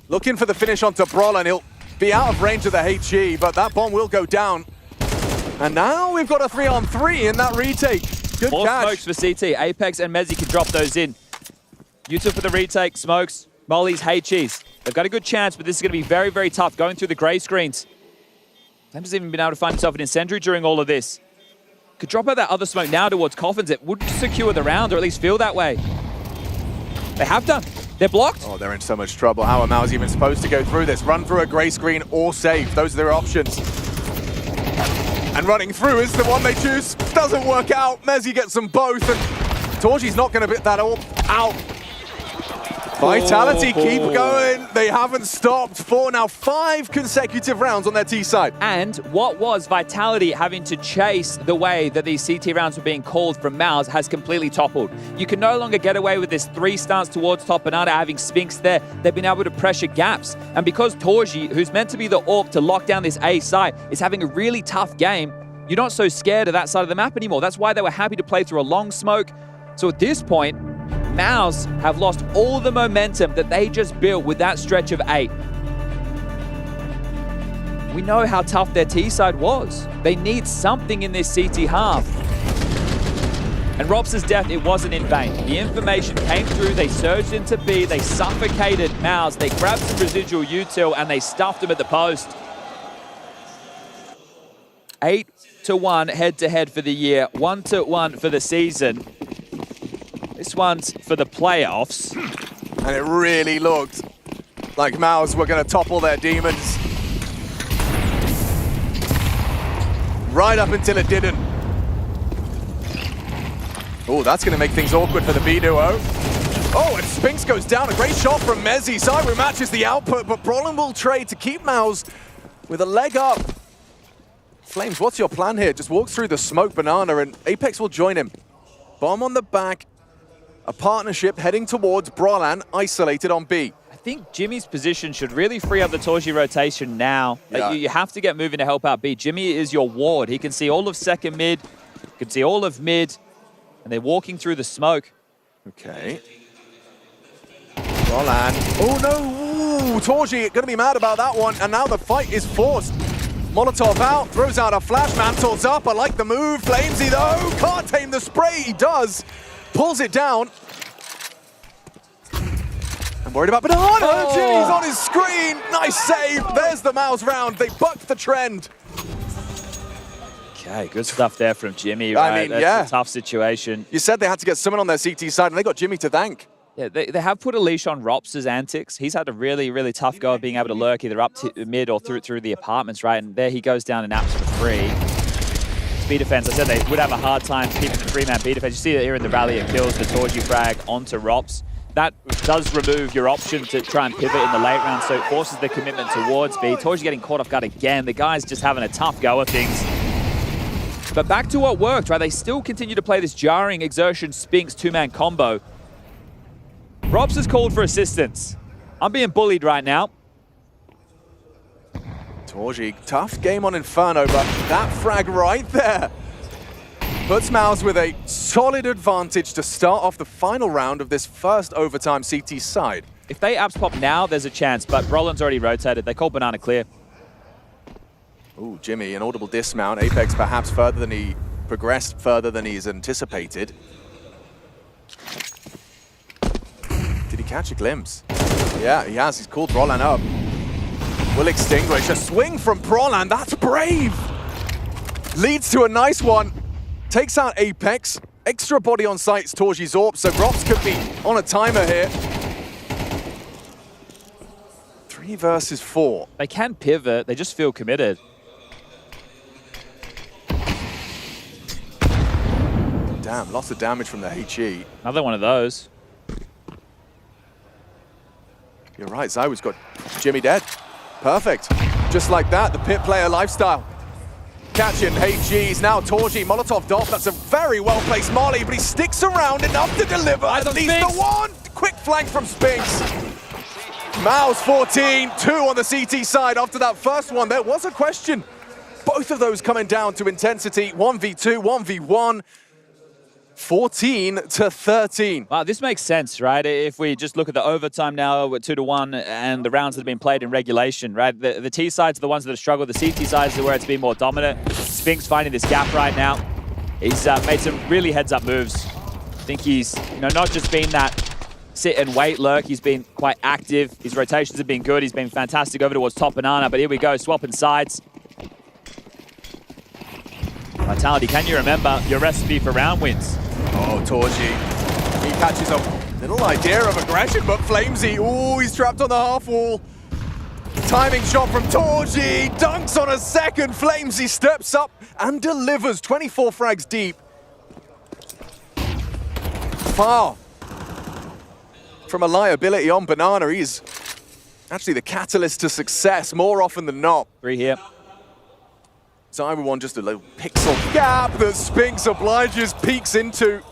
Speaker 3: looking for the finish onto Brolin. He'll be out of range of the HE, but that bomb will go down. And now we've got a 3-on-3 in that retake. Good
Speaker 6: More
Speaker 3: catch.
Speaker 6: smokes for CT. Apex and Mezzi can drop those in. Yuta for the retake. Smokes. Molly's HEs. They've got a good chance, but this is going to be very, very tough going through the grey screens. Flames has even been able to find himself an incendiary during all of this. Could drop out that other smoke now towards Coffins. It would secure the round, or at least feel that way. They have done. They're blocked.
Speaker 3: Oh, they're in so much trouble. How are Mouse even supposed to go through this? Run through a grey screen or save. Those are their options. And running through is the one they choose. Doesn't work out. Mezzi gets them both, and Torji's not going to bit that all out. Vitality keep going. They haven't stopped for now 5 consecutive rounds on their T side.
Speaker 6: And what was Vitality having to chase the way that these CT rounds were being called from Mouse has completely toppled. You can no longer get away with this 3 stance towards top banana, having Spinks there. They've been able to pressure gaps. And because Torji, who's meant to be the AWP to lock down this A side, is having a really tough game, you're not so scared of that side of the map anymore. That's why they were happy to play through a long smoke. So at this point, Mouse have lost all the momentum that they just built with that stretch of 8. We know how tough their T side was. They need something in this CT half. And Robs' death, it wasn't in vain. The information came through, they surged into B, they suffocated Mouse, they grabbed some residual util, and they stuffed him at the post. 8-1 head-to-head for the year, 1-1 for the season. This one's for the playoffs.
Speaker 3: And it really looked like Mouse were going to topple their demons. Right up until it didn't. Oh, that's going to make things awkward for the B duo. Oh, and Spinks goes down. A great shot from Mezzi. Cyber matches the output, but Brolin will trade to keep Mouse with a leg up. Flames, what's your plan here? Just walk through the smoke banana and Apex will join him. Bomb on the back. A partnership heading towards Brolin, isolated on B.
Speaker 6: I think Jimmy's position should really free up the Torji rotation now.
Speaker 3: Yeah.
Speaker 6: You have to get moving to help out B. Jimmy is your ward. He can see all of second mid, can see all of mid, and they're walking through the smoke.
Speaker 3: Okay. Brolin. Oh no! Ooh, Torji going to be mad about that one, and now the fight is forced. Molotov out, throws out a flash, mantles up. I like the move. Flamesy though, can't tame the spray. He does. Pulls it down. I'm worried about banana.
Speaker 6: Oh.
Speaker 3: Jimmy's on his screen. Nice save. There's the Mouse round. They bucked the trend.
Speaker 6: Okay, good stuff there from Jimmy. Right?
Speaker 3: I mean,
Speaker 6: That's a tough situation.
Speaker 3: You said they had to get someone on their CT side, and they got Jimmy to thank.
Speaker 6: Yeah, they have put a leash on Rops' antics. He's had a really, really tough go of being able to lurk either up to mid or through the apartments, right? And there he goes down and apps for free. B defense, I said they would have a hard time keeping the 3-man B defense. You see it here in the rally, it kills the Torji frag onto Rops. That does remove your option to try and pivot in the late round, so it forces the commitment towards B. Torji getting caught off guard again. The guy's just having a tough go of things. But back to what worked, right? They still continue to play this jarring Exertion Spinks 2-man combo. Rops has called for assistance. I'm being bullied right now.
Speaker 3: Torji, tough game on Inferno, but that frag right there puts Mouse with a solid advantage to start off the final round of this first overtime CT side.
Speaker 6: If they apps pop now, there's a chance, but Roland's already rotated. They call Banana clear.
Speaker 3: Ooh, Jimmy, an audible dismount. Apex perhaps further than he progressed, further than he's anticipated. Did he catch a glimpse? Yeah, he has. He's called Roland up. Will extinguish. A swing from Prolan. That's brave. Leads to a nice one. Takes out Apex. Extra body on site is Torji's AWP, so Rops could be on a timer here. 3 versus 4.
Speaker 6: They can pivot. They just feel committed.
Speaker 3: Damn, lots of damage from the HE.
Speaker 6: Another one of those.
Speaker 3: You're right, Zywoo's got Jimmy dead. Perfect. Just like that, the pit player lifestyle. Catching HGs, now Torji, Molotov Dot. That's a very well-placed molly, but he sticks around enough to deliver. At least the one! Quick flank from Spinks. Mouse 14, 2 on the CT side. After that first one, there was a question. Both of those coming down to intensity. 1v2, 1v1. 14 to 13.
Speaker 6: Wow, this makes sense, right? If we just look at the overtime now, we're 2-1, and the rounds that have been played in regulation, right? The T sides are the ones that have struggled. The CT sides are where it's been more dominant. Spinks finding this gap right now. He's made some really heads-up moves. I think he's, not just been that sit and wait lurk. He's been quite active. His rotations have been good. He's been fantastic over towards top Banana. But here we go, swapping sides. Vitality, can you remember your recipe for round wins?
Speaker 3: Oh, Torji. He catches a little idea of aggression, but Flamesy, ooh, he's trapped on the half wall. Timing shot from Torji, dunks on a second. Flamesy steps up and delivers. 24 frags deep. Far from a liability on Banana. He's actually the catalyst to success more often than not.
Speaker 6: 3 here.
Speaker 3: Zywoo one, just a little pixel gap that Spinks obliges, peeks into.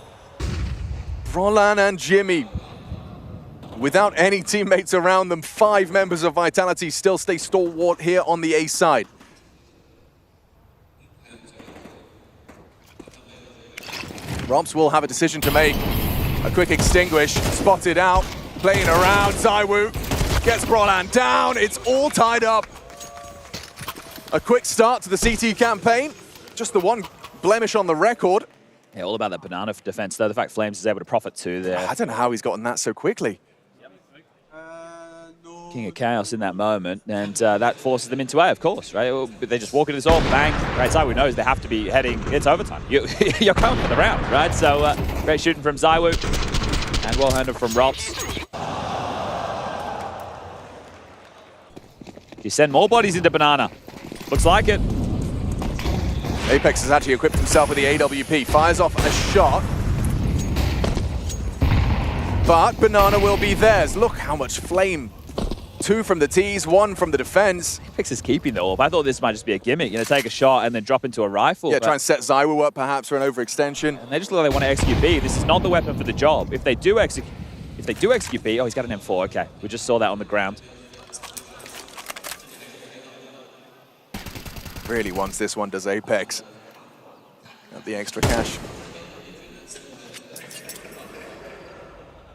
Speaker 3: Roland and Jimmy, without any teammates around them, 5 members of Vitality still stay stalwart here on the A side. Romps will have a decision to make. A quick extinguish, spotted out, playing around. Zywoo gets Roland down. It's all tied up. A quick start to the CT campaign. Just the one blemish on the record.
Speaker 6: Yeah, all about that Banana defense, though. The fact Flames is able to profit too there.
Speaker 3: I don't know how he's gotten that so quickly.
Speaker 6: King of Chaos in that moment, and that forces them into A, of course, right? They just walk into this all, bang. Right, Zywoo knows they have to be heading, it's overtime. You're going for the round, right? So great shooting from Zywoo, and well handled from Rops. You send more bodies into Banana. Looks like it.
Speaker 3: Apex has actually equipped himself with the AWP. Fires off a shot. But Banana will be theirs. Look how much flame. 2 from the T's, 1 from the defense.
Speaker 6: Apex is keeping the AWP. I thought this might just be a gimmick. Take a shot and then drop into a rifle.
Speaker 3: Yeah, try and set Zywoo up perhaps for an overextension.
Speaker 6: And they just look like they want to execute B. This is not the weapon for the job. If they do execute B, oh, he's got an M4. Okay, we just saw that on the ground.
Speaker 3: Really wants this one, does Apex. Got the extra cash.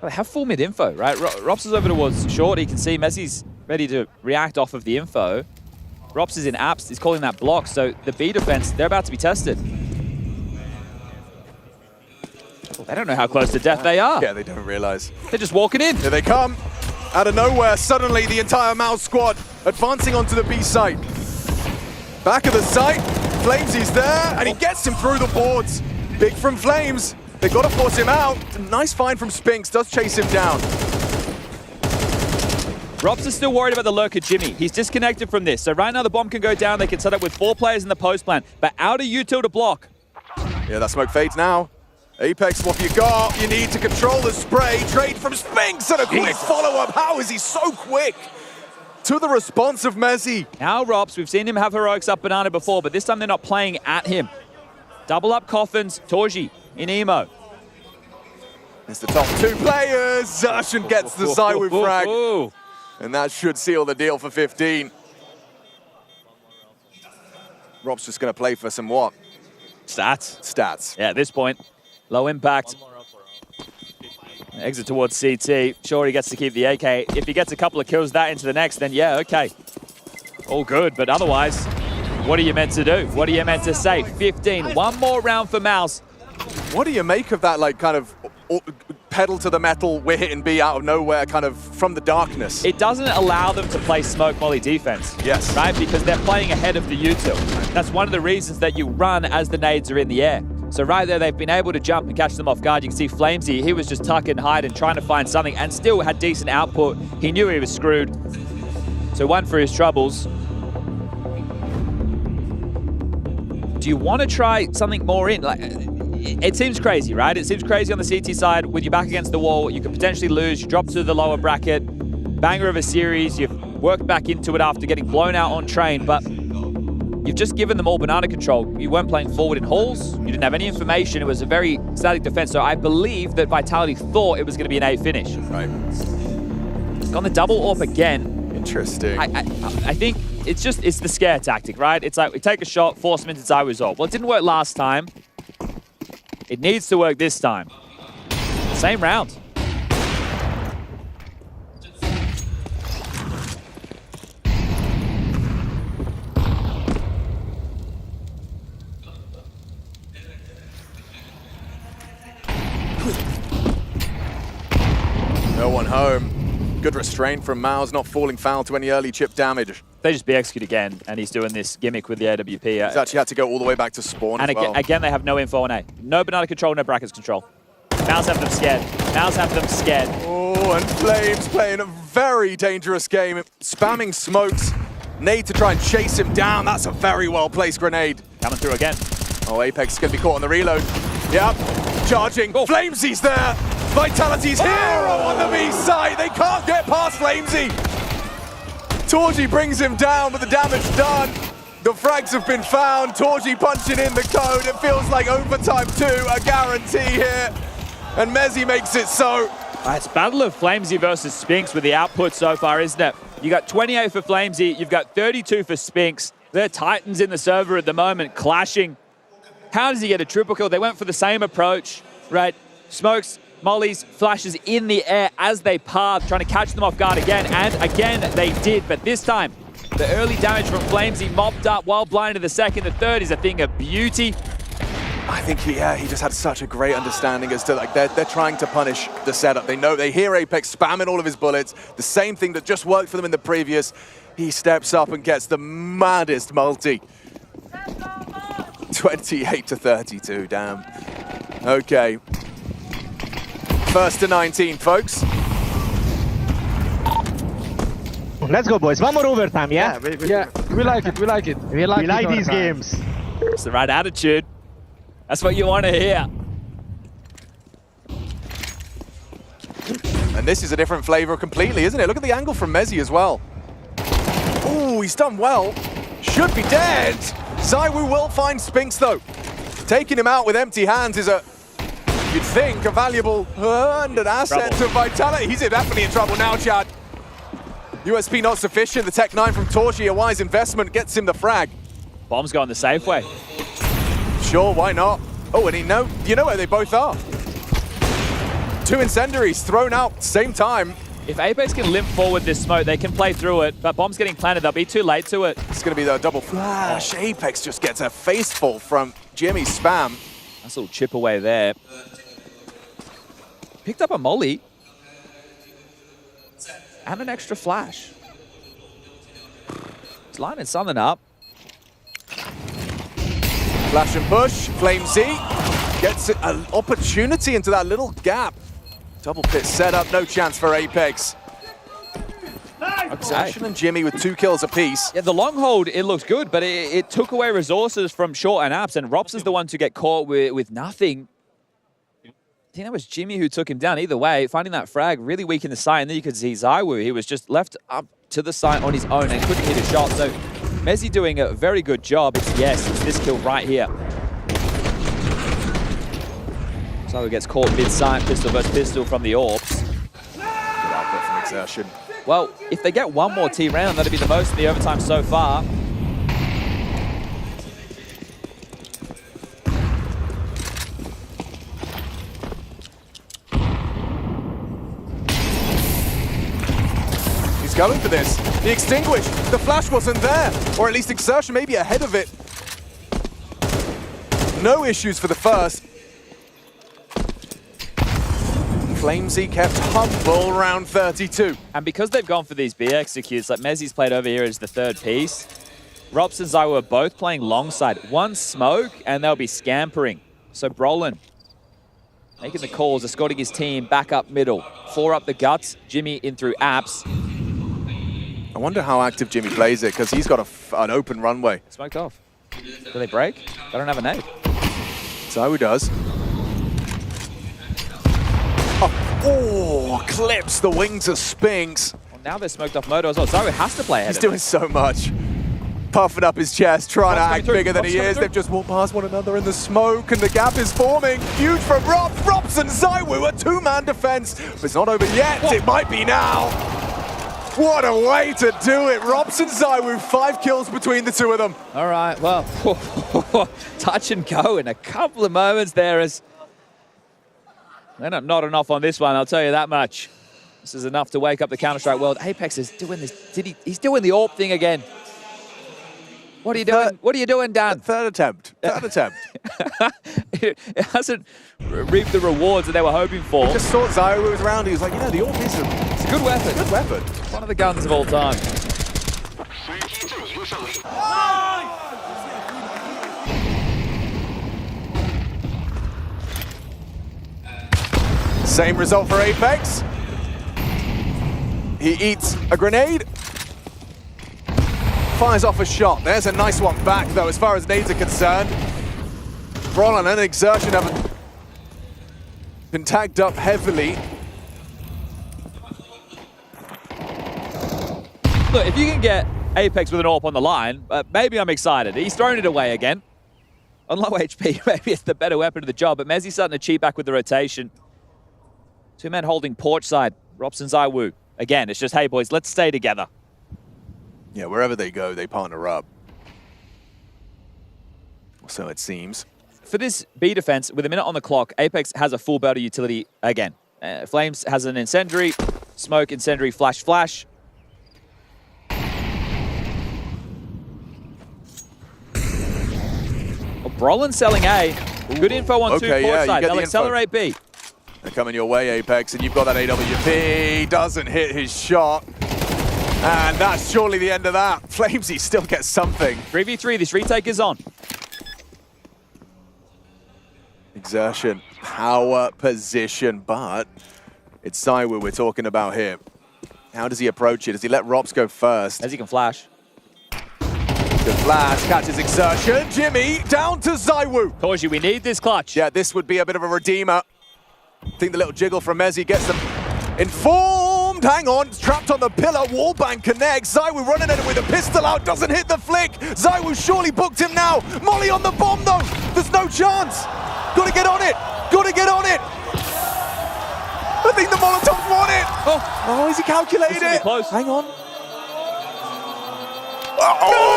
Speaker 6: They have full mid info, right? Rops is over towards short. He can see Messi's ready to react off of the info. Rops is in apps. He's calling that block. So the B defense, they're about to be tested. They don't know how close to death they are.
Speaker 3: Yeah, they don't realize.
Speaker 6: They're just walking in.
Speaker 3: Here they come. Out of nowhere, suddenly the entire Mouse squad advancing onto the B site. Back of the site, Flamesy's there, and he gets him through the boards. Big from Flames. They've got to force him out. Nice find from Spinks, does chase him down.
Speaker 6: Robs is still worried about the lurker Jimmy. He's disconnected from this. So right now the bomb can go down. They can set up with 4 players in the post plan. But out of util to block.
Speaker 3: Yeah, that smoke fades now. Apex, what have you got? You need to control the spray. Trade from Spinks and a quick follow-up. How is he so quick? To the response of Messi.
Speaker 6: Now Robs, we've seen him have heroics up Banana before, but this time they're not playing at him. Double up Coffins, Torji in emo.
Speaker 3: It's the top 2 players. Zershan gets the Zywoo frag. And that should seal the deal for 15. Rob's just going to play for some what?
Speaker 6: Stats.
Speaker 3: Stats.
Speaker 6: Yeah, at this point, low impact. Exit towards CT. Sure, he gets to keep the AK. If he gets a couple of kills that into the next, then yeah, okay. All good, but otherwise, what are you meant to do? What are you meant to say? 15, one more round for Mouse.
Speaker 3: What do you make of that, like, kind of pedal to the metal, we're hitting B out of nowhere, kind of from the darkness?
Speaker 6: It doesn't allow them to play smoke molly defense.
Speaker 3: Yes.
Speaker 6: Right? Because they're playing ahead of the util. That's one of the reasons that you run as the nades are in the air. So right there, they've been able to jump and catch them off guard. You can see Flamesy, he was just tuck and hide and trying to find something and still had decent output. He knew he was screwed. So one for his troubles. Do you want to try something more in? Like, it seems crazy, right? It seems crazy on the CT side. With your back against the wall, you could potentially lose. You drop to the lower bracket. Banger of a series. You've worked back into it after getting blown out on train, but you've just given them all banana control. You weren't playing forward in halls. You didn't have any information. It was a very static defense. So I believe that Vitality thought it was going to be an A finish.
Speaker 3: Right.
Speaker 6: Gone the double AWP again.
Speaker 3: Interesting.
Speaker 6: I think it's the scare tactic, right? It's like we take a shot, force them into Zywoo's ult. Well, it didn't work last time. It needs to work this time. Same round.
Speaker 3: No one home. Good restraint from Miles, not falling foul to any early chip damage.
Speaker 6: They just be-execute again, and he's doing this gimmick with the AWP.
Speaker 3: He's actually had to go all the way back to spawn
Speaker 6: and
Speaker 3: as well.
Speaker 6: again, they have no info on A. No banana control, no brackets control. Mouse have them scared. Mouse have them scared.
Speaker 3: Oh, and Flames playing a very dangerous game. Spamming smokes. Nade to try and chase him down. That's a very well-placed grenade.
Speaker 6: Coming through again.
Speaker 3: Oh, Apex is going to be caught on the reload. Yep, charging. Oh. Flamesy's there. Vitality's hero on the B side. They can't get past Flamesy. Torgy brings him down, but the damage done. The frags have been found. Torgy punching in the code. It feels like overtime 2, a guarantee here. And Mezzy makes it so.
Speaker 6: It's battle of Flamesy versus Spinks with the output so far, isn't it? You got 28 for Flamesy. You've got 32 for Spinks. They're titans in the server at the moment, clashing. How does he get a triple kill? They went for the same approach, right? Smokes, mollies, flashes in the air as they path, trying to catch them off guard again. And again, they did. But this time, the early damage from Flamesy mopped up while blinded the second. The third is a thing of beauty.
Speaker 3: I think he just had such a great understanding as to, like, they're trying to punish the setup. They hear Apex spamming all of his bullets, the same thing that just worked for them in the previous. He steps up and gets the maddest multi. 28 to 32, damn. Okay. First to 19, folks.
Speaker 12: Let's go, boys. One more overtime, yeah?
Speaker 11: Yeah, we like it, we like it.
Speaker 12: We like these games.
Speaker 6: It's the right attitude. That's what you want to hear.
Speaker 3: And this is a different flavor completely, isn't it? Look at the angle from Mezzy as well. Oh, he's done well. Should be dead. Zywoo will find Spinks, though. Taking him out with empty hands is you'd think, a valuable and an asset to Vitality. He's definitely in trouble now, Chad. USP not sufficient. The Tech 9 from Torchi, a wise investment, gets him the frag.
Speaker 6: Bomb's going the safe way.
Speaker 3: Sure, why not? Oh, and you know where they both are. 2 incendiaries thrown out same time.
Speaker 6: If Apex can limp forward this smoke, they can play through it, but Bomb's getting planted. They'll be too late to it.
Speaker 3: It's going to be the double flash. Apex just gets a faceful from Jimmy's spam.
Speaker 6: Nice little chip away there. Picked up a molly. And an extra flash. He's lining something up.
Speaker 3: Flash and push. Flamesy gets an opportunity into that little gap. Double pit setup, no chance for Apex. Obsession and Jimmy with 2 kills apiece.
Speaker 6: Yeah, the long hold, it looks good, but it took away resources from Short and Apps, and Rops is the one to get caught with nothing. I think that was Jimmy who took him down. Either way, finding that frag really weak in the site, and then you could see Zywoo. He was just left up to the site on his own and couldn't hit a shot. So Mezzy doing a very good job. It's this kill right here. Zywoo gets caught mid-site, pistol versus pistol from the Orbs.
Speaker 3: Good output from Exertion.
Speaker 6: Well, if they get one more T round, that'd be the most in the overtime so far.
Speaker 3: going for this. The extinguish, the flash wasn't there, or at least exertion maybe ahead of it. No issues for the first. Flamesy kept humble round 32.
Speaker 6: And because they've gone for these B executes, like Mezzi's played over here as the third piece, Rops and Zywoo are both playing long side. One smoke, and they'll be scampering. So Brolin making the calls, escorting his team back up middle. 4 up the guts, Jimmy in through apps.
Speaker 3: I wonder how active Jimmy plays it, because he's got an open runway.
Speaker 6: Smoked off. Do they break? They don't have a nade.
Speaker 3: Zywoo does. Oh, clips the wings of Spinks.
Speaker 6: Well, now they're smoked off Moto as well. Zywoo has to play ahead.
Speaker 3: He's doing so much. Puffing up his chest, trying to act bigger than he is. They've just walked past one another in the smoke, and the gap is forming. Huge from Rops. Rops and Zywoo, a 2-man defense. But it's not over yet. It might be now. What a way to do it. Rops and Zywoo, 5 kills between the two of them.
Speaker 6: All right, well, touch and go in a couple of moments there as they're not nodding off on this one, I'll tell you that much. This is enough to wake up the Counter-Strike world. Apex is doing this. He's doing the AWP thing again. What are you doing? What are you doing, Dan?
Speaker 3: Third attempt.
Speaker 6: It hasn't reaped the rewards that they were hoping for.
Speaker 3: He just saw Zywoo was around. He was like, you know, the AWP is
Speaker 6: it's a good weapon.
Speaker 3: Good weapon.
Speaker 6: One of the guns of all time.
Speaker 3: Same result for Apex. He eats a grenade. Fires off a shot. There's a nice one back, though, as far as nades are concerned. Brolin and Exertion have been tagged up heavily.
Speaker 6: Look, if you can get Apex with an AWP on the line, maybe I'm excited. He's thrown it away again. On low HP, maybe it's the better weapon of the job, but Mezzi's starting to cheat back with the rotation. 2 men holding porch side, Rops and Zywoo. Again, it's just, hey, boys, let's stay together.
Speaker 3: Yeah, wherever they go, they partner up. So it seems.
Speaker 6: For this B defense, with a minute on the clock, Apex has a full belter utility again. Flames has an incendiary, smoke, incendiary, flash, flash. Brolin selling A. Good info on 2 porch side. They'll accelerate B.
Speaker 3: They're coming your way, Apex, and you've got that AWP. Doesn't hit his shot. And that's surely the end of that. Flamesy still gets something.
Speaker 6: 3v3, this retake is on.
Speaker 3: Exertion, power, position, but it's Zywoo we're talking about here. How does he approach it? Does he let Rops go first?
Speaker 6: As he can flash.
Speaker 3: The flash catches Exertion. Jimmy down to Zywoo.
Speaker 6: Told you we need this clutch.
Speaker 3: Yeah, this would be a bit of a redeemer. I think the little jiggle from Mezzi gets them informed. Hang on, trapped on the pillar. Wallbang connects. Zywoo running at it with a pistol out. Doesn't hit the flick. Zywoo surely booked him now. Molly on the bomb though. There's no chance. Got to get on it. Got to get on it. I think the Molotovs want it. Oh, is he calculated it?
Speaker 6: Close.
Speaker 3: Hang on. Oh,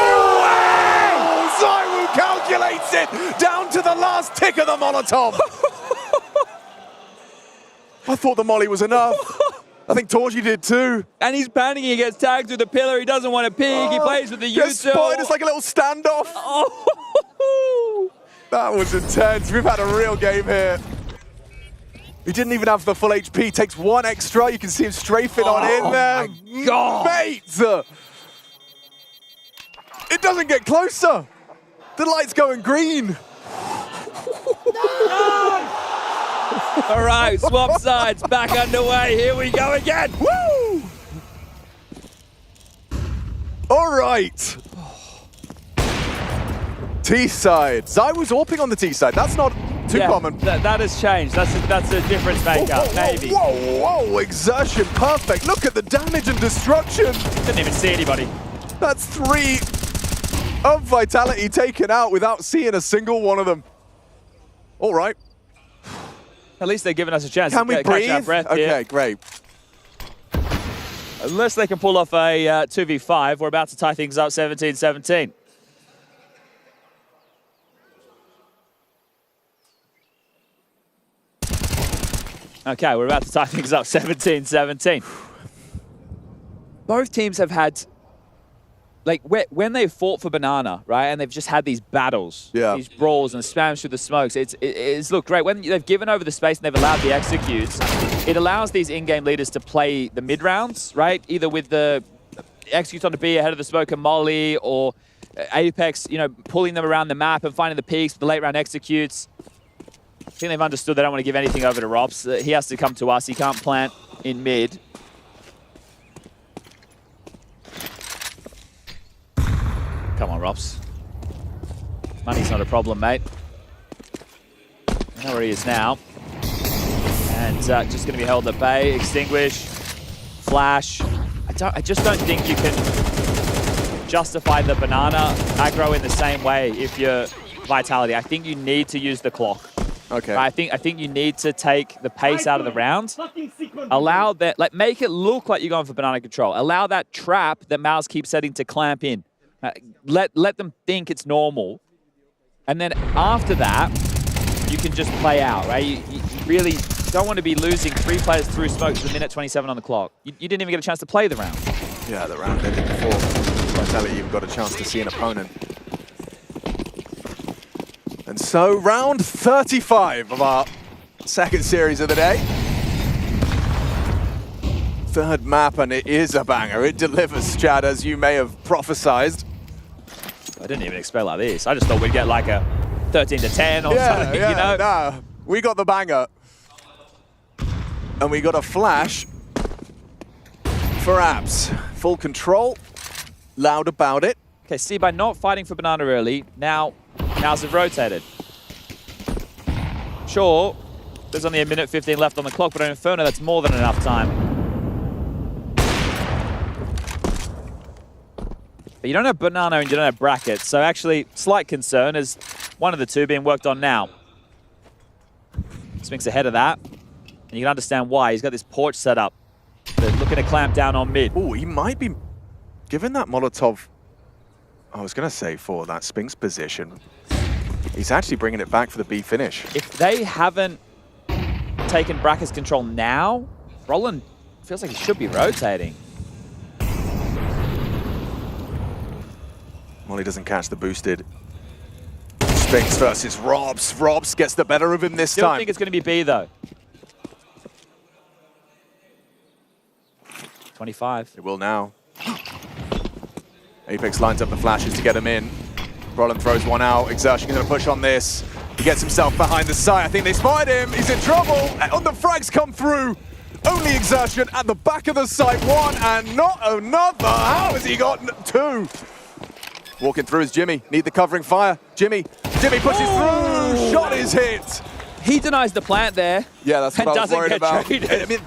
Speaker 3: Zywoo calculates it down to the last tick of the Molotov. I thought the molly was enough. I think Torji did too.
Speaker 6: And he's panicking. He gets tagged through the pillar. He doesn't want to peek. He plays with the util.
Speaker 3: It's like a little standoff.
Speaker 6: Oh.
Speaker 3: That was intense. We've had a real game here. He didn't even have the full HP. Takes one extra. You can see him strafing on in there.
Speaker 6: My God.
Speaker 3: Mate! It doesn't get closer. The light's going green.
Speaker 6: All right, swap sides back underway. Here we go again.
Speaker 3: Woo! All right. T side. Zywoo's AWPing on the T side. That's not too common.
Speaker 6: That has changed. That's a difference maker, maybe.
Speaker 3: Whoa, Exertion, perfect. Look at the damage and destruction.
Speaker 6: Didn't even see anybody.
Speaker 3: That's 3 of Vitality taken out without seeing a single one of them. All right.
Speaker 6: At least they're giving us a chance
Speaker 3: to
Speaker 6: catch our breath
Speaker 3: here.
Speaker 6: here.
Speaker 3: Okay, great.
Speaker 6: Unless they can pull off a 2v5, we're about to tie things up 17-17. Okay, we're about to tie things up 17-17. both teams have had, like, when they've fought for Banana, right, and they've just had these battles, these brawls and spams through the smokes, it's looked great. When they've given over the space and they've allowed the executes, it allows these in-game leaders to play the mid-rounds, right, either with the executes on the B ahead of the smoke and molly, or Apex, you know, pulling them around the map and finding the peaks, the late-round executes. I think they've understood they don't want to give anything over to Robs. He has to come to us. He can't plant in mid. Come on, Robs. Money's not a problem, mate. I know where he is now. And just going to be held at bay. Extinguish. Flash. I just don't think you can justify the Banana aggro in the same way if you're Vitality. I think you need to use the clock.
Speaker 3: Okay.
Speaker 6: I think you need to take the pace out of the round. Allow that, like, make it look like you're going for Banana control. Allow that trap that Mouse keeps setting to clamp in. Let them think it's normal. And then after that, you can just play out, right? You really don't want to be losing 3 players through smokes with a minute 27 on the clock. You didn't even get a chance to play the round.
Speaker 3: Yeah, the round ended before Vitality even got a chance to see an opponent. And so, round 35 of our second series of the day. Third map, and it is a banger. It delivers, Chad, as you may have prophesized.
Speaker 6: I didn't even expect like this. I just thought we'd get like a 13 to 10 or something, you know?
Speaker 3: No, we got the banger. And we got a flash for Abs. Full control, loud about it.
Speaker 6: Okay, see, by not fighting for Banana early, now's have rotated. Sure, there's only a minute 15 left on the clock, but on Inferno, that's more than enough time. But you don't have Banana and you don't have Bracket, so actually, slight concern is one of the two being worked on now. Spinks ahead of that, and you can understand why. He's got this porch set up. They're looking to clamp down on mid.
Speaker 3: Oh, he might be given that Molotov. I was going to say for that Spinks position. He's actually bringing it back for the B finish.
Speaker 6: If they haven't taken Bracket's control now, Roland feels like he should be rotating.
Speaker 3: Molly doesn't catch the boosted. Spinks versus Robs. Robs gets the better of him this time.
Speaker 6: I don't think it's going to be B, though. 25.
Speaker 3: It will now. Apex lines up the flashes to get him in. Roland throws one out. Exertion going to push on this. He gets himself behind the site. I think they spotted him. He's in trouble. And the frags come through. Only Exertion at the back of the site. One and not another. How has he got two? Walking through is Jimmy. Need the covering fire. Jimmy pushes through. Shot is hit.
Speaker 6: He denies the plant there.
Speaker 3: Yeah, that's what I was worried about. I mean,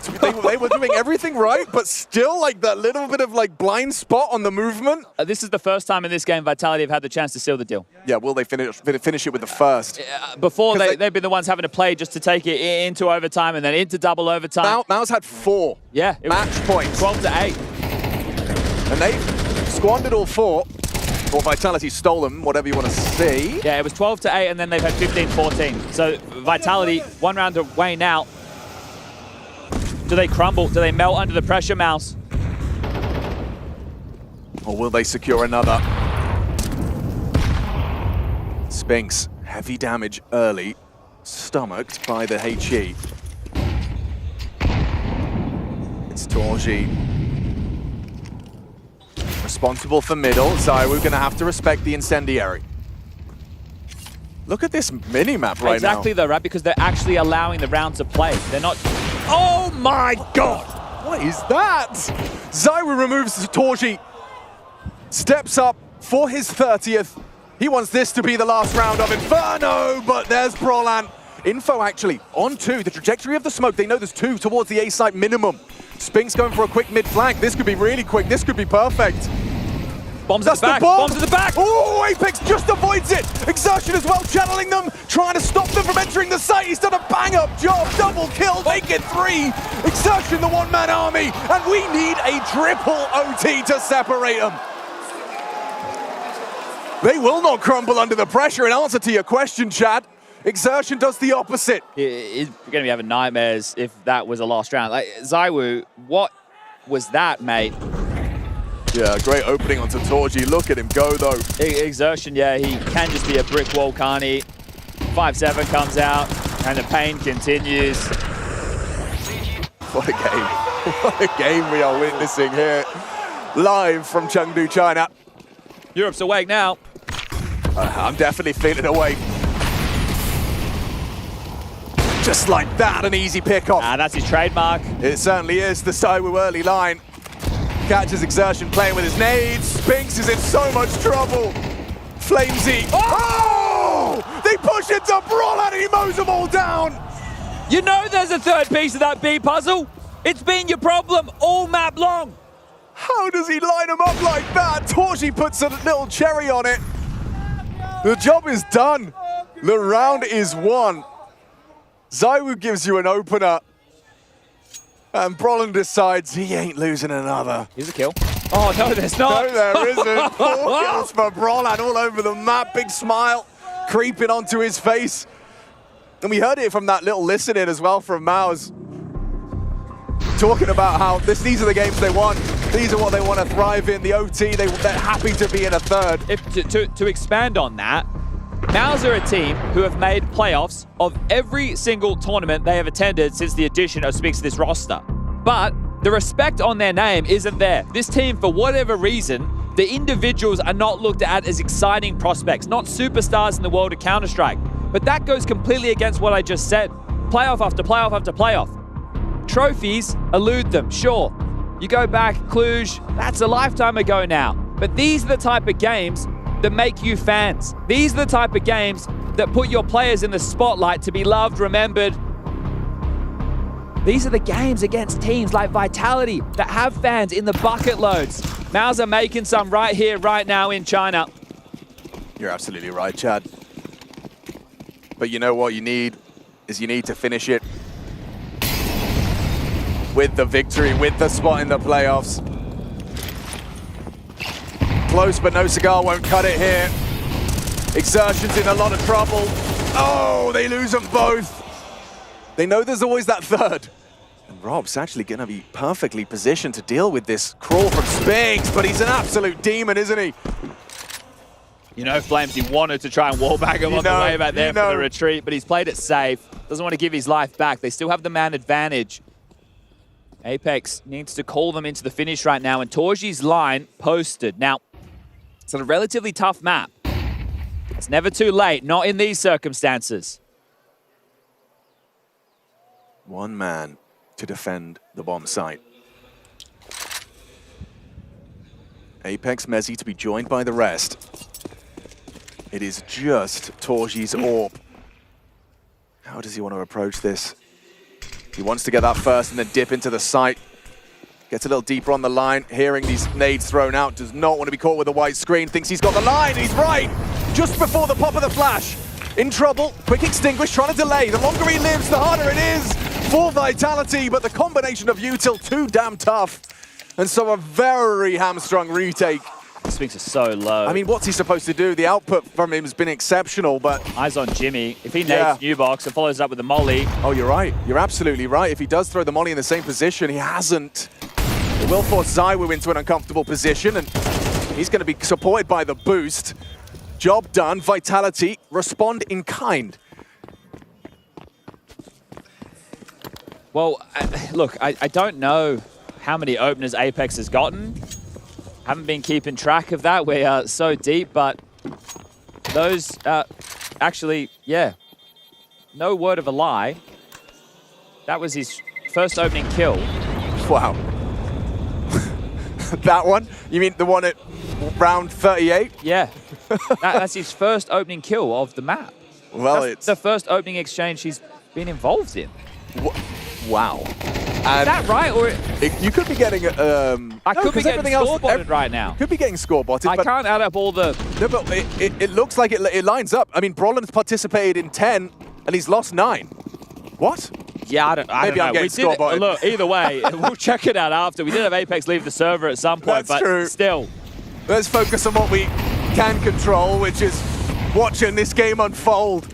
Speaker 3: they were doing everything right, but still, like, that little bit of, like, blind spot on the movement.
Speaker 6: This is the first time in this game Vitality have had the chance to seal the deal.
Speaker 3: Yeah, will they finish it with the first?
Speaker 6: Before, they've been the ones having to play just to take it into overtime and then into double overtime.
Speaker 3: Mao's had 4 match points.
Speaker 6: 12 to 8.
Speaker 3: And they squandered all 4. Or Vitality stole them, whatever you want to see.
Speaker 6: Yeah, it was 12 to 8, and then they've had 15-14. So Vitality, 1 round away now. Do they crumble? Do they melt under the pressure, Mouse?
Speaker 3: Or will they secure another? Spinks, heavy damage early, stomached by the HE. It's Torji. Responsible for middle, so we're going to have to respect the incendiary. Look at this mini-map right now.
Speaker 6: Exactly, though, right? Because they're actually allowing the round to play. They're not... Oh, my God!
Speaker 3: What is that? Zywu removes Torji. Steps up for his 30th. He wants this to be the last round of Inferno, but there's Prolan. Info, actually, on 2. The trajectory of the smoke, they know there's 2 towards the A site minimum. Spinks going for a quick mid-flank. This could be really quick. This could be perfect.
Speaker 6: Bombs at the back. Bombs at the back.
Speaker 3: Oh, Apex just avoids it. Exertion as well, channeling them, trying to stop them from entering the site. He's done a bang-up job. Double kill, make it 3. Exertion, the one-man army. And we need a triple OT to separate them. They will not crumble under the pressure. In answer to your question, Chad, Exertion does the opposite.
Speaker 6: He's going to be having nightmares if that was a last round. Like, Zywu, what was that, mate?
Speaker 3: Yeah, great opening onto Torji. Look at him go, though.
Speaker 6: Exertion, yeah, he can just be a brick wall, can't he? 5-7 comes out, and the pain continues.
Speaker 3: What a game. What a game we are witnessing here. Live from Chengdu, China.
Speaker 6: Europe's awake now.
Speaker 3: I'm definitely feeling awake. Just like that, an easy pickoff.
Speaker 6: That's his trademark.
Speaker 3: It certainly is, the Zywoo early line. Catches Exertion playing with his nades. Spinks is in so much trouble. Flamesy. Oh! They push it to Brollan and he mows them all down.
Speaker 6: You know there's a third piece of that B puzzle. It's been your problem all map long.
Speaker 3: How does he line them up like that? Torji puts a little cherry on it. The job is done. The round is won. Zywoo gives you an opener. And Brollan decides he ain't losing another.
Speaker 6: Here's a kill. Oh, no, there's not.
Speaker 3: No, there isn't. 4 kills for Brollan all over the map. Big smile creeping onto his face. And we heard it from that little listen-in as well from Maus. Talking about how these are the games they want. These are what they want to thrive in. The OT, they're happy to be in a third.
Speaker 6: To expand on that, Maus are a team who have made playoffs of every single tournament they have attended since the addition of Spinks to this roster. But the respect on their name isn't there. This team, for whatever reason, the individuals are not looked at as exciting prospects, not superstars in the world of Counter-Strike. But that goes completely against what I just said. Playoff after playoff after playoff. Trophies elude them, sure. You go back, Cluj, that's a lifetime ago now. But these are the type of games that make you fans. These are the type of games that put your players in the spotlight to be loved, remembered. These are the games against teams like Vitality that have fans in the bucket loads. Maus are making some right here, right now in China.
Speaker 3: You're absolutely right, Chad. But you know what you need is you need to finish it with the victory, with the spot in the playoffs. Close, but no cigar won't cut it here. Exertion's in a lot of trouble. Oh, they lose them both. They know there's always that third. And Rob's actually going to be perfectly positioned to deal with this crawl from Spinks, but he's an absolute demon, isn't he?
Speaker 6: You know, Flames, he wanted to try and wallbang him on the way back there for the retreat, but he's played it safe. Doesn't want to give his life back. They still have the man advantage. Apex needs to call them into the finish right now, and Torji's line posted. Now, it's a relatively tough map. It's never too late, not in these circumstances.
Speaker 3: One man to defend the bomb site. Apex Mezzi to be joined by the rest. It is just Torji's AWP. How does he want to approach this? He wants to get that first and then dip into the site. Gets a little deeper on the line, hearing these nades thrown out, does not want to be caught with a white screen, thinks he's got the line, he's right! Just before the pop of the flash. In trouble, quick extinguish, trying to delay. The longer he lives, the harder it is for Vitality, but the combination of util too damn tough. And so a very hamstrung retake.
Speaker 6: Spinks is so low.
Speaker 3: I mean, what's he supposed to do? The output from him has been exceptional, but...
Speaker 6: Eyes on Jimmy. If he nades new box and follows up with the molly...
Speaker 3: Oh, you're right. You're absolutely right. If he does throw the molly in the same position, he hasn't. It will force Zywoo into an uncomfortable position, and he's going to be supported by the boost. Job done. Vitality, respond in kind.
Speaker 6: Well, look, I don't know how many openers Apex has gotten. Haven't been keeping track of that. We are so deep, but those, actually, yeah, no word of a lie. That was his first opening kill.
Speaker 3: Wow. That one? You mean the one at round 38?
Speaker 6: Yeah. That's his first opening kill of the map.
Speaker 3: Well,
Speaker 6: that's the first opening exchange he's been involved in.
Speaker 3: Wow.
Speaker 6: Is that right? Or
Speaker 3: you could be getting
Speaker 6: I could be getting score-botted right now.
Speaker 3: Could be getting score-botted.
Speaker 6: I can't add up all the...
Speaker 3: No, but it looks like it lines up. I mean, Brollan's participated in 10, and he's lost 9. What?
Speaker 6: Yeah, I don't know.
Speaker 3: Maybe I'm getting score-botted.
Speaker 6: Look, either way, we'll check it out after. We did have Apex leave the server at some point,
Speaker 3: That's true.
Speaker 6: Still.
Speaker 3: Let's focus on what we can control, which is watching this game unfold.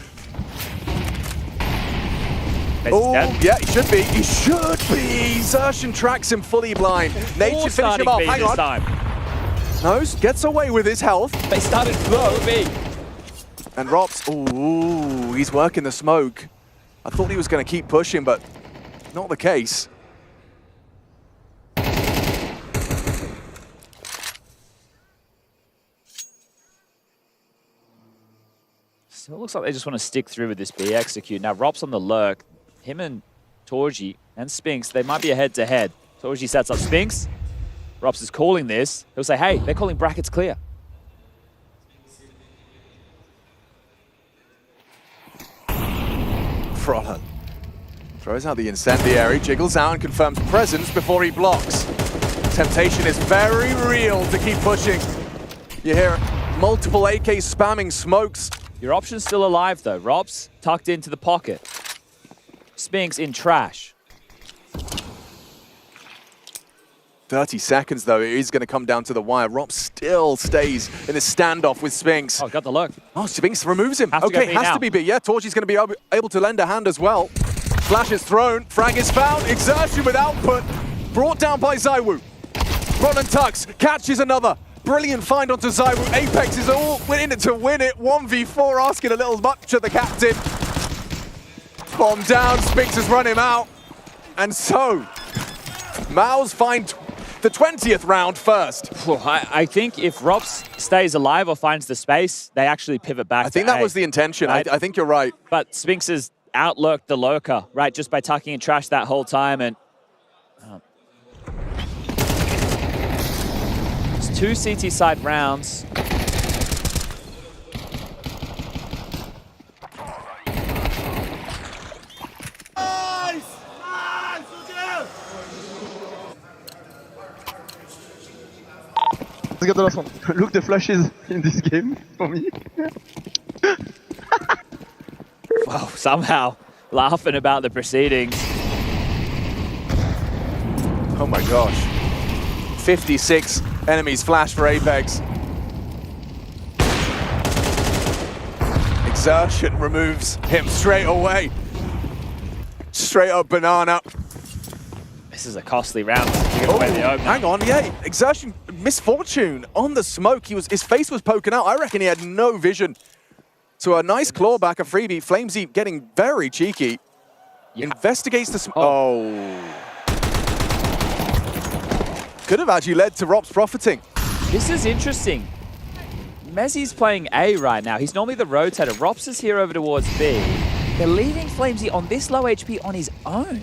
Speaker 3: Oh, yeah, he should be. He should be. Xertion tracks him fully blind. Nate should finish him off. Hang on. Knows, gets away with his health.
Speaker 6: They started low B.
Speaker 3: And Rops, ooh, he's working the smoke. I thought he was going to keep pushing, but not the case.
Speaker 6: Still looks like they just want to stick through with this B execute. Now, Rops on the lurk. Him and Torji and Spinks, they might be a head-to-head. Torji sets up Spinks. Rops is calling this. He'll say, hey, they're calling brackets clear.
Speaker 3: Frollen throws out the incendiary, jiggles out and confirms presence before he blocks. Temptation is very real to keep pushing. You hear multiple AK spamming smokes.
Speaker 6: Your option's still alive, though. Rops tucked into the pocket. Spinks in trash.
Speaker 3: 30 seconds, though. It is going to come down to the wire. Rops still stays in a standoff with Spinks.
Speaker 6: Oh, got the look.
Speaker 3: Oh, Spinks removes him.
Speaker 6: Has to go
Speaker 3: okay,
Speaker 6: B
Speaker 3: has
Speaker 6: now.
Speaker 3: to be B. Yeah, Torchi's going to be able to lend a hand as well. Flash is thrown. Frag is found. Exertion with output. Brought down by Zywoo. Roland tucks. Catches another. Brilliant find onto Zywoo. Apex is all in it to win it. 1v4, asking a little much of the captain. Bomb down. Spinks has run him out. And so, Maus find the 20th round first.
Speaker 6: I think if Rops stays alive or finds the space, they actually pivot back.
Speaker 3: I think that was the intention.
Speaker 6: Right?
Speaker 3: I think you're right.
Speaker 6: But Spinks has outlurked the lurker, right? Just by tucking in trash that whole time. And it's 2 CT side rounds.
Speaker 11: Let's get the last one. Look, the flashes in this game for me.
Speaker 6: Wow, somehow laughing about the proceedings.
Speaker 3: Oh my gosh. 56 enemies flash for Apex. Exertion removes him straight away. Straight up banana.
Speaker 6: This is a costly round.
Speaker 3: Hang on, yeah. Exertion, misfortune on the smoke. His face was poking out. I reckon he had no vision. So a nice clawback, a freebie. Flamesy getting very cheeky. Yeah. Investigates the Could have actually led to Rops profiting.
Speaker 6: This is interesting. Mezzy's playing A right now. He's normally the rotator. Rops is here over towards B. They're leaving Flamesy on this low HP on his own.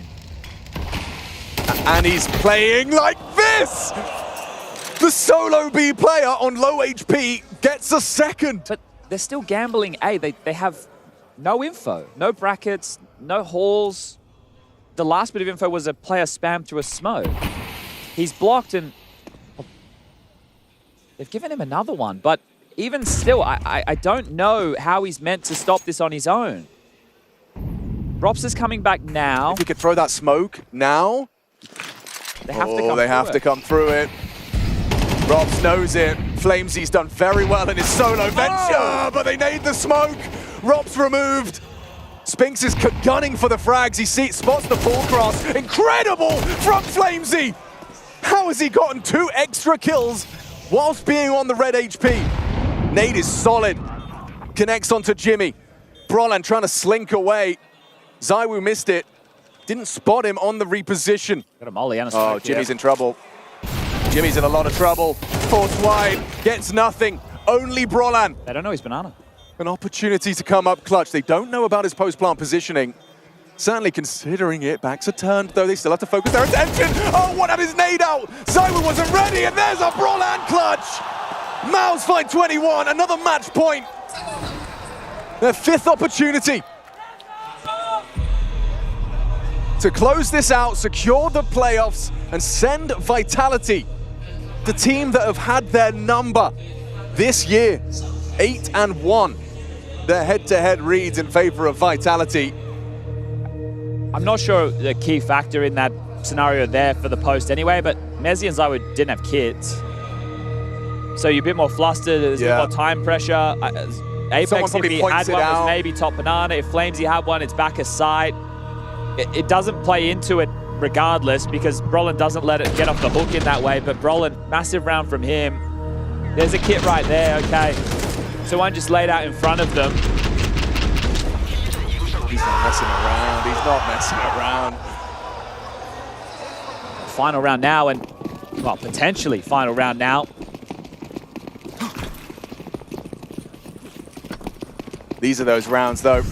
Speaker 3: And he's playing like this! The solo B player on low HP gets a second.
Speaker 6: But they're still gambling A. They have no info, no brackets, no halls. The last bit of info was a player spammed through a smoke. He's blocked and they've given him another one. But even still, I don't know how he's meant to stop this on his own. Rops is coming back now.
Speaker 3: If he could throw that smoke now.
Speaker 6: They have
Speaker 3: to come through it. Rops knows it. Flamesy's done very well in his solo venture, but they need the smoke. Rops removed. Spinks is gunning for the frags. He spots the full cross. Incredible from Flamesy. How has he gotten 2 extra kills whilst being on the red HP? Nade is solid. Connects onto Jimmy. Brolan trying to slink away. Zywoo missed it. Didn't spot him on the reposition.
Speaker 6: Got a molly and a smoke.
Speaker 3: Oh, Jimmy's in trouble. Jimmy's in a lot of trouble. Forced wide, gets nothing. Only Brolan.
Speaker 6: They don't know he's banana.
Speaker 3: An opportunity to come up clutch. They don't know about his post-plant positioning. Certainly considering it. Backs are turned, though. They still have to focus their attention. Oh, what had his nade out? Zywoo wasn't ready, and there's a Brolan clutch. Maus find 21, another match point. Their 5th opportunity to close this out, secure the playoffs, and send Vitality, the team that have had their number this year, 8-1. Their head-to-head reads in favor of Vitality.
Speaker 6: I'm not sure the key factor in that scenario there for the post anyway, but Mezzy and Zywoo didn't have kits. So you're a bit more flustered, there's a bit more time pressure. Apex, if he had one, was maybe top banana. If Flamesy had one, it's back a sight. It doesn't play into it regardless because Brolan doesn't let it get off the hook in that way, but Brolan, massive round from him. There's a kit right there, okay. So one just laid out in front of them.
Speaker 3: He's not messing around. He's not messing around.
Speaker 6: Final round now, and, well, potentially final round now.
Speaker 3: These are those rounds, though.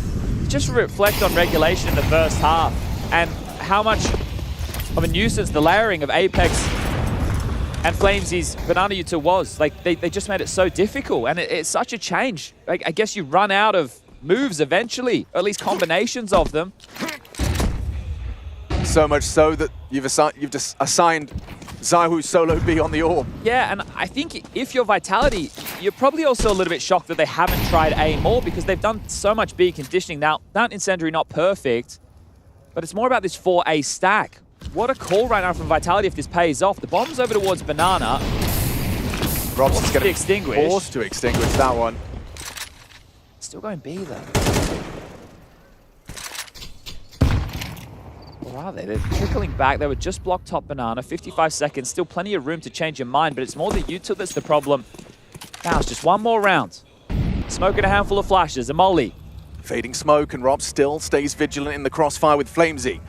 Speaker 6: Just reflect on regulation in the first half and how much of a nuisance the layering of Apex and Flamesy's Banana U2 was. Like, they just made it so difficult, and it's such a change. Like, I guess you run out of moves eventually, or at least combinations of them.
Speaker 3: So much so that you've just assigned Zaihu solo B on the orb.
Speaker 6: Yeah, and I think if you're Vitality, you're probably also a little bit shocked that they haven't tried A more, because they've done so much B conditioning. Now, Mount Incendiary not perfect, but it's more about this 4A stack. What a call right now from Vitality if this pays off. The bomb's over towards Banana.
Speaker 3: Robson's going to be
Speaker 6: extinguished.
Speaker 3: Forced to extinguish that one.
Speaker 6: Still going B though. Or are they? They're trickling back. They were just blocked top Banana. 55 seconds. Still plenty of room to change your mind, but it's more the U2 that's the problem. Now it's just one more round. Smoke and a handful of flashes. A molly.
Speaker 3: Fading smoke, and Rob still stays vigilant in the crossfire with Flamesy.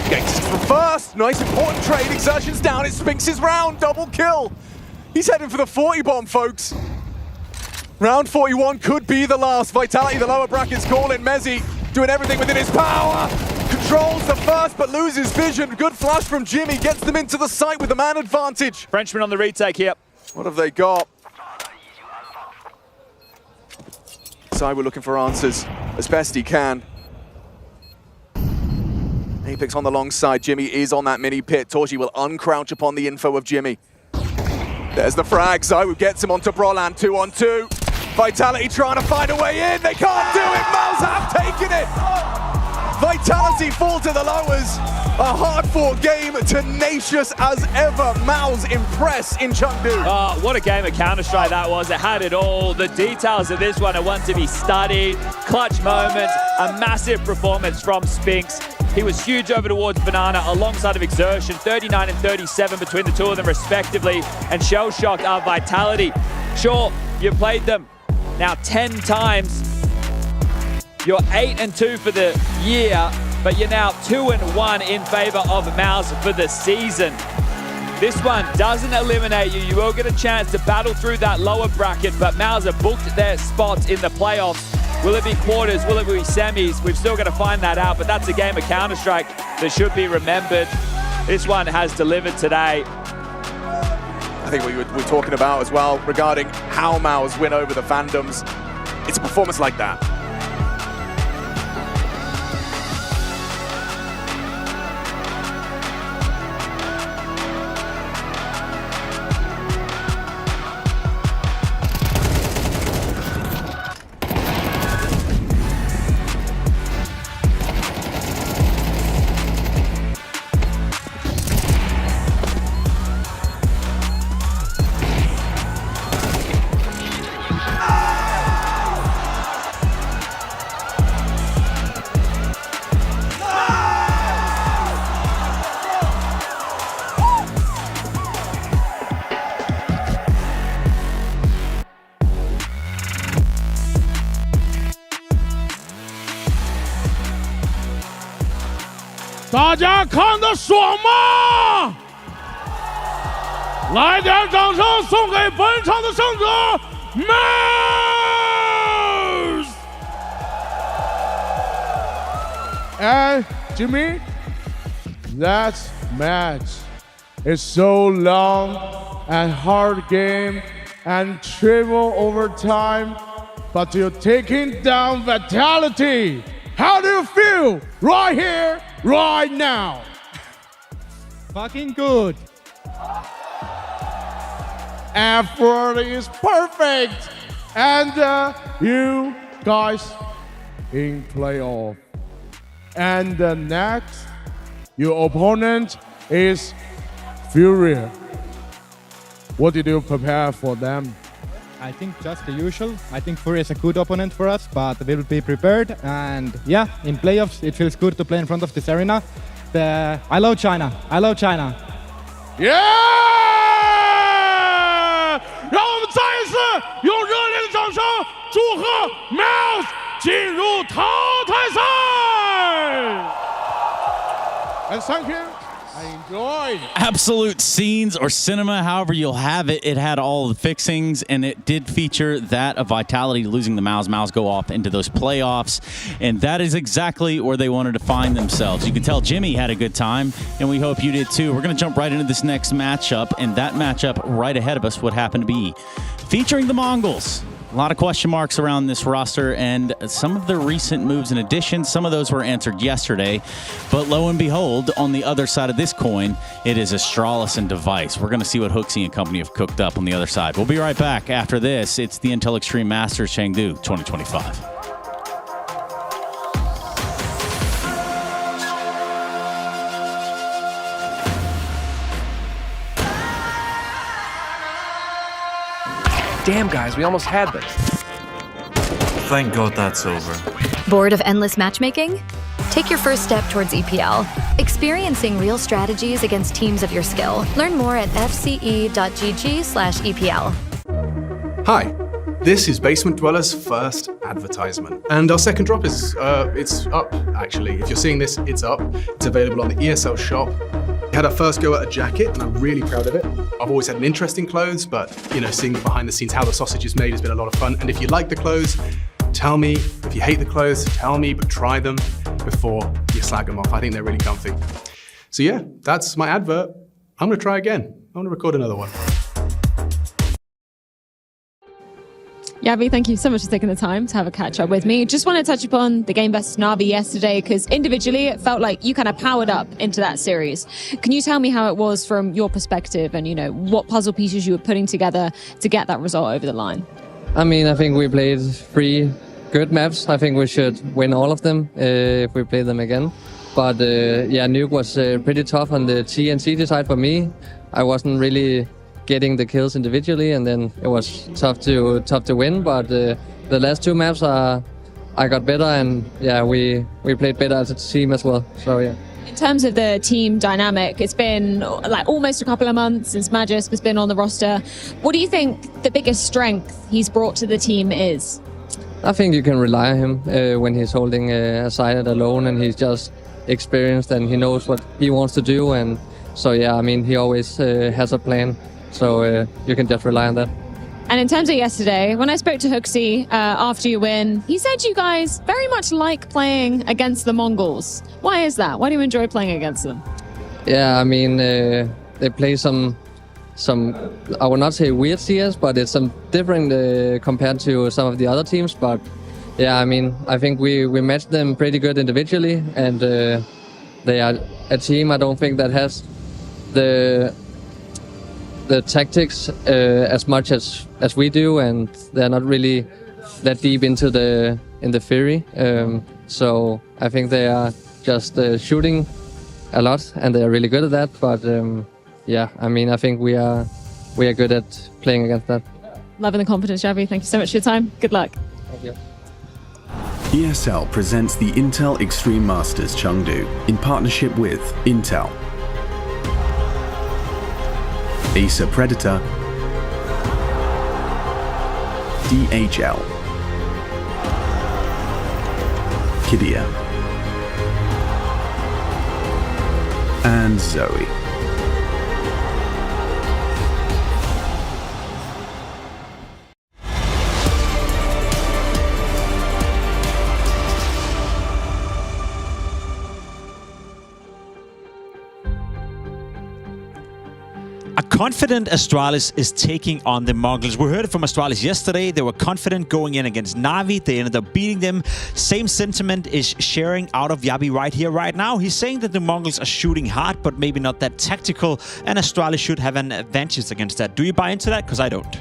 Speaker 3: Gangsters from first. Nice important trade. Exertion's down. It's Spinks' round. Double kill. He's heading for the 40 bomb, folks. Round 41 could be the last. Vitality, the lower brackets call in. Mezzi doing everything within his power. Controls the first, but loses vision. Good flash from Jimmy. Gets them into the site with the man advantage.
Speaker 6: Frenchman on the retake here.
Speaker 3: What have they got? Sai, we're looking for answers as best he can. Apex on the long side. Jimmy is on that mini pit. Torji will uncrouch upon the info of Jimmy. There's the frag. Zaiwu gets him onto Brolan. 2-on-2. Vitality trying to find a way in. They can't do it. Mouse have taken it. Vitality fall to the lowers. A hard-fought game, tenacious as ever. Mouse impress in Chengdu.
Speaker 6: Oh, what a game of Counter-Strike that was. It had it all. The details of this one are one to be studied. Clutch moments, a massive performance from Spinks. He was huge over towards Banana alongside of Exertion, 39 and 37 between the two of them respectively, and shell-shocked our Vitality. Sure, you played them now 10 times. You're 8-2 for the year, but you're now 2-1 in favor of Mouse for the season. This one doesn't eliminate you. You will get a chance to battle through that lower bracket, but Mouse have booked their spots in the playoffs. Will it be quarters? Will it be semis? We've still got to find that out, but that's a game of Counter-Strike that should be remembered. This one has delivered today.
Speaker 3: I think we were talking about as well regarding how Mouse win over the fandoms. It's a performance like that.
Speaker 2: 大家看得爽吗？来点掌声送给本场的胜者 Mouse！ And Jimmy, that match is so long and hard game and triple overtime, but you're taking down Vitality. How do you feel right here, right now?
Speaker 12: Fucking good.
Speaker 2: Effort is perfect. And you guys in playoff. And next, your opponent is Fury. What did you prepare for them?
Speaker 12: I think just the usual. I think Fury is a good opponent for us, but we will be prepared. And yeah, in playoffs, it feels good to play in front of this arena. I love China. I love China.
Speaker 2: 耶！让我们再一次用热烈的掌声祝贺 Miles 进入淘汰赛。And thank you. I enjoyed.
Speaker 21: Absolute scenes or cinema, however you'll have it. It had all the fixings, and it did feature that of Vitality losing the Mouse. Mouse go off into those playoffs, and that is exactly where they wanted to find themselves. You can tell Jimmy had a good time, and we hope you did too. We're going to jump right into this next matchup, and that matchup right ahead of us would happen to be featuring the Mongols. A lot of question marks around this roster and some of the recent moves and additions. Some of those were answered yesterday, but lo and behold, on the other side of this coin, it is Astralis and Device. We're going to see what Hooksy and company have cooked up on the other side. We'll be right back after this. It's the Intel Extreme Masters Chengdu 2025.
Speaker 1: Damn, guys, we almost had this.
Speaker 5: Thank God that's over.
Speaker 23: Bored of endless matchmaking? Take your first step towards EPL, experiencing real strategies against teams of your skill. Learn more at fce.gg/EPL.
Speaker 13: Hi, this is Basement Dweller's first advertisement. And our second drop is, it's up, actually. If you're seeing this, it's up. It's available on the ESL shop. We had our first go at a jacket, and I'm really proud of it. I've always had an interest in clothes, but, you know, seeing behind the scenes how the sausage is made has been a lot of fun. And if you like the clothes, tell me. If you hate the clothes, tell me, but try them before you slag them off. I think they're really comfy. So yeah, that's my advert. I'm gonna try again. I'm gonna record another one.
Speaker 4: Yavi, thank you so much for taking the time to have a catch up with me. Just want to touch upon the game versus Na'Vi yesterday, because individually it felt like you kind of powered up into that series. Can you tell me how it was from your perspective and, you know, what puzzle pieces you were putting together to get that result over the line?
Speaker 7: I mean, I think we played 3 good maps. I think we should win all of them if we play them again. But yeah, Nuke was pretty tough on the T and CT side for me. I wasn't really getting the kills individually, and then it was tough to win. But the last 2 maps I got better, and yeah, we played better as a team as well. So yeah.
Speaker 4: In terms of the team dynamic, it's been like almost a couple of months since Majus has been on the roster. What do you think the biggest strength he's brought to the team is?
Speaker 7: I think you can rely on him when he's holding a side alone, and he's just experienced and he knows what he wants to do. And so yeah, I mean, he always has a plan. So you can just rely on that.
Speaker 4: And in terms of yesterday, when I spoke to Hooksy after you win, he said you guys very much like playing against the Mongols. Why is that? Why do you enjoy playing against them?
Speaker 7: Yeah, I mean, they play some, I would not say weird CS, but it's some different compared to some of the other teams. But yeah, I mean, I think we matched them pretty good individually, and they are a team I don't think that has the tactics as much as we do, and they're not really that deep into the theory. So I think they are just shooting a lot, and they are really good at that. But yeah, I mean, I think we are good at playing against that.
Speaker 4: Loving the confidence, Javi. Thank you so much for your time. Good luck.
Speaker 7: Thank you.
Speaker 8: ESL presents the Intel Extreme Masters Chengdu in partnership with Intel, Acer Predator, DHL, Kidia, and Zoe.
Speaker 9: A confident Astralis is taking on the Mongols. We heard it from Astralis yesterday. They were confident going in against Na'Vi. They ended up beating them. Same sentiment is sharing out of Yabi right here, right now. He's saying that the Mongols are shooting hard, but maybe not that tactical, and Astralis should have an advantage against that. Do you buy into that? Because I don't.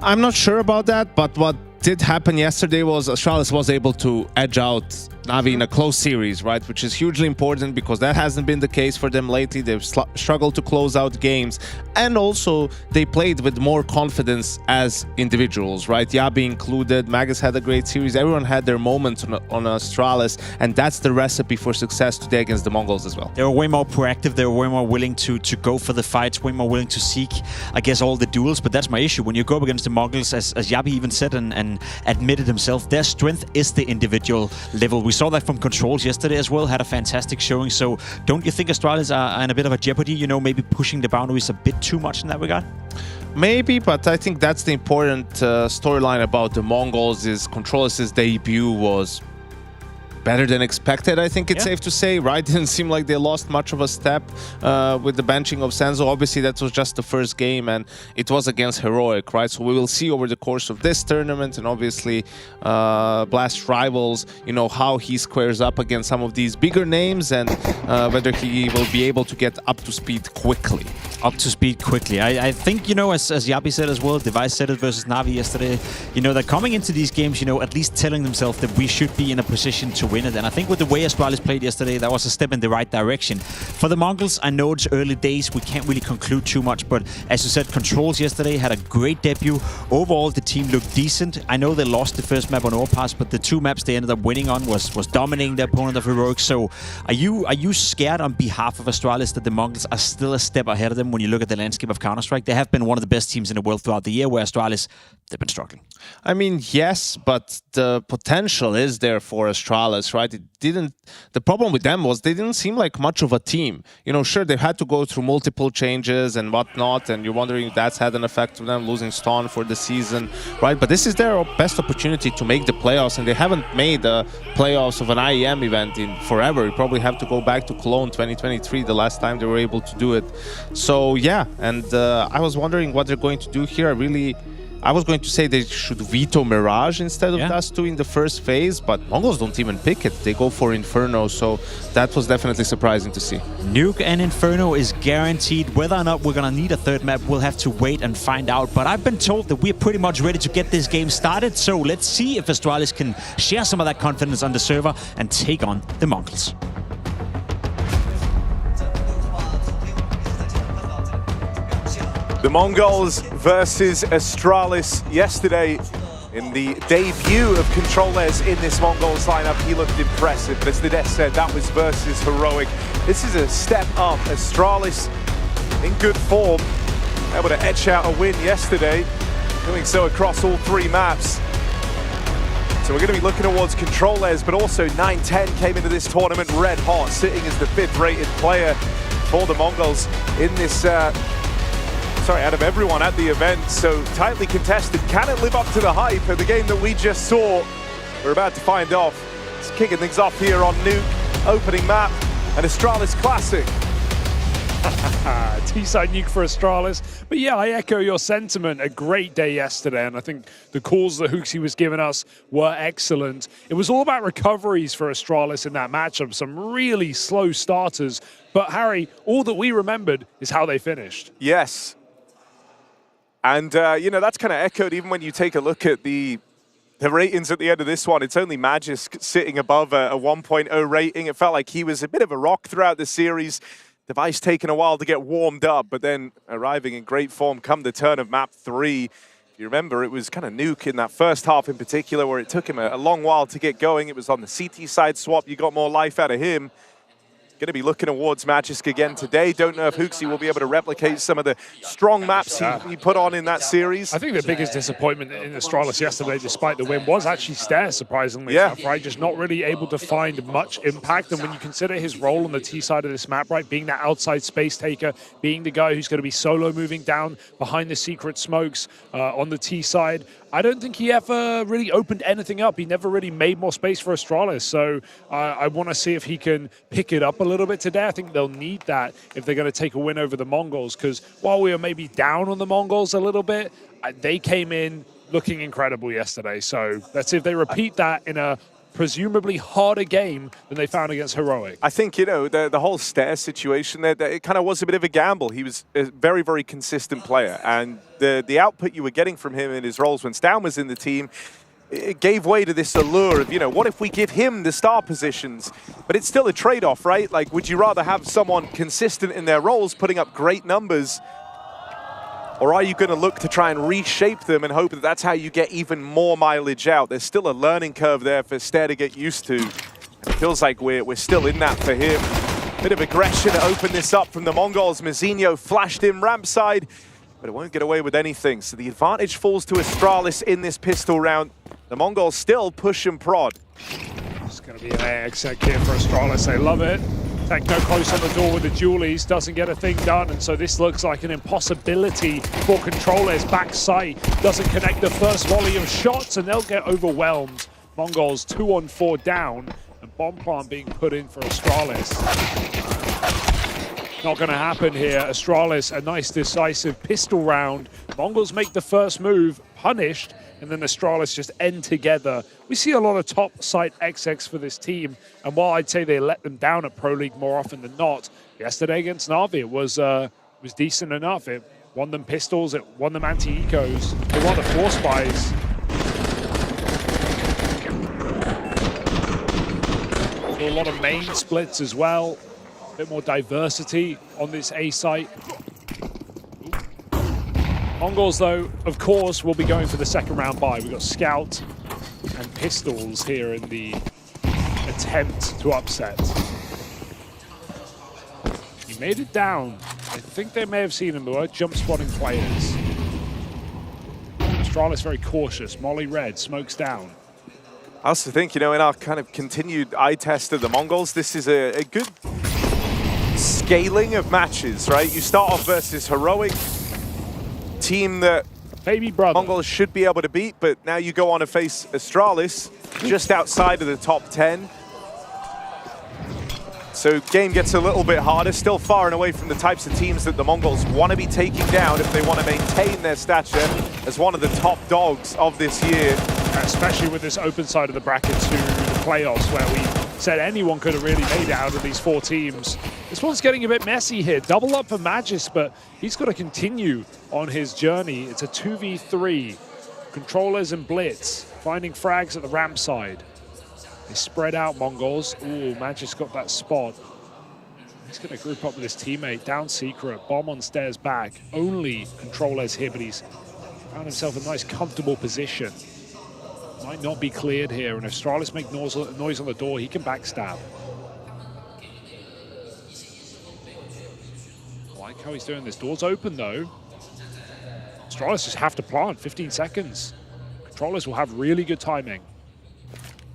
Speaker 2: I'm not sure about that, but what did happen yesterday was Astralis was able to edge out
Speaker 10: Na'Vi in a close series, right? Which is hugely important because that hasn't been the case for them lately. They've struggled to close out games. And also, they played with more confidence as individuals, right? Yabi included, Magus had a great series. Everyone had their moments on Astralis, and that's the recipe for success today against the Mongols as well.
Speaker 9: They were way more proactive. They were way more willing to go for the fights, way more willing to seek, I guess, all the duels. But that's my issue. When you go up against the Mongols, as Yabi even said and admitted himself, their strength is the individual level. We saw that from Controls yesterday as well, had a fantastic showing. So don't you think Astralis are in a bit of a jeopardy, you know, maybe pushing the boundaries a bit too much in that regard?
Speaker 10: Maybe, but I think that's the important storyline about the Mongols is Controls' debut was better than expected, I think it's safe to say, right? Didn't seem like they lost much of a step with the benching of Senzo. Obviously, that was just the first game, and it was against Heroic, right? So we will see over the course of this tournament, and obviously Blast Rivals, you know, how he squares up against some of these bigger names, and whether he will be able to get up to speed quickly.
Speaker 9: Up to speed quickly. I think, you know, as Yabi said as well, Device said it versus Na'Vi yesterday, you know, that coming into these games, you know, at least telling themselves that we should be in a position to win it. And I think with the way Astralis played yesterday, that was a step in the right direction. For the Mongols, I know it's early days, we can't really conclude too much, but as you said, Controls yesterday had a great debut. Overall, the team looked decent. I know they lost the first map on Overpass, but the two maps they ended up winning on was dominating the opponent of Heroic. So are you scared on behalf of Astralis that the Mongols are still a step ahead of them when you look at the landscape of Counter-Strike? They have been one of the best teams in the world throughout the year, where Astralis, they've been struggling.
Speaker 10: I mean, yes, but the potential is there for Astralis, right? The problem with them was they didn't seem like much of a team. You know, sure, they had to go through multiple changes and whatnot, and you're wondering if that's had an effect on them, losing Stone for the season, right? But this is their best opportunity to make the playoffs, and they haven't made the playoffs of an IEM event in forever. You probably have to go back to Cologne 2023, the last time they were able to do it. So, yeah, and I was wondering what they're going to do here. I was going to say they should veto Mirage instead of Dust 2 in the first phase, but Mongols don't even pick it. They go for Inferno, so that was definitely surprising to see.
Speaker 9: Nuke and Inferno is guaranteed. Whether or not we're going to need a third map, we'll have to wait and find out. But I've been told that we're pretty much ready to get this game started, so let's see if Astralis can share some of that confidence on the server and take on the Mongols.
Speaker 3: The Mongols versus Astralis yesterday in the debut of Controles in this Mongols lineup. He looked impressive, but as the Death said, that was versus Heroic. This is a step up. Astralis in good form, able to etch out a win yesterday, doing so across all three maps. So we're going to be looking towards Controles, but also 9-10 came into this tournament red hot, sitting as the 5th rated player for the Mongols in this out of everyone at the event, so tightly contested. Can it live up to the hype of the game that we just saw? We're about to find off. It's kicking things off here on Nuke, opening map, and Astralis Classic.
Speaker 2: T-side nuke for Astralis. But yeah, I echo your sentiment. A great day yesterday, and I think the calls that Hooksy was giving us were excellent. It was all about recoveries for Astralis in that matchup. Some really slow starters. But Harry, all that we remembered is how they finished.
Speaker 3: Yes. And, you know, that's kind of echoed even when you take a look at the ratings at the end of this one. It's only Magisk sitting above a 1.0 rating. It felt like he was a bit of a rock throughout the series. Device taking a while to get warmed up, but then arriving in great form come the turn of map 3. If you remember, it was kind of Nuke in that first half in particular, where it took him a long while to get going. It was on the CT side swap. You got more life out of him. Going to be looking towards Magisk again today. Don't know if Hooksy will be able to replicate some of the strong maps he put on in that series.
Speaker 2: I think the biggest disappointment in Astralis yesterday, despite the win, was actually Stare, surprisingly.
Speaker 3: Yeah.
Speaker 2: Right? Just not really able to find much impact. And when you consider his role on the T side of this map, right, being that outside space taker, being the guy who's going to be solo moving down behind the secret smokes on the T side, I don't think he ever really opened anything up. He never really made more space for Astralis. So I want to see if he can pick it up a little bit today. I think they'll need that if they're going to take a win over the Mongols, because while we were maybe down on the Mongols a little bit, they came in looking incredible yesterday. So let's see if they repeat that in a presumably harder game than they found against Heroic.
Speaker 3: I think, you know, the whole Stare situation there, it kind of was a bit of a gamble. He was a very, very consistent player, and the output you were getting from him in his roles when Stan was in the team, it gave way to this allure of, you know, what if we give him the star positions? But it's still a trade-off, right? Like, would you rather have someone consistent in their roles, putting up great numbers, or are you going to look to try and reshape them and hope that that's how you get even more mileage out? There's still a learning curve there for Stair to get used to. It feels like we're still in that for him. Bit of aggression to open this up from the Mongols. Mazinho flashed in ramp side, but it won't get away with anything. So the advantage falls to Astralis in this pistol round. The Mongols still push and prod.
Speaker 2: It's going to be an exec here for Astralis. They love it. Techno close on the door with the dualies, doesn't get a thing done, and so this looks like an impossibility for Controllers. Back sight doesn't connect the first volley of shots, and they'll get overwhelmed. Mongols 2 on 4 down, and bomb plant being put in for Astralis. Not going to happen here. Astralis, a nice decisive pistol round. Mongols make the first move, punished, and then Astralis just end together. We see a lot of top site XX for this team, and while I'd say they let them down at Pro League more often than not, yesterday against Na'Vi it was decent enough. It won them pistols, it won them anti-ecos, it won the force buys. So a lot of main splits as well, a bit more diversity on this A site. Mongols, though, of course, will be going for the second round buy. We've got Scout and Pistols here in the attempt to upset. He made it down. I think they may have seen him. There were jump spotting players. Astralis very cautious. Molly red, smokes down.
Speaker 3: I also think, you know, in our kind of continued eye test of the Mongols, this is a good scaling of matches, right? You start off versus Heroic, team that
Speaker 2: baby brother
Speaker 3: Mongols should be able to beat, but now you go on to face Astralis, just outside of the top 10. So game gets a little bit harder, still far and away from the types of teams that the Mongols want to be taking down if they want to maintain their stature as one of the top dogs of this year.
Speaker 2: Especially with this open side of the bracket to the playoffs, where we said anyone could have really made it out of these 4 teams. This one's getting a bit messy here. Double up for Magis, but he's got to continue on his journey. It's a 2v3. Controllers and Blitz, finding frags at the ramp side. They spread out, Mongols. Ooh, Magis got that spot. He's going to group up with his teammate. Down secret, bomb on Stairs back. Only Controllers here, but he's found himself a nice comfortable position. Might not be cleared here, and if Astralis make noise on the door, he can backstab. I like how he's doing this. Door's open, though. Astralis just have to plant, 15 seconds. Controllers will have really good timing.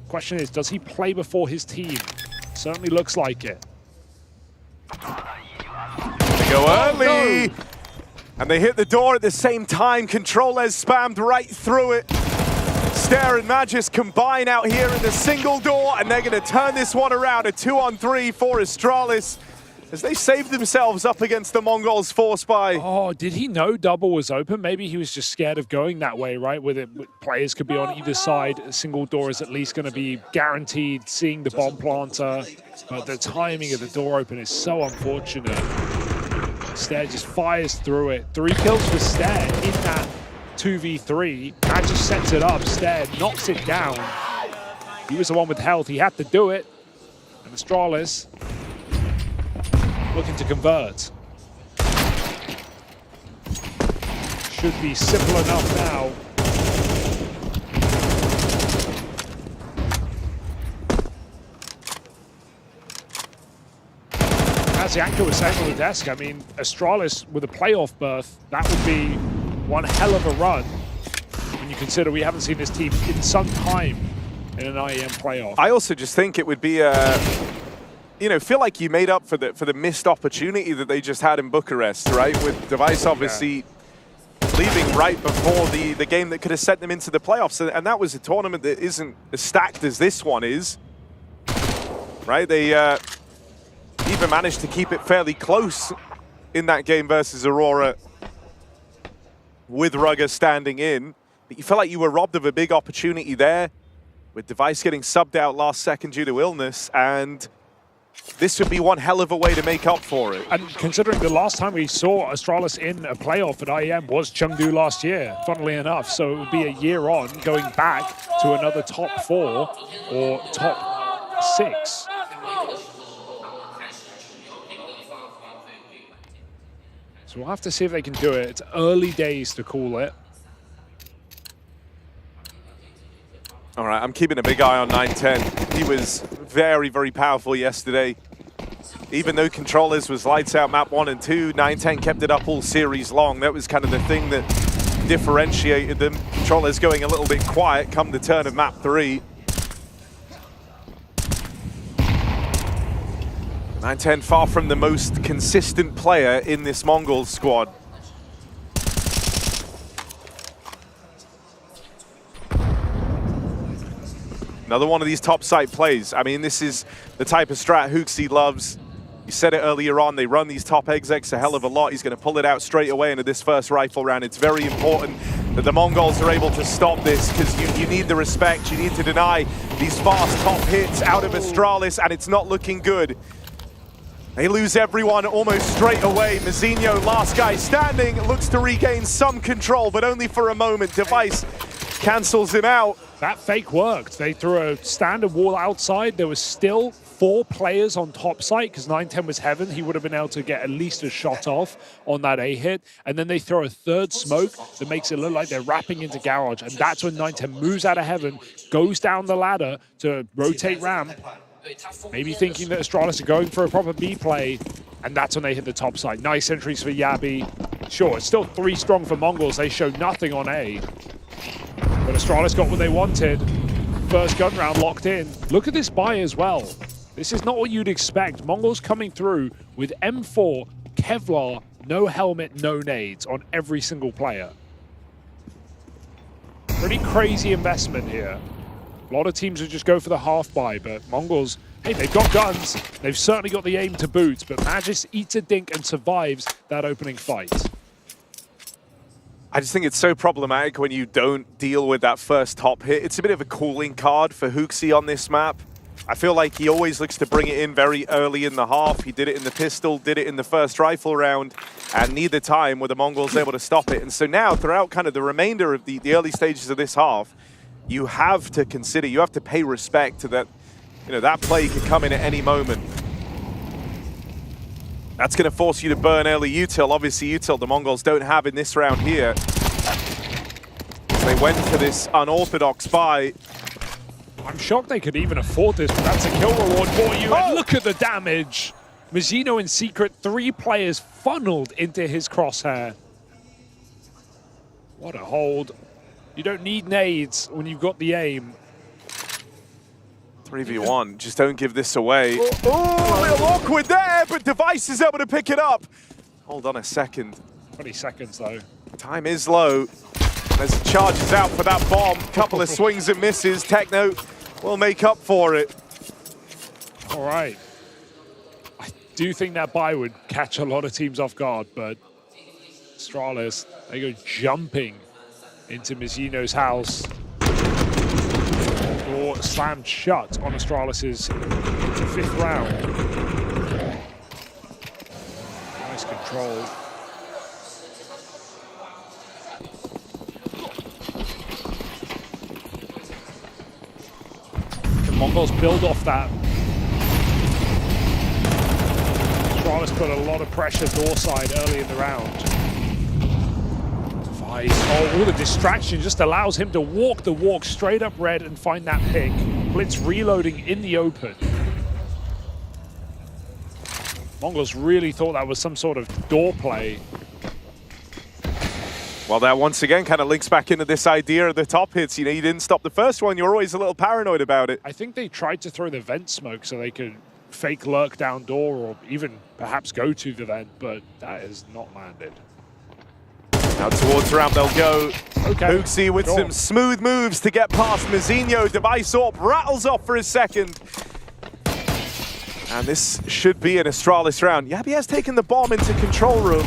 Speaker 2: Question is, does he play before his team? Certainly looks like it.
Speaker 3: They go early! No. And they hit the door at the same time. Controllers spammed right through it. Stair and Magis combine out here in the single door, and they're going to turn this one around. A 2-on-3 for Astralis as they save themselves up against the Mongols' force buy.
Speaker 2: Oh, did he know double was open? Maybe he was just scared of going that way, right? With players could be on either side. A single door is at least going to be guaranteed, seeing the bomb planter. But the timing of the door open is so unfortunate. Stair just fires through it. 3 kills for Stair in that 2v3. Magis sets it up. Stair knocks it down. He was the one with health. He had to do it. And Astralis looking to convert. Should be simple enough now. As the anchor was saying on the desk, I mean, Astralis with a playoff berth, that would be one hell of a run when you consider we haven't seen this team in some time in an IEM playoff.
Speaker 3: I also just think it would be you know, feel like you made up for the missed opportunity that they just had in Bucharest, right? With Device obviously leaving right before the game that could have sent them into the playoffs. And that was a tournament that isn't as stacked as this one is, right? They even managed to keep it fairly close in that game versus Aurora with Rugger standing in. But you felt like you were robbed of a big opportunity there with Device getting subbed out last second due to illness, and this would be one hell of a way to make up for it.
Speaker 2: And considering the last time we saw Astralis in a playoff at IEM was Chengdu last year, funnily enough. So it would be a year on, going back to another top 4 or top 6. So we'll have to see if they can do it. It's early days to call it.
Speaker 3: All right, I'm keeping a big eye on 910. He was very, very powerful yesterday. Even though Controllers was lights out map 1 and 2, 910 kept it up all series long. That was kind of the thing that differentiated them. Controllers going a little bit quiet come the turn of map 3. 910 far from the most consistent player in this Mongols squad. Another one of these top site plays. I mean, this is the type of strat HooXi loves. You said it earlier on, they run these top execs a hell of a lot. He's going to pull it out straight away into this first rifle round. It's very important that the Mongols are able to stop this, because you need the respect. You need to deny these fast top hits out of Astralis, and it's not looking good. They lose everyone almost straight away. Mazinho, last guy standing, looks to regain some control, but only for a moment. Device cancels him out.
Speaker 2: That fake worked. They threw a standard wall outside. There was still 4 players on top site because 910 was heaven. He would have been able to get at least a shot off on that A hit. And then they throw a third smoke that makes it look like they're wrapping into garage. And that's when 910 moves out of heaven, goes down the ladder to rotate ramp, maybe thinking that Astralis are going for a proper B play. And that's when they hit the top side. Nice entries for Yabi. Sure, it's still 3 strong for Mongols. They show nothing on A. But Astralis got what they wanted. First gun round locked in. Look at this buy as well. This is not what you'd expect. Mongols coming through with M4, Kevlar, no helmet, no nades on every single player. Pretty crazy investment here. A lot of teams would just go for the half buy, but Mongols, hey, they've got guns. They've certainly got the aim to boot, but Magis eats a dink and survives that opening fight.
Speaker 3: I just think it's so problematic when you don't deal with that first top hit. It's a bit of a cooling card for HooXi on this map. I feel like he always looks to bring it in very early in the half. He did it in the pistol, did it in the first rifle round, and neither time were the Mongols able to stop it. And so now, throughout kind of the remainder of the early stages of this half, you have to consider, you have to pay respect to that, you know, that play could come in at any moment. That's going to force you to burn early util. Obviously, util the Mongols don't have in this round here. They went for this unorthodox buy.
Speaker 2: I'm shocked they could even afford this, but that's a kill reward for you. And look at the damage. Mazinho in secret, 3 players funneled into his crosshair. What a hold. You don't need nades when you've got the aim.
Speaker 3: 3v1, just don't give this away. Oh, a little awkward there, but Device is able to pick it up. Hold on a second.
Speaker 2: 20 seconds though.
Speaker 3: Time is low. As he charges out for that bomb, couple of swings and misses. Techno will make up for it.
Speaker 2: All right. I do think that buy would catch a lot of teams off guard, but Astralis, they go jumping into Mazinho's house. Door slammed shut on Astralis' 5th round. Nice control. The Mongols build off that. Astralis put a lot of pressure door side early in the round. Oh, all the distraction just allows him to walk the walk straight up red and find that pick. Blitz reloading in the open. Mongols really thought that was some sort of door play.
Speaker 3: Well, that once again kind of links back into this idea of the top hits. You know, you didn't stop the first one. You're always a little paranoid about it.
Speaker 2: I think they tried to throw the vent smoke so they could fake lurk down door or even perhaps go to the vent, but that has not landed.
Speaker 3: Now towards ramp they'll go.
Speaker 2: Okay.
Speaker 3: HooXi with some smooth moves to get past Mazinho. Device Orb rattles off for a second. And this should be an Astralis round. Yabi has taken the bomb into control room.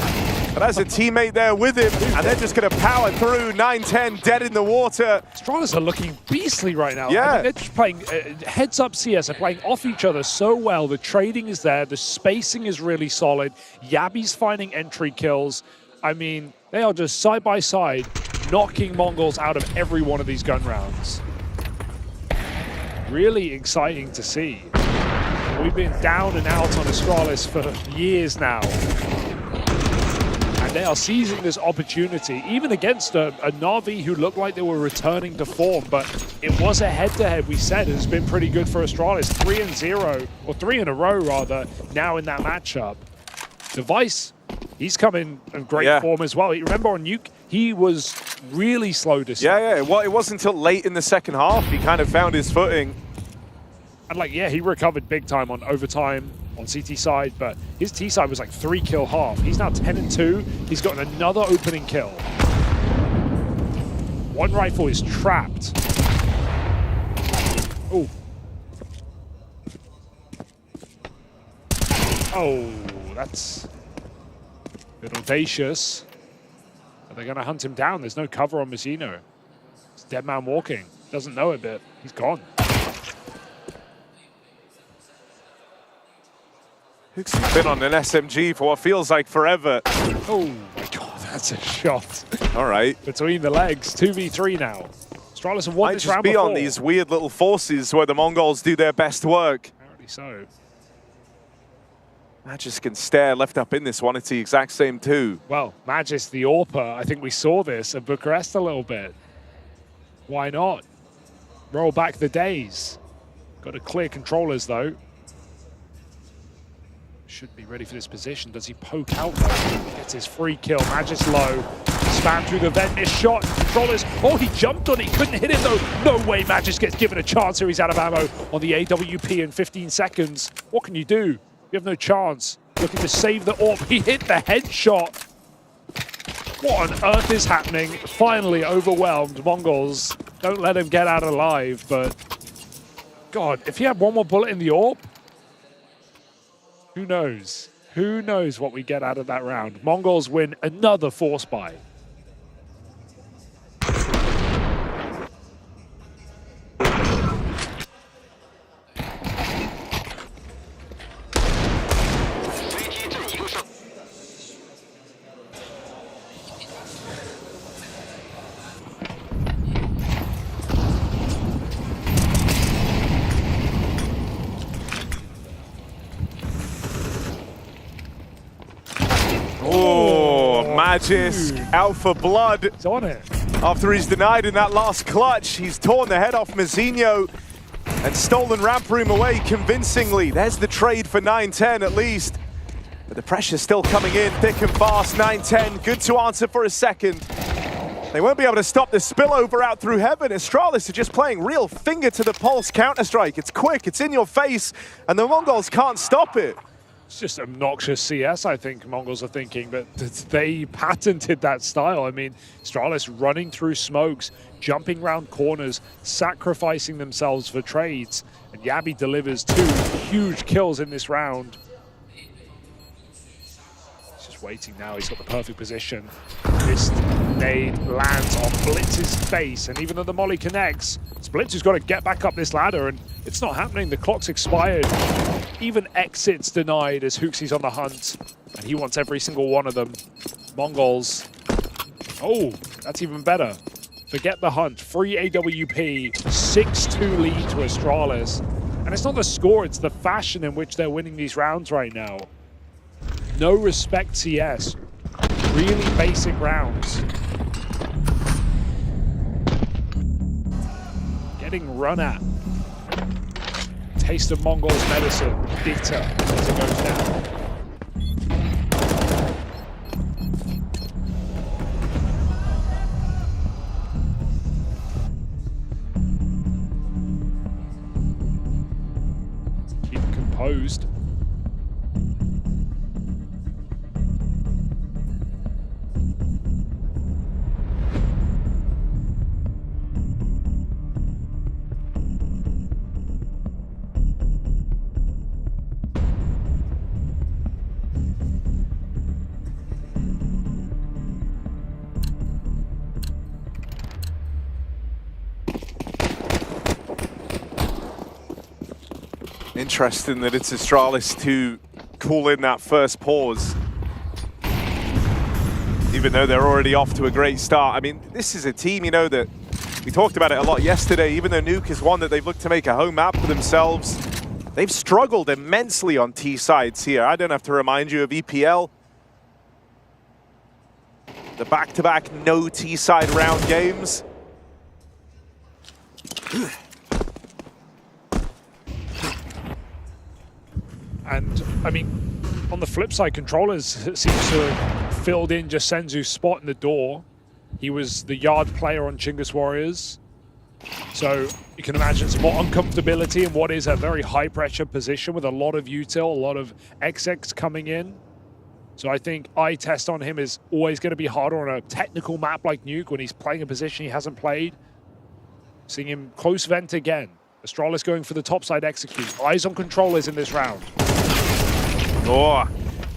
Speaker 3: But as a teammate there with him, and they're just going to power through. 9-10 dead in the water.
Speaker 2: Astralis are looking beastly right now.
Speaker 3: Yeah.
Speaker 2: I mean, they're just playing heads up CS. They're playing off each other so well. The trading is there. The spacing is really solid. Yabi's finding entry kills. I mean, they are just side by side, knocking Mongols out of every one of these gun rounds. Really exciting to see. We've been down and out on Astralis for years now. And they are seizing this opportunity, even against a Na'Vi who looked like they were returning to form. But it was a head-to-head, we said, has been pretty good for Astralis. 3-0, or 3 in a row, rather, now in that matchup. Device, he's come in great form as well. You remember on Nuke, he was really slow to start.
Speaker 3: Yeah. Well, it wasn't until late in the second half he kind of found his footing.
Speaker 2: And he recovered big time on overtime on CT side, but his T side was like 3-kill half. He's now 10-2. He's gotten another opening kill. One rifle is trapped. Oh. Oh, that's a bit audacious. Are they going to hunt him down? There's no cover on Mazzino. It's dead man walking. Doesn't know it, but he's gone.
Speaker 3: He's been on an SMG for what feels like forever.
Speaker 2: Oh my god, that's a shot.
Speaker 3: All right.
Speaker 2: Between the legs, 2v3 now. Astralis have won
Speaker 3: Might
Speaker 2: this
Speaker 3: just
Speaker 2: round
Speaker 3: be
Speaker 2: before.
Speaker 3: on these weird little forces where the Mongols do their best work.
Speaker 2: Apparently so.
Speaker 3: Magis can stare left up in this one. It's the exact same too.
Speaker 2: Well, Magis, the AWPer, I think we saw this at Bucharest a little bit. Why not? Roll back the days. Got to clear controllers though. Should be ready for this position. Does he poke out though? Gets his free kill. Magis low. Spam through the vent. Missed shot. Controllers. Oh, he jumped on it. He couldn't hit him though. No way Magis gets given a chance here. He's out of ammo on the AWP in 15 seconds. What can you do? You have no chance. Looking to save the AWP. He hit the headshot. What on earth is happening? Finally overwhelmed. Mongols. Don't let him get out alive, but God, if he had one more bullet in the AWP, who knows? Who knows what we get out of that round? Mongols win another force buy.
Speaker 3: Magis out for blood.
Speaker 2: He's on it.
Speaker 3: After he's denied in that last clutch, he's torn the head off Mazzino and stolen ramp room away convincingly. There's the trade for 9-10 at least. But the pressure's still coming in thick and fast. 9-10, good to answer for a second. They won't be able to stop the spillover out through heaven. Astralis are just playing real finger to the pulse Counter-Strike. It's quick, it's in your face, and the Mongols can't stop it.
Speaker 2: It's just obnoxious CS, I think Mongols are thinking, but they patented that style. I mean, Astralis running through smokes, jumping around corners, sacrificing themselves for trades, and Yabi delivers 2 huge kills in this round. He's just waiting now. He's got the perfect position. This nade lands on Blitz's face, and even though the molly connects, it's Blitz who's got to get back up this ladder, and it's not happening. The clock's expired. Even exits denied as Hooksy's on the hunt, and he wants every single one of them. Mongols. Oh, that's even better. Forget the hunt. Free AWP. 6-2 lead to Astralis. And it's not the score, it's the fashion in which they're winning these rounds right now. No respect CS. Really basic rounds. Getting run at. Taste of Mongols medicine, bitter as it goes down. Keep composed.
Speaker 3: Interesting that it's Astralis to call in that first pause. Even though they're already off to a great start. I mean, this is a team, you know, that we talked about it a lot yesterday. Even though Nuke is one that they've looked to make a home map for themselves, they've struggled immensely on T sides here. I don't have to remind you of EPL. The back-to-back no T side round games.
Speaker 2: And, I mean, on the flip side, Controllers seems to have filled in just Senzu's spot in the door. He was the yard player on Chingus Warriors. So you can imagine some more uncomfortability in what is a very high-pressure position with a lot of util, a lot of XX coming in. So I think eye test on him is always going to be harder on a technical map like Nuke when he's playing a position he hasn't played. Seeing him close vent again. Astralis going for the topside execute. Eyes on Controllers in this round.
Speaker 3: Oh,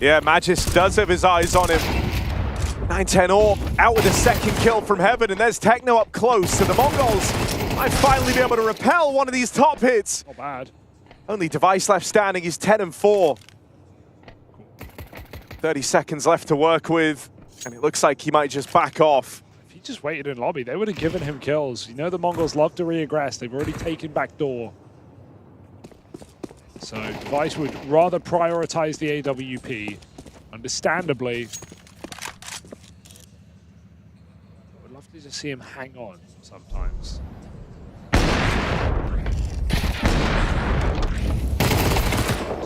Speaker 3: yeah, Magis does have his eyes on him. 9-10 AWP out with a second kill from Heaven, and there's Techno up close, so the Mongols might finally be able to repel one of these top hits.
Speaker 2: Not bad.
Speaker 3: Only Device left standing, he's 10-4. 30 seconds left to work with, and it looks like he might just back off.
Speaker 2: If he just waited in lobby, they would have given him kills. You know the Mongols love to re-aggress. They've already taken back door. So Device would rather prioritize the AWP, understandably. I would love to just see him hang on sometimes.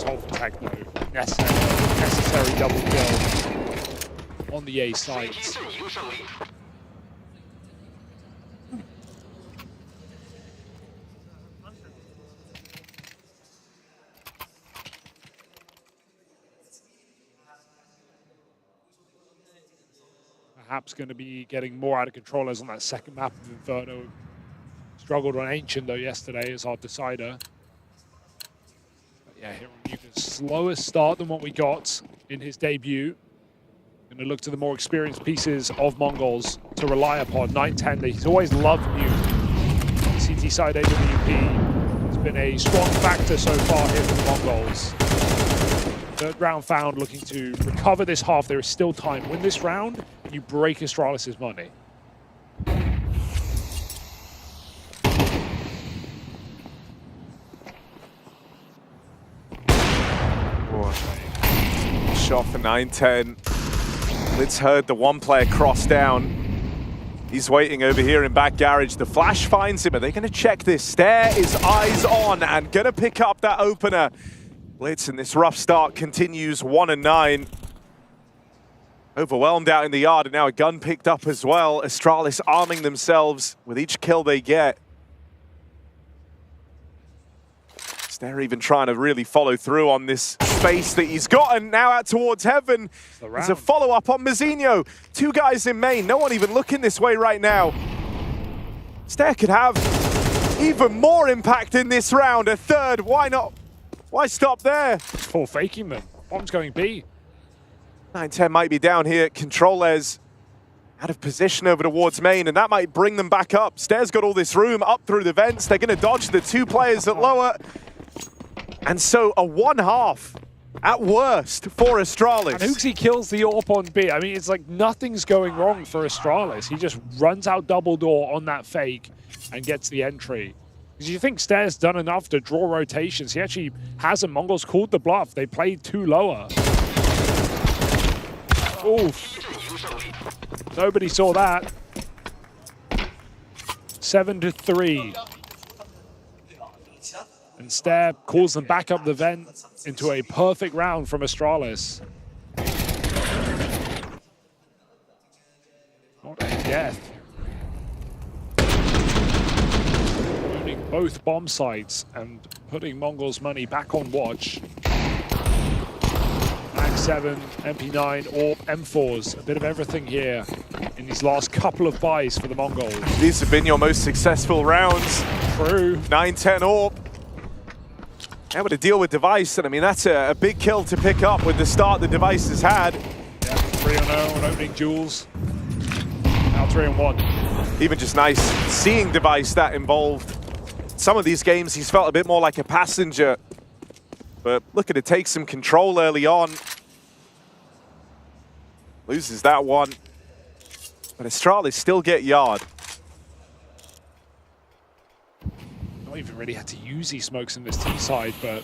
Speaker 2: Hold for Techno. Necessary double kill on the A site. Perhaps going to be getting more out of Controllers on that second map of Inferno. Struggled on Ancient though yesterday as our decider. But yeah, here on Nuke's slower start than what we got in his debut. Going to look to the more experienced pieces of Mongols to rely upon. 9-10, he's always loved Nuke. CT side AWP has been a strong factor so far here for the Mongols. Third round found, looking to recover this half. There is still time. Win this round, you break Astralis' money.
Speaker 3: Shot for 9-10. Blitz heard the one player cross down. He's waiting over here in back garage. The flash finds him. Are they going to check this? Stare is eyes on and going to pick up that opener. Blitz in this rough start continues 1-9. Overwhelmed out in the yard, and now a gun picked up as well. Astralis arming themselves with each kill they get. They're even trying to really follow through on this space that he's gotten. Now out towards Heaven. There's a follow-up on Mazinho. Two guys in main. No one even looking this way right now. Stare could have even more impact in this round. A third. Why not? Why stop there?
Speaker 2: Full faking them. Bomb's going B.
Speaker 3: 9-10 might be down here. Controllers out of position over towards main, and that might bring them back up. Stare's got all this room up through the vents. They're going to dodge the two players at lower. And so a 1-half at worst for Astralis.
Speaker 2: And Hooksy kills the AWP on B. I mean, it's like nothing's going wrong for Astralis. He just runs out double door on that fake and gets the entry. Because you think Stare's done enough to draw rotations. He actually hasn't. Mongols called the bluff. They played too lower. Oof. Nobody saw that. 7-3. And Stare calls them back up the vent into a perfect round from Astralis. Not a death. Owning both bomb sites and putting Mongols' money back on watch. Max 7, MP9, or M4s. A bit of everything here in these last couple of buys for the Mongols.
Speaker 3: These have been your most successful rounds.
Speaker 2: True.
Speaker 3: 9-10 AWP. Able to deal with Device, and I mean, that's a big kill to pick up with the start the Device has had.
Speaker 2: Yeah, 3-0 on opening duels. Now 3-1.
Speaker 3: Even just nice seeing Device that involved. Some of these games, he's felt a bit more like a passenger. but looking to take some control early on. Loses that one. But Astralis still get yard.
Speaker 2: Not even really had to use these smokes in this T side, but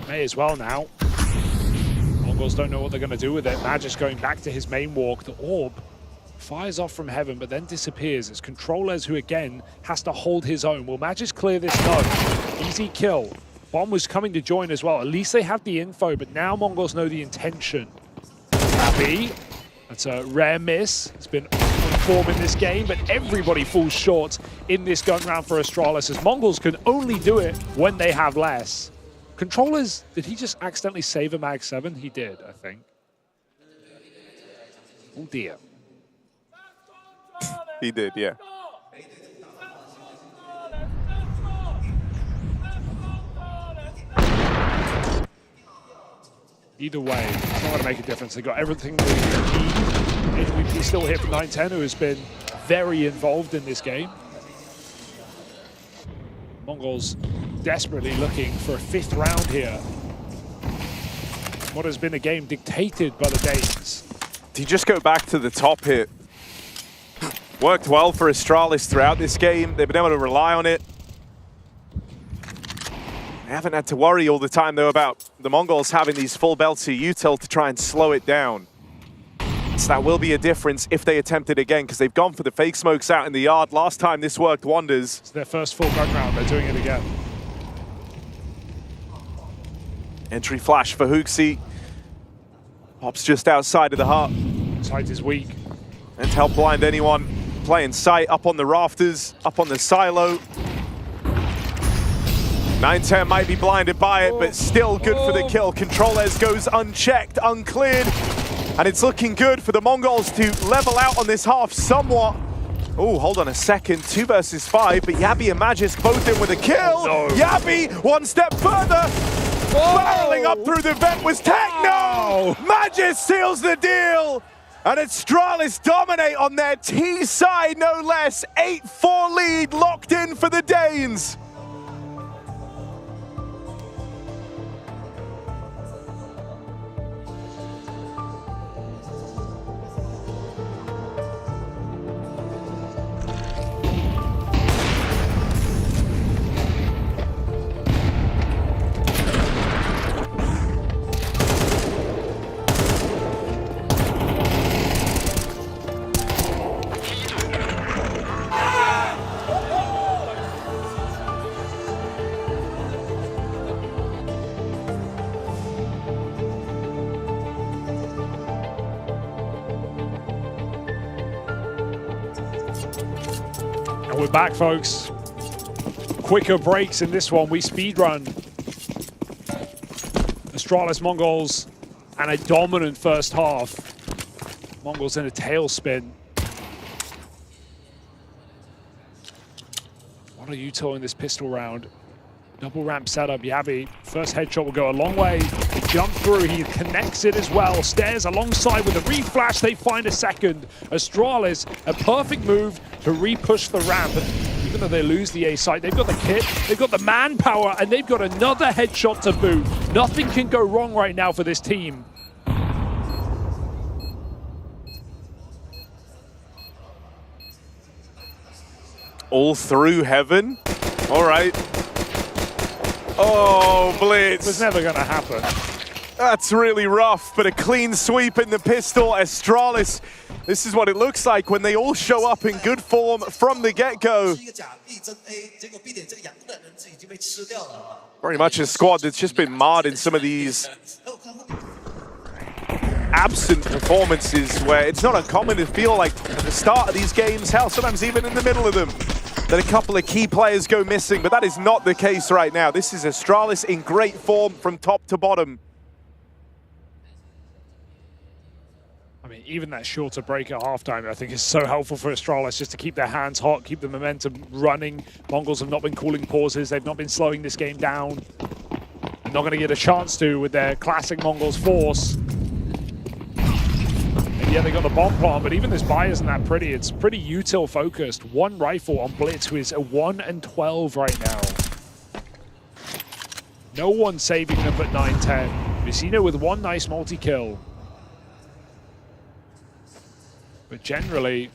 Speaker 2: may as well now. Mongols don't know what they're going to do with it. Magic's going back to his main walk. The orb fires off from heaven, but then disappears. It's Controllers who, again, has to hold his own. Will Magis clear this? No. Easy kill. Bomb was coming to join as well. At least they have the info, but now Mongols know the intention. Happy. That's a rare miss. It's been on form in this game, but everybody falls short in this gun round for Astralis, as Mongols can only do it when they have less. Controllers, did he just accidentally save a Mag 7? He did, I think. Oh dear.
Speaker 3: He did, yeah.
Speaker 2: Either way, it's not going to make a difference. They got everything they need. HVP still here from 910, who has been very involved in this game. Mongols desperately looking for a 5th round here. What has been a game dictated by the Danes.
Speaker 3: Do you just go back to the top hit? Worked well for Astralis throughout this game. They've been able to rely on it. They haven't had to worry all the time, though, about the Mongols having these full belts of util to try and slow it down. So that will be a difference if they attempt it again, because they've gone for the fake smokes out in the yard. Last time this worked wonders.
Speaker 2: It's their first full gun round. They're doing it again.
Speaker 3: Entry flash for Hooksy. Pops just outside of the hut.
Speaker 2: Sight is weak.
Speaker 3: And to help blind anyone playing sight up on the rafters, up on the silo. 910 might be blinded by it, but still good for the kill. Controllers goes unchecked, uncleared, and it's looking good for the Mongols to level out on this half somewhat. Oh, hold on a second, 2 versus 5, but Yabi and Magis both in with a kill. No. Yabi, one step further. Barreling up through the vent was Techno. Magis seals the deal. And Astralis dominate on their T side, no less. 8-4 lead locked in for the Danes.
Speaker 2: And we're back, folks. Quicker breaks in this one. We speedrun. Astralis Mongols and a dominant first half. Mongols in a tailspin. What are you in this pistol round? Double ramp setup. Yabi, first headshot will go a long way. He jump through, he connects it as well. Stairs alongside with a reflash, they find a second. Astralis, a perfect move to re-push the ramp. But even though they lose the A site, they've got the kit, they've got the manpower, and they've got another headshot to boot. Nothing can go wrong right now for this team.
Speaker 3: All through heaven. All right. Oh, Blitz.
Speaker 2: It was never going to happen.
Speaker 3: That's really rough, but a clean sweep in the pistol. Astralis, this is what it looks like when they all show up in good form from the get-go. Very much a squad that's just been marred in some of these absent performances where it's not uncommon to feel like at the start of these games, hell, sometimes even in the middle of them, that a couple of key players go missing, but that is not the case right now. This is Astralis in great form from top to bottom.
Speaker 2: I mean, even that shorter break at halftime, I think, is so helpful for Astralis just to keep their hands hot, keep the momentum running. Mongols have not been calling pauses. They've not been slowing this game down. They're not going to get a chance to with their classic Mongols force. Yeah, they got the bomb plant, but even this buy isn't that pretty. It's pretty util focused. One rifle on Blitz, who is a 1 and 12 right now. No one saving them but 9-10. Vecino with one nice multi-kill. But generally,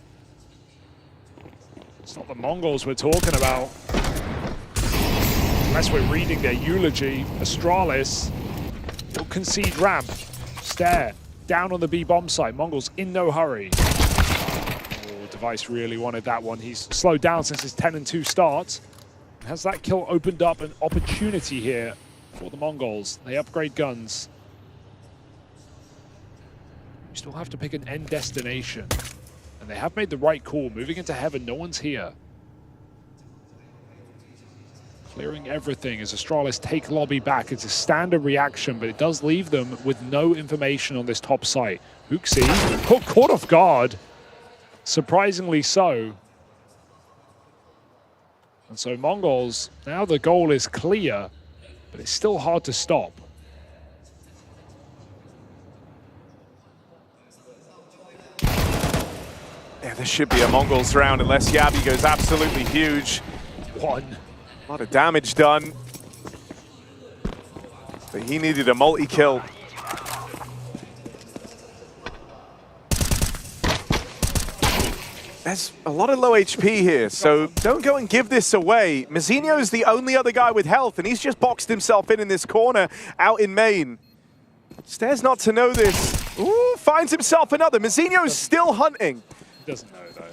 Speaker 2: it's not the Mongols we're talking about. Unless we're reading their eulogy, Astralis will concede ramp. Stare down on the B bomb site. Mongols in no hurry. Oh, Device really wanted that one. He's slowed down since his 10-2 start. Has that kill opened up an opportunity here for the Mongols? They upgrade guns. You still have to pick an end destination. And they have made the right call. Moving into heaven, no one's here. Clearing everything as Astralis take lobby back. It's a standard reaction, but it does leave them with no information on this top site. Huxi, caught off guard. Surprisingly so. And so Mongols, now the goal is clear, but it's still hard to stop.
Speaker 3: Yeah, this should be a Mongols round unless Yabi goes absolutely huge.
Speaker 2: One.
Speaker 3: A lot of damage done. But he needed a multi-kill. There's a lot of low HP here, so don't go and give this away. Mazzinho's the only other guy with health, and he's just boxed himself in this corner out in main. Stares not to know this. Ooh, finds himself another. Mazzinho's still hunting.
Speaker 2: He doesn't know, though.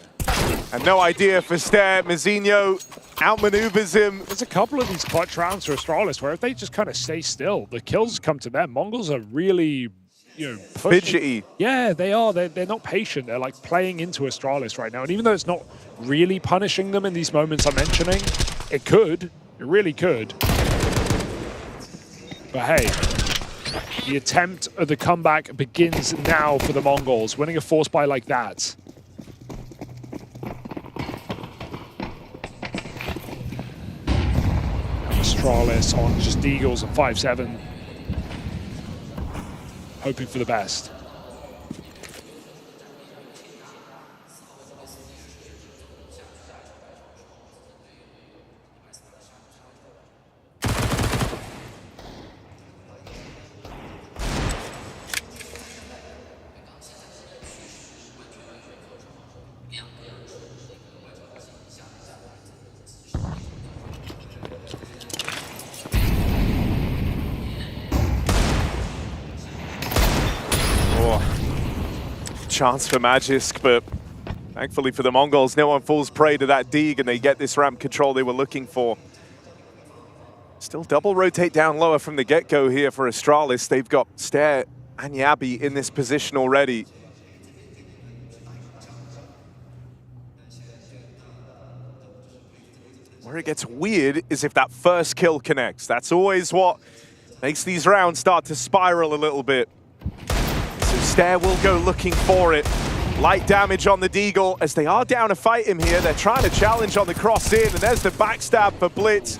Speaker 3: And no idea for Stare. Mazzinho outmaneuvers him.
Speaker 2: There's a couple of these clutch rounds for Astralis where if they just kind of stay still, the kills come to them. Mongols are really,
Speaker 3: fidgety.
Speaker 2: Yeah, they are. They're not patient. They're like playing into Astralis right now. And even though it's not really punishing them in these moments I'm mentioning, it could. It really could. But hey, the attempt of the comeback begins now for the Mongols. Winning a force buy like that. Astralis on just Deagles and 5-7. Hoping for the best.
Speaker 3: Chance for Magisk, but thankfully for the Mongols, no one falls prey to that Deeg and they get this ramp control they were looking for. Still double rotate down lower from the get-go here for Astralis. They've got Stare and Yabi in this position already. Where it gets weird is if that first kill connects. That's always what makes these rounds start to spiral a little bit. So Stare will go looking for it. Light damage on the Deagle as they are down to fight him here. They're trying to challenge on the cross in, and there's the backstab for Blitz.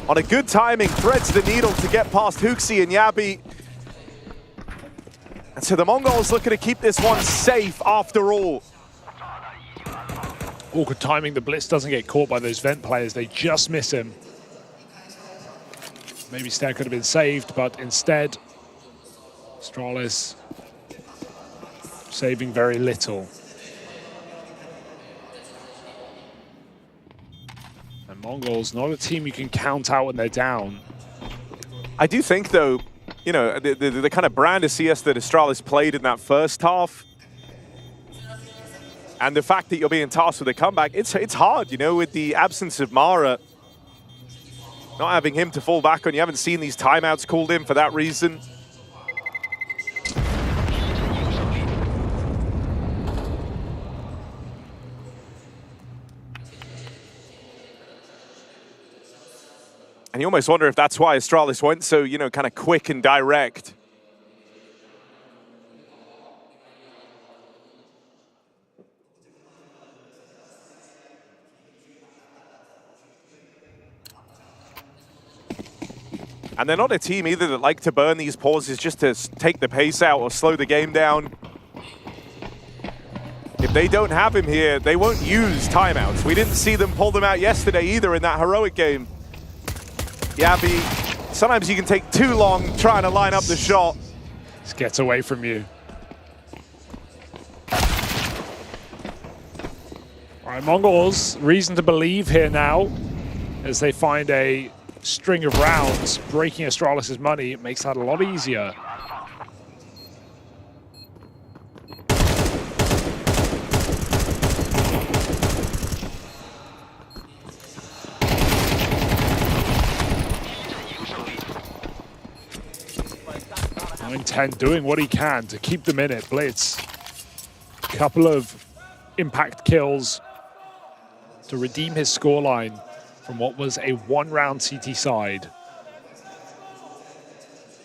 Speaker 3: On a good timing, threads the needle to get past Huxi and Yabi. And so the Mongols looking to keep this one safe after all.
Speaker 2: Awkward timing, the Blitz doesn't get caught by those vent players. They just miss him. Maybe Stare could have been saved, but instead, Astralis saving very little. And Mongols, not a team you can count out when they're down.
Speaker 3: I do think, though, you know, the kind of brand of CS that Astralis played in that first half, and the fact that you're being tasked with a comeback, it's hard, you know, with the absence of Mara. Not having him to fall back on, you haven't seen these timeouts called in for that reason. And you almost wonder if that's why Astralis went so, you know, kind of quick and direct. And they're not a team either that like to burn these pauses just to take the pace out or slow the game down. If they don't have him here, they won't use timeouts. We didn't see them pull them out yesterday either in that heroic game. Yabi Sometimes you can take too long trying to line up the shot.
Speaker 2: Just gets away from you. All right, Mongols, reason to believe here now as they find a string of rounds breaking Astralis' money. It makes that a lot easier. Nine10 doing what he can to keep them in it. Blitz, couple of impact kills to redeem his scoreline from what was a one-round CT side.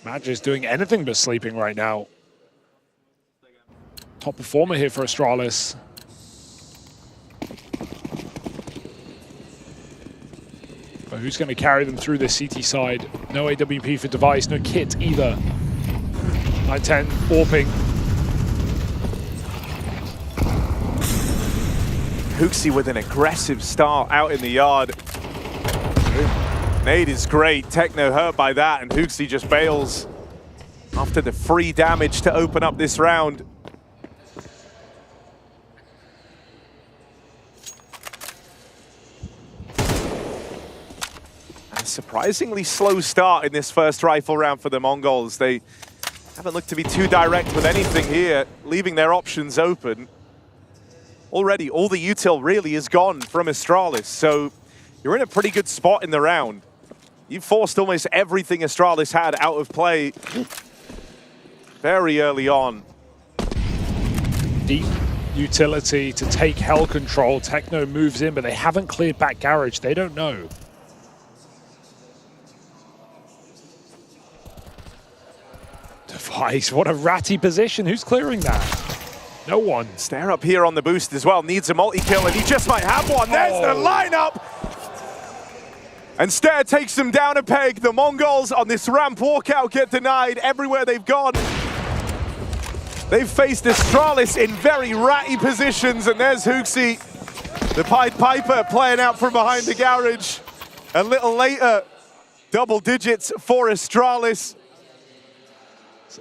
Speaker 2: Madge is doing anything but sleeping right now. Top performer here for Astralis. But who's going to carry them through this CT side? No AWP for Device, no kit either. 910 AWPing.
Speaker 3: Hooksy with an aggressive start out in the yard. Nade is great. Techno hurt by that, and Hooksy just bails after the free damage to open up this round. And a surprisingly slow start in this first rifle round for the Mongols. They haven't looked to be too direct with anything here, leaving their options open. Already, all the util really is gone from Astralis, so you're in a pretty good spot in the round. You've forced almost everything Astralis had out of play very early on.
Speaker 2: Deep utility to take hell control. Techno moves in, but they haven't cleared back garage. They don't know. Device, what a ratty position. Who's clearing that? No one.
Speaker 3: Stare up here on the boost as well. Needs a multi-kill, and he just might have one. There's the lineup! And Stare takes them down a peg. The Mongols on this ramp walkout get denied everywhere they've gone. They've faced Astralis in very ratty positions, and there's Hooksy, the Pied Piper, playing out from behind the garage. A little later, double digits for Astralis.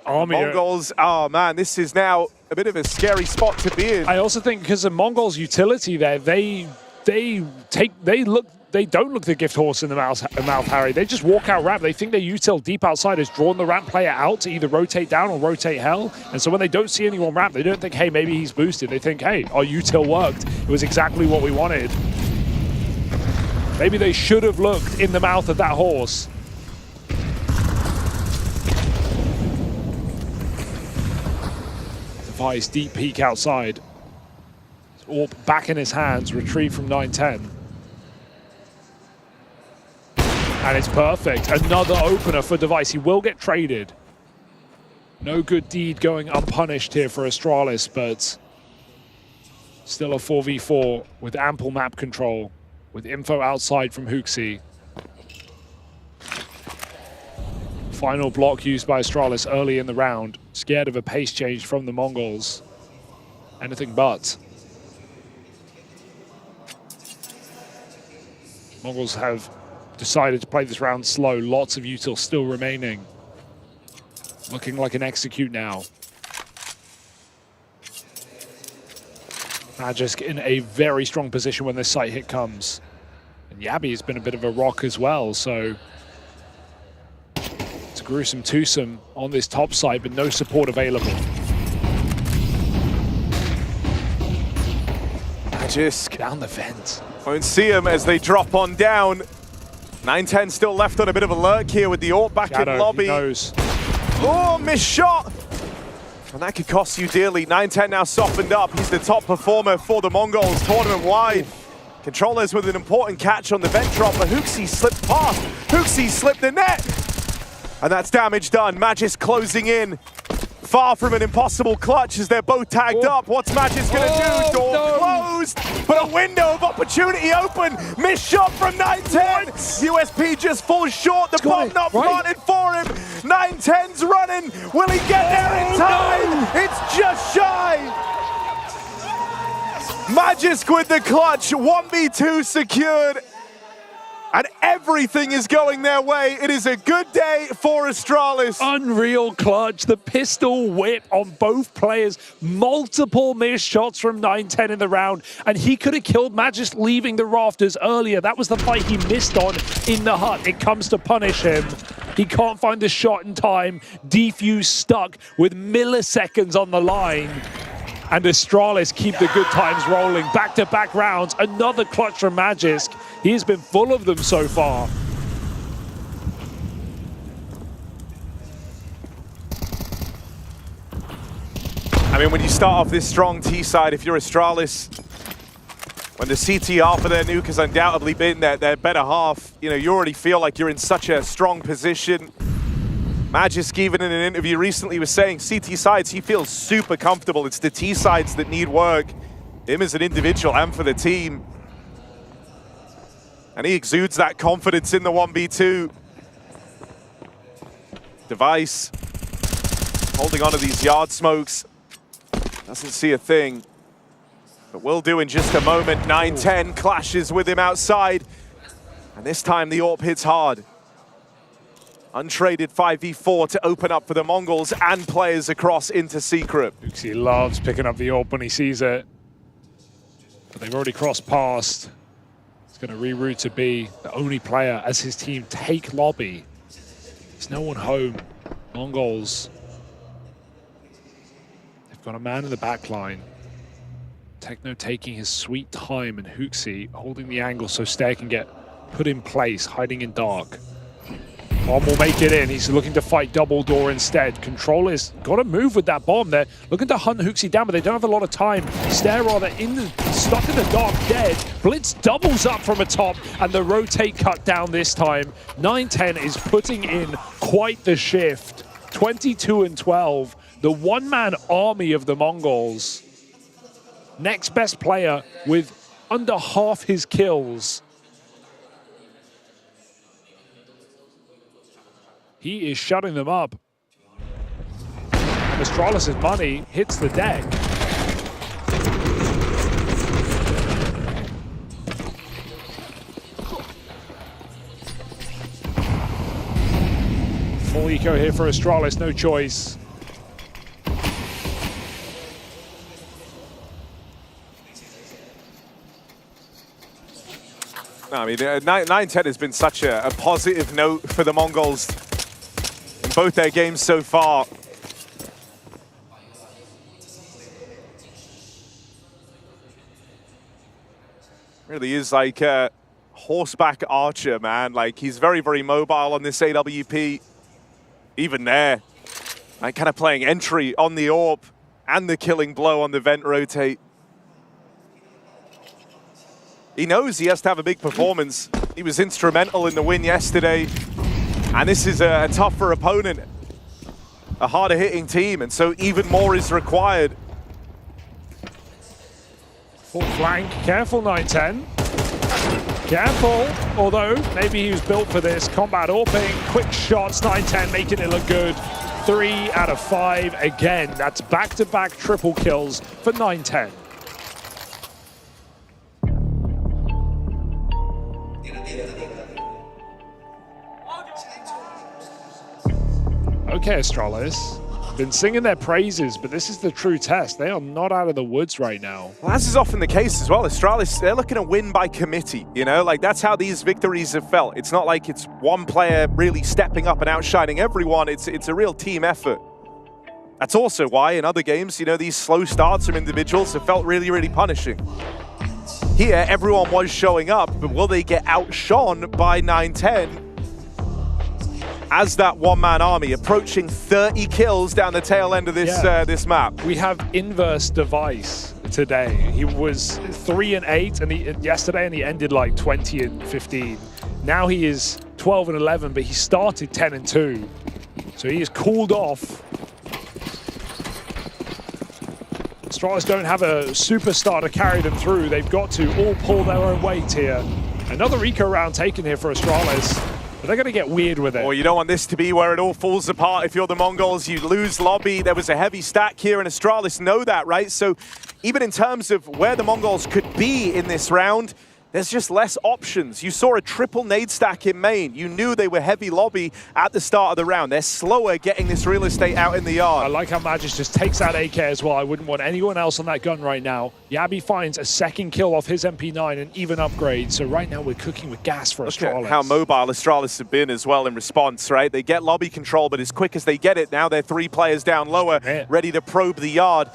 Speaker 3: Mongols, oh man, this is now a bit of a scary spot to be in.
Speaker 2: I also think because of Mongols' utility there, they don't look the gift horse in the mouth, Harry. They just walk out ramp. They think their util deep outside has drawn the ramp player out to either rotate down or rotate hell. And so when they don't see anyone ramp, they don't think, hey, maybe he's boosted. They think, hey, our util worked. It was exactly what we wanted. Maybe they should have looked in the mouth of that horse. Device, deep peek outside. Orb back in his hands, retrieve from 910. And it's perfect. Another opener for Device. He will get traded. No good deed going unpunished here for Astralis, but still a 4v4 with ample map control, with info outside from Hooksy. Final block used by Astralis early in the round. Scared of a pace change from the Mongols. Anything but. Mongols have decided to play this round slow. Lots of util still remaining. Looking like an execute now. Magisk in a very strong position when this site hit comes. And Yabi has been a bit of a rock as well, so it's a gruesome twosome on this top side, but no support available.
Speaker 3: Magisk
Speaker 2: down the vent.
Speaker 3: Won't see him as they drop on down. 910 still left on a bit of a lurk here with the AWP back
Speaker 2: Shadow,
Speaker 3: in lobby.
Speaker 2: He knows.
Speaker 3: Oh, missed shot! And that could cost you dearly. 910 now softened up. He's the top performer for the Mongols tournament-wide. Controllers with an important catch on the vent drop, but Hooksy slipped past. Hooksy slipped the net! And that's damage done. Magisk closing in. Far from an impossible clutch as they're both tagged up. What's Magisk gonna do? Door closed, but a window of opportunity open. Missed shot from 910. USP just falls short. The bomb not planted for him. 910's running. Will he get there in time? It's just shy. Magisk with the clutch. 1v2 secured. And everything is going their way. It is a good day for Astralis.
Speaker 2: Unreal clutch. The pistol whip on both players. Multiple missed shots from 9-10 in the round. And he could have killed Magis leaving the rafters earlier. That was the fight he missed on in the hut. It comes to punish him. He can't find the shot in time. Defuse stuck with milliseconds on the line. And Astralis keep the good times rolling. Back-to-back rounds. Another clutch from Magisk. He's been full of them so far.
Speaker 3: I mean, when you start off this strong T side, if you're Astralis, when the CTR for their nuke has undoubtedly been their better half, you know, you already feel like you're in such a strong position. Magisk, even in an interview recently, was saying CT sides, he feels super comfortable. It's the T sides that need work, him as an individual and for the team. And he exudes that confidence in the 1v2. Device holding onto these yard smokes. Doesn't see a thing, but will do in just a moment. 9-10 clashes with him outside. And this time the AWP hits hard. Untraded 5v4 to open up for the Mongols and players across into Secret.
Speaker 2: He loves picking up the AWP when he sees it. But they've already crossed past. He's going to reroute to B, the only player as his team take lobby. There's no one home. Mongols. They've got a man in the back line. Techno taking his sweet time, and Huxi holding the angle so Stair can get put in place, hiding in dark. Bomb will make it in. He's looking to fight double door instead. Controller's got to move with that bomb. They're looking to hunt Huxi down, but they don't have a lot of time. Stair rather stuck in the dark, dead. Blitz doubles up from atop, and the rotate cut down this time. 9-10 is putting in quite the shift. 22-12. The one-man army of the Mongols. Next best player with under half his kills. He is shutting them up. Astralis' money hits the deck. Full eco here for Astralis, no choice.
Speaker 3: No, I mean, 9-10 has been such a positive note for the Mongols in both their games so far. Really is like a horseback archer, man. Like, he's very, very mobile on this AWP. Even there, like, kind of playing entry on the AWP and the killing blow on the vent rotate. He knows he has to have a big performance. He was instrumental in the win yesterday. And this is a tougher opponent, a harder hitting team, and so even more is required.
Speaker 2: Full flank, careful 9-10. Careful, although maybe he was built for this. Combat AWPing, quick shots, 9-10 making it look good. 3 out of 5 again. That's back-to-back triple kills for 9-10. Okay, Astralis. Been singing their praises, but this is the true test. They are not out of the woods right now.
Speaker 3: Well, as is often the case as well, Astralis, they're looking to win by committee, you know? Like, that's how these victories have felt. It's not like it's one player really stepping up and outshining everyone. It's a real team effort. That's also why in other games, you know, these slow starts from individuals have felt really, really punishing. Here, everyone was showing up, but will they get outshone by 9-10? As that one-man army approaching 30 kills down the tail end of this this map.
Speaker 2: We have inverse Device today. He was 3-8 yesterday, and he ended like 20-15. Now he is 12-11, but he started 10-2. So he is cooled off. Astralis don't have a superstar to carry them through. They've got to all pull their own weight here. Another eco round taken here for Astralis. But they're going to get weird with it.
Speaker 3: Well, you don't want this to be where it all falls apart. If you're the Mongols, you lose lobby. There was a heavy stack here, and Astralis know that, right? So even in terms of where the Mongols could be in this round, there's just less options. You saw a triple nade stack in main. You knew they were heavy lobby at the start of the round. They're slower getting this real estate out in the yard.
Speaker 2: I like how Magis just takes out AK as well. I wouldn't want anyone else on that gun right now. Yabi finds a second kill off his MP9 and even upgrade. So right now we're cooking with gas for Astralis.
Speaker 3: How mobile Astralis have been as well in response, right? They get lobby control, but as quick as they get it, now they're 3 players down lower, ready to probe the yard.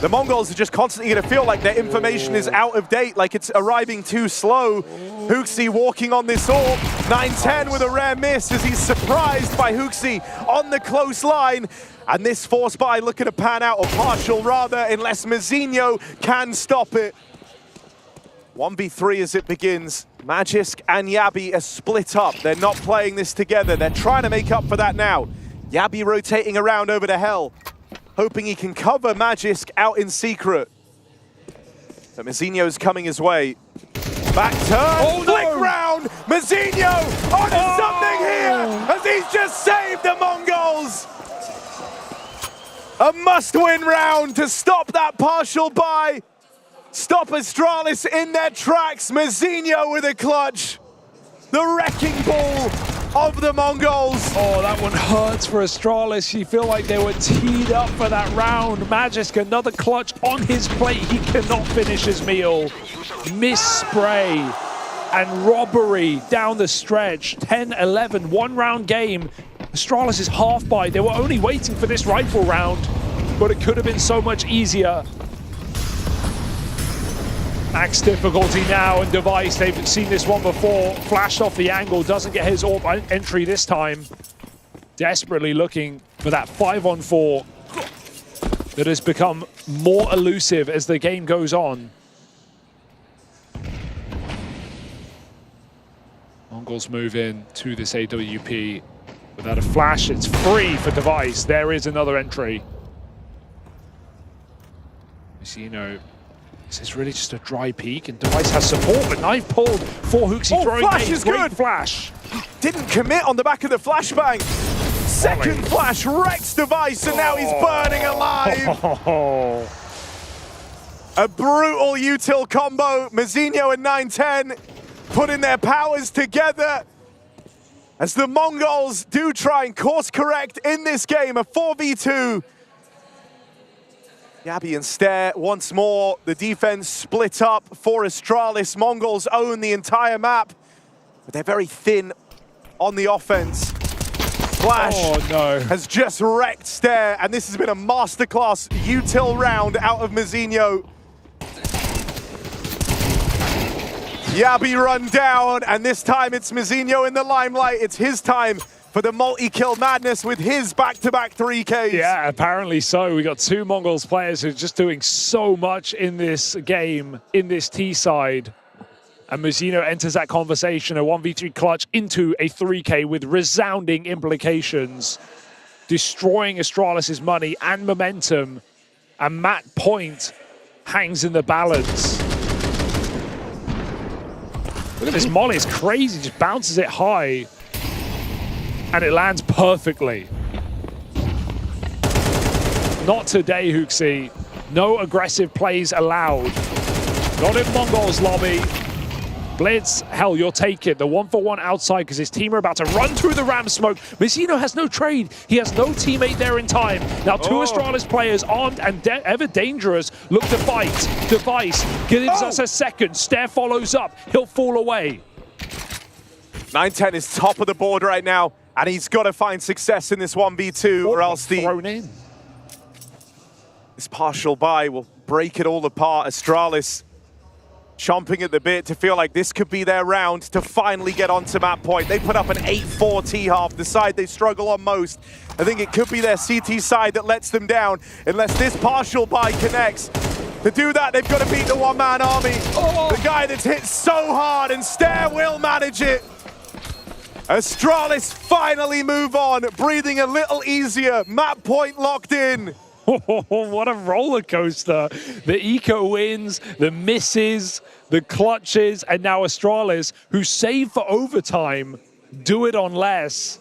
Speaker 3: The Mongols are just constantly going to feel like their information is out of date, like it's arriving too slow. Hooksy walking on this orb. 910 with a rare miss as he's surprised by Hooksy on the close line. And this force buy looking to pan out, or partial rather, unless Mazinho can stop it. 1v3 as it begins. Magisk and Yabi are split up. They're not playing this together. They're trying to make up for that now. Yabi rotating around over to Hell, hoping he can cover Magisk out in secret. So Mazinho's coming his way. Back turn, flick round, Mazinho onto something here as he's just saved the Mongols. A must-win round to stop that partial buy. Stop Astralis in their tracks. Mazinho with a clutch. The wrecking ball of the Mongols.
Speaker 2: Oh, that one hurts for Astralis. You feel like they were teed up for that round. Magisk, another clutch on his plate. He cannot finish his meal. Miss spray and robbery down the stretch. 10-11, one-round game. Astralis is half by. They were only waiting for this rifle round, but it could have been so much easier. Max difficulty now, and Device, they've seen this one before. Flashed off the angle, doesn't get his orb entry this time. Desperately looking for that 5-on-4 that has become more elusive as the game goes on. Mongols move in to this AWP. Without a flash, it's free for Device. There is another entry. Mazinho. This is really just a dry peek, and Device has support, but knife pulled for Hooksy throwing
Speaker 3: flash is
Speaker 2: great
Speaker 3: good.
Speaker 2: Flash.
Speaker 3: Didn't commit on the back of the flashbang. Second flash wrecks Device, and now he's burning alive. A brutal util combo. Mazinho and 910 putting their powers together as the Mongols do try and course correct in this game, a 4v2. Yabi and Stare once more. The defense split up for Astralis. Mongols own the entire map, but they're very thin on the offense. Flash has just wrecked Stare, and this has been a masterclass util round out of Mazinho. Yabi run down, and this time it's Mazinho in the limelight. It's his time for the multi-kill madness with his back-to-back 3Ks.
Speaker 2: Yeah, apparently so. We got 2 Mongols players who are just doing so much in this game, in this T side. And Mazinho enters that conversation, a 1v3 clutch into a 3K with resounding implications, destroying Astralis' money and momentum. And Matt Point hangs in the balance. Look at this molly, it's crazy, just bounces it high. And it lands perfectly. Not today, Hooksy. No aggressive plays allowed. Not in Mongols lobby. Blitz, hell, you'll take it. The 1-for-1 outside because his team are about to run through the ram smoke. Mazinho has no trade. He has no teammate there in time. Now 2 Astralis players armed and ever dangerous look to fight. Device gives us a second. Stare follows up. He'll fall away.
Speaker 3: 910 is top of the board right now, and he's got to find success in this 1v2 or else this partial buy will break it all apart. Astralis chomping at the bit to feel like this could be their round to finally get onto map point. They put up an 8-4 T-half, the side they struggle on most. I think it could be their CT side that lets them down unless this partial buy connects. To do that, they've got to beat the one-man army. The guy that's hit so hard, and Stare will manage it. Astralis finally move on, breathing a little easier. Map point locked in.
Speaker 2: What a roller coaster. The eco wins, the misses, the clutches, and now Astralis, who save for overtime, do it on less.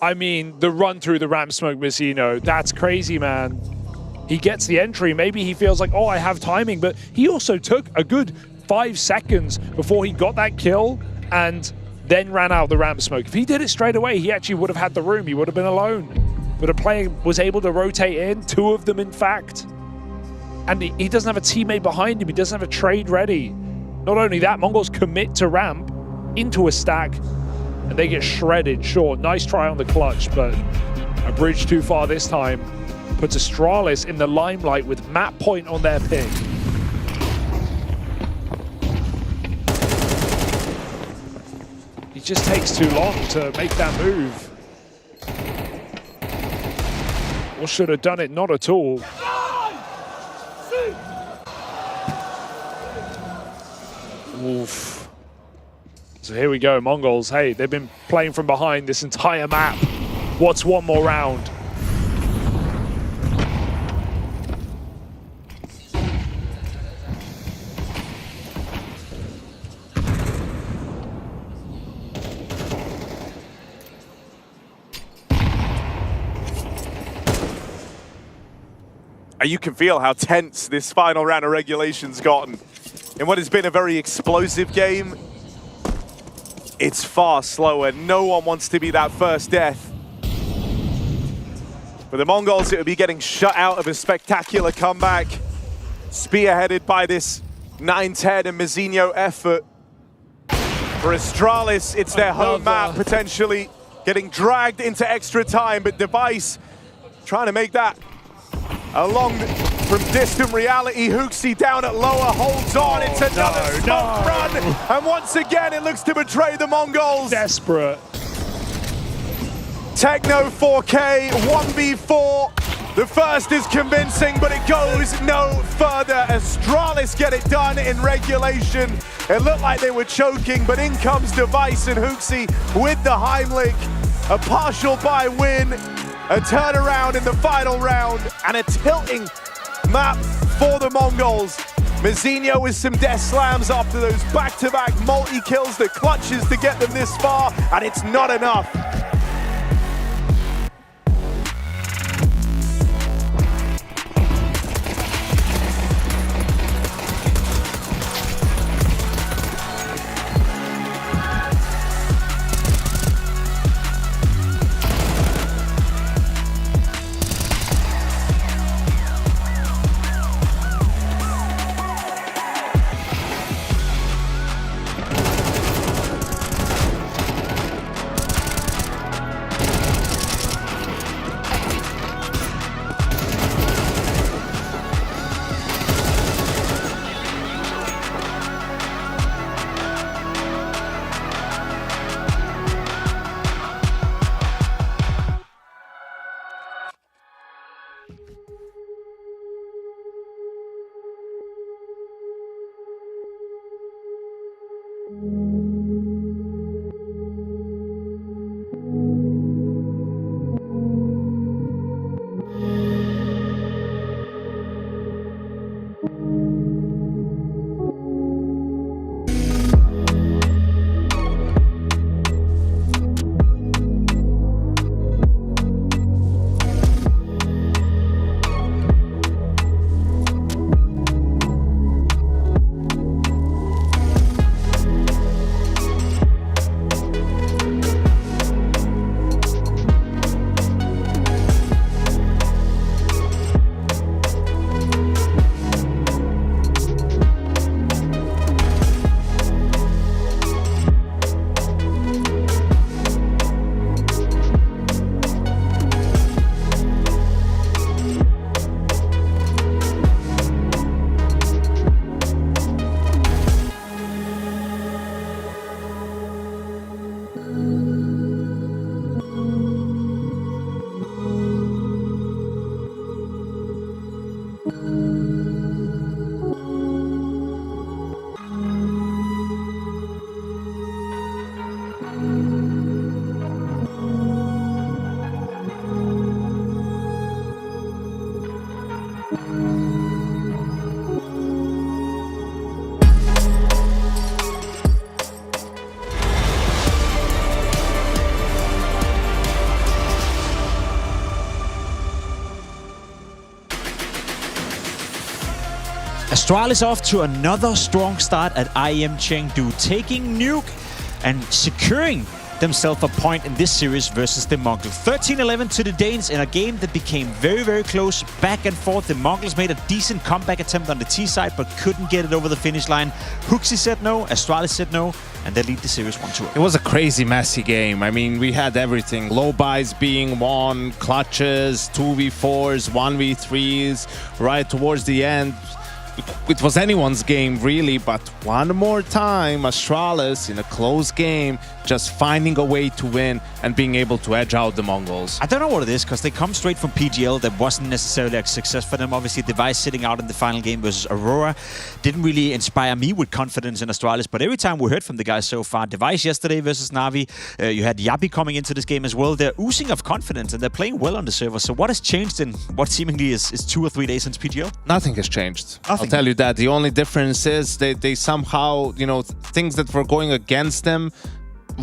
Speaker 2: I mean, the run through the ram smoke, Mazinho, that's crazy, man. He gets the entry. Maybe he feels like, oh, I have timing, but he also took a good 5 seconds before he got that kill and then ran out the ramp smoke. If he did it straight away, he actually would have had the room. He would have been alone. But a player was able to rotate in, 2 of them in fact. And he doesn't have a teammate behind him. He doesn't have a trade ready. Not only that, Mongols commit to ramp into a stack and they get shredded. Sure, nice try on the clutch, but a bridge too far this time puts Astralis in the limelight with map point on their pick. It just takes too long to make that move. Or should have done it, not at all. Oof. So here we go, Mongols. Hey, they've been playing from behind this entire map. What's one more round?
Speaker 3: And you can feel how tense this final round of regulation's gotten. In what has been a very explosive game, it's far slower. No one wants to be that first death. For the Mongols, it would be getting shut out of a spectacular comeback, spearheaded by this 9-10 and Mazinho effort. For Astralis, it's their home map, potentially getting dragged into extra time, but Device trying to make that along from distant reality. Hooksy down at lower, holds on. It's another smoke run. And once again, it looks to betray the Mongols.
Speaker 2: Desperate.
Speaker 3: Techno 4K, 1v4. The first is convincing, but it goes no further. Astralis get it done in regulation. It looked like they were choking, but in comes Device and Hooksy with the Heimlich. A partial buy win. A turnaround in the final round and a tilting map for the Mongols. Mazinho with some death slams after those back-to-back multi-kills, the clutches to get them this far, and it's not enough.
Speaker 9: Astralis off to another strong start at IEM Chengdu, taking Nuke and securing themselves a point in this series versus the Mongols. 13-11 to the Danes in a game that became very, very close, back and forth. The Mongols made a decent comeback attempt on the T side, but couldn't get it over the finish line. Huxi said no, Astralis said no, and they lead the series 1-2.
Speaker 10: It was a crazy, messy game. I mean, we had everything. Low buys being won, clutches, 2v4s, 1v3s, right towards the end. It was anyone's game, really, but one more time, Astralis in a close game, just finding a way to win and being able to edge out the Mongols.
Speaker 9: I don't know what it is, because they come straight from PGL. That wasn't necessarily a success for them. Obviously, Device sitting out in the final game versus Aurora didn't really inspire me with confidence in Astralis, but every time we heard from the guys so far, Device yesterday versus Na'Vi, you had Yabi coming into this game as well. They're oozing of confidence, and they're playing well on the server. So what has changed in what seemingly is 2 or 3 days since PGL?
Speaker 10: Nothing has changed.
Speaker 9: Nothing.
Speaker 10: I'll tell you that. The only difference is they somehow, you know, things that were going against them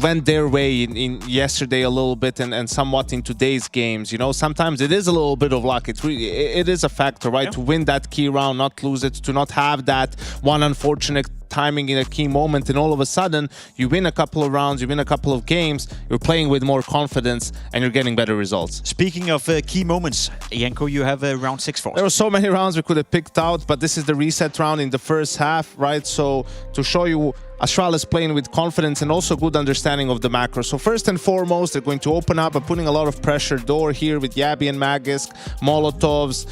Speaker 10: went their way in yesterday a little bit and somewhat in today's games. You know, sometimes it is a little bit of luck. It is a factor, right? Yeah. To win that key round, not lose it, to not have that one unfortunate timing in a key moment, and all of a sudden you win a couple of rounds, you win a couple of games, you're playing with more confidence and you're getting better results.
Speaker 9: Speaking of key moments, Janko, you have round 6 for us.
Speaker 10: There were so many rounds we could have picked out, but this is the reset round in the first half, right? So to show you Astralis playing with confidence and also good understanding of the macro. So first and foremost, they're going to open up and putting a lot of pressure door here with Yabi and Magisk, Molotovs,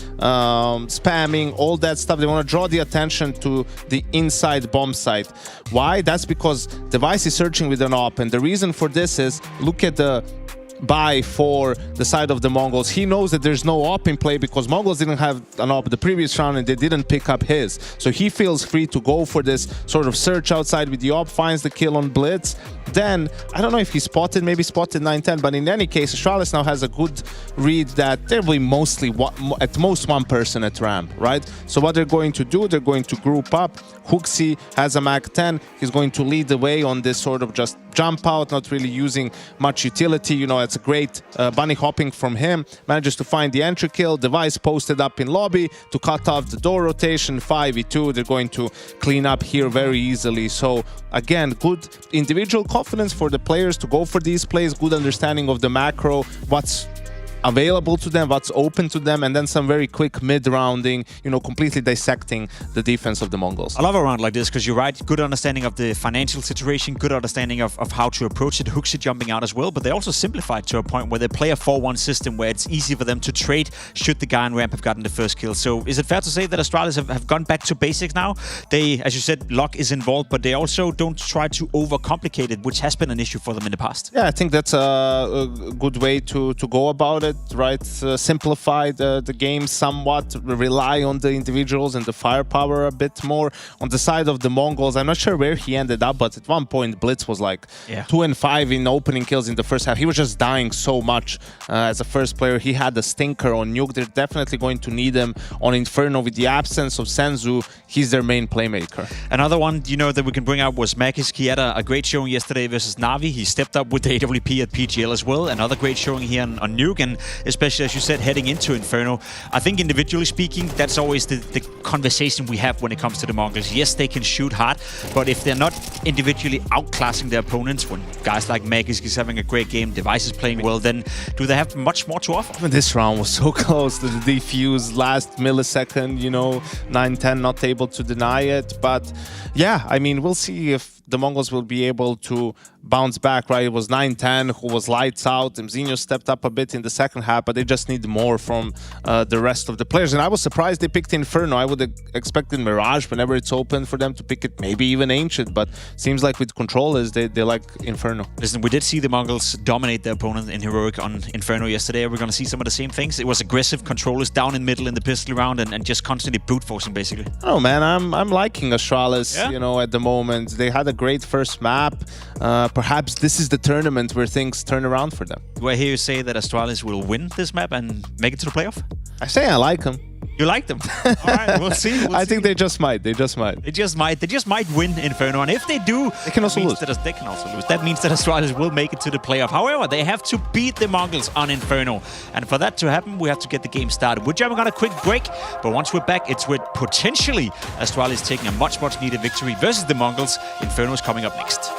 Speaker 10: spamming, all that stuff. They want to draw the attention to the inside bomb site. Why? That's because Device is searching with an op, and the reason for this is, look at the buy for the side of the Mongols. He knows that there's no op in play because Mongols didn't have an op the previous round and they didn't pick up his. So he feels free to go for this sort of search outside with the op, finds the kill on Blitz. Then, I don't know if he spotted, maybe spotted 9-10, but in any case, Astralis now has a good read that there will be mostly, at most, one person at ramp, right? So what they're going to do, they're going to group up. Huxi has a Mag-10. He's going to lead the way on this sort of just jump out, not really using much utility. You know, it's a great bunny hopping from him. Manages to find the entry kill. Device posted up in lobby to cut off the door rotation. 5v2. They're going to clean up here very easily. So again, good individual confidence for the players to go for these plays. Good understanding of the macro, what's available to them, what's open to them, and then some very quick mid-rounding, you know, completely dissecting the defense of the Mongols.
Speaker 9: I love a round like this because you're right, good understanding of the financial situation, good understanding of how to approach it, Huxi jumping out as well, but they also simplified to a point where they play a 4-1 system where it's easy for them to trade should the guy on ramp have gotten the first kill. So is it fair to say that Astralis have gone back to basics now? They, as you said, luck is involved, but they also don't try to overcomplicate it, which has been an issue for them in the past.
Speaker 10: Yeah, I think that's a good way to go about it. Right, simplify the game somewhat, rely on the individuals and the firepower a bit more. On the side of the Mongols, I'm not sure where he ended up, but at one point Blitz was like 2 and 5 in opening kills in the first half. He was just dying so much as a first player. He had the stinker on Nuke. They're definitely going to need him on Inferno. With the absence of Senzu, he's their main playmaker.
Speaker 9: Another one, you know, that we can bring up was Magisk. He had a great showing yesterday versus Na'Vi. He stepped up with the AWP at PGL as well. Another great showing here on Nuke, and especially, as you said, heading into Inferno. I think individually speaking, that's always the conversation we have when it comes to the Mongols. Yes, they can shoot hard, but if they're not individually outclassing their opponents, when guys like Magisk is having a great game, Device is playing well, then do they have much more to offer?
Speaker 10: This round was so close to the defuse, last millisecond, you know, 9-10, not able to deny it. But yeah, I mean, we'll see if the Mongols will be able to bounce back, right? It was 9-10 who was lights out, and Zinho stepped up a bit in the second half, but they just need more from the rest of the players. And I was surprised they picked Inferno. I would have expected Mirage whenever it's open for them to pick it, maybe even Ancient, but seems like with controllers, they like Inferno.
Speaker 9: Listen, we did see the Mongols dominate their opponent in Heroic on Inferno yesterday. We're going to see some of the same things. It was aggressive controllers down in middle in the pistol round and just constantly brute forcing, basically.
Speaker 10: Oh man, I'm liking Astralis, you know, at the moment. They had a great first map. Perhaps this is the tournament where things turn around for them.
Speaker 9: Do I hear you say that Astralis will win this map and make it to the playoff?
Speaker 10: I say I like them.
Speaker 9: You like them? All right, we'll see.
Speaker 10: I think they just might. They just might.
Speaker 9: They just might win Inferno, and if they do,
Speaker 10: they can also lose.
Speaker 9: They can also lose. That means that Astralis will make it to the playoff. However, they have to beat the Mongols on Inferno, and for that to happen, we have to get the game started. We're jumping on a quick break, but once we're back, it's with potentially Astralis taking a much needed victory versus the Mongols. Inferno is coming up next.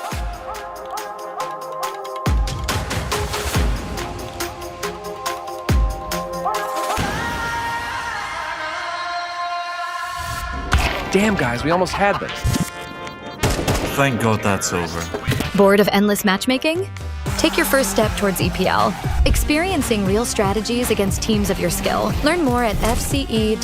Speaker 1: Damn, guys, we almost had them.
Speaker 5: Thank God that's over.
Speaker 23: Bored of endless matchmaking? Take your first step towards EPL, experiencing real strategies against teams of your skill. Learn more at fce.gg/EPL.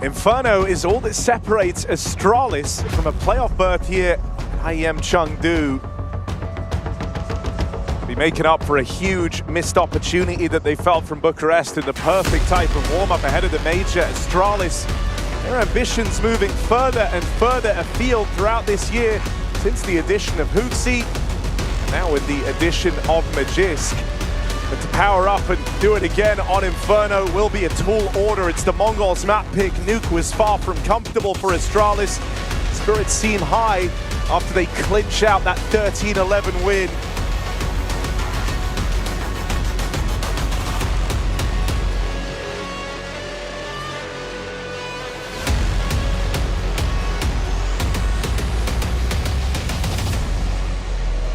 Speaker 3: Inferno is all that separates Astralis from a playoff berth here at IEM Chengdu. Be making up for a huge missed opportunity that they felt from Bucharest in the perfect type of warm-up ahead of the major. Astralis, their ambitions moving further and further afield throughout this year since the addition of Hootsie, now with the addition of Magisk. But to power up and do it again on Inferno will be a tall order. It's the Mongols map pick. Nuke was far from comfortable for Astralis. Spirits seem high after they clinch out that 13-11 win.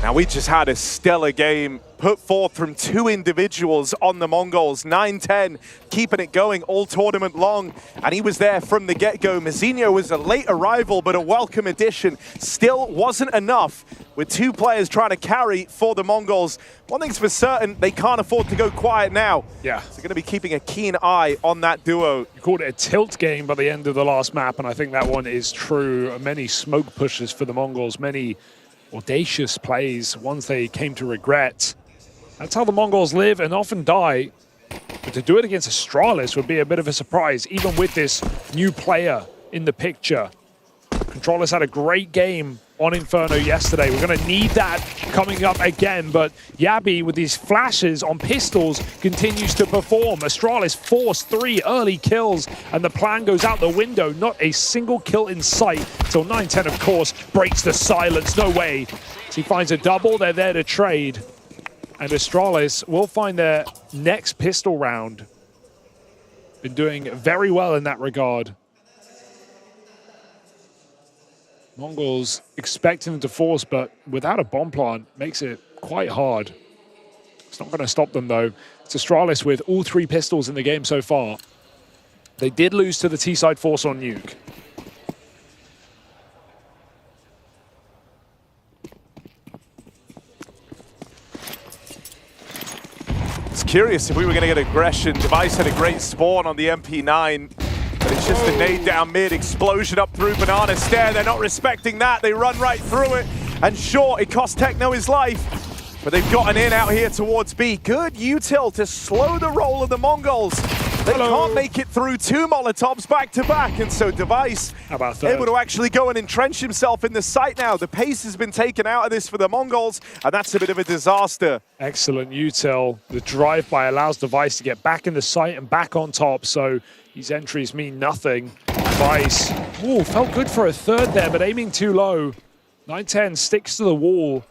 Speaker 3: Now, we just had a stellar game put forth from two individuals on the Mongols. 9-10, keeping it going all tournament long, and he was there from the get-go. Mazinho was a late arrival, but a welcome addition. Still wasn't enough, with two players trying to carry for the Mongols. One thing's for certain, they can't afford to go quiet now.
Speaker 2: Yeah.
Speaker 3: So they're going to be keeping a keen eye on that duo.
Speaker 2: You called it a tilt game by the end of the last map, and I think that one is true. Many smoke pushes for the Mongols, many audacious plays, ones they came to regret. That's how the Mongols live and often die. But to do it against Astralis would be a bit of a surprise, even with this new player in the picture. Controllers had a great game on Inferno yesterday. We're going to need that coming up again, but Yabi with these flashes on pistols continues to perform. Astralis forced 3 early kills, and the plan goes out the window. Not a single kill in sight till 9-10, of course, breaks the silence. No way. As he finds a double, they're there to trade. And Astralis will find their next pistol round. Been doing very well in that regard. Mongols expecting them to force, but without a bomb plant, makes it quite hard. It's not going to stop them, though. It's Astralis with all 3 pistols in the game so far. They did lose to the T-side force on Nuke.
Speaker 3: It's curious if we were going to get aggression. Device had a great spawn on the MP9. But it's just a nade down mid, explosion up through Banana Stair. They're not respecting that. They run right through it. And sure, it cost Techno his life. But they've gotten in out here towards B. Good util to slow the roll of the Mongols. They can't make it through 2 Molotovs back to back, and so Device able to actually go and entrench himself in the site now. The pace has been taken out of this for the Mongols, and that's a bit of a disaster.
Speaker 2: Excellent util. The drive-by allows Device to get back in the site and back on top, so these entries mean nothing. Device, ooh, felt good for a third there, but aiming too low. 910 sticks to the wall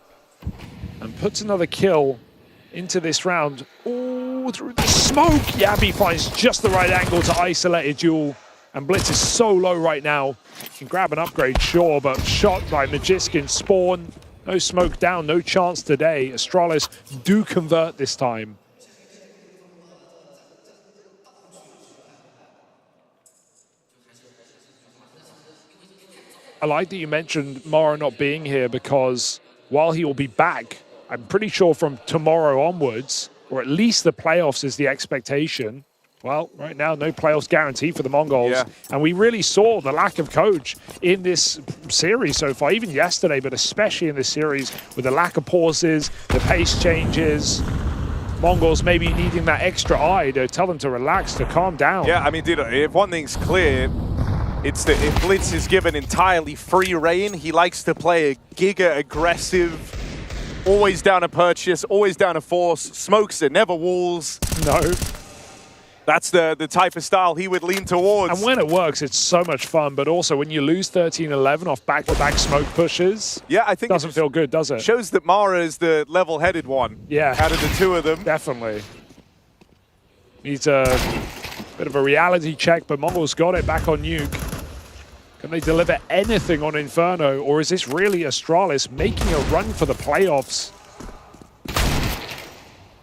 Speaker 2: and puts another kill into this round. Oh, through the smoke! Yabi finds just the right angle to isolate a duel. And Blitz is so low right now. Can grab an upgrade, sure, but shot by Magiskin. Spawn, no smoke down, no chance today. Astralis do convert this time. I like that you mentioned Mara not being here, because while he will be back, I'm pretty sure from tomorrow onwards, or at least the playoffs is the expectation. Well, right now, no playoffs guarantee for the Mongols. Yeah. And we really saw the lack of coach in this series so far, even yesterday, but especially in this series with the lack of pauses, the pace changes. Mongols maybe needing that extra eye to tell them to relax, to calm down.
Speaker 3: Yeah, I mean, dude, if one thing's clear, it's that if Blitz is given entirely free reign, he likes to play a giga-aggressive, always down a purchase, always down a force, smokes it, never walls.
Speaker 2: No.
Speaker 3: That's the type of style he would lean towards.
Speaker 2: And when it works, it's so much fun, but also when you lose 13-11 off back-to-back smoke pushes,
Speaker 3: yeah, I think
Speaker 2: doesn't feel good, does it?
Speaker 3: Shows that Mara is the level-headed one.
Speaker 2: Yeah.
Speaker 3: Out of the two of them.
Speaker 2: Definitely. Needs a bit of a reality check, but Mongols got it back on Nuke. Can they deliver anything on Inferno, or is this really Astralis making a run for the playoffs?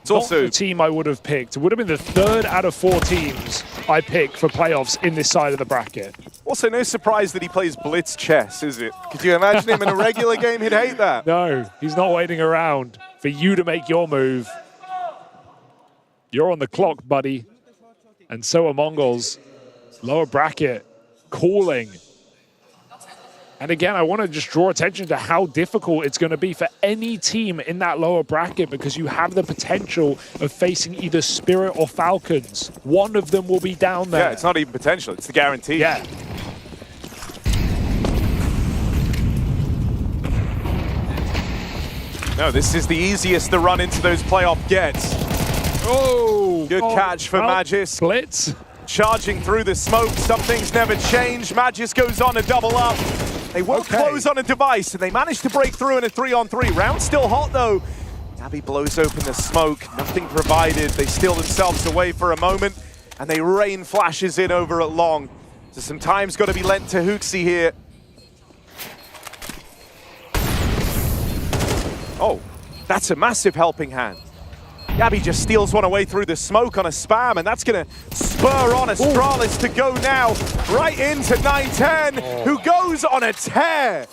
Speaker 3: It's also
Speaker 2: not the team I would have picked. It would have been the 3rd out of 4 teams I pick for playoffs in this side of the bracket.
Speaker 3: Also, no surprise that he plays blitz chess, is it? Could you imagine him in a regular game? He'd hate that.
Speaker 2: No, he's not waiting around for you to make your move. You're on the clock, buddy. And so are Mongols. Lower bracket, calling. And again, I want to just draw attention to how difficult it's going to be for any team in that lower bracket, because you have the potential of facing either Spirit or Falcons. One of them will be down there.
Speaker 3: Yeah, it's not even potential, it's the guarantee.
Speaker 2: Yeah.
Speaker 3: No, this is the easiest the run into those playoff gets.
Speaker 2: Oh!
Speaker 3: Good catch for Magis.
Speaker 2: Blitz.
Speaker 3: Charging through the smoke, some things never change. Magis goes on a double up. They won't close on a Device, and they manage to break through in a 3-on-3. Round still hot, though. Navi blows open the smoke, nothing provided. They steal themselves away for a moment, and they rain flashes in over at long. So some time's got to be lent to Hooksy here. Oh, that's a massive helping hand. Yabi just steals one away through the smoke on a spam, and that's going to spur on Astralis to go now right into 910, who goes on a tear.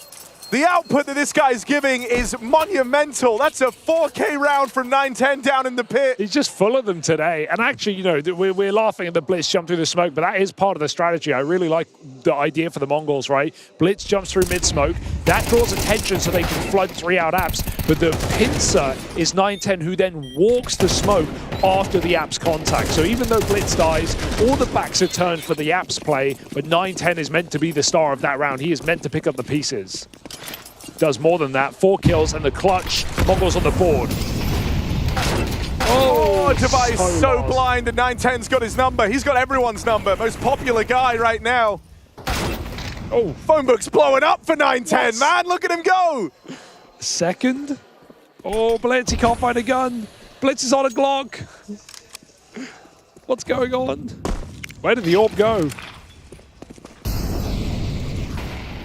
Speaker 3: The output that this guy's giving is monumental. That's a 4K round from 910 down in the pit.
Speaker 2: He's just full of them today. And actually, you know, we're laughing at the Blitz jump through the smoke, but that is part of the strategy. I really like the idea for the Mongols, right? Blitz jumps through mid-smoke. That draws attention so they can flood 3-out apps. But the pincer is 910, who then walks the smoke after the apps contact. So even though Blitz dies, all the backs are turned for the apps play, but 910 is meant to be the star of that round. He is meant to pick up the pieces. Does more than that. 4 kills and the clutch. Mongols on the board.
Speaker 3: Oh, Device so blind, and 910's got his number. He's got everyone's number. Most popular guy right now. Oh, phone book's blowing up for 910, man. Look at him go.
Speaker 2: Second. Oh, Blitz, he can't find a gun. Blitz is on a Glock. What's going on? Where did the orb go?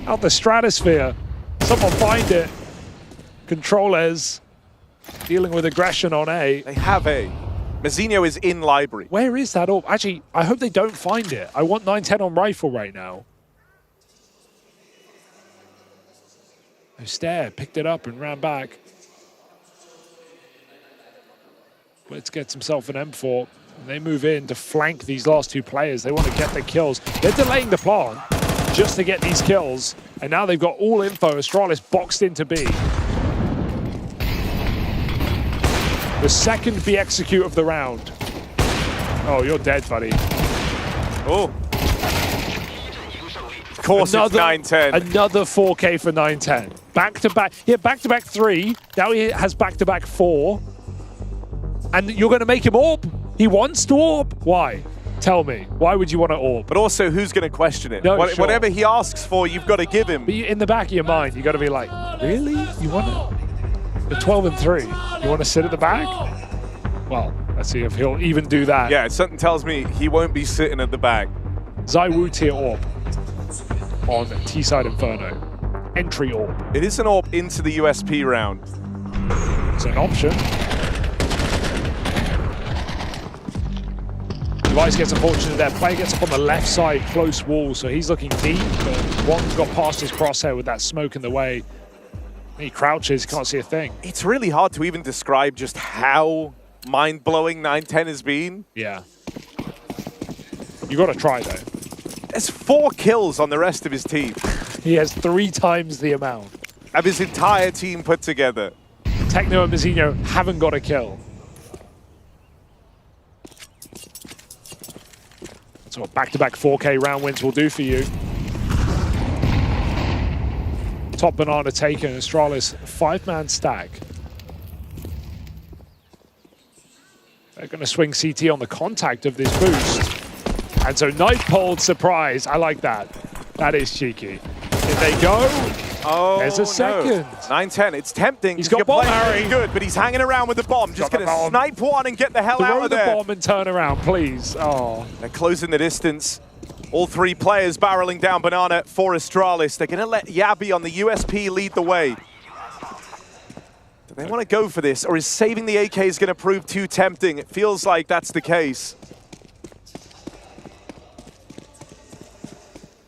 Speaker 2: Out the stratosphere. Someone find it. Controllers dealing with aggression on A.
Speaker 3: They have A. Mazzinho is in library.
Speaker 2: Where is that orb? Actually, I hope they don't find it. I want 910 on rifle right now. No stare, picked it up and ran back. Blitz gets himself an M4. And they move in to flank these last 2 players. They want to get the kills. They're delaying the plant just to get these kills. And now they've got all info. Astralis boxed into B. The second B execute of the round. Oh, you're dead, buddy.
Speaker 3: Oh. Of course, it's 9-10.
Speaker 2: Another 4K for 9-10. Back-to-back. Yeah, back-to-back 3. Now he has back-to-back 4. And you're going to make him AWP. He wants to AWP. Why? Tell me. Why would you want to AWP?
Speaker 3: But also, who's going to question it?
Speaker 2: No, sure.
Speaker 3: Whatever he asks for, you've got to give him.
Speaker 2: But in the back of your mind, you got to be like, really? You want to? You're 12-3. You want to sit at the back? Well, let's see if he'll even do that.
Speaker 3: Yeah, something tells me he won't be sitting at the back.
Speaker 2: Zaiwu tier AWP on T-side Inferno. Entry AWP.
Speaker 3: It is an AWP into the USP round.
Speaker 2: It's an option. Device gets unfortunate there. Player gets up on the left side, close wall, so he's looking deep, but one's got past his crosshair with that smoke in the way. He crouches, can't see a thing.
Speaker 3: It's really hard to even describe just how mind-blowing 9-10 has been.
Speaker 2: Yeah. You got to try, though.
Speaker 3: There's 4 kills on the rest of his team.
Speaker 2: He has 3 times the amount.
Speaker 3: Of his entire team put together.
Speaker 2: Techno and Mazzino haven't got a kill. That's what back-to-back 4K round wins will do for you. Top banana taken, Astralis 5-man stack. They're going to swing CT on the contact of this boost. And so Nightpole surprise. I like that. That is cheeky. Did they go?
Speaker 3: Oh,
Speaker 2: there's a second.
Speaker 3: No. 9-10. It's tempting.
Speaker 2: He's got bomb, Harry.
Speaker 3: Good, but he's hanging around with the bomb. Just going to snipe one and get the hell out of there.
Speaker 2: Throw the bomb and turn around, please. Oh.
Speaker 3: They're closing the distance. All 3 players barreling down banana for Astralis. They're going to let Yabi on the USP lead the way. Do they want to go for this, or is saving the AK is going to prove too tempting? It feels like that's the case.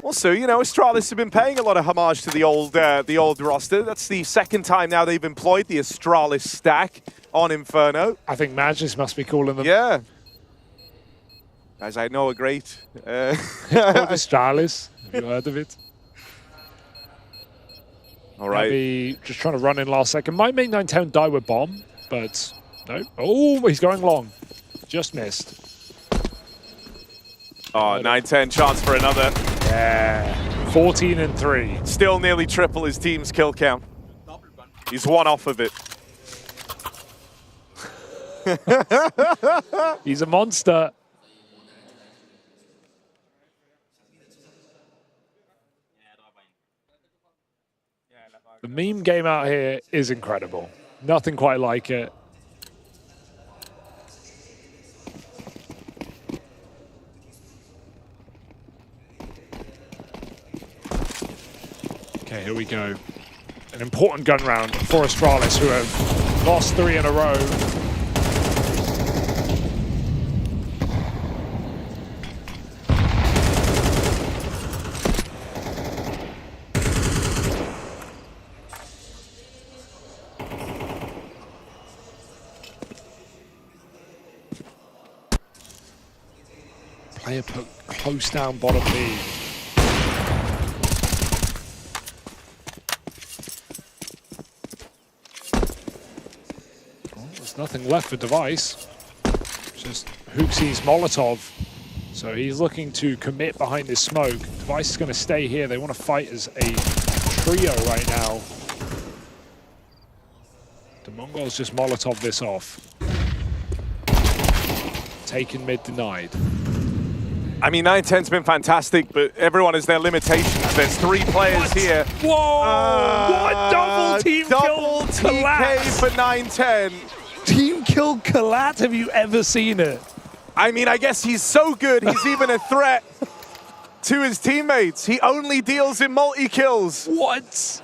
Speaker 3: Also, you know, Astralis have been paying a lot of homage to the old roster. That's the second time now they've employed the Astralis stack on Inferno.
Speaker 2: I think Magis must be calling them.
Speaker 3: Yeah. As I know, a great...
Speaker 2: Astralis. Have you heard of it?
Speaker 3: All right.
Speaker 2: Maybe just trying to run in last second. Might make 9-10 die with bomb, but no. Oh, he's going long. Just missed.
Speaker 3: Oh, 9-10 chance for another.
Speaker 2: Yeah. 14-3.
Speaker 3: Still nearly triple his team's kill count. He's 1 off of it.
Speaker 2: He's a monster. The meme game out here is incredible. Nothing quite like it. Okay, here we go. An important gun round for Astralis, who have lost 3 in a row. Player put close down bottom B. There's nothing left for Device. Just Hooksy's Molotov. So he's looking to commit behind this smoke. Device is going to stay here. They want to fight as a trio right now. The Mongols just Molotov this off. Taken mid denied.
Speaker 3: I mean, 9-10's been fantastic, but everyone has their limitations. There's 3 players here.
Speaker 2: Whoa! What double team kill
Speaker 3: TK for 9-10.
Speaker 2: Team kill Kalat? Have you ever seen it?
Speaker 3: I mean, I guess he's so good, he's even a threat to his teammates. He only deals in multi-kills.
Speaker 2: What?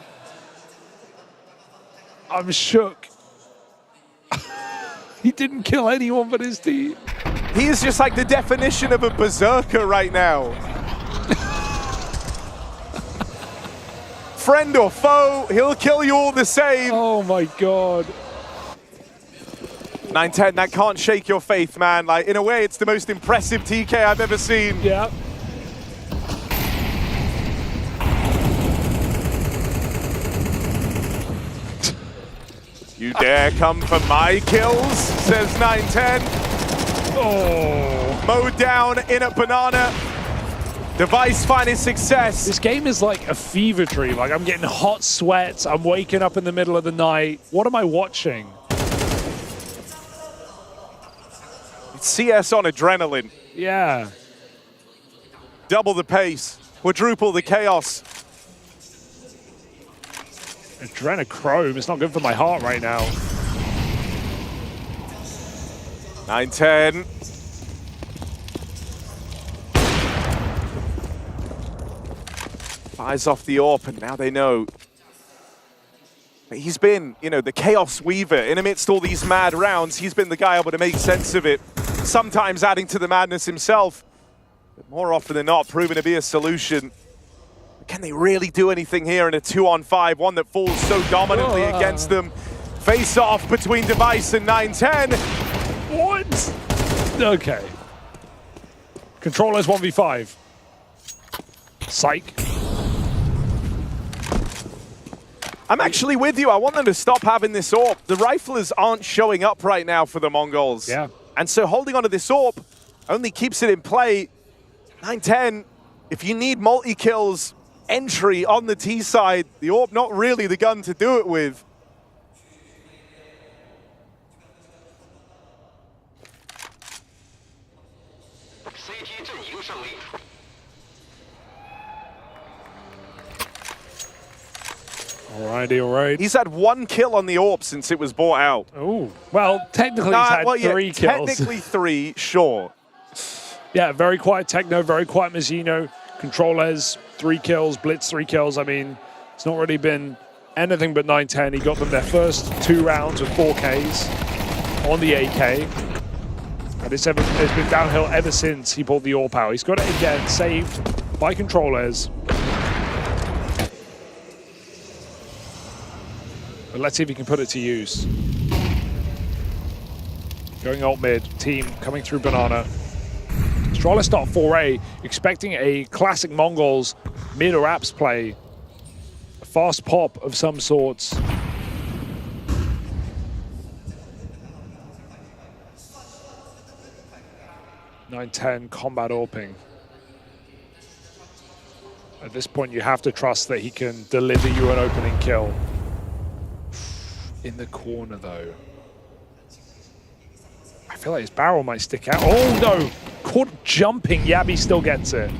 Speaker 2: I'm shook. He didn't kill anyone but his team.
Speaker 3: He is just like the definition of a berserker right now. Friend or foe, he'll kill you all the same.
Speaker 2: Oh my God.
Speaker 3: 9-10, that can't shake your faith, man. Like, in a way, it's the most impressive TK I've ever seen.
Speaker 2: Yeah.
Speaker 3: dare come for my kills, says 910.
Speaker 2: Oh.
Speaker 3: Mowed down in a banana. Device finding success.
Speaker 2: This game is like a fever dream. Like, I'm getting hot sweats. I'm waking up in the middle of the night. What am I watching?
Speaker 3: It's CS on adrenaline.
Speaker 2: Yeah.
Speaker 3: Double the pace. Quadruple the chaos.
Speaker 2: Adrenochrome. It's not good for my heart right now.
Speaker 3: 910. Fires off the AWP, and now they know. But he's been, you know, the Chaos Weaver. In amidst all these mad rounds, he's been the guy able to make sense of it. Sometimes adding to the madness himself. But more often than not, proving to be a solution. Can they really do anything here in a 2-on-5? One that falls so dominantly against them. Face off between Device and 910.
Speaker 2: What? Okay. Controllers 1v5. Psych.
Speaker 3: I'm actually with you. I want them to stop having this AWP. The riflers aren't showing up right now for the Mongols.
Speaker 2: Yeah.
Speaker 3: And so holding onto this AWP only keeps it in play. 910, if you need multi-kills, entry on the T side, the AWP not really the gun to do it with.
Speaker 2: Alrighty, all right.
Speaker 3: He's had 1 kill on the AWP since it was bought out.
Speaker 2: Oh, well, technically he's had 3 kills.
Speaker 3: Technically 3, sure.
Speaker 2: Yeah, very quiet Techno, very quiet Mazzino. Controllers, 3 kills. Blitz, 3 kills. I mean, it's not really been anything but 910. He got them their first 2 rounds with 4Ks on the AK. And it's been downhill ever since he pulled the AWP out. He's got it again, saved by Controllers. But let's see if he can put it to use. Going alt mid, team coming through banana. Astralis start 4A, expecting a classic Mongols mid or apps play. A fast pop of some sorts. (910) combat AWPing. At this point, you have to trust that he can deliver you an opening kill. In the corner, though. I feel like his barrel might stick out. Oh, no! Caught jumping. Yabby still gets it.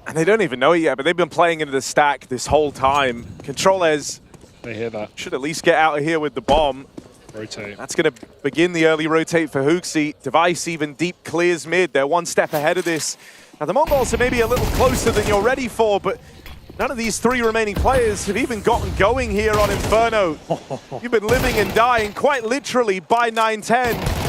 Speaker 3: And they don't even know it yet, but they've been playing into the stack this whole time. Controllers,
Speaker 2: they hear that.
Speaker 3: Should at least get out of here with the bomb.
Speaker 2: Rotate.
Speaker 3: That's going to begin the early rotate for Hooksy. Device even deep clears mid. They're 1 step ahead of this. Now the Mongols are maybe a little closer than you're ready for, but none of these 3 remaining players have even gotten going here on Inferno. You've been living and dying quite literally by 910.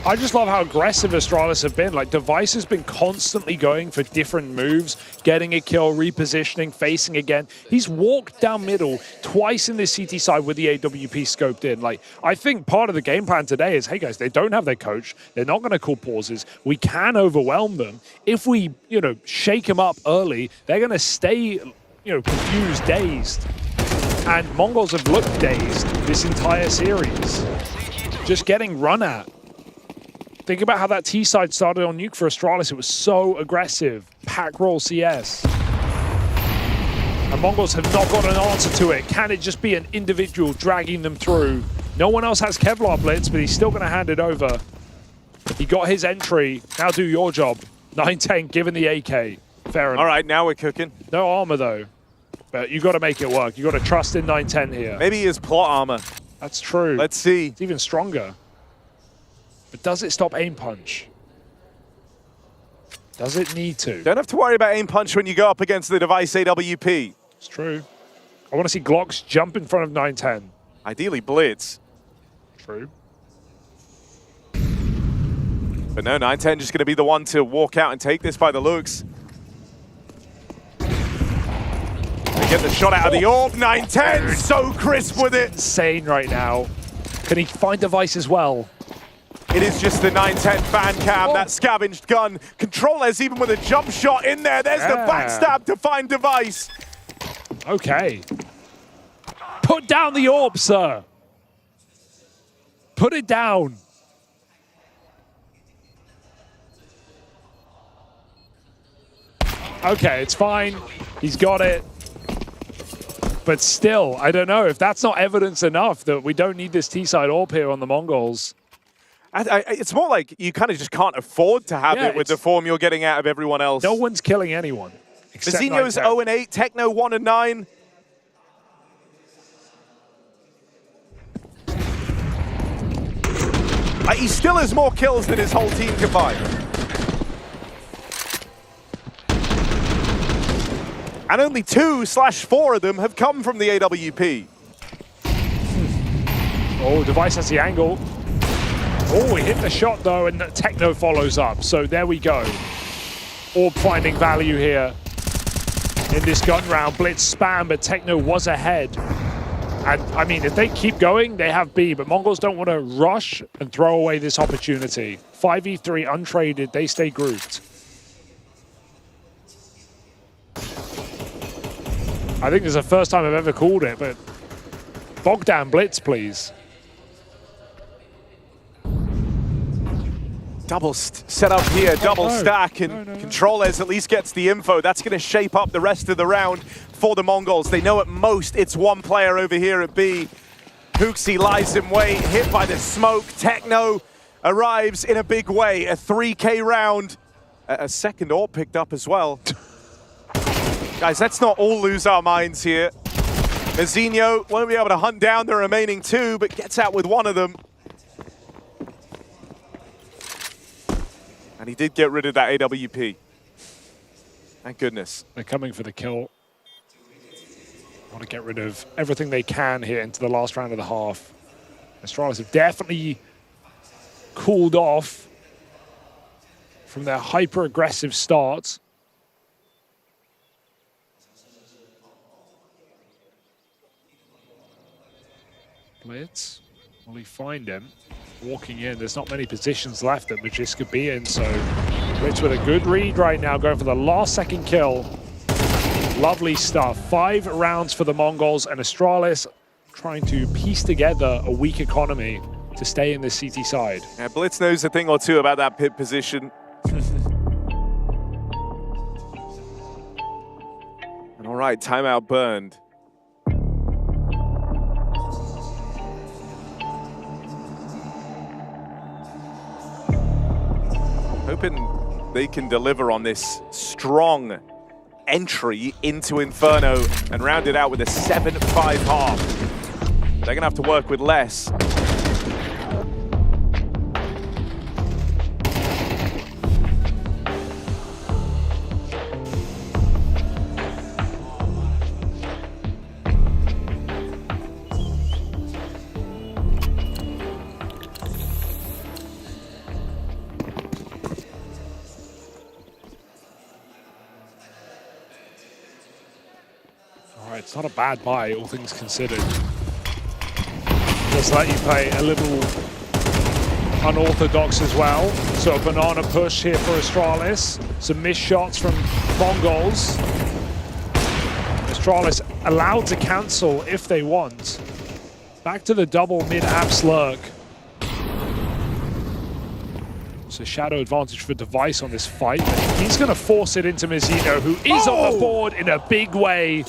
Speaker 2: I just love how aggressive Astralis have been. Like, Device has been constantly going for different moves, getting a kill, repositioning, facing again. He's walked down middle twice in this CT side with the AWP scoped in. Like, I think part of the game plan today is, hey guys, they don't have their coach. They're not going to call pauses. We can overwhelm them. If we, you know, shake them up early, they're going to stay, you know, confused, dazed. And Mongols have looked dazed this entire series. Just getting run at. Think about how that T side started on Nuke for Astralis. It was so aggressive. Pack roll CS. And Mongols have not got an answer to it. Can it just be an individual dragging them through? No one else has Kevlar Blitz, but he's still going to hand it over. He got his entry. Now do your job. 910 given the AK. Fair enough.
Speaker 3: All right, now we're cooking.
Speaker 2: No armor, though. But you got to make it work. You got to trust in 910 here.
Speaker 3: Maybe his plot armor.
Speaker 2: That's true.
Speaker 3: Let's see.
Speaker 2: It's even stronger. But does it stop aim punch? Does it need to?
Speaker 3: Don't have to worry about aim punch when you go up against the Device AWP.
Speaker 2: It's true. I want to see Glocks jump in front of 910.
Speaker 3: Ideally blitz.
Speaker 2: True.
Speaker 3: But no, 910 just going to be the one to walk out and take this by the looks. They get the shot out of the orb. 9-10, so crisp with it.
Speaker 2: Insane right now. Can he find Device as well?
Speaker 3: It is just the 9-10 fan cam, that scavenged gun. Controllers even with a jump shot in there. There's the backstab to find Device.
Speaker 2: Okay. Put down the orb, sir. Put it down. Okay, it's fine. He's got it. But still, I don't know if that's not evidence enough that we don't need this T-side orb here on the Mongols.
Speaker 3: It's more like you kind of just can't afford to have it with the form you're getting out of everyone else.
Speaker 2: No one's killing anyone.
Speaker 3: Mazinho's 0-8, Techno 1-9. He still has more kills than his whole team combined. And only 2/4 of them have come from the AWP.
Speaker 2: Oh, Device has the angle. Oh, he hit the shot though, and Techno follows up. So there we go. Orb finding value here in this gun round. Blitz spam, but Techno was ahead. And I mean, if they keep going, they have B, but Mongols don't want to rush and throw away this opportunity. 5v3 untraded, they stay grouped. I think this is the first time I've ever called it, but Bogdan Blitz, please.
Speaker 3: Double set up here, double stack, and Controllers at least gets the info. That's going to shape up the rest of the round for the Mongols. They know at most it's one player over here at B. Huxi lies in wait, hit by the smoke. Techno arrives in a big way. A 3K round. A second orb picked up as well. Guys, let's not all lose our minds here. Mazinho won't be able to hunt down the remaining two, but gets out with one of them. And he did get rid of that AWP. Thank goodness.
Speaker 2: They're coming for the kill. Want to get rid of everything they can here into the last round of the half. Astralis have definitely cooled off from their hyper-aggressive start. Blitz, will he find him? Walking in, there's not many positions left that Magis could be in, so Blitz with a good read right now, going for the last second kill. Lovely stuff. 5 rounds for the Mongols, and Astralis trying to piece together a weak economy to stay in the CT side.
Speaker 3: Yeah, Blitz knows a thing or two about that pit position. And all right, timeout burned. Hoping they can deliver on this strong entry into Inferno and round it out with a 7-5 half. They're gonna have to work with less.
Speaker 2: It's not a bad buy, all things considered. Just let you play a little unorthodox as well. So a banana push here for Astralis. Some missed shots from Mongols. Astralis allowed to cancel if they want. Back to the double mid-apps lurk. So shadow advantage for Device on this fight. He's going to force it into Mazinho, who is on the board in a big way.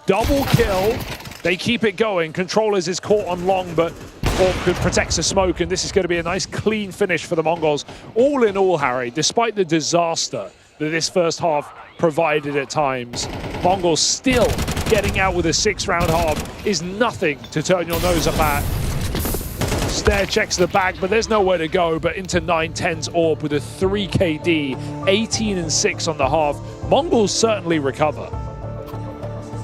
Speaker 2: Double kill. They keep it going. Controllers is caught on long, but Orb protects the smoke, and this is going to be a nice clean finish for the Mongols. All in all, Harry, despite the disaster that this first half provided at times, Mongols still getting out with a 6-round half is nothing to turn your nose up at. Stair checks the back, but there's nowhere to go but into 9-10's Orb with a 3 KD, 18 and 6 on the half. Mongols certainly recover.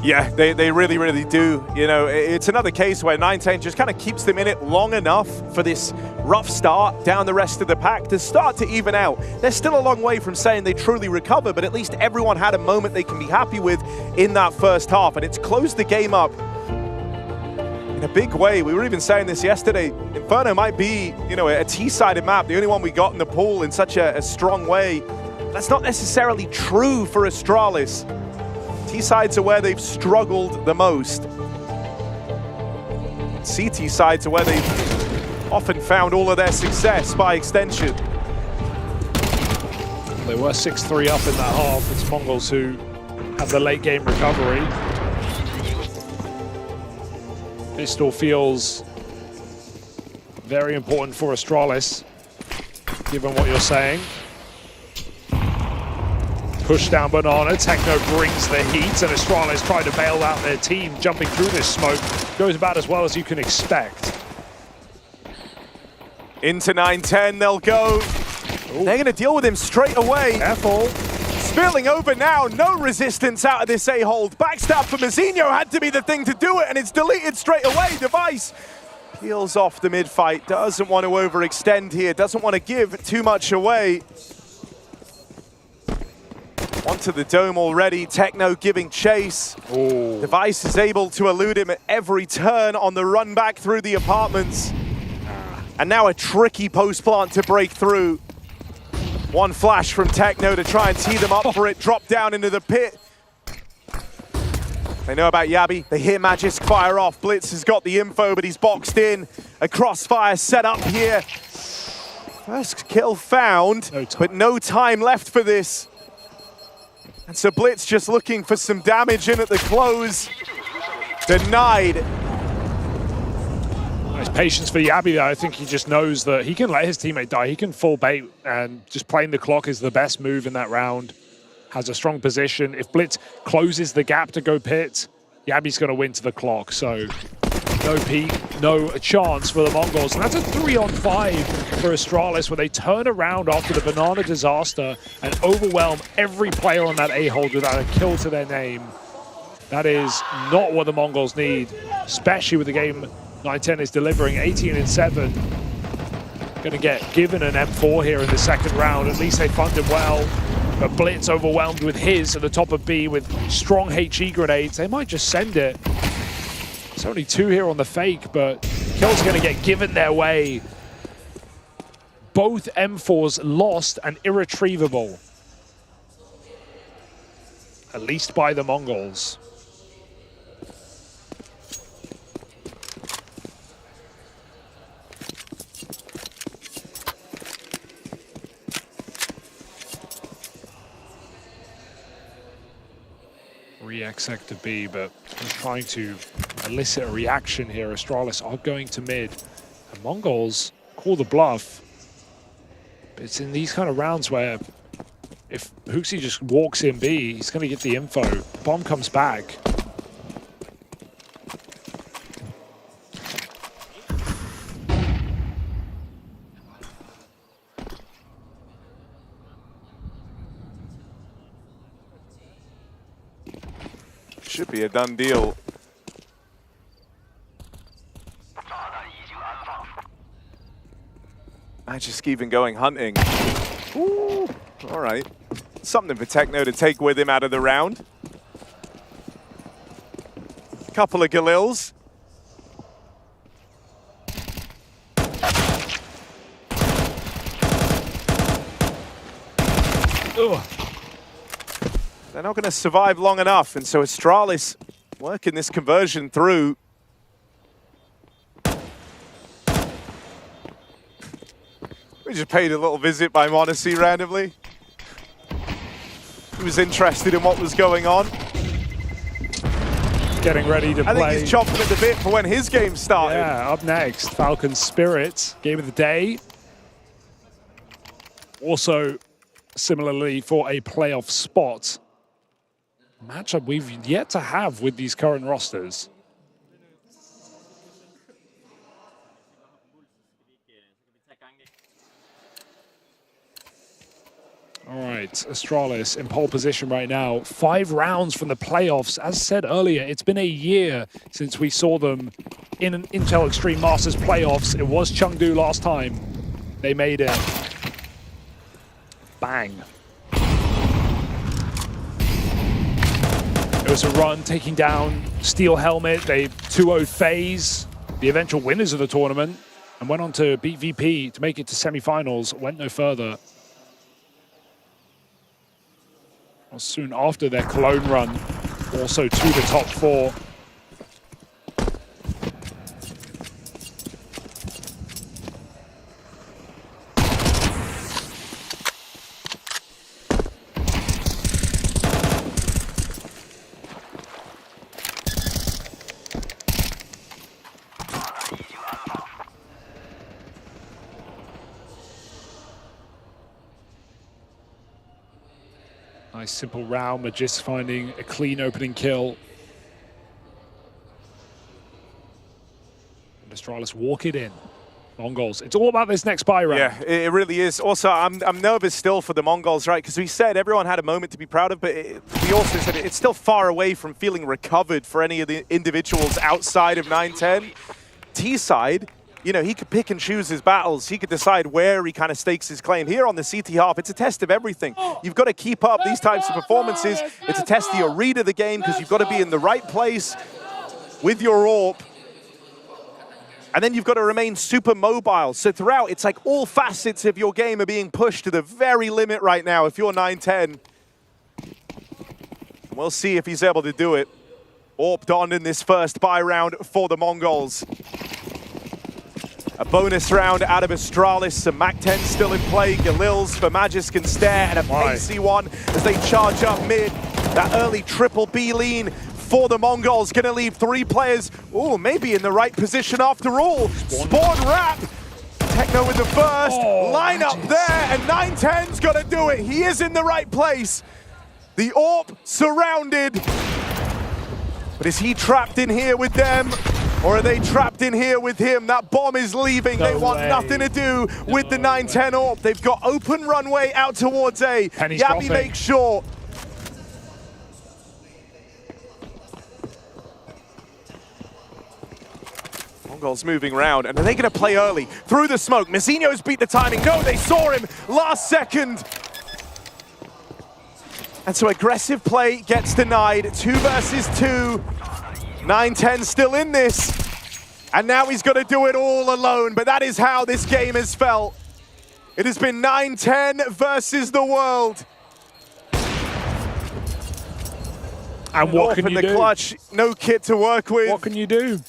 Speaker 3: Yeah, they really, really do. You know, it's another case where 9-10 just kind of keeps them in it long enough for this rough start down the rest of the pack to start to even out. They're still a long way from saying they truly recover, but at least everyone had a moment they can be happy with in that first half, and it's closed the game up in a big way. We were even saying this yesterday. Inferno might be, you know, a T-sided map, the only one we got in the pool in such a strong way. That's not necessarily true for Astralis. T-sides are where they've struggled the most. CT sides are where they've often found all of their success by extension.
Speaker 2: They were 6-3 up in that half. It's Mongols who have the late game recovery. Pistol feels very important for Astralis, given what you're saying. Push down Banana, Techno brings the heat, and Astralis trying to bail out their team. Jumping through this smoke goes about as well as you can expect.
Speaker 3: Into 9-10 they'll go. Ooh. They're gonna deal with him straight away.
Speaker 2: Careful.
Speaker 3: Spilling over now, no resistance out of this A-hold. Backstab for Mazinho had to be the thing to do it, and it's deleted straight away. Device peels off the mid-fight, doesn't want to overextend here, doesn't want to give too much away. Onto the dome already, Techno giving chase.
Speaker 2: Ooh.
Speaker 3: Device is able to elude him at every turn on the run back through the apartments. And now a tricky post plant to break through. One flash from Techno to try and tee them up for it, drop down into the pit. They know about Yabi, they hear Magisk fire off. Blitz has got the info, but he's boxed in. A crossfire set up here. First kill found, but no time left for this. And so Blitz just looking for some damage in at the close. Denied.
Speaker 2: Nice patience for Yabi there. I think he just knows that he can let his teammate die. He can full bait, and just playing the clock is the best move in that round. Has a strong position. If Blitz closes the gap to go pit, Yabi's going to win to the clock. So no peek, no chance for the Mongols. And that's a 3-on-5 for Astralis, where they turn around after the Banana disaster and overwhelm every player on that A-hold without a kill to their name. That is not what the Mongols need, especially with the game 9-10 is delivering. 18-7. Going to get given an M4 here in the second round. At least they fund him well. But Blitz overwhelmed with his at the top of B with strong HE grenades. They might just send it. It's only 2 here on the fake, but kills are going to get given their way. Both M4s lost and irretrievable. At least by the Mongols. Re-exec to B, but I'm trying to elicit a reaction here. Astralis are going to mid. The Mongols call the bluff. But it's in these kind of rounds where if Huxi just walks in B, he's going to get the info. Bomb comes back.
Speaker 3: Should be a done deal. Magisk even going hunting. Ooh, all right. Something for Techno to take with him out of the round. Couple of Galils.
Speaker 2: Ugh.
Speaker 3: They're not going to survive long enough, and so Astralis working this conversion through. We just paid a little visit by Monacy randomly. He was interested in what was going on.
Speaker 2: Getting ready to play.
Speaker 3: I think he's chomping at the bit for when his game started.
Speaker 2: Yeah, up next, Falcon Spirit, game of the day. Also, similarly for a playoff spot. Matchup we've yet to have with these current rosters. All right. right, Astralis in pole position right now. 5 rounds from the playoffs. As said earlier, it's been a year since we saw them in an Intel Extreme Masters playoffs. It was Chengdu last time. They made it. Bang. It was a run taking down Steel Helmet. They 2-0'd FaZe, the eventual winners of the tournament, and went on to beat VP to make it to semifinals. Went no further. Well, soon after their Cologne run, also to the top 4. Nice simple round, but just finding a clean opening kill. And Astralis walk it in. Mongols. It's all about this next buy round.
Speaker 3: Yeah, it really is. Also, I'm nervous still for the Mongols, right? Because we said everyone had a moment to be proud of, but we also said it's still far away from feeling recovered for any of the individuals outside of 9-10. T-side, you know, he could pick and choose his battles. He could decide where he kind of stakes his claim. Here on the CT half, it's a test of everything. You've got to keep up these types of performances. It's a test of your read of the game because you've got to be in the right place with your AWP. And then you've got to remain super mobile. So throughout, it's like all facets of your game are being pushed to the very limit right now if you're 9-10. We'll see if he's able to do it. AWP on in this first buy round for the Mongols. A bonus round out of Astralis, some MAC-10 still in play. Galil's for Magis can stare, and a pacey one as they charge up mid. That early triple B lean for the Mongols, gonna leave 3 players, maybe in the right position after all. Spawn wrap, Techno with the first, line up there, and 9-10's gonna do it. He is in the right place. The AWP surrounded. But is he trapped in here with them? Or are they trapped in here with him? That bomb is leaving. They want nothing to do with the 9-10 AWP. They've got open runway out towards A. Yabi makes sure. Mongols moving around, and are they going to play early? Through the smoke. Messinho's beat the timing. No, they saw him last second. And so aggressive play gets denied. 2 versus 2. 9-10 still in this. And now he's got to do it all alone. But that is how this game has felt. It has been 9-10 versus the world.
Speaker 2: And what can you do?
Speaker 3: The clutch, no kit to work with.
Speaker 2: What can you do?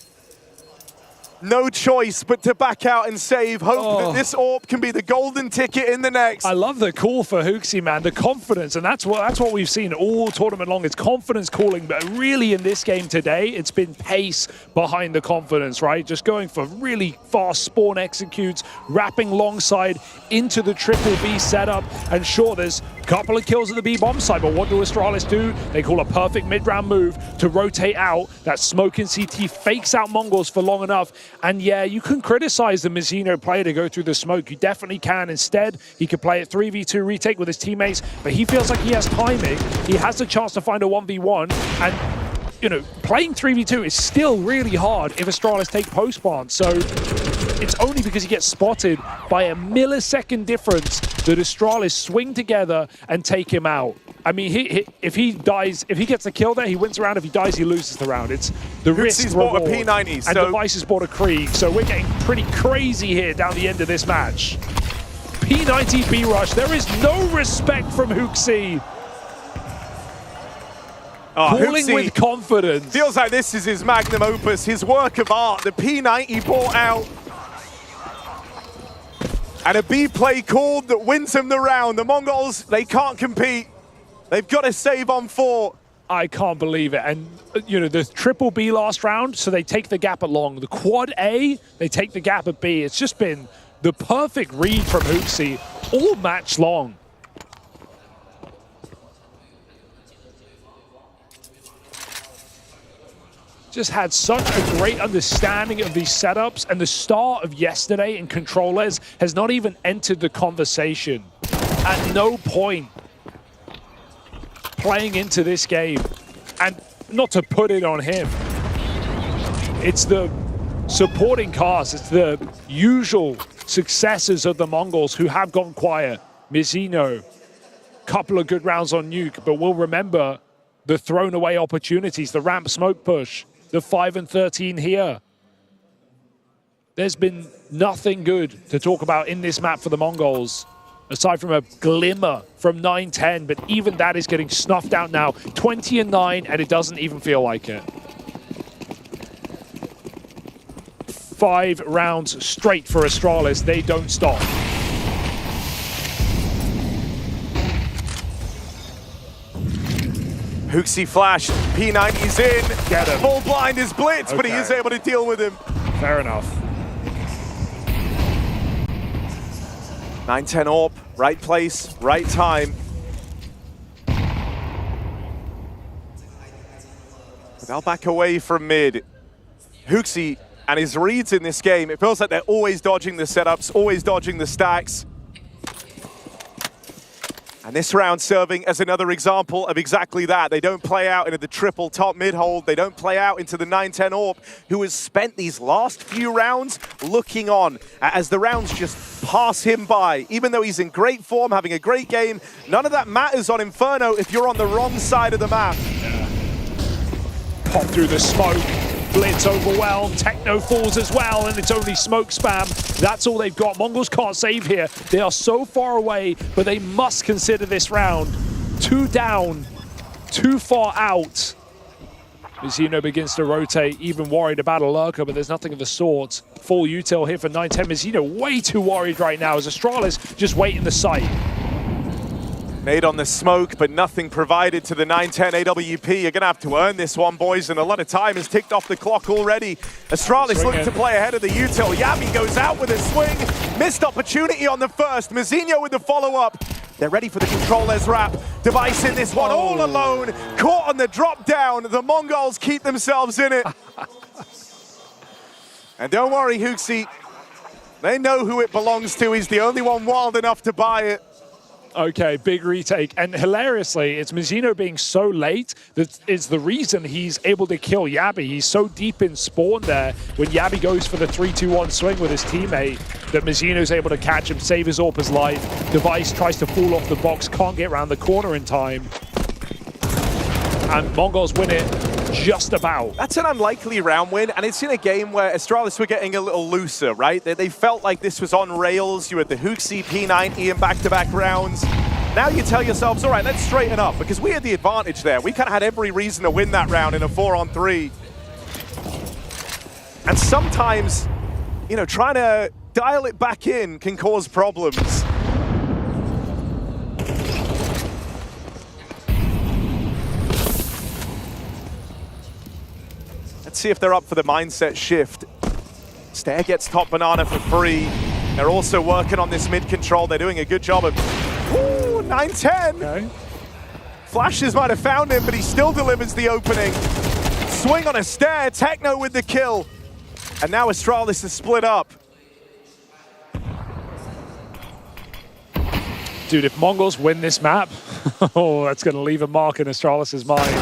Speaker 3: No choice but to back out and save. Hope that this AWP can be the golden ticket in the next.
Speaker 2: I love the call for HooXi, man. The confidence, and that's what we've seen all tournament long. It's confidence calling, but really in this game today, it's been pace behind the confidence, right? Just going for really fast spawn executes, wrapping long side into the triple B setup. And sure, there's a couple of kills at the B bomb side, but what do Astralis do? They call a perfect mid-round move to rotate out. That smoke in CT fakes out Mongols for long enough. And yeah, you can criticize the Messinho player to go through the smoke. You definitely can. Instead, he could play it 3v2 retake with his teammates, but he feels like he has timing. He has the chance to find a 1v1. And, you know, playing 3v2 is still really hard if Astralis take post-plant. So it's only because he gets spotted by a millisecond difference that Astralis swing together and take him out. I mean, if he dies, if he gets a kill there, he wins the round. If he dies, he loses the round. It's the risk reward.
Speaker 3: Bought a P90,
Speaker 2: and Device has bought a Krieg, so we're getting pretty crazy here down the end of this match. P90 B-Rush, there is no respect from HooXi. Calling
Speaker 3: HooXi
Speaker 2: with confidence.
Speaker 3: Feels like this is his magnum opus, his work of art. The P90 bought out. And a B play called that wins him the round. The Mongols, they can't compete. They've got to save on 4.
Speaker 2: I can't believe it. And, you know, the triple B last round, so they take the gap at long. The quad A, they take the gap at B. It's just been the perfect read from HooXi all match long. Just had such a great understanding of these setups, and the start of yesterday in controllers has not even entered the conversation. At no point playing into this game, and not to put it on him, it's the supporting cast, it's the usual successors of the Mongols who have gone quiet. Mizzino, couple of good rounds on Nuke, but we'll remember the thrown away opportunities, the ramp smoke push, the 5 and 13 here. There's been nothing good to talk about in this map for the Mongols, aside from a glimmer from 9-10, but even that is getting snuffed out now. 20 and 9, and it doesn't even feel like it. 5 rounds straight for Astralis. They don't stop.
Speaker 3: Hooksy flashed, P90's in.
Speaker 2: Get him.
Speaker 3: Full blind is Blitz, but he
Speaker 2: Okay.
Speaker 3: is able to deal with him.
Speaker 2: Fair enough.
Speaker 3: 9-10 AWP, right place, right time. They'll back away from mid. Hooksy and his reads in this game, it feels like they're always dodging the setups, always dodging the stacks. And this round serving as another example of exactly that. They don't play out into the triple top mid hold. They don't play out into the 9-10 AWP, who has spent these last few rounds looking on as the rounds just pass him by. Even though he's in great form, having a great game, none of that matters on Inferno if you're on the wrong side of the map.
Speaker 2: Pop through the smoke. Blitz overwhelmed, Techno falls as well, and it's only smoke spam. That's all they've got. Mongols can't save here. They are so far away, but they must consider this round. 2 down, 2 far out. Mizzino begins to rotate, even worried about a lurker, but there's nothing of the sort. Full util here for 9-10. Mizzino way too worried right now as Astralis just waiting the sight.
Speaker 3: Made on the smoke, but nothing provided to the 9-10 AWP. You're going to have to earn this one, boys, and a lot of time has ticked off the clock already. Astralis looking to play ahead of the util. Yabi goes out with a swing. Missed opportunity on the first. Mizzino with the follow-up. They're ready for the controller's wrap. Device in this one all alone. Caught on the drop down. The Mongols keep themselves in it. And don't worry, Hooksy. They know who it belongs to. He's the only one wild enough to buy it.
Speaker 2: Okay, big retake. And hilariously, it's Mizzino being so late that is the reason he's able to kill Yabi. He's so deep in spawn there when Yabi goes for the 3-2-1 swing with his teammate that Mizzino's able to catch him, save his AWP's life. Device tries to fall off the box, can't get around the corner in time. And Mongols win it just about.
Speaker 3: That's an unlikely round win, and it's in a game where Astralis were getting a little looser, right? They felt like this was on rails. You had the Hooksy, P90 in back-to-back rounds. Now you tell yourselves, all right, let's straighten up, because we had the advantage there. We kind of had every reason to win that round in a 4-on-3. And sometimes, you know, trying to dial it back in can cause problems. Let's see if they're up for the mindset shift. Stair gets top banana for free. They're also working on this mid control. They're doing a good job of, 9-10.
Speaker 2: Okay.
Speaker 3: Flashes might have found him, but he still delivers the opening. Swing on a stair, Techno with the kill. And now Astralis is split up.
Speaker 2: Dude, if Mongols win this map, oh, that's going to leave a mark in Astralis' mind.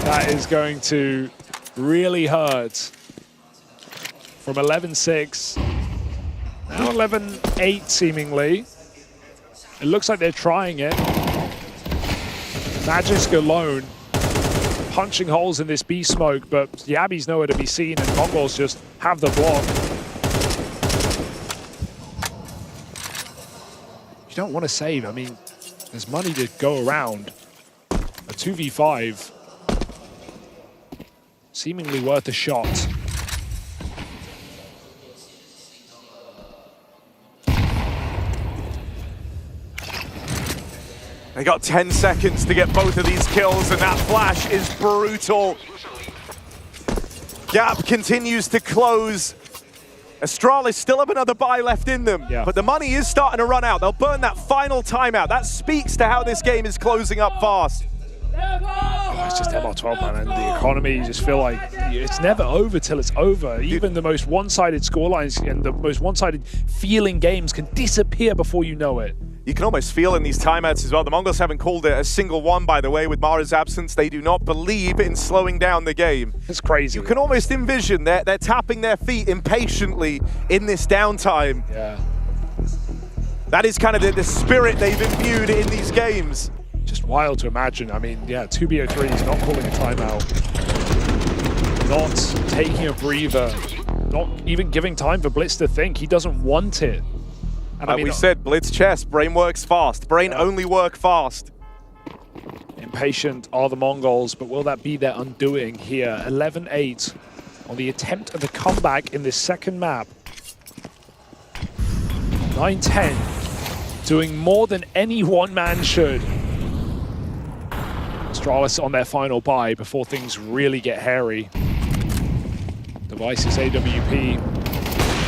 Speaker 2: That is going to really hurt. From 11-6, now 11-8 seemingly. It looks like they're trying it. Magisk alone, punching holes in this B smoke, but Yabi's nowhere to be seen, and Mongols just have the block. You don't want to save. I mean, there's money to go around. A 2v5. Seemingly worth a shot.
Speaker 3: They got 10 seconds to get both of these kills, and that flash is brutal. Gap continues to close. Astralis still have another buy left in them, but the money is starting to run out. They'll burn that final timeout. That speaks to how this game is closing up fast.
Speaker 2: Oh, it's just MR12, man, and the economy, you just feel like it's never over till it's over. Even the most one-sided scorelines and the most one-sided feeling games can disappear before you know it.
Speaker 3: You can almost feel in these timeouts as well. The Mongols haven't called it a single one, by the way, with Mara's absence. They do not believe in slowing down the game.
Speaker 2: It's crazy.
Speaker 3: You can almost envision they're tapping their feet impatiently in this downtime.
Speaker 2: Yeah.
Speaker 3: That is kind of the spirit they've imbued in these games.
Speaker 2: Just wild to imagine. I mean, yeah, 2B03 is not calling a timeout. Not taking a breather. Not even giving time for Blitz to think. He doesn't want it. And
Speaker 3: I mean, we said, Blitz chess, brain works fast. Brain only work fast.
Speaker 2: Impatient are the Mongols, but will that be their undoing here? 11-8 on the attempt of the comeback in this second map. 9-10, doing more than any one man should. Astralis on their final buy before things really get hairy. Devices AWP.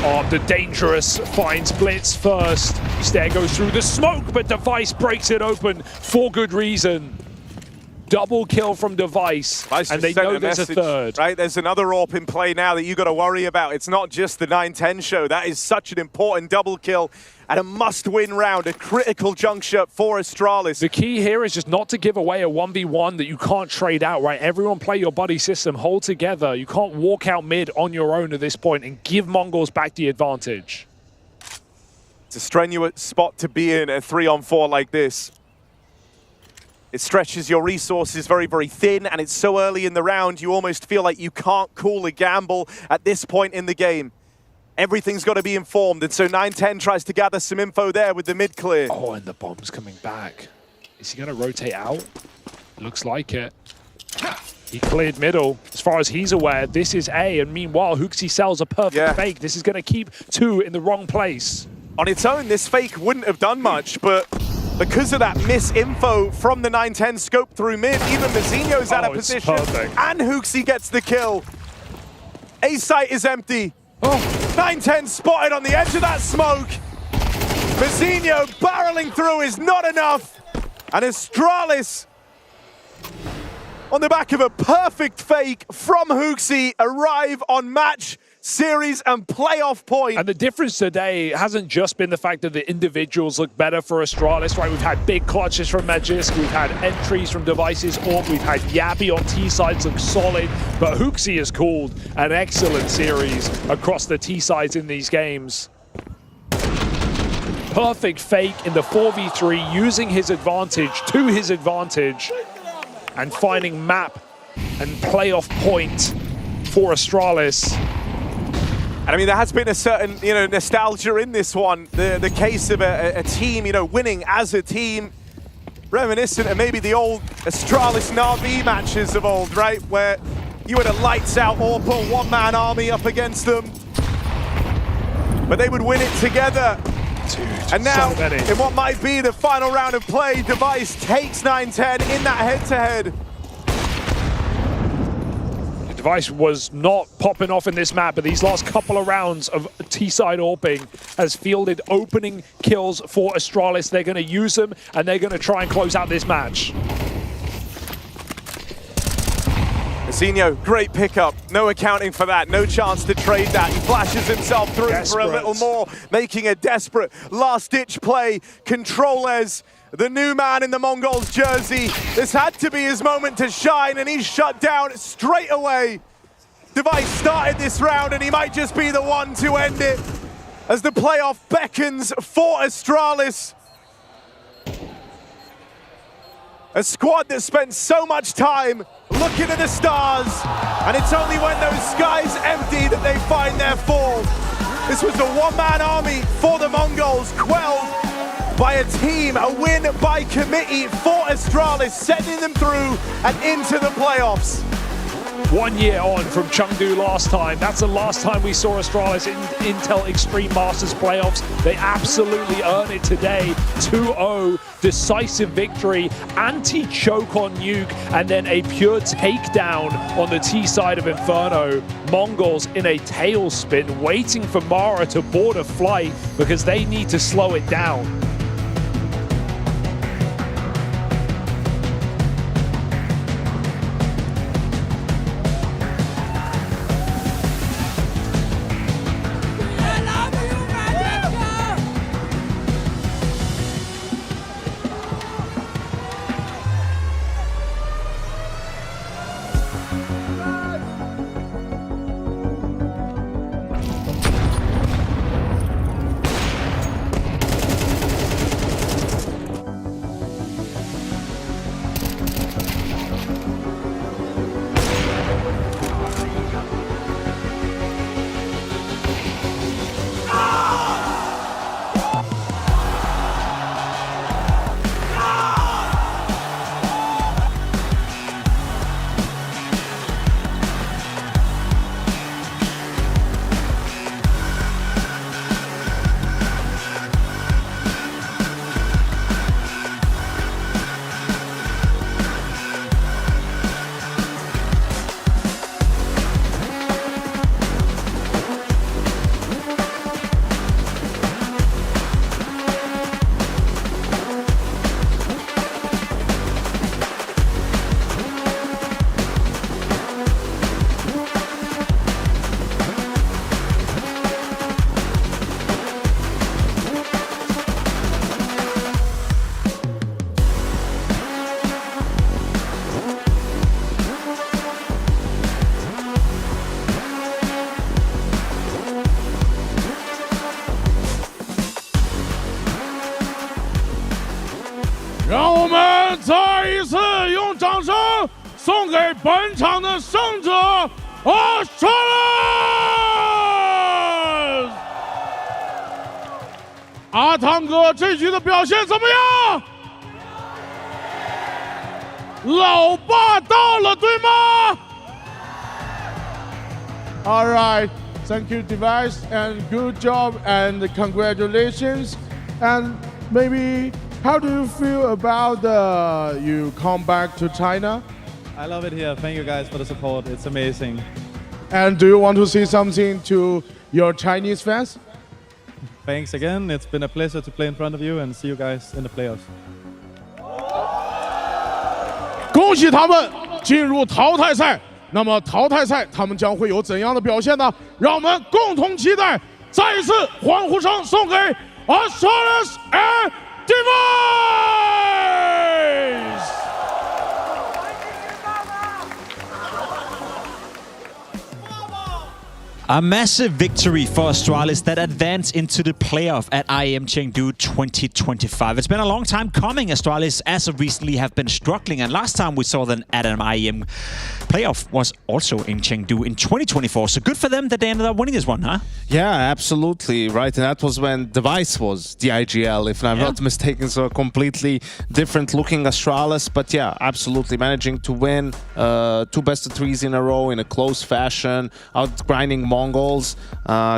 Speaker 2: Oh, the Dangerous finds Blitz first. Stair goes through the smoke, but Device breaks it open for good reason. Double kill from Device, and they know there's a third.
Speaker 3: Right, there's another AWP in play now that you got to worry about. It's not just the 9-10 show. That is such an important double kill and a must-win round, a critical juncture for Astralis.
Speaker 2: The key here is just not to give away a 1v1 that you can't trade out, right? Everyone play your buddy system, hold together. You can't walk out mid on your own at this point and give Mongols back the advantage.
Speaker 3: It's a strenuous spot to be in, a 3-on-4 like this. It stretches your resources very, very thin, and it's so early in the round, you almost feel like you can't call a gamble at this point in the game. Everything's got to be informed, and so 9-10 tries to gather some info there with the mid clear.
Speaker 2: Oh, and the bomb's coming back. Is he going to rotate out? Looks like it. He cleared middle. As far as he's aware, this is A, and meanwhile, Hooksy sells a perfect fake. This is going to keep two in the wrong place.
Speaker 3: On its own, this fake wouldn't have done much, but because of that misinfo from the 9-10 scope through mid, even Mazinho's out of position, and Hooksy gets the kill. A site is empty. 9-10 spotted on the edge of that smoke. Mazinho barreling through is not enough. And Astralis, on the back of a perfect fake from Hooksy, arrive on match, series and playoff point.
Speaker 2: And the difference today hasn't just been the fact that the individuals look better for Astralis, right? We've had big clutches from Magisk, we've had entries from Devices, or we've had Yabi on T-sides look solid, but Hooksy has called an excellent series across the T-sides in these games. Perfect fake in the 4v3, using his advantage to his advantage, and finding map and playoff point for Astralis.
Speaker 3: And I mean, there has been a certain, nostalgia in this one. The case of a team, winning as a team, reminiscent of maybe the old Astralis Na'Vi matches of old, right? Where you had a lights-out AWP, one-man army up against them, but they would win it together.
Speaker 2: Dude,
Speaker 3: and now,
Speaker 2: so
Speaker 3: in what might be the final round of play, Device takes 9-10 in that head-to-head.
Speaker 2: Device was not popping off in this map, but these last couple of rounds of T-side AWPing has fielded opening kills for Astralis. They're going to use them, and they're going to try and close out this match.
Speaker 3: Mazinho, great pickup. No accounting for that. No chance to trade that. He flashes himself through for a little more, making a desperate last-ditch play. Controles, the new man in the Mongols jersey. This had to be his moment to shine, and he's shut down straight away. Device started this round, and he might just be the one to end it as the playoff beckons for Astralis. A squad that spent so much time looking at the stars, and it's only when those skies empty that they find their fall. This was a one-man army for the Mongols, quelled by a team, a win by committee for Astralis, sending them through and into the playoffs.
Speaker 2: 1 year on from Chengdu last time. That's the last time we saw Astralis in Intel Extreme Masters playoffs. They absolutely earn it today. 2-0, decisive victory, anti-choke on Nuke, and then a pure takedown on the T side of Inferno. Mongols in a tailspin, waiting for Mara to board a flight because they need to slow it down. 本场的胜者 Australis。阿汤哥这局的表现怎么样？老爸到了，对吗
Speaker 14: All right, thank you, Device, and good job and congratulations. And maybe, how do you feel about you come back to China?
Speaker 12: I love it here. Thank you guys for the support. It's amazing.
Speaker 14: And do you want to say something to your Chinese fans?
Speaker 12: Thanks again. It's been a pleasure to play in front of you and see you guys in the playoffs.
Speaker 14: 恭喜他们进入淘汰赛。那么淘汰赛他们将会有怎样的表现呢？让我们共同期待。再一次欢呼声送给 Australis and Device。A
Speaker 9: massive victory for Australis that advanced into the playoff at IEM Chengdu 2025. It's been a long time coming. Australis, as of recently, have been struggling, and last time we saw them at an IEM playoff was also in Chengdu in 2024. So good for them that they ended up winning this one, huh?
Speaker 10: Yeah, absolutely, right. And that was when Device was the IGL, if I'm not mistaken. So a completely different looking Australis. But yeah, absolutely managing to win 2 best-of-3s in a row in a close fashion, outgrinding Mongols.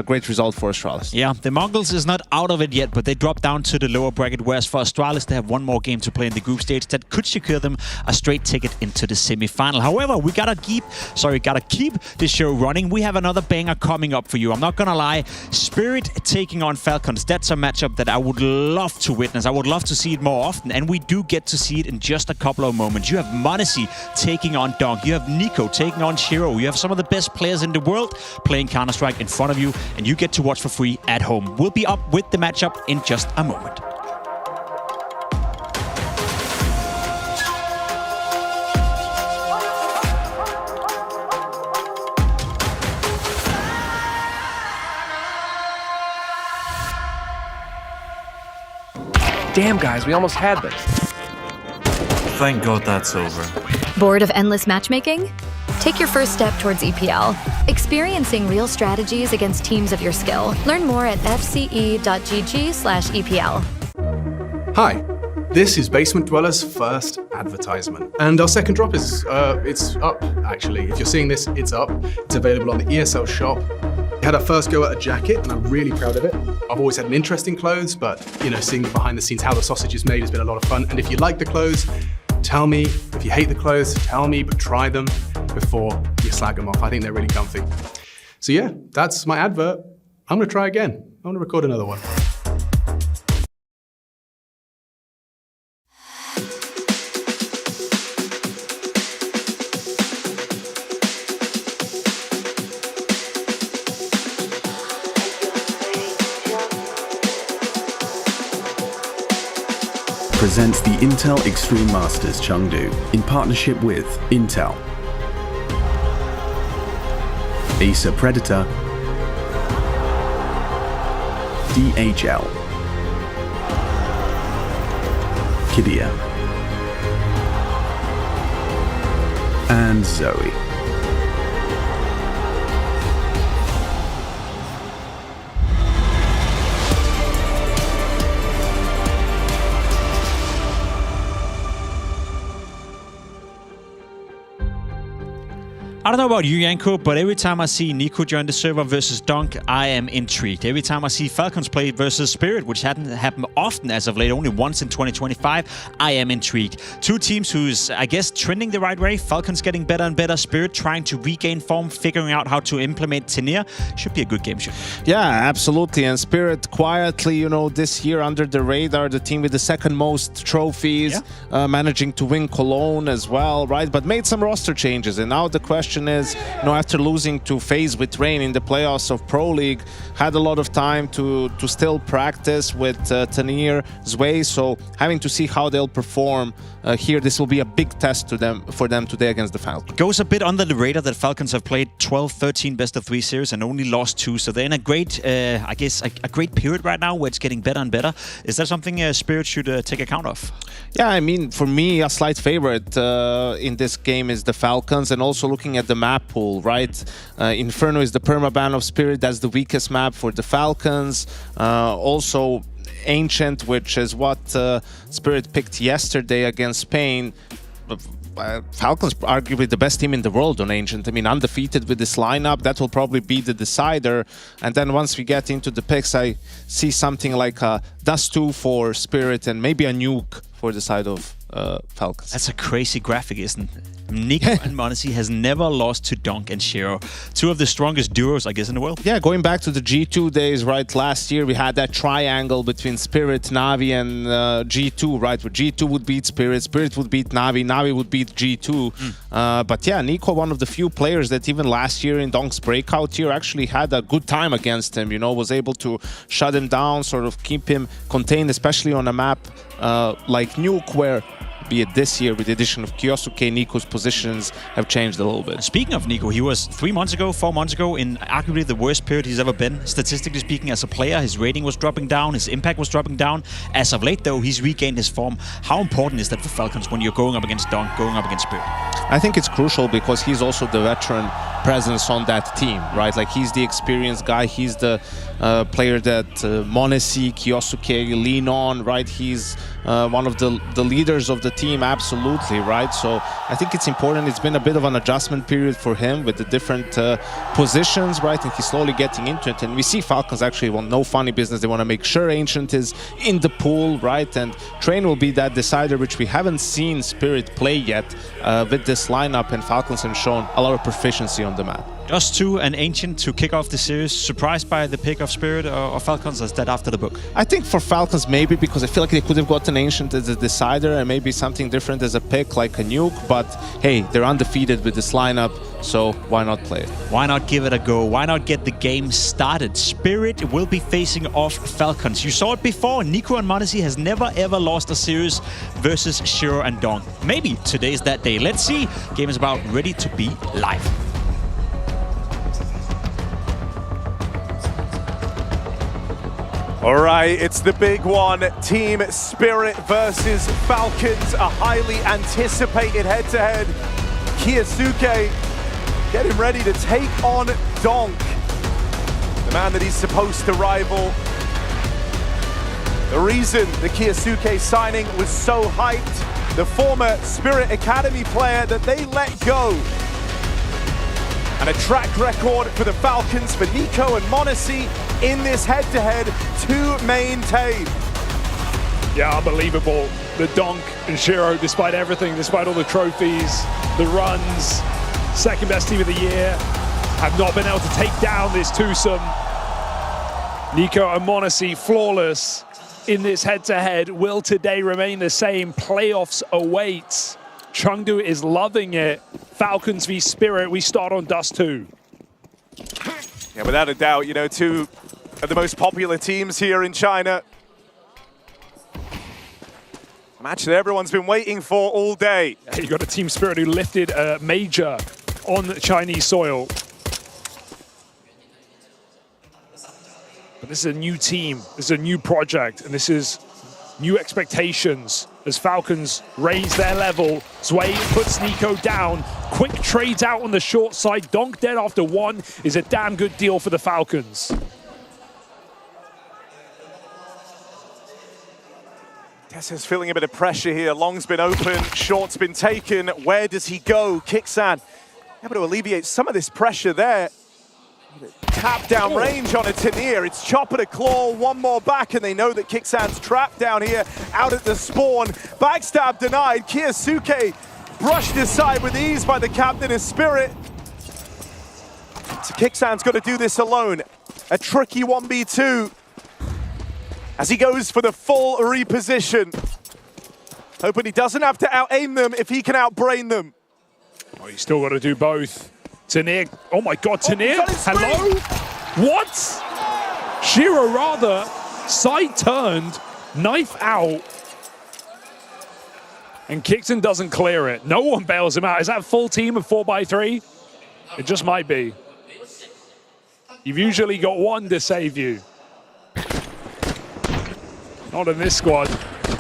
Speaker 10: Great result for Australis.
Speaker 9: Yeah, the Mongols is not out of it yet, but they dropped down to the lower bracket, whereas for Australis, they have one more game to play in the group stage that could secure them a straight ticket into the semi-final. However, we gotta keep this show running. We have another banger coming up for you. I'm not gonna lie, Spirit taking on Falcons, that's a matchup that I would love to witness. I would love to see it more often, and we do get to see it in just a couple of moments. You have Monesi taking on Dunk, you have Nico taking on Shiro, you have some of the best players in the world playing Counter-Strike in front of you, and you get to watch for free at home. We'll be up with the matchup in just a moment.
Speaker 1: Damn, guys, we almost had this.
Speaker 5: Thank God that's over.
Speaker 23: Bored of endless matchmaking? Take your first step towards EPL, experiencing real strategies against teams of your skill. Learn more at fce.gg/EPL.
Speaker 13: Hi, this is Basement Dweller's first advertisement. And our second drop is, it's up, actually. If you're seeing this, it's up. It's available on the ESL shop. We had our first go at a jacket, and I'm really proud of it. I've always had an interest in clothes, but, you know, seeing behind the scenes how the sausage is made has been a lot of fun. And if you like the clothes, tell me. If you hate the clothes, tell me, but try them before you slag them off. I think they're really comfy. So yeah, that's my advert. I'm gonna try again. I'm gonna record another one.
Speaker 8: Presents the Intel Extreme Masters Chengdu in partnership with Intel, Acer Predator, DHL, Kidia, and Zoe.
Speaker 9: I don't know about you, Yanko, but every time I see Nico join the server versus Dunk, I am intrigued. Every time I see Falcons play versus Spirit, which hadn't happened often as of late, only once in 2025, I am intrigued. Two teams who's, I guess, trending the right way. Falcons getting better and better. Spirit trying to regain form, figuring out how to implement Tenir. Should be a good game, show.
Speaker 10: Yeah, absolutely. And Spirit quietly, you know, this year under the radar, the team with the second most trophies, managing to win Cologne as well, right? But made some roster changes. And now the question question is, you know, after losing to FaZe with Rain in the playoffs of Pro League, had a lot of time to still practice with Tanir, Zwei, so having to see how they'll perform here, this will be a big test for them today against the Falcons.
Speaker 9: Goes a bit under the radar that Falcons have played 12-13 best-of-3 series and only lost 2, so they're in a great, I guess, a great period right now where it's getting better and better. Is that something Spirit should take account of?
Speaker 10: Yeah, I mean, for me, a slight favorite in this game is the Falcons, and also looking at the map pool, right? Inferno is the permaban of Spirit, that's the weakest map for the Falcons. Also, Ancient, which is what Spirit picked yesterday against Spain. Falcons arguably the best team in the world on Ancient. I mean, undefeated with this lineup, that will probably be the decider. And then once we get into the picks, I see something like a Dust 2 for Spirit and maybe a Nuke for the side of Falcons.
Speaker 9: That's a crazy graphic, isn't it? Nico and m0NESY has never lost to Donk and Shiro, 2 of the strongest duos, I guess, in the world.
Speaker 10: Yeah, going back to the G2 days, right? Last year we had that triangle between Spirit, Navi, and G2, right? Where G2 would beat Spirit, Spirit would beat Navi, Navi would beat G2. But yeah, Nico, one of the few players that even last year in Donk's breakout year actually had a good time against him, you know, was able to shut him down, sort of keep him contained, especially on a map like Nuke, where be it this year with the addition of Kyosuke, Nico's positions have changed a little bit.
Speaker 9: Speaking of Nico, he was 4 months ago in arguably the worst period he's ever been. Statistically speaking, as a player, his rating was dropping down, his impact was dropping down. As of late, though, he's regained his form. How important is that for Falcons when you're going up against Donk, going up against Spirit?
Speaker 10: I think it's crucial because he's also the veteran presence on that team, right? Like, he's the experienced guy, he's the player that m0NESY, Kyosuke lean on, right? He's one of the leaders of the team, absolutely, right? So I think it's important. It's been a bit of an adjustment period for him with the different positions, right? And he's slowly getting into it. And we see Falcons actually want no funny business. They want to make sure Ancient is in the pool, right? And Train will be that decider, which we haven't seen Spirit play yet with this lineup. And Falcons have shown a lot of proficiency on the map.
Speaker 9: Dust 2 and Ancient to kick off the series. Surprised by the pick of Spirit or Falcons? Or is that after the book?
Speaker 10: I think for Falcons maybe, because I feel like they could have gotten Ancient as a decider and maybe something different as a pick like a Nuke. But hey, they're undefeated with this lineup, so why not play it?
Speaker 9: Why not give it a go? Why not get the game started? Spirit will be facing off Falcons. You saw it before. Nico and m0NESY has never ever lost a series versus Shiro and Donk. Maybe today's that day. Let's see. Game is about ready to be live.
Speaker 3: All right, it's the big one. Team Spirit versus Falcons, a highly anticipated head-to-head. Kyosuke getting ready to take on Donk, the man that he's supposed to rival. The reason the Kyosuke signing was so hyped, the former Spirit Academy player that they let go. And a track record for the Falcons, for Nico and m0NESY in this head-to-head to maintain.
Speaker 2: Yeah, unbelievable. The Donk and Shiro, despite everything, despite all the trophies, the runs, second best team of the year, have not been able to take down this twosome. Nico and m0NESY flawless in this head-to-head. Will today remain the same? Playoffs await. Chengdu is loving it. Falcons v Spirit, we start on Dust 2.
Speaker 3: Yeah, without a doubt, you know, two of the most popular teams here in China. A match that everyone's been waiting for all day.
Speaker 2: You got a Team Spirit who lifted a major on Chinese soil. But this is a new team, this is a new project, and this is new expectations as Falcons raise their level. Zwei puts Nico down. Quick trades out on the short side. Donk dead after 1 is a damn good deal for the Falcons.
Speaker 3: Tessa's feeling a bit of pressure here. Long's been open, short's been taken. Where does he go? Kixan able to alleviate some of this pressure there. Tap down range on a Tanir. It's chopper to claw, one more back, and they know that Kixan's trapped down here out at the spawn. Backstab denied. Kyosuke brushed aside with ease by the captain of Spirit. So Kixan's got to do this alone. A tricky 1v2 as he goes for the full reposition. Hoping he doesn't have to out-aim them if he can out-brain them.
Speaker 2: Oh, he's still got to do both. Tanir, oh my God, Tanir, hello? What? Shiro rather, side turned, knife out. And Kixon doesn't clear it. No one bails him out. Is that a full team of 4x3? It just might be. You've usually got one to save you. Not in this squad.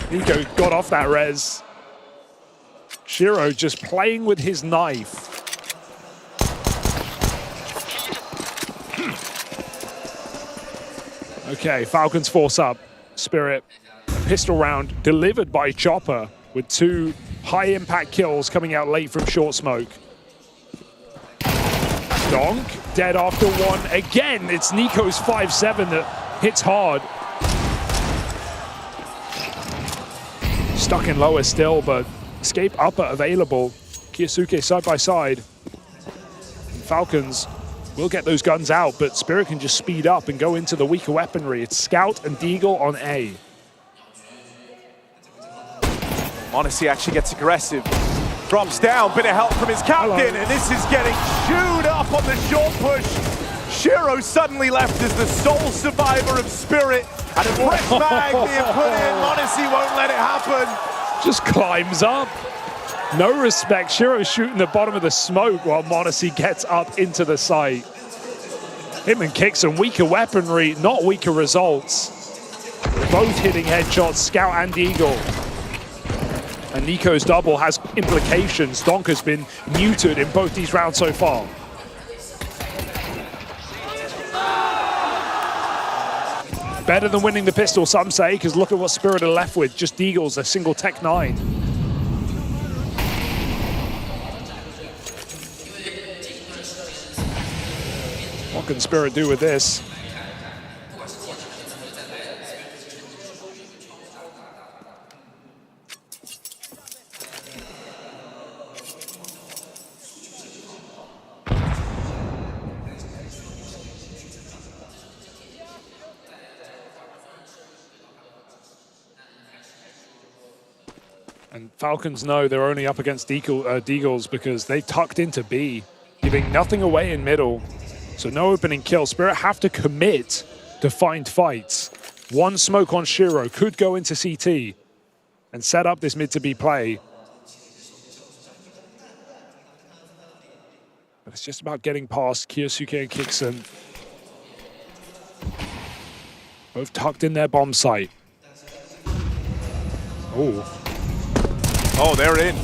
Speaker 2: Nico got off that res. Shiro just playing with his knife. Okay, Falcons force up. Spirit, pistol round delivered by Chopper with 2 high-impact kills coming out late from short smoke. Donk, dead after 1. Again, it's Nico's 5-7 that hits hard. Stuck in lower still, but escape upper available. Kyosuke side by side. Falcons will get those guns out, but Spirit can just speed up and go into the weaker weaponry. It's Scout and Deagle on A.
Speaker 3: Monacy actually gets aggressive. Drops down, bit of help from his captain, and this is getting chewed up on the short push. Shiro suddenly left as the sole survivor of Spirit, and a fresh mag being put in. Monacy won't let it happen.
Speaker 2: Just climbs up. No respect. Shiro's shooting the bottom of the smoke while Monacy gets up into the site. Him and Kixon, weaker weaponry, not weaker results. Both hitting headshots, Scout and Eagle. And Nico's double has implications. Donk has been muted in both these rounds so far. Better than winning the pistol, some say, because look at what Spirit are left with. Just Deagles, a single Tech 9. What can Spirit do with this? And Falcons know they're only up against Deagles because they tucked into B, giving nothing away in middle. So no opening kill. Spirit have to commit to find fights. One smoke on Shiro could go into CT and set up this mid to B play. But it's just about getting past Kyosuke and Kixon. Both tucked in their bomb site. Oh.
Speaker 3: Oh, they're in.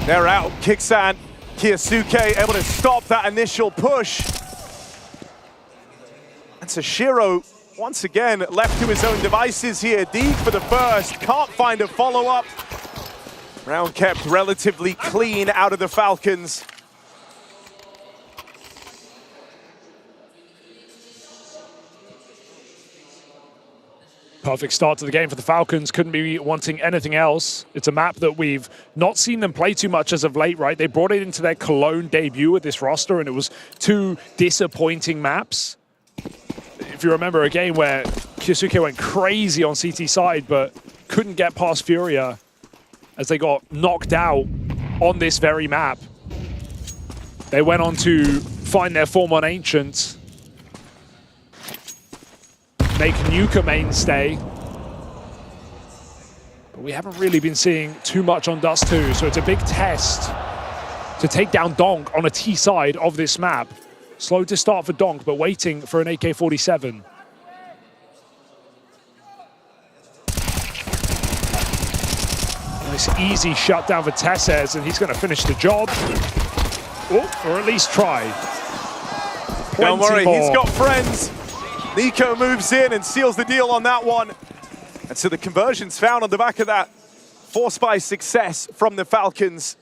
Speaker 3: They're out. Kixan, Kyosuke able to stop that initial push. And so Shiro, once again, left to his own devices here. Deeg for the first. Can't find a follow-up. Round kept relatively clean out of the Falcons.
Speaker 2: Perfect start to the game for the Falcons. Couldn't be wanting anything else. It's a map that we've not seen them play too much as of late, right? They brought it into their Cologne debut with this roster, and it was 2 disappointing maps. If you remember a game where Kyosuke went crazy on CT side, but couldn't get past Furia as they got knocked out on this very map. They went on to find their form on Ancient, make Nuke a mainstay. But we haven't really been seeing too much on Dust 2, so it's a big test to take down Donk on a T side of this map. Slow to start for Donk, but waiting for an AK-47. Nice easy shutdown for Tesses, and he's going to finish the job. Oh, or at least try.
Speaker 3: Don't worry, he's got friends. Nico moves in and seals the deal on that one. And so the conversion's found on the back of that forced by success from the Falcons.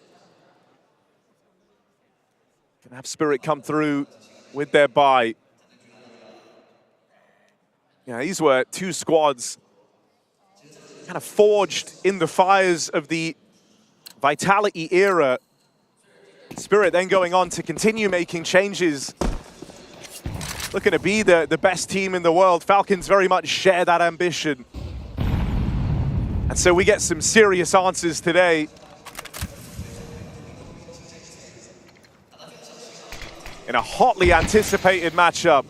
Speaker 3: Gonna have Spirit come through with their buy. Yeah, these were 2 squads kind of forged in the fires of the Vitality era. Spirit then going on to continue making changes. Looking to be the best team in the world. Falcons very much share that ambition. And so we get some serious answers today. in a hotly anticipated matchup.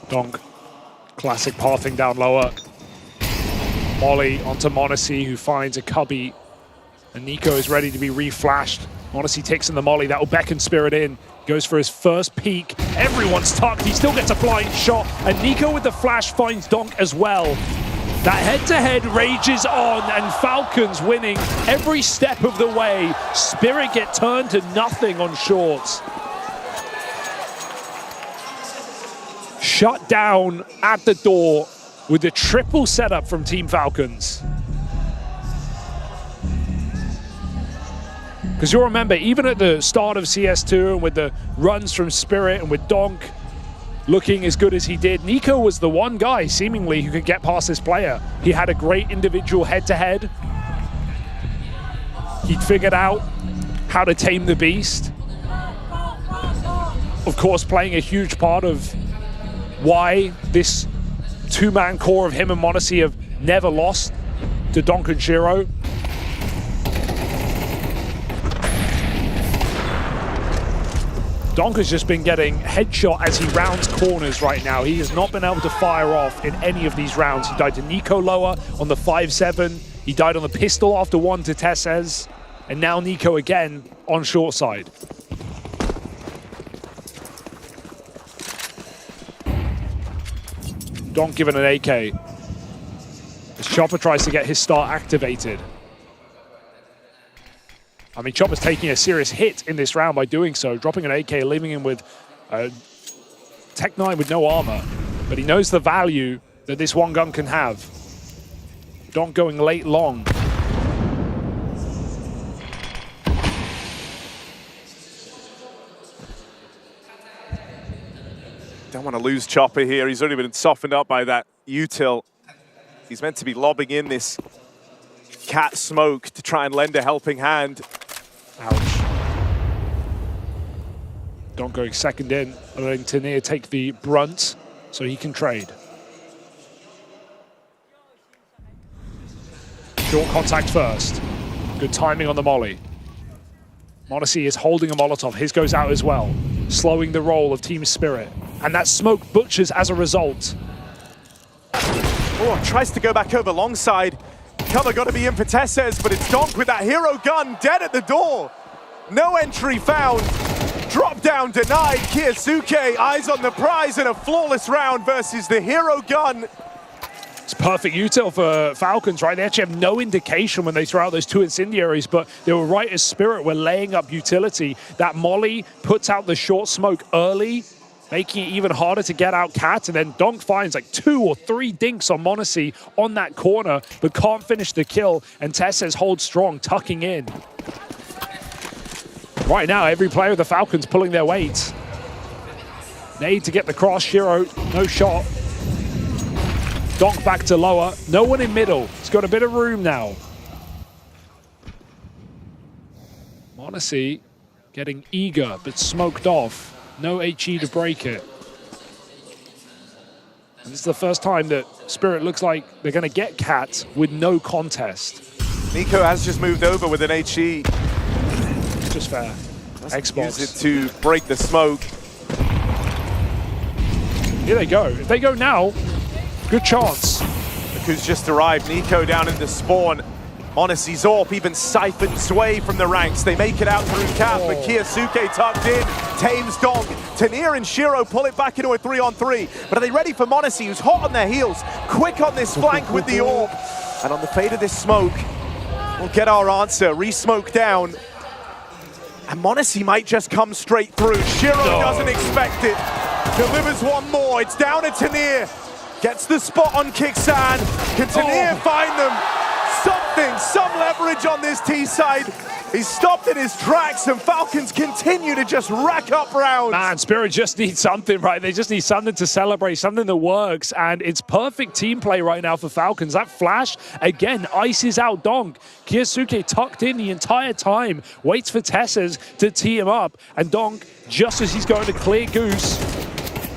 Speaker 2: Donk, classic pathing down lower. Molly onto Monacy, who finds a cubby. And Nico is ready to be reflashed. Monacy takes in the Molly, that'll beckon Spirit in. Goes for his first peek. Everyone's tucked, he still gets a blind shot. And Nico with the flash finds Donk as well. That head-to-head rages on, and Falcons winning every step of the way. Spirit get turned to nothing on shorts. Shut down at the door with the triple setup from Team Falcons. Because you'll remember, even at the start of CS2 and with the runs from Spirit and with Donk looking as good as he did, Nico was the one guy seemingly who could get past this player. He had a great individual head-to-head. He'd figured out how to tame the beast. Of course, playing a huge part of why this two-man core of him and Monacy have never lost to Donk and Shiro. Donk has just been getting headshot as he rounds corners right now. He has not been able to fire off in any of these rounds. He died to Nico lower on the 5-7. He died on the pistol after one to Tessez. And now Nico again on short side. Donk given an AK. As Chopper tries to get his start activated. I mean, Chopper's taking a serious hit in this round by doing so, dropping an AK, leaving him with Tech 9 with no armor. But he knows the value that this one gun can have. Donk going late long.
Speaker 3: Don't want to lose Chopper here. He's already been softened up by that util. He's meant to be lobbing in this cat smoke to try and lend a helping hand.
Speaker 2: Ouch. Donk going second in, letting Tanir take the brunt so he can trade. Short contact first. Good timing on the molly. Monacy is holding a Molotov. His goes out as well, slowing the roll of Team Spirit. And that smoke butchers as a result.
Speaker 3: Oh, tries to go back over long side. Cover got to be in for Tessez, but it's Donk with that hero gun dead at the door. No entry found. Drop down denied. Kiyasuke, eyes on the prize, and a flawless round versus the hero gun.
Speaker 2: It's perfect util for Falcons, right? They actually have no indication when they throw out those two incendiaries, but they were right as Spirit were laying up utility. That molly puts out the short smoke early, making it even harder to get out Cat, and then Donk finds like 2 or 3 dinks on Monacy on that corner, but can't finish the kill, and Tessez holds strong, tucking in. Right now, every player of the Falcons pulling their weight. Nade to get the cross, Shiro, no shot. Donk back to lower, no one in middle. He's got a bit of room now. Monacy getting eager, but smoked off. No HE to break it. And this is the first time that Spirit looks like they're going to get Cat with no contest.
Speaker 3: Nico has just moved over with an HE.
Speaker 2: Just fair. Xbox.
Speaker 3: Use it to break the smoke.
Speaker 2: Here they go. If they go now, good chance.
Speaker 3: Who's just arrived. Nico down into spawn. Monacy Zorp even siphoned Sway from the ranks. They make it out through Cap, but Kiyasuke tucked in, tames Donk. Tanir and Shiro pull it back into a 3-on-3. But are they ready for Monacy, who's hot on their heels, quick on this flank with the orb? And on the fade of this smoke, we'll get our answer. Re-smoke down. And Monacy might just come straight through. Shiro doesn't expect it. Delivers one more. It's down to Tanir. Gets the spot on Kixan. Can Tanir find them? Something, some leverage on this T side. He's stopped in his tracks, and Falcons continue to just rack up rounds.
Speaker 2: Man, Spirit just needs something, right? They just need something to celebrate, something that works, and it's perfect team play right now for Falcons. That flash, again, ices out Donk. Kiyasuke tucked in the entire time, waits for Tessez to tee him up, and Donk, just as he's going to clear Goose,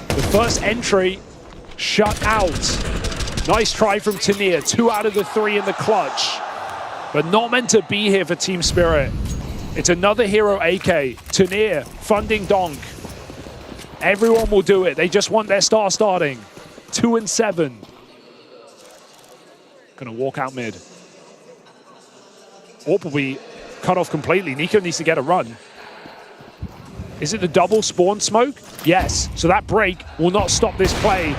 Speaker 2: The first entry shut out. Nice try from Tania. 2 out of the 3 in the clutch. But not meant to be here for Team Spirit. It's another hero AK. Tania funding Donk. Everyone will do it. They just want their star starting. 2 and 7. Gonna walk out mid. AWP will be cut off completely. Nico needs to get a run. Is it the double spawn smoke? Yes. So that break will not stop this play.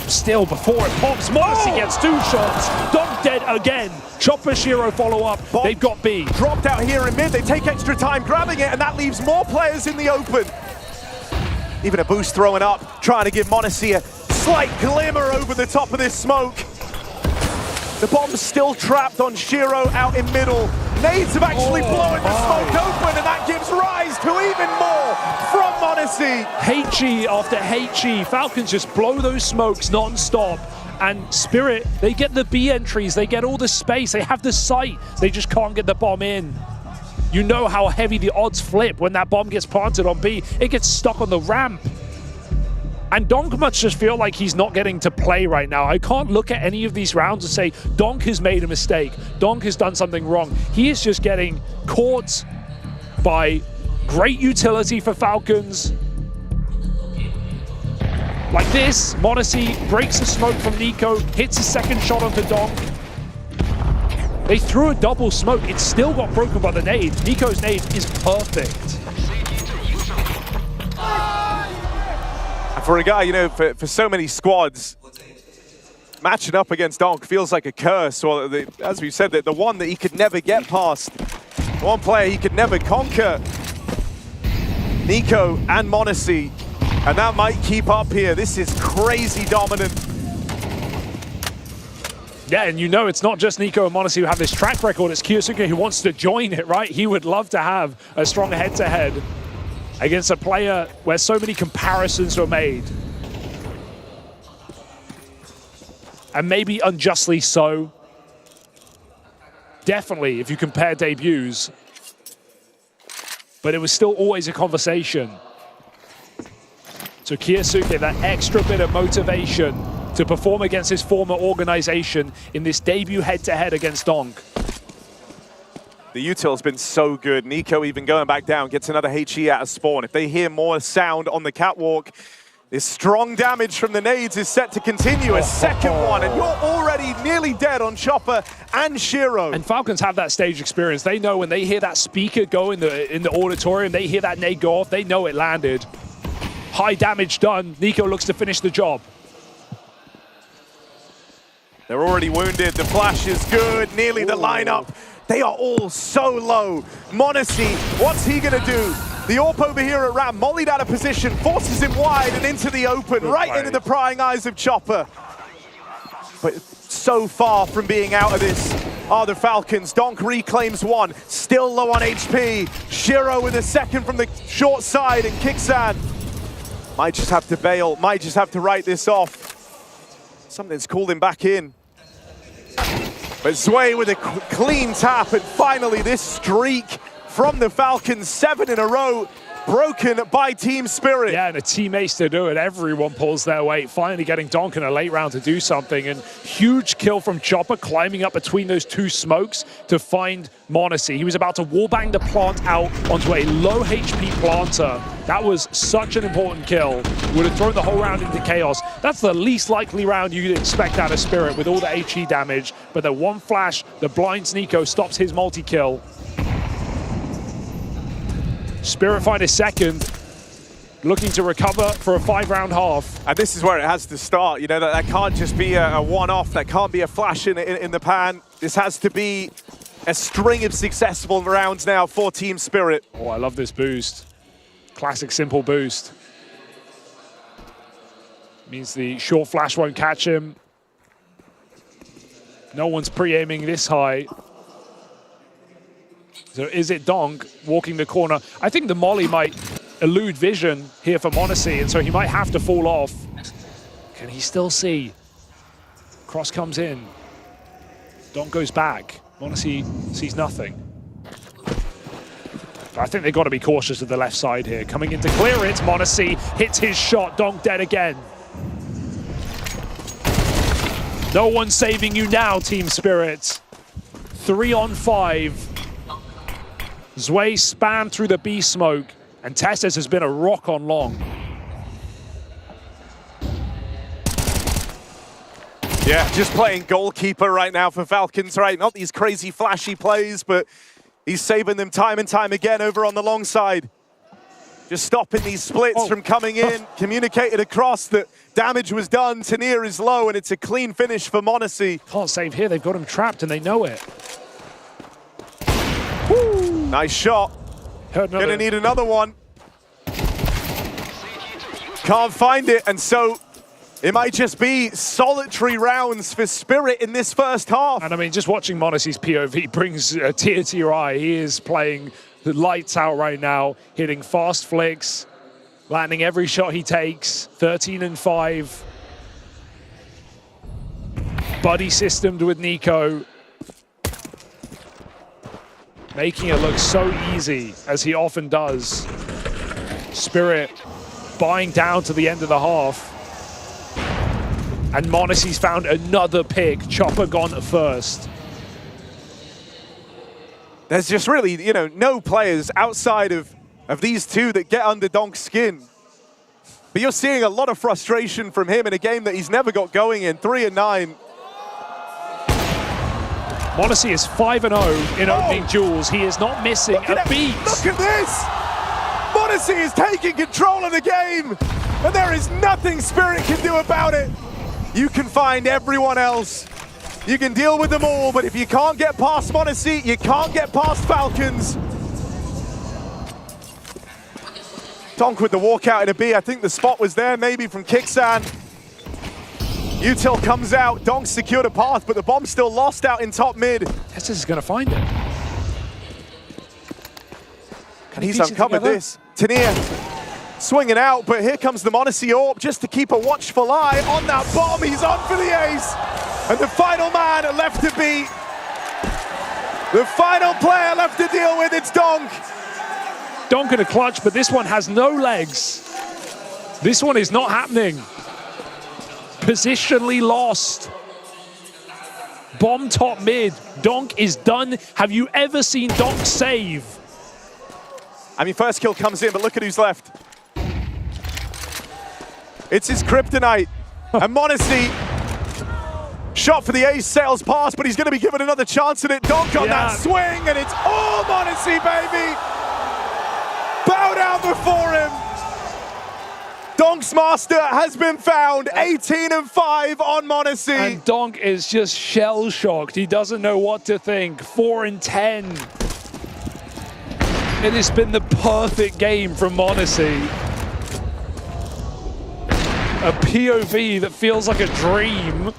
Speaker 2: Still, before it pops, Modesty gets 2 shots. Donk dead again. Chopper Shiro follow up. They've got B.
Speaker 3: Dropped out here in mid. They take extra time grabbing it, and that leaves more players in the open. Even a boost throwing up, trying to give Modesty a slight glimmer over the top of this smoke. The bomb's still trapped on Shiro out in middle. Nades have actually blown the smoke open, and that gives rise to even more from Modesty.
Speaker 2: HE after HE. Falcons just blow those smokes non-stop. And Spirit, they get the B entries, they get all the space, they have the sight, they just can't get the bomb in. You know how heavy the odds flip when that bomb gets planted on B. It gets stuck on the ramp. And Donk must just feel like he's not getting to play right now. I can't look at any of these rounds and say, Donk has made a mistake. Donk has done something wrong. He is just getting caught by great utility for Falcons. Like this, Modesty breaks the smoke from Nico, hits a second shot onto Donk. They threw a double smoke. It still got broken by the nade. Nico's nade is perfect.
Speaker 3: And for a guy, you know, for so many squads, matching up against Donk feels like a curse. Or as we said, the one that he could never get past. The one player he could never conquer. Nico and Modesty. And that might keep up here. This is crazy dominant.
Speaker 2: Yeah, and you know it's not just Nico and Modesty who have this track record. It's Kyosuke who wants to join it, right? He would love to have a strong head-to-head against a player where so many comparisons were made. And maybe unjustly so. Definitely, if you compare debuts. But it was still always a conversation. So Kyosuke, that extra bit of motivation to perform against his former organization in this debut head-to-head against Donk.
Speaker 3: The util's been so good. Nico even going back down, gets another HE out of spawn. If they hear more sound on the catwalk, this strong damage from the nades is set to continue. A second one, and you're already nearly dead on Chopper and Shiro.
Speaker 2: And Falcons have that stage experience. They know when they hear that speaker go in the auditorium, they hear that nade go off, they know it landed. High damage done. Nico looks to finish the job.
Speaker 3: They're already wounded. The flash is good. Nearly the lineup. They are all so low. Modesty, what's he going to do? The AWP over here at Ram, mollied out of position, forces him wide and into the open, right into the prying eyes of Chopper. But so far from being out of this are the Falcons. Donk reclaims 1, still low on HP. Shiro with a second from the short side, and Kixan might just have to bail, might just have to write this off. Something's called him back in. But Zway with a clean tap, and finally this streak from the Falcons, 7 in a row, broken by Team Spirit.
Speaker 2: Yeah, and a team ace to do it. Everyone pulls their weight, finally getting Donk in a late round to do something. And huge kill from Chopper, climbing up between those 2 smokes to find Modesty. He was about to wallbang the plant out onto a low HP planter. That was such an important kill. Would have thrown the whole round into chaos. That's the least likely round you'd expect out of Spirit with all the HE damage. But the one flash that blinds Nico stops his multi-kill. Spirit find a second, looking to recover for a 5-round half.
Speaker 3: And this is where it has to start. You know, that can't just be a one-off. That can't be a flash in the pan. This has to be a string of successful rounds now for Team Spirit.
Speaker 2: Oh, I love this boost. Classic simple boost. Means the short flash won't catch him. No one's pre-aiming this high. So is it Donk walking the corner? I think the molly might elude vision here for Modesty, and so he might have to fall off. Can he still see? Cross comes in. Donk goes back. Modesty sees nothing. I think they've got to be cautious of the left side here. Coming in to clear it, m0NESY hits his shot. Donk dead again. No one's saving you now, Team Spirit. 3 on 5. Zwei spammed through the B smoke, and Testes has been a rock on long.
Speaker 3: Yeah, just playing goalkeeper right now for Falcons, right? Not these crazy flashy plays, but he's saving them time and time again over on the long side. Just stopping these splits from coming in, communicated across that damage was done. Tania is low, and it's a clean finish for m0NESY.
Speaker 2: Can't save here, they've got him trapped and they know it.
Speaker 3: Woo. Nice shot. Gonna need another one. Can't find it, and so it might just be solitary rounds for Spirit in this first half.
Speaker 2: And I mean, just watching m0NESY's POV brings a tear to your eye. He is playing the lights out right now, hitting fast flicks, landing every shot he takes, 13 and 5. Buddy systemed with Nico. Making it look so easy, as he often does. Spirit buying down to the end of the half. And m0NESY's found another pick. Chopper gone at first.
Speaker 3: There's just really, you know, no players outside of these two that get under Donk's skin. But you're seeing a lot of frustration from him in a game that he's never got going in. 3 and 9.
Speaker 2: m0NESY is 5-0 in opening duels. He is not missing a beat.
Speaker 3: Look at this! m0NESY is taking control of the game, and there is nothing Spirit can do about it. You can find everyone else. You can deal with them all, but if you can't get past m0NESY, you can't get past Falcons. Donk with the walkout in a B. I think the spot was there, maybe from Kixan. Util comes out. Donk secured a path, but the bomb's still lost out in top mid.
Speaker 2: Testes is going to find it.
Speaker 3: And he's uncovered this. Tania swinging out, but here comes the m0NESY AWP just to keep a watchful eye on that bomb. He's on for the ace. And the final man left to beat. The final player left to deal with, it's Donk.
Speaker 2: Donk in a clutch, but this one has no legs. This one is not happening. Positionally lost. Bomb top mid. Donk is done. Have you ever seen Donk save?
Speaker 3: I mean, first kill comes in, but look at who's left. It's his kryptonite. And m0NESY shot for the ace, sails past, but he's going to be given another chance at it. Donk on that swing, and it's all m0NESY, baby. Bow down before him. Donk's master has been found. 18 and 5 on m0NESY.
Speaker 2: And Donk is just shell-shocked. He doesn't know what to think. 4 and 10. It has been the perfect game from m0NESY. A POV that feels like a dream.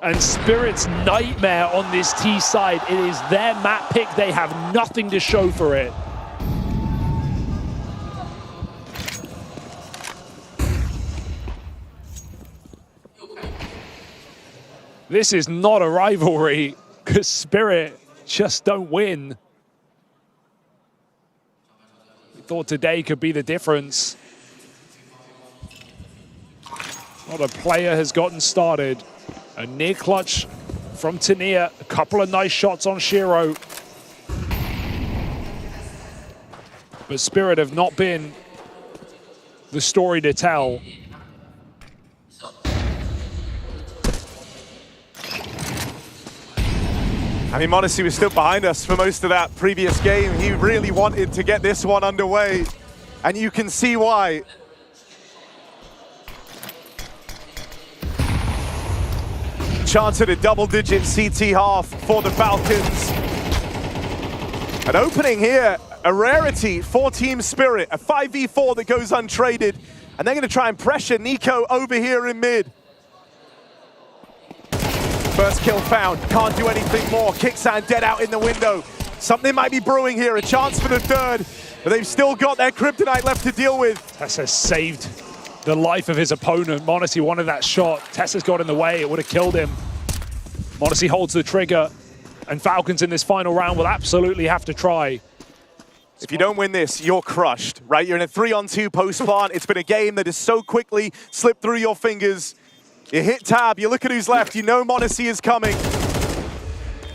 Speaker 2: And Spirit's nightmare on this T side. It is their map pick. They have nothing to show for it. This is not a rivalry, because Spirit just don't win. We thought today could be the difference. Not a player has gotten started. A near clutch from Tania. A couple of nice shots on Shiro. But Spirit have not been the story to tell.
Speaker 3: I mean, m0NESY was still behind us for most of that previous game. He really wanted to get this one underway, and you can see why. Chance at a double-digit CT half for the Falcons. An opening here, a rarity for Team Spirit, a 5v4 that goes untraded, and they're going to try and pressure Nico over here in mid. First kill found, can't do anything more. Kixan dead out in the window. Something might be brewing here, a chance for the third, but they've still got their kryptonite left to deal with.
Speaker 2: Tessa saved the life of his opponent. m0NESY wanted that shot. Tessa's got in the way, it would have killed him. m0NESY holds the trigger, and Falcons in this final round will absolutely have to try.
Speaker 3: If you don't win this, you're crushed, right? You're in a 3-on-2 post-plant. It's been a game that has so quickly slipped through your fingers. You hit tab, you look at who's left, you know Monacy is coming.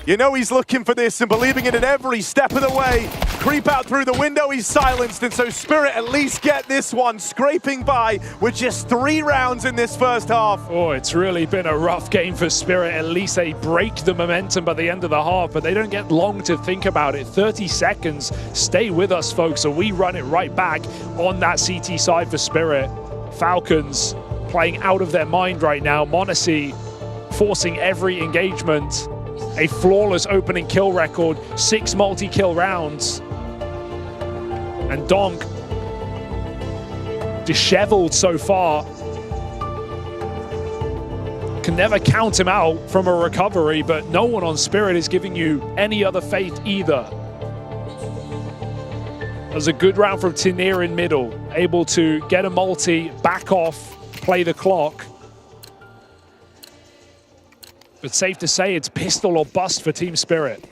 Speaker 3: You know he's looking for this and believing in it every step of the way. Creep out through the window, he's silenced, and so Spirit at least get this one, scraping by with just 3 rounds in this first half.
Speaker 2: Oh, it's really been a rough game for Spirit. At least they break the momentum by the end of the half, but they don't get long to think about it. 30 seconds. Stay with us, folks, so we run it right back on that CT side for Spirit. Falcons playing out of their mind right now. Monacy forcing every engagement. A flawless opening kill record, 6 multi-kill rounds. And Donk, disheveled so far. Can never count him out from a recovery, but no one on Spirit is giving you any other faith either. That was a good round from Tinir in middle, able to get a multi, back off, play the clock. But safe to say it's pistol or bust for Team Spirit.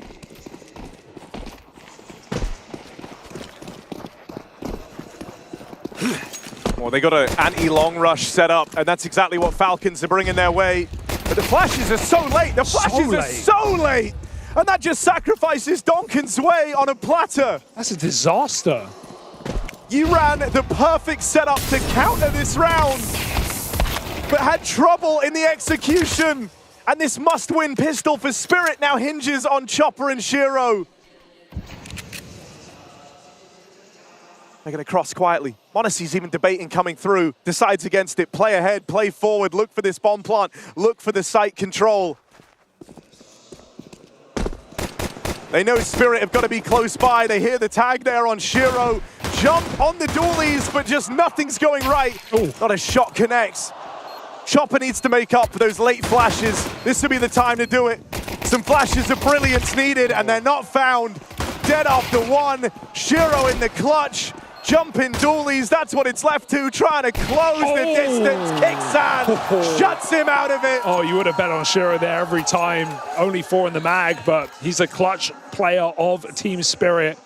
Speaker 3: Well, they got an anti-long rush set up, and that's exactly what Falcons are bringing their way. But the flashes are so late. The flashes are so late. And that just sacrifices Donkin's way on a platter.
Speaker 2: That's a disaster.
Speaker 3: You ran the perfect setup to counter this round, but had trouble in the execution. And this must-win pistol for Spirit now hinges on Chopper and Shiro. They're going to cross quietly. Monacy's even debating coming through, decides against it. Play ahead, play forward, look for this bomb plant, look for the site control. They know Spirit have got to be close by. They hear the tag there on Shiro. Jump on the dualies, but just nothing's going right. Ooh. Not a shot connects. Chopper needs to make up for those late flashes. This will be the time to do it. Some flashes of brilliance needed, and they're not found. Dead after one. Shiro in the clutch. Jumping dualies, that's what it's left to. Trying to close the distance. Kixan shuts him out of it.
Speaker 2: Oh, you would have bet on Shiro there every time. Only 4 in the mag, but he's a clutch player of Team Spirit.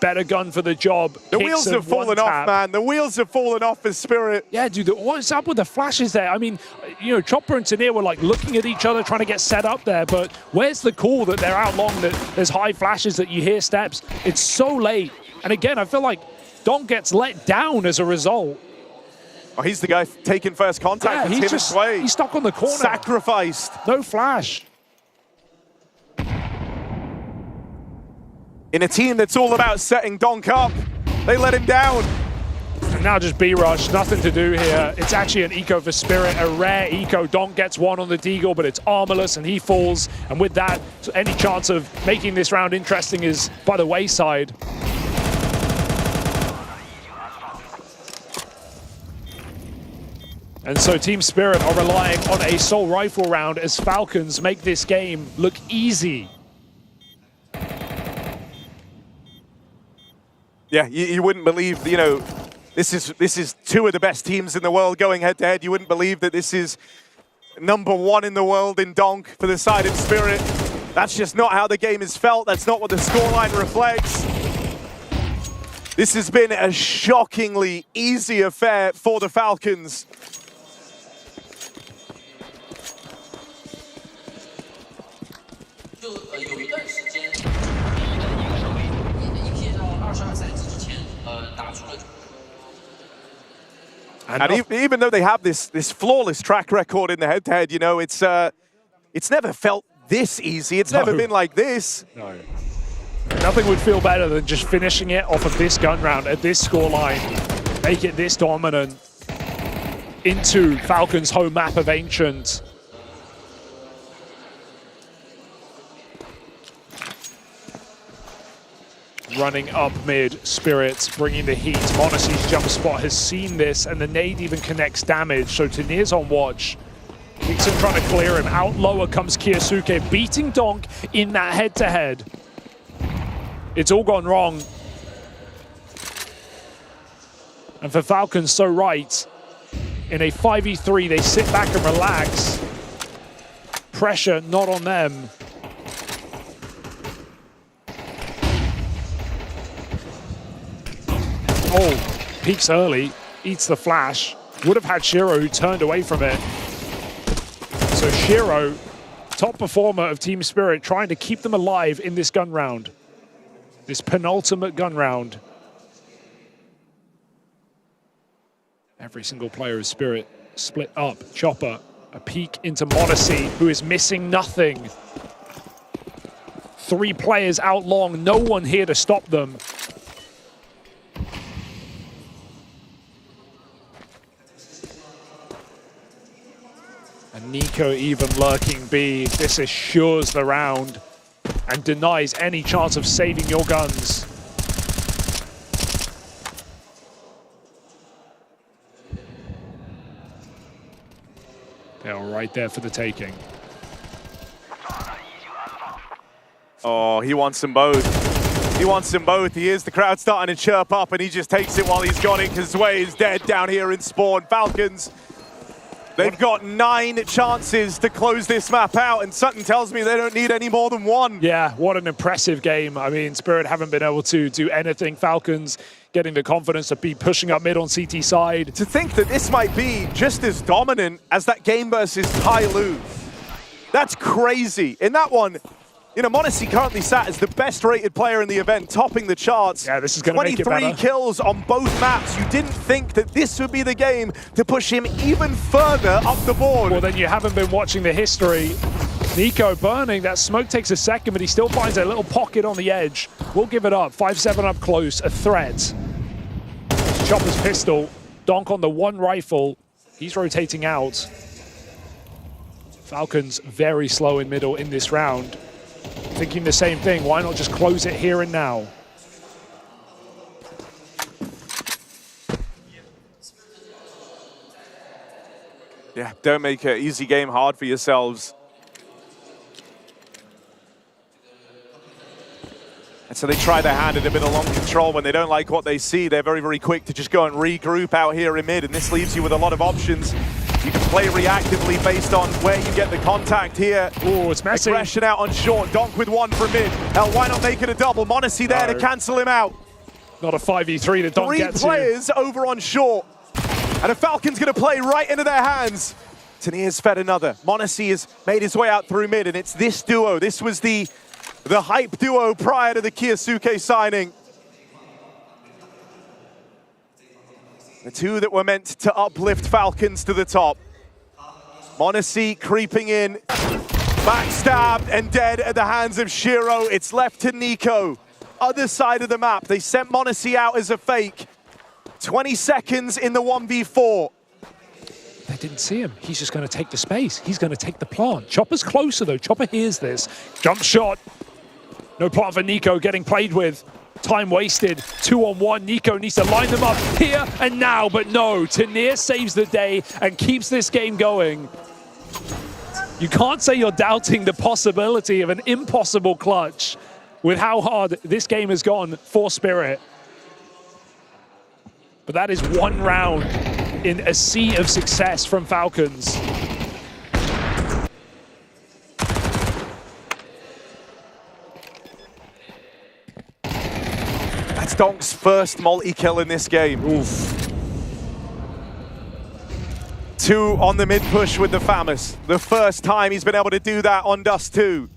Speaker 2: Better gun for the job.
Speaker 3: The wheels have fallen off, man. The wheels have fallen off for Spirit.
Speaker 2: Yeah, dude, what's up with the flashes there? I mean, you know, Chopper and Tanir were like looking at each other, trying to get set up there, but where's the call that they're out long, that there's high flashes, that you hear steps? It's so late. And again, I feel like Don gets let down as a result.
Speaker 3: Oh, he's the guy taking first contact.
Speaker 2: Yeah,
Speaker 3: it's him sway.
Speaker 2: He's stuck on the corner.
Speaker 3: Sacrificed.
Speaker 2: No flash.
Speaker 3: In a team that's all about setting Donk up, they let him down.
Speaker 2: And now just B-rush, nothing to do here. It's actually an eco for Spirit, a rare eco. Donk gets one on the Deagle, but it's armorless and he falls. And with that, any chance of making this round interesting is by the wayside. And so Team Spirit are relying on a Soul Rifle round as Falcons make this game look easy.
Speaker 3: Yeah, you wouldn't believe, you know, this is 2 of the best teams in the world going head-to-head. You wouldn't believe that this is #1 in the world in Donk for the side of Spirit. That's just not how the game is felt. That's not what the scoreline reflects. This has been a shockingly easy affair for the Falcons. And even though they have this flawless track record in the head-to-head, you know, it's never felt this easy. It's never been like this.
Speaker 2: No. Nothing would feel better than just finishing it off of this gun round at this scoreline. Make it this dominant into Falcons' home map of Ancient. Running up mid, Spirit bringing the heat. Monacy's jump spot has seen this, and the nade even connects damage, so Tanir's on watch. Kixan trying to clear him. Out lower comes Kiyosuke, beating Donk in that head-to-head. It's all gone wrong. And for Falcons, so right. In a 5v3, they sit back and relax. Pressure not on them. Oh, peeks early, eats the flash. Would have had Shiro, who turned away from it. So Shiro, top performer of Team Spirit, trying to keep them alive in this gun round. This penultimate gun round. Every single player of Spirit split up. Chopper, a peek into Modesty, who is missing nothing. 3 players out long, no one here to stop them. And Nico even lurking B. This assures the round and denies any chance of saving your guns. They're right there for the taking.
Speaker 3: Oh, he wants them both. He wants them both. He is the crowd starting to chirp up, and he just takes it while he's got it because Zway is dead down here in spawn. Falcons, they've got 9 chances to close this map out, and Sutton tells me they don't need any more than 1.
Speaker 2: Yeah, what an impressive game. I mean, Spirit haven't been able to do anything. Falcons getting the confidence to be pushing up mid on CT side.
Speaker 3: To think that this might be just as dominant as that game versus Tai Lu. That's crazy. In that one, you know, Modesty currently sat as the best rated player in the event, topping the charts.
Speaker 2: Yeah, this is going to make it better.
Speaker 3: 23 kills on both maps. You didn't think that this would be the game to push him even further up the board.
Speaker 2: Well, then you haven't been watching the history. Nico burning, that smoke takes a second, but he still finds a little pocket on the edge. We'll give it up, 5-7 up close, a threat. Chopper's pistol, Donk on the 1 rifle. He's rotating out. Falcons very slow in middle in this round. Thinking the same thing, why not just close it here and now?
Speaker 3: Yeah, don't make an easy game hard for yourselves. And so they try their hand at a bit of long control. When they don't like what they see, they're very, very quick to just go and regroup out here in mid, and this leaves you with a lot of options. You can play reactively based on where you get the contact here.
Speaker 2: Oh, it's messy.
Speaker 3: Aggression out on short, Donk with 1 from mid. Hell, why not make it a double? Modesty there to cancel him out.
Speaker 2: Not a 5v3 that Donk gets
Speaker 3: 3 players over on short. And the Falcons gonna play right into their hands. Tanir's fed another. Modesty has made his way out through mid, and it's this duo. This was the hype duo prior to the Kiyasuke signing. The 2 that were meant to uplift Falcons to the top. Modesty creeping in, backstabbed and dead at the hands of Shiro. It's left to Nico. Other side of the map, they sent Modesty out as a fake. 20 seconds in the 1v4.
Speaker 2: They didn't see him. He's just going to take the space. He's going to take the plant. Chopper's closer though. Chopper hears this. Jump shot. No plant for Nico, getting played with. Time wasted, 2-on-1. Nico needs to line them up here and now, but no. Tanir saves the day and keeps this game going. You can't say you're doubting the possibility of an impossible clutch with how hard this game has gone for Spirit. But that is 1 round in a sea of success from Falcons.
Speaker 3: That's Donk's first multi-kill in this game. Oof. 2 on the mid-push with the FAMAS. The first time he's been able to do that on Dust 2.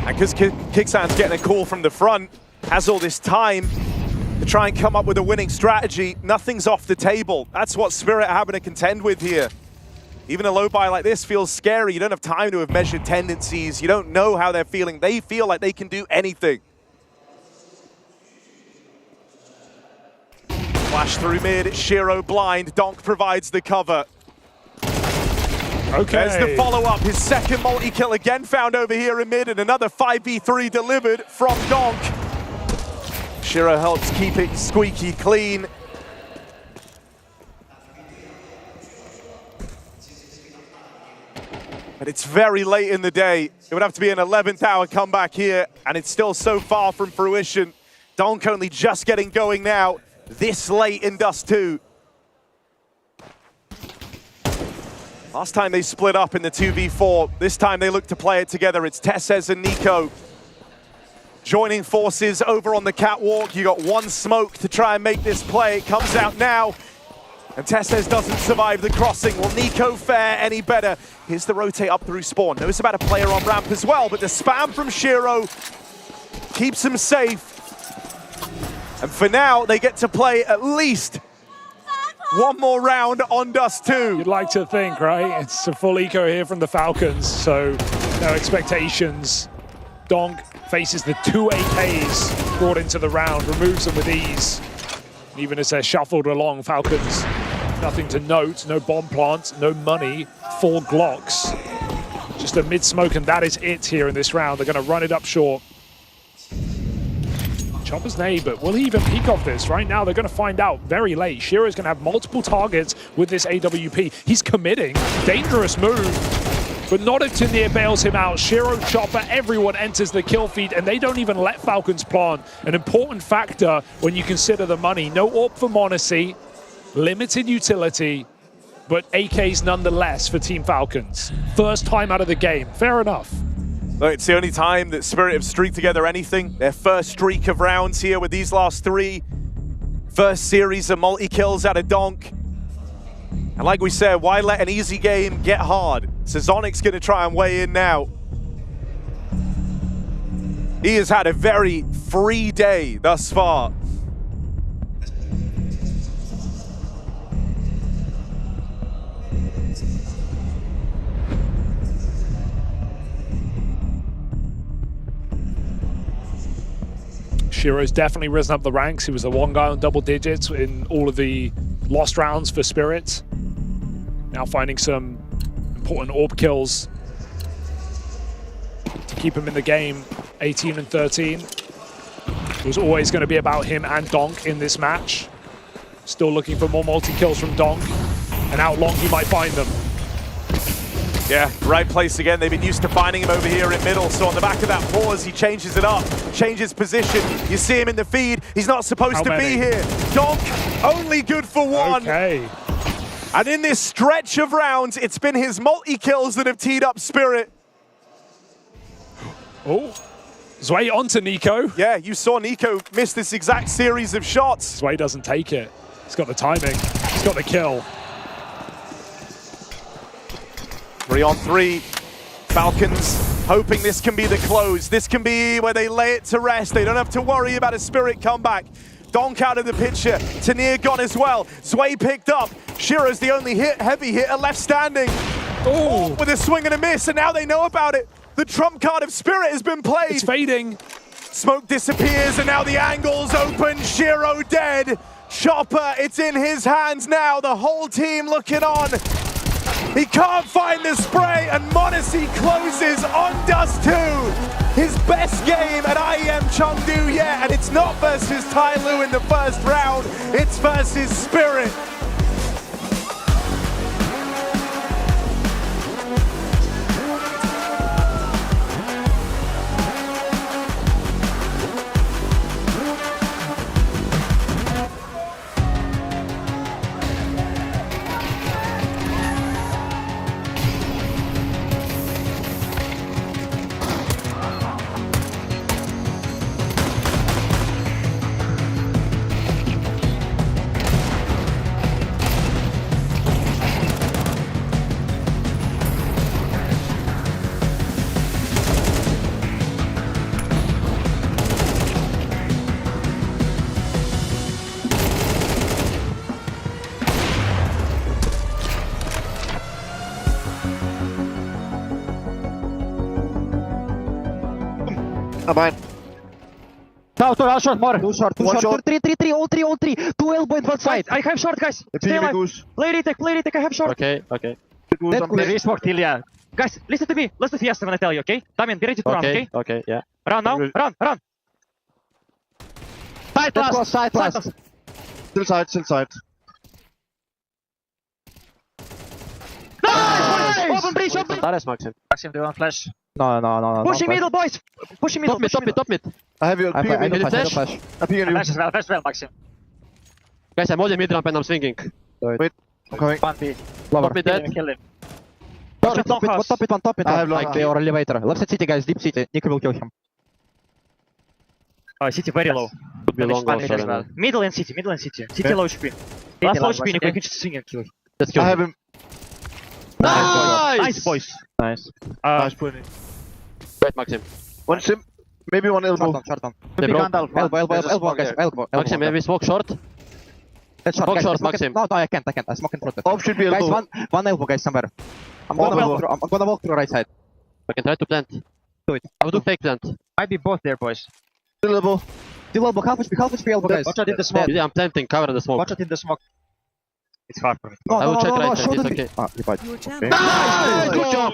Speaker 3: And because Kicksan's getting a call from the front, has all this time to try and come up with a winning strategy, nothing's off the table. That's what Spirit are having to contend with here. Even a low buy like this feels scary. You don't have time to have measured tendencies. You don't know how they're feeling. They feel like they can do anything. Flash through mid, it's Shiro blind. Donk provides the cover.
Speaker 2: Okay.
Speaker 3: There's the follow-up. His second multi-kill again found over here in mid, and another 5v3 delivered from Donk. Shiro helps keep it squeaky clean. But it's very late in the day. It would have to be an 11th hour comeback here, and it's still so far from fruition. Donk only just getting going now, this late in Dust 2. Last time they split up in the 2v4. This time they look to play it together. It's Tesses and Nico joining forces over on the catwalk. You got one smoke to try and make this play. It comes out now. And Tesses doesn't survive the crossing. Will Nico fare any better? Here's the rotate up through spawn. Knows about a player on ramp as well, but the spam from Shiro keeps him safe. And for now, they get to play at least one more round on Dust 2.
Speaker 2: You'd like to think, right? It's a full eco here from the Falcons, so no expectations. Donk faces the 2 AKs brought into the round, removes them with ease. Even as they're shuffled along, Falcons, nothing to note, no bomb plants, no money, 4 Glocks. Just a mid-smoke, and that is it here in this round. They're going to run it up short. Chopper's nade, but will he even peek off this? Right now, they're going to find out very late. Shiro's going to have multiple targets with this AWP. He's committing. Dangerous move. But not if Tanier bails him out. Shiro, Chopper, everyone enters the kill feed, and they don't even let Falcons plant. An important factor when you consider the money. No AWP for Monacy, limited utility, but AKs nonetheless for Team Falcons. First time out of the game, fair enough.
Speaker 3: Look, it's the only time that Spirit have streaked together anything. Their first streak of rounds here with these last 3. First series of multi-kills out of Donk. And like we said, why let an easy game get hard? So Zonic's going to try and weigh in now. He has had a very free day thus far.
Speaker 2: Shiro's definitely risen up the ranks. He was the one guy on double digits in all of the lost rounds for Spirit. Now finding some important AWP kills to keep him in the game. 18 and 13. It was always going to be about him and Donk in this match. Still looking for more multi-kills from Donk. And how long he might find them.
Speaker 3: Yeah, right place again. They've been used to finding him over here in middle. So on the back of that pause, he changes it up, changes position. You see him in the feed. He's not supposed to be here. Donk, only good for 1.
Speaker 2: Okay.
Speaker 3: And in this stretch of rounds, it's been his multi-kills that have teed up Spirit.
Speaker 2: Oh, Zwei onto Nico.
Speaker 3: Yeah, you saw Nico miss this exact series of shots.
Speaker 2: Zwei doesn't take it. He's got the timing. He's got the kill.
Speaker 3: 3 on 3. Falcons hoping this can be the close. This can be where they lay it to rest. They don't have to worry about a Spirit comeback. Donk out of the picture. Tanier gone as well. Zwei picked up. Shiro's the only heavy hitter left standing.
Speaker 2: Oh,
Speaker 3: with a swing and a miss, and now they know about it. The trump card of Spirit has been played.
Speaker 2: It's fading.
Speaker 3: Smoke disappears, and now the angle's open. Shiro dead. Chopper, it's in his hands now. The whole team looking on. He can't find the spray, and Monacy closes on Dust 2. His best game at IEM Chengdu yet, and it's not versus Tyloo in the first round, it's versus Spirit.
Speaker 11: Mine.
Speaker 15: Now, short, more.
Speaker 11: Two short,
Speaker 15: Two
Speaker 11: short.
Speaker 15: 3, all 3. 2 elbow in one side. I have short, guys. Stay alive. Play retake, I have short.
Speaker 11: Okay.
Speaker 15: There is smoke till, yeah. Guys, listen to me. Let's do fiesta when I tell you, okay? Damien, be ready to run, okay?
Speaker 11: Okay, yeah.
Speaker 15: Run now, run. Side last.
Speaker 11: Still side.
Speaker 15: Nice! Open breach.
Speaker 11: That is Maxim.
Speaker 15: Maxim, do you want flash?
Speaker 11: No.
Speaker 15: Pushing middle, boys. Pushing middle.
Speaker 11: Top mid. I have your ping in the flash. I ping you.
Speaker 15: Flash as well, Maxim.
Speaker 11: Guys, I'm holding mid ramp and I'm swinging.
Speaker 15: Wait,
Speaker 11: I'm coming.
Speaker 15: 1B.
Speaker 11: Top mid dead.
Speaker 15: Kill him.
Speaker 11: Top it. I have like or elevator. Left side city, guys. Deep city. Nico will kill him.
Speaker 15: City very low.
Speaker 20: Could be long also.
Speaker 15: As well. Middle and city. City low HP. Last low HP, Nico, you can just swing and kill him.
Speaker 11: Let's kill him. I have him.
Speaker 15: Nice, boys.
Speaker 11: Nice.
Speaker 20: Nice putting. Wait, Maxim.
Speaker 11: One sim. Maybe one elbow. Short on. Elbow, guys. Elbow.
Speaker 20: Maxim, maybe smoke short.
Speaker 11: Smoke
Speaker 20: short, Maxim.
Speaker 11: No, I can't. I smoke in front of it.
Speaker 20: Off should be elbow.
Speaker 11: Guys, one elbow, guys, somewhere. I'm gonna walk through right side.
Speaker 20: I can try to plant.
Speaker 11: Do it.
Speaker 20: I will do fake plant.
Speaker 15: Might be both there, boys.
Speaker 11: Still elbow. Half HP elbow, guys.
Speaker 15: Watch out in the smoke.
Speaker 20: Yeah, I'm planting. Cover the smoke.
Speaker 15: Watch out in the smoke. It's hard for me.
Speaker 20: I will check right side. It's okay.
Speaker 11: You fight. Okay.
Speaker 20: Nice! Good job!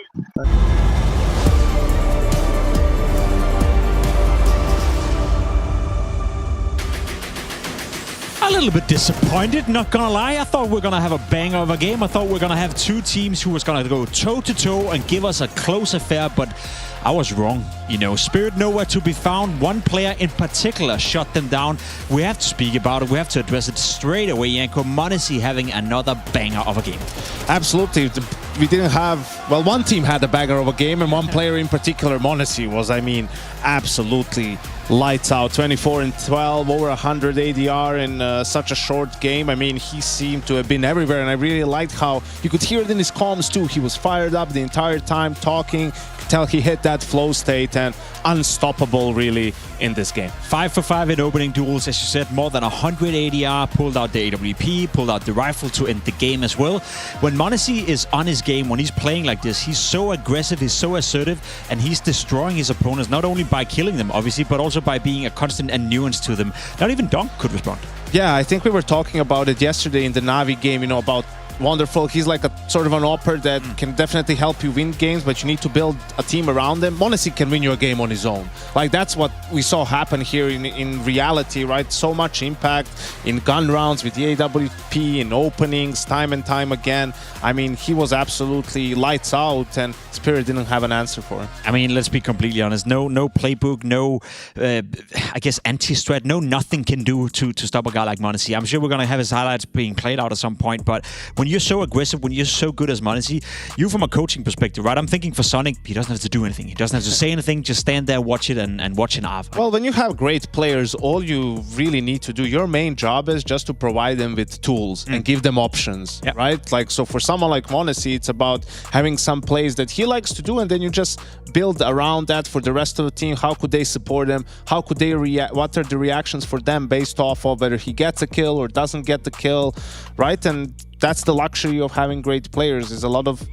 Speaker 9: A little bit disappointed, not gonna lie. I thought we were gonna have a banger of a game. I thought we were gonna have two teams who was gonna go toe-to-toe and give us a close affair, but I was wrong. You know, Spirit nowhere to be found. One player in particular shut them down. We have to speak about it. We have to address it straight away. Yanko, m0NESY having another banger of a game.
Speaker 10: Absolutely. We didn't have... Well, one team had a banger of a game, and one player in particular, m0NESY, was, I mean, absolutely lights out. 24 and 12, over 100 ADR in such a short game. I mean, he seemed to have been everywhere, and I really liked how you could hear it in his comms too. He was fired up the entire time, talking. Could tell he hit that flow state and unstoppable, really, in this game.
Speaker 9: 5 for 5 in opening duels, as you said, more than 100 ADR, pulled out the AWP, pulled out the rifle to end the game as well. When m0NESY is on his game, when he's playing like this, he's so aggressive, he's so assertive, and he's destroying his opponents, not only by killing them, obviously, but also by being a constant and nuance to them. Not even Donk could respond.
Speaker 10: Yeah, I think we were talking about it yesterday in the Na'Vi game, you know, about Wonderful. He's like a sort of an opper that can definitely help you win games, but you need to build a team around him. m0NESY can win you a game on his own. Like, that's what we saw happen here in reality, right? So much impact in gun rounds with the AWP, in openings, time and time again. I mean, he was absolutely lights out, and Spirit didn't have an answer for him.
Speaker 9: I mean, let's be completely honest. No playbook, no, I guess, anti-strat, no nothing can do to stop a guy like m0NESY. I'm sure we're going to have his highlights being played out at some point, but when you're so aggressive, when you're so good as m0NESY, you from a coaching perspective, right? I'm thinking for Sonic, he doesn't have to do anything. He doesn't have to say anything, just stand there, watch it, and watch an AV.
Speaker 10: Well, when you have great players, all you really need to do, your main job is just to provide them with tools and give them options, right? Like, so for someone like m0NESY, it's about having some plays that he likes to do, and then you just build around that for the rest of the team. How could they support him? How could they react? What are the reactions for them based off of whether he gets a kill or doesn't get the kill, right? And that's the luxury of having great players, is a lot of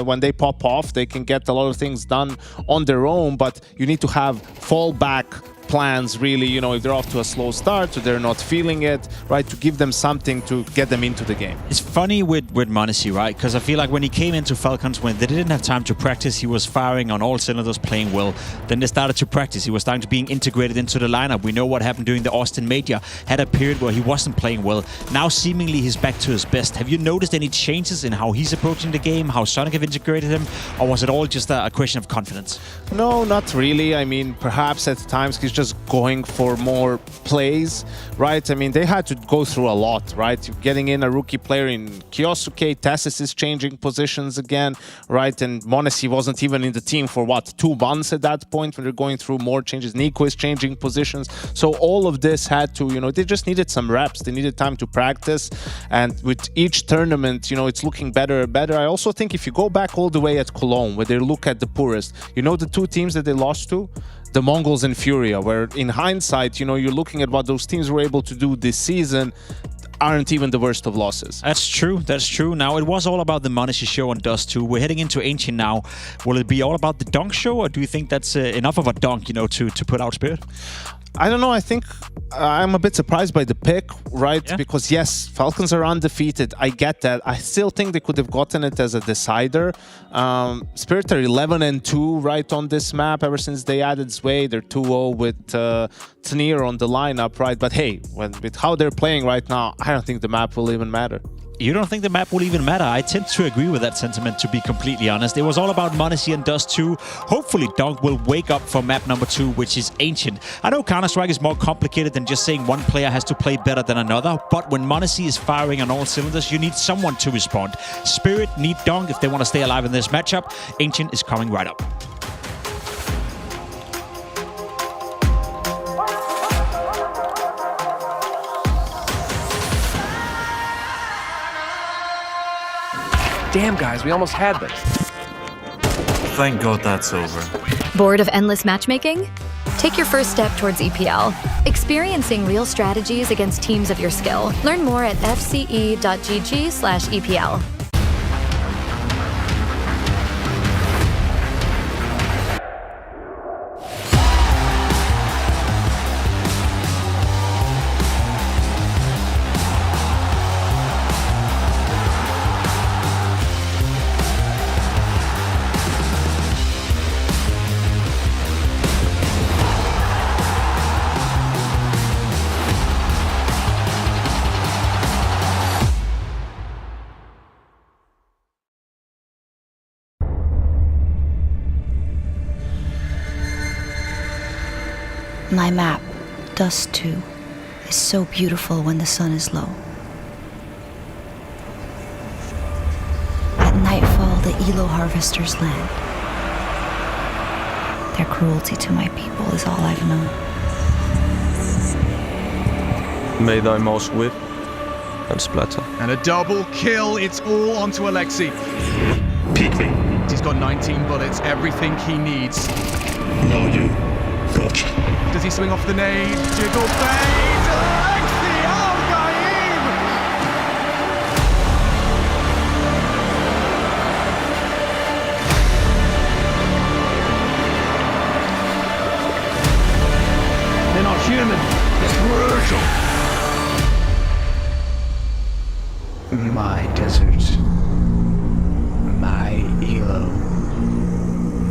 Speaker 10: when they pop off, they can get a lot of things done on their own, but you need to have fallback plans, really, you know, if they're off to a slow start or they're not feeling it, right, to give them something to get them into the game.
Speaker 9: It's funny with m0NESY, right, because I feel like when he came into Falcons, when they didn't have time to practice, he was firing on all cylinders, playing well. Then they started to practice. He was starting to being integrated into the lineup. We know what happened during the Austin Major. Had a period where he wasn't playing well. Now seemingly he's back to his best. Have you noticed any changes in how he's approaching the game, how Sonic have integrated him, or was it all just a question of confidence?
Speaker 10: No, not really. I mean, perhaps at times he's just going for more plays, right? I mean, they had to go through a lot, right? You're getting in a rookie player in Kyosuke, Tassis is changing positions again, right? And m0NESY wasn't even in the team for, what, 2 months at that point when they're going through more changes. Nico is changing positions. So all of this had to, you know, they just needed some reps. They needed time to practice. And with each tournament, you know, it's looking better and better. I also think if you go back all the way at Cologne, where they look at the poorest, you know the 2 teams that they lost to? The Mongols and Furia, where in hindsight, you know, you're looking at what those teams were able to do this season, aren't even the worst of losses.
Speaker 9: That's true. That's true. Now, it was all about the m0NESY show on Dust 2. We're heading into Ancient now. Will it be all about the Donk show, or do you think that's enough of a donk, you know, to put out Spirit?
Speaker 10: I don't know. I think I'm a bit surprised by the pick, right? Yeah. Because yes, Falcons are undefeated. I get that. I still think they could have gotten it as a decider. Spirit are 11 and 2 right on this map ever since they added Zway. They're 2-0 with Tnir on the lineup, right? But hey, with how they're playing right now, I don't think the map will even matter.
Speaker 9: you don't think the map will even matter? I tend to agree with that sentiment, to be completely honest. It was all about m0NESY and Dust 2. Hopefully, Dunk will wake up for map number 2, which is Ancient. I know Counter-Strike is more complicated than just saying one player has to play better than another, but when m0NESY is firing on all cylinders, you need someone to respond. Spirit need Dunk if they want to stay alive in this matchup. Ancient is coming right up.
Speaker 1: Damn, guys, we almost had this.
Speaker 5: Thank God that's over.
Speaker 23: Bored of endless matchmaking? Take your first step towards EPL, experiencing real strategies against teams of your skill. Learn more at fce.gg/EPL.
Speaker 16: My map, Dust 2, is so beautiful when the sun is low. At nightfall, the Elo harvesters land. Their cruelty to my people is all I've known.
Speaker 20: May thy mouse whip and splatter.
Speaker 13: And a double kill. It's all onto Alexi.
Speaker 20: Peek me.
Speaker 13: He's got 19 bullets, everything he needs.
Speaker 20: No, you. Gotcha.
Speaker 13: Does he swing off the nade? Jiggle fade! Alexi Al-Gaim!
Speaker 20: They're not human. It's brutal.
Speaker 18: My desert. My Elo.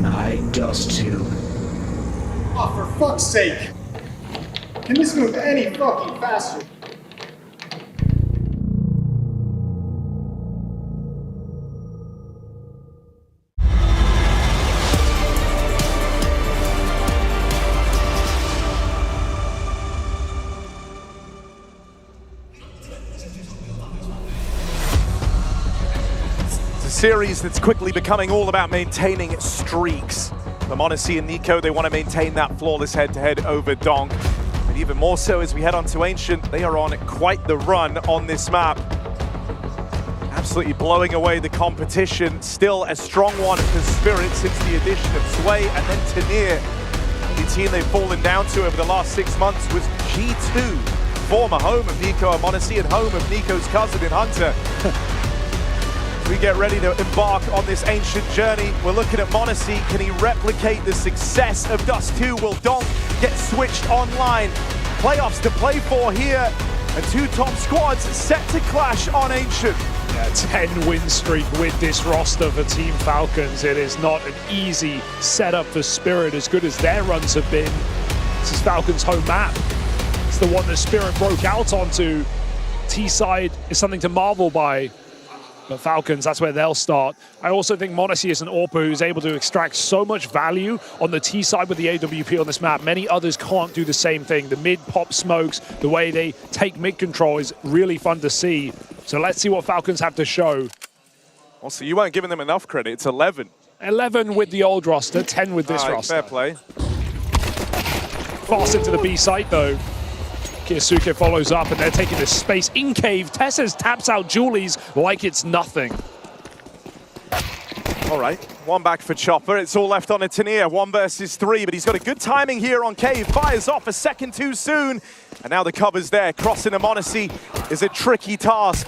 Speaker 18: My Dust 2.
Speaker 22: Oh, for fuck's sake! Can this move any fucking faster?
Speaker 3: It's a series that's quickly becoming all about maintaining streaks. The m0NESY and Nico, they want to maintain that flawless head-to-head over Donk. And even more so as we head on to Ancient, they are on quite the run on this map. Absolutely blowing away the competition. Still a strong one for Spirit since the addition of Sway, and then Tanir. The team they've fallen down to over the last 6 months was G2, former home of Nico and m0NESY and home of Nico's cousin in Hunter. We get ready to embark on this Ancient journey. We're looking at m0NESY. Can he replicate the success of Dust 2? Will Donk get switched online? Playoffs to play for here. And two top squads set to clash on Ancient.
Speaker 2: Yeah, 10-win streak with this roster for Team Falcons. It is not an easy setup for Spirit, as good as their runs have been. This is Falcons' home map. It's the one that Spirit broke out onto. T-side is something to marvel by. But Falcons, that's where they'll start. I also think m0NESY is an AWP who's able to extract so much value on the T side with the AWP on this map. Many others can't do the same thing. The mid pop smokes, the way they take mid control is really fun to see. So let's see what Falcons have to show.
Speaker 3: Also, you weren't giving them enough credit. It's 11.
Speaker 2: 11 with the old roster, 10 with this roster.
Speaker 3: Fair play.
Speaker 2: Fast into the B site though. Kiyasuke follows up and they're taking this space in cave. Tessers taps out Julie's like it's nothing.
Speaker 3: All right, one back for Chopper. It's all left on a Tanir, 1 versus 3, but he's got a good timing here on cave. Fires off a second too soon. And now the cover's there. Crossing a m0NESY is a tricky task.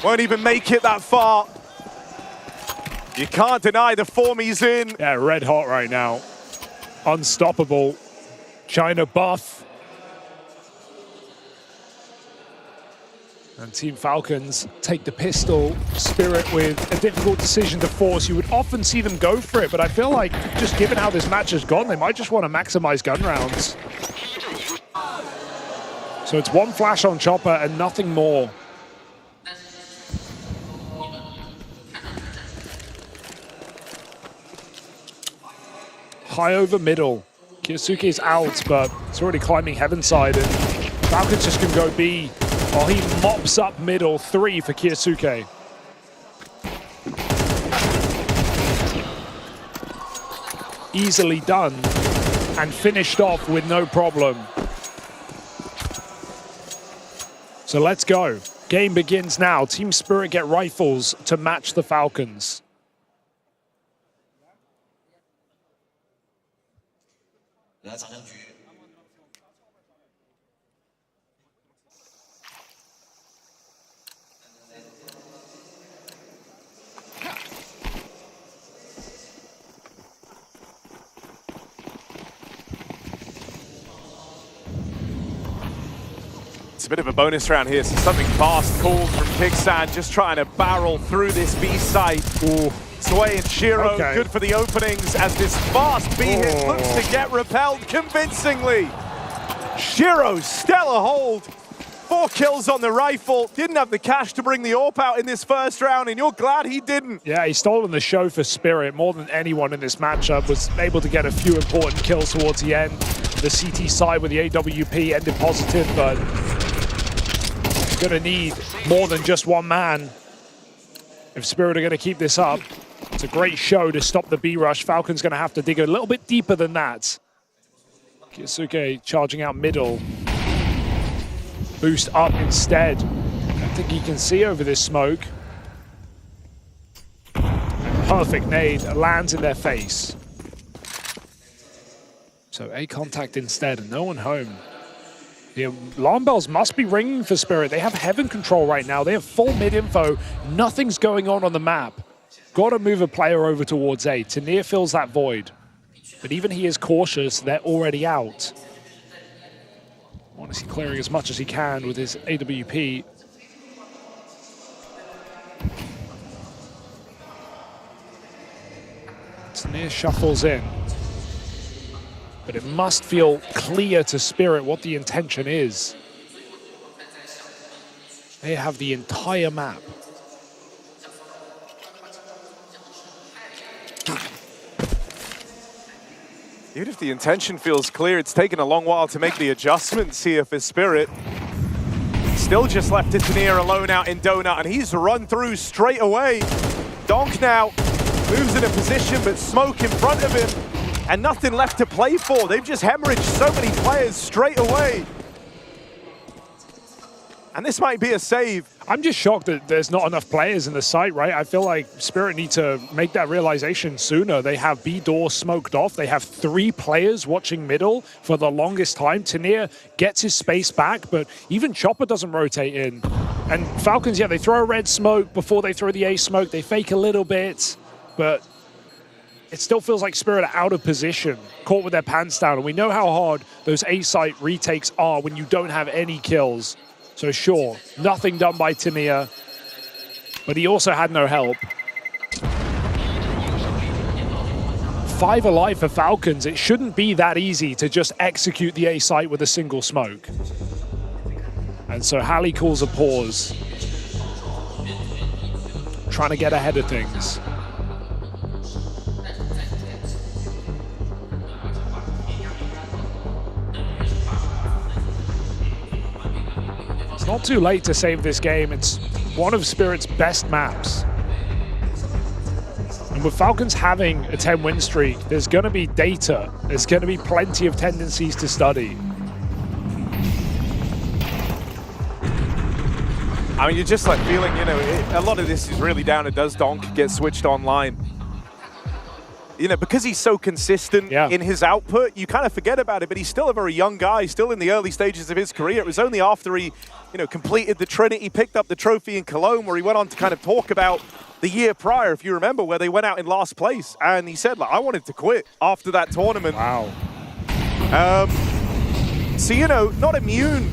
Speaker 3: Won't even make it that far. You can't deny the form he's in.
Speaker 2: Yeah, red hot right now. Unstoppable. China buff. And Team Falcons take the pistol. Spirit with a difficult decision to force. You would often see them go for it, but I feel like just given how this match has gone, they might just want to maximize gun rounds. So it's one flash on Chopper and nothing more. High over middle. Kyosuke's out, but it's already climbing heaven side, and Falcon's just gonna go B while he mops up middle. 3 for Kyosuke. Easily done and finished off with no problem. So let's go. Game begins now. Team Spirit get rifles to match the Falcons.
Speaker 3: It's a bit of a bonus round here, so something fast called from Kickstand, just trying to barrel through this B site. Sway and Shiro, good for the openings as this fast B hit looks to get repelled convincingly. Shiro, stellar hold. 4 kills on the rifle. Didn't have the cash to bring the AWP out in this first round, and you're glad he didn't.
Speaker 2: Yeah, he's stolen the show for Spirit more than anyone in this matchup. Was able to get a few important kills towards the end. The CT side with the AWP ended positive, but gonna need more than just one man if Spirit are gonna keep this up. It's a great show to stop the B rush. Falcon's gonna have to dig a little bit deeper than that. Kyosuke charging out middle. Boost up instead. I don't think he can see over this smoke. Perfect nade lands in their face. So A contact instead and no one home. The alarm bells must be ringing for Spirit. They have heaven control right now. They have full mid info. Nothing's going on the map. Got to move a player over towards A. Tanir fills that void. But even he is cautious. They're already out. Honestly, clearing as much as he can with his AWP. Tanir shuffles in. But it must feel clear to Spirit what the intention is. They have the entire map.
Speaker 3: Even if the intention feels clear, it's taken a long while to make the adjustments here for Spirit. Still just left it Tanir alone out in Donut, and he's run through straight away. Donk now moves in a position, but smoke in front of him. And nothing left to play for. They've just hemorrhaged so many players straight away. And this might be a save.
Speaker 2: I'm just shocked that there's not enough players in the site, right? I feel like Spirit need to make that realization sooner. They have B door smoked off. They have 3 players watching middle for the longest time. Tanir gets his space back, but even Chopper doesn't rotate in. And Falcons, yeah, they throw a red smoke before they throw the A smoke. They fake a little bit, but it still feels like Spirit are out of position, caught with their pants down. And we know how hard those A-site retakes are when you don't have any kills. So sure, nothing done by Tanir, but he also had no help. 5 alive for Falcons. It shouldn't be that easy to just execute the A-site with a single smoke. And so Halley calls a pause, trying to get ahead of things. It's not too late to save this game. It's one of Spirit's best maps. And with Falcons having a 10-win streak, there's going to be data. There's going to be plenty of tendencies to study.
Speaker 3: I mean, you're just like feeling, you know, a lot of this is really down to does Donk get switched online. You know, because he's so consistent in his output, you kind of forget about it, but he's still a very young guy, still in the early stages of his career. It was only after he, you know, completed the Trinity, picked up the trophy in Cologne, where he went on to kind of talk about the year prior, if you remember, where they went out in last place. And he said, like, I wanted to quit after that tournament.
Speaker 2: Wow.
Speaker 3: So, you know, not immune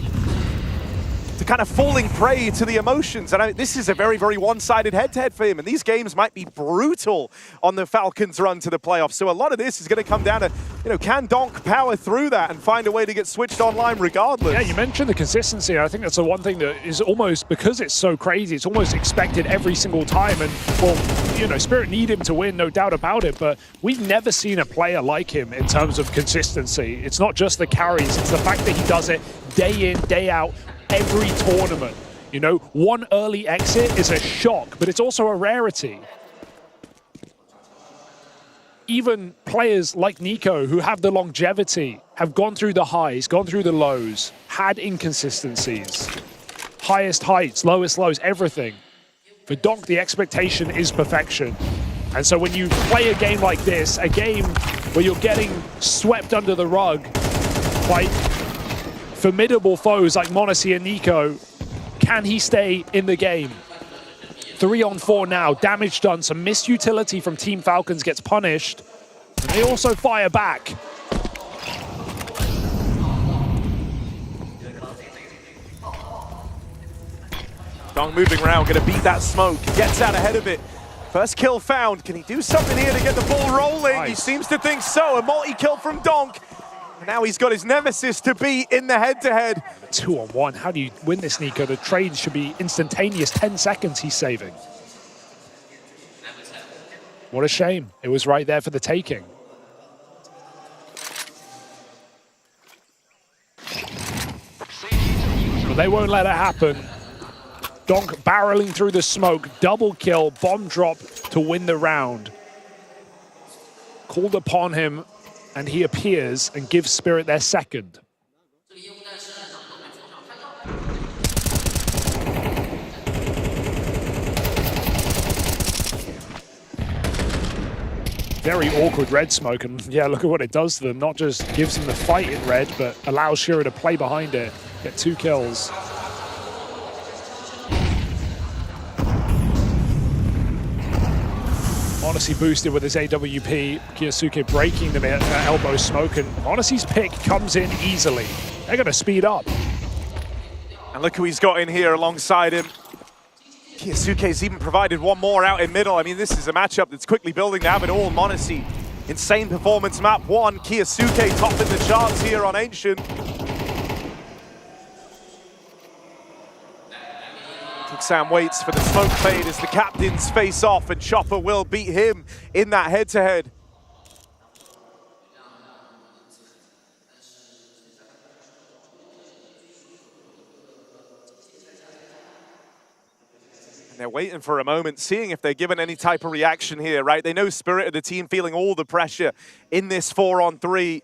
Speaker 3: to kind of falling prey to the emotions. And this is a very, very one-sided head-to-head for him. And these games might be brutal on the Falcons' run to the playoffs. So a lot of this is going to come down to, you you know, can Donk power through that and find a way to get switched online regardless?
Speaker 2: Yeah, you mentioned the consistency. I think that's the one thing that is almost, because it's so crazy, it's almost expected every single time. And, well, you know, Spirit need him to win, no doubt about it, but we've never seen a player like him in terms of consistency. It's not just the carries, it's the fact that he does it day in, day out, every tournament. You know, one early exit is a shock, but it's also a rarity. Even players like Nico, who have the longevity, have gone through the highs, gone through the lows, had inconsistencies. Highest heights, lowest lows, everything. For Donk, the expectation is perfection. And so when you play a game like this, a game where you're getting swept under the rug by formidable foes like Monacy and Nico, can he stay in the game? 3-on-4 now, damage done, some missed utility from Team Falcons gets punished, and they also fire back.
Speaker 3: Donk moving around, gonna beat that smoke, gets out ahead of it. First kill found, can he do something here to get the ball rolling? Nice. He seems to think so, a multi-kill from Donk. Now he's got his nemesis to beat in the head-to-head.
Speaker 2: 2-on-1, how do you win this, Nico? The trade should be instantaneous, 10 seconds he's saving. What a shame. It was right there for the taking. But they won't let it happen. Donk barreling through the smoke, double kill, bomb drop to win the round. Called upon him, and he appears and gives Spirit their second. Very awkward red smoke, and yeah, look at what it does to them. Not just gives them the fight in red, but allows Shiro to play behind it, get 2 kills. Monacy boosted with his AWP, Kiyosuke breaking them at elbow smoke, and Monacy's pick comes in easily. They're gonna speed up.
Speaker 3: And look who he's got in here alongside him. Kiyosuke's even provided one more out in middle. I mean, this is a matchup that's quickly building to have it all. Monacy, insane performance, map 1. Kiyosuke topping the charts here on Ancient. Sam waits for the smoke fade as the captains face off, and Chopper will beat him in that head-to-head. And they're waiting for a moment, seeing if they're given any type of reaction here, right? They know Spirit of the team feeling all the pressure in this 4-on-3.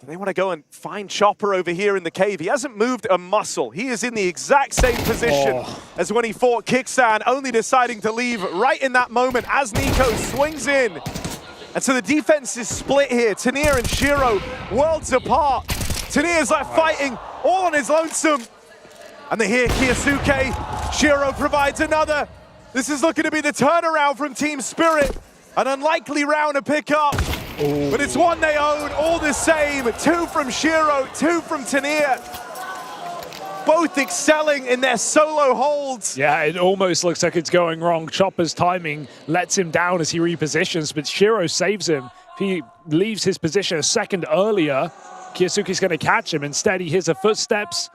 Speaker 3: They want to go and find Chopper over here in the cave. He hasn't moved a muscle. He is in the exact same position as when he fought Kickstand, only deciding to leave right in that moment as Nico swings in. And so the defense is split here. Tanir and Shiro, worlds apart. Tanir's like fighting all on his lonesome. And they hear Kiyosuke. Shiro provides another. This is looking to be the turnaround from Team Spirit. An unlikely round to pick up. Ooh. But it's one they own, all the same. 2 from Shiro, 2 from Tanir. Both excelling in their solo holds.
Speaker 2: Yeah, it almost looks like it's going wrong. Chopper's timing lets him down as he repositions, but Shiro saves him. If he leaves his position a second earlier, Kiyosuke's going to catch him. Instead, he hears the footsteps,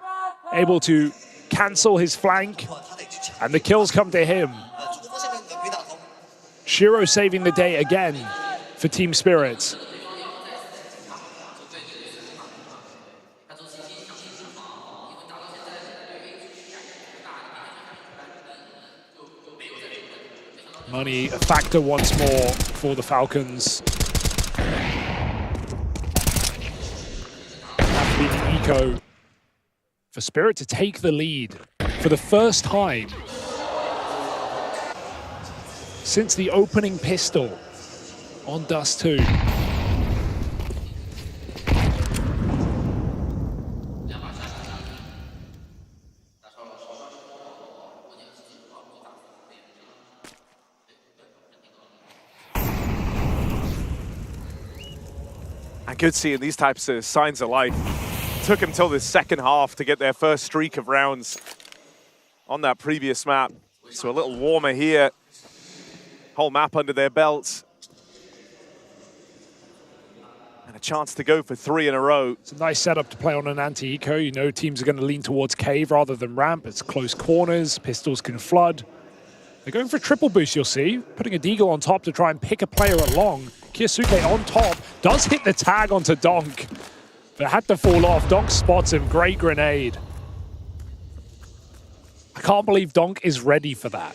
Speaker 2: able to cancel his flank, and the kills come to him. Shiro saving the day again for Team Spirit. Money a factor once more for the Falcons. Have to be the eco for Spirit to take the lead for the first time since the opening pistol on Dust 2.
Speaker 3: And good seeing these types of signs of life. Took them till the second half to get their first streak of rounds on that previous map. So a little warmer here. Whole map under their belts. And a chance to go for 3 in a row.
Speaker 2: It's a nice setup to play on an anti-eco. You know teams are going to lean towards cave rather than ramp. It's close corners, pistols can flood. They're going for a triple boost, you'll see. Putting a deagle on top to try and pick a player at long. Kyosuke on top, does hit the tag onto Donk, but had to fall off. Donk spots him, great grenade. I can't believe Donk is ready for that.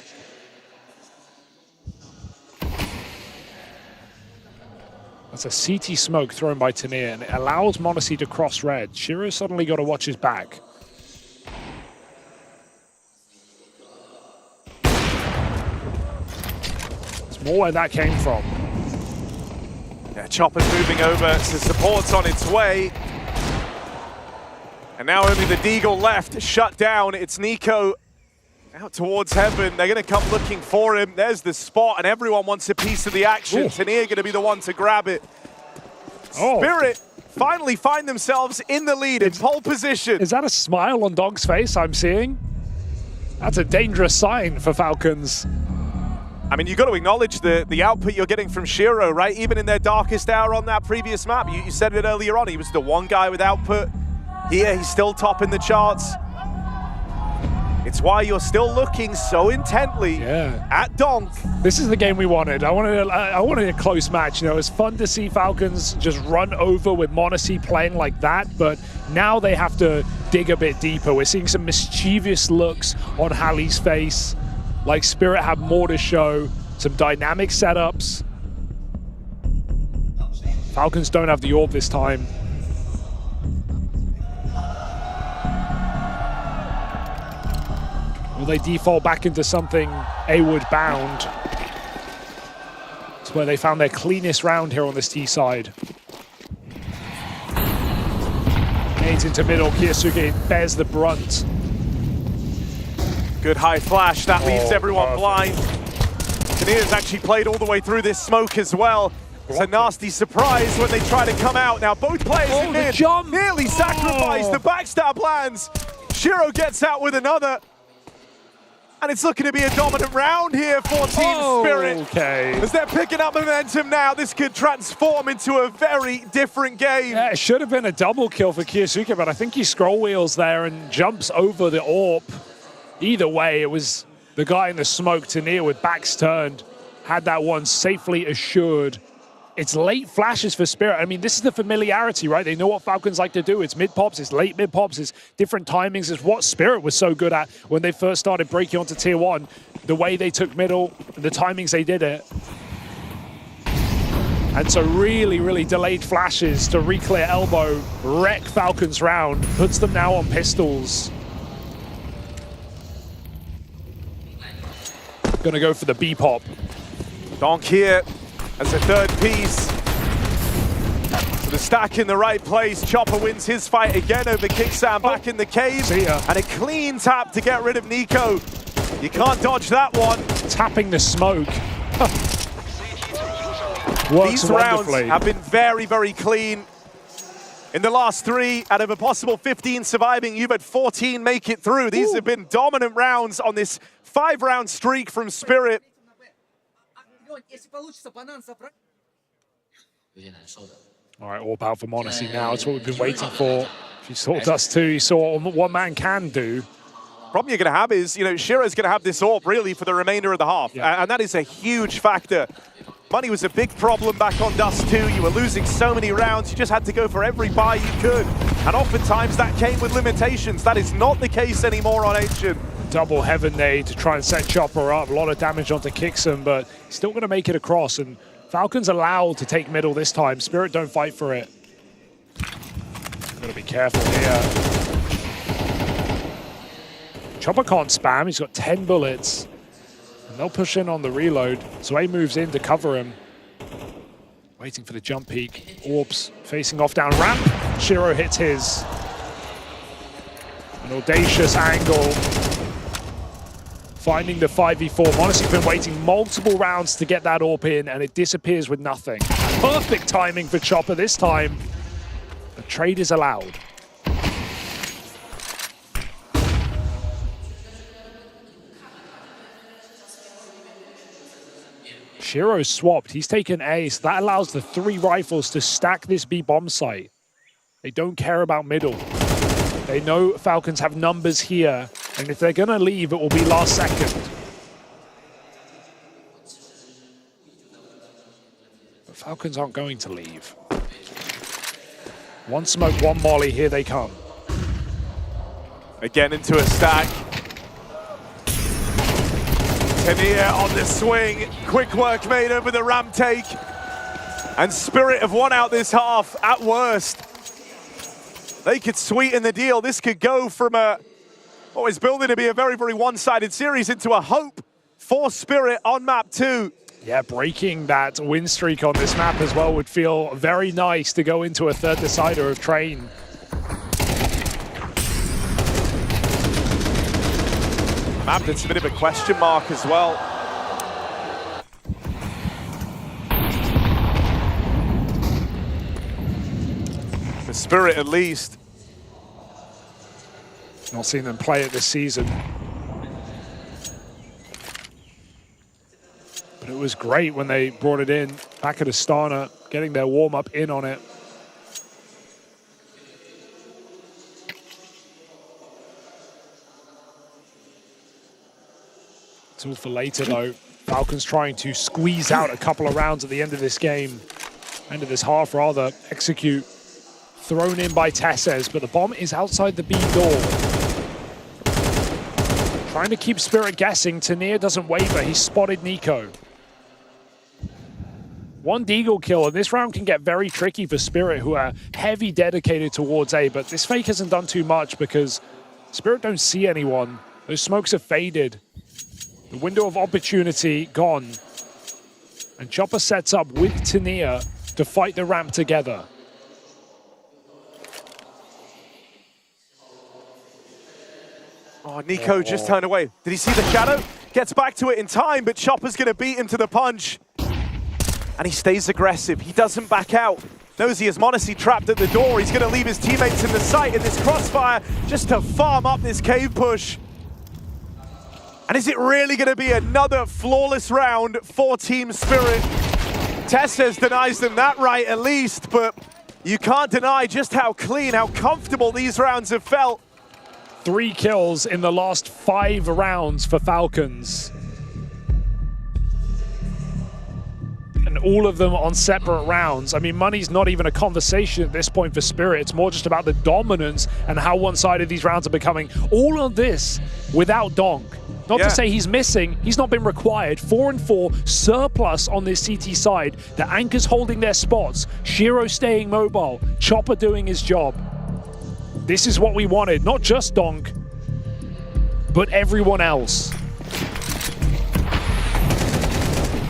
Speaker 2: That's a CT smoke thrown by Tanir, and it allows m0NESY to cross red. Shiro suddenly got to watch his back. It's more where that came from.
Speaker 3: Yeah, Chopper's moving over, so support's on its way. And now only the Deagle left, shut down. It's Nico out towards heaven. They're going to come looking for him. There's the spot, and everyone wants a piece of the action. Tanir going to be the one to grab it. Spirit finally find themselves in the lead, in pole position.
Speaker 2: Is that a smile on Donk's face I'm seeing? That's a dangerous sign for Falcons.
Speaker 3: I mean, you've got to acknowledge the output you're getting from Shiro, right? Even in their darkest hour on that previous map. You said it earlier on, he was the one guy with output. Here, he's still top in the charts. It's why you're still looking so intently at Donk.
Speaker 2: This is the game we wanted. I wanted a close match. You know, it's fun to see Falcons just run over with m0NESY playing like that, but now they have to dig a bit deeper. We're seeing some mischievous looks on Hallie's face, like Spirit have more to show, some dynamic setups. Falcons don't have the orb this time. Will they default back into something A-Wood bound? It's where they found their cleanest round here on this T side. Nades into middle, Kyosuke bears the brunt.
Speaker 3: Good high flash, that leaves everyone blind. Tanir's actually played all the way through this smoke as well. It's a nasty surprise when they try to come out. Now both players in mid nearly sacrificed. The backstab lands. Shiro gets out with another. And it's looking to be a dominant round here for Team Spirit. As they're picking up momentum now, this could transform into a very different game.
Speaker 2: Yeah, it should have been a double kill for Kyosuke, but I think he scroll wheels there and jumps over the AWP. Either way, it was the guy in the smoke, Tanir, with backs turned, had that one safely assured. It's late flashes for Spirit. I mean, this is the familiarity, right? They know what Falcons like to do. It's mid-pops, it's late mid-pops, it's different timings. It's what Spirit was so good at when they first started breaking onto Tier 1. The way they took middle, the timings they did it. And so really, really delayed flashes to re-clear elbow, wreck Falcons round, puts them now on pistols. Gonna go for the B-pop.
Speaker 3: Donk here as a third piece. So the stack in the right place. Chopper wins his fight again over Kicksam back in the cave. And a clean tap to get rid of Nico. You can't dodge that one.
Speaker 2: Tapping the smoke.
Speaker 3: These rounds have been very, very clean. In the last 3, out of a possible 15 surviving, you've had 14 make it through. These have been dominant rounds on this 5-round streak from Spirit.
Speaker 2: All right, all about for m0NESY now. It's what we've been waiting for. You saw Dust 2, you saw what one man can do.
Speaker 3: Problem you're going to have is, you know, Shiro's going to have this AWP really for the remainder of the half. And that is a huge factor. Money was a big problem back on Dust 2. You were losing so many rounds. You just had to go for every buy you could. And oftentimes that came with limitations. That is not the case anymore on Ancient.
Speaker 2: Double heaven nade to try and set Chopper up. A lot of damage onto Kicksam, but still going to make it across. And Falcons allowed to take middle this time. Spirit don't fight for it. Got to be careful here. Chopper can't spam. He's got 10 bullets. And they'll push in on the reload. Sway moves in to cover him. Waiting for the jump peek. Orbs facing off down ramp. Shiro hits his. An audacious angle. Finding the 5v4. m0NESY's been waiting multiple rounds to get that AWP in, and it disappears with nothing. Perfect timing for Chopper this time. The trade is allowed. Shiro's swapped. He's taken A, so that allows the 3 rifles to stack this B bomb site. They don't care about middle. They know Falcons have numbers here, and if they're going to leave, it will be last second. But Falcons aren't going to leave. One smoke, one molly, here they come.
Speaker 3: Again into a stack. Tania on the swing. Quick work made over the ramp take. And Spirit have won out this half at worst. They could sweeten the deal. This could go from what was building to be a very, very one-sided series into a hope for Spirit on map 2.
Speaker 2: Yeah, breaking that win streak on this map as well would feel very nice to go into a third decider of Train.
Speaker 3: Map that's a bit of a question mark as well. The Spirit at least.
Speaker 2: Not seen them play it this season. But it was great when they brought it in back at Astana, getting their warm-up in on it. It's all for later though. Falcons trying to squeeze out a couple of rounds at the end of this game. End of this half rather. Execute. Thrown in by Tesses, but the bomb is outside the B door. Trying to keep Spirit guessing. Tania doesn't waver. He's spotted Nico. One Deagle kill, and this round can get very tricky for Spirit, who are heavy dedicated towards A, but this fake hasn't done too much because Spirit don't see anyone. Those smokes have faded. The window of opportunity gone. And Chopper sets up with Tania to fight the ramp together.
Speaker 3: Oh, Nico just turned away. Did he see the shadow? Gets back to it in time, but Chopper's going to beat him to the punch. And he stays aggressive. He doesn't back out. Knows he has m0NESY trapped at the door. He's going to leave his teammates in the sight in this crossfire just to farm up this cave push. And is it really going to be another flawless round for Team Spirit? Tesses denies them that right at least, but you can't deny just how clean, how comfortable these rounds have felt.
Speaker 2: 3 kills in the last 5 rounds for Falcons. And all of them on separate rounds. I mean, money's not even a conversation at this point for Spirit. It's more just about the dominance and how one-sided these rounds are becoming. All of this without Donk. Not to say he's missing, he's not been required. 4 and 4, surplus on this CT side. The anchors holding their spots. Shiro staying mobile. Chopper doing his job. This is what we wanted, not just Donk, but everyone else.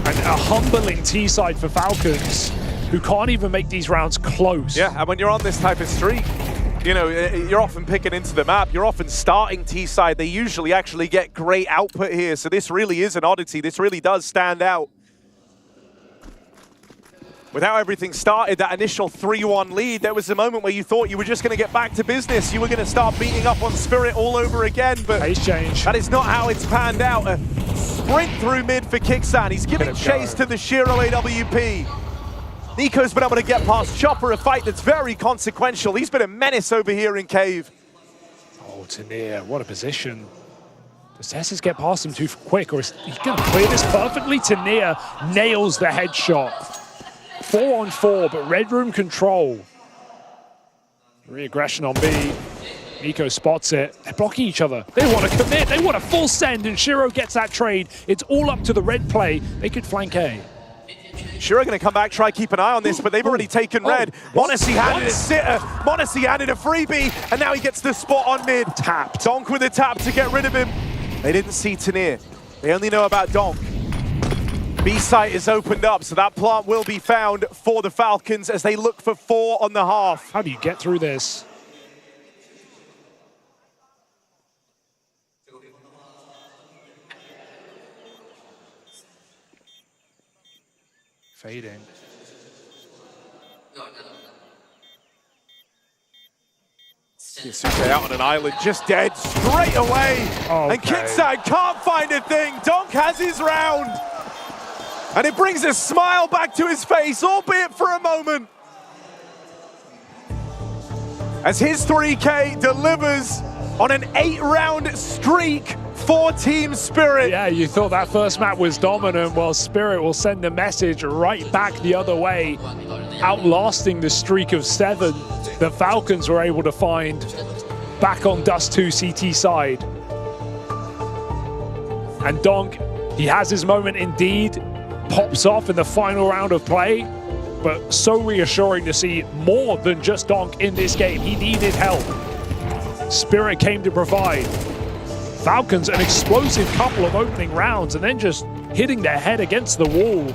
Speaker 2: And a humbling T-side for Falcons, who can't even make these rounds close.
Speaker 3: Yeah, and when you're on this type of streak, you know, you're often picking into the map, you're often starting T-side. They usually actually get great output here, so this really is an oddity. This really does stand out. With how everything started, that initial 3-1 lead, there was a moment where you thought you were just going to get back to business. You were going to start beating up on Spirit all over again, but
Speaker 2: pace change.
Speaker 3: That is not how it's panned out. A sprint through mid for Kixan. He's giving chase to the Shiro AWP. Nico's been able to get past Chopper, a fight that's very consequential. He's been a menace over here in Cave.
Speaker 2: Oh, Tania, what a position. Does Tesses get past him too quick, or is he going to clear this perfectly? Tania nails the headshot. 4 on 4, but Red Room control. Re-aggression on B. Nico spots it. They're blocking each other. They want to commit. They want a full send, and Shiro gets that trade. It's all up to the red play. They could flank A.
Speaker 3: Shiro going to come back, try keep an eye on this, but they've already taken red. m0NESY handed a sitter. m0NESY handed a freebie, and now he gets the spot on mid.
Speaker 2: Tap.
Speaker 3: Donk with a tap to get rid of him. They didn't see Tania. They only know about Donk. B site is opened up, so that plant will be found for the Falcons as they look for 4 on the half.
Speaker 2: How do you get through this? Fading.
Speaker 3: Yasuke out on an island, just dead straight away.
Speaker 2: Okay.
Speaker 3: And Kixan can't find a thing. Donk has his round. And it brings a smile back to his face, albeit for a moment. As his 3K delivers on an 8-round streak for Team Spirit.
Speaker 2: Yeah, you thought that first map was dominant. Well, Spirit will send a message right back the other way, outlasting the streak of 7 the Falcons were able to find back on Dust 2 CT side. And Donk, he has his moment indeed, pops off in the final round of play, but so reassuring to see more than just Donk in this game. He needed help. Spirit came to provide. Falcons, an explosive couple of opening rounds and then just hitting their head against the wall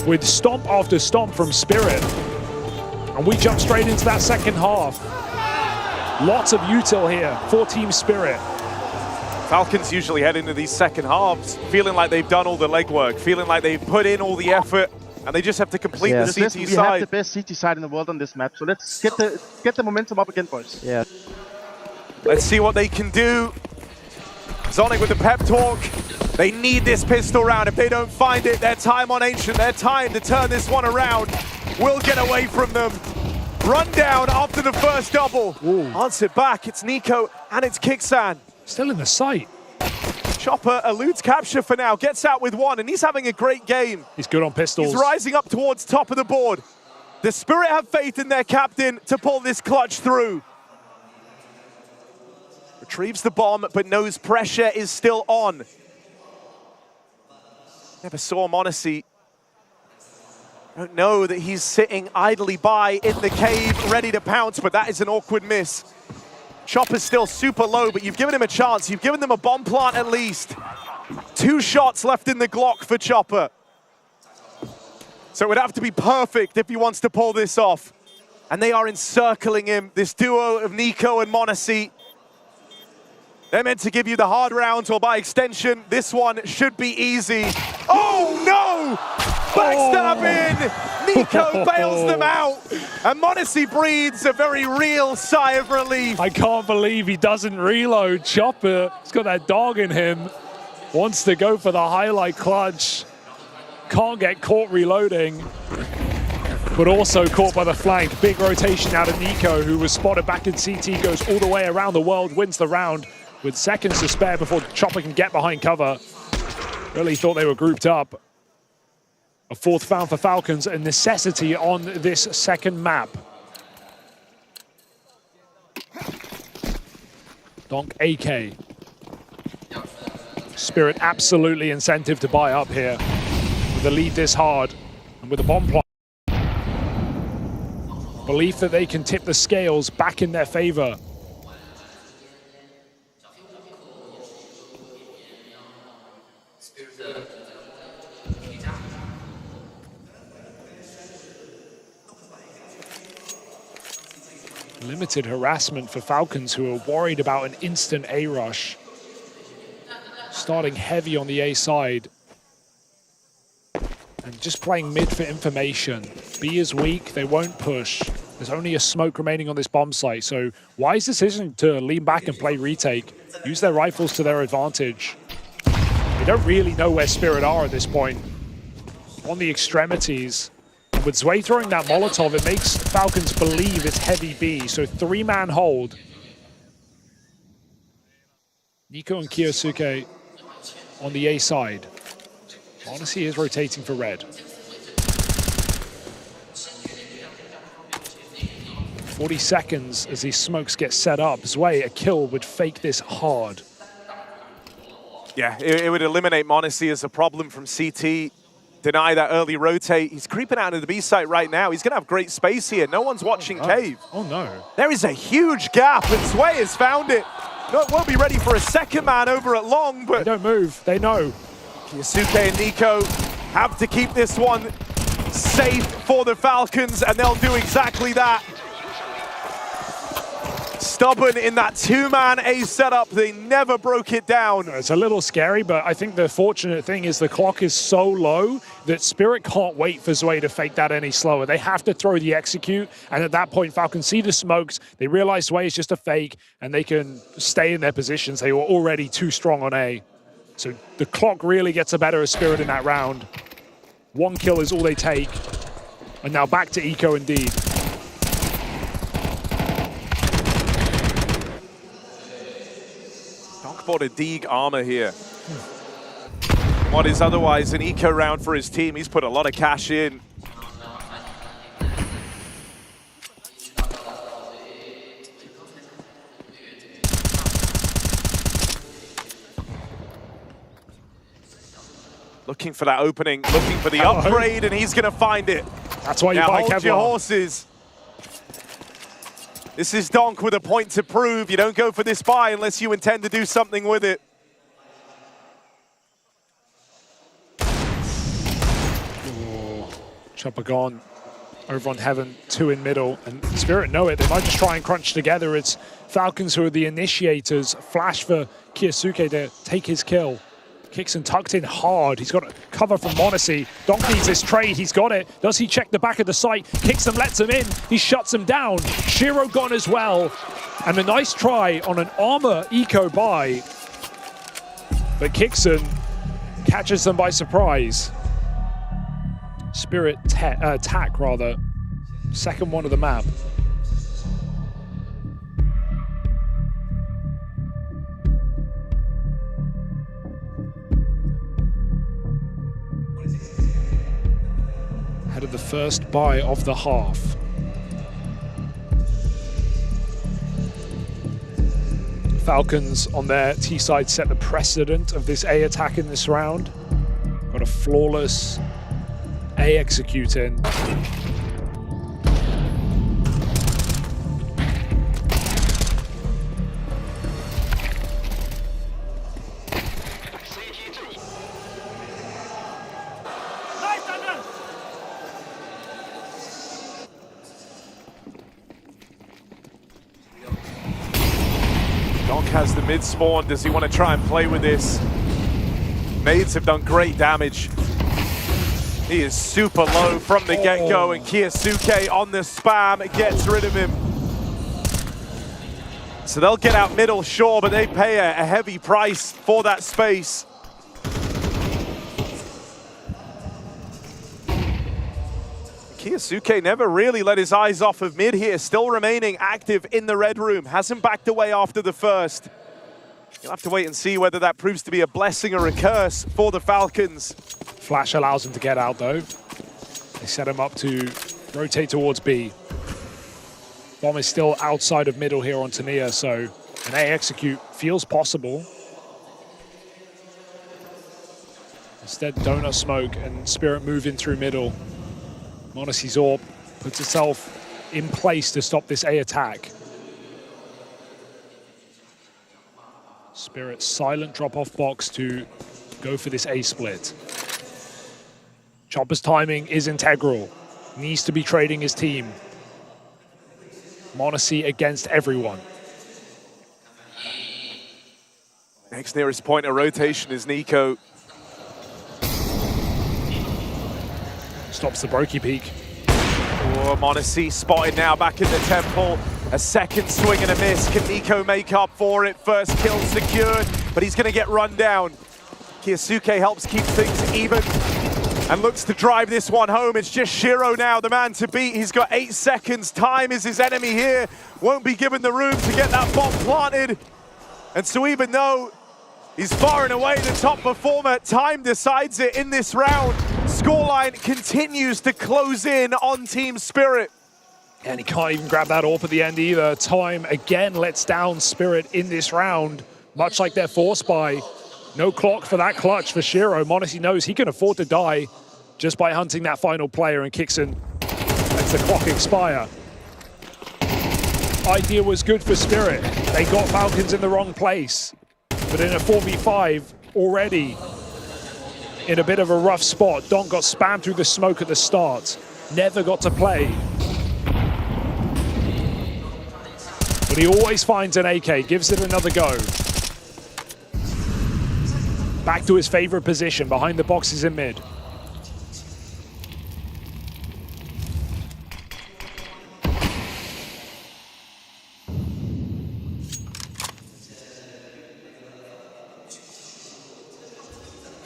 Speaker 2: with stomp after stomp from Spirit. And we jump straight into that second half. Lots of util here for Team Spirit.
Speaker 3: Falcons usually head into these second halves feeling like they've done all the legwork, feeling like they've put in all the effort, and they just have to complete the CT
Speaker 11: we
Speaker 3: side.
Speaker 11: have the best CT side in the world on this map, so let's get the momentum up again, boys. Yeah.
Speaker 3: Let's see what they can do. Zonic with the pep talk. They need this pistol round. If they don't find it, their time on Ancient, their time to turn this one around will get away from them. Run down after the first double. Answer back, it's Nico and it's Kixan.
Speaker 2: Still in the sight.
Speaker 3: Chopper eludes capture for now, gets out with one, and he's having a great game.
Speaker 2: He's good on pistols.
Speaker 3: He's rising up towards top of the board. The Spirit have faith in their captain to pull this clutch through. Retrieves the bomb, but knows pressure is still on. Never saw Monacy. Don't know that he's sitting idly by in the cave, ready to pounce, but that is an awkward miss. Chopper's still super low, but you've given him a chance. You've given them a bomb plant at least. 2 shots left in the Glock for Chopper. So it would have to be perfect if he wants to pull this off. And they are encircling him, this duo of Nico and Monacy. They're meant to give you the hard rounds, or by extension, this one should be easy. Oh no! Backstab in! Nico bails them out, and Monacy breathes a very real sigh of relief.
Speaker 2: I can't believe he doesn't reload. Chopper, he's got that dog in him. Wants to go for the highlight clutch. Can't get caught reloading, but also caught by the flank. Big rotation out of Nico, who was spotted back in CT, goes all the way around the world, wins the round with seconds to spare before Chopper can get behind cover. Really thought they were grouped up. A 4th found for Falcons, a necessity on this second map. Donk AK. Spirit absolutely incentive to buy up here. With the lead this hard, and with the bomb plot. Belief that they can tip the scales back in their favor. Limited harassment for Falcons, who are worried about an instant A rush. Starting heavy on the A side. And just playing mid for information. B is weak, they won't push. There's only a smoke remaining on this bomb site, so wise decision to lean back and play retake. Use their rifles to their advantage. They don't really know where Spirit are at this point. On the extremities. With Zwei throwing that Molotov, it makes Falcons believe it's heavy B, so 3-man hold. Nico and Kiyosuke on the A side. Honestly, is rotating for red. 40 seconds as these smokes get set up. Zwei, a kill would fake this hard.
Speaker 3: Yeah, it would eliminate Monacy as a problem from CT. Deny that early rotate. He's creeping out of the B site right now. He's going to have great space here. No one's watching Cave.
Speaker 2: Oh, no.
Speaker 3: There is a huge gap, and Zwei has found it. Won't be ready for a second man over at long, but...
Speaker 2: They don't move. They know.
Speaker 3: Yosuke and Nico have to keep this one safe for the Falcons, and they'll do exactly that. Stubborn in that 2-man A setup. They never broke it down.
Speaker 2: It's a little scary, but I think the fortunate thing is the clock is so low that Spirit can't wait for Zwei to fake that any slower. They have to throw the execute, and at that point, Falcons see the smokes. They realize Zwei is just a fake, and they can stay in their positions. They were already too strong on A. So the clock really gets the better of Spirit in that round. 1 kill is all they take. And now back to Eco indeed.
Speaker 6: Donk bought a Deeg armor here. What is otherwise an Eco round for his team. He's put a lot of cash in. Looking for that opening, looking for the upgrade, and he's going to find it.
Speaker 2: That's why you
Speaker 6: now
Speaker 2: buy
Speaker 6: hold
Speaker 2: Kevlar.
Speaker 6: your horses. This is Donk with a point to prove. You don't go for this buy unless you intend to do something with it.
Speaker 2: Chopper gone over on Heaven, 2 in middle, and Spirit know it. They might just try and crunch together. It's Falcons who are the initiators. Flash for Kiyasuke to take his kill. Kixon tucked in hard. He's got a cover from Monacy. Donk needs this trade. He's got it. Does he check the back of the site? Kixon lets him in. He shuts him down. Shiro gone as well. And a nice try on an armor eco buy. But Kixon catches them by surprise. Spirit attack, rather. Second one of the map. Ahead of the first buy of the half. Falcons on their T side set the precedent of this A attack in this round. Got a flawless A execute in.
Speaker 6: Donk has the mid spawn. Does he want to try and play with this? Nades have done great damage. He is super low from the get-go, and Kiyasuke on the spam gets rid of him. So they'll get out middle, sure, but they pay a heavy price for that space. Kiyasuke never really let his eyes off of mid here, still remaining active in the red room. Hasn't backed away after the first. You'll have to wait and see whether that proves to be a blessing or a curse for the Falcons.
Speaker 2: Flash allows him to get out, though. They set him up to rotate towards B. Bomb is still outside of middle here on Tania, so an A execute feels possible. Instead, Donut Smoke and Spirit move in through middle. Monacy's AWP puts itself in place to stop this A attack. Spirit silent drop-off box to go for this A split. Chopper's timing is integral. Needs to be trading his team. Monacy against everyone.
Speaker 6: Next nearest point of rotation is Nico.
Speaker 2: Stops the Brokey peak.
Speaker 6: Oh, Monacy spotted now back in the temple. A second swing and a miss. Can Nico make up for it? First kill secured, but he's going to get run down. Kiyasuke helps keep things even and looks to drive this one home. It's just Shiro now, the man to beat. He's got 8 seconds. Time is his enemy here. Won't be given the room to get that bomb planted. And so even though he's far and away the top performer, time decides it in this round. Scoreline continues to close in on Team Spirit.
Speaker 2: And he can't even grab that AWP at the end either. Time again lets down Spirit in this round, much like their force buy. No clock for that clutch for Shiro. Monacy knows he can afford to die just by hunting that final player, and Kixon lets the clock expire. Idea was good for Spirit. They got Falcons in the wrong place. But in a 4v5 already in a bit of a rough spot, Donk got spammed through the smoke at the start. Never got to play. But he always finds an AK, gives it another go. Back to his favorite position, behind the boxes in mid.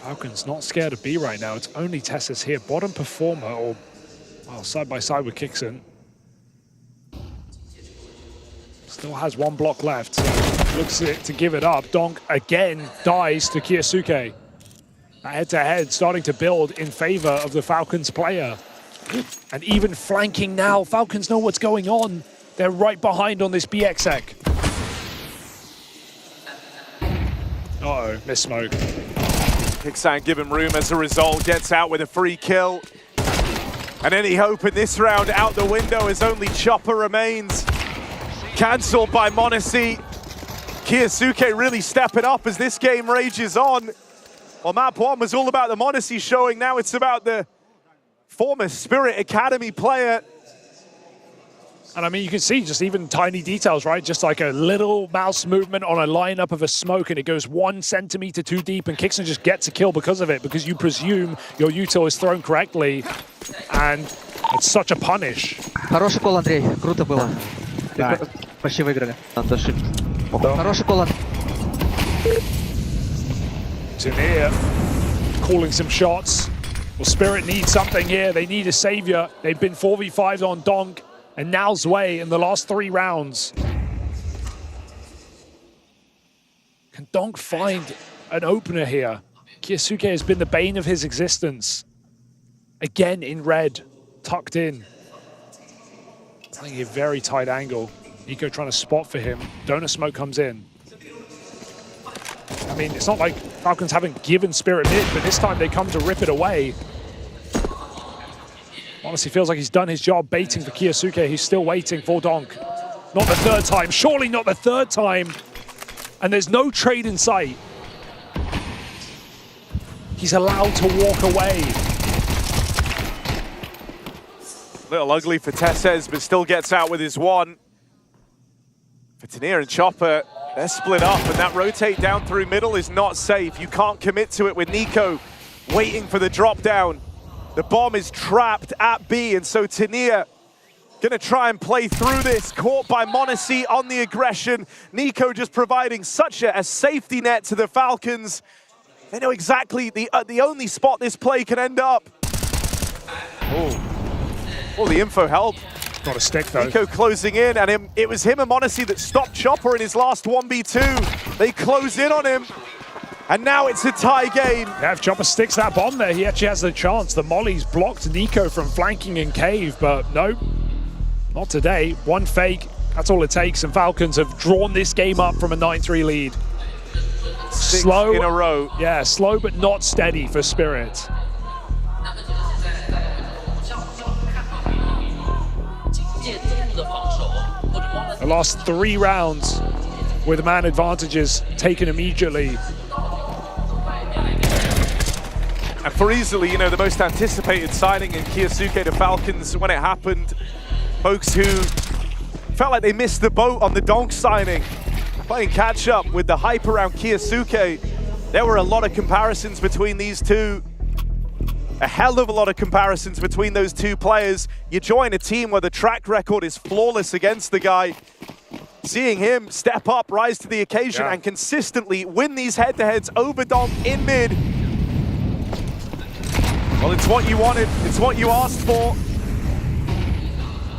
Speaker 2: Falcons not scared of B right now. It's only Tessa's here. Bottom performer, or well, side by side with Kixon. Still has one block left. So looks to give it up. Donk again dies to Kiyosuke. Head-to-head starting to build in favor of the Falcons player. And even flanking now. Falcons know what's going on. They're right behind on this BXEC. Uh-oh, miss smoke.
Speaker 6: Kixan give him room as a result, gets out with a free kill. And any hope in this round out the window as only Chopper remains. Cancelled by m0NESY. Kiyosuke really stepping up as this game rages on. Well, map 1 was all about the m0NESY showing. Now it's about the former Spirit Academy player.
Speaker 2: And I mean, you can see just even tiny details, right? Just like a little mouse movement on a lineup of a smoke, and it goes 1 centimeter too deep, and Kixon just gets a kill because of it, because you presume your util is thrown correctly, and it's such a punish.
Speaker 15: Хороший кол, Андрей. Круто было. Почти выиграли. Надо ошибки. Хороший кол.
Speaker 2: Tanir calling some shots. Well, Spirit needs something here. They need a savior. They've been 4v5'd on Donk and now Zwei in the last 3 rounds. Can Donk find an opener here? Kiyosuke has been the bane of his existence. Again in red, tucked in. Playing a very tight angle. Nico trying to spot for him. Donut smoke comes in. I mean, it's not like Falcons haven't given Spirit mid, but this time they come to rip it away. Honestly, feels like he's done his job baiting for Kiyosuke. He's still waiting for Donk. Not the 3rd time. Surely not the 3rd time. And there's no trade in sight. He's allowed to walk away.
Speaker 6: Little ugly for Tesses, but still gets out with his 1. For Tanir and Chopper, they're split up, and that rotate down through middle is not safe. You can't commit to it with Nico waiting for the drop down. The bomb is trapped at B, and so Tanir gonna try and play through this, caught by m0NESY on the aggression. Nico just providing such a safety net to the Falcons. They know exactly the only spot this play can end up. Oh, the info help.
Speaker 2: Got a stick though.
Speaker 6: Nico closing in, and it was him and m0NESY that stopped Chopper in his last 1v2. They close in on him. And now it's a tie game.
Speaker 2: Yeah, if Chopper sticks that bomb there, he actually has the chance. The molly's blocked Nico from flanking in cave, but no, not today. 1 fake, that's all it takes, and Falcons have drawn this game up from a 9-3 lead.
Speaker 6: 6
Speaker 2: slow
Speaker 6: in a row.
Speaker 2: Yeah, slow but not steady for Spirit. The last 3 rounds with man advantages taken immediately.
Speaker 6: And for easily, you know, the most anticipated signing in Kiyosuke to Falcons when it happened, folks who felt like they missed the boat on the Donk signing, playing catch up with the hype around Kiyosuke. There were a lot of comparisons between these two. A hell of a lot of comparisons between those 2 players. You join a team where the track record is flawless against the guy. Seeing him step up, rise to the occasion, and consistently win these head-to-heads over Donk in mid. Well, it's what you wanted. It's what you asked for.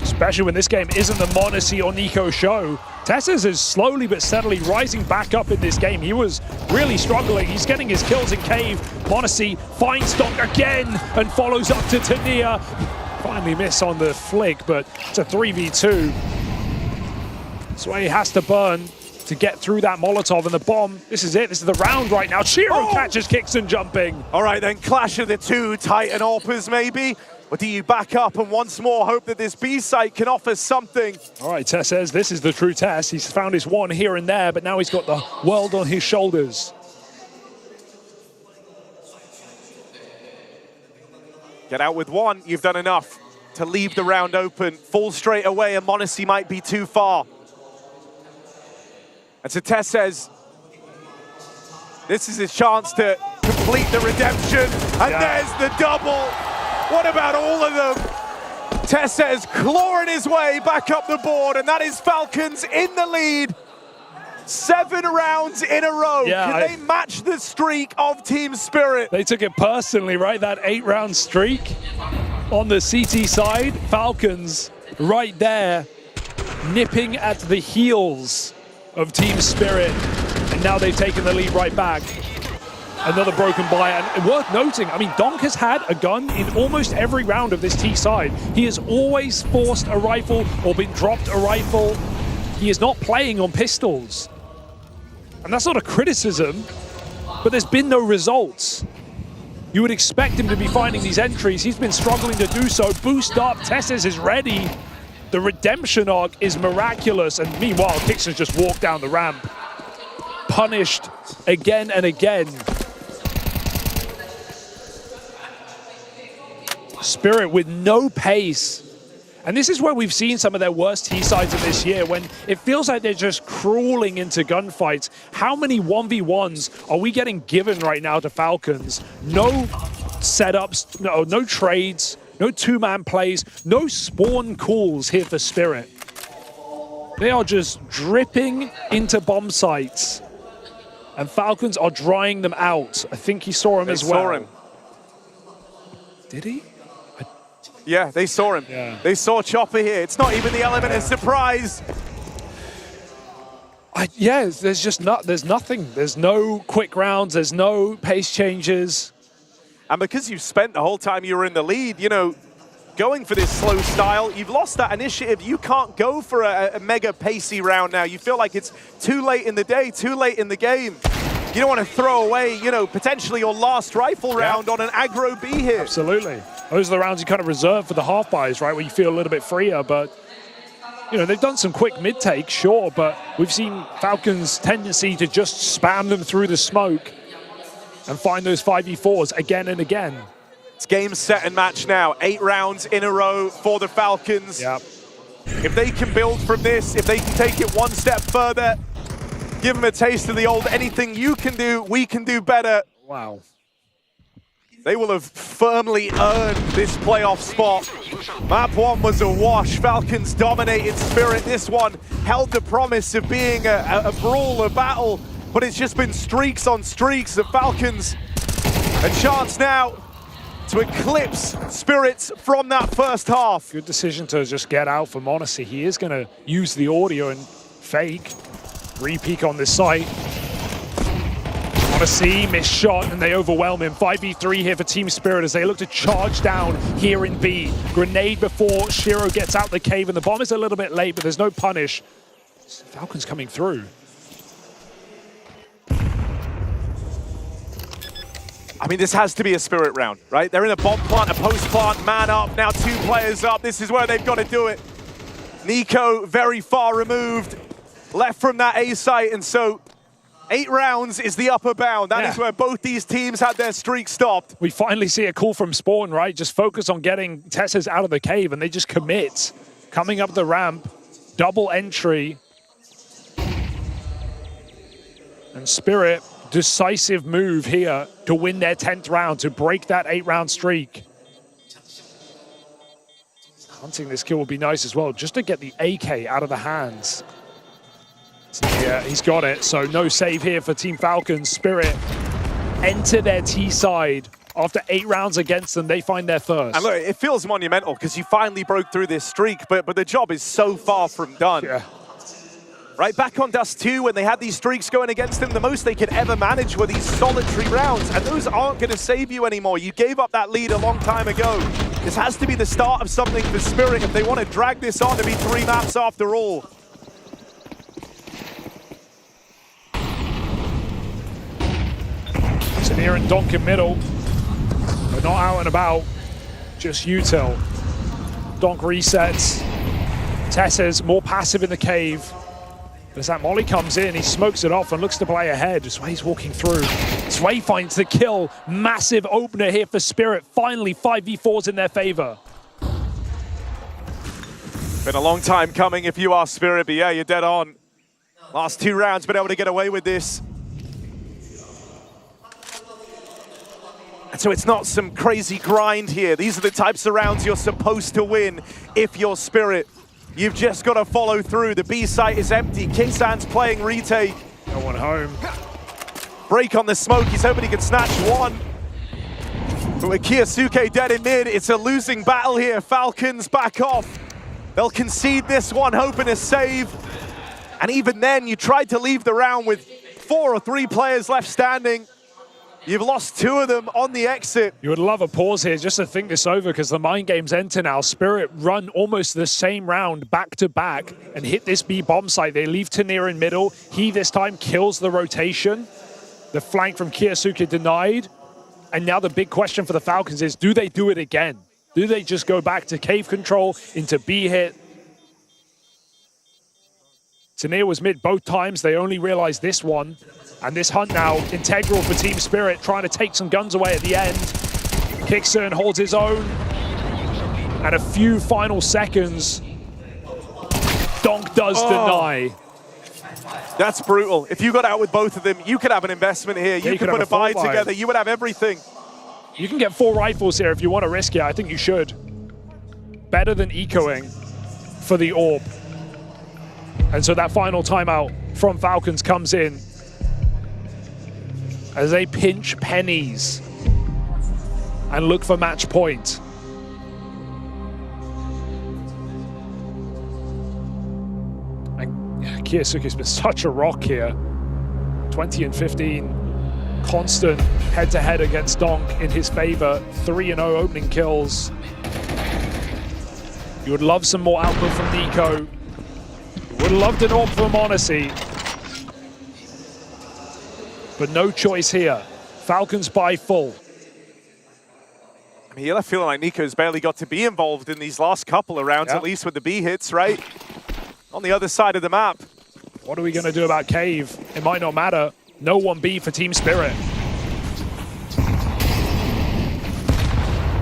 Speaker 2: Especially when this game isn't the m0NESY or Nico show. Tesses is slowly but steadily rising back up in this game. He was really struggling. He's getting his kills in cave. m0NESY finds Donk again and follows up to Tanir. Finally miss on the flick, but it's a 3v2. Zwei has to burn to get through that Molotov, and the bomb, this is it. This is the round right now. Chiro catches Kixon jumping.
Speaker 6: All right, then clash of the 2 Titan AWPers maybe. Or do you back up and once more hope that this B site can offer something?
Speaker 2: All right, Tess says this is the true test. He's found his 1 here and there, but now he's got the world on his shoulders.
Speaker 6: Get out with 1, you've done enough to leave the round open. Fall straight away, and m0NESY might be too far. And so Tess says, this is his chance to complete the redemption. And there's the double. What about all of them? Tess says, clawing his way back up the board, and that is Falcons in the lead. 7 rounds in a row.
Speaker 2: Yeah,
Speaker 6: Can they match the streak of Team Spirit?
Speaker 2: They took it personally, right? That 8-round streak on the CT side. Falcons right there, nipping at the heels of Team Spirit. And now they've taken the lead right back. Another broken buy, and worth noting, I mean, Donk has had a gun in almost every round of this T side. He has always forced a rifle or been dropped a rifle. He is not playing on pistols. And that's not a criticism, but there's been no results. You would expect him to be finding these entries. He's been struggling to do so. Boost up, Tesses is ready. The redemption arc is miraculous, and meanwhile, Kixon's just walked down the ramp. Punished again and again. Spirit with no pace. And this is where we've seen some of their worst T-sides of this year, when it feels like they're just crawling into gunfights. How many 1v1s are we getting given right now to Falcons? No setups, no trades, no two-man plays, no spawn calls here for Spirit. They are just dripping into bomb sites. And Falcons are drying them out. I think he saw him as well.
Speaker 6: Saw him.
Speaker 2: Did he?
Speaker 6: Yeah, they saw him.
Speaker 2: Yeah.
Speaker 6: They saw Chopper here. It's not even the element of surprise.
Speaker 2: Yeah, there's nothing. There's no quick rounds. There's no pace changes.
Speaker 6: And because you've spent the whole time you were in the lead, you know, going for this slow style, you've lost that initiative. You can't go for a mega pacey round now. You feel like it's too late in the day, too late in the game. You don't want to throw away, you know, potentially your last rifle round on an aggro B here.
Speaker 2: Absolutely. Those are the rounds you kind of reserve for the half buys, right, where you feel a little bit freer. But, you know, they've done some quick mid-takes, sure, but we've seen Falcons' tendency to just spam them through the smoke and find those 5v4s again and again.
Speaker 6: It's game, set, and match now. 8 rounds in a row for the Falcons.
Speaker 2: Yep.
Speaker 6: If they can build from this, if they can take it one step further, give them a taste of the old anything you can do, we can do better.
Speaker 2: Wow.
Speaker 6: They will have firmly earned this playoff spot. Map 1 was a wash. Falcons dominated Spirit. This one held the promise of being a brawl, a battle, but it's just been streaks on streaks. The Falcons, a chance now to eclipse Spirits from that first half.
Speaker 2: Good decision to just get out for Monacy. He is going to use the audio and fake. Re-peek on this site. Monacy, missed shot, and they overwhelm him. 5v3 here for Team Spirit as they look to charge down here in B. Grenade before Shiro gets out the cave, and the bomb is a little bit late, but there's no punish. Falcons coming through.
Speaker 6: I mean, this has to be a Spirit round, right? They're in a bomb plant, a post plant, man up, now 2 players up. This is where they've got to do it. Nico very far removed, left from that A site, and so 8 rounds is the upper bound. That is where both these teams had their streak stopped.
Speaker 2: We finally see a call from Spawn, right? Just focus on getting Tesses out of the cave, and they just commit. Coming up the ramp, double entry. And Spirit, decisive move here to win their 10th round, to break that 8-round streak. Hunting this kill would be nice as well, just to get the AK out of the hands. Yeah, he's got it, so no save here for Team Falcons. Spirit enter their T side. After 8 rounds against them, they find their first.
Speaker 6: And look, it feels monumental because you finally broke through this streak, but the job is so far from done.
Speaker 2: Yeah.
Speaker 6: Right, back on Dust 2, when they had these streaks going against them, the most they could ever manage were these solitary rounds, and those aren't going to save you anymore. You gave up that lead a long time ago. This has to be the start of something for Spirit if they want to drag this on to be 3 maps after all.
Speaker 2: Samir and Donk in middle. They're not out and about, just util. Donk resets. Tesses more passive in the cave. But as that molly comes in, he smokes it off and looks to play ahead. Sway's walking through. Sway finds the kill. Massive opener here for Spirit. Finally, 5v4s in their favor.
Speaker 6: Been a long time coming if you are Spirit, but yeah, you're dead on. Last 2 rounds, been able to get away with this. And so it's not some crazy grind here. These are the types of rounds you're supposed to win if you're Spirit. You've just got to follow through. The B site is empty. Kixan's playing retake.
Speaker 2: No one home.
Speaker 6: Break on the smoke. He's hoping he can snatch one. But with Kiyosuke dead in mid, it's a losing battle here. Falcons back off. They'll concede this one, hoping to save. And even then, you tried to leave the round with 4 or 3 players left standing. You've lost 2 of them on the exit.
Speaker 2: You would love a pause here just to think this over, because the mind games enter now. Spirit run almost the same round back to back and hit this B bomb site. They leave Tanir in middle. He this time kills the rotation. The flank from Kiyosuke denied. And now the big question for the Falcons is, do they do it again? Do they just go back to cave control into B hit? Tanir was mid both times. They only realized this one. And this hunt now, integral for Team Spirit, trying to take some guns away at the end. Kixan holds his own. And a few final seconds, Donk does deny.
Speaker 6: That's brutal. If you got out with both of them, you could have an investment here. You could put a buy together. You would have everything.
Speaker 2: You can get 4 rifles here if you want to risk it. I think you should. Better than ecoing for the orb. And so that final timeout from Falcons comes in as they pinch pennies and look for match point. And Kiyosuke's been such a rock here. 20 and 15, constant head-to-head against Donk in his favor. 3-0 opening kills. You would love some more output from Nico. Would love an orb from Odyssey. But no choice here. Falcons by full.
Speaker 6: I mean, you're left feeling like Nico's barely got to be involved in these last couple of rounds, at least with the B hits, right? On the other side of the map.
Speaker 2: What are we going to do about Cave? It might not matter. No 1B for Team Spirit.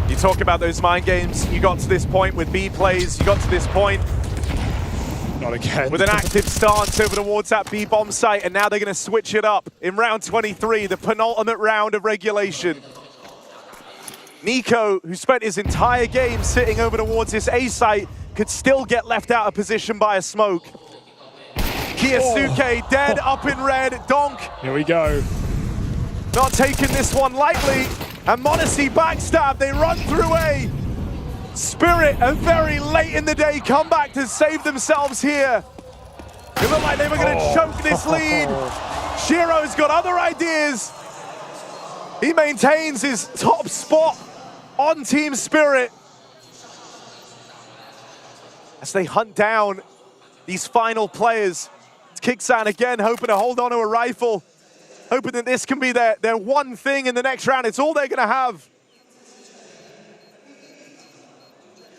Speaker 6: You talk about those mind games. You got to this point with B plays. You got to this point.
Speaker 2: Not again.
Speaker 6: With an active stance over towards that B bomb site, and now they're going to switch it up in round 23, the penultimate round of regulation. Nico, who spent his entire game sitting over towards this A site, could still get left out of position by a smoke. Kiyosuke dead up in red. Donk.
Speaker 2: Here we go.
Speaker 6: Not taking this one lightly. And Monacy backstab. They run through A. Spirit, a very late in the day comeback to save themselves here. It looked like they were going to choke this lead. Shiro's got other ideas. He maintains his top spot on Team Spirit as they hunt down these final players. It's Kixan again, hoping to hold on to a rifle, hoping that this can be their one thing in the next round. It's all they're going to have.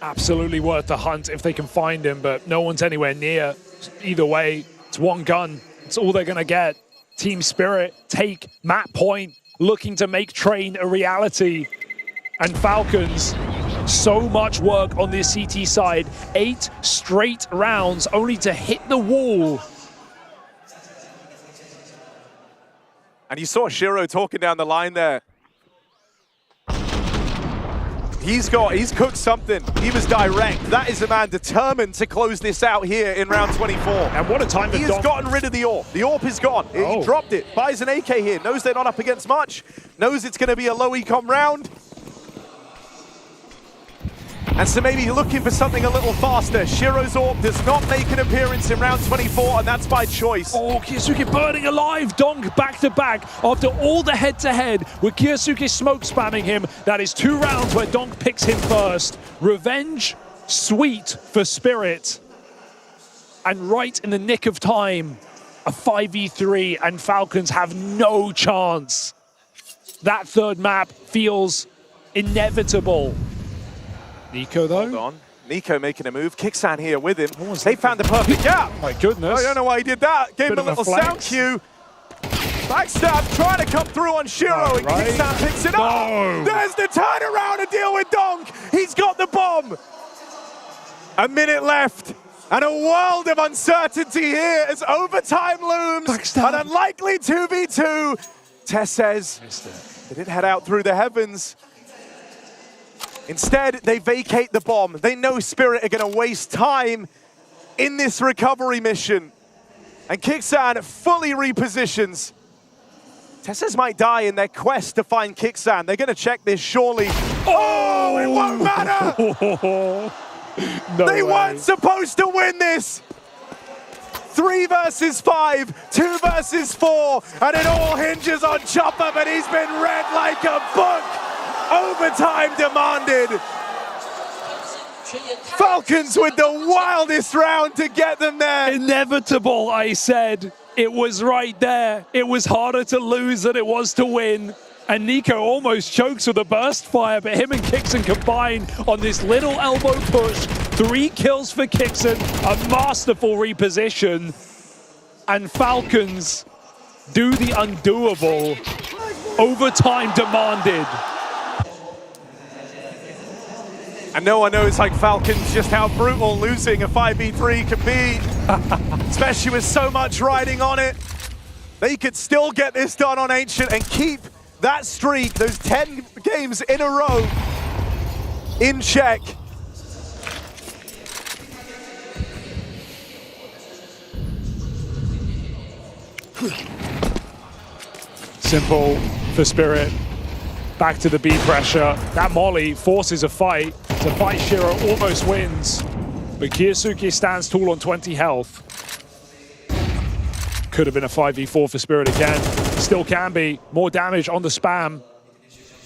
Speaker 2: Absolutely worth the hunt if they can find him, but no one's anywhere near. Either way, it's one gun. It's all they're going to get. Team Spirit take map point, looking to make Train a reality. And Falcons, so much work on this CT side. 8 straight rounds only to hit the wall.
Speaker 6: And you saw Shiro talking down the line there. He's cooked something. He was direct. That is a man determined to close this out here in round 24.
Speaker 2: And what a time
Speaker 6: He has gotten rid of the AWP. The AWP is gone. He dropped it. Buys an AK here. Knows they're not up against much. Knows it's going to be a low econ round. And so maybe you're looking for something a little faster. Shiro's AWP does not make an appearance in round 24, and that's by choice.
Speaker 2: Oh, Kiyosuke burning alive. Donk back to back after all the head-to-head with Kiyosuke smoke spamming him. That is 2 rounds where Donk picks him first. Revenge, sweet for Spirit. And right in the nick of time, a 5v3, and Falcons have no chance. That third map feels inevitable. Nico, though?
Speaker 6: Hold on. Nico making a move. Kixan here with him. They found the perfect gap.
Speaker 2: My goodness.
Speaker 6: I don't know why he did that. Gave him a little sound cue. Backstab, trying to come through on Shiro, and Kixan picks it up. There's the turnaround to deal with Donk. He's got the bomb. A minute left. And a world of uncertainty here as overtime looms. An unlikely 2v2. Tess says they didn't head out through the heavens. Instead, they vacate the bomb. They know Spirit are going to waste time. in this recovery mission. And Kixan fully repositions. Tessers might die in their quest to find Kixan. They're going to check this surely. Oh, it won't matter! They weren't supposed to win this! 3 versus 5, 2 versus 4, and it all hinges on Chopper, but he's been read like a book. Overtime demanded. Falcons with the wildest round to get them there.
Speaker 2: Inevitable, I said. It was right there. It was harder to lose than it was to win. And Nico almost chokes with a burst fire, but him and Kixan combine on this little elbow push. 3 kills for Kixan, a masterful reposition. And Falcons do the undoable. Overtime demanded.
Speaker 6: And no one knows like Falcons just how brutal losing a 5v3 can be, especially with so much riding on it. They could still get this done on Ancient and keep that streak, those 10 games in a row, in check.
Speaker 2: Simple for Spirit. Back to the B pressure. That molly forces a fight. To fight, Shiro almost wins. But Kiyasuke stands tall on 20 health. Could have been a 5v4 for Spirit again. Still can be. More damage on the spam.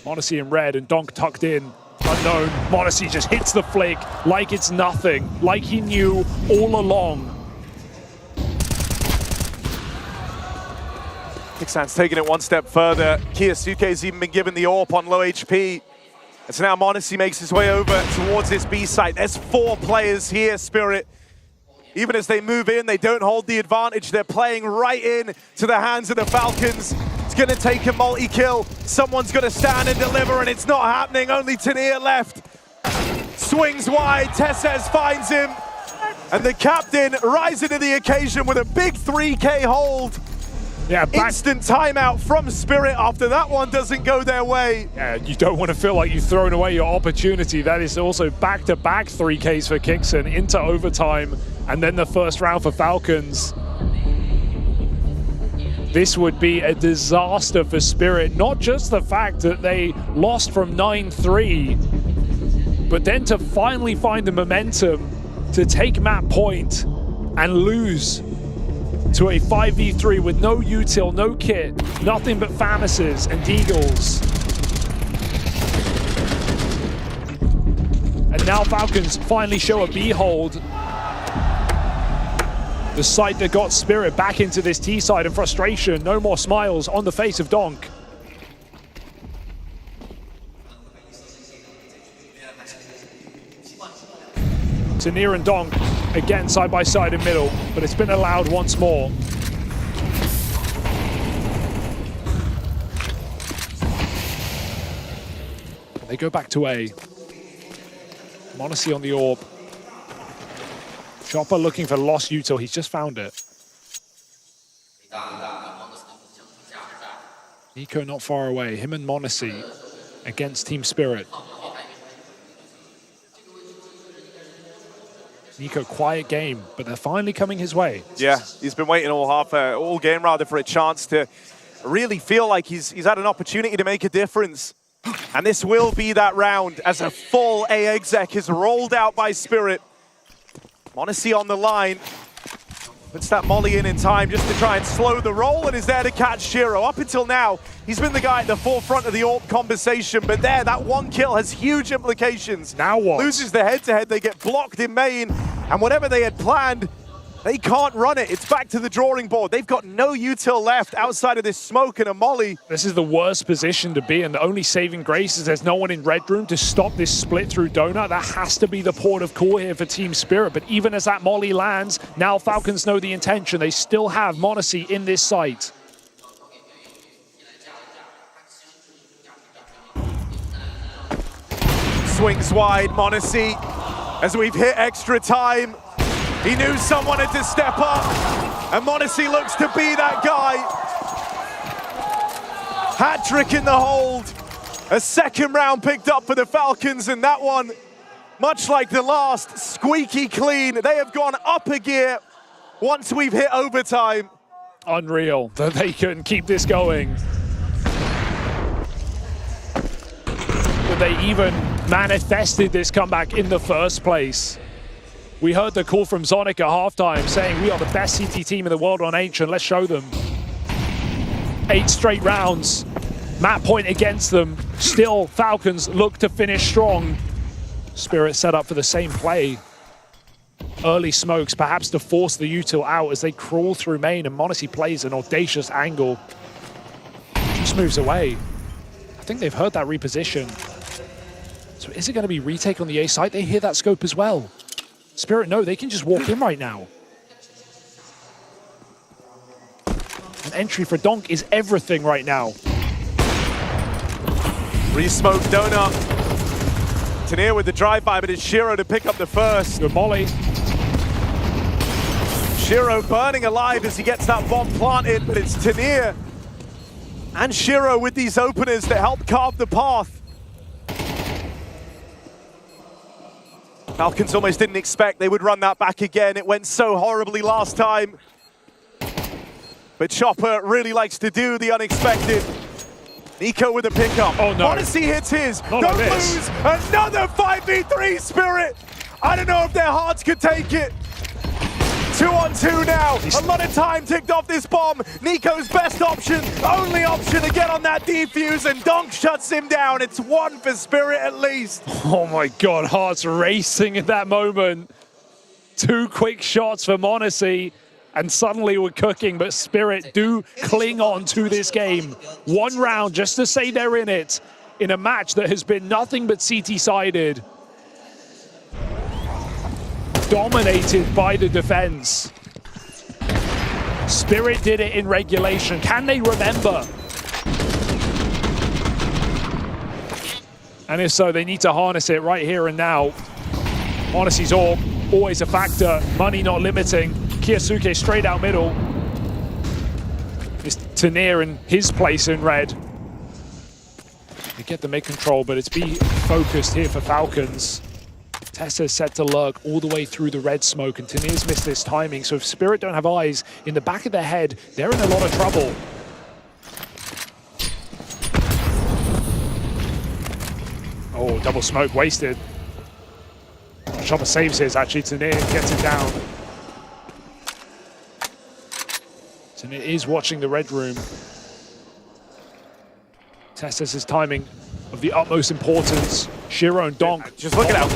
Speaker 2: Monacy in red and Donk tucked in. Unknown. Monacy just hits the flick like it's nothing. Like he knew all along.
Speaker 6: Kixan's taking it one step further. Kiyasuke's even been given the AWP on low HP. And so now Monacy makes his way over towards this B site. There's 4 players here, Spirit. Even as they move in, they don't hold the advantage. They're playing right in to the hands of the Falcons. It's going to take a multi-kill. Someone's going to stand and deliver, and it's not happening. Only Tanir left. Swings wide. Tessez finds him. And the captain rising to the occasion with a big 3K hold.
Speaker 2: Yeah,
Speaker 6: instant timeout from Spirit after that one doesn't go their way.
Speaker 2: Yeah, you don't want to feel like you've thrown away your opportunity. That is also back-to-back 3Ks for Kixan into overtime, and then the first round for Falcons. This would be a disaster for Spirit. Not just the fact that they lost from 9-3, but then to finally find the momentum to take map point and lose to a 5v3 with no util, no kit, nothing but Famises and Deagles. And now Falcons finally show a B hold. The site that got Spirit back into this T side in frustration. No more smiles on the face of Donk. Tanir and Donk again side by side in middle, but it's been allowed once more. They go back to A. Monacy on the AWP. Chopper looking for lost util. He's just found it. Nico not far away. Him and Monacy against Team Spirit. Nico, quiet game, but they're finally coming his way.
Speaker 6: Yeah, he's been waiting all game for a chance to really feel like he's had an opportunity to make a difference. And this will be that round as a full A exec is rolled out by Spirit. Monacy on the line. Puts that molly in time just to try and slow the roll and is there to catch Shiro. Up until now, he's been the guy at the forefront of the AWP conversation, but there, that one kill has huge implications.
Speaker 2: Now what?
Speaker 6: Loses the head-to-head, they get blocked in main, and whatever they had planned, they can't run it. It's back to the drawing board. They've got no util left outside of this smoke and a molly.
Speaker 2: This is the worst position to be in. The only saving grace is there's no one in red room to stop this split through Donut. That has to be the port of call here for Team Spirit. But even as that molly lands, now Falcons know the intention. They still have Monacy in this site.
Speaker 6: Swings wide, Monacy. As we've hit extra time, he knew someone had to step up, and Monacy looks to be that guy. Hat trick in the hold. A second round picked up for the Falcons, and that one much like the last, squeaky clean. They have gone up a gear once we've hit overtime.
Speaker 2: Unreal that they can keep this going. That they even manifested this comeback in the first place. We heard the call from Zonic at halftime saying we are the best CT team in the world on Ancient. Let's show them. 8 straight rounds. Map point against them. Still, Falcons look to finish strong. Spirit set up for the same play. Early smokes, perhaps to force the util out as they crawl through main, and m0NESY plays an audacious angle. Just moves away. I think they've heard that reposition. So is it going to be retake on the A site? They hear that scope as well. Spirit, no, they can just walk in right now. An entry for Donk is everything right now.
Speaker 6: Re-smoke donut. Tanier with the drive-by, but it's Shiro to pick up the first.
Speaker 2: Good molly.
Speaker 6: Shiro burning alive as he gets that bomb planted, but it's Tanier and Shiro with these openers that help carve the path. Falcons almost didn't expect they would run that back again. It went so horribly last time. But Chopper really likes to do the unexpected. Nico with a pickup.
Speaker 2: Oh no.
Speaker 6: m0NESY hits his.
Speaker 2: Not
Speaker 6: Don't
Speaker 2: like
Speaker 6: lose. Another 5v3 Spirit. I don't know if their hearts could take it. 2-on-2 now. A lot of time ticked off this bomb. Nico's best option, only option to get on that defuse, and Donk shuts him down. It's 1 for Spirit at least.
Speaker 2: Oh my God, hearts racing at that moment. 2 quick shots for m0NESY, and suddenly we're cooking, but Spirit do cling on to this game. 1 round just to say they're in it, in a match that has been nothing but CT-sided. Dominated by the defense. Spirit did it in regulation. Can they remember? And if so, they need to harness it right here and now. m0NESY's orb, always a factor. Money not limiting. Kiyasuke straight out middle. It's Tanier in his place in red. They get the mid-control, but it's be focused here for Falcons. Tessa's set to lurk all the way through the red smoke, and Tanier's missed this timing, so if Spirit don't have eyes in the back of their head, they're in a lot of trouble. Oh, double smoke wasted. Chopper saves his, actually. Tanier gets it down. Tanier is watching the red room. Tessa's timing of the utmost importance. Shiro and Donk.
Speaker 6: Just look at how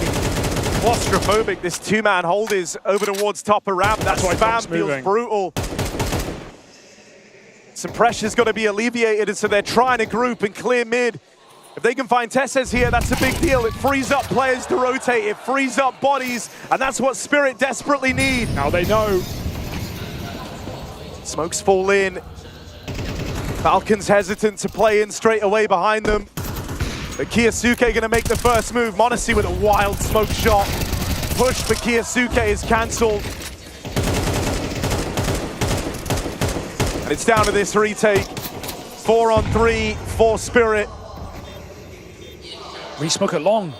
Speaker 6: claustrophobic this 2-man hold is over towards top of ramp. That spam feels brutal. Some pressure's got to be alleviated, and so they're trying to group and clear mid. If they can find Tessez here, that's a big deal. It frees up players to rotate, it frees up bodies, and that's what Spirit desperately need.
Speaker 2: Now they know.
Speaker 6: Smokes fall in. Falcons hesitant to play in straight away behind them. But Kiyasuke going to make the first move. m0NESY with a wild smoke shot. Push for Kiyasuke is cancelled. And it's down to this retake. 4-on-3 for Spirit.
Speaker 2: Re-smoke it long.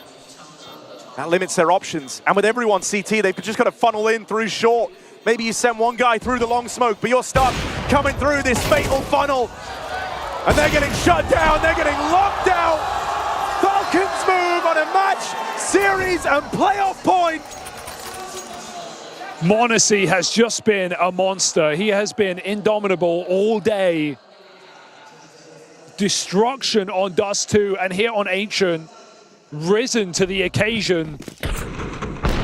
Speaker 6: That limits their options. And with everyone CT, they've just got to funnel in through short. Maybe you send one guy through the long smoke, but you're stuck coming through this fatal funnel. And they're getting shut down, they're getting locked out. Falcons move on a match, series, and playoff point.
Speaker 2: m0NESY has just been a monster. He has been indomitable all day. Destruction on Dust 2, and here on Ancient, risen to the occasion.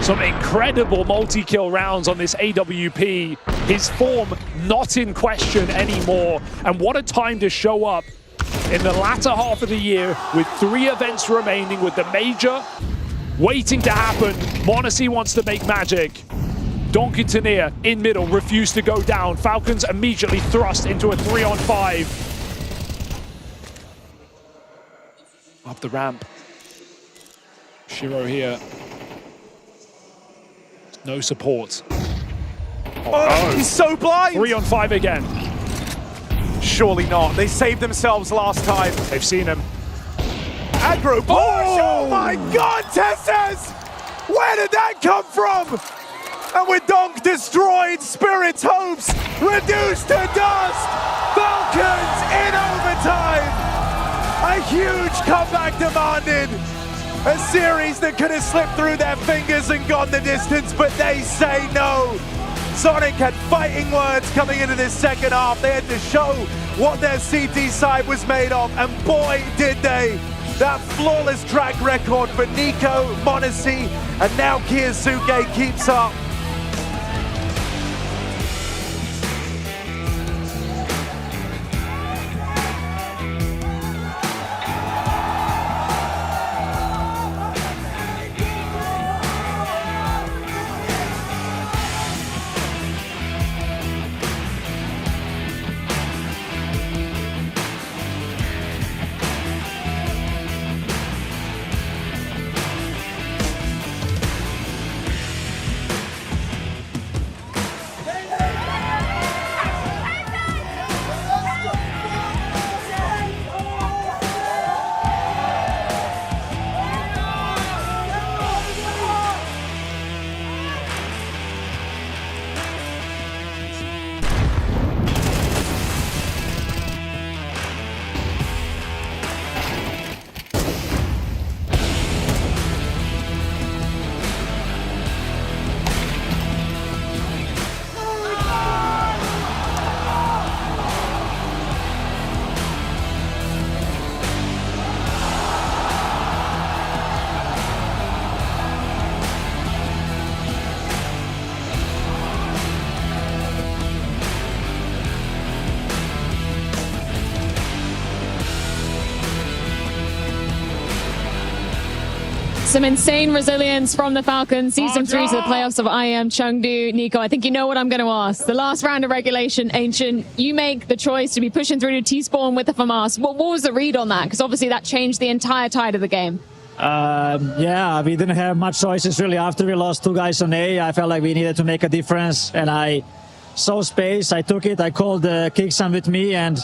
Speaker 2: Some incredible multi-kill rounds on this AWP. His form not in question anymore. And what a time to show up in the latter half of the year with 3 events remaining, with the major waiting to happen. m0NESY wants to make magic. Donk and Tanier in middle, refuse to go down. Falcons immediately thrust into a 3-on-5. Up the ramp. Shiro here. No support.
Speaker 6: Oh, no. He's so blind!
Speaker 2: 3-on-5 again.
Speaker 6: Surely not. They saved themselves last time.
Speaker 2: They've seen him.
Speaker 6: Aggro push! Oh my God, Tessez! Where did that come from? And with Donk destroyed, Spirit's hopes reduced to dust. Falcons in overtime. A huge comeback demanded. A series that could have slipped through their fingers and gone the distance, but they say no. Sonic had fighting words coming into this second half. They had to show what their CT side was made of, and boy, did they. That flawless track record for Nico, m0NESY, and now Kyosuke keeps up.
Speaker 4: Some insane resilience from the Falcons. Sees them through to the playoffs of IEM Chengdu. Nico, I think you know what I'm going to ask. The last round of regulation, Ancient, you make the choice to be pushing through to T-Spawn with the FAMAS. What was the read on that? Because obviously that changed the entire tide of the game.
Speaker 15: Yeah, we didn't have much choices really after we lost 2 guys on A. I felt like we needed to make a difference, and I saw space. I took it. I called Kixan with me, and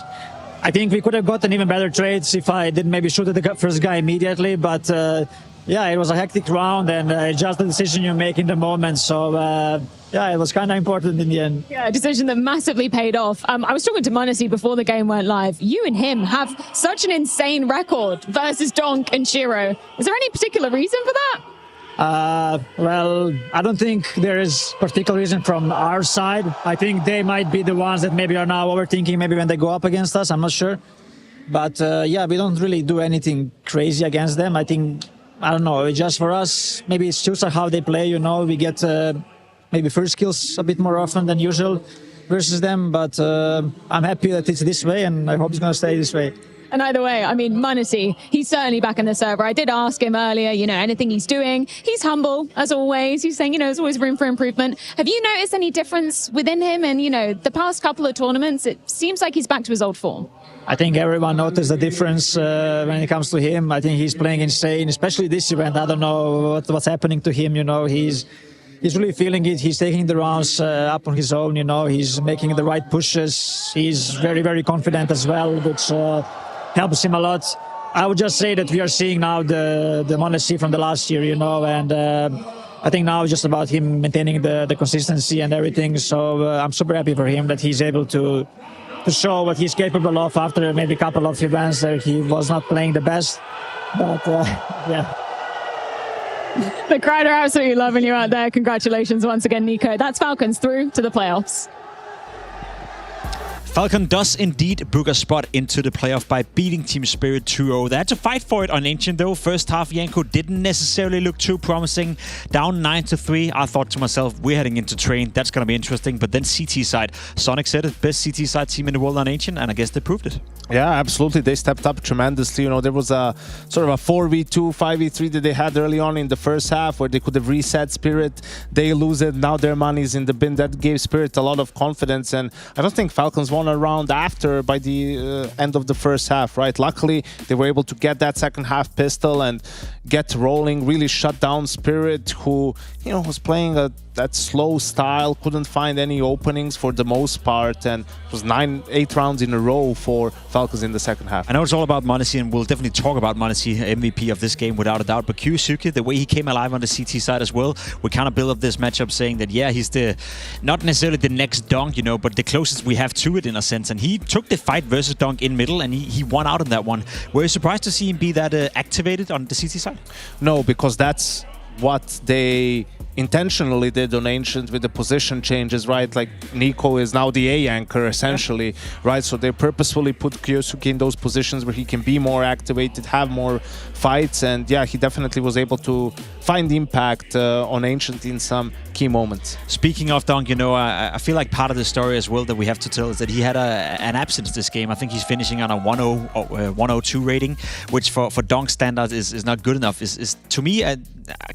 Speaker 15: I think we could have gotten even better trades if I didn't maybe shoot at the first guy immediately, but yeah, it was a hectic round, and just the decision you make in the moment. So yeah, it was kind of important in the end.
Speaker 4: Yeah, a decision that massively paid off. I was talking to m0NESY before the game went live. You and him have such an insane record versus Donk and Shiro. Is there any particular reason for that?
Speaker 15: Well, I don't think there is particular reason from our side. I think they might be the ones that maybe are now overthinking maybe when they go up against us. I'm not sure. But yeah, we don't really do anything crazy against them. I think, I don't know, it's just for us, maybe it's just how they play, you know, we get maybe first kills a bit more often than usual versus them, but I'm happy that it's this way, and I hope it's going to stay this way.
Speaker 4: And either way, I mean, m0NESY, he's certainly back in the server. I did ask him earlier, you know, anything he's doing. He's humble, as always. He's saying, you know, there's always room for improvement. Have you noticed any difference within him? And, you know, the past couple of tournaments, it seems like he's back to his old form.
Speaker 15: I think everyone noticed the difference when it comes to him. I think he's playing insane, especially this event. I don't know what's happening to him, you know. He's really feeling it. He's taking the rounds up on his own, you know. He's making the right pushes. He's very, very confident as well, which helps him a lot. I would just say that we are seeing now the m0NESY from the last year, you know, and I think now it's just about him maintaining the consistency and everything. So I'm super happy for him that he's able to show what he's capable of after maybe a couple of events that he was not playing the best. But yeah.
Speaker 4: The crowd are absolutely loving you out there. Congratulations once again, Nico. That's Falcons through to the playoffs.
Speaker 9: Falcon does indeed book a spot into the playoff by beating Team Spirit 2-0. They had to fight for it on Ancient though. First half, Yanko didn't necessarily look too promising. Down 9-3. I thought to myself, we're heading into Train. That's going to be interesting. But then CT side. Sonic said it, best CT side team in the world on Ancient, and I guess they proved it.
Speaker 10: Yeah, absolutely. They stepped up tremendously. You know, there was a sort of a 4v2, 5v3 that they had early on in the first half where they could have reset Spirit. They lose it. Now their money's in the bin. That gave Spirit a lot of confidence. And I don't think Falcons won a round after by the end of the first half, right? Luckily, they were able to get that second half pistol and get rolling, really shut down Spirit, who, you know, was playing a that slow style, couldn't find any openings for the most part, and it was 8 rounds in a row for Falcons in the second half.
Speaker 9: I know it's all about m0NESY, and we'll definitely talk about m0NESY, MVP of this game without a doubt, but Kyosuke, the way he came alive on the CT side as well, we kind of build up this matchup saying that, yeah, he's not necessarily the next Dunk, you know, but the closest we have to it in a sense, and he took the fight versus Dunk in middle, and he won out on that one. Were you surprised to see him be that activated on the CT side?
Speaker 10: No, because that's what they intentionally did on Ancient with the position changes, right? Like Nico is now the A anchor essentially, right? So they purposefully put Kyosuke in those positions where he can be more activated, have more fights, and yeah, he definitely was able to find impact on Ancient in some key moments.
Speaker 9: Speaking of Dunk, you know, I feel like part of the story as well that we have to tell is that he had an absence this game. I think he's finishing on a 102 rating, which for Dunk standards is not good enough. Is to me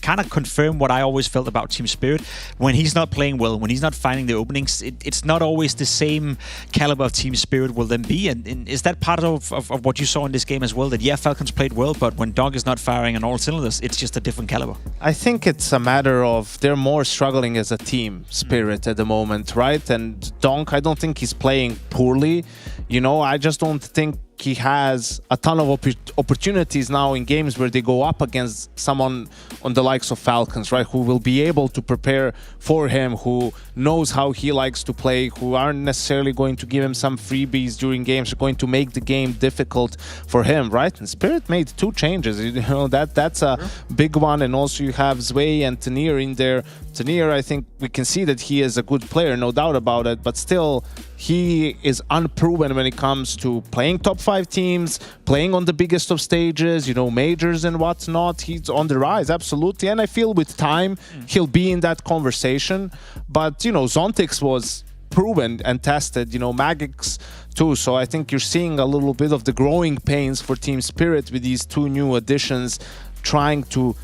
Speaker 9: kind of confirm what I always felt about Team Spirit. When he's not playing well, when he's not finding the openings, it's not always the same caliber of Team Spirit will then be. And is that part of what you saw in this game as well? That yeah, Falcons played well, but when Dunk is not firing on all cylinders, it's just a different caliber.
Speaker 10: I think it's a matter of they're more struggling as a team spirit at the moment, right? And Dunk, I don't think he's playing poorly. You know, I just don't think he has a ton of opportunities now in games where they go up against someone on the likes of Falcons, right? Who will be able to prepare for him, who knows how he likes to play, who aren't necessarily going to give him some freebies during games, are going to make the game difficult for him, right? And Spirit made 2 changes, you know, that's a big one. And also you have Zwei and Tanir in there. Tanir, I think we can see that he is a good player, no doubt about it, but still he is unproven when it comes to playing top 5 teams, playing on the biggest of stages, you know, majors and whatnot. He's on the rise, absolutely. And I feel with time, he'll be in that conversation. But, you know, Zontix was proven and tested, you know, Magix too. So I think you're seeing a little bit of the growing pains for Team Spirit with these 2 new additions trying to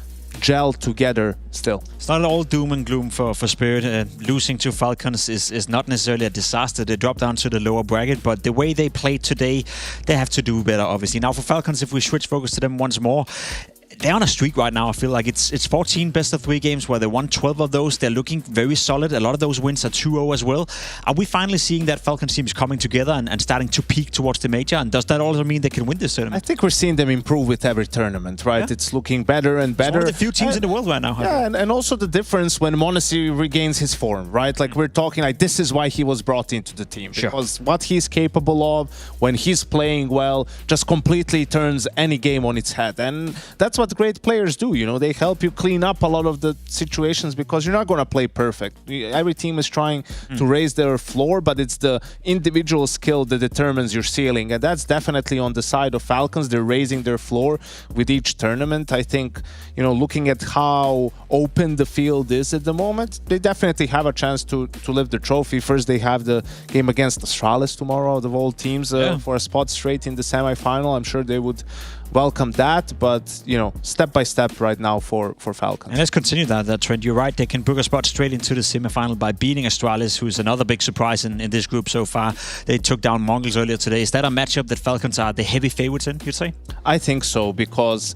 Speaker 10: gel together still.
Speaker 9: It's not all doom and gloom for Spirit. Losing to Falcons is not necessarily a disaster. They dropped down to the lower bracket, but the way they played today, they have to do better, obviously. Now for Falcons, if we switch focus to them once more, they're on a streak right now. I feel like it's 14 best of 3 games where they won 12 of those. They're looking very solid. A lot of those wins are 2-0 as well. Are we finally seeing that Falcons team is coming together and starting to peak towards the major? And does that also mean they can win this tournament?
Speaker 10: I think we're seeing them improve with every tournament, right? Yeah. It's looking better and better.
Speaker 9: It's one of the few teams in the world right now.
Speaker 10: Yeah, and also the difference when m0NESY regains his form, right? Like we're talking like this is why he was brought into the team.
Speaker 9: Sure.
Speaker 10: Because what he's capable of when he's playing well just completely turns any game on its head. And that's what great players do. You know, they help you clean up a lot of the situations because you're not going to play perfect. Every team is trying to raise their floor, but it's the individual skill that determines your ceiling. And that's definitely on the side of Falcons. They're raising their floor with each tournament. I think, you know, looking at how open the field is at the moment, they definitely have a chance to lift the trophy. First, they have the game against Astralis tomorrow, of all teams, for a spot straight in the semifinal. I'm sure they would welcome that, but you know, step by step right now for Falcons.
Speaker 9: And let's continue that trend. You're right, they can book a spot straight into the semifinal by beating Astralis, who's another big surprise in this group so far. They took down Mongols earlier today. Is that a matchup that Falcons are the heavy favorites in, you'd say?
Speaker 10: I think so, because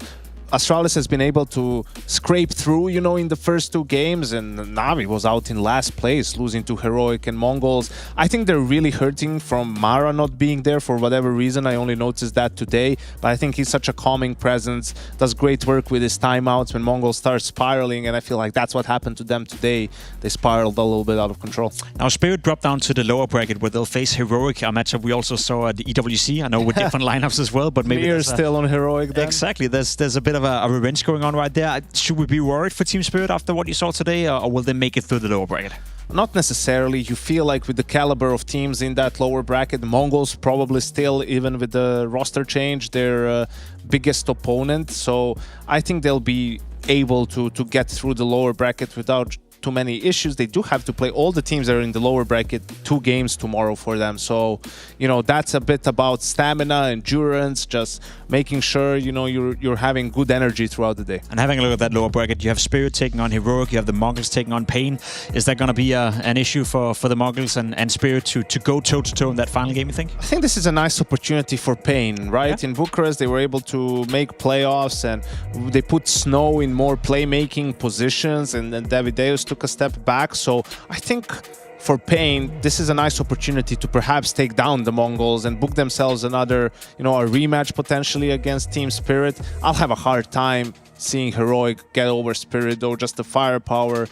Speaker 10: Astralis has been able to scrape through, you know, in the first 2 games, and Navi was out in last place, losing to Heroic and Mongols. I think they're really hurting from Mara not being there for whatever reason. I only noticed that today, but I think he's such a calming presence, does great work with his timeouts when Mongols start spiraling, and I feel like that's what happened to them today. They spiraled a little bit out of control.
Speaker 9: Now Spirit dropped down to the lower bracket where they'll face Heroic, a matchup we also saw at the EWC. I know with different lineups as well, but maybe
Speaker 10: We're still on Heroic then.
Speaker 9: Exactly, there's a bit of a revenge going on right there. Should we be worried for Team Spirit after what you saw today, or will they make it through the lower bracket?
Speaker 10: Not necessarily. You feel like with the caliber of teams in that lower bracket, the Mongols probably still, even with the roster change, their biggest opponent. So I think they'll be able to get through the lower bracket without too many issues. They do have to play all the teams that are in the lower bracket 2 games tomorrow for them. So, you know, that's a bit about stamina, endurance, just making sure, you know, you're having good energy throughout the day.
Speaker 9: And having a look at that lower bracket, you have Spirit taking on Heroic, you have the Mongols taking on Pain. Is that going to be an issue for the Mongols and Spirit to go toe-to-toe in that final game, you think?
Speaker 10: I think this is a nice opportunity for Pain, right? Yeah. In Bucharest, they were able to make playoffs, and they put Snow in more playmaking positions, and then Davideus took a step back. So I think for Pain, this is a nice opportunity to perhaps take down the Mongols and book themselves another, a rematch potentially against Team Spirit. I'll have a hard time seeing Heroic get over Spirit, though. Just the firepower,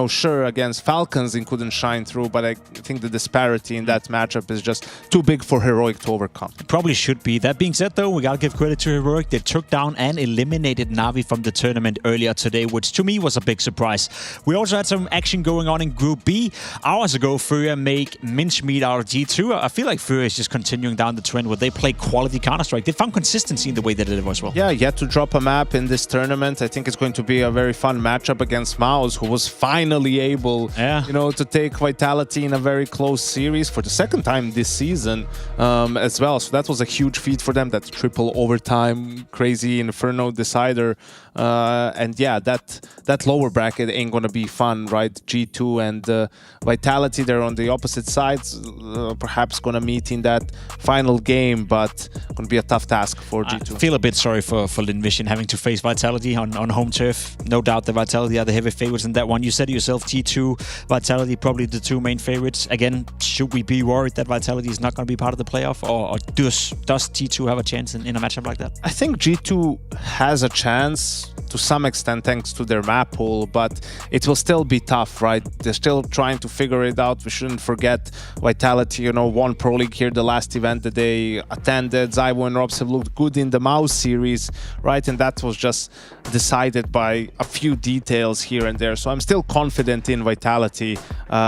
Speaker 10: sure, against Falcons it couldn't shine through, but I think the disparity in that matchup is just too big for Heroic to overcome.
Speaker 9: It probably should be. That being said, though, we gotta give credit to Heroic. They took down and eliminated Na'Vi from the tournament earlier today, which to me was a big surprise. We also had some action going on in Group B. Hours ago, Furia made mincemeat out of G2. I feel like Furia is just continuing down the trend where they play quality Counter-Strike. They found consistency in the way they did it as well.
Speaker 10: Yeah, yet to drop a map in this tournament. I think it's going to be a very fun matchup against Maus, who was finally able, to take Vitality in a very close series for the second time this season as well. So that was a huge feat for them, that triple overtime, crazy Inferno decider. And yeah, that lower bracket ain't going to be fun, right? G2 and Vitality, they're on the opposite sides, perhaps going to meet in that final game, but going to be a tough task for G2.
Speaker 9: I feel a bit sorry for Lin Vision having to face Vitality on home turf. No doubt the Vitality are the heavy favorites in that one. You said it yourself, G2, Vitality, probably the two main favorites. Again, should we be worried that Vitality is not going to be part of the playoff, or does G2 have a chance in a matchup like that?
Speaker 10: I think G2 has a chance to some extent thanks to their map pool, but it will still be tough, right? They're still trying to figure it out. We shouldn't forget Vitality, won Pro League here, the last event that they attended. Zyvo and Robs have looked good in the Maus series, right? And that was just decided by a few details here and there. So I'm still confident in Vitality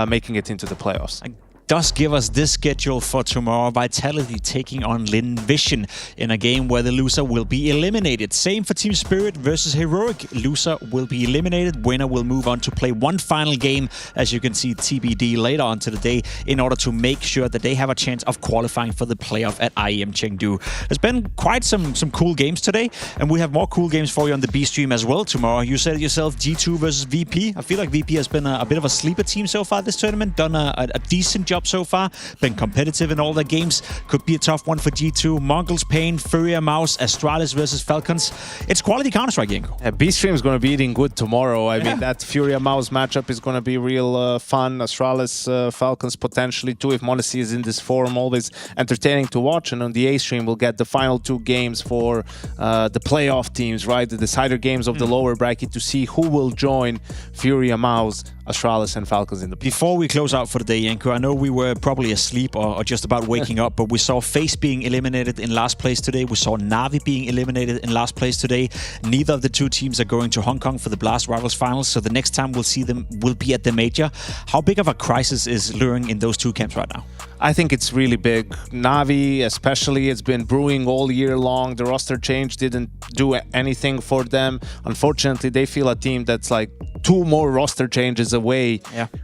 Speaker 10: making it into the playoffs.
Speaker 9: Does give us this schedule for tomorrow. Vitality taking on Lin Vision in a game where the loser will be eliminated. Same for Team Spirit versus Heroic. Loser will be eliminated. Winner will move on to play one final game, as you can see, TBD later on to the day, in order to make sure that they have a chance of qualifying for the playoff at IEM Chengdu. There's been quite some cool games today, and we have more cool games for you on the B stream as well tomorrow. You said it yourself, G2 versus VP. I feel like VP has been a bit of a sleeper team so far this tournament, done a decent job so far, been competitive in all their games. Could be a tough one for G2. Mongols, Pain, Furia, Maus, Astralis versus Falcons. It's quality Counter-Strike, Yenko.
Speaker 10: B-Stream is going to be eating good tomorrow. I mean, that Furia Maus matchup is going to be real fun. Astralis, Falcons potentially too, if m0NESY is in this form. Always entertaining to watch. And on the A-Stream, we'll get the final two games for the playoff teams, right? The decider games of the lower bracket to see who will join Furia Maus, Astralis and Falcons in the playoffs.
Speaker 9: Before we close out for the day, Yenko, I know we were probably asleep or just about waking up, but we saw FaZe being eliminated in last place today. We saw Na'Vi being eliminated in last place today. Neither of the two teams are going to Hong Kong for the Blast Rivals finals, so the next time we'll see them will be at the major. How big of a crisis is luring in those two camps right now?
Speaker 10: I think it's really big. Na'Vi especially, it's been brewing all year long. The roster change didn't do anything for them. Unfortunately, they feel a team that's like 2 more roster changes away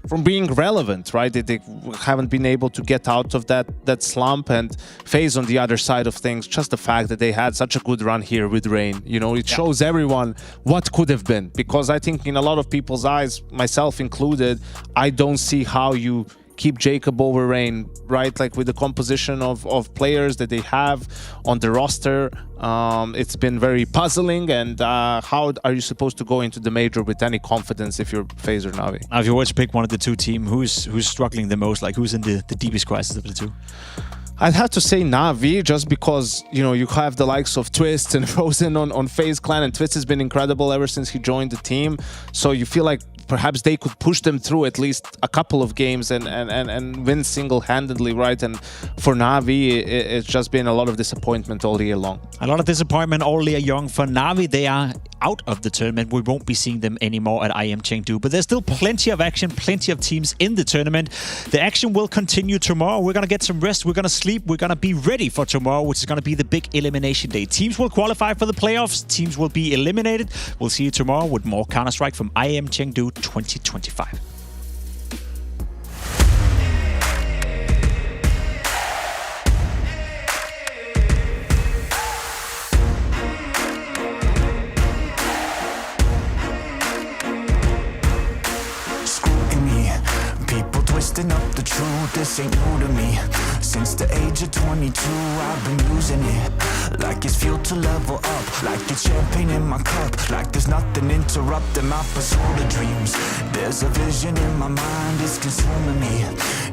Speaker 10: from being relevant, right? They haven't been able to get out of that slump. And FaZe on the other side of things, just the fact that they had such a good run here with Rain, it shows everyone what could have been. Because I think in a lot of people's eyes, myself included, I don't see how you keep Jacob over Rain, right? Like with the composition of players that they have on the roster, it's been very puzzling. And how are you supposed to go into the major with any confidence if you're FaZe or Na'Vi?
Speaker 9: Now, if you were to pick one of the two teams, who's struggling the most? Like, who's in the deepest crisis of the two?
Speaker 10: I'd have to say Na'Vi, just because, you have the likes of Twist and Frozen on FaZe Clan, and Twist has been incredible ever since he joined the team. So you feel like perhaps they could push them through at least a couple of games and win single-handedly, right? And for Na'Vi, it's just been a lot of disappointment all year long.
Speaker 9: A lot of disappointment all year long for Na'Vi. They are out of the tournament. We won't be seeing them anymore at IEM Chengdu, but there's still plenty of action, plenty of teams in the tournament. The action will continue tomorrow. We're going to get some rest. We're going to sleep. We're going to be ready for tomorrow, which is going to be the big elimination day. Teams will qualify for the playoffs. Teams will be eliminated. We'll see you tomorrow with more Counter-Strike from IEM Chengdu 2025.
Speaker 18: Twisting up the truth, this ain't new to me. Since the age of 22, I've been using it. like it's fuel to level up, like it's champagne in my cup, like there's nothing interrupting my pursuit of dreams. There's a vision in my mind, it's consuming me.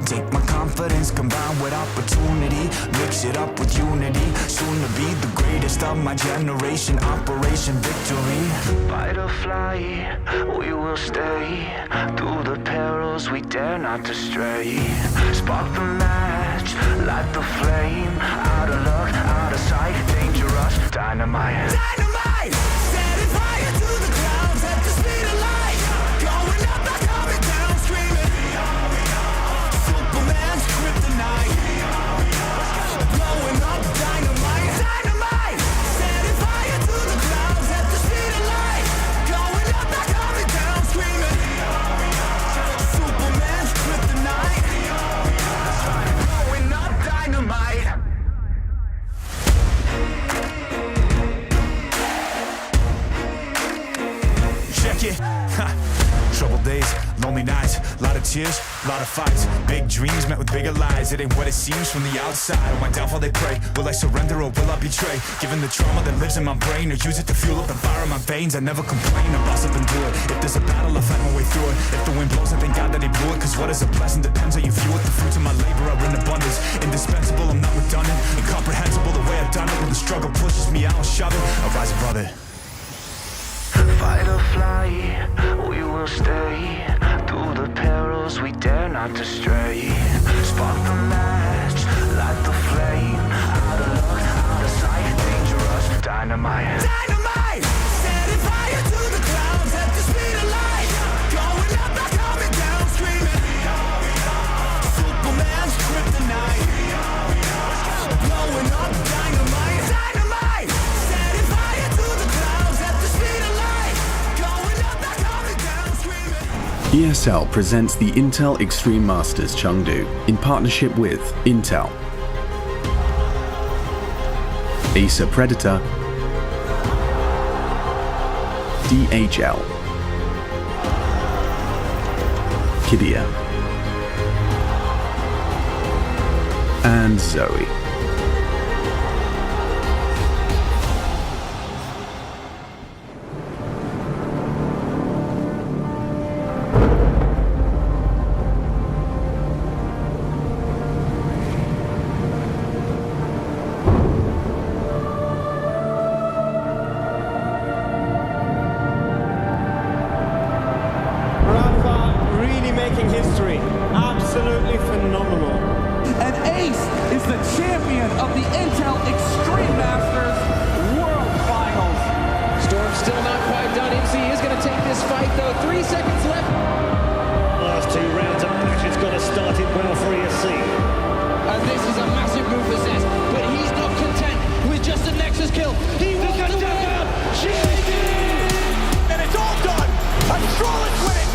Speaker 18: Take my confidence combined with opportunity, mix it up with unity, soon to be the greatest of my generation. Operation Victory. Fight or fly, we will stay through the perils we dare not to stray. Spark the match, light the flame. Out of luck, out of sight, dangerous, dynamite. Dynamite! Setting fire to the clouds at the speed of light. Going up, not coming down, screaming. Superman's kryptonite. Blowing up dynamite. Dynamite! Setting fire to the clouds at the speed of light. Going up, not coming down, screaming. Superman's kryptonite. Blowing up dynamite. Check it. Troubled days, lonely nights, lot of tears, lot of fights. Big dreams met with bigger lies. It ain't what it seems from the outside. On my downfall they pray. Will I surrender or will I betray? Given the trauma that lives in my brain, or use it to fuel up the fire in my veins. I never complain, I boss up and do it. If there's a battle, I fight my way through it. If the wind blows, I thank God that he blew it. Cause what is a blessing depends how you view it. The fruits of my labor are in abundance. Indispensable, I'm not redundant. Incomprehensible the way I've done it. When the struggle pushes me, I don't shove it. I rise above it. Fight or fly, we will stay through the perils we dare not to stray. Spark the match, light the flame. Out of luck, out of sight, dangerous, dynamite. Dynamite! Setting fire to the clouds at the speed of light. Going up, not coming down, screaming. Superman's kryptonite. Blowing up dynamite. Dynamite! Setting fire to the clouds at the speed of light. Going up, not coming down, screaming.
Speaker 8: ESL presents the Intel Extreme Masters Chengdu in partnership with Intel, Acer Predator, DHL, Kidia, and Zoe.
Speaker 17: Making history. Absolutely phenomenal.
Speaker 19: And Ace is the champion of the Intel Extreme Masters World Finals.
Speaker 1: Storm's still not quite done. MC is going to take this fight, though. 3 seconds left.
Speaker 17: Last 2 rounds of matches got us started well for ESC.
Speaker 19: And this is a massive move for Zest, but he's not content with just a Nexus kill. He wants to win. And it's all done. Astralis winning.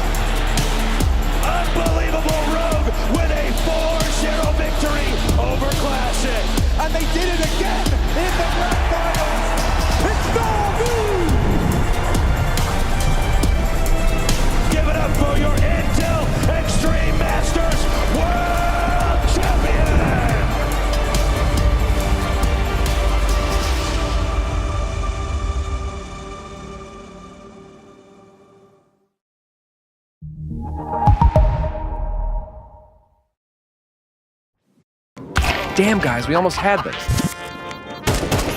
Speaker 17: Unbelievable Rogue with a 4-0 victory over Classic.
Speaker 19: And they did it again in the grand finals. It's Chengdu!
Speaker 17: Give it up for your Intel Extreme Masters World Champion!
Speaker 1: Damn, guys, we almost had this.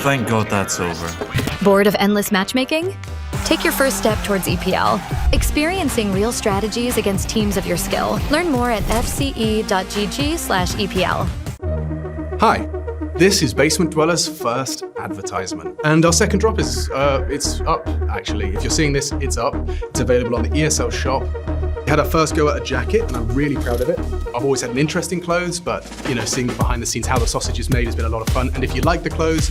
Speaker 5: Thank God that's over.
Speaker 23: Bored of endless matchmaking? Take your first step towards EPL, experiencing real strategies against teams of your skill. Learn more at fce.gg/EPL.
Speaker 13: Hi, this is Basement Dweller's first advertisement. And our second drop is, it's up, actually. If you're seeing this, it's up. It's available on the ESL shop. We had our first go at a jacket, and I'm really proud of it. I've always had an interest in clothes, but, you know, seeing behind the scenes how the sausage is made has been a lot of fun. And if you like the clothes,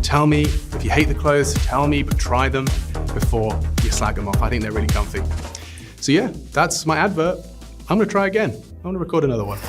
Speaker 13: tell me. If you hate the clothes, tell me, but try them before you slag them off. I think they're really comfy. So yeah, that's my advert. I'm gonna try again. I'm gonna record another one.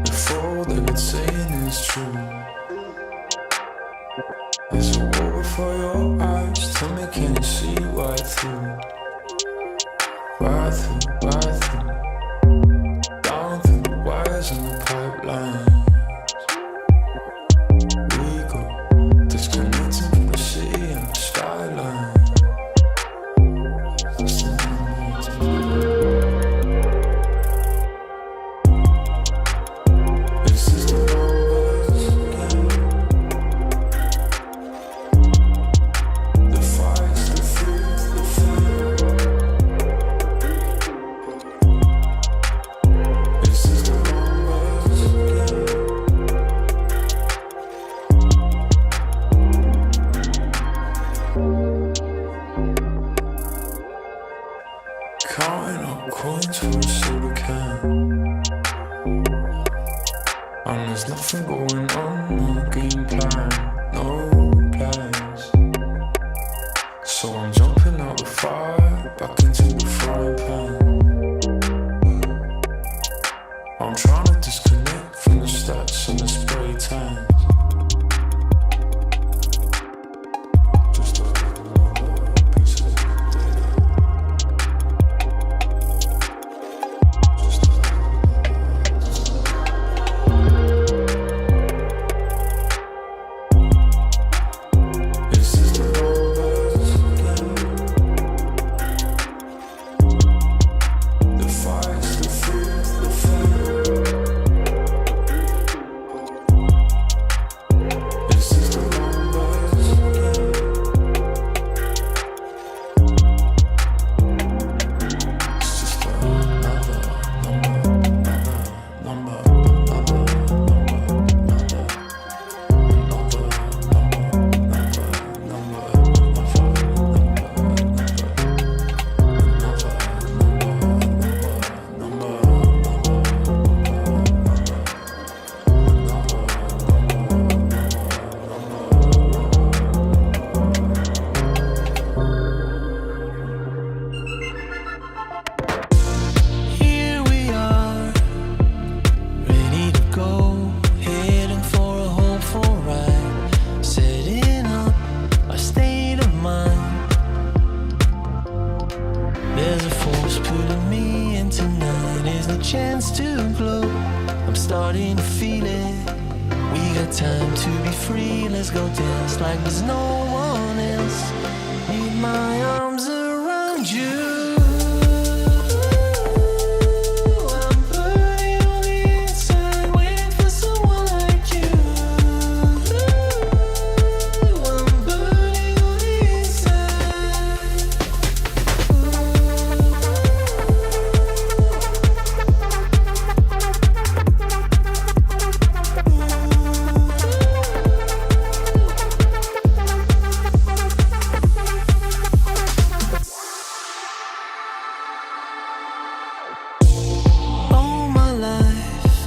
Speaker 7: If all they've been saying is true, there's a war before your eyes. Tell me, can you see right through? Right through, right through. Down through the wires and the pipelines. We go disconnecting from the city and the skyline. Counting up coins for a soda can, and there's nothing going on, no game plan, no plans. chance to glow. I'm starting to feel it. We got time to be free. Let's go dance like there's no one else. Need my arms around you.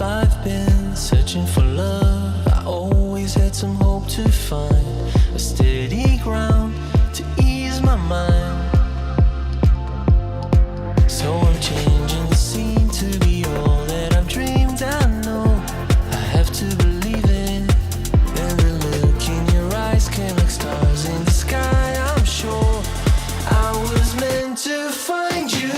Speaker 7: I've been searching for love. I always had some hope to find a steady ground to ease my mind. So I'm changing the scene to be all that I've dreamed. I know I have to believe it. And the look in your eyes came like stars in the sky. I'm sure I was meant to find you.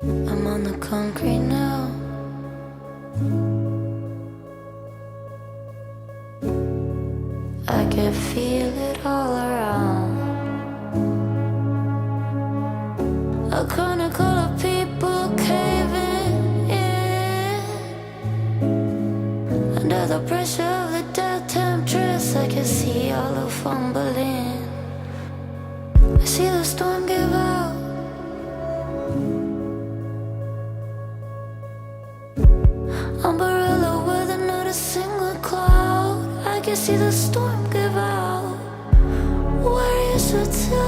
Speaker 12: I'm on the concrete now. I can feel it all around. A chronicle of people caving in. Under the pressure of the death temptress, I can see all of fumbling. I see the storm give out. Umbrella weather, not a single cloud. I can see the storm give out. Warriors return.